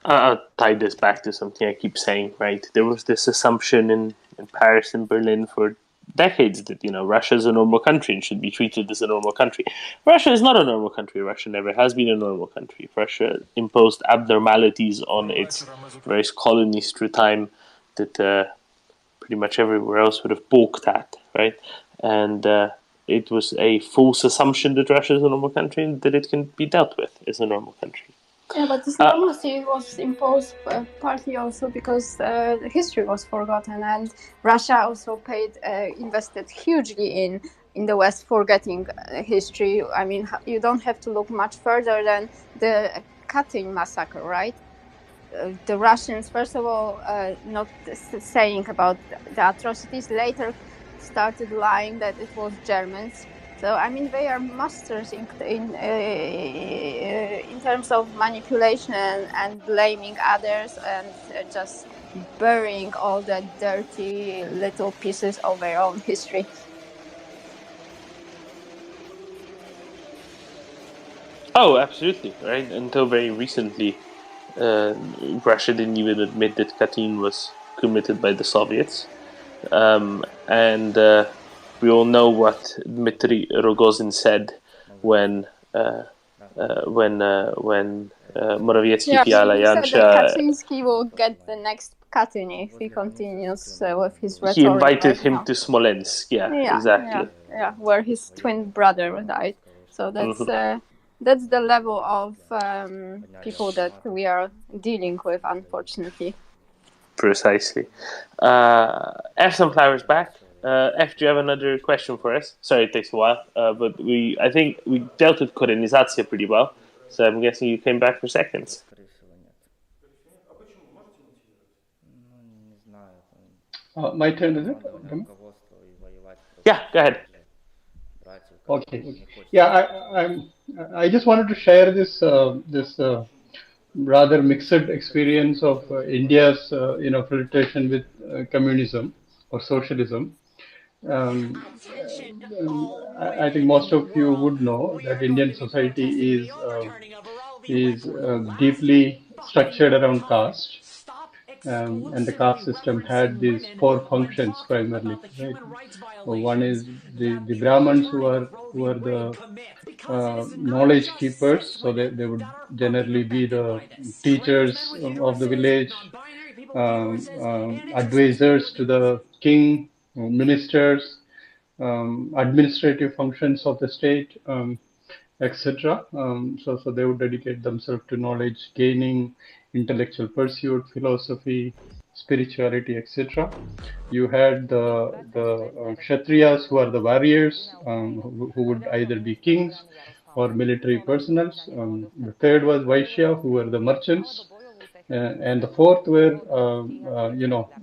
K: I'll tie this back to something I keep saying, right? There was this assumption in Paris and Berlin for decades that, Russia is a normal country and should be treated as a normal country. Russia is not a normal country. Russia never has been a normal country. Russia imposed abnormalities on its various colonies through time that pretty much everywhere else would have balked at, right? And it was a false assumption that Russia is a normal country and that it can be dealt with as a normal country.
J: Yeah, but this normalcy was imposed partly also because the history was forgotten, and Russia also invested hugely in the West forgetting history. I mean, you don't have to look much further than the Katyn massacre, right? The Russians, first of all, not saying about the atrocities, later started lying that it was Germans. So, I mean, they are masters in terms of manipulation and blaming others and just burying all the dirty little pieces of their own history.
K: Oh, absolutely, right? Until very recently, Russia didn't even admit that Katyn was committed by the Soviets. And we all know what Dmitry Rogozin said when Morawiecki, Fiala, Janša...
J: Kaczynski will get the next Katyn if he continues with his rhetoric.
K: He invited him to Smolensk, exactly.
J: Yeah, where his twin brother died. So that's the level of people that we are dealing with, unfortunately.
K: Precisely. F Sunflower's back. F, do you have another question for us? Sorry, it takes a while, but I think we dealt with Korenizacja pretty well, so I'm guessing you came back for seconds.
L: My turn, is it?
K: Yeah, go ahead.
L: Okay. Yeah, I just wanted to share this rather mixed experience of India's flirtation with communism or socialism. I think most of you would know that Indian society is deeply structured around caste, and the caste system had these 4 functions primarily. Right? One is the Brahmins who are the knowledge keepers, so they would generally be the teachers of the village, advisors to the king, ministers, administrative functions of the state, etc. So they would dedicate themselves to knowledge gaining, intellectual pursuit, philosophy, spirituality, etc. You had the Kshatriyas, who are the warriors, who would either be kings or military personnel. The third was Vaishya, who were the merchants. And the fourth were,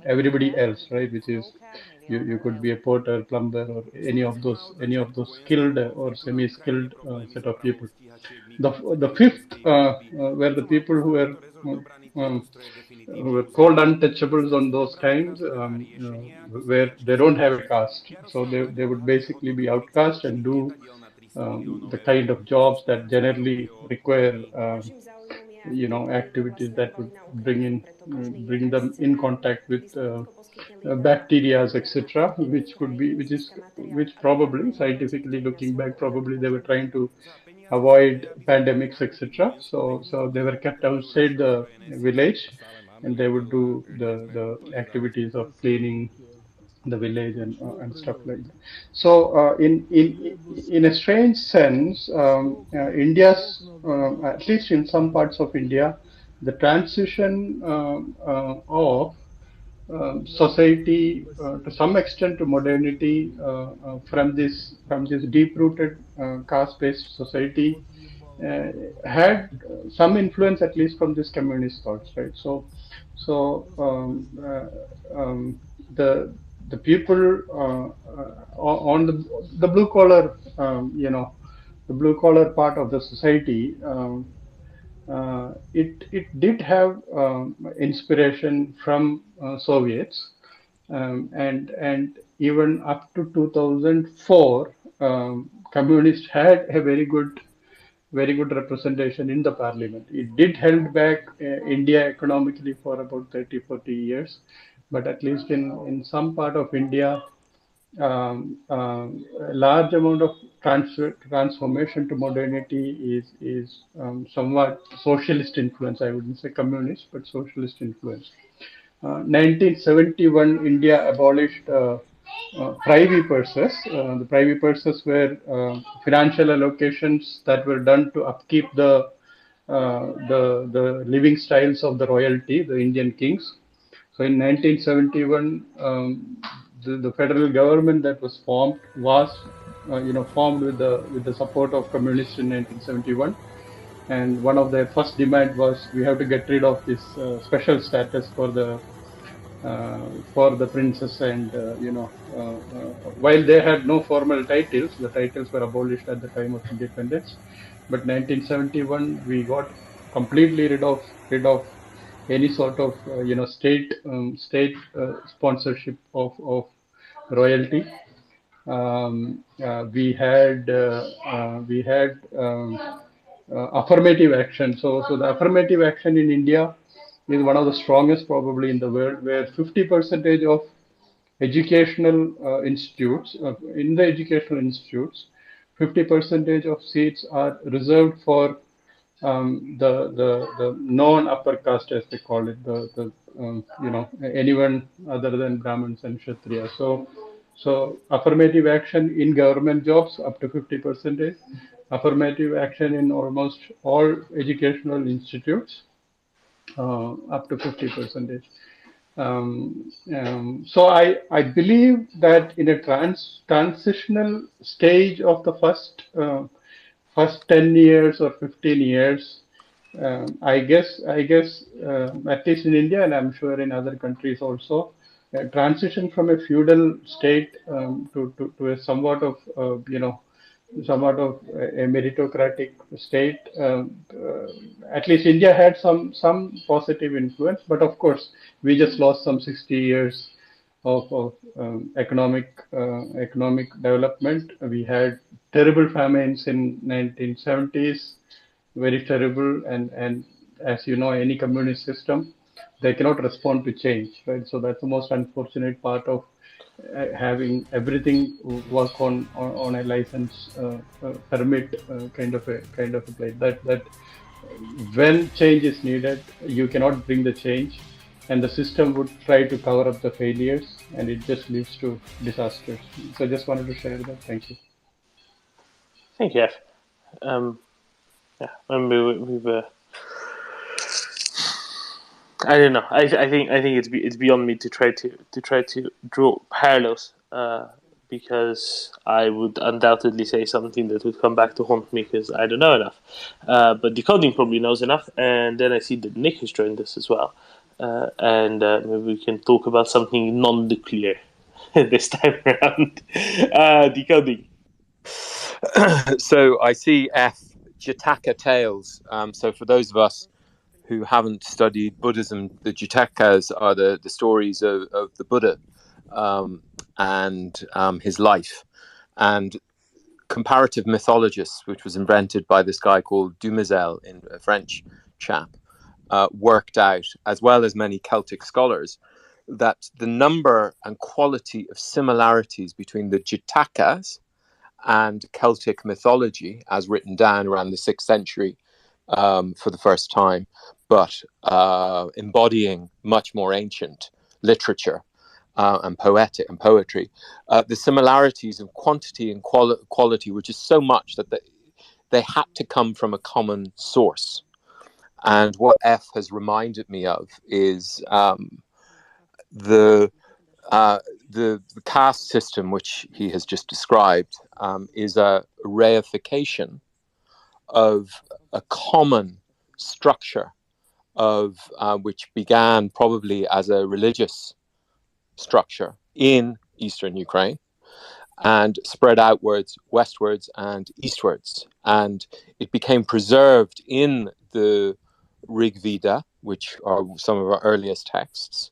L: everybody else, right? Which is, you could be a porter, plumber, or any of those skilled or semi-skilled set of people. The fifth were the people who were called untouchables on those times, where they don't have a caste. So they would basically be outcast and do the kind of jobs that generally require activities that would bring them in contact with bacteria, etc., which probably, scientifically looking back, probably they were trying to avoid pandemics, etc. So they were kept outside the village, and they would do the activities of cleaning the village and stuff like that. So in a strange sense, India's, at least in some parts of India, the transition of society to some extent to modernity from this deep-rooted caste-based society had some influence, at least from this communist thoughts, right? The people on the blue collar, blue collar part of the society, it did have inspiration from Soviets, and even up to 2004, communists had a very good representation in the parliament. It did held back India economically for about 30-40 years, but at least in some part of India, a large amount of transformation to modernity is somewhat socialist influence. I wouldn't say communist, but socialist influence. 1971, India abolished privy purses. The privy purses were financial allocations that were done to upkeep the living styles of the royalty, the Indian kings. So in 1971, the federal government that was formed was, formed with the support of communists in 1971. And one of their first demand was we have to get rid of this special status for the princess, and while they had no formal titles, the titles were abolished at the time of independence. But 1971, we got completely rid of any sort of state sponsorship of royalty. We had affirmative action. So the affirmative action in India is one of the strongest probably in the world, where 50% of educational institutes, in the educational institutes, 50% of seats are reserved for the non-upper caste, as they call it, anyone other than Brahmins and Kshatriyas. So affirmative action in government jobs up to 50%, affirmative action in almost all educational institutes up to 50%. So I believe that in a transitional stage of the first 10 years or 15 years, I guess at least in India, and I'm sure in other countries also, transition from a feudal state to a somewhat of a meritocratic state. At least India had some positive influence, but of course we just lost some 60 years of economic development. We had terrible famines in 1970s, very terrible, and as you know, any communist system, they cannot respond to change, right? So that's the most unfortunate part of having everything work on a license permit kind of a place. That when change is needed, you cannot bring the change, and the system would try to cover up the failures, and it just leads to disasters. So I just wanted to share that. Thank you.
K: Thank you, F. Yeah, I mean, we've I don't know. I think it's beyond me to try to draw parallels, because I would undoubtedly say something that would come back to haunt me because I don't know enough. But Decoding probably knows enough, and then I see that Nick has joined us as well, and maybe we can talk about something non-nuclear this time around. Decoding.
D: So I see F. Jataka tales. So for those of us who haven't studied Buddhism, the Jatakas are the stories of the Buddha and his life. And comparative mythologists, which was invented by this guy called Dumézil, a French chap, worked out, as well as many Celtic scholars, that the number and quality of similarities between the Jatakas and Celtic mythology, as written down around the 6th century for the first time, but embodying much more ancient literature and poetry. The similarities of quantity and quality were just so much that they had to come from a common source. And what F has reminded me of is the caste system, which he has just described, is a reification of a common structure of which began probably as a religious structure in eastern Ukraine, and spread outwards, westwards, and eastwards. And it became preserved in the Rig Veda, which are some of our earliest texts,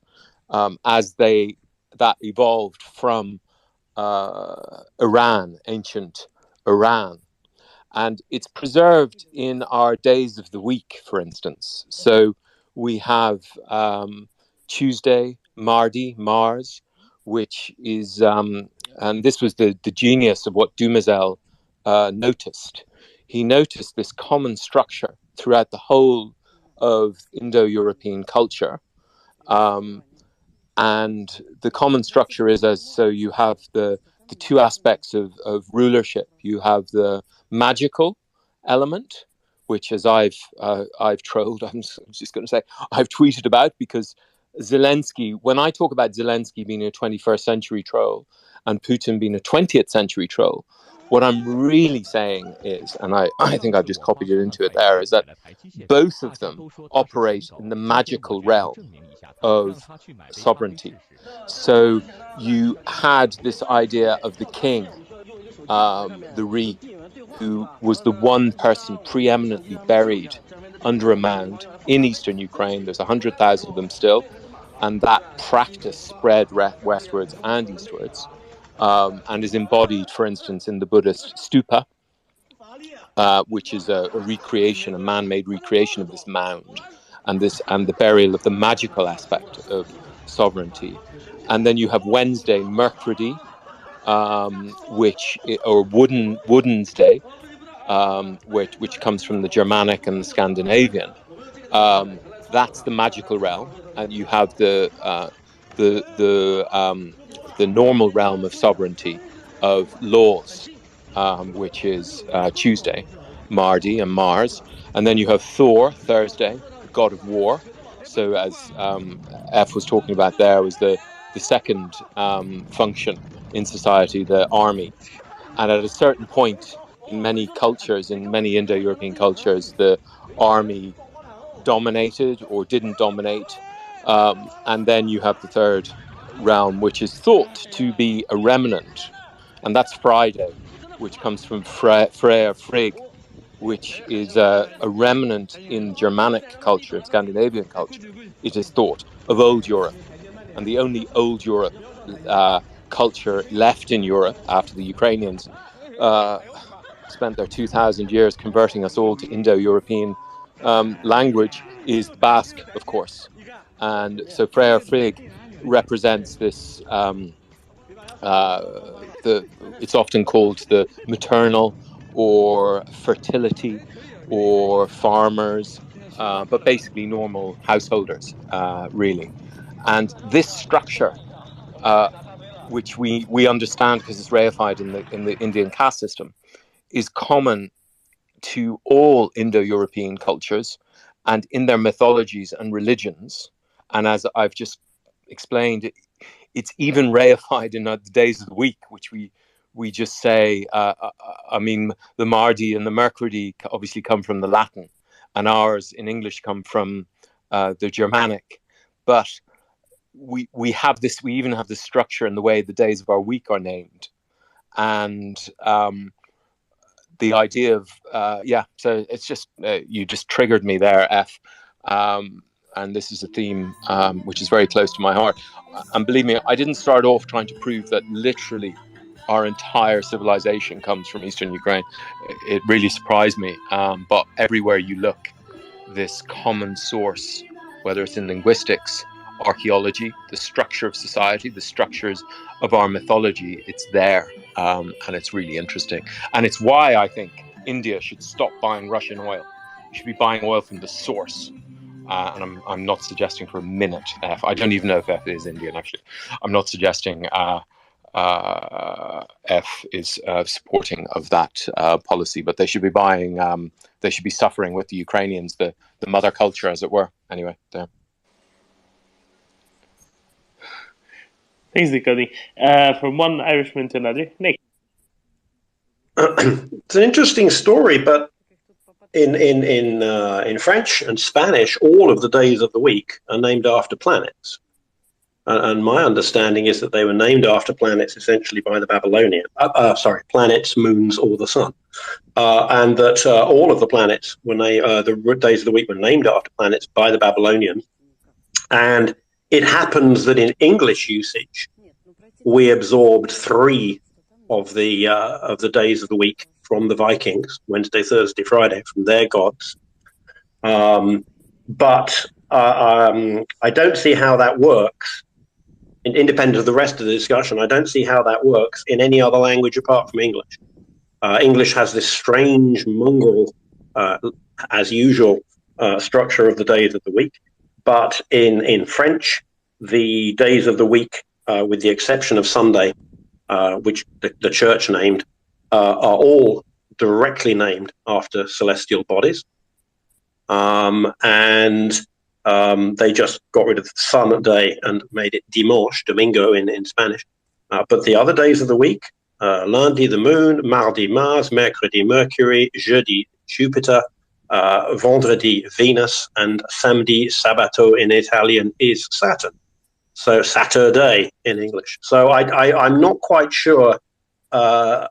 D: as that evolved from Iran, ancient Iran. And it's preserved in our days of the week, for instance. So we have Tuesday, Mardi, Mars, which is, and this was the genius of what Dumézil noticed. He noticed this common structure throughout the whole of Indo-European culture. And the common structure is so you have the two aspects of rulership. You have the magical element, which, as I've trolled, I'm just going to say, I've tweeted about, because Zelensky, when I talk about Zelensky being a 21st century troll and Putin being a 20th century troll, what I'm really saying is, and I think I've just copied it into it there, is that both of them operate in the magical realm of sovereignty. So you had this idea of the king, the Ri, who was the one person preeminently buried under a mound in eastern Ukraine. There's 100,000 of them still, and that practice spread westwards and eastwards, and is embodied, for instance, in the Buddhist stupa, which is a recreation, a man-made recreation of this mound, and the burial of the magical aspect of sovereignty. And then you have Wednesday, Mercredi, or Woodens Day, which comes from the Germanic and the Scandinavian. That's the magical realm, and you have the normal realm of sovereignty of laws, which is Tuesday, Mardi and Mars, and then you have Thor, Thursday, the god of war. So as F was talking about, there was the second function in society, the army. And at a certain point in many cultures, in many Indo-European cultures, the army dominated or didn't dominate. And then you have the third realm, which is thought to be a remnant. And that's Friday, which comes from Freyr Frigg, which is a remnant in Germanic culture, in Scandinavian culture. It is thought of old Europe. And the only old Europe culture left in Europe after the Ukrainians spent their 2,000 years converting us all to Indo-European language is Basque, of course. And so Freyr Frigg represents this, it's often called the maternal or fertility or farmers, but basically normal householders, really. And this structure, which we understand because it's reified in the Indian caste system, is common to all Indo-European cultures and in their mythologies and religions. And as I've just explained, it's even reified in the days of the week, which we just say, I mean, the Mardi and the Mercredi obviously come from the Latin, and ours in English come from the Germanic. But we even have this structure in the way the days of our week are named. And the idea of, so it's just, you just triggered me there, F. And this is a theme which is very close to my heart. And believe me, I didn't start off trying to prove that literally our entire civilization comes from Eastern Ukraine. It really surprised me. But everywhere you look, this common source, whether it's in linguistics, archaeology, the structure of society, the structures of our mythology, it's there. And it's really interesting. And it's why I think India should stop buying Russian oil. You should be buying oil from the source. And I'm not suggesting for a minute, F. I don't even know if F is Indian, actually. I'm not suggesting F is supporting of that policy, but they should be buying, they should be suffering with the Ukrainians, the mother culture, as it were. Anyway, there.
K: Thanks, Cody. From one Irishman to another, Nick.
U: It's an interesting story, but in French and Spanish, all of the days of the week are named after planets. And my understanding is that they were named after planets essentially by the Babylonians. Planets, moons, or the sun. And that all of the planets, the days of the week were named after planets by the Babylonians. And it happens that in English usage, we absorbed 3 of the days of the week from the Vikings, Wednesday, Thursday, Friday, from their gods. But I don't see how that works, independent of the rest of the discussion. I don't see how that works in any other language apart from English. English has this strange mongrel, as usual, structure of the days of the week. But in French, the days of the week, with the exception of Sunday, which the church named, are all directly named after celestial bodies. They just got rid of sun day and made it dimanche, domingo in Spanish. But the other days of the week, lundi the moon, mardi Mars, mercredi Mercury, jeudi Jupiter, vendredi Venus, and samedi sabato in Italian is Saturn. So Saturday in English. So I'm not quite sure I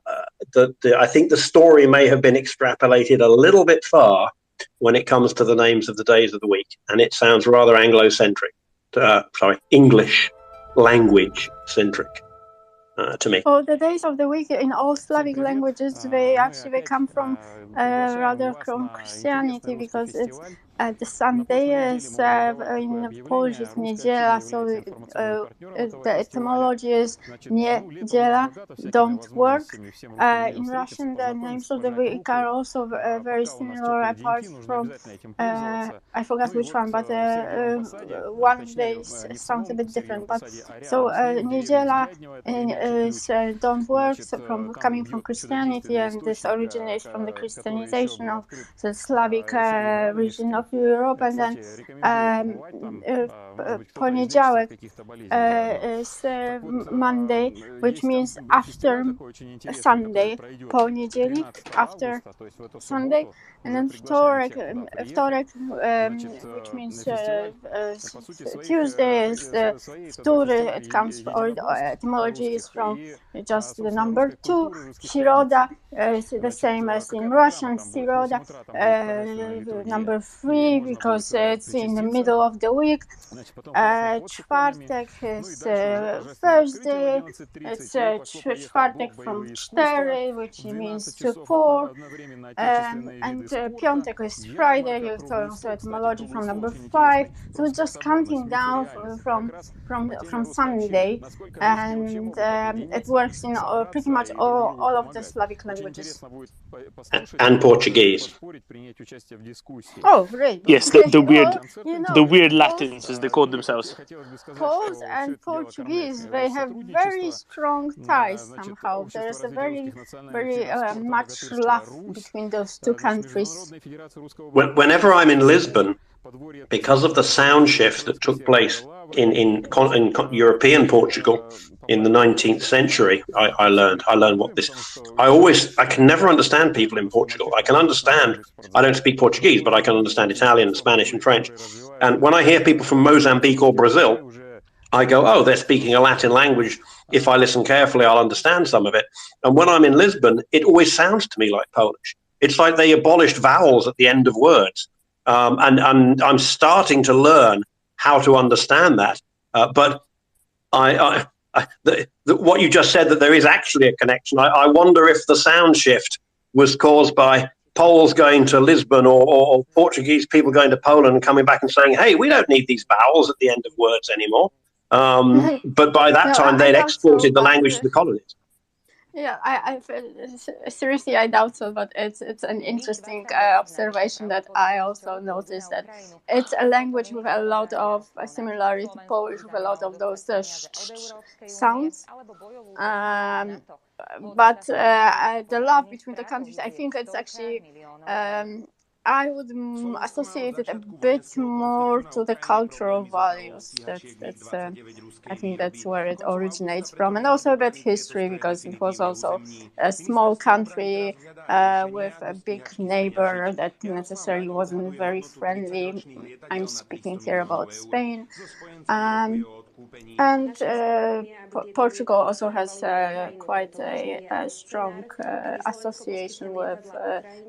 U: think the story may have been extrapolated a little bit far when it comes to the names of the days of the week, and it sounds rather Anglo-centric, English language centric to me.
J: Oh, the days of the week in all Slavic languages, they come from rather from Christianity, because it's the Sunday is in Polish is niedziela, so the etymology is niedziela, don't work. In Russian, the names of the week are also very similar, apart from I forgot which one, but one of these sounds a bit different. But so niedziela is don't work, so coming from Christianity, and this originates from the Christianization of the Slavic region of Europe. And then poniedziałek is Monday, which means after Sunday, poniedziałek, after Sunday. And then wtorek, which means Tuesday, is wtóry. It comes, or etymology is from just the number 2. Środa is the same as in Russian, środa, number 3, because it's in the middle of the week. Czwartek is Thursday. It's czwartek from 4, which means to 4. And piątek is Friday, so also etymology from number 5. So it's just counting down from Sunday, and it works in pretty much all of the Slavic languages.
U: And Portuguese.
J: Oh, great!
K: Yes, the weird Latins, as they call themselves.
J: Poles and Portuguese, they have very strong ties somehow. There's a very much love between those two countries.
U: Whenever I'm in Lisbon, because of the sound shift that took place in European Portugal in the 19th century, I learned what this. I can never understand people in Portugal. I can understand. I don't speak Portuguese, but I can understand Italian, Spanish, and French. And when I hear people from Mozambique or Brazil, I go, oh, they're speaking a Latin language. If I listen carefully, I'll understand some of it. And when I'm in Lisbon, it always sounds to me like Polish. It's like they abolished vowels at the end of words. And I'm starting to learn how to understand that. But what you just said, that there is actually a connection, I wonder if the sound shift was caused by Poles going to Lisbon or Portuguese people going to Poland and coming back and saying, hey, we don't need these vowels at the end of words anymore. But by that time, they'd exported the language to the colonies.
J: Yeah, I seriously, I doubt so, but it's an interesting observation that I also noticed, that it's a language with a lot of similarity to Polish, with a lot of those sounds. But the love between the countries, I think it's actually, I would associate it a bit more to the cultural values. That's I think that's where it originates from, and also a bit history, because it was also a small country with a big neighbor that necessarily wasn't very friendly. I'm speaking here about Spain. And Portugal also has quite a strong association with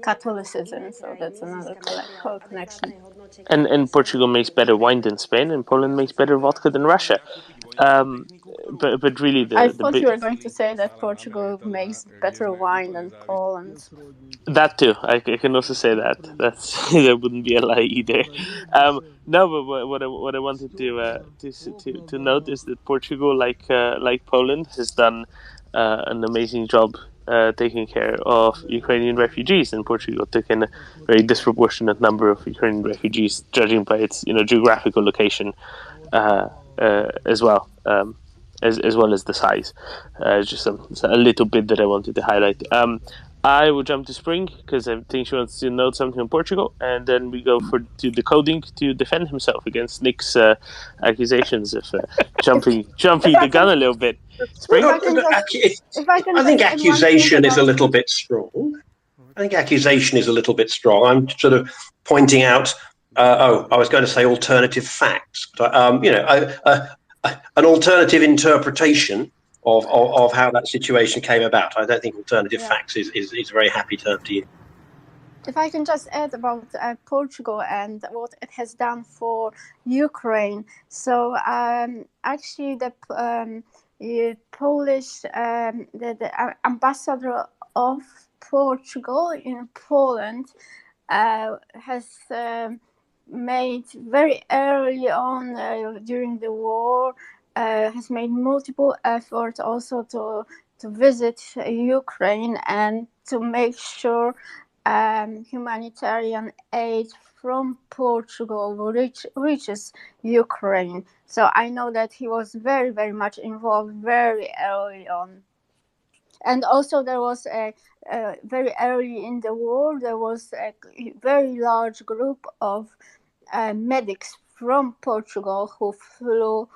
J: Catholicism, so that's another connection.
K: And Portugal makes better wine than Spain, and Poland makes better vodka than Russia. But really,
J: I
K: the
J: thought
K: big
J: you were going to say that Portugal makes better wine than Poland.
K: that too, I can also say that. That wouldn't be a lie either. No, but what I wanted to note is that Portugal, like Poland, has done an amazing job taking care of Ukrainian refugees, and Portugal took in a very disproportionate number of Ukrainian refugees, judging by its geographical location as well. As well as the size. Just a little bit that I wanted to highlight. I will jump to Spring because I think she wants to note something on Portugal, and then we go to Decoding to defend himself against Nick's accusations of jumping the gun a little bit. Spring?
U: I think accusation is a little bit strong. I'm sort of pointing out. I was going to say alternative facts, but an alternative interpretation of how that situation came about. I don't think alternative facts is a very happy term to use.
J: If I can just add about Portugal and what it has done for Ukraine. So actually the Polish, the ambassador of Portugal in Poland has made very early on during the war, has made multiple efforts also to visit Ukraine and to make sure humanitarian aid from Portugal reaches Ukraine. So I know that he was very, very much involved very early on. And also there was very early in the war, there was a very large group of medics from Portugal who flew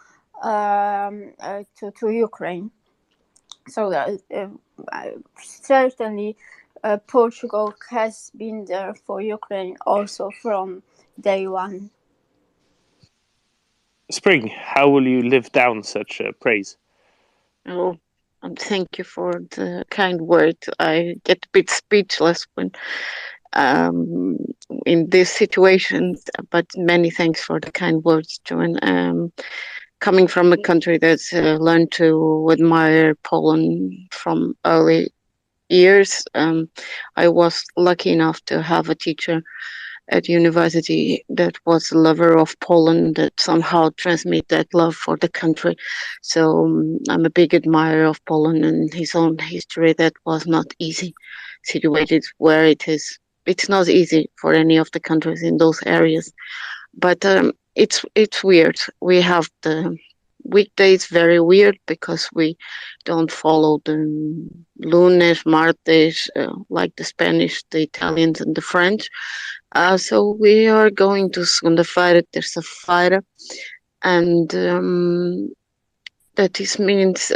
J: to Ukraine. So certainly Portugal has been there for Ukraine also from day one.
K: Spring, how will you live down such praise?
T: Oh, thank you for the kind word. I get a bit speechless when in these situations, but many thanks for the kind words, Joan. Coming from a country that's learned to admire Poland from early years, I was lucky enough to have a teacher at university that was a lover of Poland, that somehow transmit that love for the country. So I'm a big admirer of Poland and his own history that was not easy, situated where it is. It's not easy for any of the countries in those areas, but it's weird. We have the weekdays very weird because we don't follow the lunes, martes, like the Spanish, the Italians, and the French. So we are going to segunda-feira, terça-feira, and that is means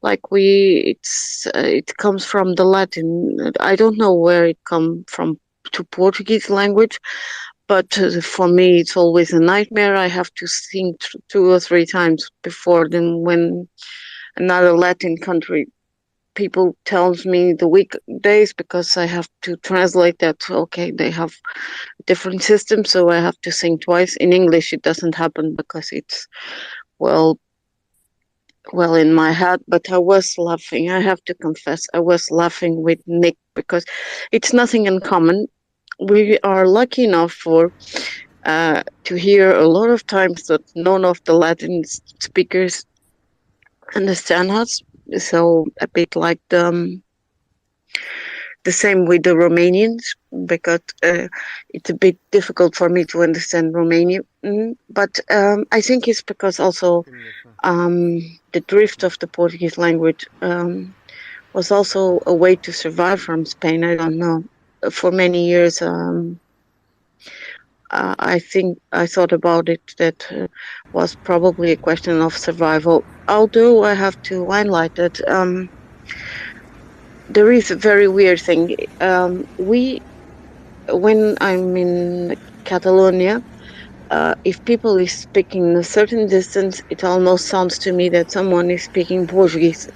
T: it comes from the Latin. I don't know where it comes from to Portuguese language, but for me it's always a nightmare. I have to sing 2 or 3 times before then when another Latin country people tells me the weekdays, because I have to translate that. Okay, they have different systems, so I have to sing twice. In English it doesn't happen because it's well in my head, but I was laughing. I have to confess, I was laughing with Nick because it's nothing in common. We are lucky enough to hear a lot of times that none of the Latin speakers understand us. So a bit like the same with the Romanians, because it's a bit difficult for me to understand Romanian. But I think it's because also the drift of the Portuguese language was also a way to survive from Spain. I don't know. For many years, I think I thought about it that was probably a question of survival. Although I have to highlight that there is a very weird thing. When I'm in Catalonia, if people is speaking a certain distance, it almost sounds to me that someone is speaking Portuguese.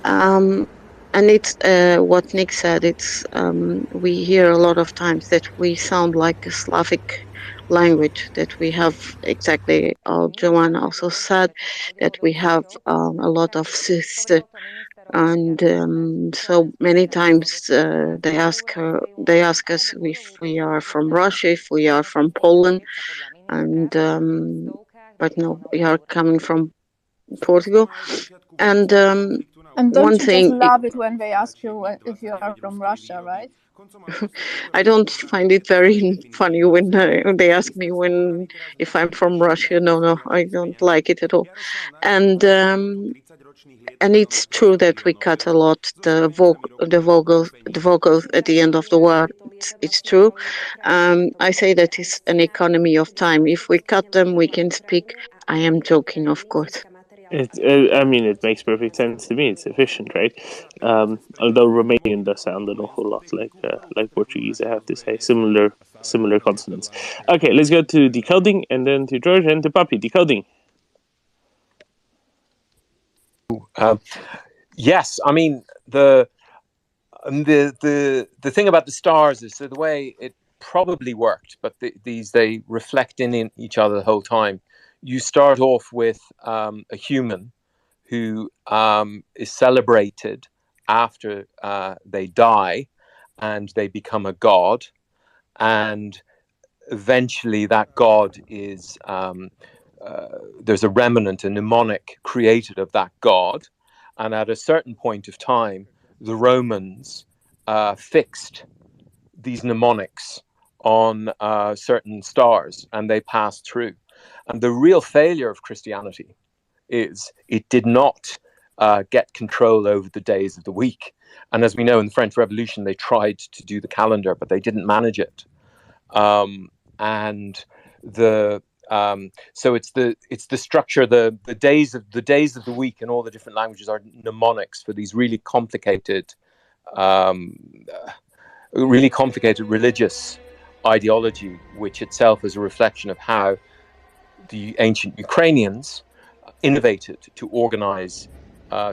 T: And it's what Nick said. It's we hear a lot of times that we sound like a Slavic language. That we have exactly. Joanna also said that we have a lot of sister, and so many times they ask us if we are from Russia, if we are from Poland, and but no, we are coming from Portugal. And
J: And
T: one
J: don't you
T: thing,
J: just love it when they ask you if you are from Russia, right?
T: I don't find it very funny when they ask me if I'm from Russia. No, I don't like it at all. And it's true that we cut a lot the vocals at the end of the word. It's true. I say that it's an economy of time. If we cut them, we can speak. I am joking, of course.
K: I mean, it makes perfect sense to me. It's efficient, right? Although Romanian does sound an awful lot like Portuguese, I have to say, similar consonants. Okay, let's go to decoding, and then to George and to Papi. Decoding.
D: Yes, I mean the thing about the stars is that the way it probably worked, but they reflect in each other the whole time. You start off with a human who is celebrated after they die, and they become a god, and eventually that god is there's a remnant, a mnemonic created of that god, and at a certain point of time, the Romans fixed these mnemonics on certain stars, and they passed through. And the real failure of Christianity is it did not get control over the days of the week. And as we know, in the French Revolution, they tried to do the calendar, but they didn't manage it. And so it's the structure. The days of the week in all the different languages are mnemonics for these really complicated religious ideology, which itself is a reflection of how the ancient Ukrainians innovated to organize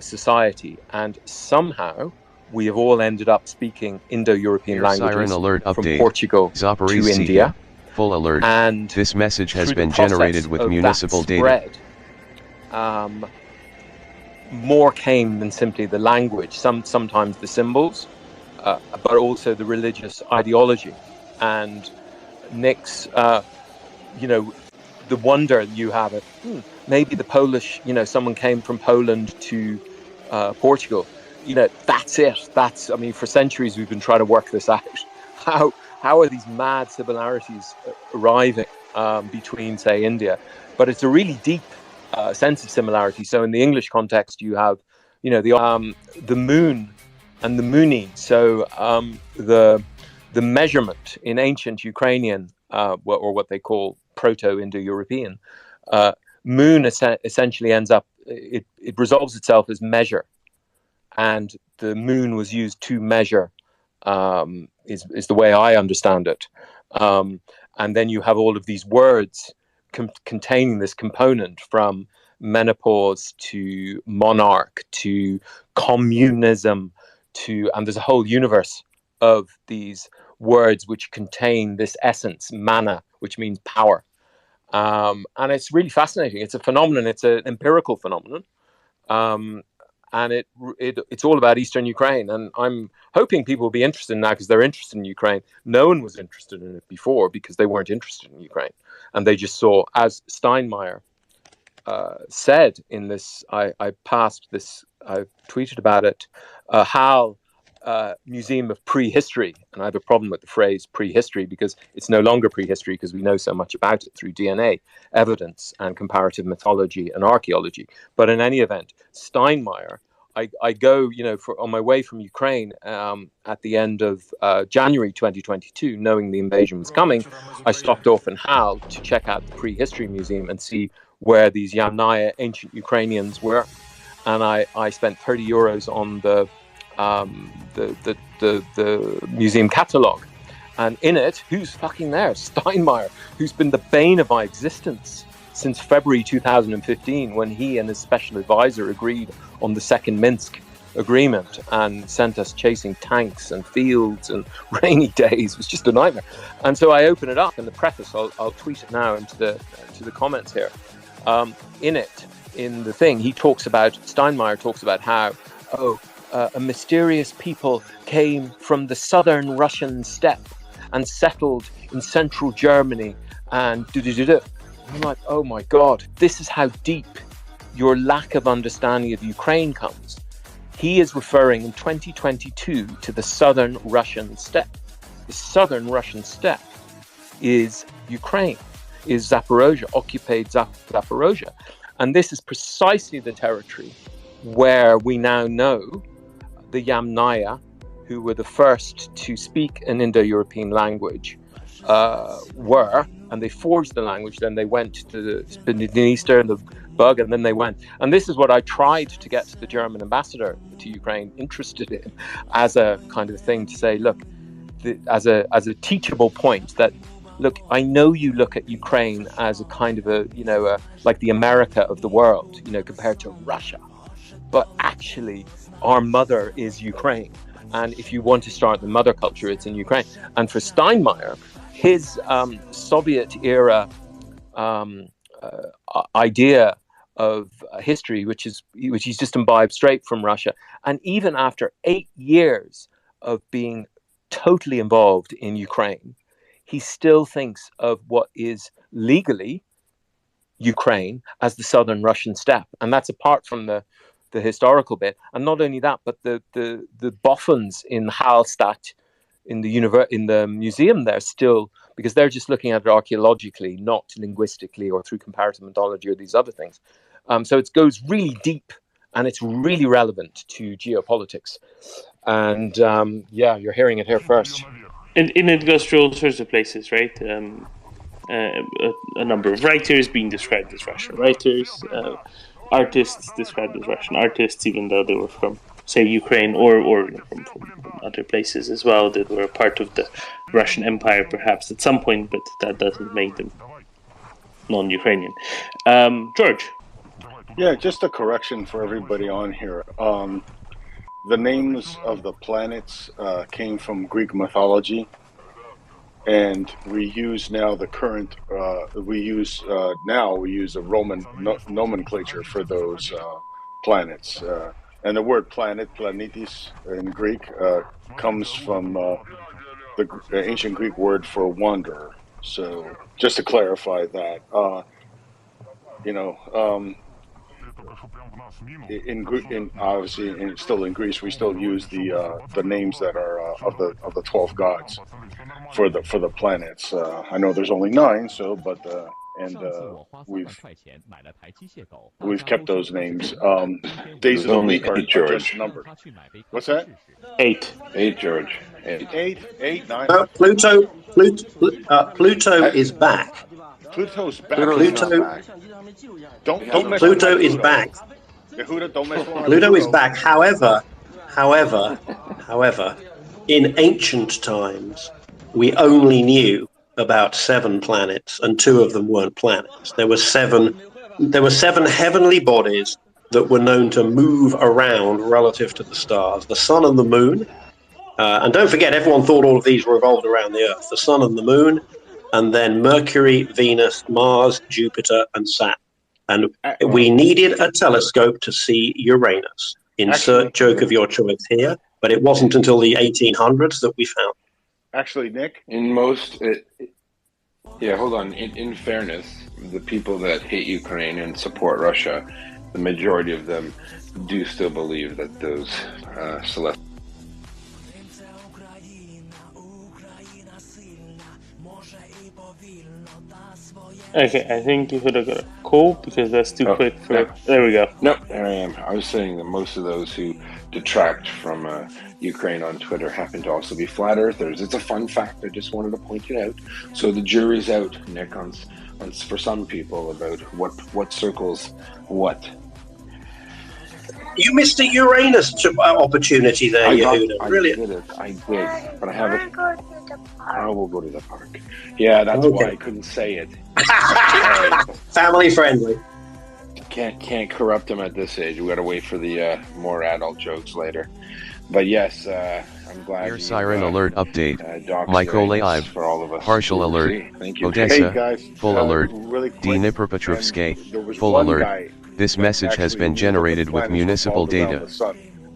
D: society, and somehow we have all ended up speaking Indo-European languages
B: Siren alert
D: from
B: update.
D: Portugal to
B: Zaporizhzhia.
D: India.
B: Full alert.
D: And
B: this message has
D: through
B: been
D: the process
B: generated with
D: of
B: municipal
D: that
B: data.
D: spread, more came than simply the language, sometimes the symbols, but also the religious ideology. And Nick's, the wonder you have of maybe the Polish, someone came from Poland to Portugal. That's it. I mean, for centuries we've been trying to work this out. How are these mad similarities arriving between, say, India? But it's a really deep sense of similarity. So in the English context, you have, the moon and the Muni. So the measurement in ancient Ukrainian, or what they call Proto-Indo-European, moon essentially ends up, it resolves itself as measure, and the moon was used to measure, is the way I understand it. And then you have all of these words containing this component, from menopause to monarch to communism and there's a whole universe of these words which contain this essence, mana, which means power. And it's really fascinating. It's a phenomenon. It's an empirical phenomenon. And it's all about Eastern Ukraine. And I'm hoping people will be interested now because they're interested in Ukraine. No one was interested in it before because they weren't interested in Ukraine. And they just saw, as Steinmeier said in this, I tweeted about it, HAL Museum of Prehistory. And I have a problem with the phrase prehistory because it's no longer prehistory because we know so much about it through DNA evidence and comparative mythology and archaeology. But in any event, Steinmeier, I go, on my way from Ukraine at the end of January 2022, knowing the invasion was coming, I stopped off in HAL to check out the Prehistory Museum and see where these Yamnaya ancient Ukrainians were. And I spent 30 euros on the museum catalogue, And in it, who's fucking there? Steinmeier, who's been the bane of my existence since February 2015, when he and his special advisor agreed on the second Minsk agreement and sent us chasing tanks and fields and rainy days. It was just a nightmare. And so I open it up in the preface. I'll tweet it now into the comments here. In it, in the thing, Steinmeier talks about how, a mysterious people came from the southern Russian steppe and settled in central Germany and I'm like, oh my God, this is how deep your lack of understanding of Ukraine comes. He is referring in 2022 to the southern Russian steppe. The southern Russian steppe is Ukraine, is Zaporozhye, occupied Zaporozhye. And this is precisely the territory where we now know the Yamnaya, who were the first to speak an Indo-European language, were, and they forged the language. Then they went to the Dniester and the Bug, and then they went. And this is what I tried to get the German ambassador to Ukraine interested in, as a kind of thing to say, look, as a teachable point that, look, I know you look at Ukraine as a kind of like the America of the world, compared to Russia, but actually our mother is Ukraine. And if you want to start the mother culture, it's in Ukraine. And for Steinmeier, his Soviet era idea of history, which he's just imbibed straight from Russia, and even after 8 years of being totally involved in Ukraine, he still thinks of what is legally Ukraine as the southern Russian steppe, and that's apart from the historical bit. And not only that, but the boffins in Hallstatt, in the museum there still, because they're just looking at it archaeologically, not linguistically or through comparative methodology or these other things. So it goes really deep, and it's really relevant to geopolitics. And you're hearing it here first.
K: And it goes through all sorts of places, right? A number of writers being described as Russian writers, artists described as Russian artists, even though they were from, say, Ukraine or from other places as well, that were part of the Russian Empire perhaps at some point, but that doesn't make them non-Ukrainian. George?
F: Yeah, just a correction for everybody on here. The names of the planets came from Greek mythology, and we use now the current. We use a Roman nomenclature for those planets, and the word planet, planetis, in Greek, comes from the ancient Greek word for wanderer. So, just to clarify that, still in Greece, we still use the names that are of the 12 gods for the planets. I know there's only 9, we've kept those names. Days of the week are just numbered. What's that?
K: 8,
P: George.
F: 8, 9.
U: Pluto is back.
F: Pluto's back.
U: Pluto is back. Pluto is back. However, in ancient times, we only knew about 7 planets, and 2 of them weren't planets. There were 7 heavenly bodies that were known to move around relative to the stars: the sun and the moon. And don't forget, everyone thought all of these revolved around the Earth: the sun and the moon, and then Mercury, Venus, Mars, Jupiter, and Saturn. And we needed a telescope to see Uranus. Insert joke of your choice here, but it wasn't until the 1800s that we found.
F: Actually, Nick?
P: Hold on. In fairness, the people that hate Ukraine and support Russia, the majority of them do still believe that those celestial.
K: Okay, I think you could have got a call because that's too quick for... No. There we go.
P: No, there I am. I was saying that most of those who detract from Ukraine on Twitter happen to also be flat earthers. It's a fun fact. I just wanted to point it out. So the jury's out, Nick, on for some people about what circles what.
U: You missed a Uranus opportunity there, Yehuda. Brilliant.
F: I did, but I haven't. I will go to the park. Yeah, that's why I couldn't say it.
U: Family friendly.
F: Can't corrupt him at this age. We got to wait for the more adult jokes later. But yes, I'm glad.
B: Air siren alert update.
F: doxed
B: Mykolaiv.
F: for all of us.
B: Partial
F: to
B: alert.
F: see. Thank you.
B: Odessa.
F: Hey guys,
B: Full alert.
F: really quick,
B: Dnipropetrovsk. Full
F: one
B: alert.
F: guy
B: This message has been generated with municipal data.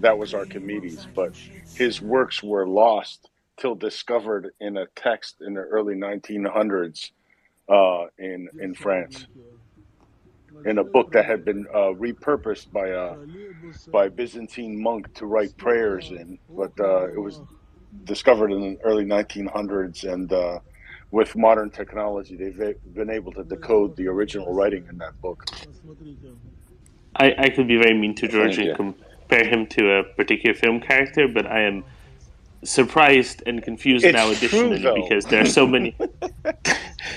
F: That was Archimedes, but his works were lost till discovered in a text in the early 1900s in France, in a book that had been repurposed by a Byzantine monk to write prayers in, but it was discovered in the early 1900s, and with modern technology, they've been able to decode the original writing in that book.
K: I could be very mean to George and compare him to a particular film character, but I am surprised and confused now additionally because there are so many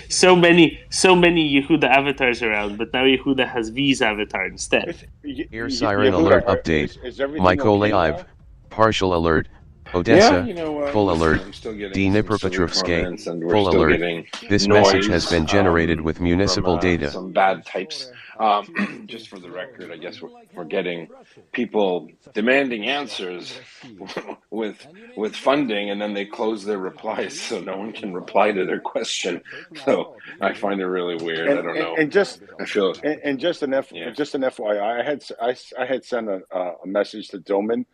K: Yehuda avatars around, but now Yehuda has V's avatar instead.
B: Air siren alert update. Mykolaiv. Partial alert. Odessa. Full alert. Dnipropetrovsk. Full alert. This message has been generated with municipal data.
D: Some bad types. Just for the record, I guess we're getting people demanding answers with funding, and then they close their replies so no one can reply to their question. So I find it really weird. I don't know. Just an FYI, I had sent a message to Doman.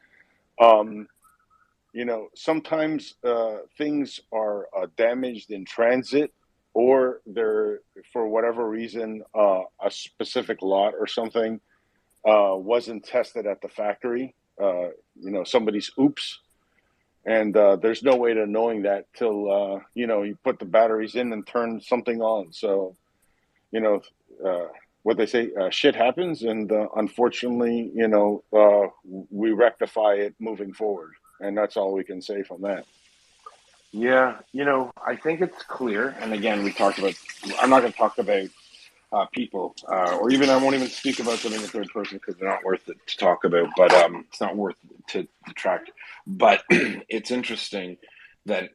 D: Sometimes things are damaged in transit, or they're, for whatever reason, a specific lot or something wasn't tested at the factory. Somebody's oops. And there's no way to knowing that till, you put the batteries in and turn something on. So, what they say, shit happens. And unfortunately, we rectify it moving forward. And that's all we can say from that. Yeah, I think it's clear. And again, I'm not going to talk about people, or even I won't even speak about them in the third person because they're not worth it to talk about, but it's not worth it to detract. But it's interesting that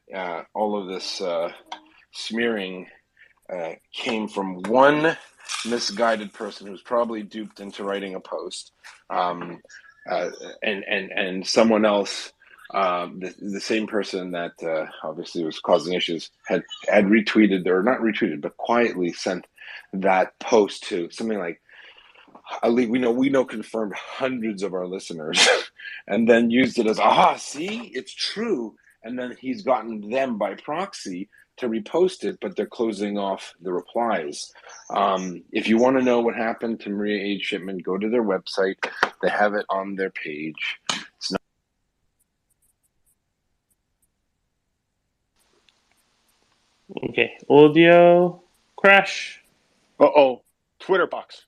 D: all of this smearing came from one misguided person who's probably duped into writing a post, and someone else. The same person that obviously was causing issues had retweeted, or not retweeted, but quietly sent that post to something like, we know confirmed hundreds of our listeners, and then used it as, see, it's true. And then he's gotten them by proxy to repost it, but they're closing off the replies. If you want to know what happened to Maria H. Shipman, go to their website. They have it on their page. It's not.
K: Okay, audio crash.
F: Twitter box.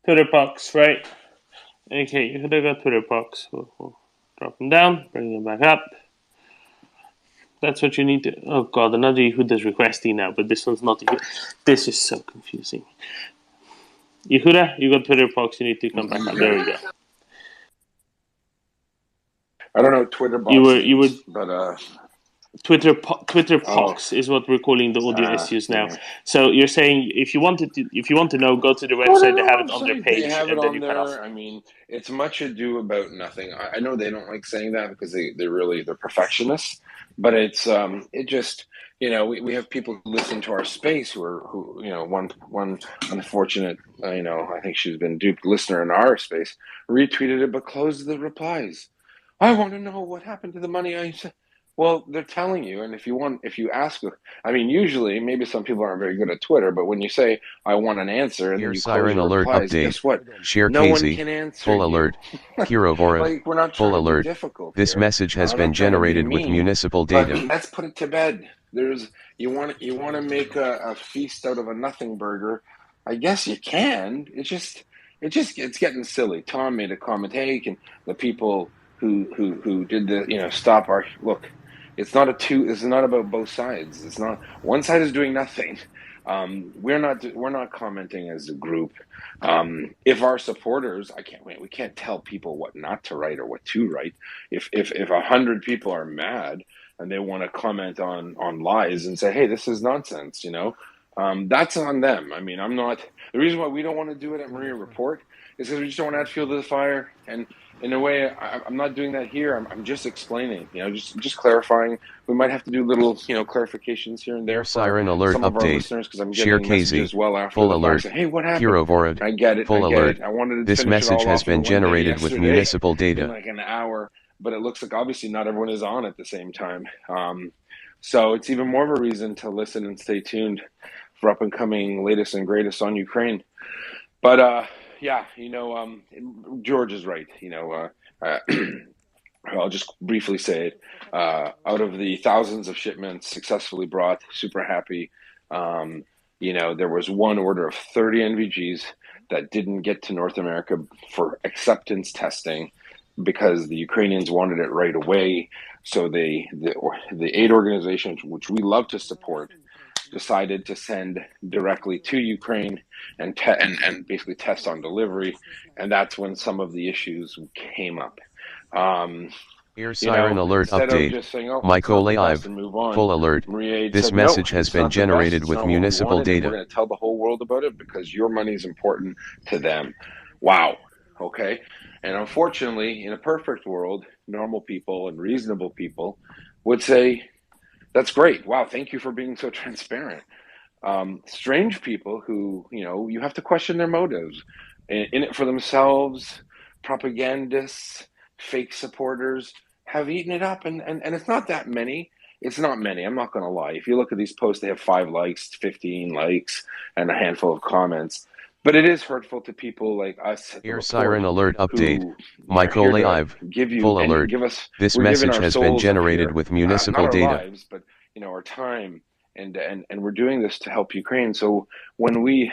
K: Twitter box, right? Okay, you could have got Twitter box. We'll drop them down, bring them back up. That's what you need to. Oh god, another Yehuda's requesting now, but this one's not Yehuda. This is so confusing. Yehuda, you got Twitter box. You need to come back up. There we go.
D: I don't know Twitter box.
K: You were,
D: but
K: Twitter Pox is what we're calling the audio issues now. Yeah. So you're saying if you want to know, go to the website. They have it on their page.
D: They have it on there. I mean, it's much ado about nothing. I know they don't like saying that because they're perfectionists. But it's it just we have people who listen to our space who one unfortunate I think she's been duped listener in our space retweeted it but closed the replies. I want to know what happened to the money I said. Well, they're telling you, and if you ask, I mean, usually, maybe some people aren't very good at Twitter, but when you say, I want an answer, and then you
B: siren alert
D: replies,
B: update.
D: guess what?
B: Share
D: no
B: Casey.
D: One can answer
B: Full
D: you.
B: alert. Hero Vorov.
D: We're not
B: Full
D: trying to
B: alert.
D: be difficult
B: This
D: here.
B: message has
D: I'm
B: been
D: not trying to be
B: generated with
D: mean,
B: municipal
D: but
B: data.
D: let's put it to bed. You want to make a feast out of a nothing burger. I guess you can. It's getting silly. Tom made a comment. Hey, can the people who did the stop our look? It's not about both sides. It's not one side is doing nothing.
Q: We're not commenting as a group. If our supporters, we can't tell people what not to write or what to write. If 100 people are mad and they want to comment on lies and say, hey, this is nonsense, that's on them. I mean, the reason why we don't want to do it at Maria Report is because we just don't want to add fuel to the fire. And in a way, I'm not doing that here. I'm just explaining, just clarifying. We might have to do little, clarifications here and there for
B: Siren alert
Q: some of our
B: update.
Q: listeners, because I'm
B: Shir
Q: getting messages
B: KZ.
Q: well after
B: Full
Q: the
B: alert.
Q: fact saying, hey, what happened?
B: Hero Vorod.
Q: I get it.
B: Full
Q: I get
B: alert.
Q: it. I wanted to
B: This
Q: finish it
B: message
Q: all
B: has
Q: off in
B: been
Q: one day
B: generated with
Q: yesterday
B: municipal
Q: in
B: data.
Q: like an hour, but it looks like obviously not everyone is on at the same time. So it's even more of a reason to listen and stay tuned for up and coming latest and greatest on Ukraine. But yeah, George is right. I'll just briefly say it. Out of the thousands of shipments successfully brought, super happy. There was one order of 30 NVGs that didn't get to North America for acceptance testing because the Ukrainians wanted it right away. So the aid organizations, which we love to support, decided to send directly to Ukraine and basically test on delivery, and that's when some of the issues came up.
B: Air Siren alert
Q: instead
B: update.
Q: of just saying, "Oh,
B: Myko
Q: it's not the
B: Live.
Q: best," and move on,
B: Full alert.
Q: Maria Aid
B: This
Q: said,
B: message
Q: "No,
B: has
Q: it's
B: been
Q: not the best.
B: generated
Q: It's
B: with
Q: not what we
B: municipal
Q: wanted, and
B: data.
Q: we're going to tell the whole world about it because your money is important to them." Wow. Okay. And unfortunately, in a perfect world, normal people and reasonable people would say, "That's great. Wow, thank you for being so transparent." Strange people who, you have to question their motives. In it for themselves, propagandists, fake supporters have eaten it up. And it's not that many. It's not many. I'm not going to lie. If you look at these posts, they have 5 likes, 15 likes, and a handful of comments. But it is hurtful to people like us at the
B: Air
Q: Report
B: Siren alert update.
Q: who are
B: Myko
Q: here to
B: Live.
Q: give you
B: Full
Q: and
B: alert.
Q: give us.
B: This
Q: We're giving
B: message
Q: our
B: has been
Q: souls up
B: generated
Q: here,
B: with
Q: not
B: municipal
Q: our
B: data.
Q: lives, but our time, and we're doing this to help Ukraine. So when we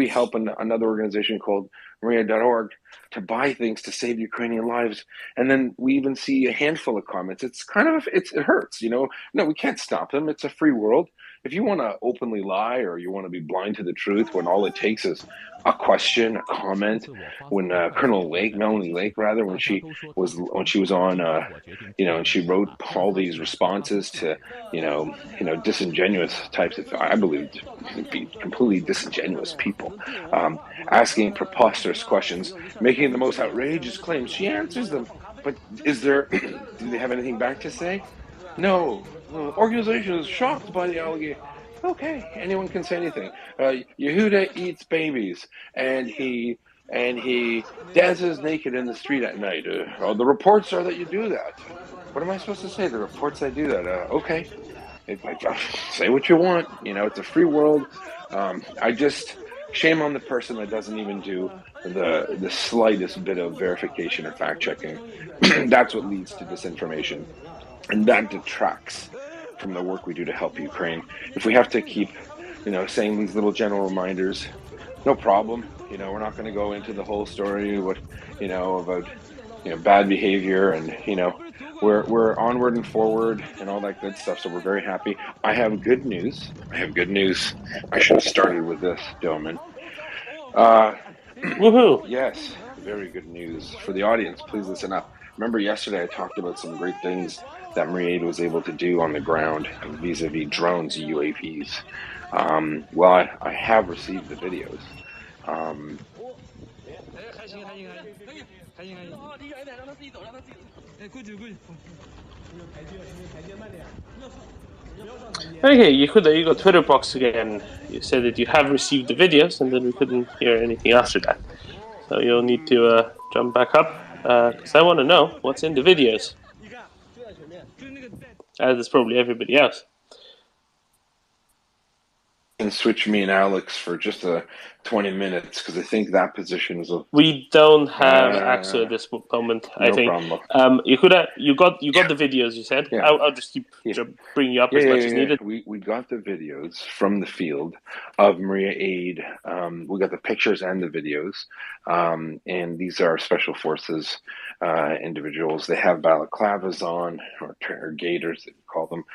Q: help another organization called Maria.org to buy things to save Ukrainian lives, and then we even see a handful of comments, it's kind of it hurts. No, we can't stop them. It's a free world. If you want to openly lie or you want to be blind to the truth, when all it takes is a question, a comment, when Melanie Lake, rather, when she was on, and she wrote all these responses to, disingenuous types of, I believe, to be completely disingenuous people, asking preposterous questions, making the most outrageous claims. She answers them, but do they have anything back to say? No. Organization is shocked by the allegation. Okay, anyone can say anything. Yehuda eats babies, and he dances naked in the street at night. The reports are that you do that. What am I supposed to say? The reports I do that. Okay, say what you want. It's a free world. Shame on the person that doesn't even do the slightest bit of verification or fact checking. That's what leads to disinformation. And that detracts from the work we do to help Ukraine. If we have to keep, saying these little general reminders, no problem. We're not going to go into the whole story, about, bad behavior, and, we're onward and forward and all that good stuff. So we're very happy. I have good news. I should have started with this, Doman.
K: Woohoo!
Q: Yes, very good news for the audience. Please listen up. Remember yesterday I talked about some great things that Maria Aid was able to do on the ground vis-a-vis drones, UAVs. Well, I have received the videos.
K: Okay, Yehuda, you got Twitter box again. You said that you have received the videos, and then we couldn't hear anything after that. So you'll need to jump back up, because I want to know what's in the videos. As is probably everybody else.
Q: And switch me and Alex for just 20 minutes, because I think that position is
K: We don't have Axel at this moment. I think. Yehuda, you got the videos. You said.
Q: Yeah.
K: I'll just keep bringing you up as much as needed.
Q: We got the videos from the field of Maria Aid. We got the pictures and the videos, and these are special forces individuals. They have balaclavas on, or gaiters, they call them,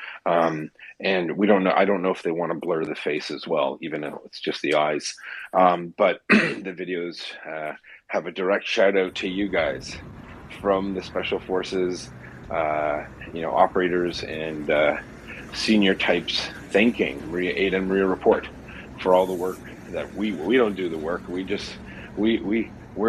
Q: and we don't know. I don't know if they want to blur the face as well, even though it's just the eyes. But the videos have a direct shout out to you guys from the Special Forces, operators and senior types, thanking Maria Aid and Maria Report for all the work that we don't do the work. We're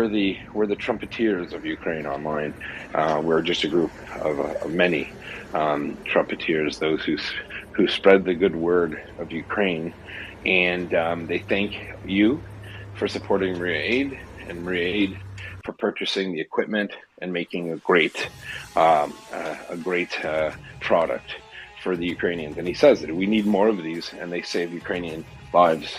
Q: the trumpeteers of Ukraine online. We're just a group of many trumpeteers, those who spread the good word of Ukraine, and they thank you for supporting Maria Aid and Maria Aid for purchasing the equipment and making a great product for the Ukrainians. And he says that we need more of these, and they save Ukrainian lives.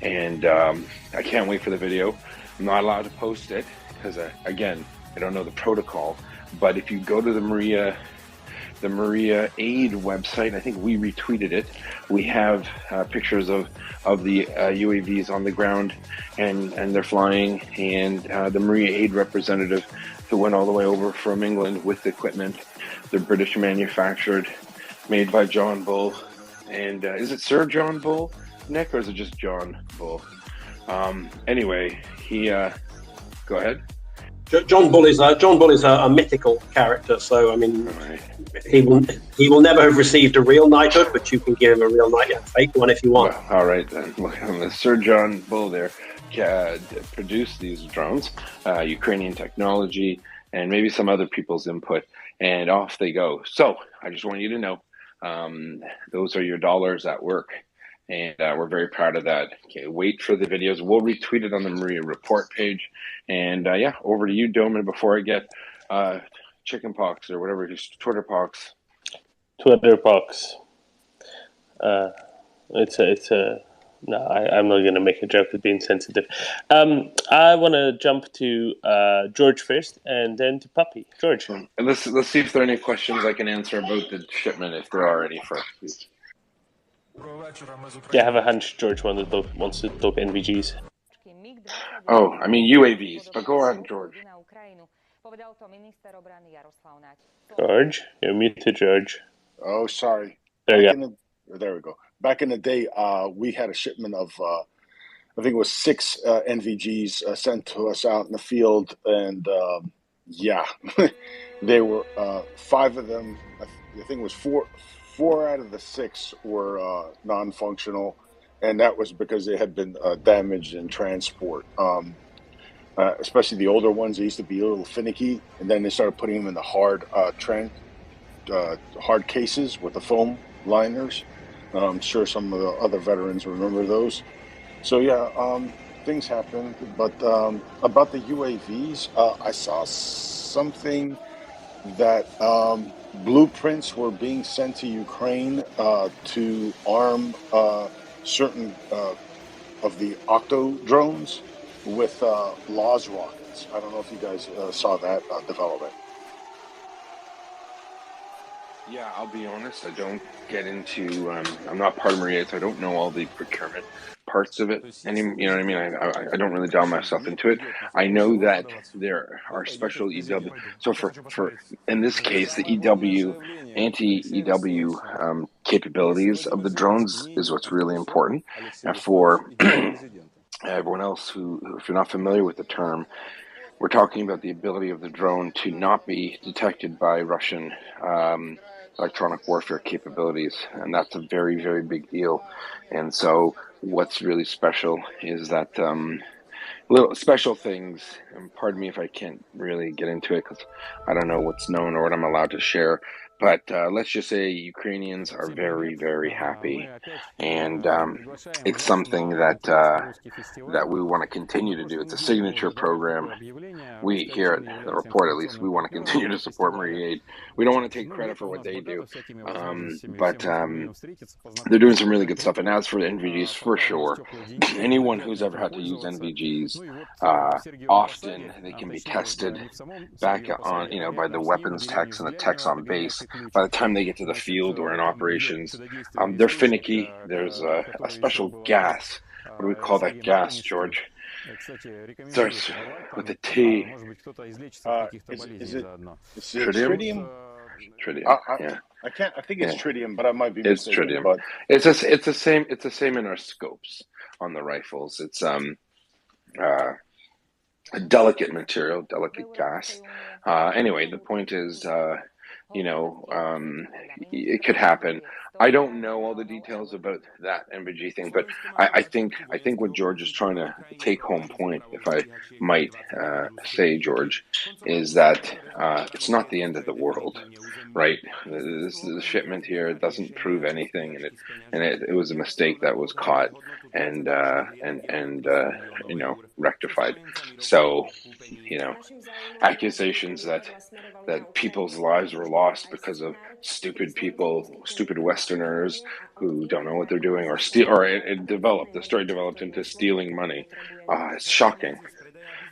Q: And I can't wait for the video. I'm not allowed to post it because, again, I don't know the protocol. But if you go to the Maria Aid website, I think we retweeted it. We have pictures of the UAVs on the ground, and they're flying. And the Maria Aid representative who went all the way over from England with the equipment, they're British manufactured, made by John Bull. And is it Sir John Bull, Nick, or is it just John Bull? Anyway, he go ahead.
U: John Bull is a mythical character, so I mean, he will never have received a real knighthood, but you can give him a real knighthood, fake one if you want.
Q: Well, all right then. Well, Sir John Bull there produced these drones, Ukrainian technology, and maybe some other people's input, and off they go. So I just want you to know, those are your dollars at work. And we're very proud of that. Okay, wait for the videos. We'll retweet it on the Maria Report page. And yeah, over to you, Doman, before I get chicken pox or whatever it is, Twitter pox.
K: Twitter pox. No, I'm not going to make a joke of being sensitive. I want to jump to George first, and then to Puppy. George.
Q: And let's see if there are any questions I can answer about the shipment, if there are any first, please.
K: Yeah, I have a hunch George wants to talk NVGs.
Q: Oh, I mean UAVs, but go on, George.
K: George, you're muted, George.
F: Oh, sorry.
K: There you go.
F: There we go. Back in the day, we had a shipment of, I think it was 6 NVGs sent to us out in the field, and yeah, they were 5 of them. I think it was 4 out of the 6 were non-functional, and that was because they had been damaged in transport. Especially the older ones, they used to be a little finicky, and then they started putting them in the hard hard cases with the foam liners. I'm sure some of the other veterans remember those. So yeah, things happen. But about the UAVs, I saw something that blueprints were being sent to Ukraine to arm certain of the Octo drones with Laws rockets. I don't know if you guys saw that development.
Q: Yeah, I'll be honest. I don't get into. I'm not part of Maria, so I don't know all the procurement parts of it. And you know what I mean? I don't really dial myself into it. I know that there are special EW. So for in this case, the EW anti-EW capabilities of the drones is what's really important. And for everyone else who, if you're not familiar with the term, we're talking about the ability of the drone to not be detected by Russian electronic warfare capabilities, and that's a very, very big deal. And so what's really special is that little special things, and pardon me if I can't really get into it because I don't know what's known or what I'm allowed to share, but let's just say Ukrainians are very, very happy, and it's something that that we want to continue to do. It's a signature program. We here at the Report, at least, we want to continue to support Maria Aid. We don't want to take credit for what they do, but they're doing some really good stuff. And as for the NVGs, for sure, anyone who's ever had to use NVGs, often they can be tested back on, by the weapons techs and the techs on base. By the time they get to the field or in operations, they're finicky. There's a special gas what do we call that gas, George? Starts with a T.
F: Is it
Q: Tritium? Tritium. Yeah.
F: I think it's tritium, but I might be
Q: It's
F: mistaken.
Q: tritium.
F: But
Q: It's the same in our scopes on the rifles. It's a delicate material, delicate gas. Anyway, the point is, it could happen. I don't know all the details about that NVG thing, but I think what George is trying to take home point, if I might say, George, is that it's not the end of the world, right? This shipment here doesn't prove anything, and it was a mistake that was caught and rectified. So, accusations that people's lives were lost because of stupid people, stupid Westerners who don't know what they're doing, or steal, or the story developed into stealing money. It's shocking.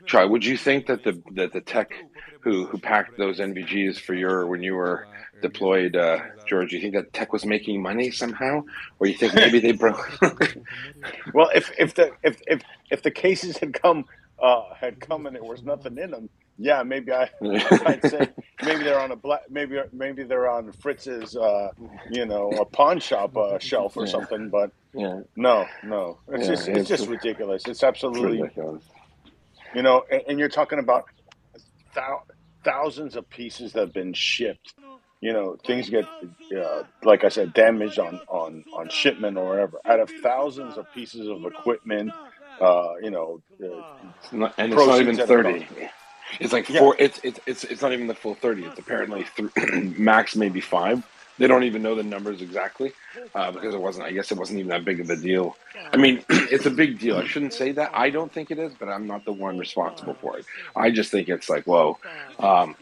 Q: Chai, would you think that the tech who packed those NVGs for when you were deployed, George, you think that tech was making money somehow, or you think maybe they broke?
F: well, if the cases had come and there was nothing in them, yeah, maybe I'd say maybe they're on maybe they're on Fritz's a pawn shop shelf or something. But no, it's just ridiculous. It's absolutely
Q: ridiculous.
F: And you're talking about thousands of pieces that have been shipped. Things get like I said, damaged on shipment or whatever. Out of thousands of pieces of equipment,
Q: and it's not even 30. It's like four. It's not even the full 30. It's apparently max maybe 5. They don't even know the numbers exactly because I guess it wasn't even that big of a deal. I mean, it's a big deal. I shouldn't say that. I don't think it is, but I'm not the one responsible for it. I just think it's like, whoa,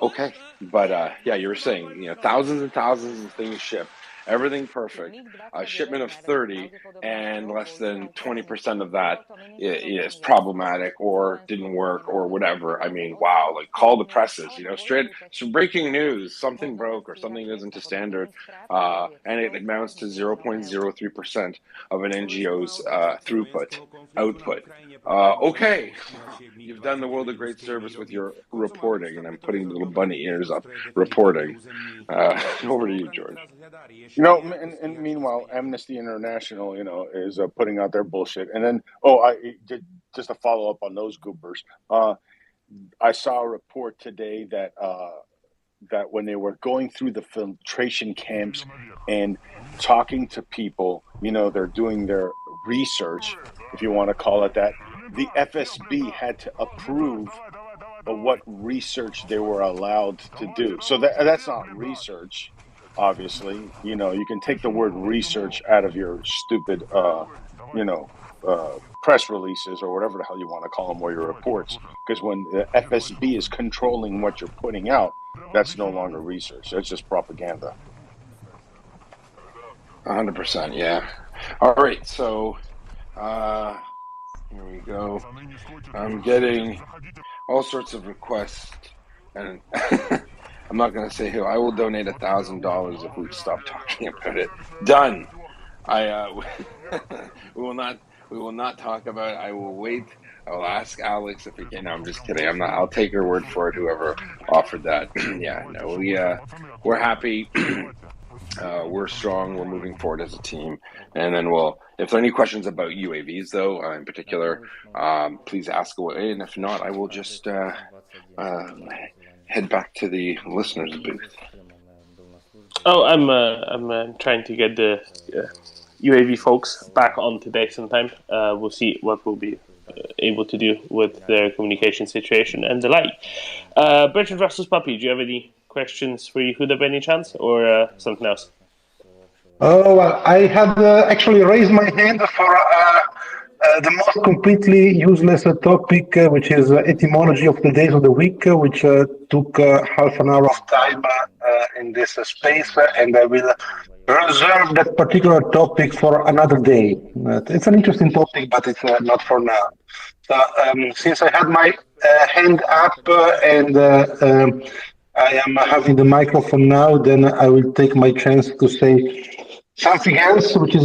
Q: okay. But yeah, you were saying, thousands and thousands of things shipped. Everything perfect. A shipment of 30, and less than 20% of that is problematic or didn't work or whatever. I mean, wow! Like, call the presses. Straight breaking news: something broke or something isn't to standard, and it amounts to 0.03% of an NGO's output. Okay, you've done the world a great service with your reporting, and I'm putting little bunny ears up. Reporting. Over to you, George.
F: And meanwhile, Amnesty International, is putting out their bullshit. And then, just to follow up on those goobers, I saw a report today that when they were going through the filtration camps and talking to people, they're doing their research, if you want to call it that, the FSB had to approve of what research they were allowed to do. So that's not research. Obviously, you can take the word research out of your stupid, press releases or whatever the hell you want to call them, or your reports. Because when the FSB is controlling what you're putting out, that's no longer research. That's just propaganda.
Q: 100%, yeah. All right, so here we go. I'm getting all sorts of requests, and I'm not going to say who. I will donate $1,000 if we stop talking about it. Done. We will not talk about it. I will wait. I will ask Alex if he can. No, I'm just kidding. I'll take your word for it. Whoever offered that. Yeah. No. We're happy. We're strong. We're moving forward as a team. And then if there are any questions about UAVs, though, in particular, please ask away. And if not, I will just head back to the listeners' booth.
K: Oh, I'm trying to get the UAV folks back on today sometime. We'll see what we'll be able to do with their communication situation and the like. Bertrand Russell's puppy, do you have any questions for Yehuda by any chance, or something else?
E: Oh, well, I had actually raised my hand for the most completely useless topic, which is etymology of the days of the week, which took half an hour of time in this space, and I will reserve that particular topic for another day. It's an interesting topic, but it's not for now. So, since I had my hand up and I am having the microphone now, then I will take my chance to say something else, which is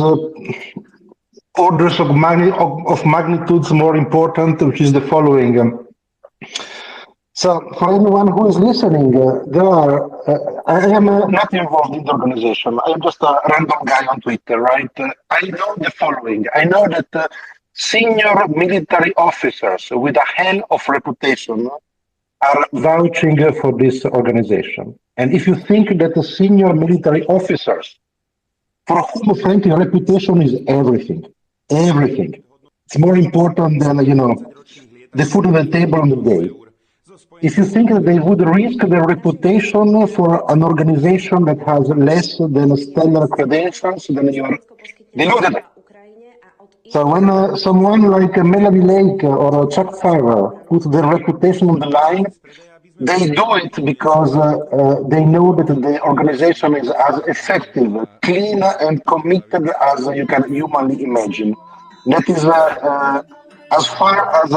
E: orders of magnitudes more important, which is the following. So, for anyone who is listening, I am not involved in the organization. I am just a random guy on Twitter, right? I know the following. I know that senior military officers with a hell of reputation are vouching for this organization. And if you think that the senior military officers, for whom, frankly, reputation is everything, it's more important than, the food on the table on the day. If you think that they would risk their reputation for an organization that has less than stellar credentials, then you are deluded. So when someone like Melanie Lake or Chuck Farrer put their reputation on the line, they do it because they know that the organization is as effective, clean, and committed as you can humanly imagine. That is as far as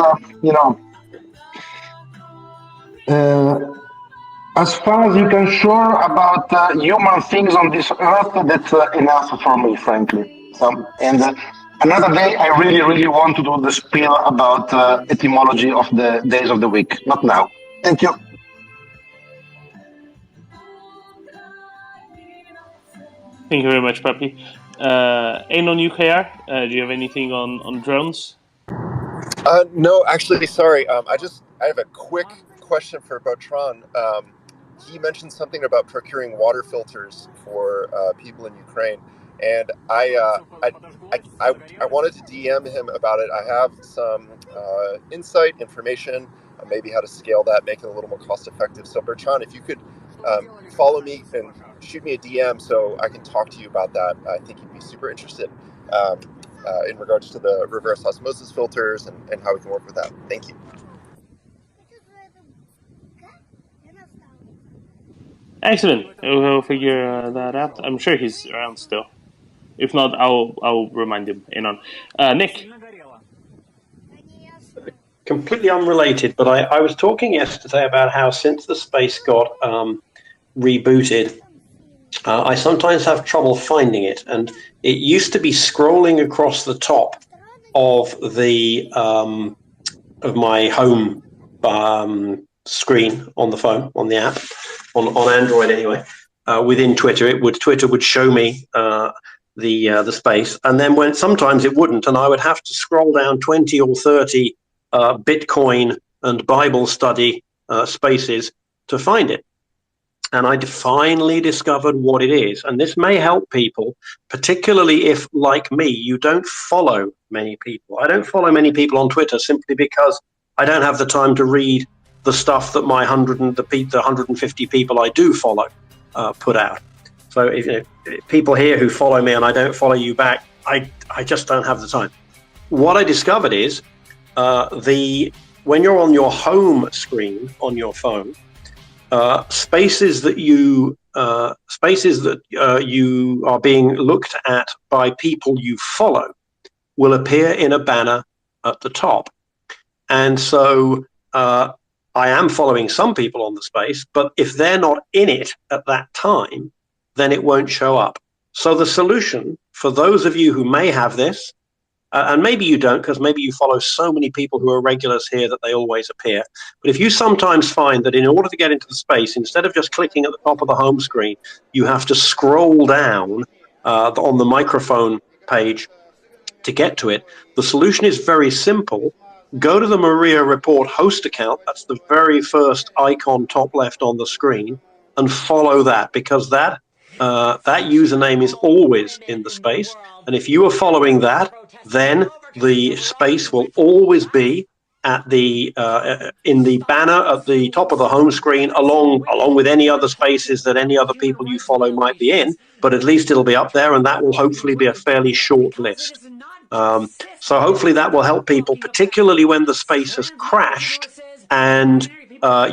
E: as far as you can sure about human things on this earth, that's enough for me, frankly. And another day, I really, really want to do the spiel about etymology of the days of the week. Not now. Thank you.
K: Thank you very much, Papi. Anon UKR, do you have anything on drones?
A: No, actually, sorry. I have a quick question for Bertrand. He mentioned something about procuring water filters for people in Ukraine, and I wanted to DM him about it. I have some insight, information, maybe how to scale that, make it a little more cost effective. So Bertrand, if you could follow me and shoot me a DM so I can talk to you about that, I think you'd be super interested in regards to the reverse osmosis filters and how we can work with that. Thank you.
K: Excellent. We'll figure that out. I'm sure he's around still. If not, I'll remind him. Anon. Nick.
U: Completely unrelated, but I was talking yesterday about how since the space got rebooted, I sometimes have trouble finding it, and it used to be scrolling across the top of the of my home screen on the phone, on the app, on Android anyway. Within Twitter, Twitter would show me the space, and then sometimes it wouldn't, and I would have to scroll down 20 or 30 Bitcoin and Bible study spaces to find it. And I finally discovered what it is. And this may help people, particularly if, like me, you don't follow many people. I don't follow many people on Twitter simply because I don't have the time to read the stuff that my 150 people I do follow put out. So if people here who follow me and I don't follow you back, I just don't have the time. What I discovered is when you're on your home screen on your phone, spaces that you are being looked at by people you follow will appear in a banner at the top. And so I am following some people on the space, but if they're not in it at that time, then it won't show up. So the solution for those of you who may have this, and maybe you don't, because maybe you follow so many people who are regulars here that they always appear. But if you sometimes find that in order to get into the space, instead of just clicking at the top of the home screen, you have to scroll down on the microphone page to get to it, the solution is very simple. Go to the Maria Report host account. That's the very first icon top left on the screen, and follow that, because that username is always in the space. And if you are following that, then the space will always be at the in the banner at the top of the home screen, along with any other spaces that any other people you follow might be in. But at least it'll be up there, and that will hopefully be a fairly short list. So hopefully that will help people, particularly when the space has crashed and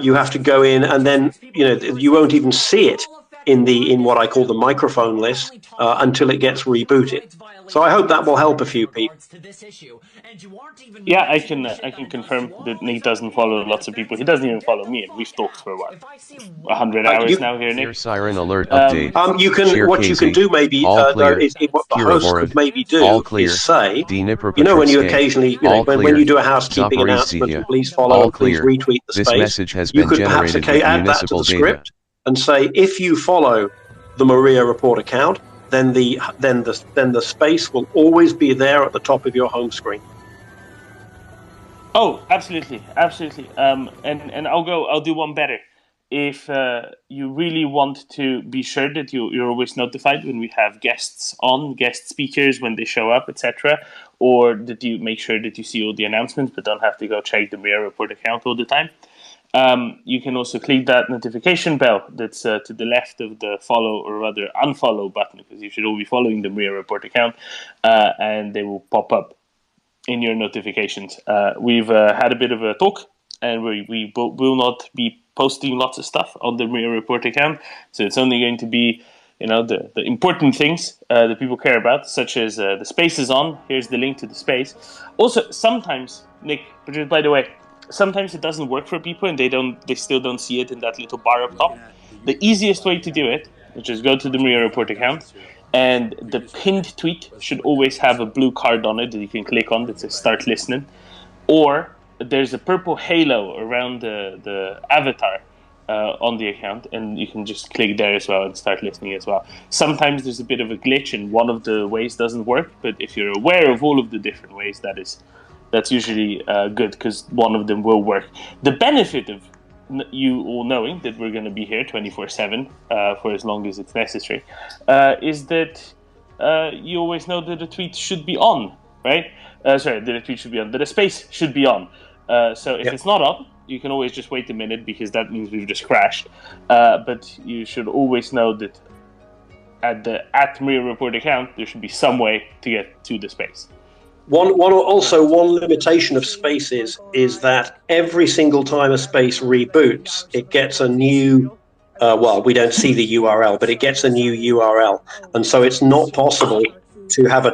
U: you have to go in, and then you won't even see it in what I call the microphone list until it gets rebooted. So I hope that will help a few people.
K: Yeah, I can confirm that Nick doesn't follow lots of people. He doesn't even follow me, and we've talked for what 100 hours now here, Nick.
B: Ear siren alert update.
U: You can
B: Cheer
U: what you can
B: Casey.
U: do maybe
B: All clear.
U: what the
B: Kira
U: host
B: Vorod.
U: could maybe do
B: All clear.
U: is say,
B: Dnipro
U: you know, when you
B: Petrovske.
U: occasionally,
B: All
U: when
B: clear.
U: you do a housekeeping announcement,
B: Zaporizhzhia.
U: please follow
B: All
U: and please
B: clear.
U: retweet the
B: This
U: space.
B: message has
U: You
B: been
U: could perhaps
B: generated with
U: add that to
B: municipal
U: the
B: data.
U: script and say, if you follow the Maria Report account, then the space will always be there at the top of your home screen.
K: Oh, absolutely. And I'll do one better. If you really want to be sure that you're always notified when we have guests on, guest speakers, when they show up, etc., or that you make sure that you see all the announcements but don't have to go check the Maria Report account all the time, you can also click that notification bell that's to the left of the follow or rather unfollow button, because you should all be following the Maria Report account, and they will pop up in your notifications. We've had a bit of a talk, and we will not be posting lots of stuff on the Maria Report account, so it's only going to be, you know, the important things that people care about, such as the space is on. Here's the link to the space. Also, sometimes, Nick, by the way, sometimes it doesn't work for people, and they still don't see it in that little bar up top. The easiest way to do it is just go to the Maria Report account, and the pinned tweet should always have a blue card on it that you can click on that says "Start Listening," or there's a purple halo around the avatar on the account, and you can just click there as well and start listening as well. Sometimes there's a bit of a glitch and one of the ways doesn't work, but if you're aware of all of the different ways, that's usually good, because one of them will work. The benefit of you all knowing that we're going to be here 24/7 for as long as it's necessary is that you always know that the tweet should be on, right? That the tweet should be on, that the space should be on. So if it's not on, you can always just wait a minute, because that means we've just crashed. But you should always know that at the Maria Report account, there should be some way to get to the space.
U: One limitation of spaces is that every single time a space reboots, it gets a new, we don't see the URL, but it gets a new URL. And so it's not possible to have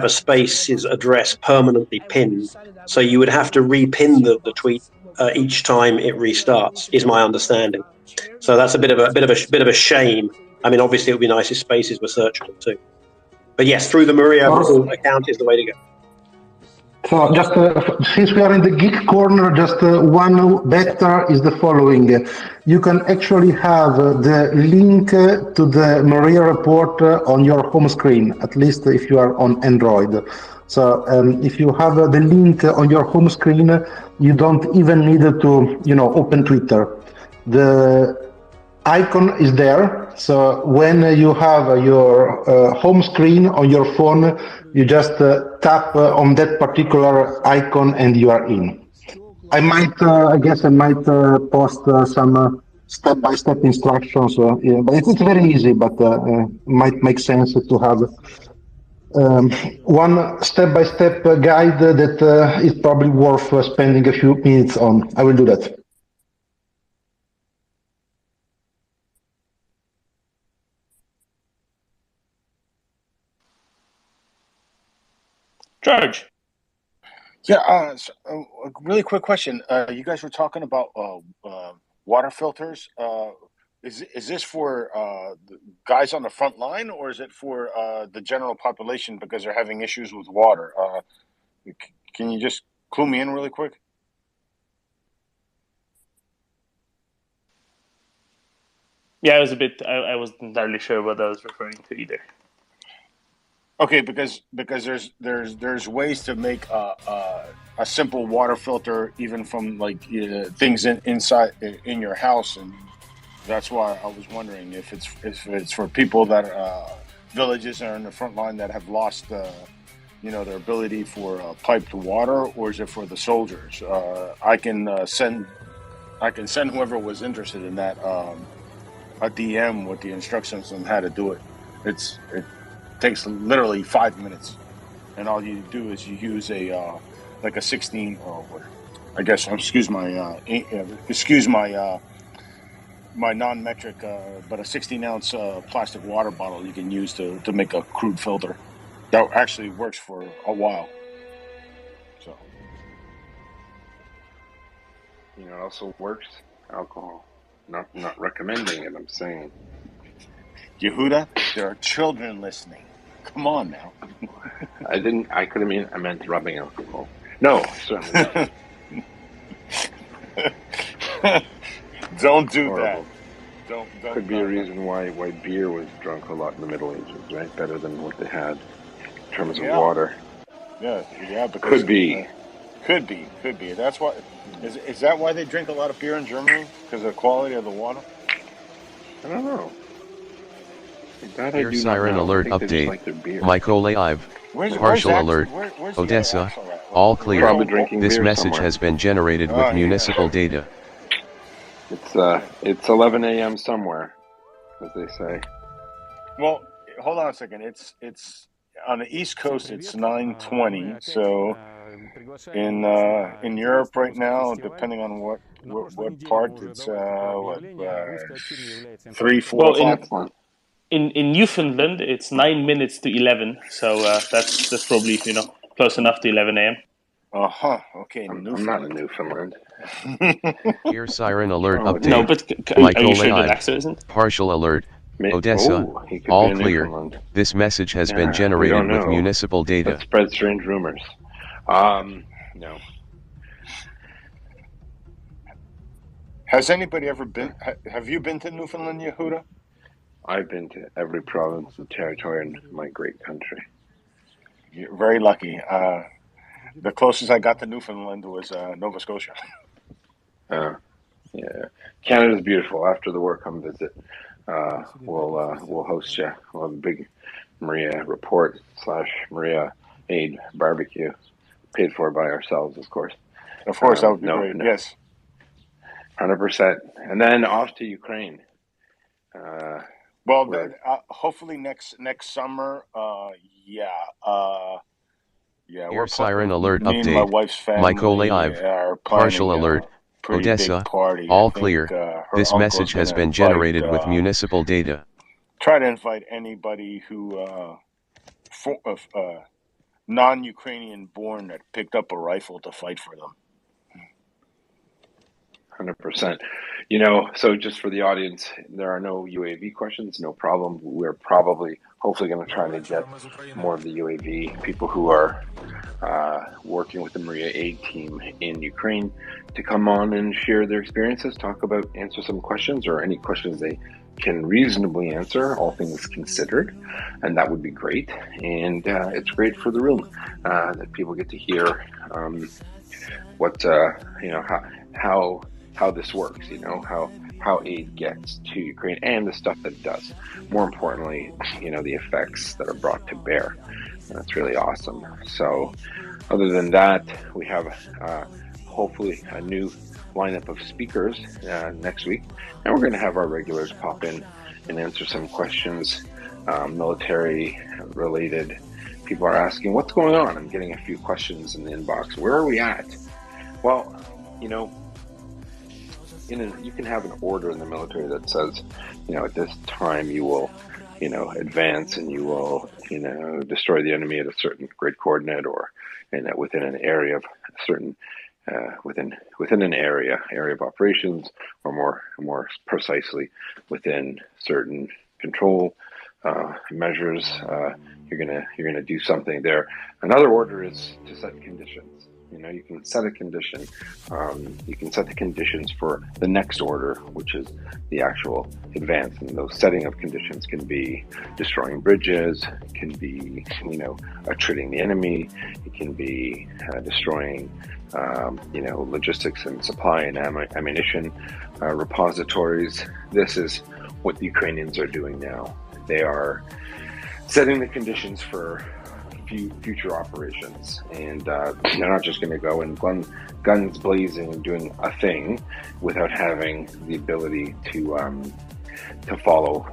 U: a space's address permanently pinned. So you would have to repin the tweet each time it restarts, is my understanding. So that's a bit of a shame. I mean, obviously it would be nice if spaces were searchable too. But yes, through the Maria Report account is the way to go.
E: So just since we are in the geek corner, just one better is the following. You can actually have the link to the Maria Report on your home screen, at least if you are on Android. So if you have the link on your home screen, you don't even need to, open Twitter. The icon is there. So when you have your home screen on your phone, you just tap on that particular icon and you are in. I might post some step-by-step instructions. But it's very easy, but might make sense to have one step-by-step guide that is probably worth spending a few minutes on. I will do that.
K: George.
F: Yeah, a really quick question. You guys were talking about water filters. Is this for the guys on the front line, or is it for the general population because they're having issues with water? Can you just clue me in really quick?
K: Yeah, I wasn't entirely sure what I was referring to either.
F: Okay, because there's ways to make a simple water filter even from like things inside in your house, and that's why I was wondering if it's for people that villages are in the front line that have lost their ability for piped water, or is it for the soldiers? I can send whoever was interested in that a DM with the instructions on how to do it. It takes literally 5 minutes, and all you do is you use a 16 or what? I guess excuse my my non-metric, but a 16-ounce plastic water bottle you can use to make a crude filter. That actually works for a while. So,
Q: You know, it also works. Alcohol. Not recommending it. I'm saying.
F: Yehuda, there are children listening. Come on now.
Q: I didn't. I could have mean. I meant rubbing alcohol. No, certainly not.
F: Don't do
Q: Horrible.
F: that. Don't.
Q: Could be a reason why beer was drunk a lot in the Middle Ages, right? Better than what they had in terms of water.
F: Yeah. Because,
Q: Could be.
F: Could be. That's why. Is that why they drink a lot of beer in Germany? Because of the quality of the water?
Q: I don't know. That I
B: Air
Q: do not
B: siren
Q: know. I
B: alert
Q: think they just
B: update.
Q: like their beer.
B: Mykolaiv.
F: Where's
B: Partial
F: Axel?
B: alert.
F: Where's the
B: Odessa.
F: Axel at?
B: All clear.
Q: Probably drinking
B: This
Q: beer
B: message
Q: somewhere.
B: has been generated with municipal data.
Q: It's 11 a.m. somewhere, as they say.
F: Well, hold on a second. It's on the East Coast. It's 9:20. So in Europe right now, depending on what part, it's 3, 4
K: Well,
F: o'clock.
K: in Newfoundland, it's 9 minutes to 11. So that's probably close enough to 11 a.m.
F: Okay.
Q: I'm not in Newfoundland.
B: Air siren alert update.
K: No, but are you sure that
B: Mykolaiv.
K: Axel isn't?
B: Partial alert. Odessa.
Q: He could
B: All
Q: be in
B: clear.
Q: Newfoundland.
B: This message has
Q: Yeah,
B: been
Q: we
B: generated
Q: don't
B: with
Q: know.
B: municipal data.
Q: That spreads strange rumors. No.
F: Has anybody ever been? Have you been to Newfoundland, Yehuda?
Q: I've been to every province and territory in my great country.
F: You're very lucky. The closest I got to Newfoundland was Nova Scotia.
Q: Yeah, Canada's beautiful. After the war, come visit. We'll host you. We'll have a big Maria report / Maria Aid barbecue, paid for by ourselves, of course.
F: Of course, that would be great. Yes,
Q: 100%. And then off to Ukraine.
F: Hopefully next summer.
B: Air siren alert
F: me
B: update.
F: and my wife's family
B: Mykolaiv.
F: are
B: Partial
F: planning
B: alert.
F: a pretty
B: Odessa.
F: big party.
B: All
F: I think,
B: clear.
F: her
B: This
F: uncle's
B: message has
F: gonna
B: been generated
F: invite,
B: with municipal data.
F: Try to invite anybody who non-Ukrainian born that picked up a rifle to fight for them.
Q: 100%. So just for the audience, there are no UAV questions, no problem. We're hopefully going to try to get more of the UAV people who are working with the Maria Aid team in Ukraine to come on and share their experiences, answer some questions or any questions they can reasonably answer, all things considered, and that would be great. And it's great for the room that people get to hear what how this works, how aid gets to Ukraine and the stuff that it does. More importantly, the effects that are brought to bear. That's really awesome. So other than that, we have hopefully a new lineup of speakers next week, and we're going to have our regulars pop in and answer some questions, military related. People are asking, what's going on? I'm getting a few questions in the inbox. Where are we at? Well, you can have an order in the military that says, at this time you will, advance and you will, destroy the enemy at a certain grid coordinate or within an area of a certain, within an area of operations, or more precisely within certain control measures. You're gonna do something there. Another order is to set conditions. You can set a condition. You can set the conditions for the next order, which is the actual advance. And those setting of conditions can be destroying bridges, it can be, attriting the enemy, it can be destroying, logistics and supply and ammunition repositories. This is what the Ukrainians are doing now. They are setting the conditions for future operations, and they're not just going to go and guns blazing and doing a thing without having the ability to follow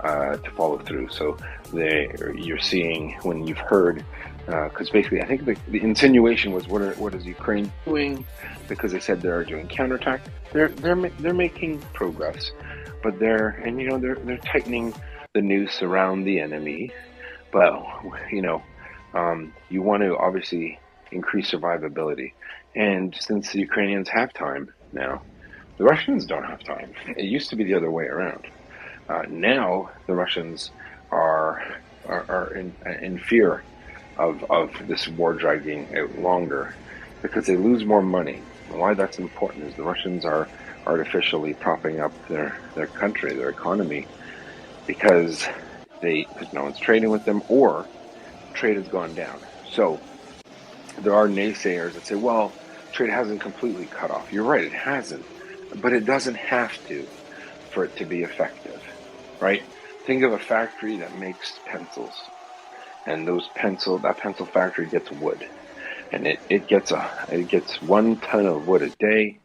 Q: through. So you're seeing, when you've heard, because basically I think the insinuation was, what is Ukraine doing? Because they said they're doing counterattack. They're making progress, but they're tightening the noose around the enemy. But you want to obviously increase survivability, and since the Ukrainians have time now, the Russians don't have time. It used to be the other way around. Now the Russians are in fear of this war dragging out longer because they lose more money. And why that's important is the Russians are artificially propping up their country, their economy, because no one's trading with them or trade has gone down. So there are naysayers that say, well, trade hasn't completely cut off. You're right, it hasn't, but it doesn't have to for it to be effective, right? Think of a factory that makes pencils, and that pencil factory gets wood, and it gets 1 ton of wood a day,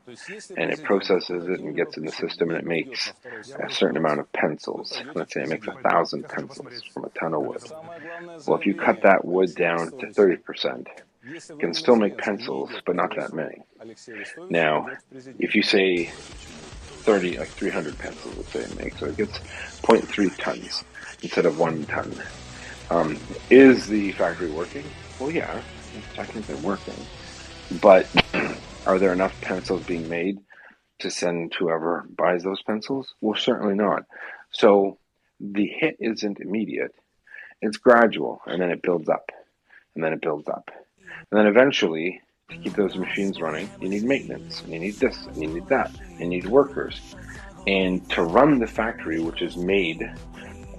Q: and it processes it and gets in the system, and it makes a certain amount of pencils. Let's say it makes 1,000 pencils from a ton of wood. Well, if you cut that wood down to 30%, it can still make pencils, but not that many. Now, if you say 300 pencils, let's say it makes, so it gets 0.3 tons instead of 1 ton. Is the factory working? Well, yeah, it's technically working, but are there enough pencils being made to send to whoever buys those pencils? Well, certainly not. So the hit isn't immediate, it's gradual, and then it builds up, and then it builds up. And then eventually, to keep those machines running, you need maintenance, and you need this, and you need that, and you need workers. And to run the factory, which is made,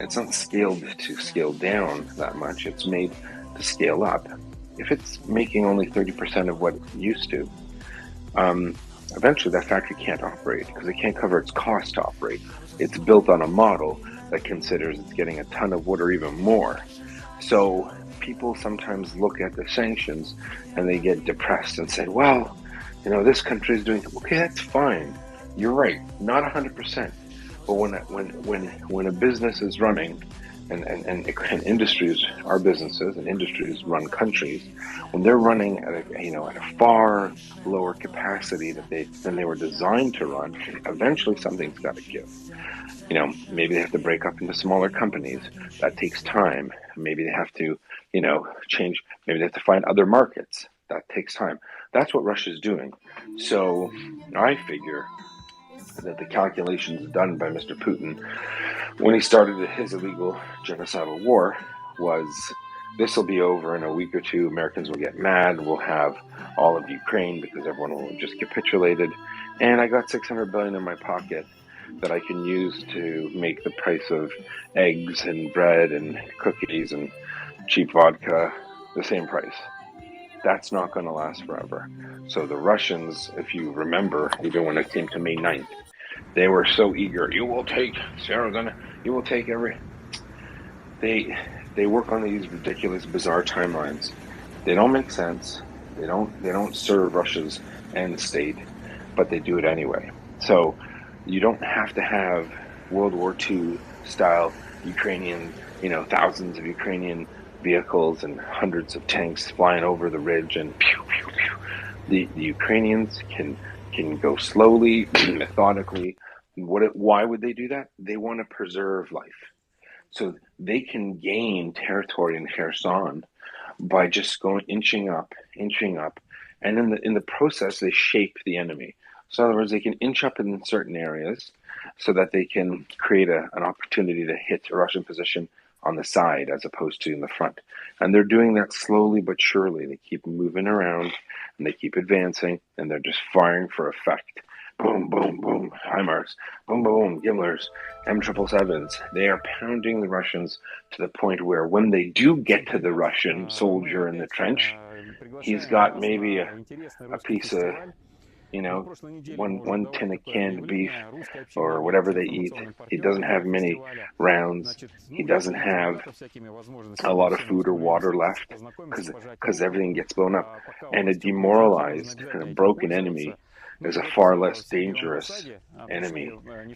Q: it's not scaled to scale down that much, it's made to scale up. If it's making only 30% of what it used to, eventually that factory can't operate because it can't cover its cost to operate. It's built on a model that considers it's getting a ton of wood or even more. So people sometimes look at the sanctions and they get depressed and say, well, this country is doing, okay, that's fine. You're right, not 100%. But when a business is running, and industries are businesses, and industries run countries, when they're running at a far lower capacity than they were designed to run, eventually something's got to give. Maybe they have to break up into smaller companies. That takes time. Maybe they have to, change. Maybe they have to find other markets. That takes time. That's what Russia's doing. So I figure that the calculations done by Mr. Putin when he started his illegal genocidal war was, this will be over in a week or two. Americans will get mad. We'll have all of Ukraine because everyone will just capitulated. And I got $600 billion in my pocket that I can use to make the price of eggs and bread and cookies and cheap vodka the same price. That's not going to last forever. So the Russians, if you remember, even when it came to May 9th, they were so eager. You will take every. They work on these ridiculous, bizarre timelines. They don't make sense. They don't serve Russia's end state, but they do it anyway. So you don't have to have World War II style Ukrainian, thousands of Ukrainian vehicles and hundreds of tanks flying over the ridge and pew, pew, pew. The Ukrainians can go slowly, methodically. Why would they do that? They want to preserve life. So they can gain territory in Kherson by just inching up, and in the process they shape the enemy. So in other words, they can inch up in certain areas so that they can create an opportunity to hit a Russian position on the side as opposed to in the front. And they're doing that slowly but surely. They keep moving around and they keep advancing, and they're just firing for effect. Boom, boom, boom, HIMARS, boom, boom, Gimlers, M777s. They are pounding the Russians to the point where when they do get to the Russian soldier in the trench, he's got maybe a piece of, one tin of canned beef or whatever they eat. He doesn't have many rounds. He doesn't have a lot of food or water left because everything gets blown up. And a demoralized and a broken enemy is a far less dangerous enemy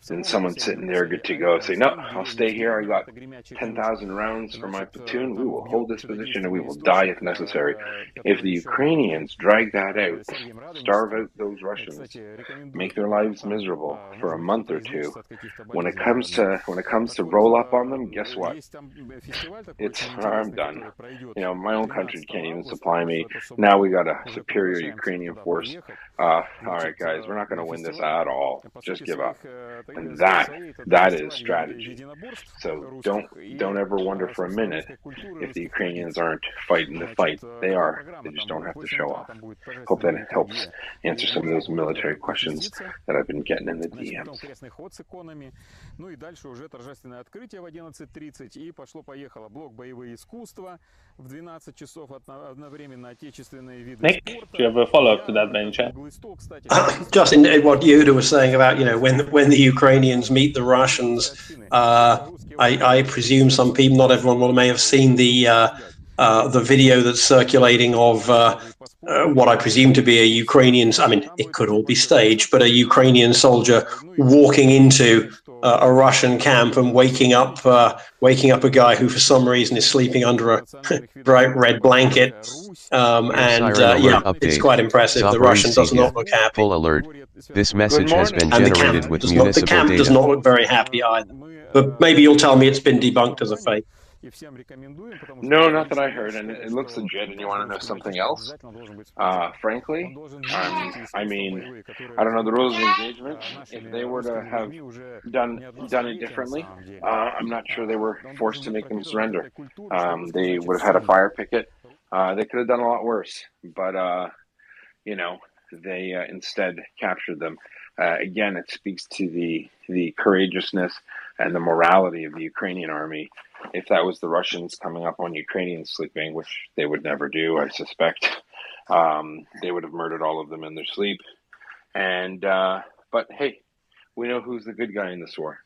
Q: than someone sitting there good to go. Say, no, I'll stay here. I got 10,000 rounds for my platoon. We will hold this position and we will die if necessary. If the Ukrainians drag that out, starve out those Russians, make their lives miserable for a month or two, when it comes to roll up on them, guess what? I'm done. My own country can't even supply me. Now we got a superior Ukrainian force. All right, guys, we're not going to win this at all. Just give up. And that is strategy. So don't ever wonder for a minute if the Ukrainians aren't fighting the fight. They are. They just don't have to show off. Hope that helps answer some of those military questions that I've been getting in the DMs.
K: Nick, do you have a follow-up to that, by any chance?
U: Just in what Yehuda was saying about, when the Ukrainians meet the Russians, I presume some people, not everyone, may have seen the video that's circulating of what I presume to be a Ukrainian, it could all be staged, but a Ukrainian soldier walking into a Russian camp and waking up a guy who for some reason is sleeping under a bright red blanket. It's quite impressive. The Russian does not look happy.
B: Full alert. This message has been generated with municipal
U: the camp
B: data.
U: does not look very happy either. But maybe you'll tell me it's been debunked as a fake.
Q: No, not that I heard, and it looks legit. And you want to know something else? Frankly, I don't know the rules of engagement. If they were to have done it differently, I'm not sure they were forced to make them surrender. They would have had a fire picket. They could have done a lot worse, but they instead captured them. Again, it speaks to the courageousness and the morality of the Ukrainian army. If that was the Russians coming up on Ukrainians sleeping, which they would never do, I suspect, they would have murdered all of them in their sleep. But hey, we know who's the good guy in this war.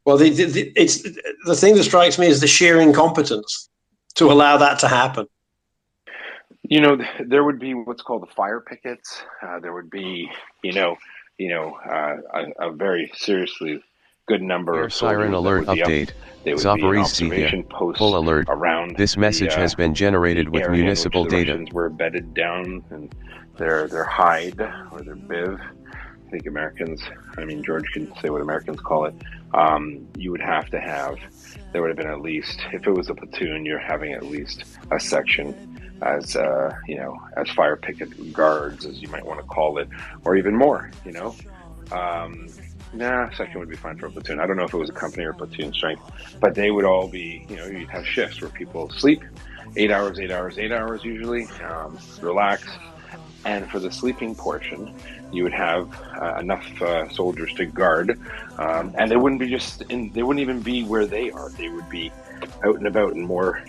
U: Well, it's the thing that strikes me is the sheer incompetence to allow that to happen.
Q: There would be what's called the fire pickets. There would be, a very seriously good number of
B: siren alert update. Zaporizhzhia, full alert.
Q: Around
B: this message has been generated with municipal data.
Q: Russians were bedded down and their hide or their biv. I think George can say what Americans call it. You would have to have. There would have been at least, if it was a platoon, you're having at least a section as as fire picket guards, as you might want to call it, or even more. Section would be fine for a platoon. I don't know if it was a company or platoon strength, but they would all be, you'd have shifts where people sleep 8 hours, 8 hours, 8 hours usually, relax. And for the sleeping portion, you would have enough soldiers to guard, and they wouldn't even be where they are. They would be out and about in more,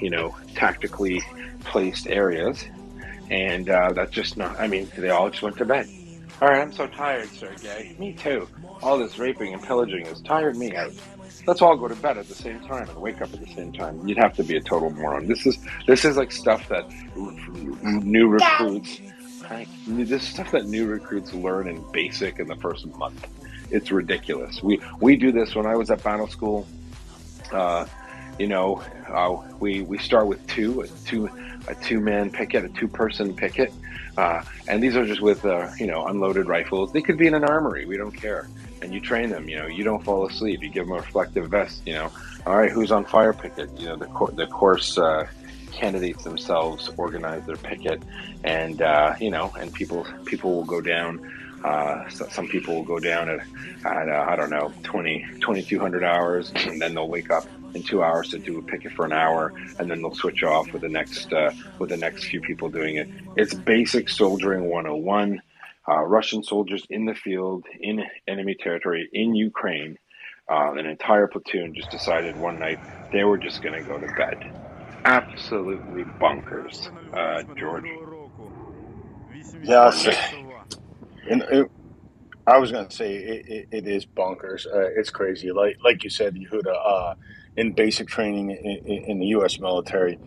Q: tactically placed areas. And that's just not, they all just went to bed. All right, I'm so tired, Sergey. Me too. All this raping and pillaging has tired me out. Let's all go to bed at the same time and wake up at the same time. You'd have to be a total moron. This is like stuff that new recruits. This is stuff that new recruits learn in basic in the first month. It's ridiculous. We do this when I was at battle school. We start with a two-man picket, a two-person picket. And these are just with, unloaded rifles. They could be in an armory. We don't care. And you train them, you don't fall asleep. You give them a reflective vest, All right, who's on fire picket? The course candidates themselves organize their picket. And, and people will go down. Some people will go down at 2,200 hours. And then they'll wake up in 2 hours to do a picket for an hour, and then they'll switch off with the next few people doing it. It's basic soldiering 101. Russian soldiers in the field, in enemy territory, in Ukraine, an entire platoon just decided one night they were just going to go to bed. Absolutely bonkers, George.
F: Yeah, I was going to say it is bonkers. It's crazy. Like you said, Yehuda, in basic training in the U.S. military,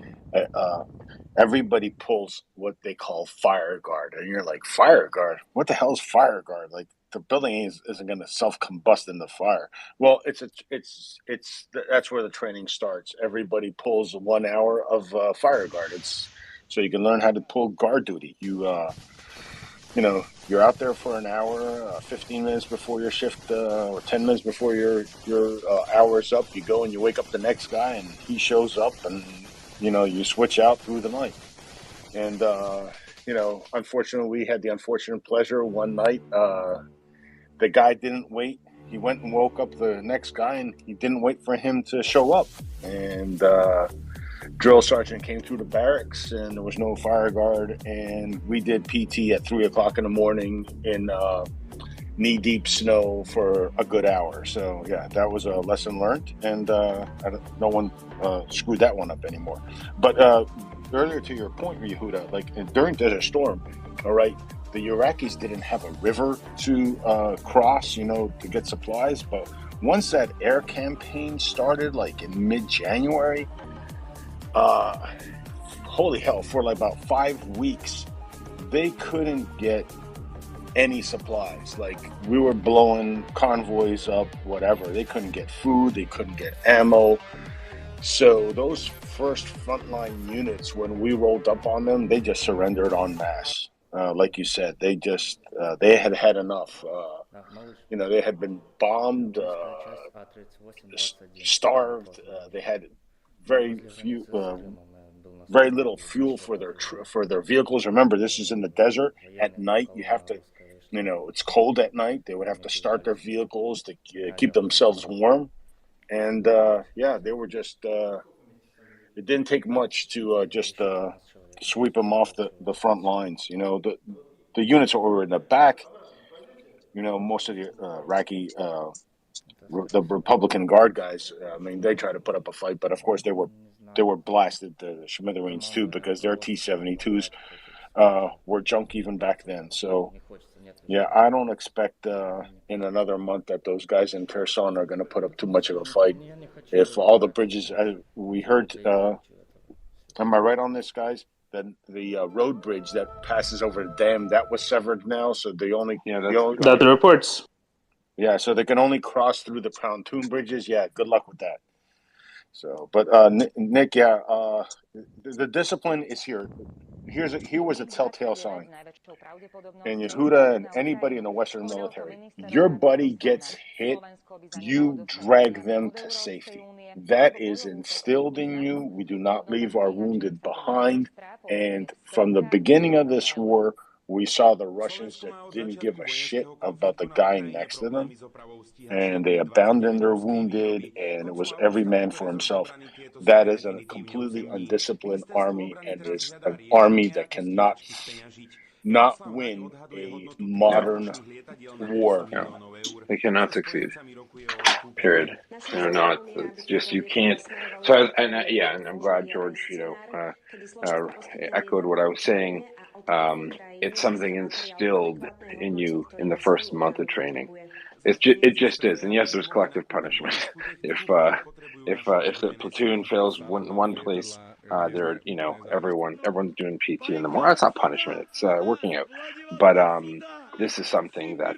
F: everybody pulls what they call fire guard, and you're like, fire guard? What the hell is fire guard? Like, the building isn't going to self combust in the fire. Well, that's where the training starts. Everybody pulls 1 hour of fire guard. It's so you can learn how to pull guard duty. You're out there for an hour, 15 minutes before your shift, or 10 minutes before your hour's up. You go and you wake up the next guy, and he shows up, and you switch out through the night. And unfortunately, we had the unfortunate pleasure one night. The guy didn't wait. He went and woke up the next guy, and he didn't wait for him to show up. And drill sergeant came through the barracks, and there was no fire guard, and we did PT at 3:00 in the morning in knee-deep snow for a good hour. So yeah, that was a lesson learned, and no one screwed that one up anymore. But earlier to your point, Yehuda, like during Desert Storm, all right, the Iraqis didn't have a river to cross, to get supplies. But once that air campaign started, like in mid-January, holy hell, for like about 5 weeks, they couldn't get any supplies. Like, we were blowing convoys up, whatever. They couldn't get food, they couldn't get ammo. So those first frontline units, when we rolled up on them, they just surrendered en masse. Like you said, they had enough. They had been bombed, starved. They had very little fuel for their vehicles. Remember, this is in the desert. At night, you have to, it's cold at night. They would have to start their vehicles to keep themselves warm. And they were just. It didn't take much to just sweep them off the front lines. The units that were in the back. Most of the Iraqi, the Republican Guard guys. They tried to put up a fight, but of course they were blasted to smithereens too, because their T-72s were junk even back then. So yeah, I don't expect in another month that those guys in Kherson are going to put up too much of a fight. If all the bridges, we heard, am I right on this, guys? That the road bridge that passes over the dam, that was severed now. So the
K: reports.
F: Yeah, so they can only cross through the pontoon bridges. Yeah, good luck with that. So, but Nick, the discipline is here. Here was a telltale sign. And Yehuda and anybody in the Western military, your buddy gets hit, you drag them to safety. That is instilled in you. We do not leave our wounded behind. And from the beginning of this war, we saw the Russians that didn't give a shit about the guy next to them, and they abandoned their wounded, and it was every man for himself. That is a completely undisciplined army, and is an army that cannot not win a modern war.
Q: No, they cannot succeed. Period. It's just, you can't. So, and I'm glad George, echoed what I was saying. It's something instilled in you in the first month of training. It just is. And yes, there's collective punishment. If the platoon fails one place, everyone's doing PT in the morning. That's not punishment. It's working out. But this is something that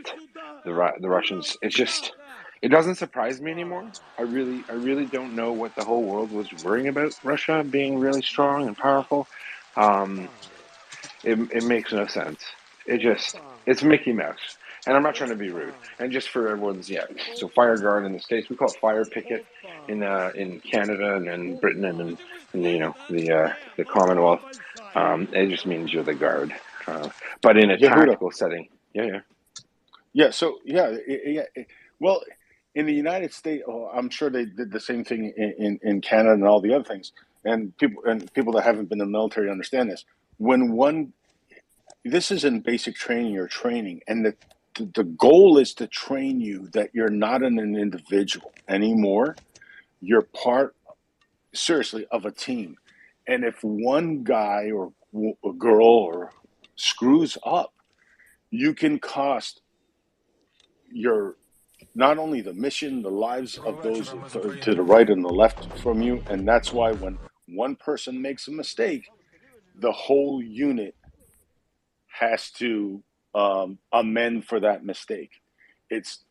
Q: the Russians. It doesn't surprise me anymore. I really don't know what the whole world was worrying about Russia being really strong and powerful. It makes no sense. It's Mickey Mouse. And I'm not trying to be rude. And just for everyone's, so fire guard in the States, we call it fire picket in Canada and in Britain and in the Commonwealth. It just means you're the guard. But in a tactical setting,
F: Well, in the United States, I'm sure they did the same thing in Canada and all the other things. And people that haven't been in the military understand this. This is in basic training, you're training, and the goal is to train you that you're not an individual anymore. You're part, seriously, of a team. And if one guy or a girl screws up, you can cost not only the mission, the lives of those to the right and the left from you. And that's why when one person makes a mistake, the whole unit has to amend for that mistake. It's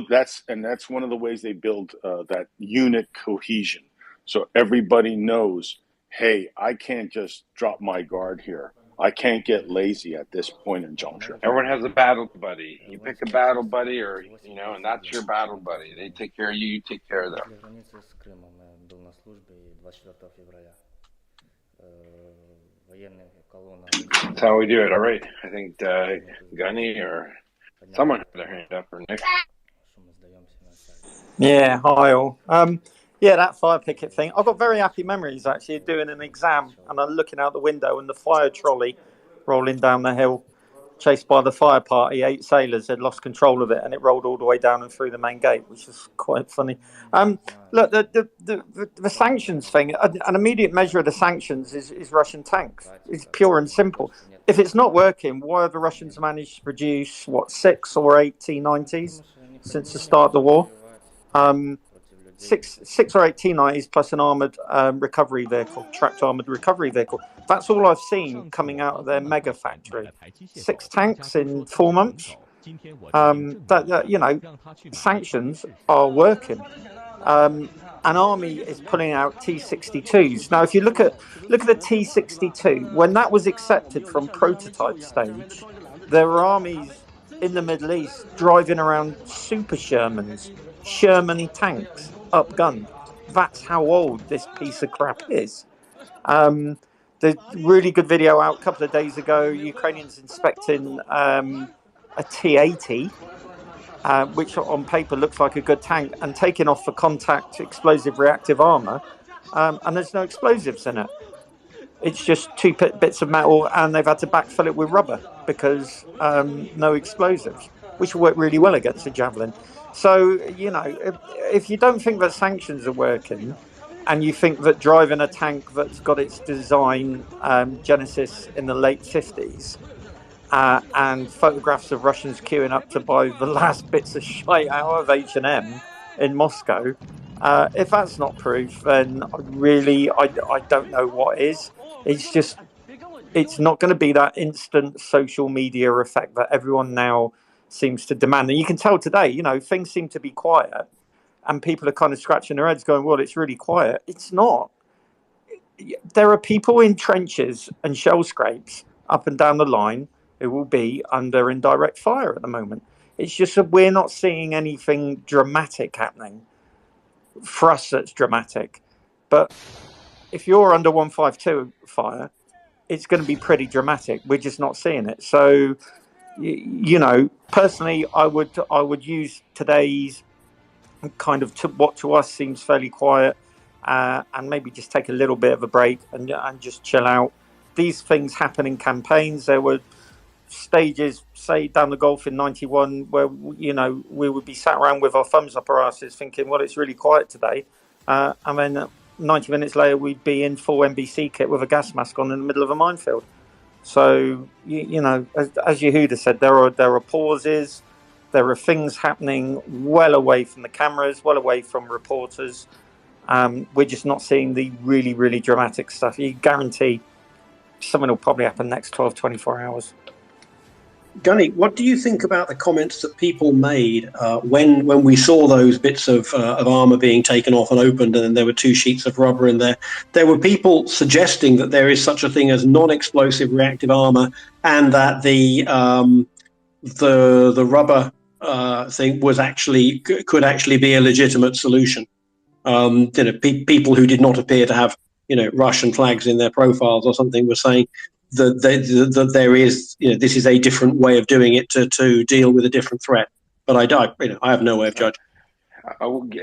F: that's one of the ways they build that unit cohesion. So everybody knows, hey, I can't just drop my guard here. I can't get lazy at this point in juncture.
Q: Everyone has a battle buddy. You pick a battle buddy, or and that's your battle buddy. They take care of you. You take care of them. That's how we do it. All right. I think Gunny or someone had their hand up, or Nick.
G: Yeah, hi all. Yeah, that fire picket thing. I've got very happy memories actually of doing an exam, and I'm looking out the window and the fire trolley rolling down the hill, chased by the fire party. 8 sailors had lost control of it, and it rolled all the way down and through the main gate, which is quite funny. Look, the sanctions thing. An immediate measure of the sanctions is Russian tanks. It's pure and simple. If it's not working, why have the Russians managed to produce 6 or 8 T-90s since the start of the war? 6 or 8 T-90s plus an armoured recovery vehicle, tracked armoured recovery vehicle. That's all I've seen coming out of their mega factory. 6 tanks in 4 months. Sanctions are working. An army is pulling out T-62s. Now, if you look at the T-62, when that was accepted from prototype stage, there were armies in the Middle East driving around super Shermans, Sherman tanks, upgunned. That's how old this piece of crap is. There's really good video out a couple of days ago. Ukrainians inspecting a T-80, which on paper looks like a good tank, and taking off for contact explosive reactive armor, and there's no explosives in it. It's just 2 bits of metal, and they've had to backfill it with rubber because no explosives, which will work really well against a Javelin. So, if you don't think that sanctions are working, and you think that driving a tank that's got its design genesis in the late 50s, and photographs of Russians queuing up to buy the last bits of shite out of H&M in Moscow, if that's not proof, then I don't know what is. It's not going to be that instant social media effect that everyone now seems to demand. And you can tell today, things seem to be quiet, and people are kind of scratching their heads going, well, it's really quiet. It's not. There are people in trenches and shell scrapes up and down the line who will be under indirect fire at the moment. It's just that we're not seeing anything dramatic happening. For us, that's dramatic. But if you're under 152 fire, it's going to be pretty dramatic. We're just not seeing it. So, personally, I would use today's kind of what to us seems fairly quiet, and maybe just take a little bit of a break and just chill out. These things happen in campaigns. There were stages, say down the Gulf in '91, where we would be sat around with our thumbs up our asses thinking, well, it's really quiet today, and then 90 minutes later we'd be in full NBC kit with a gas mask on in the middle of a minefield. So as Yehuda said, there are pauses, there are things happening well away from the cameras, well away from reporters. We're just not seeing the really, really dramatic stuff. You guarantee something will probably happen next 12, 24 hours.
U: Gunny, what do you think about the comments that people made when we saw those bits of armour being taken off and opened, and then there were 2 sheets of rubber in there? There were people suggesting that there is such a thing as non-explosive reactive armour, and that the rubber thing could actually be a legitimate solution. People who did not appear to have Russian flags in their profiles or something were saying that there is, this is a different way of doing it to deal with a different threat. But I have no way of judging.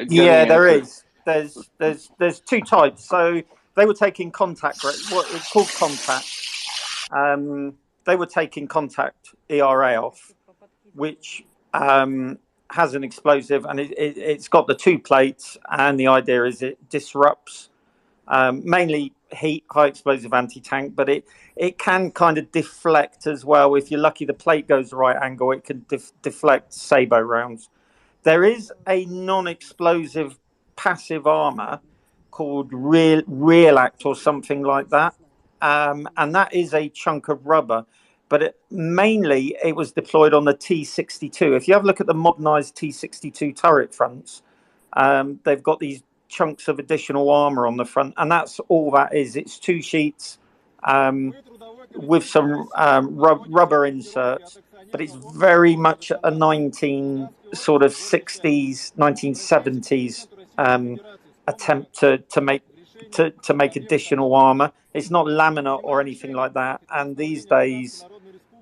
G: Yeah, there is. There's 2 types. So they were taking contact, what it's called contact. They were taking contact ERA off, which has an explosive, and it's got the 2 plates, and the idea is it disrupts mainly heat, high explosive anti-tank, but it can kind of deflect as well. If you're lucky, the plate goes the right angle, it can deflect sabot rounds. There is a non-explosive passive armor called Real Act or something like that, and that is a chunk of rubber. But mainly it was deployed on the T-62. If you have a look at the modernized T-62 turret fronts, they've got these chunks of additional armor on the front, and that's all that is. It's 2 sheets with some rubber inserts, but it's very much a 1970s attempt to make additional armor. It's not laminate or anything like that. And these days,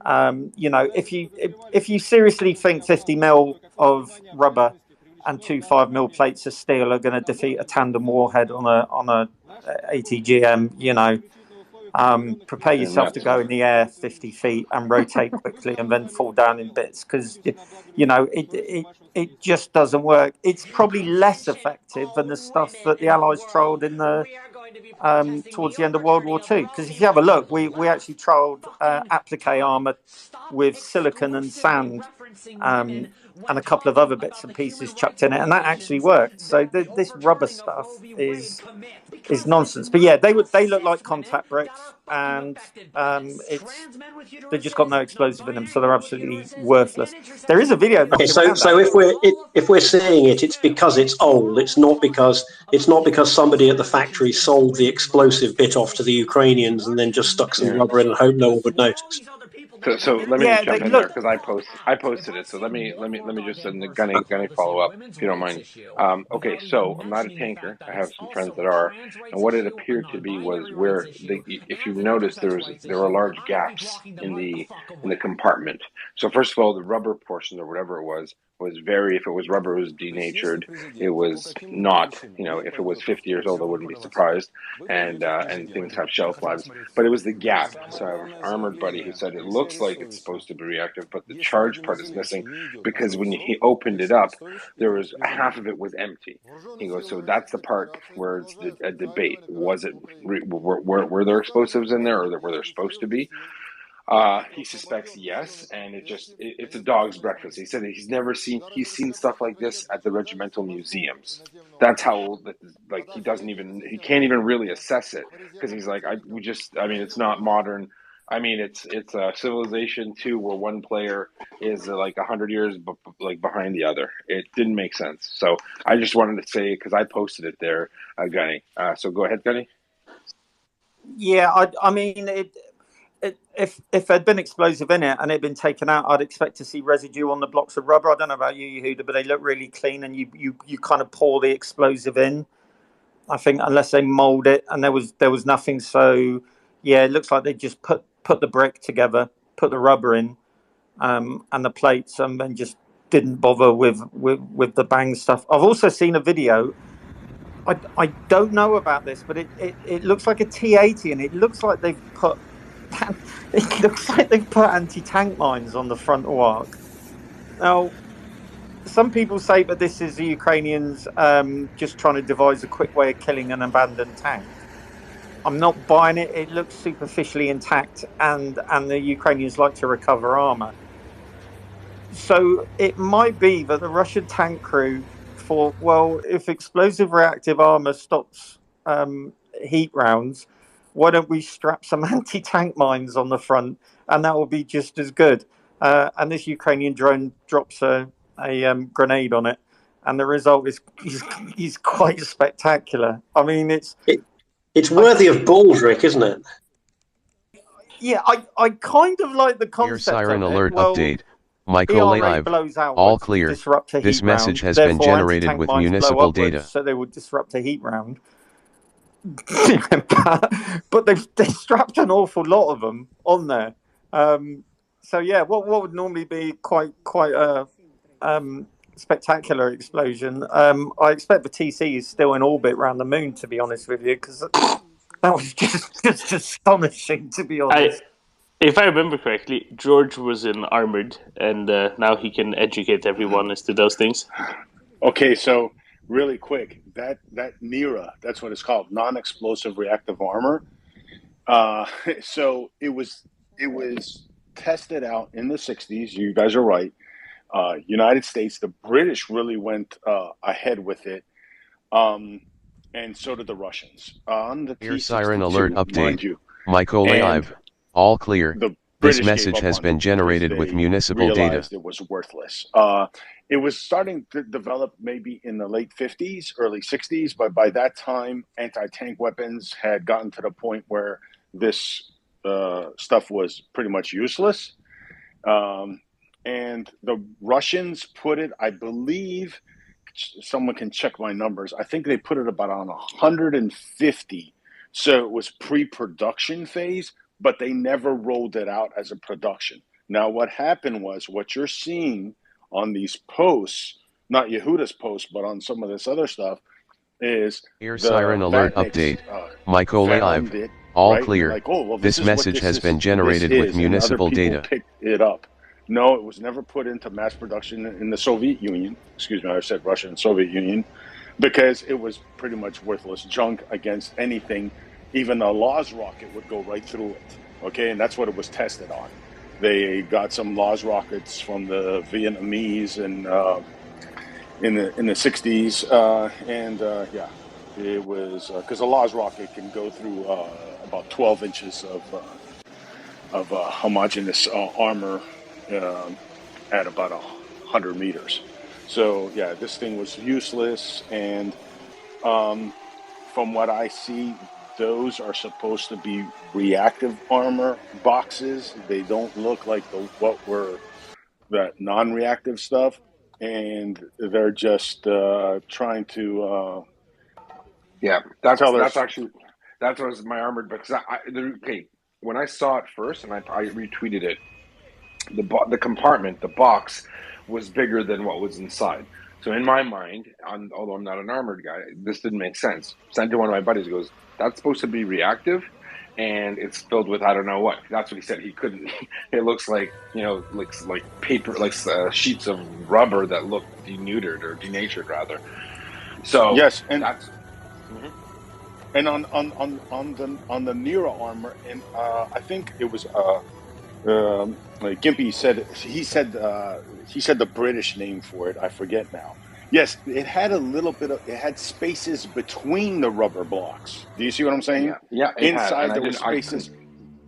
G: if you seriously think 50 mil of rubber and 2 5 mil plates of steel are going to defeat a tandem warhead on a ATGM, prepare yourself to go in the air 50 feet and rotate quickly and then fall down in bits, because it just doesn't work. It's probably less effective than the stuff that the Allies trialled in the towards the end of World War II. Because if you have a look, we actually trialled applique armor with silicon and sand and a couple of other bits and pieces chucked in it, and that actually worked. So this rubber stuff is nonsense. But yeah, they look like contact bricks, and they've just got no explosive in them, so they're absolutely worthless. There is a video.
U: Okay, so if we're seeing it, it's because it's old. It's not because somebody at the factory sold the explosive bit off to the Ukrainians and then just stuck some rubber in and hope no one would notice.
Q: So let me just jump in there, because I posted it. So let me just Gunny follow up, if you don't mind. Okay, so I'm not a tanker. I have some friends that are, and what it appeared to be was where if you notice, there were large gaps in the compartment. So first of all, the rubber portion or whatever it was very, if it was rubber, it was denatured. It was not, if it was 50 years old, I wouldn't be surprised. And things have shelf lives, but it was the gap. So I have an armored buddy who said it looks like it's supposed to be reactive, but the charge part is missing, because when he opened it up, there was half of it was empty. He goes, so that's the part where it's a debate. Was it, were there explosives in there, or were there supposed to be? He suspects yes, and it's a dog's breakfast. He said that he's seen stuff like this at the regimental museums. That's how old, he can't even really assess it, because he's like, it's not modern. I mean, it's a Civilization 2 where one player is like 100 years behind the other. It didn't make sense. So I just wanted to say, because I posted it there, Gunny. So go ahead, Gunny.
G: Yeah, I mean, if there'd been explosive in it and it'd been taken out, I'd expect to see residue on the blocks of rubber. I don't know about you, Yehuda, but they look really clean, and you kind of pour the explosive in. I think unless they mold it, and there was nothing. So yeah, it looks like they just put the brick together, put the rubber in, and the plates, and then just didn't bother with the bang stuff. I've also seen a video. I don't know about this, but it looks like a T-80, and it looks like they've put anti-tank mines on the frontal arc. Now, some people say that this is the Ukrainians just trying to devise a quick way of killing an abandoned tank. I'm not buying it. It looks superficially intact, and the Ukrainians like to recover armor. So it might be that the Russian tank crew thought, well, if explosive reactive armor stops heat rounds, why don't we strap some anti-tank mines on the front, and that will be just as good. And this Ukrainian drone drops a grenade on it, and the result is quite spectacular. I mean,
U: it's worthy of Baldric, isn't it?
G: Yeah, I kind of like the concept.
B: Air siren
G: of
B: alert
G: well,
B: update. Michael Live. All clear. This message has been generated with municipal data.
G: So they would disrupt a heat round. But they strapped an awful lot of them on there. So yeah, what would normally be quite a spectacular explosion. I expect the TC is still in orbit around the moon, to be honest with you, because that was just astonishing, to be honest.
K: If I remember correctly, George was in armored, and now he can educate everyone as to those things.
F: Okay, so really quick, that NERA, that's what it's called, non-explosive reactive armor. So it was tested out in the 60s. You guys are right. United States, the British really went ahead with it, and so did the Russians. On the
B: Air siren alert update. Mykolaiv, all clear.
F: The
B: This
F: British
B: message
F: gave up
B: has
F: on
B: been
F: it because
B: generated with
F: they
B: municipal data.
F: realized it was worthless. It was starting to develop maybe in the late 50s, early 60s, but by that time, anti-tank weapons had gotten to the point where this stuff was pretty much useless. And the Russians put it, I believe, someone can check my numbers, I think they put it about on 150. So it was pre-production phase, but they never rolled it out as a production. Now, what happened was what you're seeing on these posts, not Yehuda's posts, but on some of this other stuff, is
B: Air
F: the
B: siren alert
F: Vatniks
B: update.
F: found
B: Mykolaiv,
F: it,
B: all
F: right?
B: clear.
F: Like, oh, well,
B: This
F: is what
B: message
F: this
B: has
F: is,
B: been generated with
F: and other
B: municipal
F: people
B: data.
F: picked it up. No, it was never put into mass production in the Soviet Union. Excuse me, I said Russia and Soviet Union, because it was pretty much worthless junk against anything. Even a Laws rocket would go right through it. Okay, and that's what it was tested on. They got some Laws rockets from the Vietnamese and in the 60s, yeah, it was because a Laws rocket can go through about 12 inches of homogeneous armor at about 100 meters. So yeah, this thing was useless, and from what I see, those are supposed to be reactive armor boxes. They don't look like what were that non-reactive stuff, and they're just trying to
Q: Yeah, that's
F: tell us.
Q: actually that was my armored because okay, when I saw it first and I retweeted it, the compartment, the box, was bigger than what was inside. So in my mind, although I'm not an armored guy, this didn't make sense. Sent to one of my buddies, goes, "That's supposed to be reactive, and it's filled with I don't know what." That's what he said. He couldn't. It looks like like paper, like sheets of rubber that look denuded or denatured rather. So
F: Yes, and
Q: that's. Mm-hmm.
F: And on the Nera armor, and I think it was like Gimpy said, he said the British name for it. I forget now. Yes, it had a little bit of, it had spaces between the rubber blocks. Do you see what I'm saying?
Q: Yeah, it
F: Inside
Q: had, and
F: there were spaces.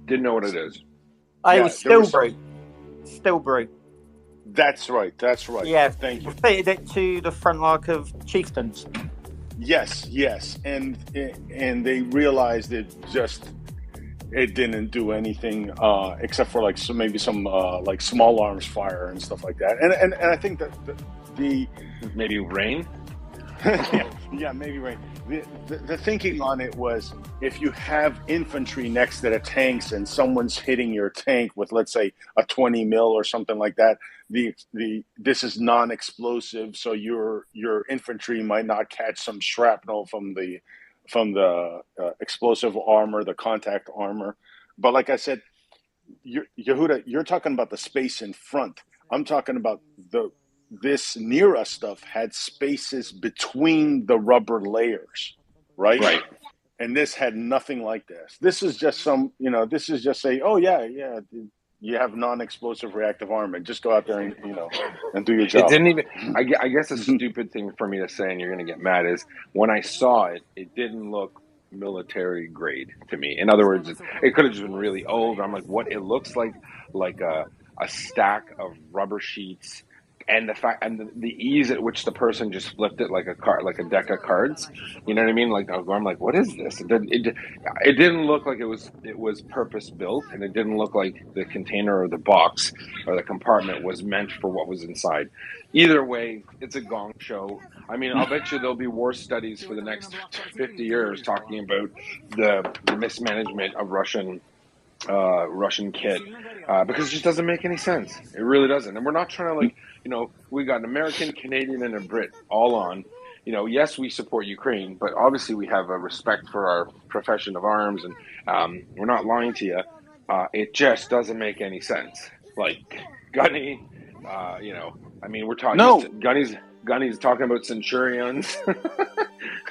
Q: Didn't know what it is.
G: It was Stilbury. Stilbury.
F: That's right. That's right.
G: Yeah,
F: Thank you.
G: fitted it to the front lock of Chieftains.
F: Yes, and they realized it didn't do anything except for like maybe some like small arms fire and stuff like that. And I think that the
Q: maybe rain.
F: yeah, maybe rain. The thinking on it was if you have infantry next to the tanks and someone's hitting your tank with, let's say, a 20 mil or something like that, this is non-explosive, so your infantry might not catch some shrapnel from the explosive armor, the contact armor. But like I said, Yehuda, you're talking about the space in front. I'm talking about this Nera stuff had spaces between the rubber layers, right?
Q: Right.
F: And this had nothing like this. This is just this is just say, oh yeah, you have non-explosive reactive armor. Just go out there and and do your job.
Q: It didn't even. I guess a stupid thing for me to say, and you're going to get mad, is when I saw it, it didn't look military grade to me. In other words, it could have just been really old. I'm like, what? It looks like a stack of rubber sheets. And the fact and the ease at which the person just flipped it like a card, like a deck of cards, you know what I mean? Like I'm like, what is this? It didn't look like it was purpose built, and it didn't look like the container or the box or the compartment was meant for what was inside. Either way, it's a gong show. I mean, I'll bet you there'll be war studies for the next 50 years talking about the mismanagement of Russian kit because it just doesn't make any sense. It really doesn't. And we're not trying to we got an American, Canadian, and a Brit all on. Yes, we support Ukraine, but obviously we have a respect for our profession of arms, and we're not lying to you. It just doesn't make any sense. Like Gunny, I mean, we're talking.
F: No.
Q: Gunny's talking about Centurions,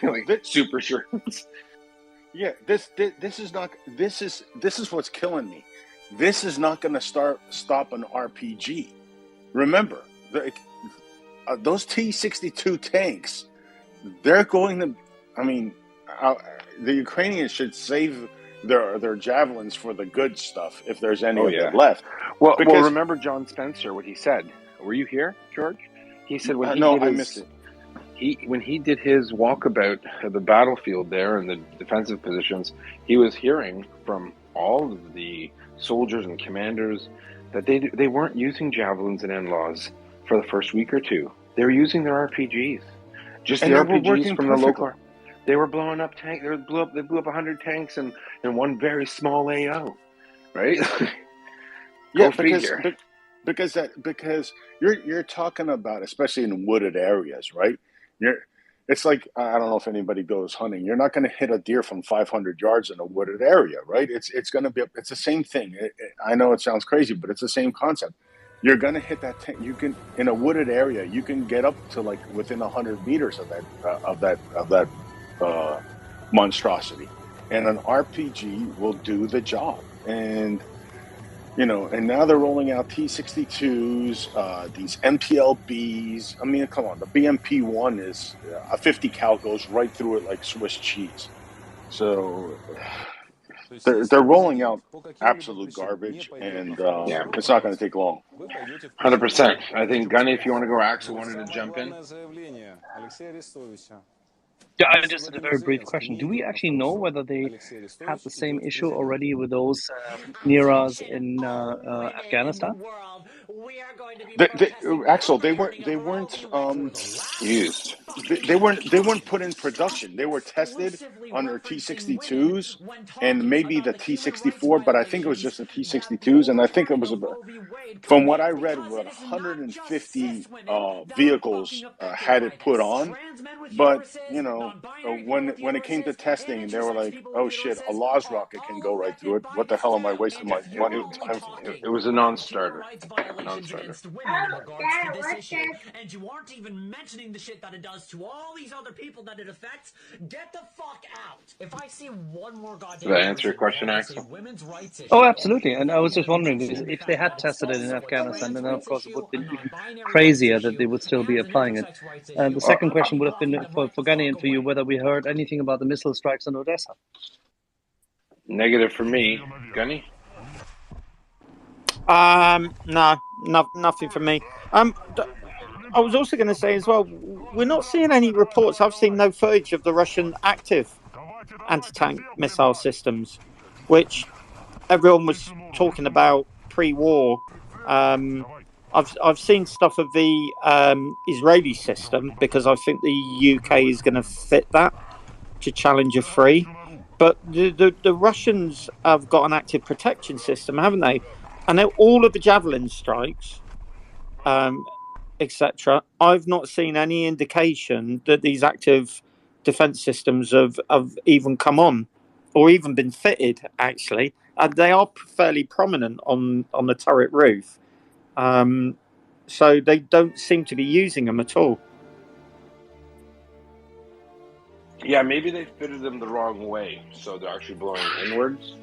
Q: like super shirts.
F: Yeah, this is what's killing me. This is not going to stop an RPG. Remember, those T-62 tanks, they're going to. I mean, the Ukrainians should save their javelins for the good stuff, if there's any
Q: Oh
F: of
Q: yeah.
F: it left.
Q: Well,
F: Because
Q: remember John Spencer, what he said. Were you here, George? He said when he
F: no,
Q: did
F: I
Q: his,
F: missed it.
Q: when he did his walkabout of the battlefield there and the defensive positions, he was hearing from all of the soldiers and commanders that they weren't using javelins and NLAWs for the first week or two. They were using their RPGs, just
F: And
Q: the
F: they were
Q: RPGs
F: working
Q: from the
F: perfectly.
Q: local. They were blowing up tanks. They blew up 100 tanks in one very small AO, right?
F: Yeah,
Q: Go figure.
F: because you're talking about, especially in wooded areas, right? It's like, I don't know if anybody goes hunting. You're not going to hit a deer from 500 yards in a wooded area, right? It's going to be, it's the same thing. I know it sounds crazy, but it's the same concept. You're going to hit that tank. You can, in a wooded area, you can get up to like within 100 meters of that monstrosity, and an RPG will do the job. And and now they're rolling out T62s, these MPLBs. I mean, come on, the BMP-1 is a 50 cal goes right through it like Swiss cheese. So they're rolling out absolute garbage, and it's not going to take long.
Q: 100%. I think, Gunny, if you want to go, Axel wanted to jump in.
R: Yeah, I just had a very brief question. Do we actually know whether they had the same issue already with those NIRAs in Afghanistan?
F: Axel, they weren't
Q: used.
F: They weren't put in production. They were tested under T62s and maybe the T64, but I think it was just the T62s, and I think it was from what I read, about 150 vehicles had it put on. But when it came to testing, they were like, "Oh shit, a Laws rocket can go right through it. What the hell am I wasting my money and time for?"
Q: It was a non-starter.
V: Women in regards to this issue, and you aren't even mentioning the shit that it does to all these other people that it affects. Get the fuck out! If I see one more goddamn.
Q: Did that answer your question, Axel?
R: Oh, absolutely. And I was just wondering if they had tested it in Afghanistan, then of course it would have been even crazier that they would still be applying it. The second question would have been for Gunny and for you, whether we heard anything about the missile strikes on Odessa.
Q: Negative for me, Gunny.
G: No, nothing from me. I was also going to say as well, we're not seeing any reports. I've seen no footage of the Russian active anti-tank missile systems, which everyone was talking about pre-war. I've seen stuff of the Israeli system because I think the UK is going to fit that to Challenger 3. But the Russians have got an active protection system, haven't they? And all of the Javelin strikes, etc. I've not seen any indication that these active defense systems have even come on or even been fitted, actually. They are fairly prominent on the turret roof. So they don't seem to be using them at all.
Q: Yeah, maybe they fitted them the wrong way, so they're actually blowing inwards.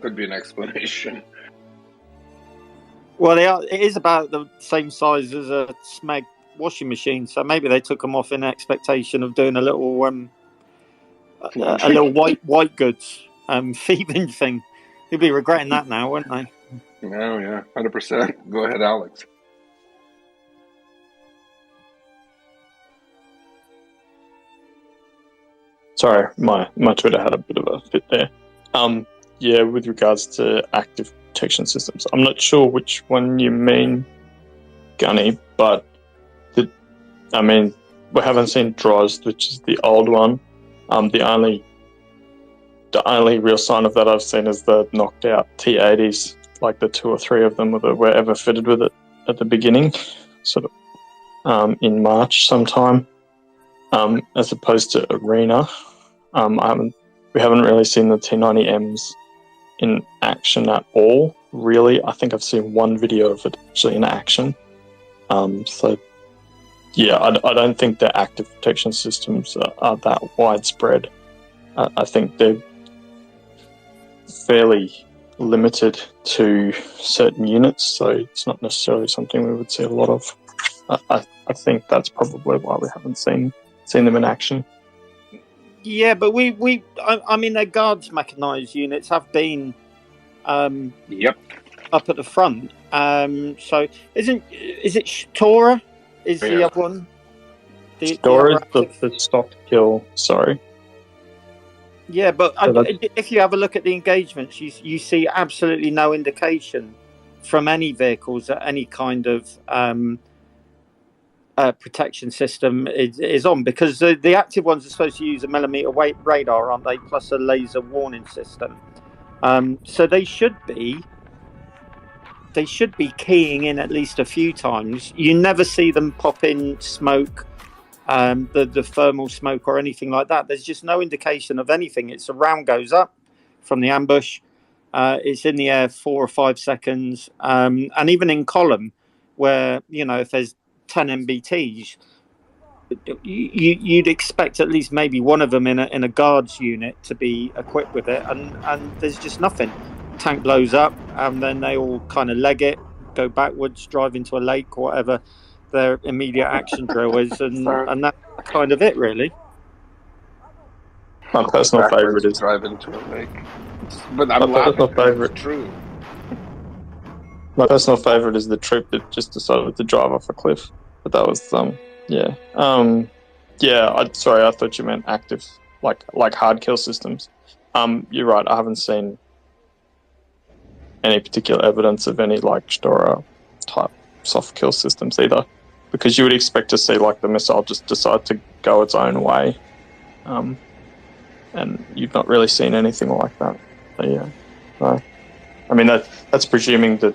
Q: Could be an explanation.
G: Well, it is about the same size as a Smeg washing machine, so maybe they took them off in expectation of doing a little white goods thieving thing. You'll be regretting that now, won't they?
Q: No, yeah, 100%. Go ahead, Alex.
I: Sorry, my Twitter had a bit of a fit there. Yeah, with regards to active protection systems, I'm not sure which one you mean, Gunny, but we haven't seen Drozd, which is the old one. The only real sign of that I've seen is the knocked out T80s, like the 2 or 3 of them were ever fitted with it at the beginning, sort of in March sometime, as opposed to Arena. We haven't really seen the T90Ms in action at all, really. I think I've seen one video of it actually in action. So, yeah, I don't think the active protection systems are that widespread. I think they're fairly limited to certain units, so it's not necessarily something we would see a lot of. I think that's probably why we haven't seen them in action.
G: Yeah, but I mean, their guards mechanized units have been
Q: Yep.
G: up at the front. So is it Stora? Is the
Q: Yeah.
G: other one? The
I: Stora
G: other
I: is the soft kill. Sorry.
G: Yeah, but
I: So that's-
G: if you have a look at the engagements, you see absolutely no indication from any vehicles that any kind of protection system is on, because the active ones are supposed to use a millimeter wave radar, aren't they? Plus a laser warning system. So they should be keying in at least a few times. You never see them pop in smoke, the thermal smoke or anything like that. There's just no indication of anything. It's a round goes up from the ambush. It's in the air 4 or 5 seconds, and even in column, where if there's 10 MBTs, you'd expect at least maybe one of them in a guards unit to be equipped with it, and there's just nothing. Tank blows up, and then they all kind of leg it, go backwards, drive into a lake, or whatever their immediate action drill is, and that's kind of it, really.
I: My personal favorite is
Q: drive into a lake. But
I: my
Q: I'm laughing
I: personal
Q: because
I: favorite.
Q: it's true.
I: My personal favorite is the troop that just decided to drive off a cliff. But that was yeah. Sorry, I thought you meant active, like hard kill systems. You're right. I haven't seen any particular evidence of any like Stora type soft kill systems either, because you would expect to see like the missile just decide to go its own way, and you've not really seen anything like that. So, yeah, no. I mean that's presuming that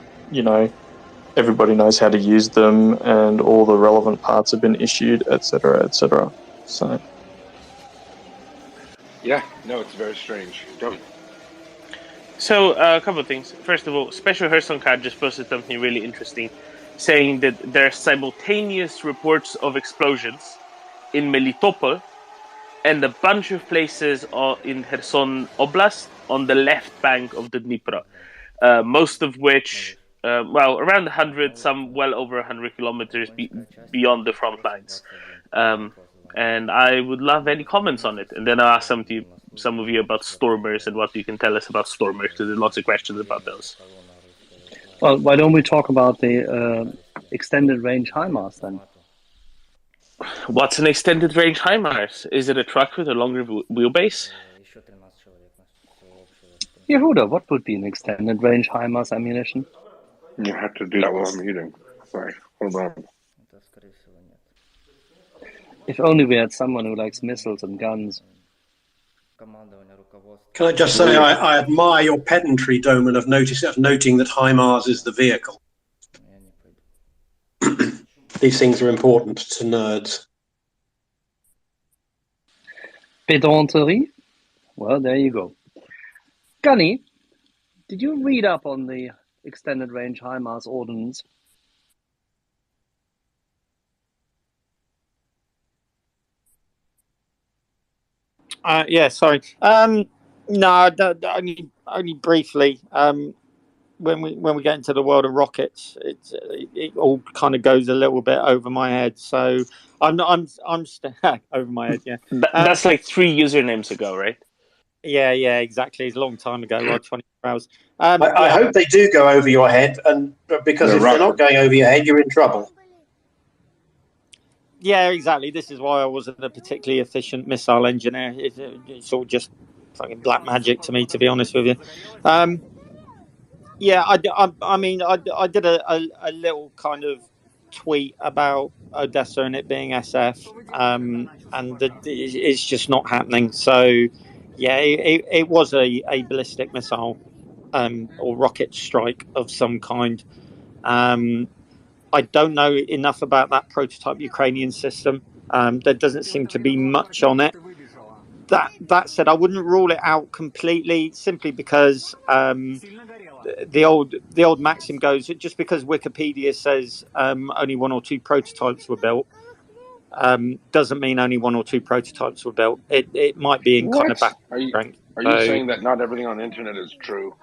I: everybody knows how to use them and all the relevant parts have been issued, etc., etc. So.
Q: Yeah, no, it's very strange.
K: So, a couple of things. First of all, Special Herson Card just posted something really interesting, saying that there are simultaneous reports of explosions in Melitopol and a bunch of places in Kherson Oblast on the left bank of the Dnipro, most of which, around 100, some well over 100 kilometers beyond the front lines. And I would love any comments on it. And then I'll ask some of you about Stormers and what you can tell us about Stormers, because there's lots of questions about those.
R: Well, why don't we talk about the extended range HIMARS then?
K: What's an extended range HIMARS? Is it a truck with a longer wheelbase?
R: Yehuda, what would be an extended range HIMARS ammunition?
Q: You have to do that while I'm eating. Sorry, hold on.
R: If only we had someone who likes missiles and guns.
U: Can I just say I admire your pedantry, Doman, of noting that HIMARS is the vehicle. These things are important to nerds.
R: Pedanterie? Well, there you go. Gunny, did you read up on the extended range HIMARS ordnance?
G: Yeah, sorry. No, only briefly. When we get into the world of rockets, it all kind of goes a little bit over my head. So I'm over my head. Yeah,
K: that's like 3 usernames ago, right?
G: Yeah, exactly. It's a long time ago, like 24 hours.
U: I hope they do go over your head, because if they're not going over your head, you're in trouble.
G: Yeah, exactly. This is why I wasn't a particularly efficient missile engineer. It's all just fucking black magic to me, to be honest with you. Yeah, I mean, I did a little kind of tweet about Odessa and it being SF, and it's just not happening. So, yeah, it was a ballistic missile or rocket strike of some kind. I don't know enough about that prototype Ukrainian system. There doesn't seem to be much on it. That said, I wouldn't rule it out completely, simply because the old maxim goes, just because Wikipedia says only 1 or 2 prototypes were built, doesn't mean only 1 or 2 prototypes were built. It might be in kind of back strength.
Q: Are you saying that not everything on the internet is true?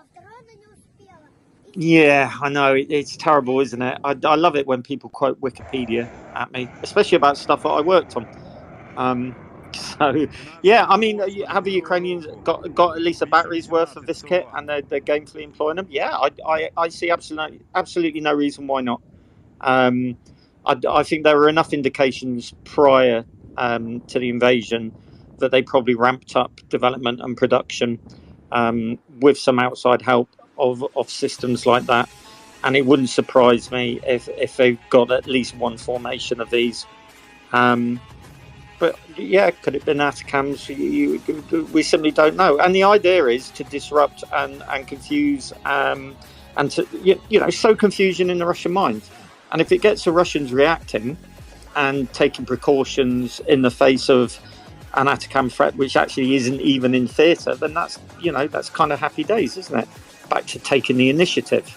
G: Yeah, I know. It's terrible, isn't it? I love it when people quote Wikipedia at me, especially about stuff that I worked on. So, yeah, I mean, have the Ukrainians got at least a battery's worth of this kit, and they're gainfully employing them? Yeah, I see absolutely no reason why not. I think there were enough indications prior to the invasion that they probably ramped up development and production with some outside help of systems like that. And it wouldn't surprise me if they've got at least one formation of these. But yeah, could it have been ATACMS? We simply don't know. And the idea is to disrupt and confuse and to sow confusion in the Russian mind. And if it gets the Russians reacting and taking precautions in the face of an ATACMS threat, which actually isn't even in theatre, then that's kind of happy days, isn't it? Back to taking the initiative.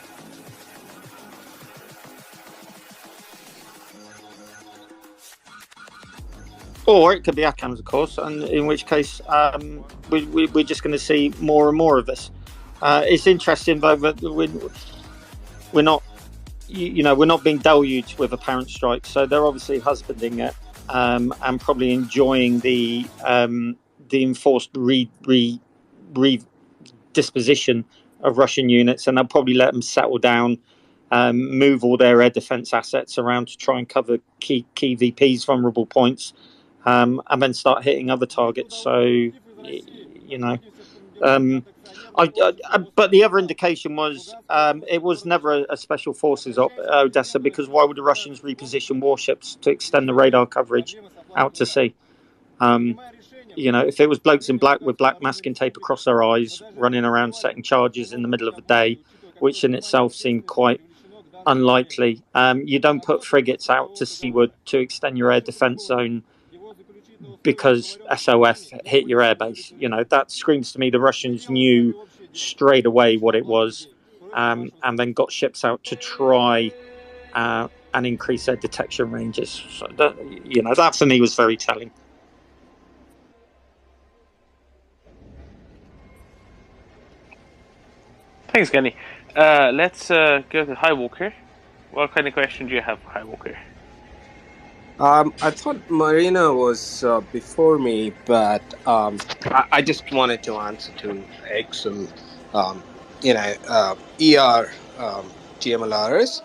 G: Or it could be ATACMS, of course, and in which case we're just going to see more and more of this. It's interesting, though, that we're not, we're not being deluged with apparent strikes. So they're obviously husbanding it and probably enjoying the enforced redisposition of Russian units, and they'll probably let them settle down, move all their air defense assets around to try and cover key VPs, vulnerable points. And then start hitting other targets. So, but the other indication was it was never a special forces Odessa, because why would the Russians reposition warships to extend the radar coverage out to sea? If it was blokes in black with black masking tape across their eyes, running around setting charges in the middle of the day, which in itself seemed quite unlikely. You don't put frigates out to seaward to extend your air defense zone because SOF hit your airbase. That screams to me the Russians knew straight away what it was, and then got ships out to try and increase their detection ranges. So that for me was very telling.
K: Thanks, Gunny. Let's go to High Walker. What kind of question do you have for High Walker?
N: I thought Marina was before me, but I just wanted to answer to Axel. ER GMLRs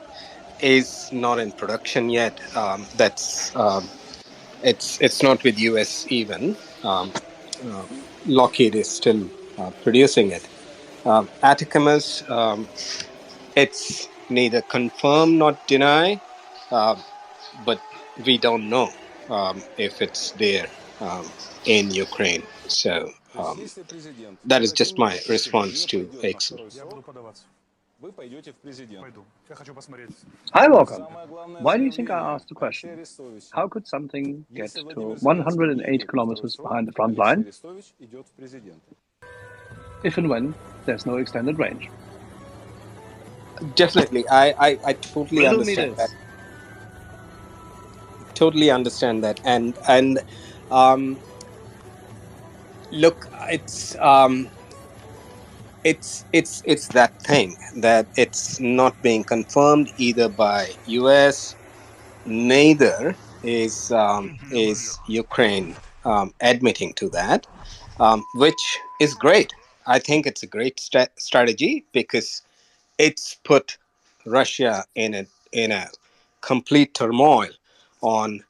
N: is not in production yet. It's not with US even. Lockheed is still producing it. ATACMS, it's neither confirm nor deny, but we don't know if it's there in Ukraine. So that is just my response to Axel.
R: Hi, welcome. Why do you think I asked the question? How could something get to 108 kilometers behind the front line if and when there's no extended range?
N: Definitely. I totally understand that. Totally understand that, and look, it's that thing that it's not being confirmed either by US, neither is Ukraine admitting to that, which is great. I think it's a great strategy because it's put Russia in a complete turmoil on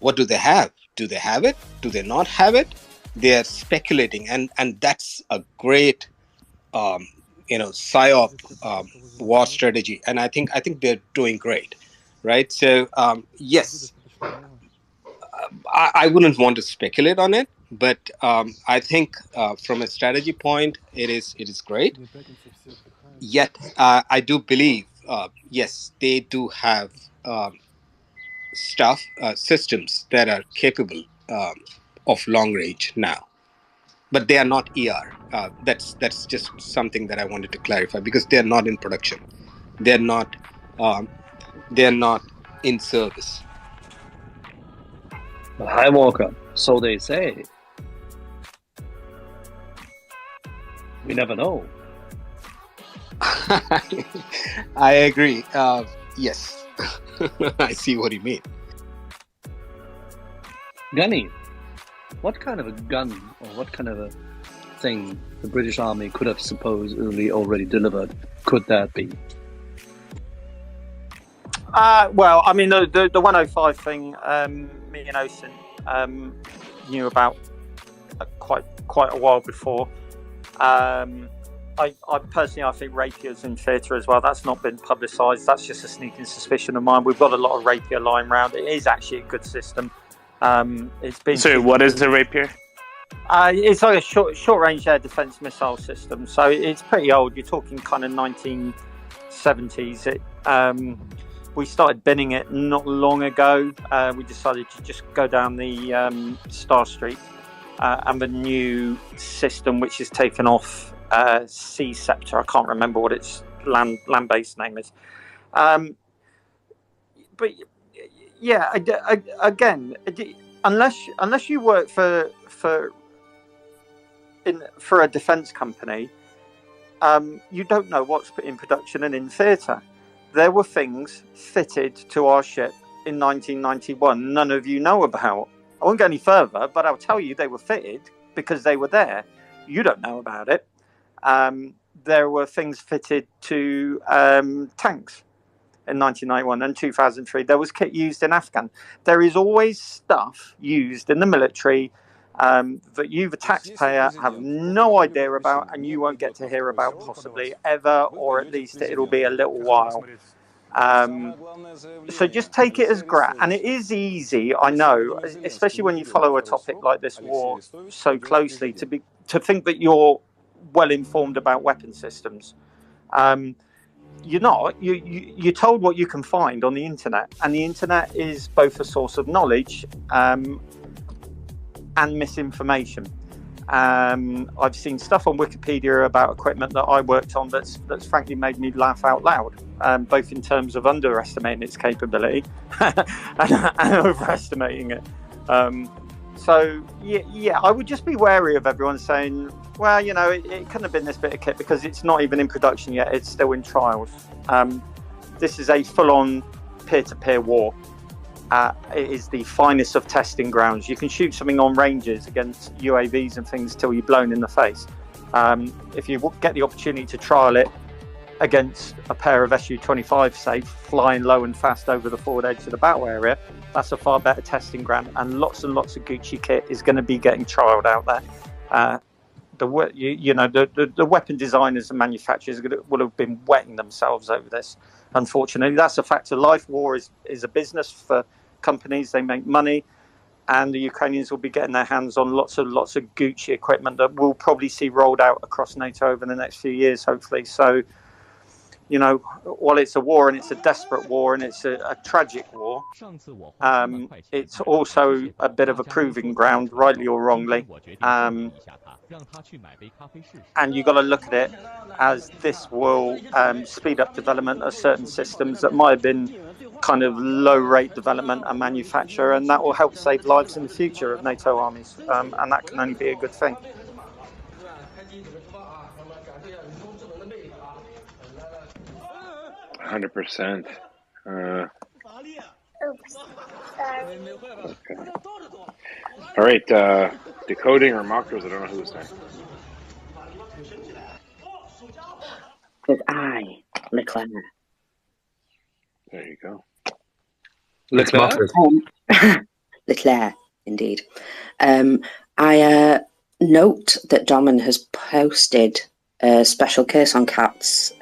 N: what do they have? Do they have it? Do they not have it? They are speculating, and that's a great psyop war strategy, and I think they're doing great, right? So yes, I wouldn't want to speculate on it, but I think from a strategy point, it is great. Yet I do believe yes, they do have systems that are capable of long range now, but they are not ER. That's just something that I wanted to clarify because they're not in production. They're not in service.
R: Hi, Walker. So they say. We never know.
N: I agree. Yes. I see what you mean.
R: Gunny, what kind of a gun or what kind of a thing the British Army could have supposedly already delivered could that be?
G: Well, I mean, the 105 thing, me and Ocean knew about quite a while before. I personally, I think Rapier's in theatre as well. That's not been publicised. That's just a sneaking suspicion of mine. We've got a lot of Rapier lying around. It is actually a good system. It's been.
K: So, what is the Rapier?
G: It's like a short-range air defence missile system. So it's pretty old. You're talking kind of 1970s. We started binning it not long ago. We decided to just go down the Star Street and the new system, which is taken off Sea Scepter. I can't remember what its land-based name is. But yeah, again, unless you work for a defence company, you don't know what's in production and in theatre. There were things fitted to our ship in 1991 none of you know about. I won't go any further, but I'll tell you they were fitted because they were there. You don't know about it. There were things fitted to tanks in 1991 and 2003. There was kit used in Afghan. There is always stuff used in the military that you, the taxpayer, have no idea about and you won't get to hear about possibly ever, or at least it'll be a little while. So just take it as and it is easy, I know, especially when you follow a topic like this war so closely, to think that you're well informed about weapon systems. You're not. You're told what you can find on the internet, and the internet is both a source of knowledge and misinformation. I've seen stuff on Wikipedia about equipment that I worked on that's frankly made me laugh out loud, both in terms of underestimating its capability and overestimating it. So yeah, I would just be wary of everyone saying, well, you know, it couldn't have been this bit of kit because it's not even in production yet. It's still in trials. This is a full-on peer-to-peer war. It is the finest of testing grounds. You can shoot something on ranges against UAVs and things till you're blown in the face. If you get the opportunity to trial it against a pair of Su-25 safe flying low and fast over the forward edge of the battle area, that's a far better testing ground, and lots of Gucci kit is going to be getting trialed out there. The weapon designers and manufacturers will have been wetting themselves over this. Unfortunately, that's a fact of life. War is a business for companies. They make money, and the Ukrainians will be getting their hands on lots of Gucci equipment that we'll probably see rolled out across NATO over the next few years, hopefully. So, you know, while it's a war and it's a desperate war and it's a tragic war, it's also a bit of a proving ground, rightly or wrongly. And you've got to look at it as this will speed up development of certain systems that might have been kind of low rate development and manufacture, and that will help save lives in the future of NATO armies, and that can only be a good thing.
Q: %. Okay. All right, decoding or mockers, I don't know who's next.
H: With I, Leclerc.
Q: There you go.
R: Leclerc?
H: Leclerc, indeed. I note that Domin has posted a special case on Cat's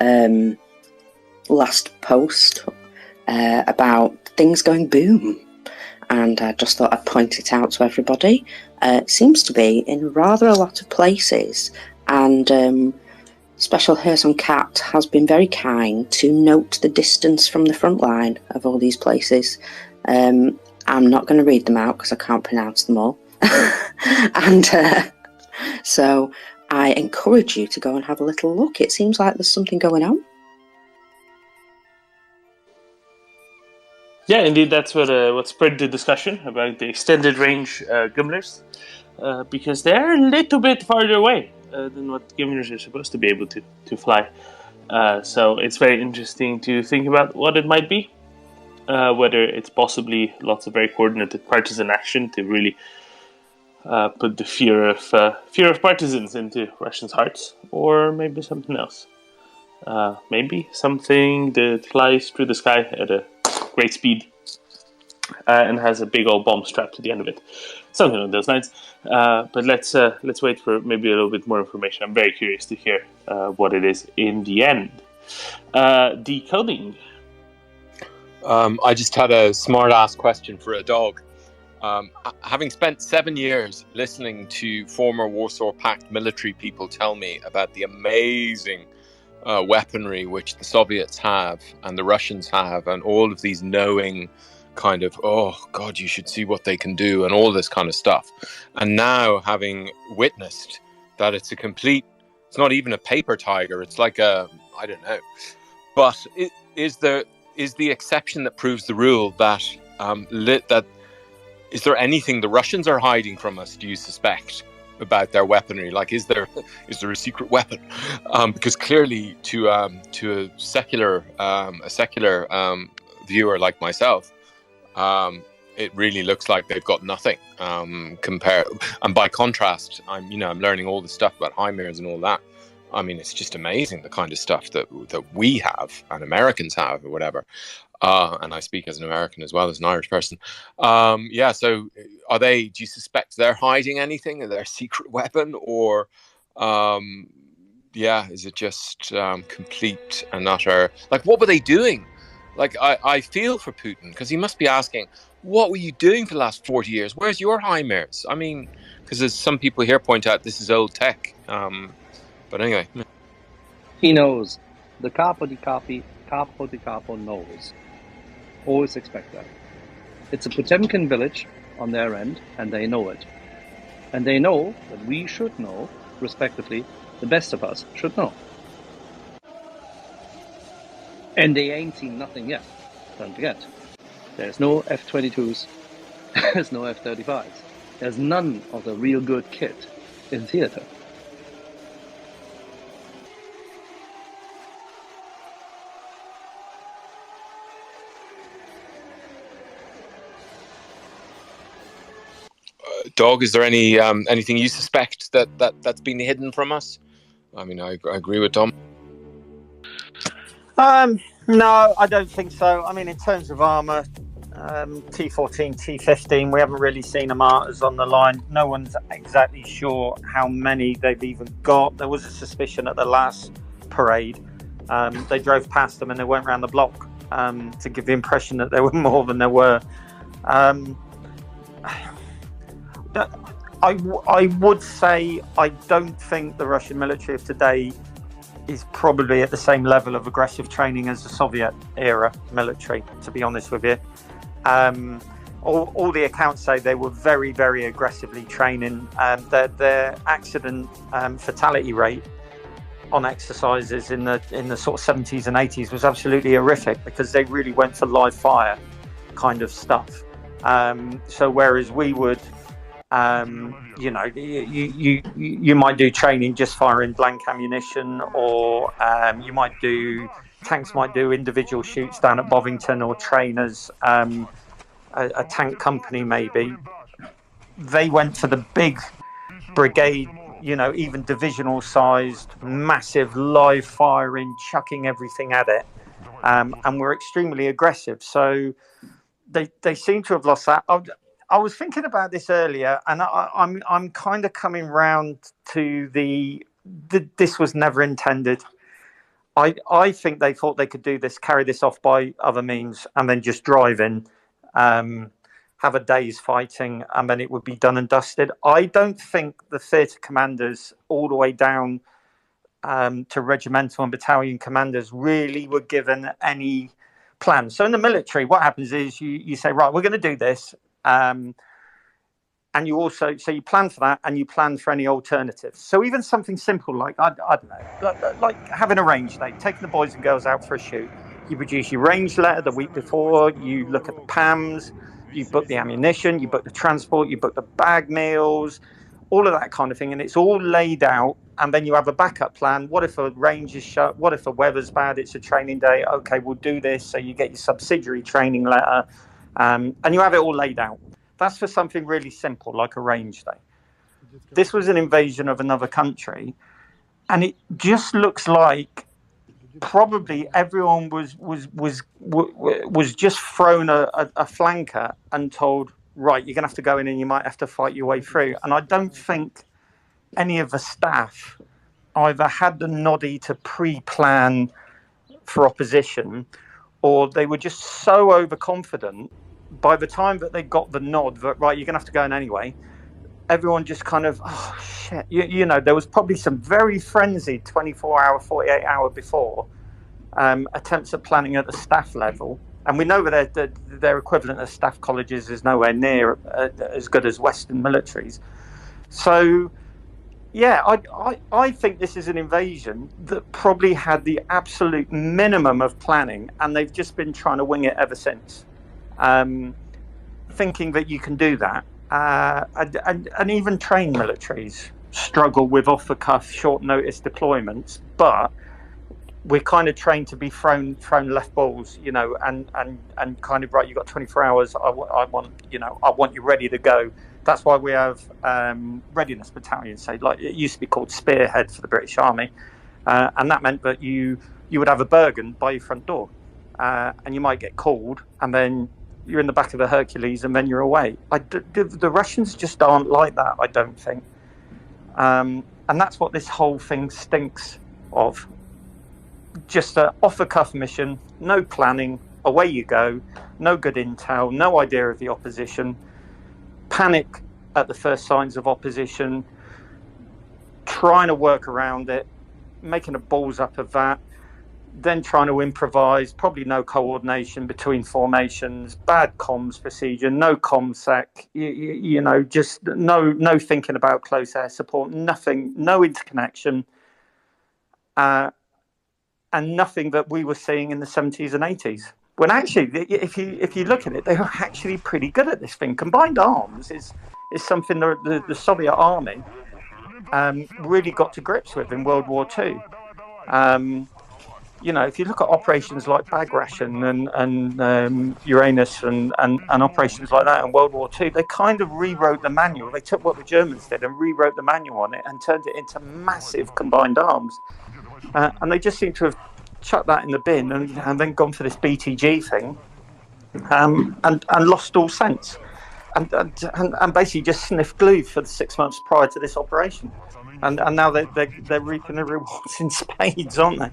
H: last post about things going boom, and I just thought I'd point it out to everybody. It seems to be in rather a lot of places, and Special Herson Cat has been very kind to note the distance from the front line of all these places. I'm not going to read them out because I can't pronounce them all. And so I encourage you to go and have a little look. It seems like there's something going on.
K: Yeah, indeed, that's what spread the discussion about the extended range Gimlers, because they're a little bit farther away than what Gimlers are supposed to be able to fly. So it's very interesting to think about what it might be, whether it's possibly lots of very coordinated partisan action to really put the fear of partisans into Russians' hearts, or maybe something else. Maybe something that flies through the sky at a great speed and has a big old bomb strapped to the end of it. Something along those lines. But let's wait for maybe a little bit more information. I'm very curious to hear what it is in the end. Decoding.
D: I just had a smart-ass question for a dog. Having spent 7 years listening to former Warsaw Pact military people tell me about the amazing weaponry which the Soviets have and the Russians have, and all of these knowing kind of, oh God, you should see what they can do, and all this kind of stuff. And now having witnessed that it's not even a paper tiger, it's like I don't know. But is the exception that proves the rule that is there anything the Russians are hiding from us, do you suspect, about their weaponry? Like, is there a secret weapon? Because clearly, to a secular viewer like myself, it really looks like they've got nothing. And by contrast, I'm learning all the stuff about HIMARS and all that. I mean, it's just amazing the kind of stuff that we have and Americans have, or whatever. And I speak as an American as well as an Irish person. So do you suspect they're hiding anything? Are they a secret weapon? Or, is it just complete and utter? Like, what were they doing? Like, I feel for Putin, because he must be asking, what were you doing for the last 40 years? Where's your HIMARS? I mean, because as some people here point out, this is old tech. But anyway.
R: He knows. The capo di capo knows. Always expect that. It's a Potemkin village on their end, and they know it. And they know that we should know, respectively, the best of us should know. And they ain't seen nothing yet. Don't forget. There's no F-22s. There's no F-35s. There's none of the real good kit in theater.
D: Dog, is there anything you suspect that's been hidden from us? I mean, I agree with Dom.
G: No, I don't think so. I mean, in terms of armour, T14, T15, we haven't really seen Armatas on the line. No one's exactly sure how many they've even got. There was a suspicion at the last parade. They drove past them and they went around the block to give the impression that there were more than there were. I would say I don't think the Russian military of today is probably at the same level of aggressive training as the Soviet era military, to be honest with you. All the accounts say they were very, very aggressively training. Their accident fatality rate on exercises in the sort of 70s and 80s was absolutely horrific, because they really went for live fire kind of stuff. So whereas we would, you might do training just firing blank ammunition, or tanks might do individual shoots down at Bovington, or trainers, a tank company maybe. They went for the big brigade, even divisional sized, massive live firing, chucking everything at it, and were extremely aggressive. So they seem to have lost that. I was thinking about this earlier, and I'm kind of coming round to this was never intended. I think they thought they could do this, carry this off by other means, and then just drive in, have a day's fighting, and then it would be done and dusted. I don't think the theatre commanders, all the way down to regimental and battalion commanders, really were given any plan. So in the military, what happens is you say, right, we're going to do this. And you also, so you plan for that, and you plan for any alternatives. So even something simple like, I don't know, like having a range day, taking the boys and girls out for a shoot. You produce your range letter the week before, you look at the PAMs, you book the ammunition, you book the transport, you book the bag meals, all of that kind of thing. And it's all laid out. And then you have a backup plan. What if a range is shut? What if the weather's bad? It's a training day. Okay, we'll do this. So you get your subsidiary training letter. And you have it all laid out. That's for something really simple, like a range day. this was an invasion of another country, and it just looks like probably everyone was just thrown a flanker and told, right, you're going to have to go in and you might have to fight your way through. And I don't think any of the staff either had the noddy to pre-plan for opposition, or they were just so overconfident by the time that they got the nod that, right, you're going to have to go in anyway. Everyone just kind of, oh, shit. You know, there was probably some very frenzied 24-hour, 48-hour before attempts at planning at the staff level. And we know that their equivalent of staff colleges is nowhere near as good as Western militaries. So, yeah, I think this is an invasion that probably had the absolute minimum of planning, and they've just been trying to wing it ever since, thinking that you can do that. And even trained militaries struggle with off-the-cuff, short-notice deployments, but we're kind of trained to be thrown left balls, you know, and kind of, right, you've got 24 hours, I want you ready to go. That's why we have readiness battalions, say, like it used to be called Spearhead for the British Army, and that meant that you would have a Bergen by your front door, and you might get called, and then you're in the back of the Hercules, and then you're away. The Russians just aren't like that, I don't think. And that's what this whole thing stinks of. Just an off-the-cuff mission, no planning, away you go, no good intel, no idea of the opposition, panic at the first signs of opposition, trying to work around it, making a balls up of that, then trying to improvise, probably no coordination between formations, bad comms procedure, no ComSec, you know, just no thinking about close air support, nothing, no interconnection, and nothing that we were seeing in the 70s and 80s. When actually, if you look at it, they were actually pretty good at this thing. Combined arms is something the Soviet army really got to grips with in World War II. You know, if you look at operations like Bagration and Uranus and operations like that in World War II, they kind of rewrote the manual. They took what the Germans did and rewrote the manual on it and turned it into massive combined arms. And they just seem to have chucked that in the bin and then gone for this BTG thing and lost all sense. And basically just sniffed glue for the 6 months prior to this operation. And now they're reaping the rewards in spades, aren't they?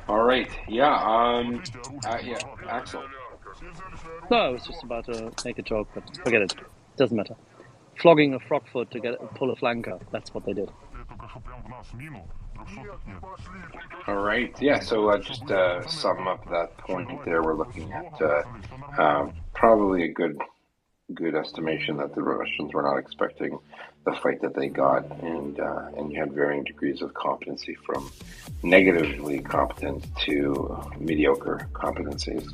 Q: All right. Yeah. Yeah. Axel.
R: No, I was just about to make a joke, but forget it. Doesn't matter. Flogging a frogfoot to pull a flanker. That's what they did.
Q: All right. Yeah. So just sum up that point there, we're looking at probably a good estimation that the Russians were not expecting the fight that they got, and you had varying degrees of competency from negatively competent to mediocre competencies.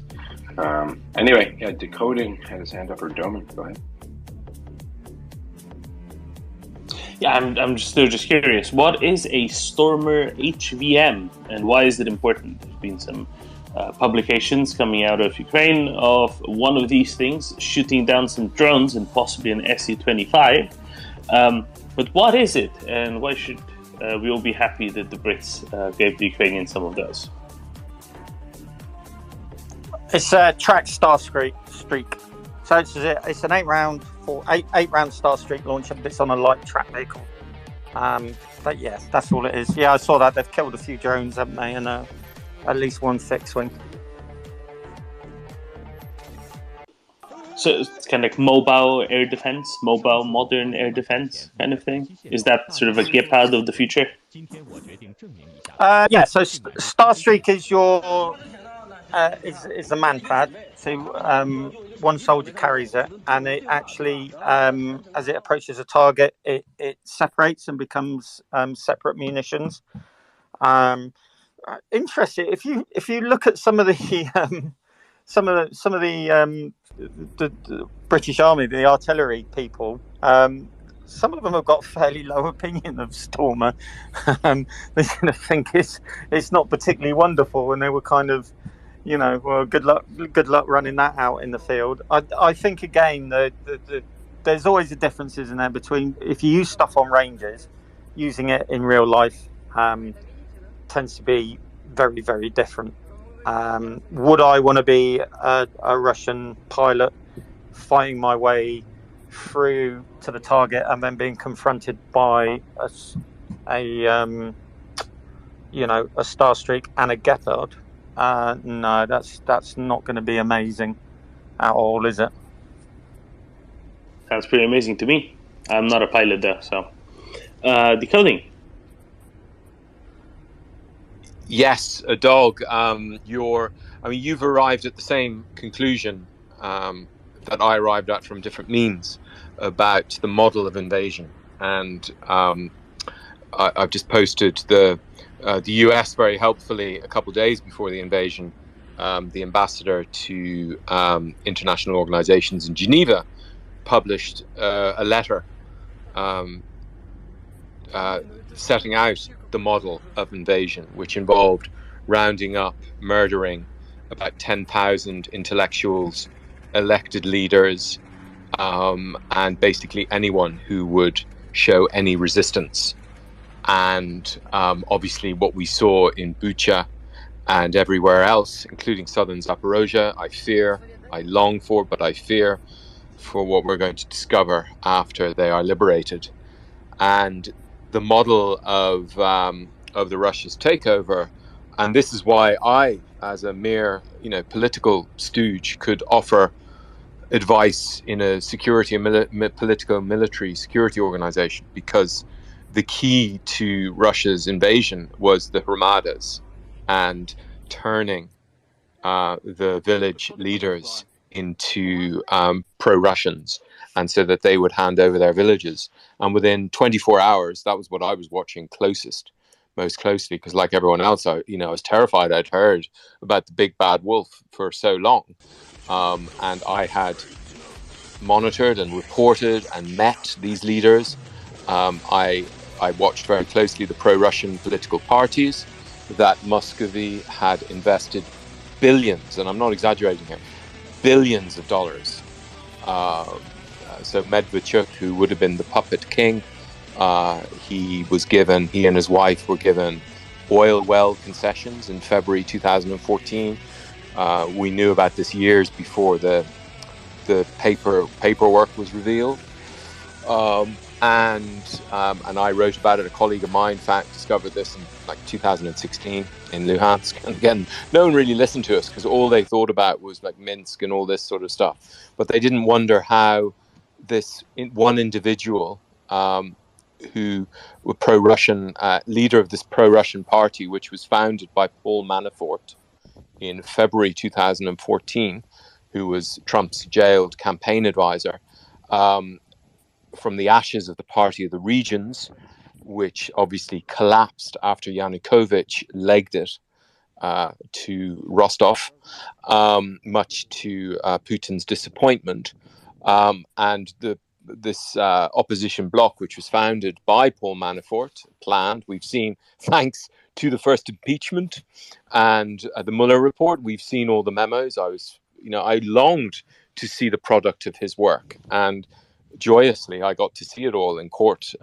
Q: Anyway, yeah, Decoding had his hand up, or Doman, go ahead.
K: Yeah, I'm just curious. What is a Stormer HVM, and why is it important? There's been some publications coming out of Ukraine of one of these things shooting down some drones and possibly an SU-25. But what is it, and why should we all be happy that the Brits gave the Ukrainians some of those?
G: It's a tracked Starstreak. So it's an 8-round Starstreak launcher, but it's on a light track vehicle. But yeah, that's all it is. Yeah, I saw that. They've killed a few drones, haven't they? And at least one fixed wing.
K: So it's kind of like mobile air defense, mobile modern air defense kind of thing. Is that sort of a Gepard of the future?
G: Yeah. So Starstreak is your is a manpad. So one soldier carries it, and it actually, as it approaches a target, it separates and becomes separate munitions. Interesting. If you look at some of the the British Army, the artillery people, some of them have got fairly low opinion of Stormer. They kind of think it's not particularly wonderful, and they were kind of, well, good luck running that out in the field. I think again the there's always the differences in there between if you use stuff on ranges, using it in real life tends to be very, very different. Would I want to be a Russian pilot fighting my way through to the target and then being confronted by a Starstreak and a Gepard? No, that's not going to be amazing at all, is it?
K: Sounds pretty amazing to me. I'm not a pilot though, so Decoding.
D: Yes, a dog. You've arrived at the same conclusion that I arrived at from different means about the model of invasion, and I've just posted the US very helpfully a couple of days before the invasion. The ambassador to international organizations in Geneva published a letter setting out the model of invasion, which involved rounding up, murdering about 10,000 intellectuals, elected leaders, and basically anyone who would show any resistance. And obviously what we saw in Bucha and everywhere else, including southern Zaporozhye, I long for, but I fear for what we're going to discover after they are liberated. And the model of the Russia's takeover, and this is why I, as a mere political stooge, could offer advice in a security and political military security organization, because the key to Russia's invasion was the Hromadas and turning the village leaders into pro-Russians, and so that they would hand over their villages. And within 24 hours, that was what I was watching most closely, because like everyone else, I was terrified. I'd heard about the big bad wolf for so long, and I had monitored and reported and met these leaders. I watched very closely the pro-Russian political parties that Muscovy had invested billions, and I'm not exaggerating here, billions of dollars. So Medvedchuk, who would have been the puppet king, he and his wife were given oil well concessions in February 2014. We knew about this years before the paperwork was revealed. And I wrote about it. A colleague of mine, in fact, discovered this in 2016 in Luhansk. And again, no one really listened to us, because all they thought about was Minsk and all this sort of stuff. But they didn't wonder how this one individual, who was pro-Russian, leader of this pro-Russian party, which was founded by Paul Manafort in February 2014, who was Trump's jailed campaign advisor, from the ashes of the Party of the Regions, which obviously collapsed after Yanukovych legged it to Rostov, much to Putin's disappointment. And this opposition bloc, which was founded by Paul Manafort, planned, we've seen, thanks to the first impeachment and the Mueller report, we've seen all the memos. I longed to see the product of his work, and joyously I got to see it all in court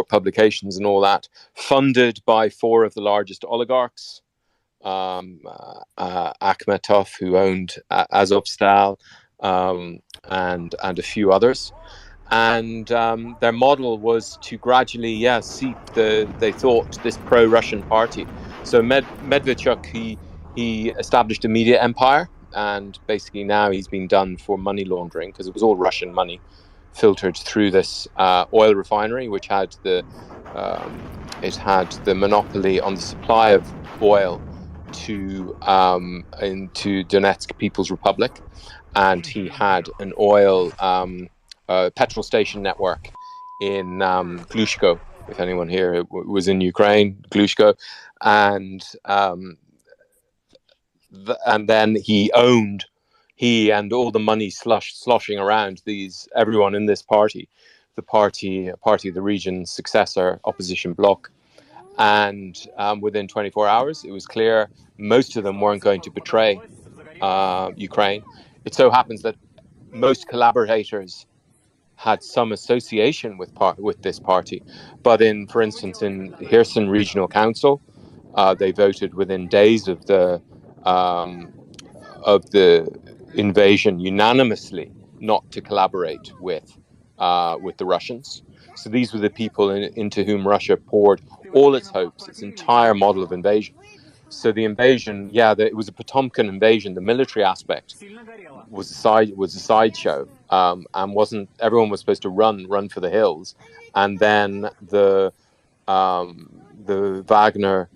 D: publications and all that, funded by four of the largest oligarchs, Akhmetov, who owned Azovstal, and a few others. And their model was to gradually seep they thought, this pro-Russian party. So Medvedchuk, he established a media empire, and basically now he's been done for money laundering, because it was all Russian money filtered through this oil refinery, which had the monopoly on the supply of oil into Donetsk People's Republic, and he had an oil petrol station network in Glushko. If anyone here was in Ukraine, Glushko, and then he and all the money sloshing around everyone in this party, the party of the region's successor opposition bloc. And within 24 hours, it was clear most of them weren't going to betray Ukraine. It so happens that most collaborators had some association with this party. But for instance, in Kherson Regional Council, they voted within days of the invasion unanimously not to collaborate with the Russians. So these were the people into whom Russia poured all its hopes, its entire model of invasion. So the invasion, it was a Potemkin invasion. The military aspect was a sideshow, and everyone was supposed to run for the hills, and then the Wagner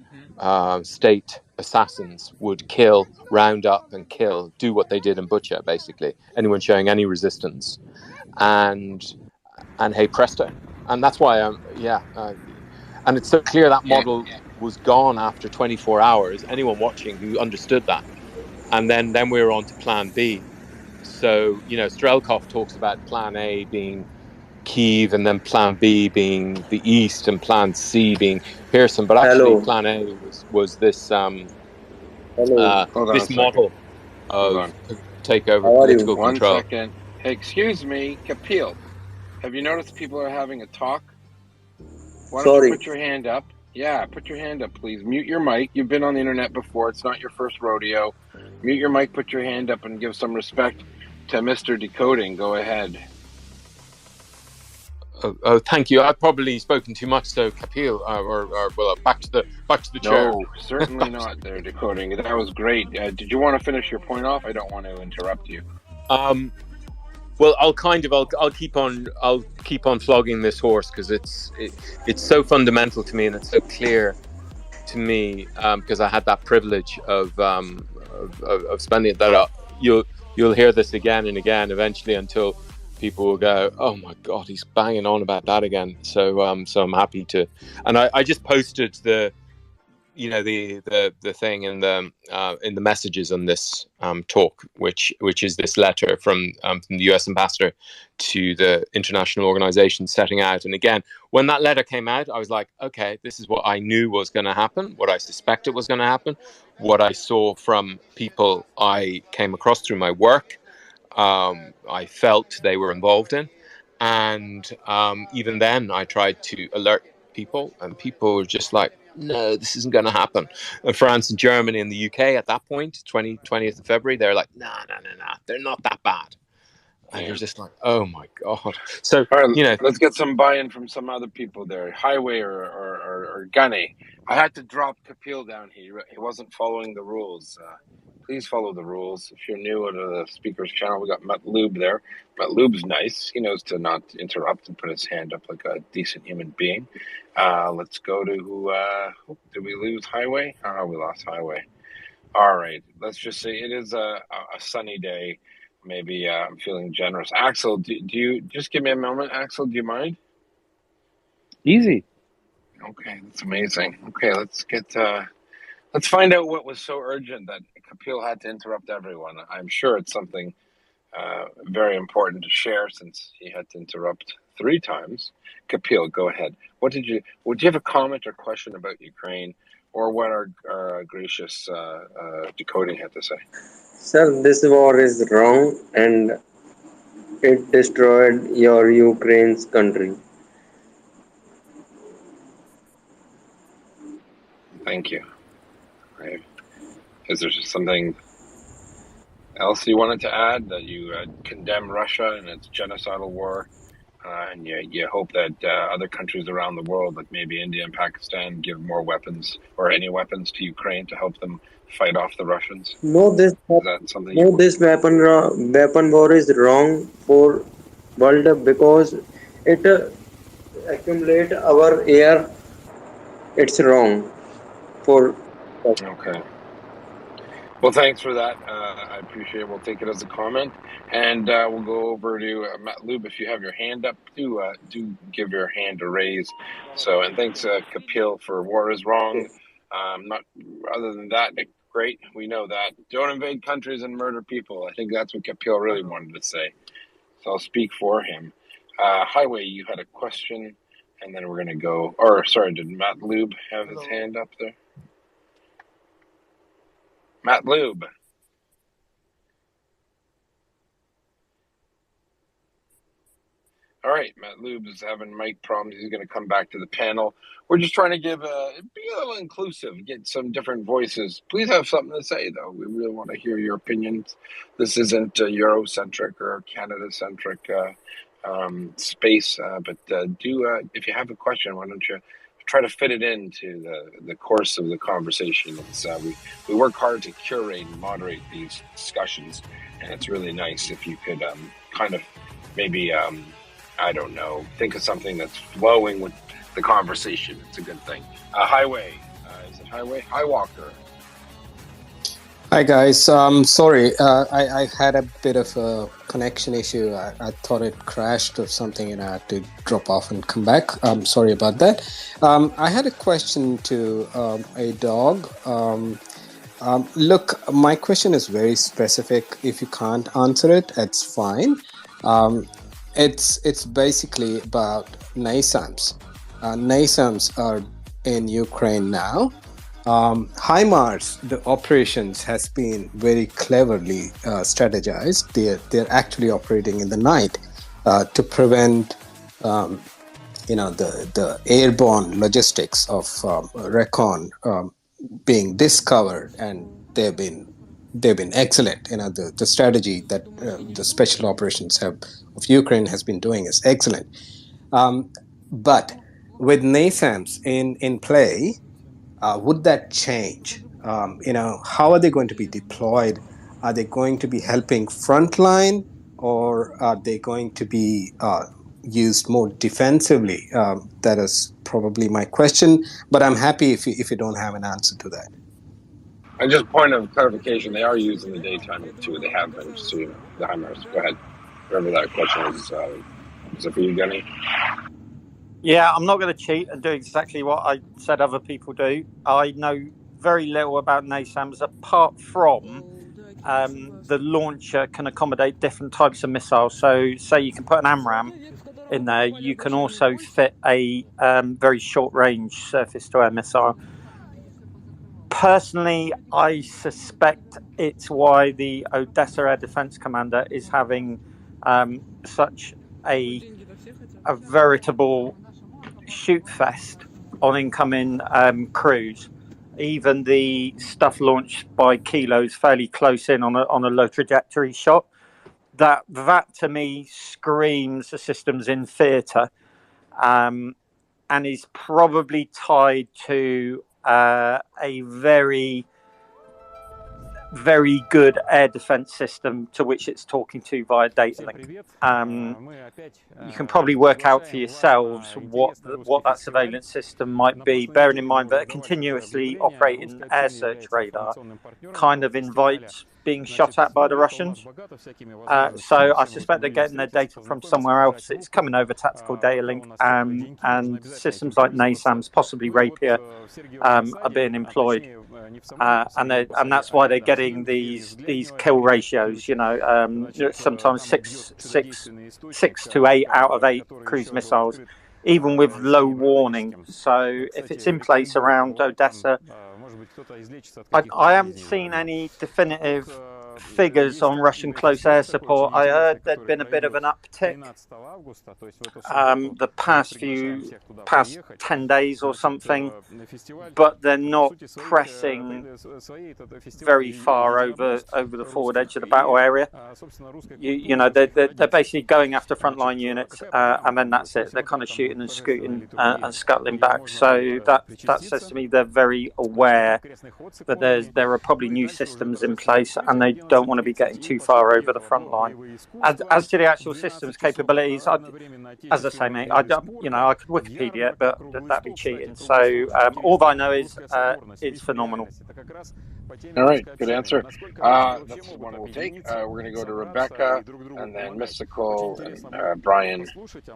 D: state assassins would round up and kill, do what they did in Bucha, basically anyone showing any resistance, and hey presto, and that's why and it's so clear that model was gone after 24 hours. Anyone watching who understood that, and then we were on to Plan B. So Strelkov talks about Plan A being Kyiv, and then Plan B being the east, and Plan C being Kherson. But actually,
C: Hello.
D: Plan A was this
C: Hello.
D: this model of takeover
C: How are you?
D: political
Q: One
D: control.
Q: second. Hey, excuse me, Kapil. Have you noticed people are having a talk? Why don't
C: Sorry.
Q: you put your hand up? Yeah, put your hand up, please. Mute your mic. You've been on the internet before. It's not your first rodeo. Mute your mic, put your hand up, and give some respect to Mr. Decoding. Go ahead.
D: Oh, thank you. I've probably spoken too much, so Kapil, back to the chair.
Q: No, certainly not there, Decoding. That was great. Did you want to finish your point off? I don't want to interrupt you.
D: Well, I'll keep on flogging this horse, because it's so fundamental to me, and it's so clear to me, because I had that privilege of spending it. That you'll hear this again and again eventually, until people will go, "Oh my God, he's banging on about that again." So I'm happy to, and I just posted the thing in the messages on this talk, which is this letter from the US ambassador to the international organization setting out. And again, when that letter came out, I was like, okay, this is what I knew was going to happen, what I suspected was going to happen, what I saw from people I came across through my work, I felt they were involved in. And even then I tried to alert people, and people were just like, no, this isn't going to happen. France and Germany and the UK at that point, 20th of February, they're like, no, they're not that bad. And you're just like, oh my God. So,
Q: all right, let's get some buy-in from some other people there. Highway or Gunny. I had to drop Kapil down here. He wasn't following the rules. Please follow the rules. If you're new to the speaker's channel, we got Matlub there. Matlub's nice. He knows to not interrupt and put his hand up like a decent human being. Let's go to did we lose Highway? Oh, we lost Highway. All right. Let's just say it is a sunny day. Maybe I'm feeling generous. Axel, do you just give me a moment? Axel, do you mind?
R: Easy.
Q: Okay, that's amazing. Okay, let's find out what was so urgent that Kapil had to interrupt everyone. I'm sure it's something very important to share, since he had to interrupt 3 times. Kapil, go ahead. Would you have a comment or question about Ukraine, or what our gracious Decoding had to say?
C: Sir, this war is wrong, and it destroyed your Ukraine's country.
Q: Thank you. Right. Is there something else you wanted to add, that you condemn Russia and its genocidal war, and you hope that other countries around the world, like maybe India and Pakistan, give more weapons or any weapons to Ukraine to help them fight off the Russians?
C: This weapon war is wrong for world, because it accumulate our air. It's wrong for.
Q: Okay. Well, thanks for that. I appreciate it. We'll take it as a comment, and we'll go over to Matlub. If you have your hand up, do give your hand a raise. So, and thanks, Kapil, for war is wrong. Not other than that, great. We know that. Don't invade countries and murder people. I think that's what Kapil really wanted to say. So I'll speak for him. Highway, you had a question, and then we're going to go. Or sorry, did Matlub have his hand up there? Matlub. All right, Matt Lube is having mic problems. He's going to come back to the panel. We're just trying to be a little inclusive, get some different voices. Please have something to say, though. We really want to hear your opinions. This isn't Eurocentric or Canada-centric space, but if you have a question, why don't you try to fit it into the course of the conversation. We work hard to curate and moderate these discussions, and it's really nice if you could kind of maybe I don't know, think of something that's flowing with the conversation. It's a good thing. Highway, is it Highway? Highwalker.
N: Hi guys, sorry, I had a bit of a connection issue. I thought it crashed or something and I had to drop off and come back. Sorry about that. I had a question to a dog. Look, my question is very specific. If you can't answer it, it's fine. It's basically about NASAMS. NASAMS are in Ukraine now. HIMARS, the operations has been very cleverly strategized. They're actually operating in the night to prevent, the airborne logistics of Recon being discovered, and they've been excellent. The strategy that the special operations of Ukraine has been doing is excellent. But with NASAMS in play, would that change? How are they going to be deployed? Are they going to be helping frontline, or are they going to be used more defensively? That is probably my question, but I'm happy if you don't have an answer to that.
Q: And just point of clarification, they are used in the daytime too. They have been, so you know, the HIMARS. Go ahead. Whatever that question is it for you, Gunny?
G: Yeah, I'm not going to cheat and do exactly what I said other people do. I know very little about NASAMS apart from the launcher can accommodate different types of missiles. So say you can put an AMRAAM in there, you can also fit a very short-range surface-to-air missile. Personally, I suspect it's why the Odessa Air Defense Commander is having such a veritable shoot fest on incoming crews. Even the stuff launched by Kilo's fairly close in on a low trajectory shot. That to me screams the systems in theatre, and is probably tied to a very, very good air defense system to which it's talking to via data link. You can probably work out for yourselves what that surveillance system might be, bearing in mind that a continuously operating air search radar kind of invites being shot at by the Russians. So I suspect they're getting their data from somewhere else. It's coming over tactical data link, and systems like NASAMS, possibly Rapier, are being employed. And that's why they're getting these kill ratios. Sometimes six to 8 out of 8 cruise missiles, even with low warning. So if it's in place around Odessa, I haven't seen any definitive figures on Russian close air support. I heard there'd been a bit of an uptick the past 10 days or something, but they're not pressing very far over the forward edge of the battle area. They're basically going after frontline units, and then that's it. They're kind of shooting and scooting and scuttling back. So that says to me they're very aware that there are probably new systems in place, and they don't want to be getting too far over the front line. As to the actual system's capabilities, as I say, mate, I could Wikipedia it, but that'd be cheating. So all I know is it's phenomenal.
Q: All right, good answer. That's one we'll take. We're going to go to Rebecca, and then Mystical, and Brian.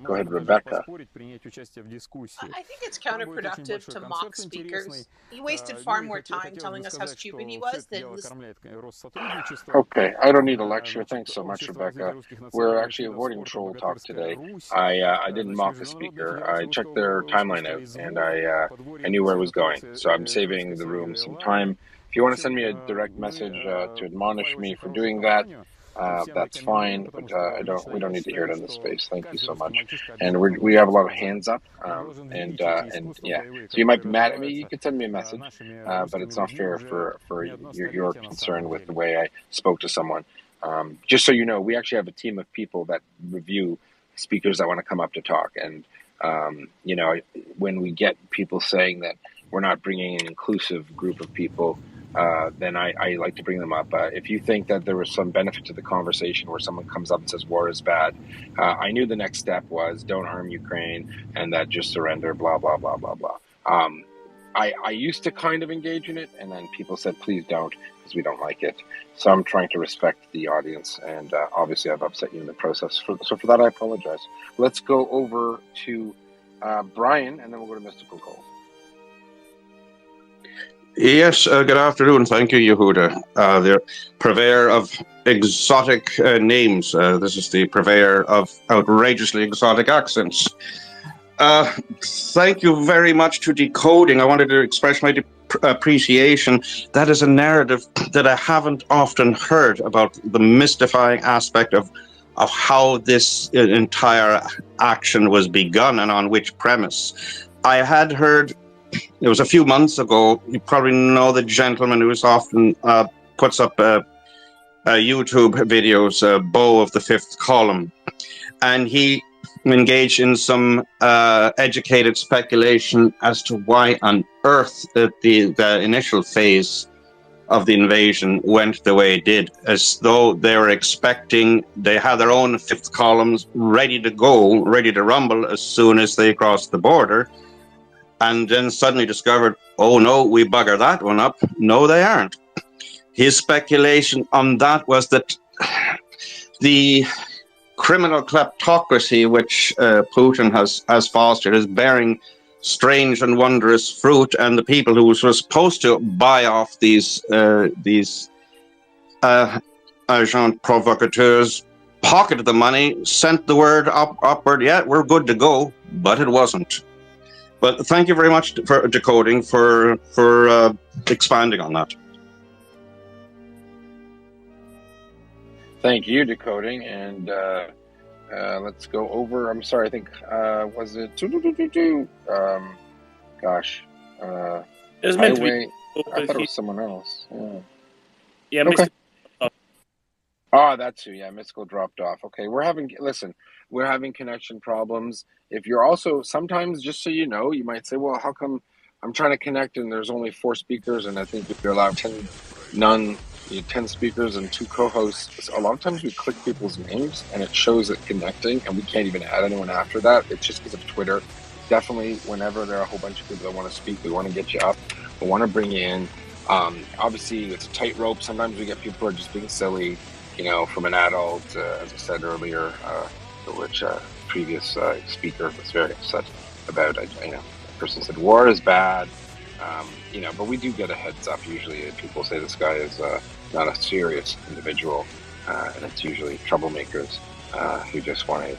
Q: Go ahead, Rebecca.
M: I think it's counterproductive to mock speakers. He wasted far more time telling us how stupid he was than listening.
Q: Okay, I don't need a lecture. Thanks so much, Rebecca. We're actually avoiding troll talk today. I didn't mock the speaker. I checked their timeline out, and I knew where it was going. So I'm saving the room some time. If you want to send me a direct message to admonish me for doing that,
F: that's fine, but we don't need to hear it in this space. Thank you so much. And we have a lot of hands up, and yeah. So you might be mad at me. You could send me a message, but it's not fair for your concern with the way I spoke to someone. Just so you know, we actually have a team of people that review speakers that want to come up to talk, and you know, when we get people saying that we're not bringing an inclusive group of people, then I like to bring them up. If you think that there was some benefit to the conversation where someone comes up and says war is bad, I knew the next step was don't arm Ukraine and that just surrender, blah, blah, blah, blah, blah. I used to kind of engage in it, and then people said, please don't, because we don't like it. So I'm trying to respect the audience, and obviously I've upset you in the process. So for that, I apologize. Let's go over to Brian, and then we'll go to Mystical Cole.
O: Yes, good afternoon. Thank you, Yehuda. The purveyor of exotic names. This is the purveyor of outrageously exotic accents. Thank you very much to Decoding. I wanted to express my appreciation. That is a narrative that I haven't often heard about the mystifying aspect of how this entire action was begun and on which premise. I had heard, it was a few months ago, you probably know the gentleman who often puts up YouTube videos, Bo of the Fifth Column, and he engaged in some educated speculation as to why on earth the initial phase of the invasion went the way it did, as though they were expecting, they had their own fifth columns ready to go, ready to rumble as soon as they crossed the border, and then suddenly discovered, oh no, we bugger that one up. No, they aren't. His speculation on that was that the criminal kleptocracy which Putin has fostered is bearing strange and wondrous fruit, and the people who were supposed to buy off these agents provocateurs pocketed the money, sent the word upward, yeah, we're good to go, but it wasn't. But thank you very much for Decoding, for expanding on that.
F: Thank you, Decoding, and let's go over. I'm sorry, I think was it? Gosh,
K: it was meant to be.
F: I thought it was someone else.
K: Yeah,
F: okay.
K: Oh,
F: that's who. Yeah, Mystical dropped off. Okay, we're having connection problems. If you're also sometimes, just so you know, you might say, well, how come I'm trying to connect and there's only 4 speakers, and I think if you're allowed 10 speakers and 2 co-hosts, a lot of times we click people's names and it shows it connecting, and we can't even add anyone after that. It's just because of Twitter. Definitely, whenever there are a whole bunch of people that want to speak, we want to get you up. We want to bring you in. Obviously, it's a tightrope. Sometimes we get people who are just being silly, you know, from an adult, as I said earlier, which previous speaker was very upset about. You know, the person said war is bad. You know, but we do get a heads up. Usually people say this guy is not a serious individual, and it's usually troublemakers who just want to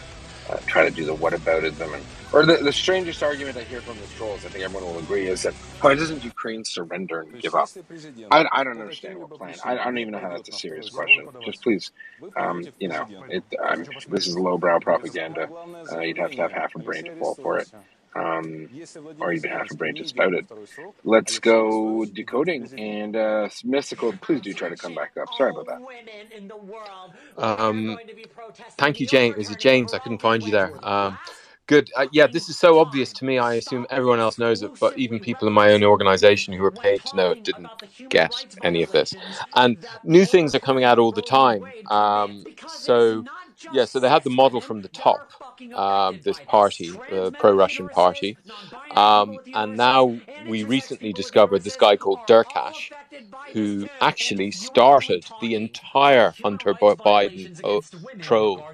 F: try to do the whataboutism. Or the strangest argument I hear from the trolls, I think everyone will agree, is that, why doesn't Ukraine surrender and give up? I don't understand what plan. I don't even know how that's a serious question. Just please, you know, this is lowbrow propaganda. You'd have to have half a brain to fall for it. Or even half a brain to spout it. Let's go Decoding, and Mystical, please do try to come back up. Sorry about that.
D: Thank you, James. Is it James? I couldn't find you there. Good. Yeah, this is so obvious to me. I assume everyone else knows it, but even people in my own organization who were paid to know it didn't get any of this. And new things are coming out all the time. So they had the model from the top, this party, the pro-Russian party. And now we recently discovered this guy called Derkash, who actually started the entire Hunter Biden troll,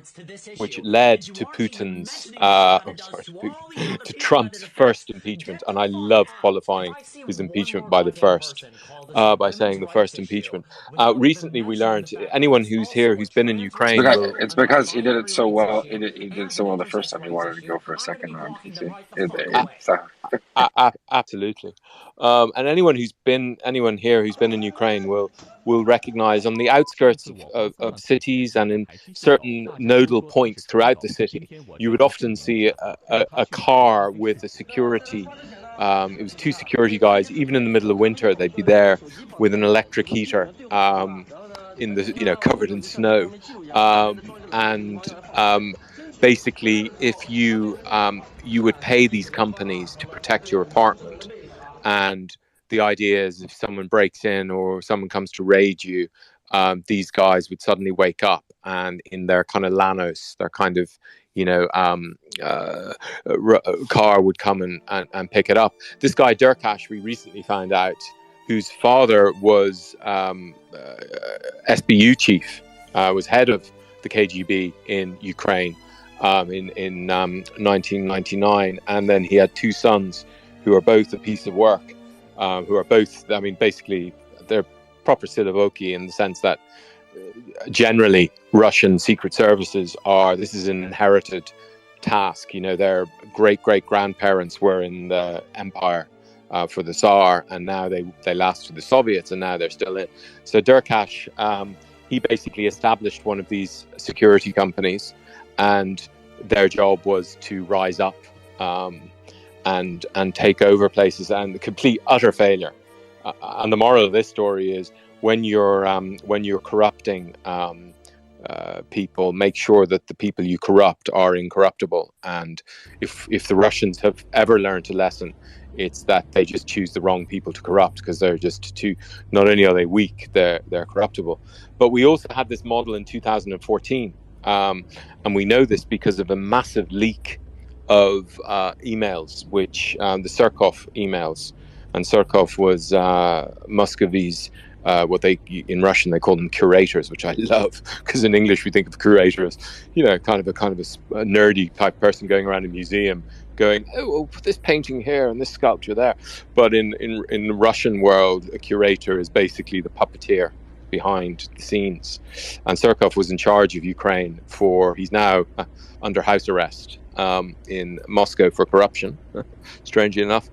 D: which led to Putin's, to Trump's first impeachment. And I love qualifying his impeachment by the first. by saying the first impeachment. Recently, we learned anyone who's here who's been in Ukraine will.
Q: It's because he did it so well. He did so well the first time. He wanted to go for a second round. You see,
D: Absolutely, and anyone here who's been in Ukraine will recognize on the outskirts of cities and in certain nodal points throughout the city, you would often see a car with a security. It was two security guys. Even in the middle of winter, they'd be there with an electric heater, in the covered in snow, and basically, if you would pay these companies to protect your apartment, and the idea is if someone breaks in or someone comes to raid you, these guys would suddenly wake up and in their kind of Lanos, their kind of car would come and pick it up. This guy Derkash, we recently found out, whose father was SBU chief, was head of the KGB in Ukraine in 1999, and then he had two sons who are both a piece of work, who are both, I mean, basically they're proper Silovoki in the sense that generally Russian secret services this is an inherited task. Their great-great-grandparents were in the empire for the Tsar, and now they last for the Soviets, and now they're still in. So Derkash, he basically established one of these security companies, and their job was to rise up and take over places, and the complete utter failure. And the moral of this story is when you're corrupting people, make sure that the people you corrupt are incorruptible. And if the Russians have ever learned a lesson, it's that they just choose the wrong people to corrupt, because they're just too. Not only are they weak, they're corruptible. But we also had this model in 2014, and we know this because of a massive leak of emails, which the Surkov emails, and Surkov was Muscovy's. What they in Russian they call them curators, which I love, because in English we think of curator as kind of a nerdy type person going around a museum going, oh, put this painting here and this sculpture there. But in the Russian world, a curator is basically the puppeteer behind the scenes. And Surkov was in charge of Ukraine he's now under house arrest in Moscow for corruption, strangely enough.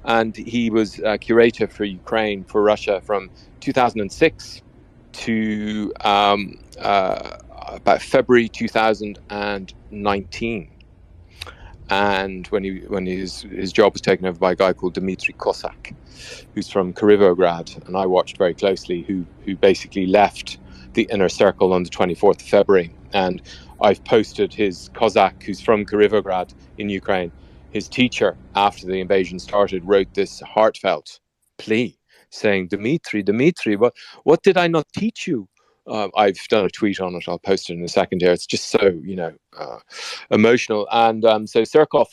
D: And he was curator for Ukraine, for Russia, from 2006 to about February 2019. And when his job was taken over by a guy called Dmitry Kosak, who's from Kryvograd, and I watched very closely, who basically left the inner circle on the 24th of February. And I've posted his Kozak, who's from Kryvograd in Ukraine. His teacher, after the invasion started, wrote this heartfelt plea saying, Dmitry, what did I not teach you? I've done a tweet on it. I'll post it in a second here. It's just so, emotional. And so Surkov,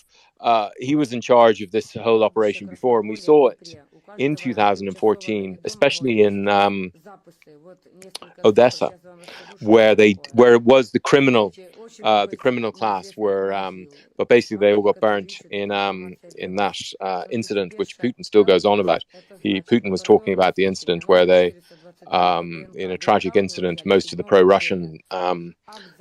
D: he was in charge of this whole operation before, and we saw it in 2014, especially in Odessa, where it was the criminal class but basically they all got burnt in that incident, which Putin still goes on about. Putin was talking about the incident where they, in a tragic incident, most of the pro-Russian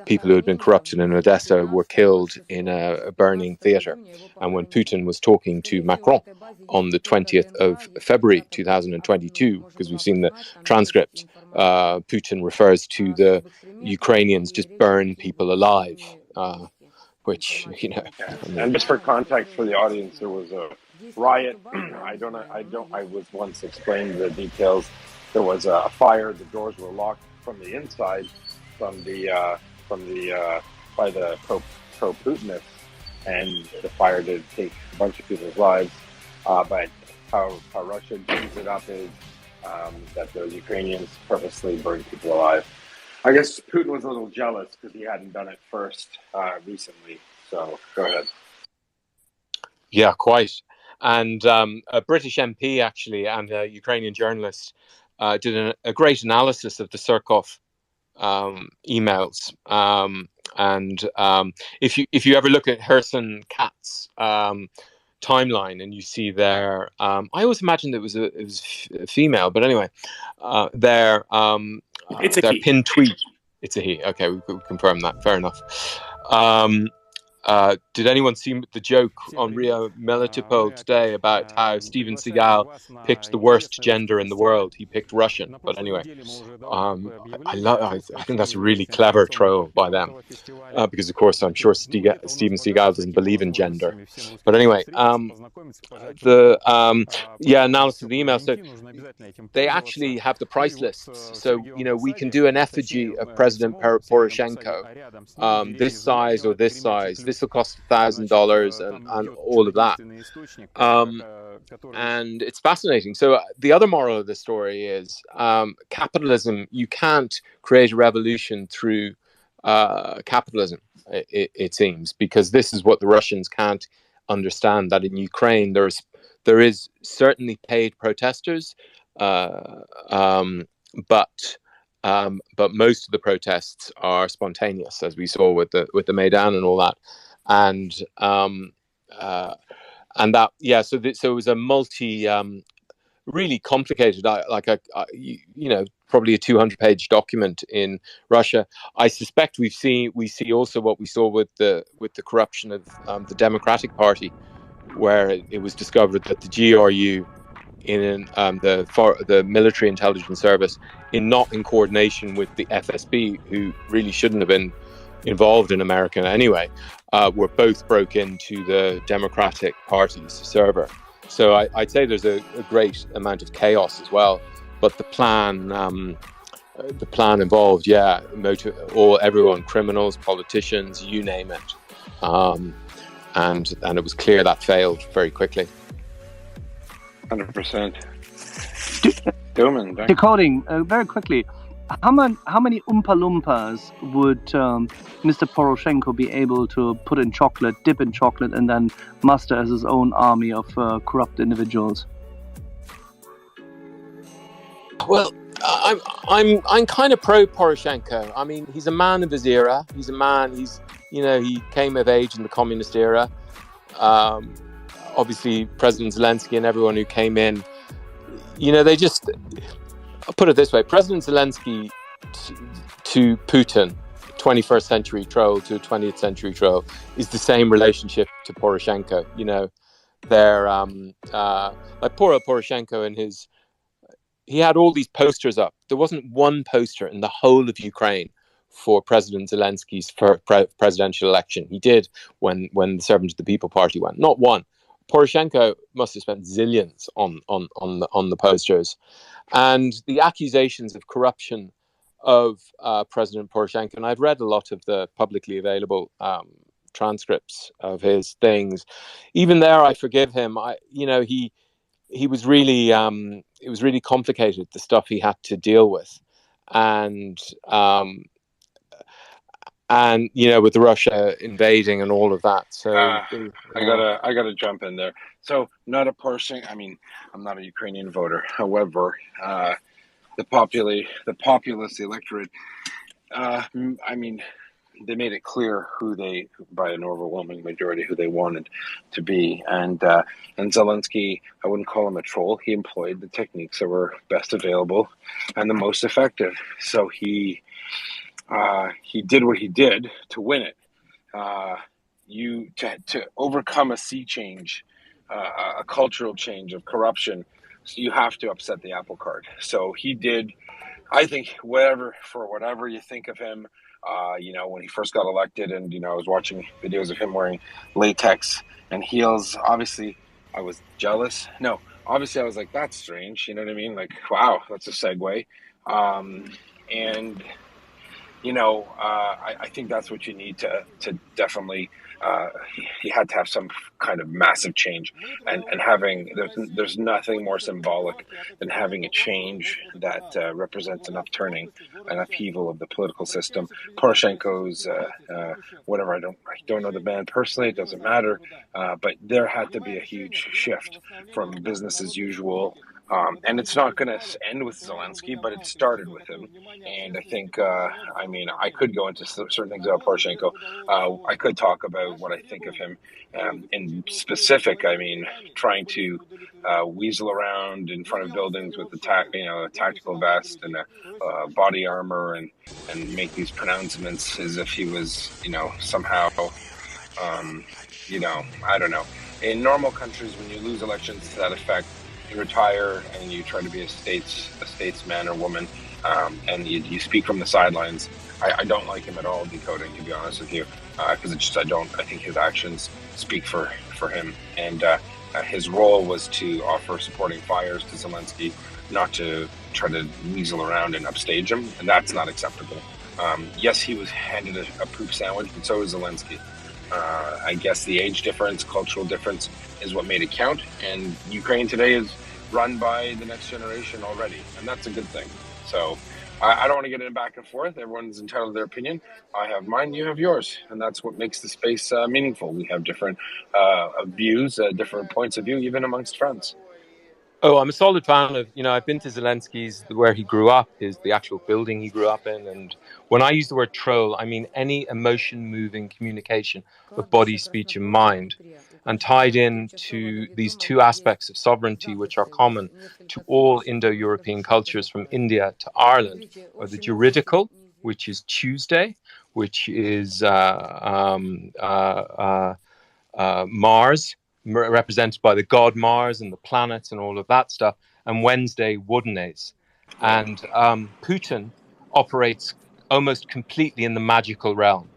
D: people who had been corrupted in Odessa were killed in a burning theater. And when Putin was talking to Macron on the 20th of February 2022, because we've seen the transcript, Putin refers to the Ukrainians just burn people alive, which,
Q: And just for context for the audience, there was a riot. I was once explained the details. There was a fire. The doors were locked from the inside, by the pro-Putinists, and the fire did take a bunch of people's lives. But how Russia brings it up is that the Ukrainians purposely burned people alive. I guess Putin was a little jealous because he hadn't done it first recently. So go ahead.
D: Yeah, quite. And a British MP actually and a Ukrainian journalist did a great analysis of the Surkov emails. And if you ever look at Herson Katz, timeline, and you see there. I always imagined it was a female, but anyway, their pinned tweet. It's a he. Okay, we confirm that. Fair enough. Did anyone see the joke on Rio Melitopol today about how Steven Seagal picked the worst gender in the world? He picked Russian. But anyway, I think that's a really clever troll by them, because of course I'm sure Steven Seagal doesn't believe in gender. But anyway, analysis of the email. So they actually have the price lists. So we can do an effigy of President Poroshenko, this size or this size. This will cost $1,000 and all of that. And it's fascinating. So the other moral of the story is capitalism. You can't create a revolution through capitalism, it seems, because this is what the Russians can't understand, that in Ukraine there is certainly paid protesters, but most of the protests are spontaneous, as we saw with the Maidan and all that. And that, so it was a really complicated, probably a 200-page document in Russia. I suspect we see also what we saw with the corruption of the Democratic Party, where it was discovered that the GRU in the military intelligence service, not in coordination with the FSB, who really shouldn't have been involved in America anyway, were both broke into the Democratic Party's server. So I'd say there's a great amount of chaos as well. But the plan involved, everyone, criminals, politicians, you name it, and it was clear that failed very quickly.
Q: 100%.
R: Decoding very quickly. How many Oompa Loompas would Mr. Poroshenko be able to put in chocolate, dip in chocolate, and then muster as his own army of corrupt individuals?
D: Well, I'm kind of pro Poroshenko. I mean, he's a man of his era. He's a man. He came of age in the communist era. Obviously, President Zelensky and everyone who came in, I'll put it this way: President Zelensky to Putin, 21st century troll to a 20th century troll, is the same relationship to Poroshenko. They're like poor Poroshenko he had all these posters up. There wasn't one poster in the whole of Ukraine for President Zelensky's presidential election. He did when the Servant of the People Party went. Not one. Poroshenko must have spent zillions on the posters. And the accusations of corruption of President Poroshenko, and I've read a lot of the publicly available transcripts of his things. Even there, I forgive him. He was really it was really complicated, the stuff he had to deal with, and with Russia invading and all of that. So
Q: I gotta jump in there. So not a person. I mean, I'm not a Ukrainian voter. However, the populace, the electorate. They made it clear by an overwhelming majority, who they wanted to be. And Zelensky, I wouldn't call him a troll. He employed the techniques that were best available and the most effective. So he did what he did to win it. To overcome a sea change, a cultural change of corruption, so you have to upset the apple cart. So he did. I think whatever you think of him, when he first got elected, and I was watching videos of him wearing latex and heels. Obviously, I was jealous. No, obviously I was like, that's strange. You know what I mean? Like, wow, that's a segue. I think that's what you need to definitely. He had to have some kind of massive change, and having there's nothing more symbolic than having a change that represents an upturning, an upheaval of the political system. Poroshenko's whatever, I don't know the man personally, it doesn't matter, but there had to be a huge shift from business as usual, And it's not going to end with Zelensky, but it started with him. And I think, I mean, I could go into certain things about Poroshenko. I could talk about what I think of him in specific. I mean, trying to weasel around in front of buildings with a tactical vest and a body armor, and make these pronouncements as if he was, somehow, I don't know. In normal countries, when you lose elections to that effect, you retire and you try to be a statesman or woman, and you speak from the sidelines. I don't like him at all, Decoding, to be honest with you, because I think his actions speak for him. And his role was to offer supporting fires to Zelensky, not to try to weasel around and upstage him, and that's not acceptable. Yes, he was handed a poop sandwich, but so was Zelensky. I guess the age difference, cultural difference is what made it count. And Ukraine today is run by the next generation already, and that's a good thing. So I don't want to get in back and forth. Everyone's entitled to their opinion. I have mine, you have yours, and that's what makes the space meaningful. We have different views, different points of view, even amongst friends.
D: Oh, I'm a solid fan of, I've been to Zelensky's, where he grew up, the actual building he grew up in. And when I use the word troll, I mean any emotion-moving communication of body, speech, and mind, and tied in to these two aspects of sovereignty, which are common to all Indo-European cultures from India to Ireland, are the juridical, which is Tuesday, which is Mars, represented by the god Mars and the planets and all of that stuff, and Wednesday, Woodenays. And Putin operates almost completely in the magical realm.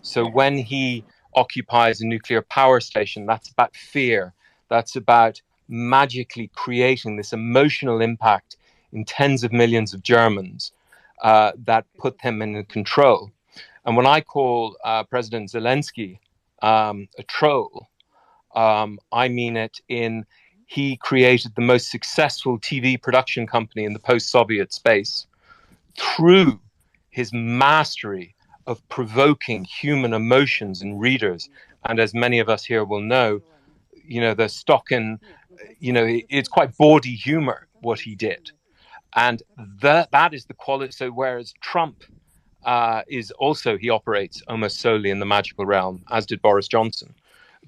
D: So when he occupies a nuclear power station, that's about fear. That's about magically creating this emotional impact in tens of millions of Germans that put them in control. And when I call President Zelensky a troll, I mean it in he created the most successful TV production company in the post-Soviet space through his mastery of provoking human emotions in readers. And as many of us here will know, the stock in, it's quite bawdy humor what he did. And that is the quality. So whereas Trump is also, he operates almost solely in the magical realm, as did Boris Johnson,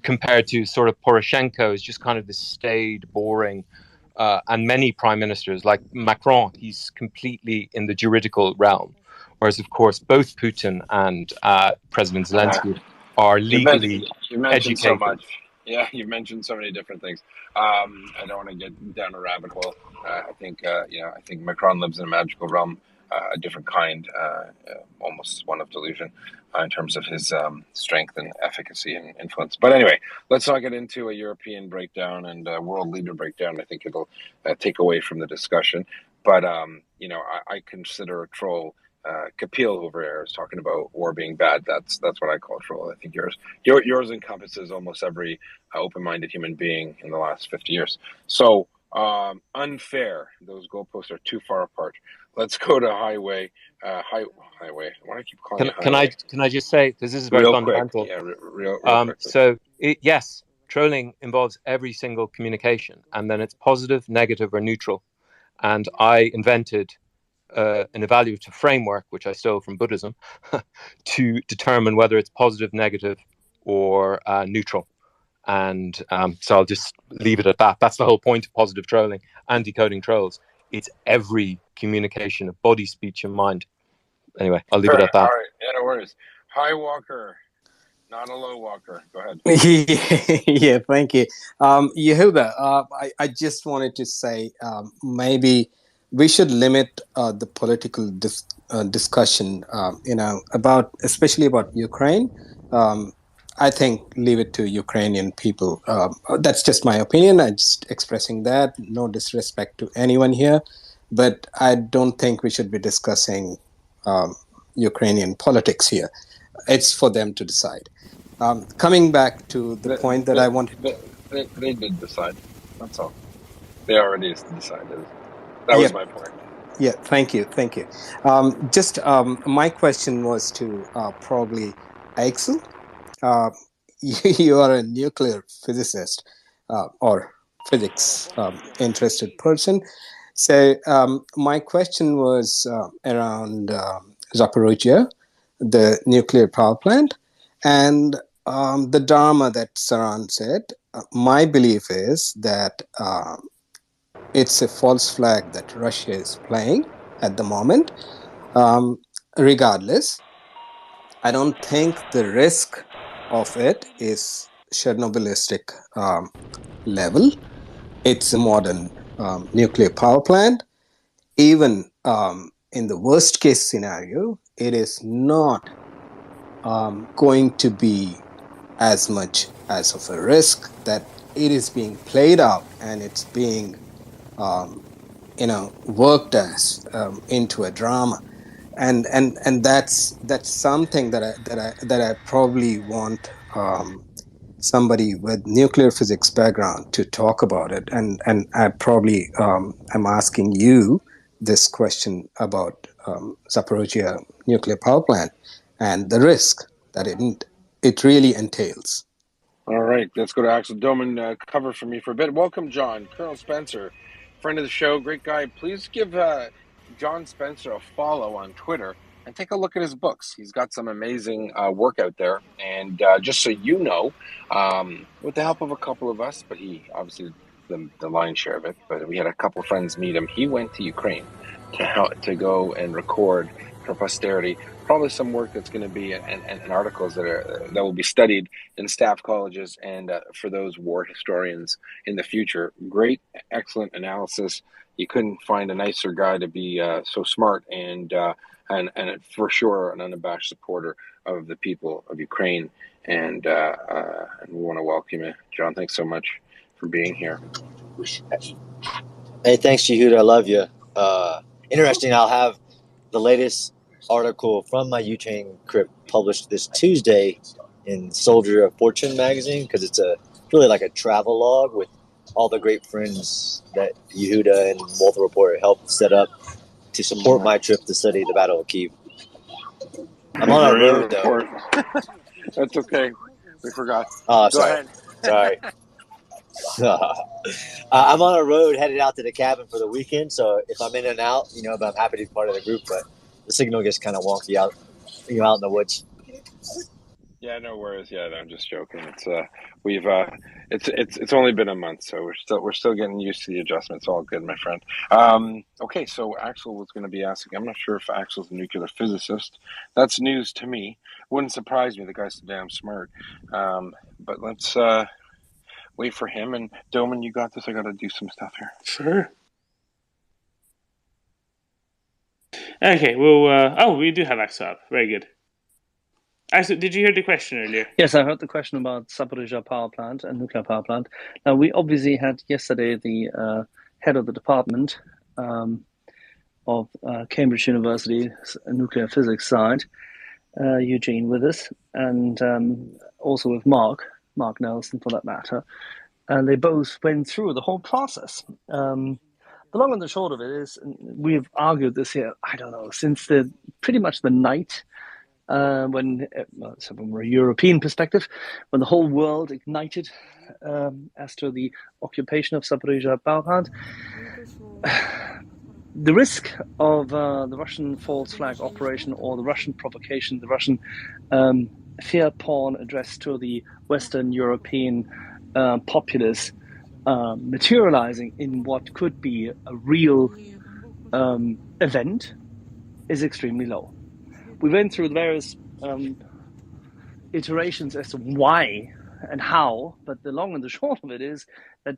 D: compared to sort of Poroshenko is just kind of this staid, boring, and many prime ministers like Macron, he's completely in the juridical realm. Whereas, of course, both Putin and President Zelensky are legally
Q: you mentioned
D: educated.
Q: So much. Yeah, you mentioned so many different things. I don't want to get down a rabbit hole. I think Macron lives in a magical realm, a different kind, almost one of delusion, in terms of his strength and efficacy and influence. But anyway, let's not get into a European breakdown and a world leader breakdown. I think it'll take away from the discussion. But I consider a troll. Kapil over here is talking about war being bad. That's what I call a troll. I think yours encompasses almost every open-minded human being in the last 50 years. So unfair. Those goalposts are too far apart. Let's go to highway. Highway. Why do I keep calling it highway?
D: Can I just say, because this is very fundamental.
Q: Yeah, real quick.
D: So yes, trolling involves every single communication, and then it's positive, negative, or neutral. And I invented an evaluative framework, which I stole from Buddhism, to determine whether it's positive, negative, or neutral. And so I'll just leave it at that. That's the whole point of positive trolling and decoding trolls. It's every communication of body, speech, and mind. Anyway, I'll leave it at that.
Q: All right, yeah, no worries. High walker, not a low walker. Go ahead.
N: Yeah, thank you. Yehuda, I just wanted to say maybe we should limit the political discussion, especially about Ukraine. I think leave it to Ukrainian people. That's just my opinion. I'm just expressing that. No disrespect to anyone here, but I don't think we should be discussing Ukrainian politics here. It's for them to decide. Coming back to the point that I wanted.
Q: They did decide. That's all. They already decided. That was my point.
N: Yeah, thank you. My question was to probably Axel. You are a nuclear physicist, or physics interested person. So my question was around Zaporizhzhia, the nuclear power plant, and the drama that surrounds it. My belief is that it's a false flag that Russia is playing at the moment. Regardless, I don't think the risk of it is Chernobylistic level. It's a modern nuclear power plant. Even in the worst case scenario, it is not going to be as much as of a risk that it is being played out and it's being worked as into a drama. And that's something that I probably want somebody with nuclear physics background to talk about it. And I probably am asking you this question about Zaporizhzhia nuclear power plant and the risk that it really entails.
L: All right, let's go to Axel Doman. Cover for me for a bit. Welcome, John. Colonel Spencer, friend of the show, great guy. Please give John Spencer a follow on Twitter and take a look at his books. He's got some amazing work out there. And just so you know, with the help of a couple of us, but he obviously the lion's share of it, but we had a couple of friends meet him. He went to Ukraine to go and record for posterity probably some work that's going to be and articles that will be studied in staff colleges and for those war historians in the future. Great, excellent analysis. You couldn't find a nicer guy to be so smart and for sure an unabashed supporter of the people of Ukraine. And we want to welcome you, John. Thanks so much for being here.
S: Hey, thanks, Yehuda. I love you. Interesting. I'll have the latest article from my Ukraine trip published this Tuesday in Soldier of Fortune magazine because it's really like a travel log with all the great friends that Yehuda and Walter Report helped set up to support my trip to study the Battle of Kyiv. I'm on a road though.
L: That's okay. We forgot.
S: Oh,
L: Go
S: sorry.
L: ahead.
S: Sorry. I'm on a road headed out to the cabin for the weekend, so if I'm in and out, but I'm happy to be part of the group, but the signal gets kind of wonky out in the woods.
L: Yeah, no worries. Yeah, I'm just joking. It's only been a month, so we're still getting used to the adjustments. All good, my friend. Okay, so Axel was going to be asking. I'm not sure if Axel's a nuclear physicist. That's news to me. Wouldn't surprise me. The guy's so damn smart. But let's wait for him. And Doman, you got this. I got to do some stuff here.
K: Sure. Okay, well, we do have Axel up. Very good. Axel, did you hear the question earlier?
R: Yes, I heard the question about Zaporizhzhia power plant and nuclear power plant. Now, we obviously had yesterday the head of the department of Cambridge University nuclear physics side, Eugene, with us, and also with Mark Nelson for that matter. And they both went through the whole process. The long and the short of it is, we've argued this here, I don't know, since pretty much the night from a European perspective, when the whole world ignited as to the occupation of Zaporizhzhia power plant. The risk of the Russian false flag operation or the Russian provocation, the Russian fear porn addressed to the Western European populace materializing in what could be a real event is extremely low. We went through the various iterations as to why and how, but the long and the short of it is that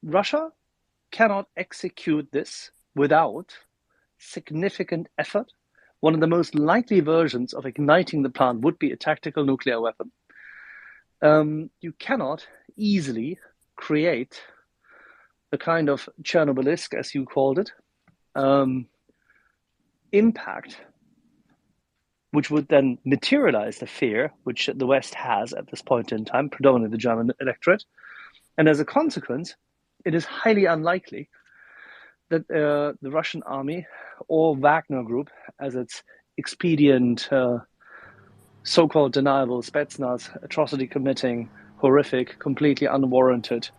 R: Russia cannot execute this without significant effort. One of the most likely versions of igniting the plant would be a tactical nuclear weapon. You cannot easily create the kind of Chernobylistic, as you called it, impact, which would then materialize the fear which the West has at this point in time, predominantly the German electorate. And as a consequence, it is highly unlikely that the Russian army or Wagner Group, as its expedient so-called deniable Spetsnaz, atrocity-committing horrific, completely unwarranted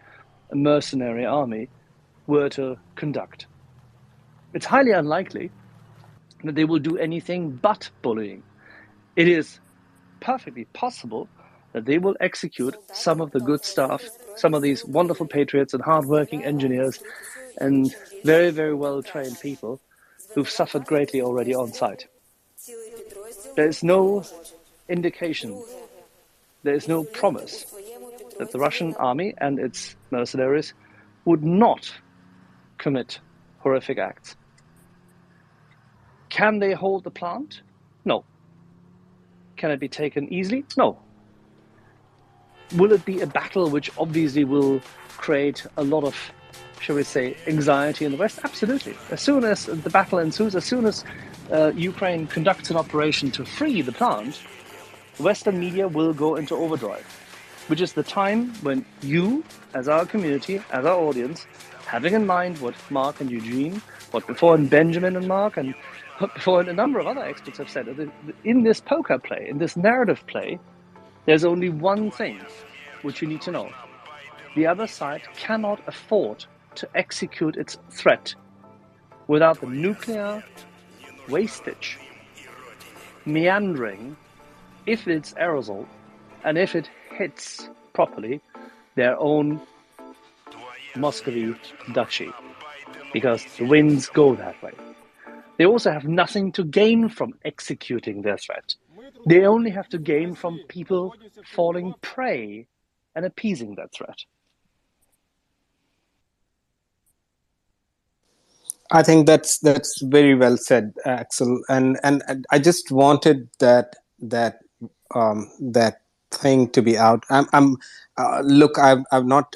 R: mercenary army were to conduct. It's highly unlikely that they will do anything but bullying. It is perfectly possible that they will execute some of the good staff, some of these wonderful patriots and hardworking engineers and very, very well-trained people who've suffered greatly already on site. There is no indication, there is no promise that the Russian army and its mercenaries would not commit horrific acts. Can they hold the plant? No. Can it be taken easily? No. Will it be a battle which obviously will create a lot of, shall we say, anxiety in the West? Absolutely. As soon as the battle ensues, as soon as Ukraine conducts an operation to free the plant, Western media will go into overdrive, which is the time when you, as our community, as our audience, having in mind what Mark and Eugene, what before and Benjamin and Mark, and what before and a number of other experts have said, in this poker play, in this narrative play, there's only one thing which you need to know. The other side cannot afford to execute its threat without the nuclear wastage, meandering, if it's aerosol, and if it hits properly, their own Muscovy duchy, because the winds go that way. They also have nothing to gain from executing their threat. They only have to gain from people falling prey and appeasing that threat.
N: I think that's very well said, Axel. And I just wanted that thing to be out. Look, I've not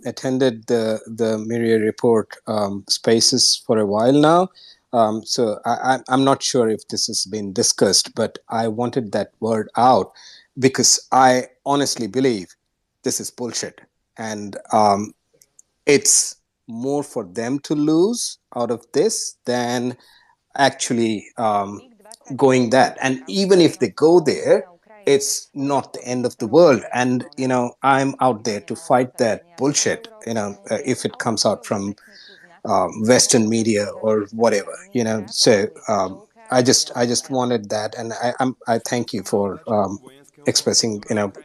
N: attended the Miria report spaces for a while now. So I'm not sure if this has been discussed, but I wanted that word out because I honestly believe this is bullshit. And it's more for them to lose out of this than actually going that. And even if they go there, it's not the end of the world. And, I'm out there to fight that bullshit, if it comes out from Western media or whatever, So I just wanted that, and I thank you for expressing,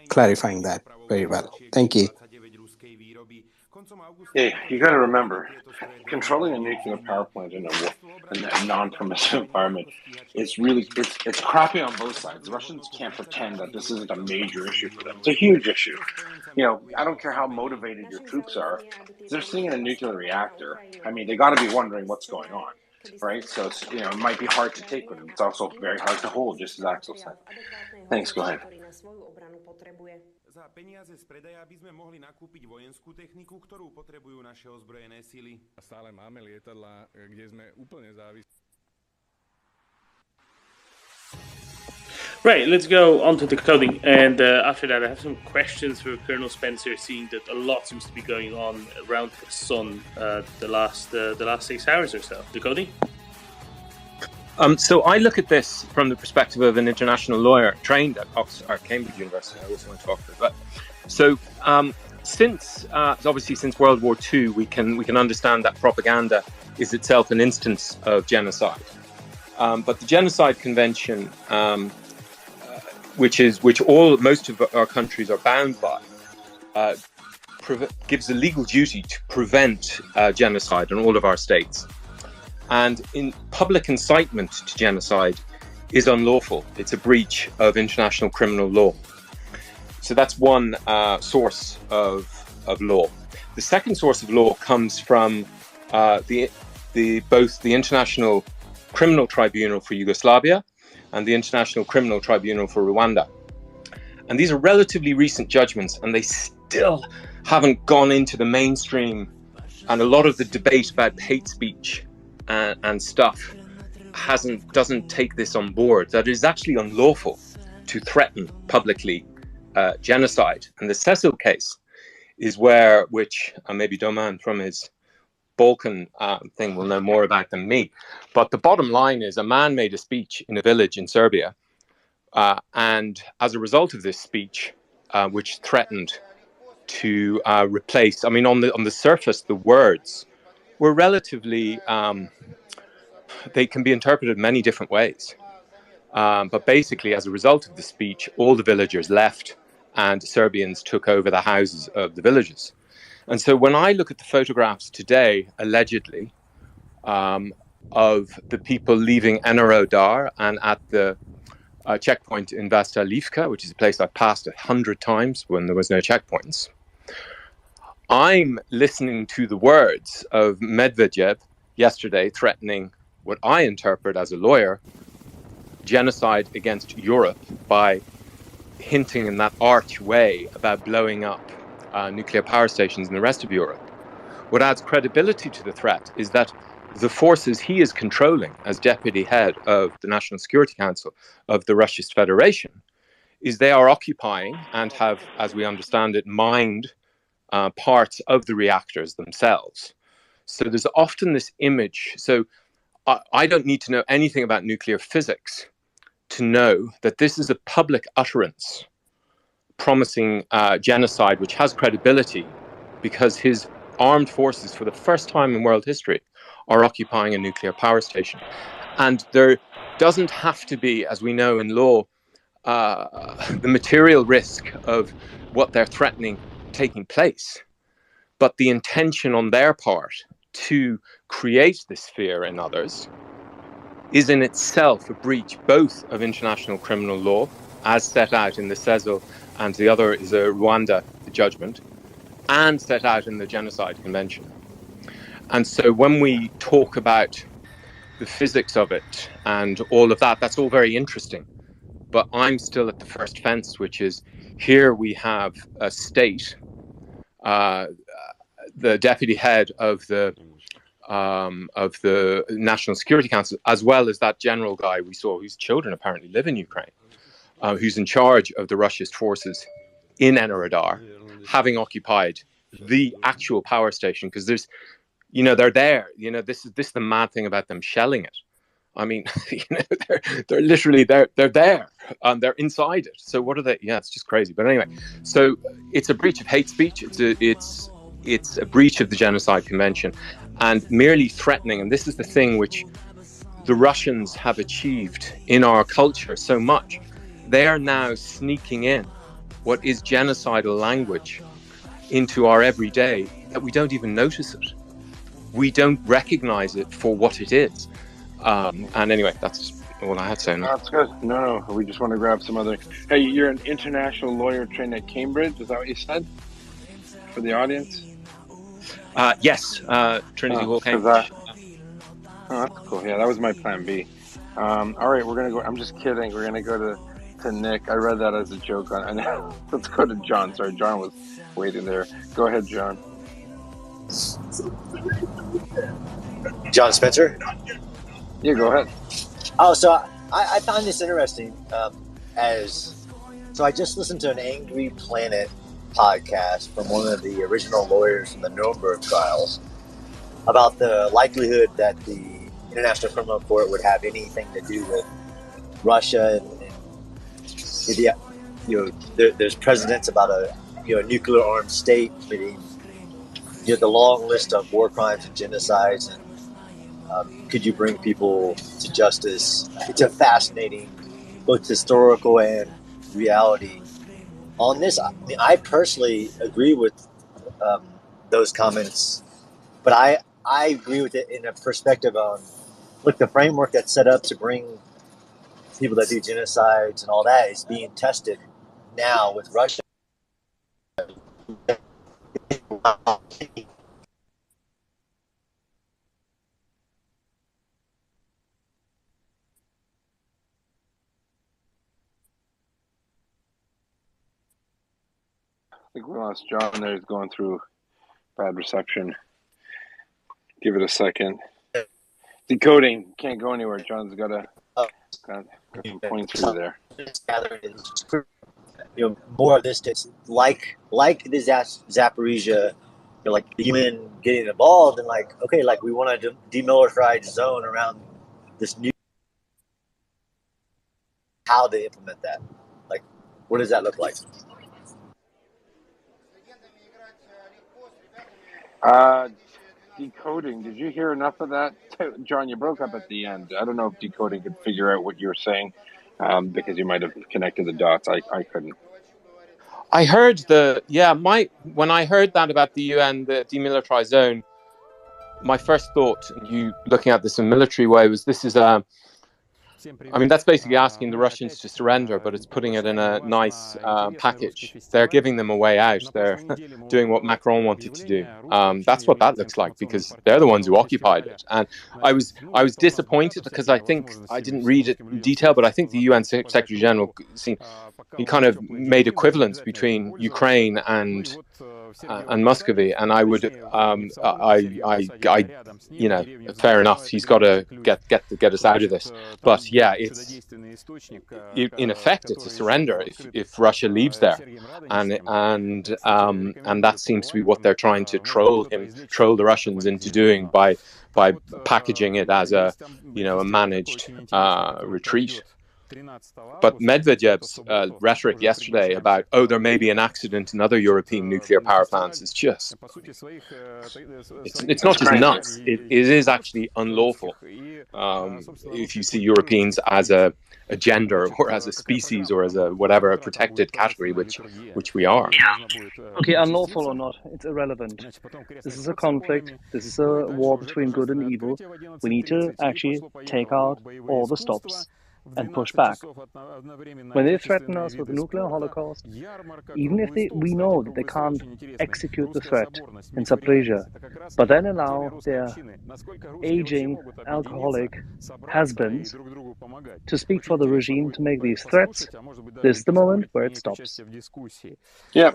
N: clarifying that very well. Thank you.
Q: Yeah, you got to remember, controlling a nuclear power plant in a non-permissive environment is really it's crappy on both sides. The Russians can't pretend that this isn't a major issue for them. It's a huge issue. I don't care how motivated your troops are. If they're sitting in a nuclear reactor, they got to be wondering what's going on, right? So it might be hard to take with them. It's also very hard to hold, just as Axel said. Thanks. Go ahead.
J: Za peniaze z predaja by sme mohli nakúpiť vojenskú techniku, ktorú potrebujú naše ozbrojené sily. Stále máme lietadlá, kde sme úplne závislí.
K: Right, let's go on to the coding, and after that I have some questions for Colonel Spencer, seeing that a lot seems to be going on around the sun the last 6 hours or so. The coding?
D: So I look at this from the perspective of an international lawyer trained at Cambridge University. I also went to Oxford. But so since World War II, we can understand that propaganda is itself an instance of genocide. But the Genocide Convention, which most of our countries are bound by, gives a legal duty to prevent genocide in all of our states. And in public incitement to genocide is unlawful. It's a breach of international criminal law. So that's one source of law. The second source of law comes from both the International Criminal Tribunal for Yugoslavia and the International Criminal Tribunal for Rwanda. And these are relatively recent judgments, and they still haven't gone into the mainstream. And a lot of the debate about hate speech and stuff doesn't take this on board, that it is actually unlawful to threaten publicly genocide. And the Cecil case is which maybe Doman from his Balkan thing will know more about than me. But the bottom line is a man made a speech in a village in Serbia, and as a result of this speech, which threatened to replace. I mean, on the surface, the words were relatively. They can be interpreted many different ways. But basically, as a result of the speech, all the villagers left, and Serbians took over the houses of the villagers. And so, when I look at the photographs today, allegedly, of the people leaving Enerodar and at the checkpoint in Vasta Livka, which is a place I passed 100 times when there was no checkpoints, I'm listening to the words of Medvedev yesterday threatening what I interpret as a lawyer, genocide against Europe by hinting in that arch way about blowing up nuclear power stations in the rest of Europe. What adds credibility to the threat is that the forces he is controlling as deputy head of the National Security Council of the Russist Federation is they are occupying and have, as we understand it, mined parts of the reactors themselves. So there's often this image. So I don't need to know anything about nuclear physics to know that this is a public utterance promising genocide, which has credibility because his armed forces, for the first time in world history, are occupying a nuclear power station. And there doesn't have to be, as we know in law, the material risk of what they're threatening taking place, but the intention on their part to create this fear in others is in itself a breach both of international criminal law, as set out in the CESL, and the other is a Rwanda judgment, and set out in the Genocide Convention. And so when we talk about the physics of it and all of that, that's all very interesting. But I'm still at the first fence, which is here we have a state, the deputy head of the National Security Council, as well as that general guy we saw whose children apparently live in Ukraine, who's in charge of the Russist forces in Enerodar, having occupied the actual power station, because there's, they're there. This is the mad thing about them shelling it. I mean, they're literally they're there and they're inside it. So what are they? Yeah, it's just crazy. But anyway, so it's a breach of hate speech. It's a breach of the Genocide Convention, and merely threatening. And this is the thing which the Russians have achieved in our culture so much. They are now sneaking in what is genocidal language into our everyday that we don't even notice it. We don't recognize it for what it is. And anyway, that's all I had to say.
L: That's good. No, we just want to grab some other. Hey, you're an international lawyer trained at Cambridge. Is that what you said for the audience?
D: Yes, Trinity Hall, Cambridge.
L: That's cool. Yeah, that was my plan B. All right, we're gonna go. I'm just kidding. We're gonna go to Nick. I read that as a joke. Let's go to John. Sorry, John was waiting there. Go ahead, John.
S: John Spencer?
L: Yeah, go ahead.
S: Oh, so I found this interesting. So I just listened to an Angry Planet podcast from one of the original lawyers from the Nuremberg trials about the likelihood that the International Criminal Court would have anything to do with Russia, and there's precedents about a nuclear armed state committing the long list of war crimes and genocides, and could you bring people to justice? It's a fascinating, both historical and reality. On this, I personally agree with those comments, but I agree with it in a perspective on, look, the framework that's set up to bring people that do genocides and all that is being tested now with Russia.
L: I think we lost John there. He's going through bad reception. Give it a second. Decoding. Can't go anywhere. John's got some points for you there.
S: More of this, like the Zaporizhia, like the UN getting involved, and we want to demilitarize zone around this new. How to implement that? What does that look like?
L: Decoding. Did you hear enough of that, John? You broke up at the end. I don't know if decoding could figure out what you were saying, because you might have connected the dots. I couldn't.
D: I heard when I heard that about the UN, the demilitarized zone, my first thought, and you looking at this in a military way, was this is that's basically asking the Russians to surrender, but it's putting it in a nice package. They're giving them a way out. They're doing what Macron wanted to do. That's what that looks like, because they're the ones who occupied it. And I was disappointed, because I think I didn't read it in detail, but I think the UN Secretary General he kind of made equivalence between Ukraine and Muscovy, and I would fair enough, he's got to get us out of this, but yeah, it's in effect it's a surrender if Russia leaves there, and that seems to be what they're trying to troll the Russians into doing by packaging it as a managed retreat. But Medvedev's rhetoric yesterday about, there may be an accident in other European nuclear power plants is just, it's not just nuts, it is actually unlawful. If you see Europeans as a gender, or as a species, or as a a protected category, which we are.
R: Okay, unlawful or not, it's irrelevant. This is a conflict. This is a war between good and evil. We need to actually take out all the stops and push back. When they threaten us with a nuclear holocaust, even if we know that they can't execute the threat in Zaporizhia, but then allow their aging alcoholic has-beens to speak for the regime to make these threats, this is the moment where it stops.
L: Yeah,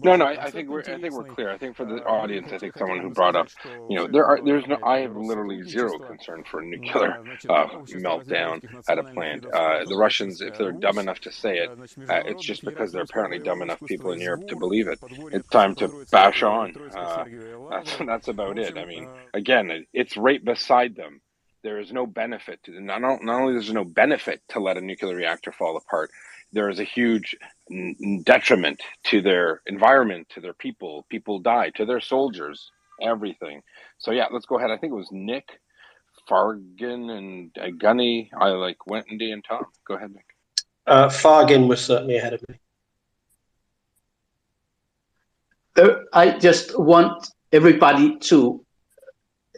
L: no. I think we're clear. I think for the audience, I think someone who brought up, I have literally zero concern for a nuclear meltdown at a plant. The Russians, if they're dumb enough to say it, it's just because they're apparently dumb enough people in Europe to believe it. It's time to bash on. That's about it. I mean, again, it's right beside them. There is no benefit to not only is there no benefit to let a nuclear reactor fall apart, there is a huge detriment to their environment, to their people. People die, to their soldiers, everything. So yeah, let's go ahead. I think it was Nick, Fargan, and Gunny. I Wendy and Tom. Go ahead, Nick.
U: Fargan was certainly ahead of me.
P: I just want everybody to,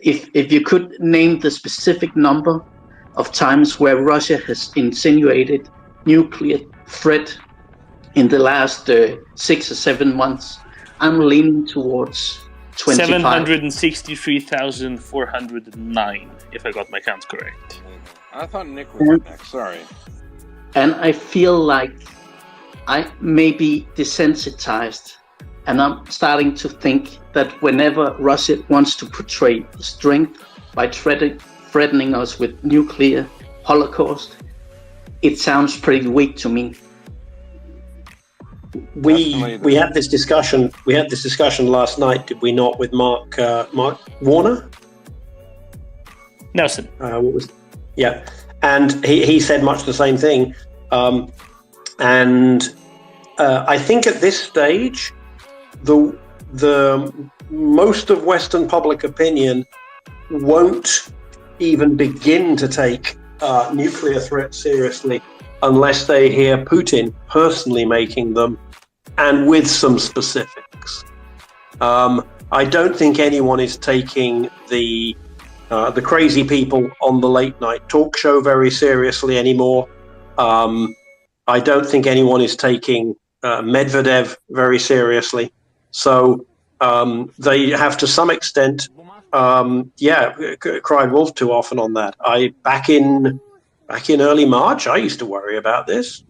P: if you could name the specific number of times where Russia has insinuated nuclear threat in the last 6 or 7 months, I'm leaning towards 25.
K: 763,409, if I got my count correct.
L: I thought Nick was next. Sorry.
P: And I feel like I may be desensitized, and I'm starting to think that whenever Russia wants to portray strength by threatening us with nuclear holocaust, it sounds pretty weak to me.
U: We had this discussion. We had this discussion last night, did we not? With Mark Warner,
K: Nelson.
U: And he said much the same thing. And I think at this stage, the most of Western public opinion won't even begin to take nuclear threats seriously unless they hear Putin personally making them, and with some specifics. I don't think anyone is taking the crazy people on the late night talk show very seriously anymore. I don't think anyone is taking Medvedev very seriously. So they have, to some extent, cried wolf too often on that. Back in early March, I used to worry about this.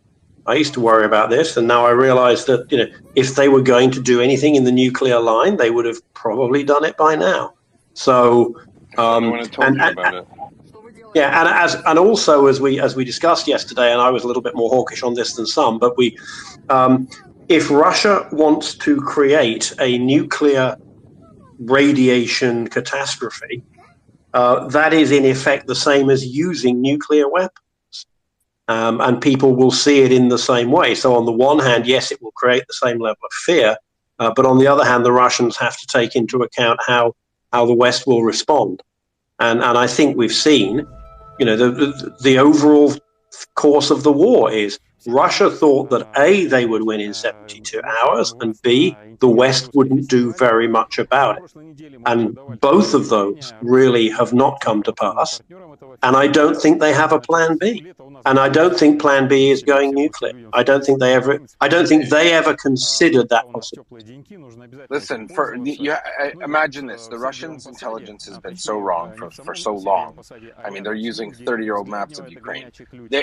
U: And now I realize that if they were going to do anything in the nuclear line, they would have probably done it by now. So and also as we discussed yesterday, and I was a little bit more hawkish on this than some, but if Russia wants to create a nuclear radiation catastrophe, that is in effect the same as using nuclear weapons. And people will see it in the same way. So on the one hand, yes, it will create the same level of fear. But on the other hand, the Russians have to take into account how the West will respond. And I think we've seen, the overall course of the war is Russia thought that A, they would win in 72 hours, and B, the West wouldn't do very much about it. And both of those really have not come to pass. And I don't think they have a plan B. And I don't think plan B is going nuclear. I don't think they ever considered that possibility.
L: Listen, imagine this. The Russians' intelligence has been so wrong for so long. I mean, they're using 30-year-old maps of Ukraine.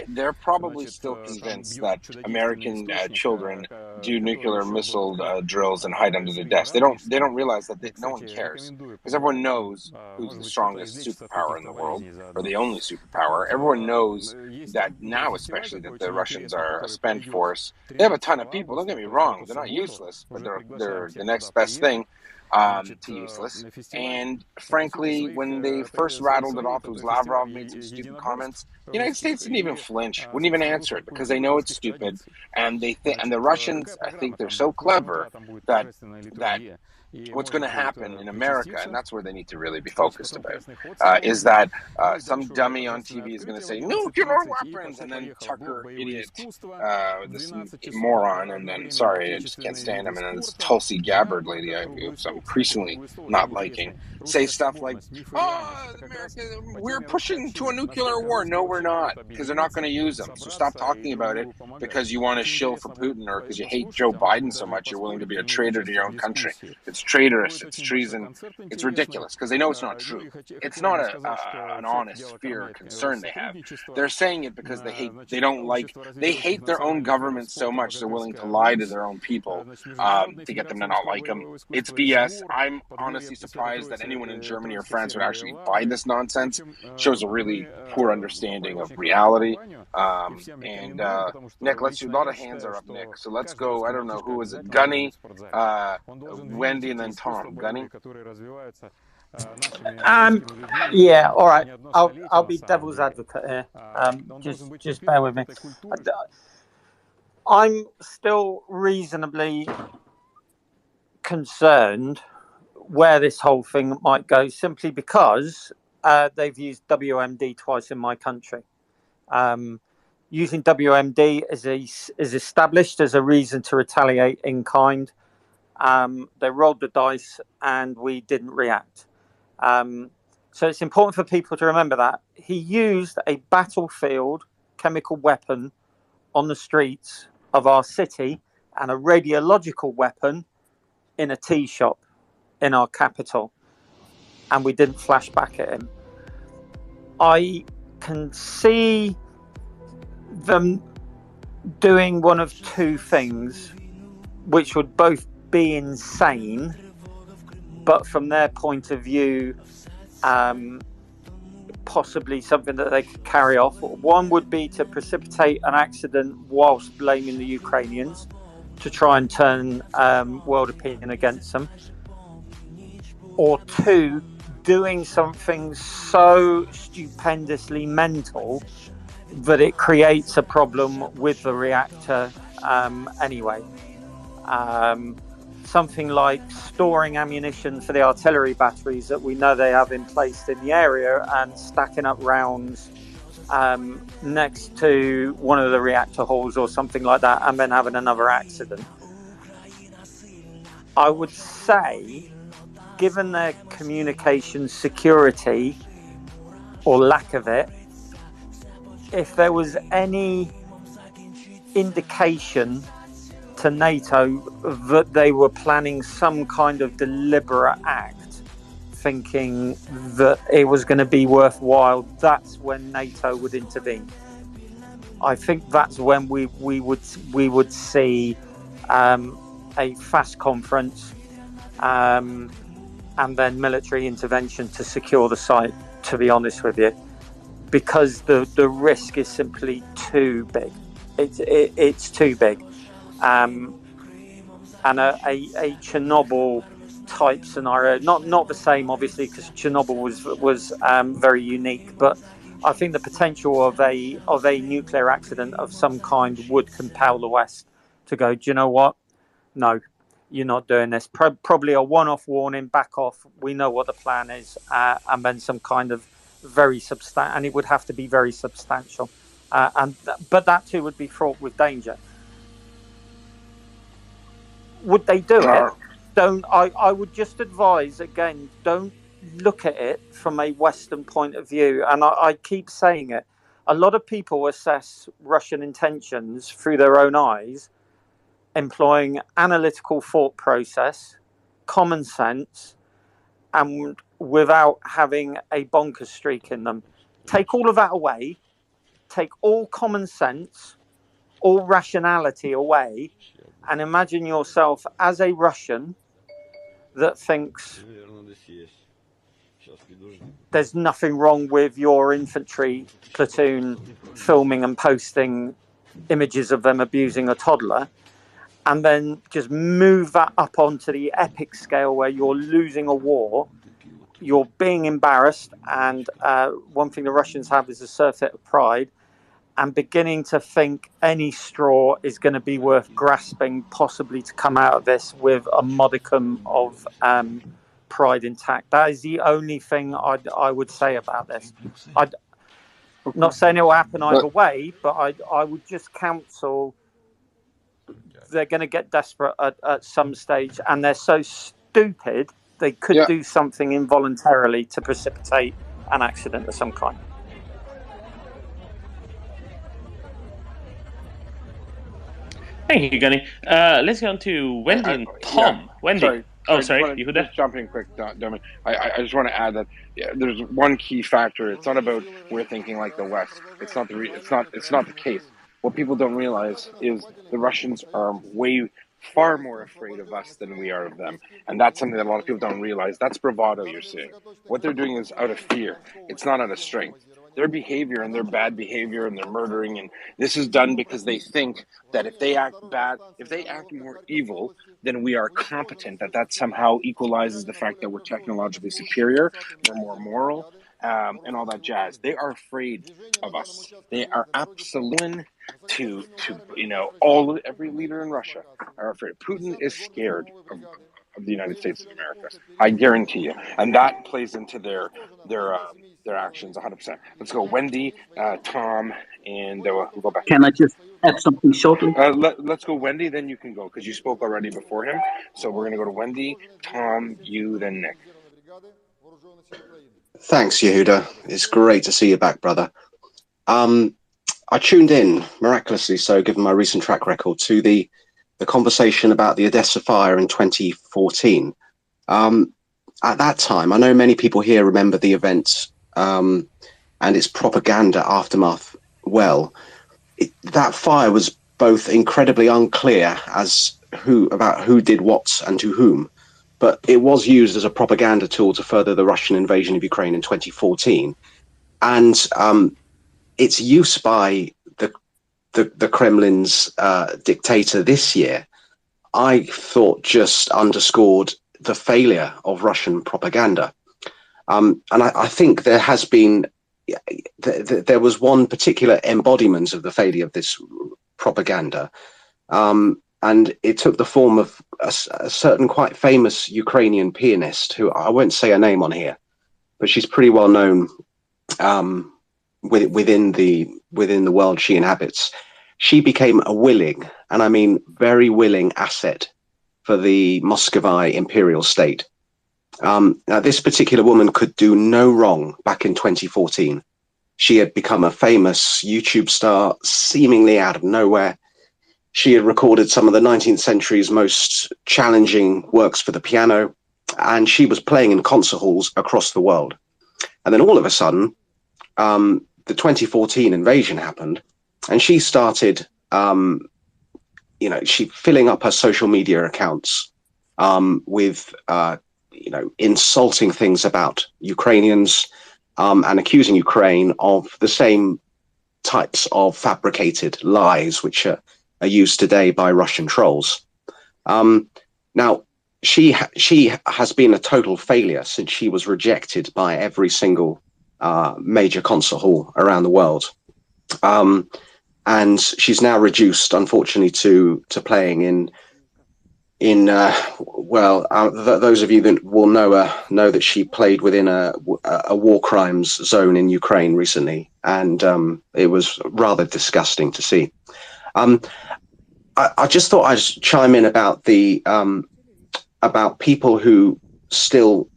L: They're probably still convinced that American children do nuclear missile drills and hide under their desks. They don't realize that no one cares, because everyone knows who's the strongest superpower in the world, or the only superpower. Everyone knows that now, especially, that the Russians are a spent force. They have a ton of people. Don't get me wrong; they're not useless, but they're the next best thing to useless. And frankly, when they first rattled it off, it was Lavrov made some stupid comments. The United States didn't even flinch, wouldn't even answer it, because they know it's stupid. And the Russians, I think they're so clever that what's going to happen in America, and that's where they need to really be focused about, is that some dummy on TV is going to say nuclear weapons, and then Tucker, idiot, this moron, and then, sorry, I just can't stand him, and then this Tulsi Gabbard lady, I'm increasingly not liking, say stuff like, America, we're pushing to a nuclear war. No, we're not, because they're not going to use them. So stop talking about it because you want to shill for Putin, or because you hate Joe Biden so much you're willing to be a traitor to your own country. It's traitorous, it's treason, it's ridiculous, because they know it's not true. It's not an honest fear or concern they have. They're saying it because they hate their own government so much they're willing to lie to their own people to get them to not like them. It's BS. I'm honestly surprised that anyone in Germany or France would actually buy this nonsense. Shows a really poor understanding of reality. Nick, a lot of hands are up, Nick. So let's go. I don't know, who is it? Gunny, Wendy, and then Tom. Gunny?
G: Yeah, all right. I'll be devil's advocate here. Just bear with me. I'm still reasonably concerned where this whole thing might go, simply because they've used WMD twice in my country. Using WMD is established as a reason to retaliate in kind. They rolled the dice and we didn't react. So it's important for people to remember that. He used a battlefield chemical weapon on the streets of our city and a radiological weapon in a tea shop in our capital. And we didn't flash back at him. I can see them doing one of two things, which would both be insane, but from their point of view, possibly something that they could carry off. One would be to precipitate an accident whilst blaming the Ukrainians to try and turn world opinion against them. Or two, doing something so stupendously mental that it creates a problem with the reactor anyway. Something like storing ammunition for the artillery batteries that we know they have in place in the area and stacking up rounds next to one of the reactor halls or something like that, and then having another accident. I would say, given their communication security or lack of it, if there was any indication to NATO that they were planning some kind of deliberate act, thinking that it was going to be worthwhile, that's when NATO would intervene. I think that's when we would see a fast conference and then military intervention to secure the site, to be honest with you, because the risk is simply too big. It's too big. And a Chernobyl type scenario, not the same obviously, because Chernobyl was very unique, but I think the potential of a nuclear accident of some kind would compel the West to go, do you know what? No, you're not doing this. Probably a one-off warning, back off. We know what the plan is, and then some kind of very substantial, and it would have to be very substantial. But that too would be fraught with danger. Would they do it? I would just advise, again, don't look at it from a Western point of view. And I keep saying it. A lot of people assess Russian intentions through their own eyes, employing analytical thought process, common sense, and without having a bonkers streak in them. Take all of that away. Take all common sense, all rationality away, and imagine yourself as a Russian that thinks there's nothing wrong with your infantry platoon filming and posting images of them abusing a toddler, and then just move that up onto the epic scale where you're losing a war, you're being embarrassed, and one thing the Russians have is a surfeit of pride, and beginning to think any straw is going to be worth grasping, possibly to come out of this with a modicum of pride intact. That is the only thing I would say about this. I'm not saying it will happen either way, but I would just counsel, they're going to get desperate at some stage, and they're so stupid they could do something involuntarily to precipitate an accident of some kind.
K: Thank you, Gunny. Let's go on to Wendy and Tom. Wendy. Sorry. Yehuda?
L: Just jump in quick, Domin. I just want to add that there's one key factor. It's not about we're thinking like the West. It's not the case. What people don't realize is the Russians are far more afraid of us than we are of them, and that's something that a lot of people don't realize. That's bravado you're seeing. What they're doing is out of fear. It's not out of strength. Their behavior and their bad behavior and their murdering, and this is done because they think that if they act bad, if they act more evil, then we are competent, that somehow equalizes the fact that we're technologically superior, we're more moral, and all that jazz. They are afraid of us. They are absolute to every leader in Russia are afraid. Putin is scared of the United States of America. I guarantee you, and that plays into their actions 100%. Let's go, Wendy, Tom, and we'll go back.
P: Can I just add something shortly?
L: Let's go, Wendy. Then you can go because you spoke already before him. So we're going to go to Wendy, Tom, you, then Nick.
O: Thanks, Yehuda. It's great to see you back, brother. I tuned in, miraculously so, given my recent track record, to the conversation about the Odessa fire in 2014. At that time, I know many people here remember the event and its propaganda aftermath well. That fire was both incredibly unclear about who did what and to whom, but it was used as a propaganda tool to further the Russian invasion of Ukraine in 2014. And its use by the Kremlin's dictator this year, I thought just underscored the failure of Russian propaganda. And I think there has been, there was one particular embodiment of the failure of this propaganda. And it took the form of a certain quite famous Ukrainian pianist who I won't say her name on here, but she's pretty well known within the world she inhabits. She became a willing, and I mean very willing, asset for the Muscovite imperial state. Now, this particular woman could do no wrong back in 2014. She had become a famous YouTube star seemingly out of nowhere. She had recorded some of the 19th century's most challenging works for the piano, and she was playing in concert halls across the world. And then all of a sudden, the 2014 invasion happened, and she started, she filling up her social media accounts with, insulting things about Ukrainians and accusing Ukraine of the same types of fabricated lies which are used today by Russian trolls. Now, she has been a total failure since she was rejected by every single major concert hall around the world. And she's now reduced, unfortunately, to playing in
U: those of you that will know that she played within a war crimes zone in Ukraine recently, and it was rather disgusting to see. I just thought I'd chime in about about people who still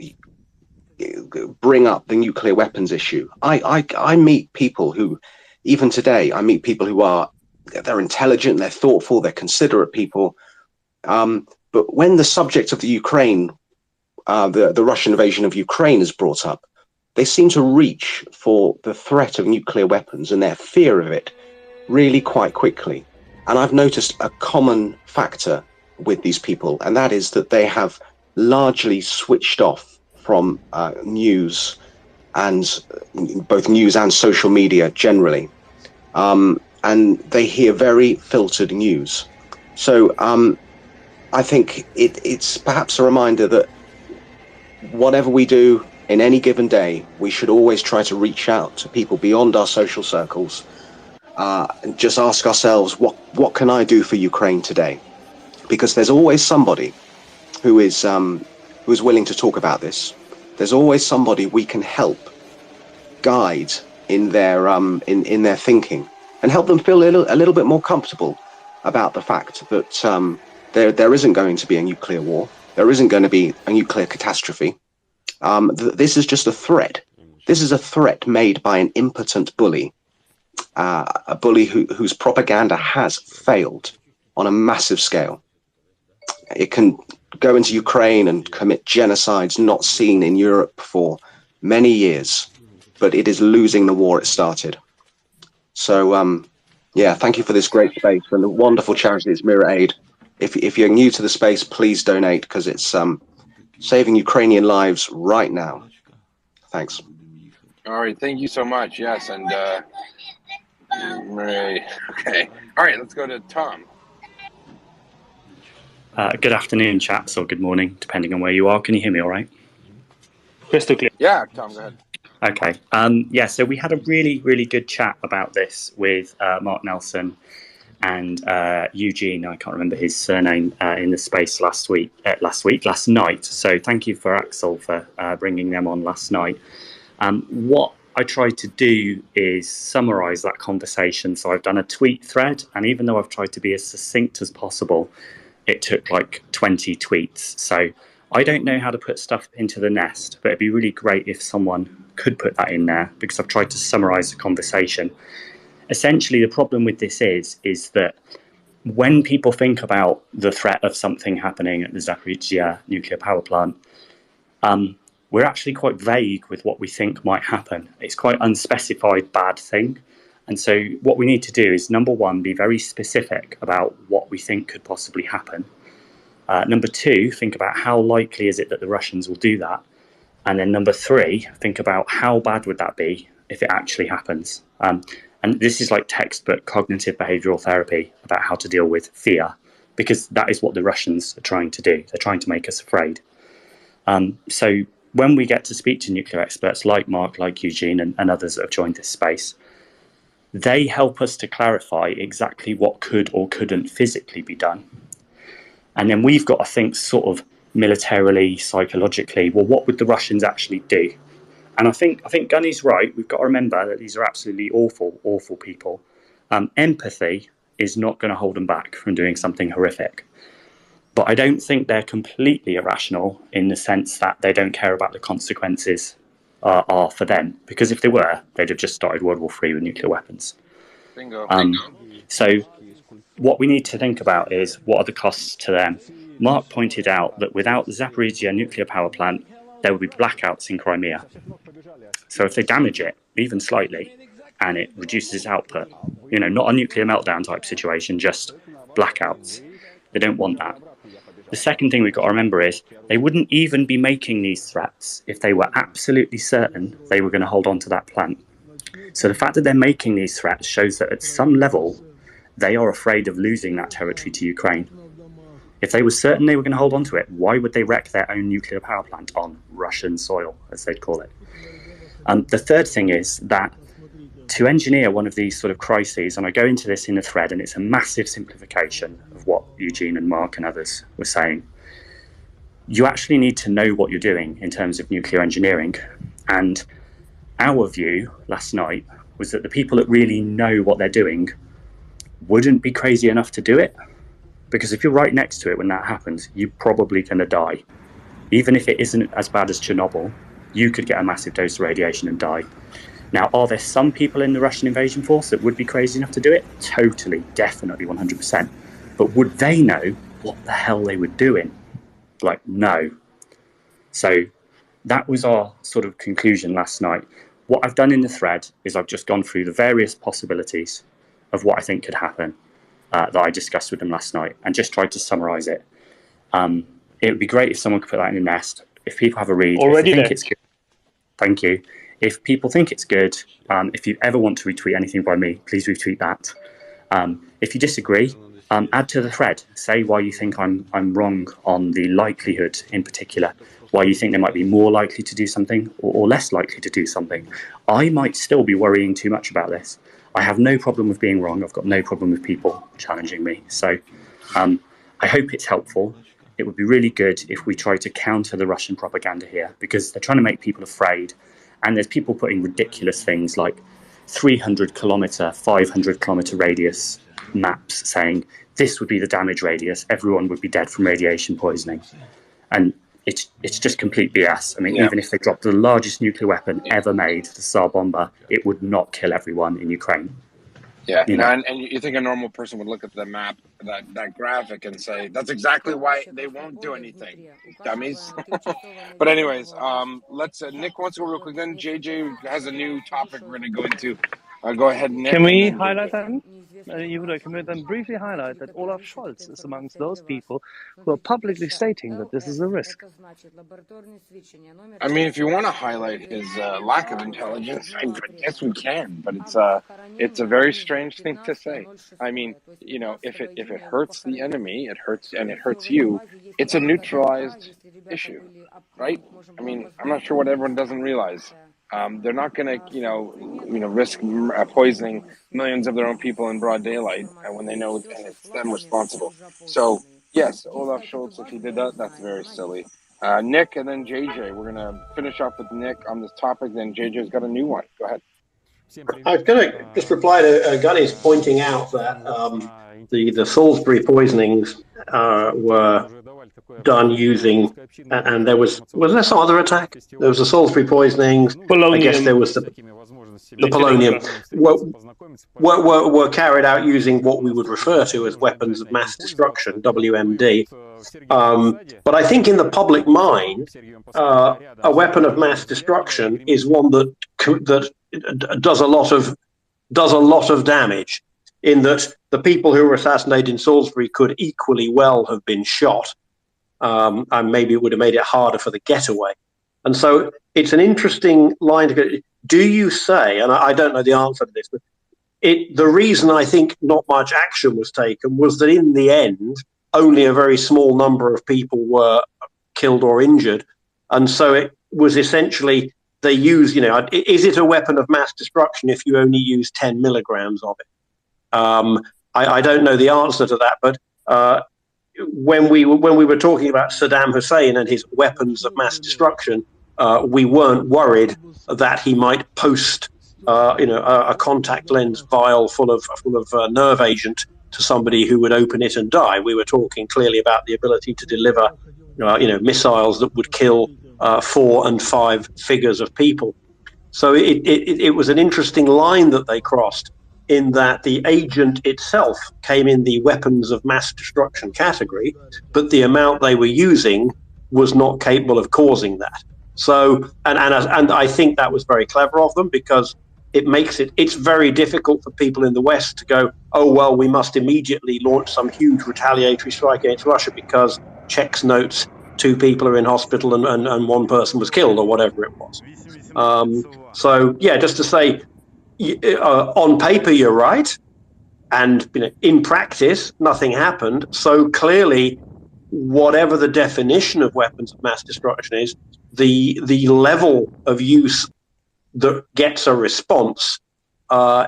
U: bring up the nuclear weapons issue. I meet people who, even today, they're intelligent, they're thoughtful, they're considerate people. But when the subject of the Ukraine, the Russian invasion of Ukraine is brought up, they seem to reach for the threat of nuclear weapons and their fear of it really quite quickly. And I've noticed a common factor with these people, and that is that they have largely switched off from news, and both news and social media generally. And they hear very filtered news. So I think it's perhaps a reminder that whatever we do in any given day, we should always try to reach out to people beyond our social circles and just ask ourselves, what can I do for Ukraine today? Because there's always somebody who is willing to talk about this. There's always somebody we can help guide in their thinking and help them feel a little bit more comfortable about the fact that there isn't going to be a nuclear war. There isn't going to be a nuclear catastrophe. This is just a threat. This is a threat made by an impotent bully, a bully whose propaganda has failed on a massive scale. It can go into Ukraine and commit genocides not seen in Europe for many years, but it is losing the war it started. So, thank you for this great space and the wonderful charity that's Mirror Aid. If you're new to the space, please donate, because it's saving Ukrainian lives right now. Thanks.
L: All right, thank you so much. Yes, and right. Okay. All right, let's go to Tom.
A: Good afternoon, chaps, or good morning, depending on where you are. Can you hear me all right? Crystal clear.
L: Yeah, Tom, go ahead.
A: Okay. So we had a really, really good chat about this with Mark Nelson and Eugene. I can't remember his surname in the space last night. So thank you for Axel for bringing them on last night. What I tried to do is summarize that conversation. So I've done a tweet thread, and even though I've tried to be as succinct as possible, it took like 20 tweets. So I don't know how to put stuff into the nest, but it'd be really great if someone could put that in there, because I've tried to summarize the conversation. Essentially, the problem with this is that when people think about the threat of something happening at the Zaporizhzhia nuclear power plant, we're actually quite vague with what we think might happen. It's quite unspecified bad thing. And so what we need to do is, number one, be very specific about what we think could possibly happen. Number two, think about how likely is it that the Russians will do that. And then number three, think about how bad would that be if it actually happens. And this is like textbook cognitive behavioral therapy about how to deal with fear, because that is what the Russians are trying to do. They're trying to make us afraid. So when we get to speak to nuclear experts like Mark, like Eugene, and others that have joined this space, they help us to clarify exactly what could or couldn't physically be done. And then we've got to think sort of militarily, psychologically, well, what would the Russians actually do? And I think Gunny's right. We've got to remember that these are absolutely awful, awful people. Empathy is not going to hold them back from doing something horrific. But I don't think they're completely irrational in the sense that they don't care about the consequences are for them. Because if they were, they'd have just started World War III with nuclear weapons.
L: Bingo.
A: So what we need to think about is, what are the costs to them? Mark pointed out that without the Zaporizhzhia nuclear power plant, there would be blackouts in Crimea. So if they damage it, even slightly, and it reduces its output, not a nuclear meltdown type situation, just blackouts. They don't want that. The second thing we've got to remember is they wouldn't even be making these threats if they were absolutely certain they were going to hold on to that plant. So the fact that they're making these threats shows that at some level, they are afraid of losing that territory to Ukraine. If they were certain they were going to hold on to it, why would they wreck their own nuclear power plant on Russian soil, as they'd call it? The third thing is that to engineer one of these sort of crises, and I go into this in the thread, and it's a massive simplification of what Eugene and Mark and others were saying. You actually need to know what you're doing in terms of nuclear engineering. And our view last night was that the people that really know what they're doing wouldn't be crazy enough to do it. Because if you're right next to it when that happens, you're probably going to die. Even if it isn't as bad as Chernobyl, you could get a massive dose of radiation and die. Now, are there some people in the Russian invasion force that would be crazy enough to do it? Totally, definitely, 100%. But would they know what the hell they were doing? Like, no. So that was our sort of conclusion last night. What I've done in the thread is I've just gone through the various possibilities of what I think could happen that I discussed with them last night and just tried to summarize it. It would be great if someone could put that in the nest. If people have a read,
K: Already
A: if they think
K: there.
A: it's good, thank you. If people think it's good, if you ever want to retweet anything by me, please retweet that. If you disagree, add to the thread. Say why you think I'm wrong on the likelihood in particular, why you think they might be more likely to do something or less likely to do something. I might still be worrying too much about this. I have no problem with being wrong. I've got no problem with people challenging me. So I hope it's helpful. It would be really good if we try to counter the Russian propaganda here, because they're trying to make people afraid. And there's people putting ridiculous things like 300-kilometer, 500-kilometer radius maps saying this would be the damage radius. Everyone would be dead from radiation poisoning. And it's just complete BS. I mean, even if they dropped the largest nuclear weapon ever made, the Tsar Bomba, it would not kill everyone in Ukraine.
L: Yeah,
A: You know?
L: and you think a normal person would look at the map, that graphic, and say, that's exactly why they won't do anything, dummies. But anyways, let's, Nick wants to go real quick, then JJ has a new topic we're going to go into. Go ahead, Nick.
R: Can we highlight them? Yehuda, can we then briefly highlight that Olaf Scholz is amongst those people who are publicly stating that this is a risk?
L: I mean, if you want to highlight his lack of intelligence, I guess we can, but it's a very strange thing to say. I mean, you know, if it hurts the enemy, it hurts, and it hurts you, it's a neutralized issue, right? I mean, I'm not sure what everyone doesn't realize. They're not going to, risk poisoning millions of their own people in broad daylight when they know it's them responsible. So, yes, Olaf Scholz, if he did that, that's very silly. Nick and then JJ. We're going to finish off with Nick on this topic, then JJ's got a new one. Go ahead.
U: I was going to just reply to Gunny's pointing out that the Salisbury poisonings were done using, and there was there some other attack? There was the Salisbury poisonings.
K: Polonium.
U: I guess there was the polonium were carried out using what we would refer to as weapons of mass destruction, WMD. But I think in the public mind, a weapon of mass destruction is one that does a lot of damage. In that the people who were assassinated in Salisbury could equally well have been shot, and maybe it would have made it harder for the getaway. And so it's an interesting line to go. Do you say, and I don't know the answer to this, but the reason I think not much action was taken was that in the end, only a very small number of people were killed or injured. And so it was essentially, they use, is it a weapon of mass destruction if you only use 10 milligrams of it? I don't know the answer to that, but when we were talking about Saddam Hussein and his weapons of mass destruction, we weren't worried that he might post, a contact lens vial full of nerve agent to somebody who would open it and die. We were talking clearly about the ability to deliver, missiles that would kill 4 and 5 figures of people. So it was an interesting line that they crossed, in that the agent itself came in the weapons of mass destruction category, but the amount they were using was not capable of causing that. So, and I think that was very clever of them, because it's very difficult for people in the West to go, oh, well, we must immediately launch some huge retaliatory strike against Russia because Czechs notes 2 people are in hospital and 1 person was killed, or whatever it was. So, yeah, just to say, on paper, you're right, and in practice, nothing happened. So clearly, whatever the definition of weapons of mass destruction is, the level of use that gets a response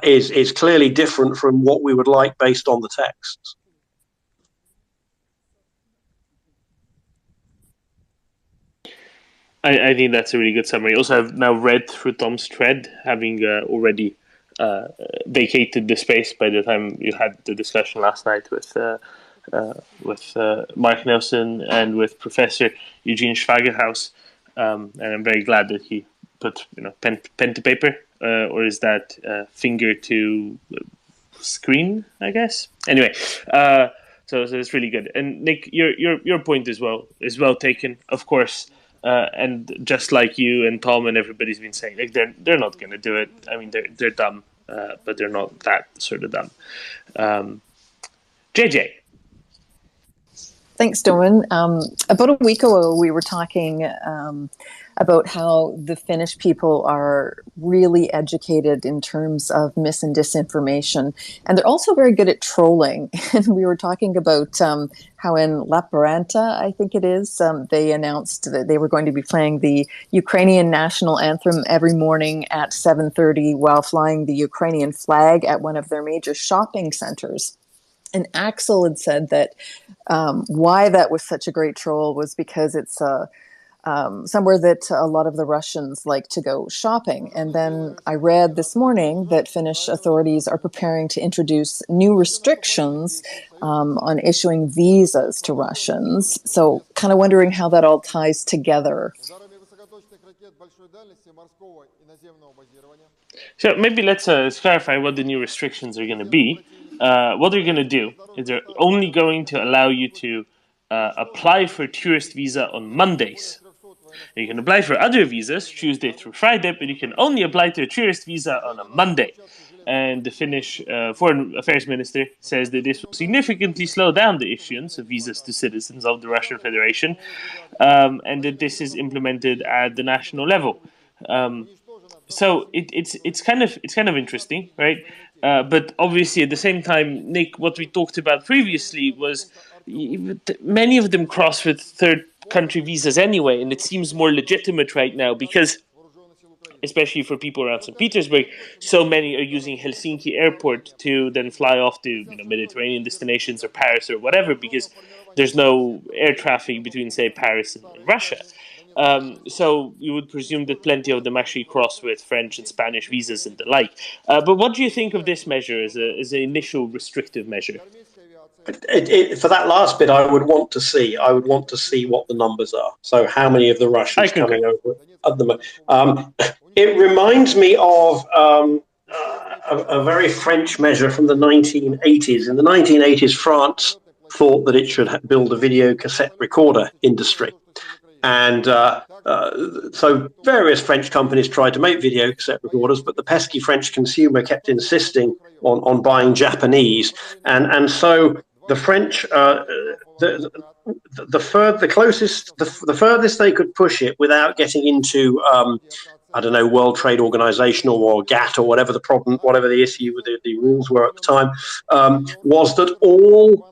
U: is clearly different from what we would like based on the texts.
K: I think that's a really good summary. Also, I've now read through Tom's thread, having already vacated the space by the time you had the discussion last night with Mark Nelson and with Professor Eugene Schwagerhaus, and I'm very glad that he put pen to paper, or is that finger to screen, I guess. Anyway, so it's really good. And Nick, your point is well taken, of course. And just like you and Tom and everybody's been saying, like they're not going to do it. I mean, they're dumb, but they're not that sort of dumb. JJ.
E: Thanks, Doran. About a week ago, we were talking about how the Finnish people are really educated in terms of mis and disinformation, and they're also very good at trolling. And we were talking about how in Lappeenranta, I think it is, they announced that they were going to be playing the Ukrainian national anthem every morning at 7:30 while flying the Ukrainian flag at one of their major shopping centers. And Axel had said that why that was such a great troll was because it's somewhere that a lot of the Russians like to go shopping. And then I read this morning that Finnish authorities are preparing to introduce new restrictions on issuing visas to Russians. So kind of wondering how that all ties together.
K: So maybe let's clarify what the new restrictions are going to be. What they're going to do is they're only going to allow you to apply for a tourist visa on Mondays. You can apply for other visas Tuesday through Friday, but you can only apply to a tourist visa on a Monday. And the Finnish Foreign Affairs Minister says that this will significantly slow down the issuance of visas to citizens of the Russian Federation, and that this is implemented at the national level. So it's kind of interesting, right? But obviously, at the same time, Nick, what we talked about previously was many of them cross with third country visas anyway, and it seems more legitimate right now because, especially for people around St. Petersburg, so many are using Helsinki airport to then fly off to Mediterranean destinations or Paris or whatever, because there's no air traffic between, say, Paris and Russia. So you would presume that plenty of them actually cross with French and Spanish visas and the like. But what do you think of this measure as an initial restrictive measure?
U: For that last bit, I would want to see what the numbers are. So how many of the Russians coming over at the moment? It reminds me of a very French measure from the 1980s. In the 1980s, France thought that it should build a video cassette recorder industry. And so various French companies tried to make video cassette recorders, but the pesky French consumer kept insisting on buying Japanese. And so the French, the furthest they could push it without getting into, I don't know, World Trade Organization or GATT or whatever the issue with the rules were at the time, was that all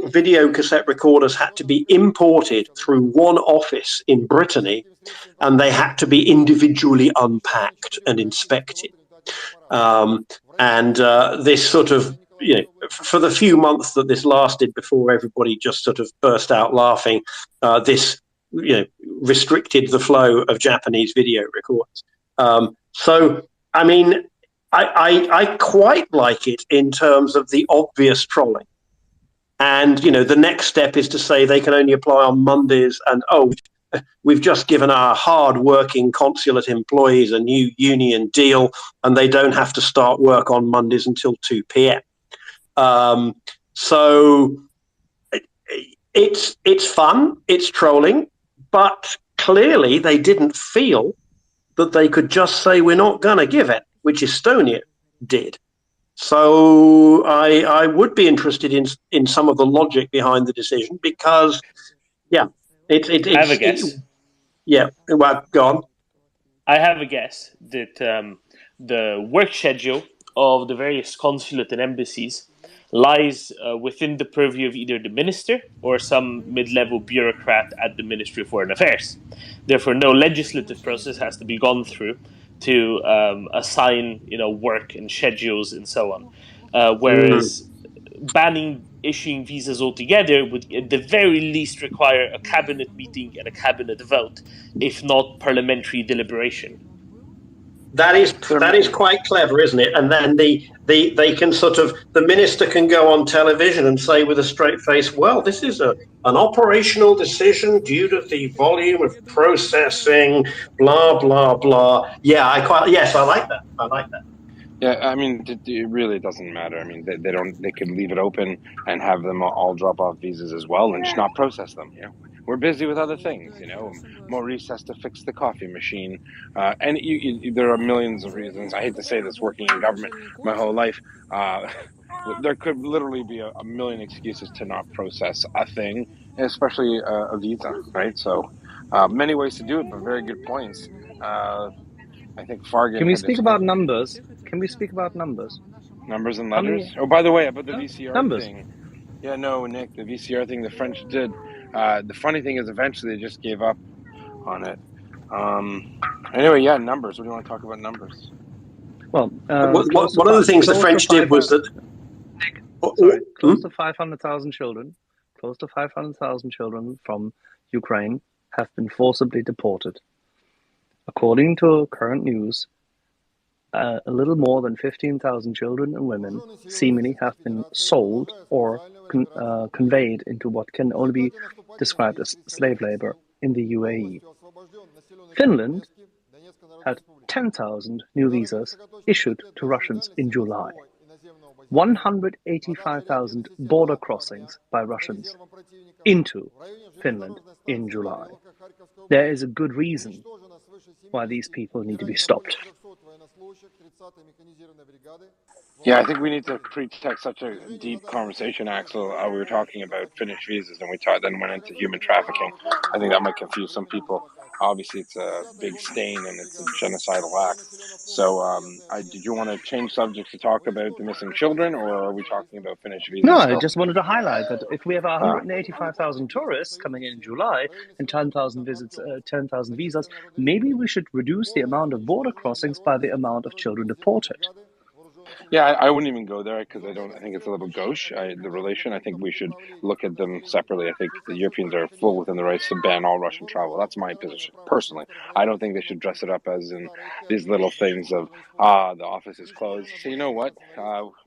U: video cassette recorders had to be imported through one office in Brittany, and they had to be individually unpacked and inspected. This sort of, for the few months that this lasted before everybody just sort of burst out laughing, this, restricted the flow of Japanese video recorders. So, I mean, I quite like it in terms of the obvious trolling. And, the next step is to say they can only apply on Mondays and, we've just given our hard-working consulate employees a new union deal and they don't have to start work on Mondays until 2 p.m. So it's fun, it's trolling, but clearly they didn't feel that they could just say we're not going to give it, which Estonia did. So I would be interested in some of the logic behind the decision because, I have a guess. Well, go on.
K: I have a guess that the work schedule of the various consulate and embassies lies within the purview of either the minister or some mid-level bureaucrat at the Ministry of Foreign Affairs. Therefore, no legislative process has to be gone through to assign, work and schedules and so on. Whereas banning issuing visas altogether would at the very least require a cabinet meeting and a cabinet vote, if not parliamentary deliberation.
U: That is quite clever, isn't it? And then they can the minister can go on television and say with a straight face, well, this is an operational decision due to the volume of processing, blah blah blah. Yeah, I like that. I like that.
L: Yeah, I mean, it really doesn't matter. I mean, they don't. They could leave it open and have them all drop off visas as well, and just not process them. We're busy with other things. Maurice has to fix the coffee machine, and there are millions of reasons. I hate to say this, working in government my whole life, there could literally be a million excuses to not process a thing, especially a visa, right? So, many ways to do it, but very good points. I think Fargan.
R: Can we speak about numbers? Can we speak about numbers?
L: Numbers and letters? Oh, by the way, about the VCR
R: numbers.
L: thing. Yeah, no, Nick, the VCR thing the French did. The funny thing is eventually they just gave up on it. Anyway, yeah, numbers. What do you want to talk about numbers?
U: Well, one of the things the French did was that...
R: Close to 500,000 children, from Ukraine have been forcibly deported. According to current news, a little more than 15,000 children and women seemingly have been sold or conveyed into what can only be described as slave labor in the UAE. Finland had 10,000 new visas issued to Russians in July. 185,000 border crossings by Russians into Finland in July. There is a good reason why these people need to be stopped.
L: Yeah, I think we need to pretext such a deep conversation, Axel. We were talking about Finnish visas, and then went into human trafficking. I think that might confuse some people. Obviously, it's a big stain and it's a genocidal act. So, did you want to change subjects to talk about the missing children, or are we talking about Finnish visas?
R: No,
L: still?
R: I just wanted to highlight that if we have 185,000 tourists coming in July and 10,000 visits, 10,000 visas, maybe we should reduce the amount of border crossings by the amount of children deported.
L: Yeah, I wouldn't even go there because I think it's a little gauche, the relation. I think we should look at them separately. I think the Europeans are full within the rights to ban all Russian travel. That's my position, personally. I don't think they should dress it up as in these little things of, the office is closed. So you know what?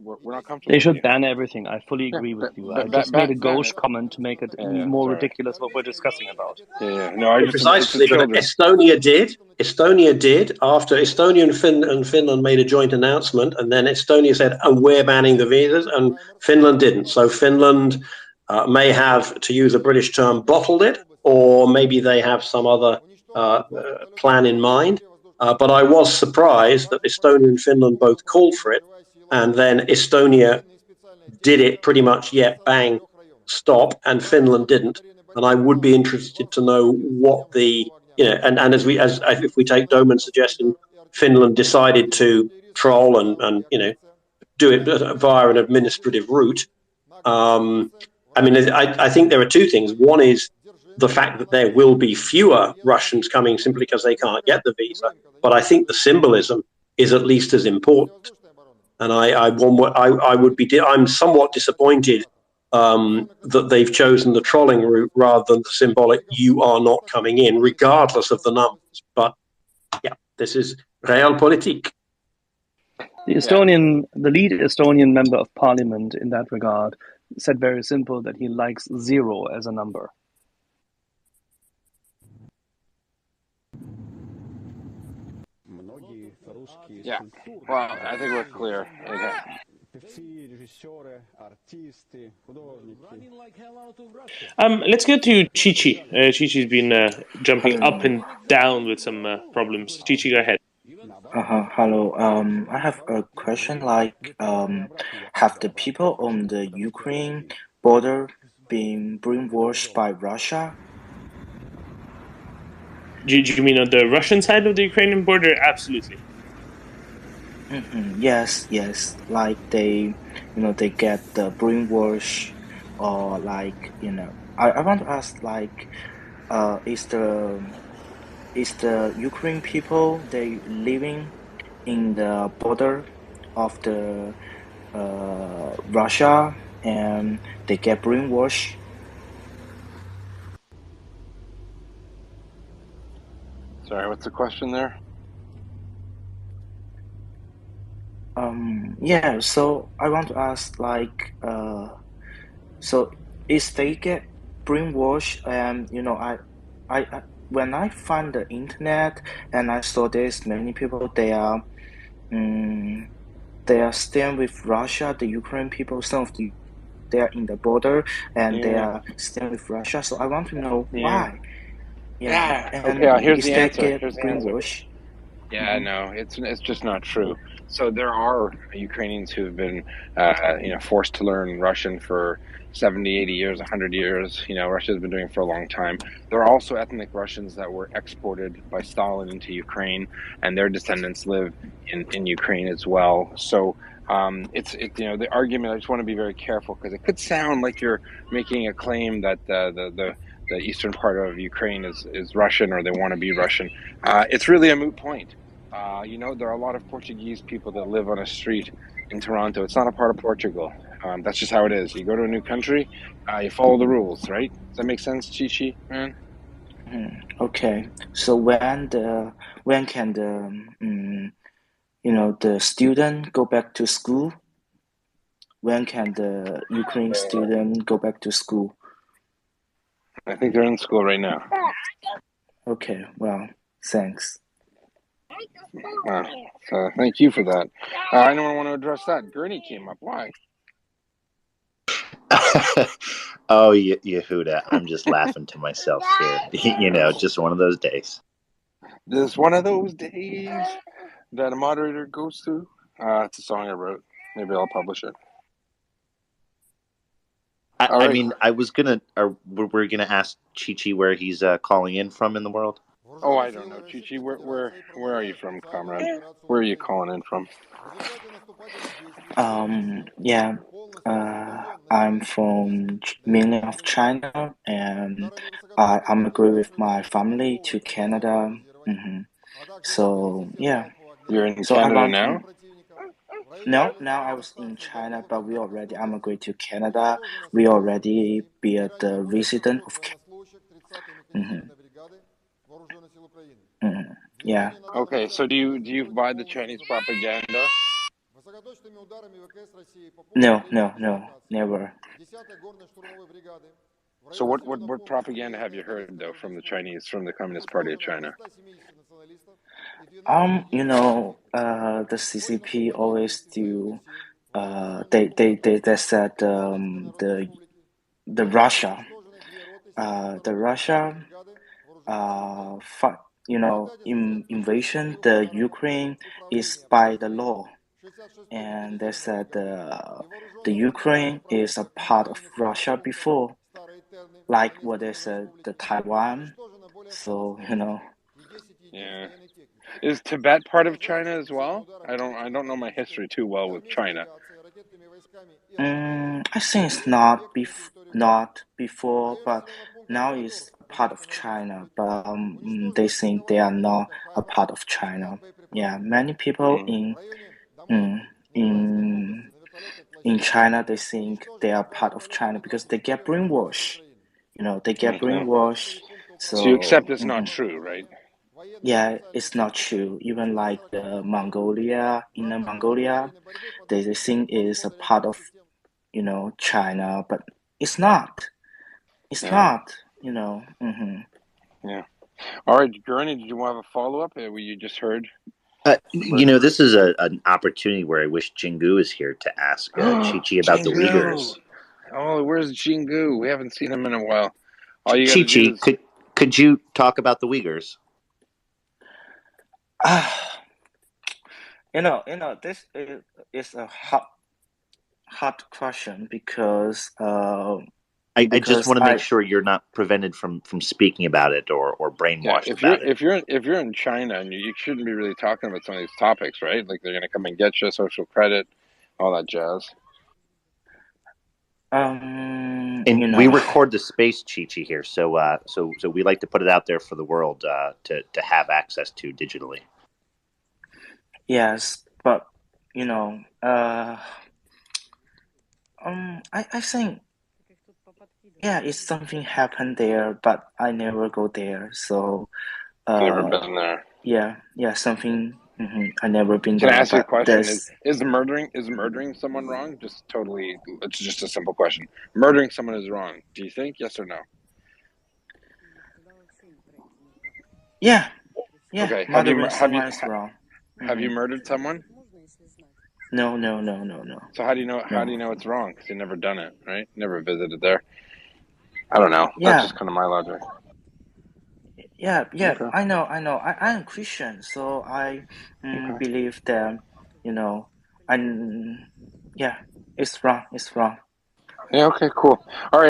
L: We're not comfortable.
R: They should ban everything. I fully agree with you. I just made a gauche comment to make it more ridiculous what we're discussing about.
L: No,
U: precisely. But Estonia did after Estonia and Finland made a joint announcement, and then Estonia said, and we're banning the visas, and Finland didn't. So Finland may have, to use a British term, bottled it, or maybe they have some other plan in mind. But I was surprised that Estonia and Finland both called for it, and then Estonia did it pretty much, bang, stop, and Finland didn't. And I would be interested to know what if we take Doman's suggestion, Finland decided to troll and do it via an administrative route. I think there are two things. One is the fact that there will be fewer Russians coming simply because they can't get the visa. But I think the symbolism is at least as important. And I'm somewhat disappointed that they've chosen the trolling route rather than the symbolic "you are not coming in," regardless of the numbers. But yeah, this is realpolitik.
R: The lead Estonian member of parliament in that regard said very simple that he likes 0 as a number.
L: Yeah, well, I think we're clear.
K: Let's go to Chichi. Chichi's been jumping up and down with some problems. Chichi, go ahead.
B: Hello. I have a question. Have the people on the Ukraine border been brainwashed by Russia?
K: Do you mean on the Russian side of the Ukrainian border? Absolutely.
B: Yes. Like they get the brainwash, or I want to ask, is is the Ukraine people they living in the border of the Russia and they get brainwashed.
L: Sorry, what's the question there?
B: Yeah, so I want to ask like so if they get brainwashed and I when I find the internet and I saw there's many people they are staying with Russia, the Ukraine people, they are in the border and they
L: Yeah.
B: are staying with Russia. So I want to know
L: Yeah.
B: why. Yeah, and
L: Okay, here's
B: is
L: the
B: they
L: answer.
B: get
L: Here's the answer.
B: brainwashed?
L: Yeah, no, it's just not true. So there are Ukrainians who have been, forced to learn Russian for 70, 80 years, 100 years. Russia's been doing it for a long time. There are also ethnic Russians that were exported by Stalin into Ukraine, and their descendants live in Ukraine as well. So the argument. I just want to be very careful because it could sound like you're making a claim that the eastern part of Ukraine is Russian or they want to be Russian. It's really a moot point. There are a lot of Portuguese people that live on a street in Toronto. It's not a part of Portugal. That's just how it is. You go to a new country, you follow the rules, right? Does that make sense, Chi, man?
B: Okay, so when can the student go back to school? When can the Ukraine student go back to school?
L: I think they're in school right now.
B: Okay, well, thanks.
L: So thank you for that. Anyone want to address that? Gurney came up. Why?
T: Oh, Yehuda, I'm just laughing to myself here. Just one of those days.
L: This is one of those days that a moderator goes through. It's a song I wrote. Maybe I'll publish it.
T: I mean, we're gonna ask Chi where he's calling in from in the world.
L: Oh, I don't know, Chi. Where are you from, comrade? Where are you calling in from?
B: Yeah, I'm from mainland of China, and I migrated with my family to Canada. So yeah.
L: You're in Canada now?
B: No, now I was in China, but we already immigrated to Canada. We already be the resident of Canada. Yeah.
L: Okay, so do you buy the Chinese propaganda?
B: No, never.
L: So what propaganda have you heard though from the Chinese, from the Communist Party of China?
B: The CCP always do. They said the Russia, invasion the Ukraine is by the law, and they said the Ukraine is a part of Russia before, like what they said the Taiwan. So
L: Yeah. Is Tibet part of China as well? I don't know my history too well with China.
B: I think it's not before, but now it's part of China. But they think they are not a part of China. Yeah, many people in China they think they are part of China because they get brainwashed. They get brainwashed.
L: So you accept it's not true, right?
B: Yeah, it's not true. Even like the Mongolia, Inner Mongolia, they think it is a part of China, but it's not. It's not.
L: Yeah. All right, Gurney, did you have a follow up? What you just heard?
T: This is an opportunity where I wish Jingu is here to ask Chi about the Uyghurs.
L: Oh, where's Jingu? We haven't seen him in a while.
T: Chi, could you talk about the Uyghurs?
B: This is a hard question because
T: I just want to make sure you're not prevented from speaking about it or brainwashed about it.
L: If you're in China and you shouldn't be really talking about some of these topics, right? Like they're going to come and get you social credit, all that jazz.
T: And we record the space, Chi-Chi, here, so we like to put it out there for the world to have access to digitally.
B: Yes, but I think it's something happened there, but I never go there. So
L: Never been there.
B: Yeah, something. I never been
L: Can
B: there.
L: I ask you a
B: but
L: question?
B: there's-
L: Is murdering someone wrong? It's just a simple question. Murdering someone is wrong. Do you think? Yes or no?
B: Yeah.
L: Okay.
B: Murdering someone is wrong.
L: Have you murdered someone?
B: No.
L: So how do you know? How do you know it's wrong? Because you've never done it, right? Never visited there. I don't know.
B: Yeah.
L: That's just kind of my logic.
B: Yeah,
L: Okay.
B: I know. I am Christian, so I believe that, it's wrong. It's wrong.
L: Yeah. Okay. Cool. All right.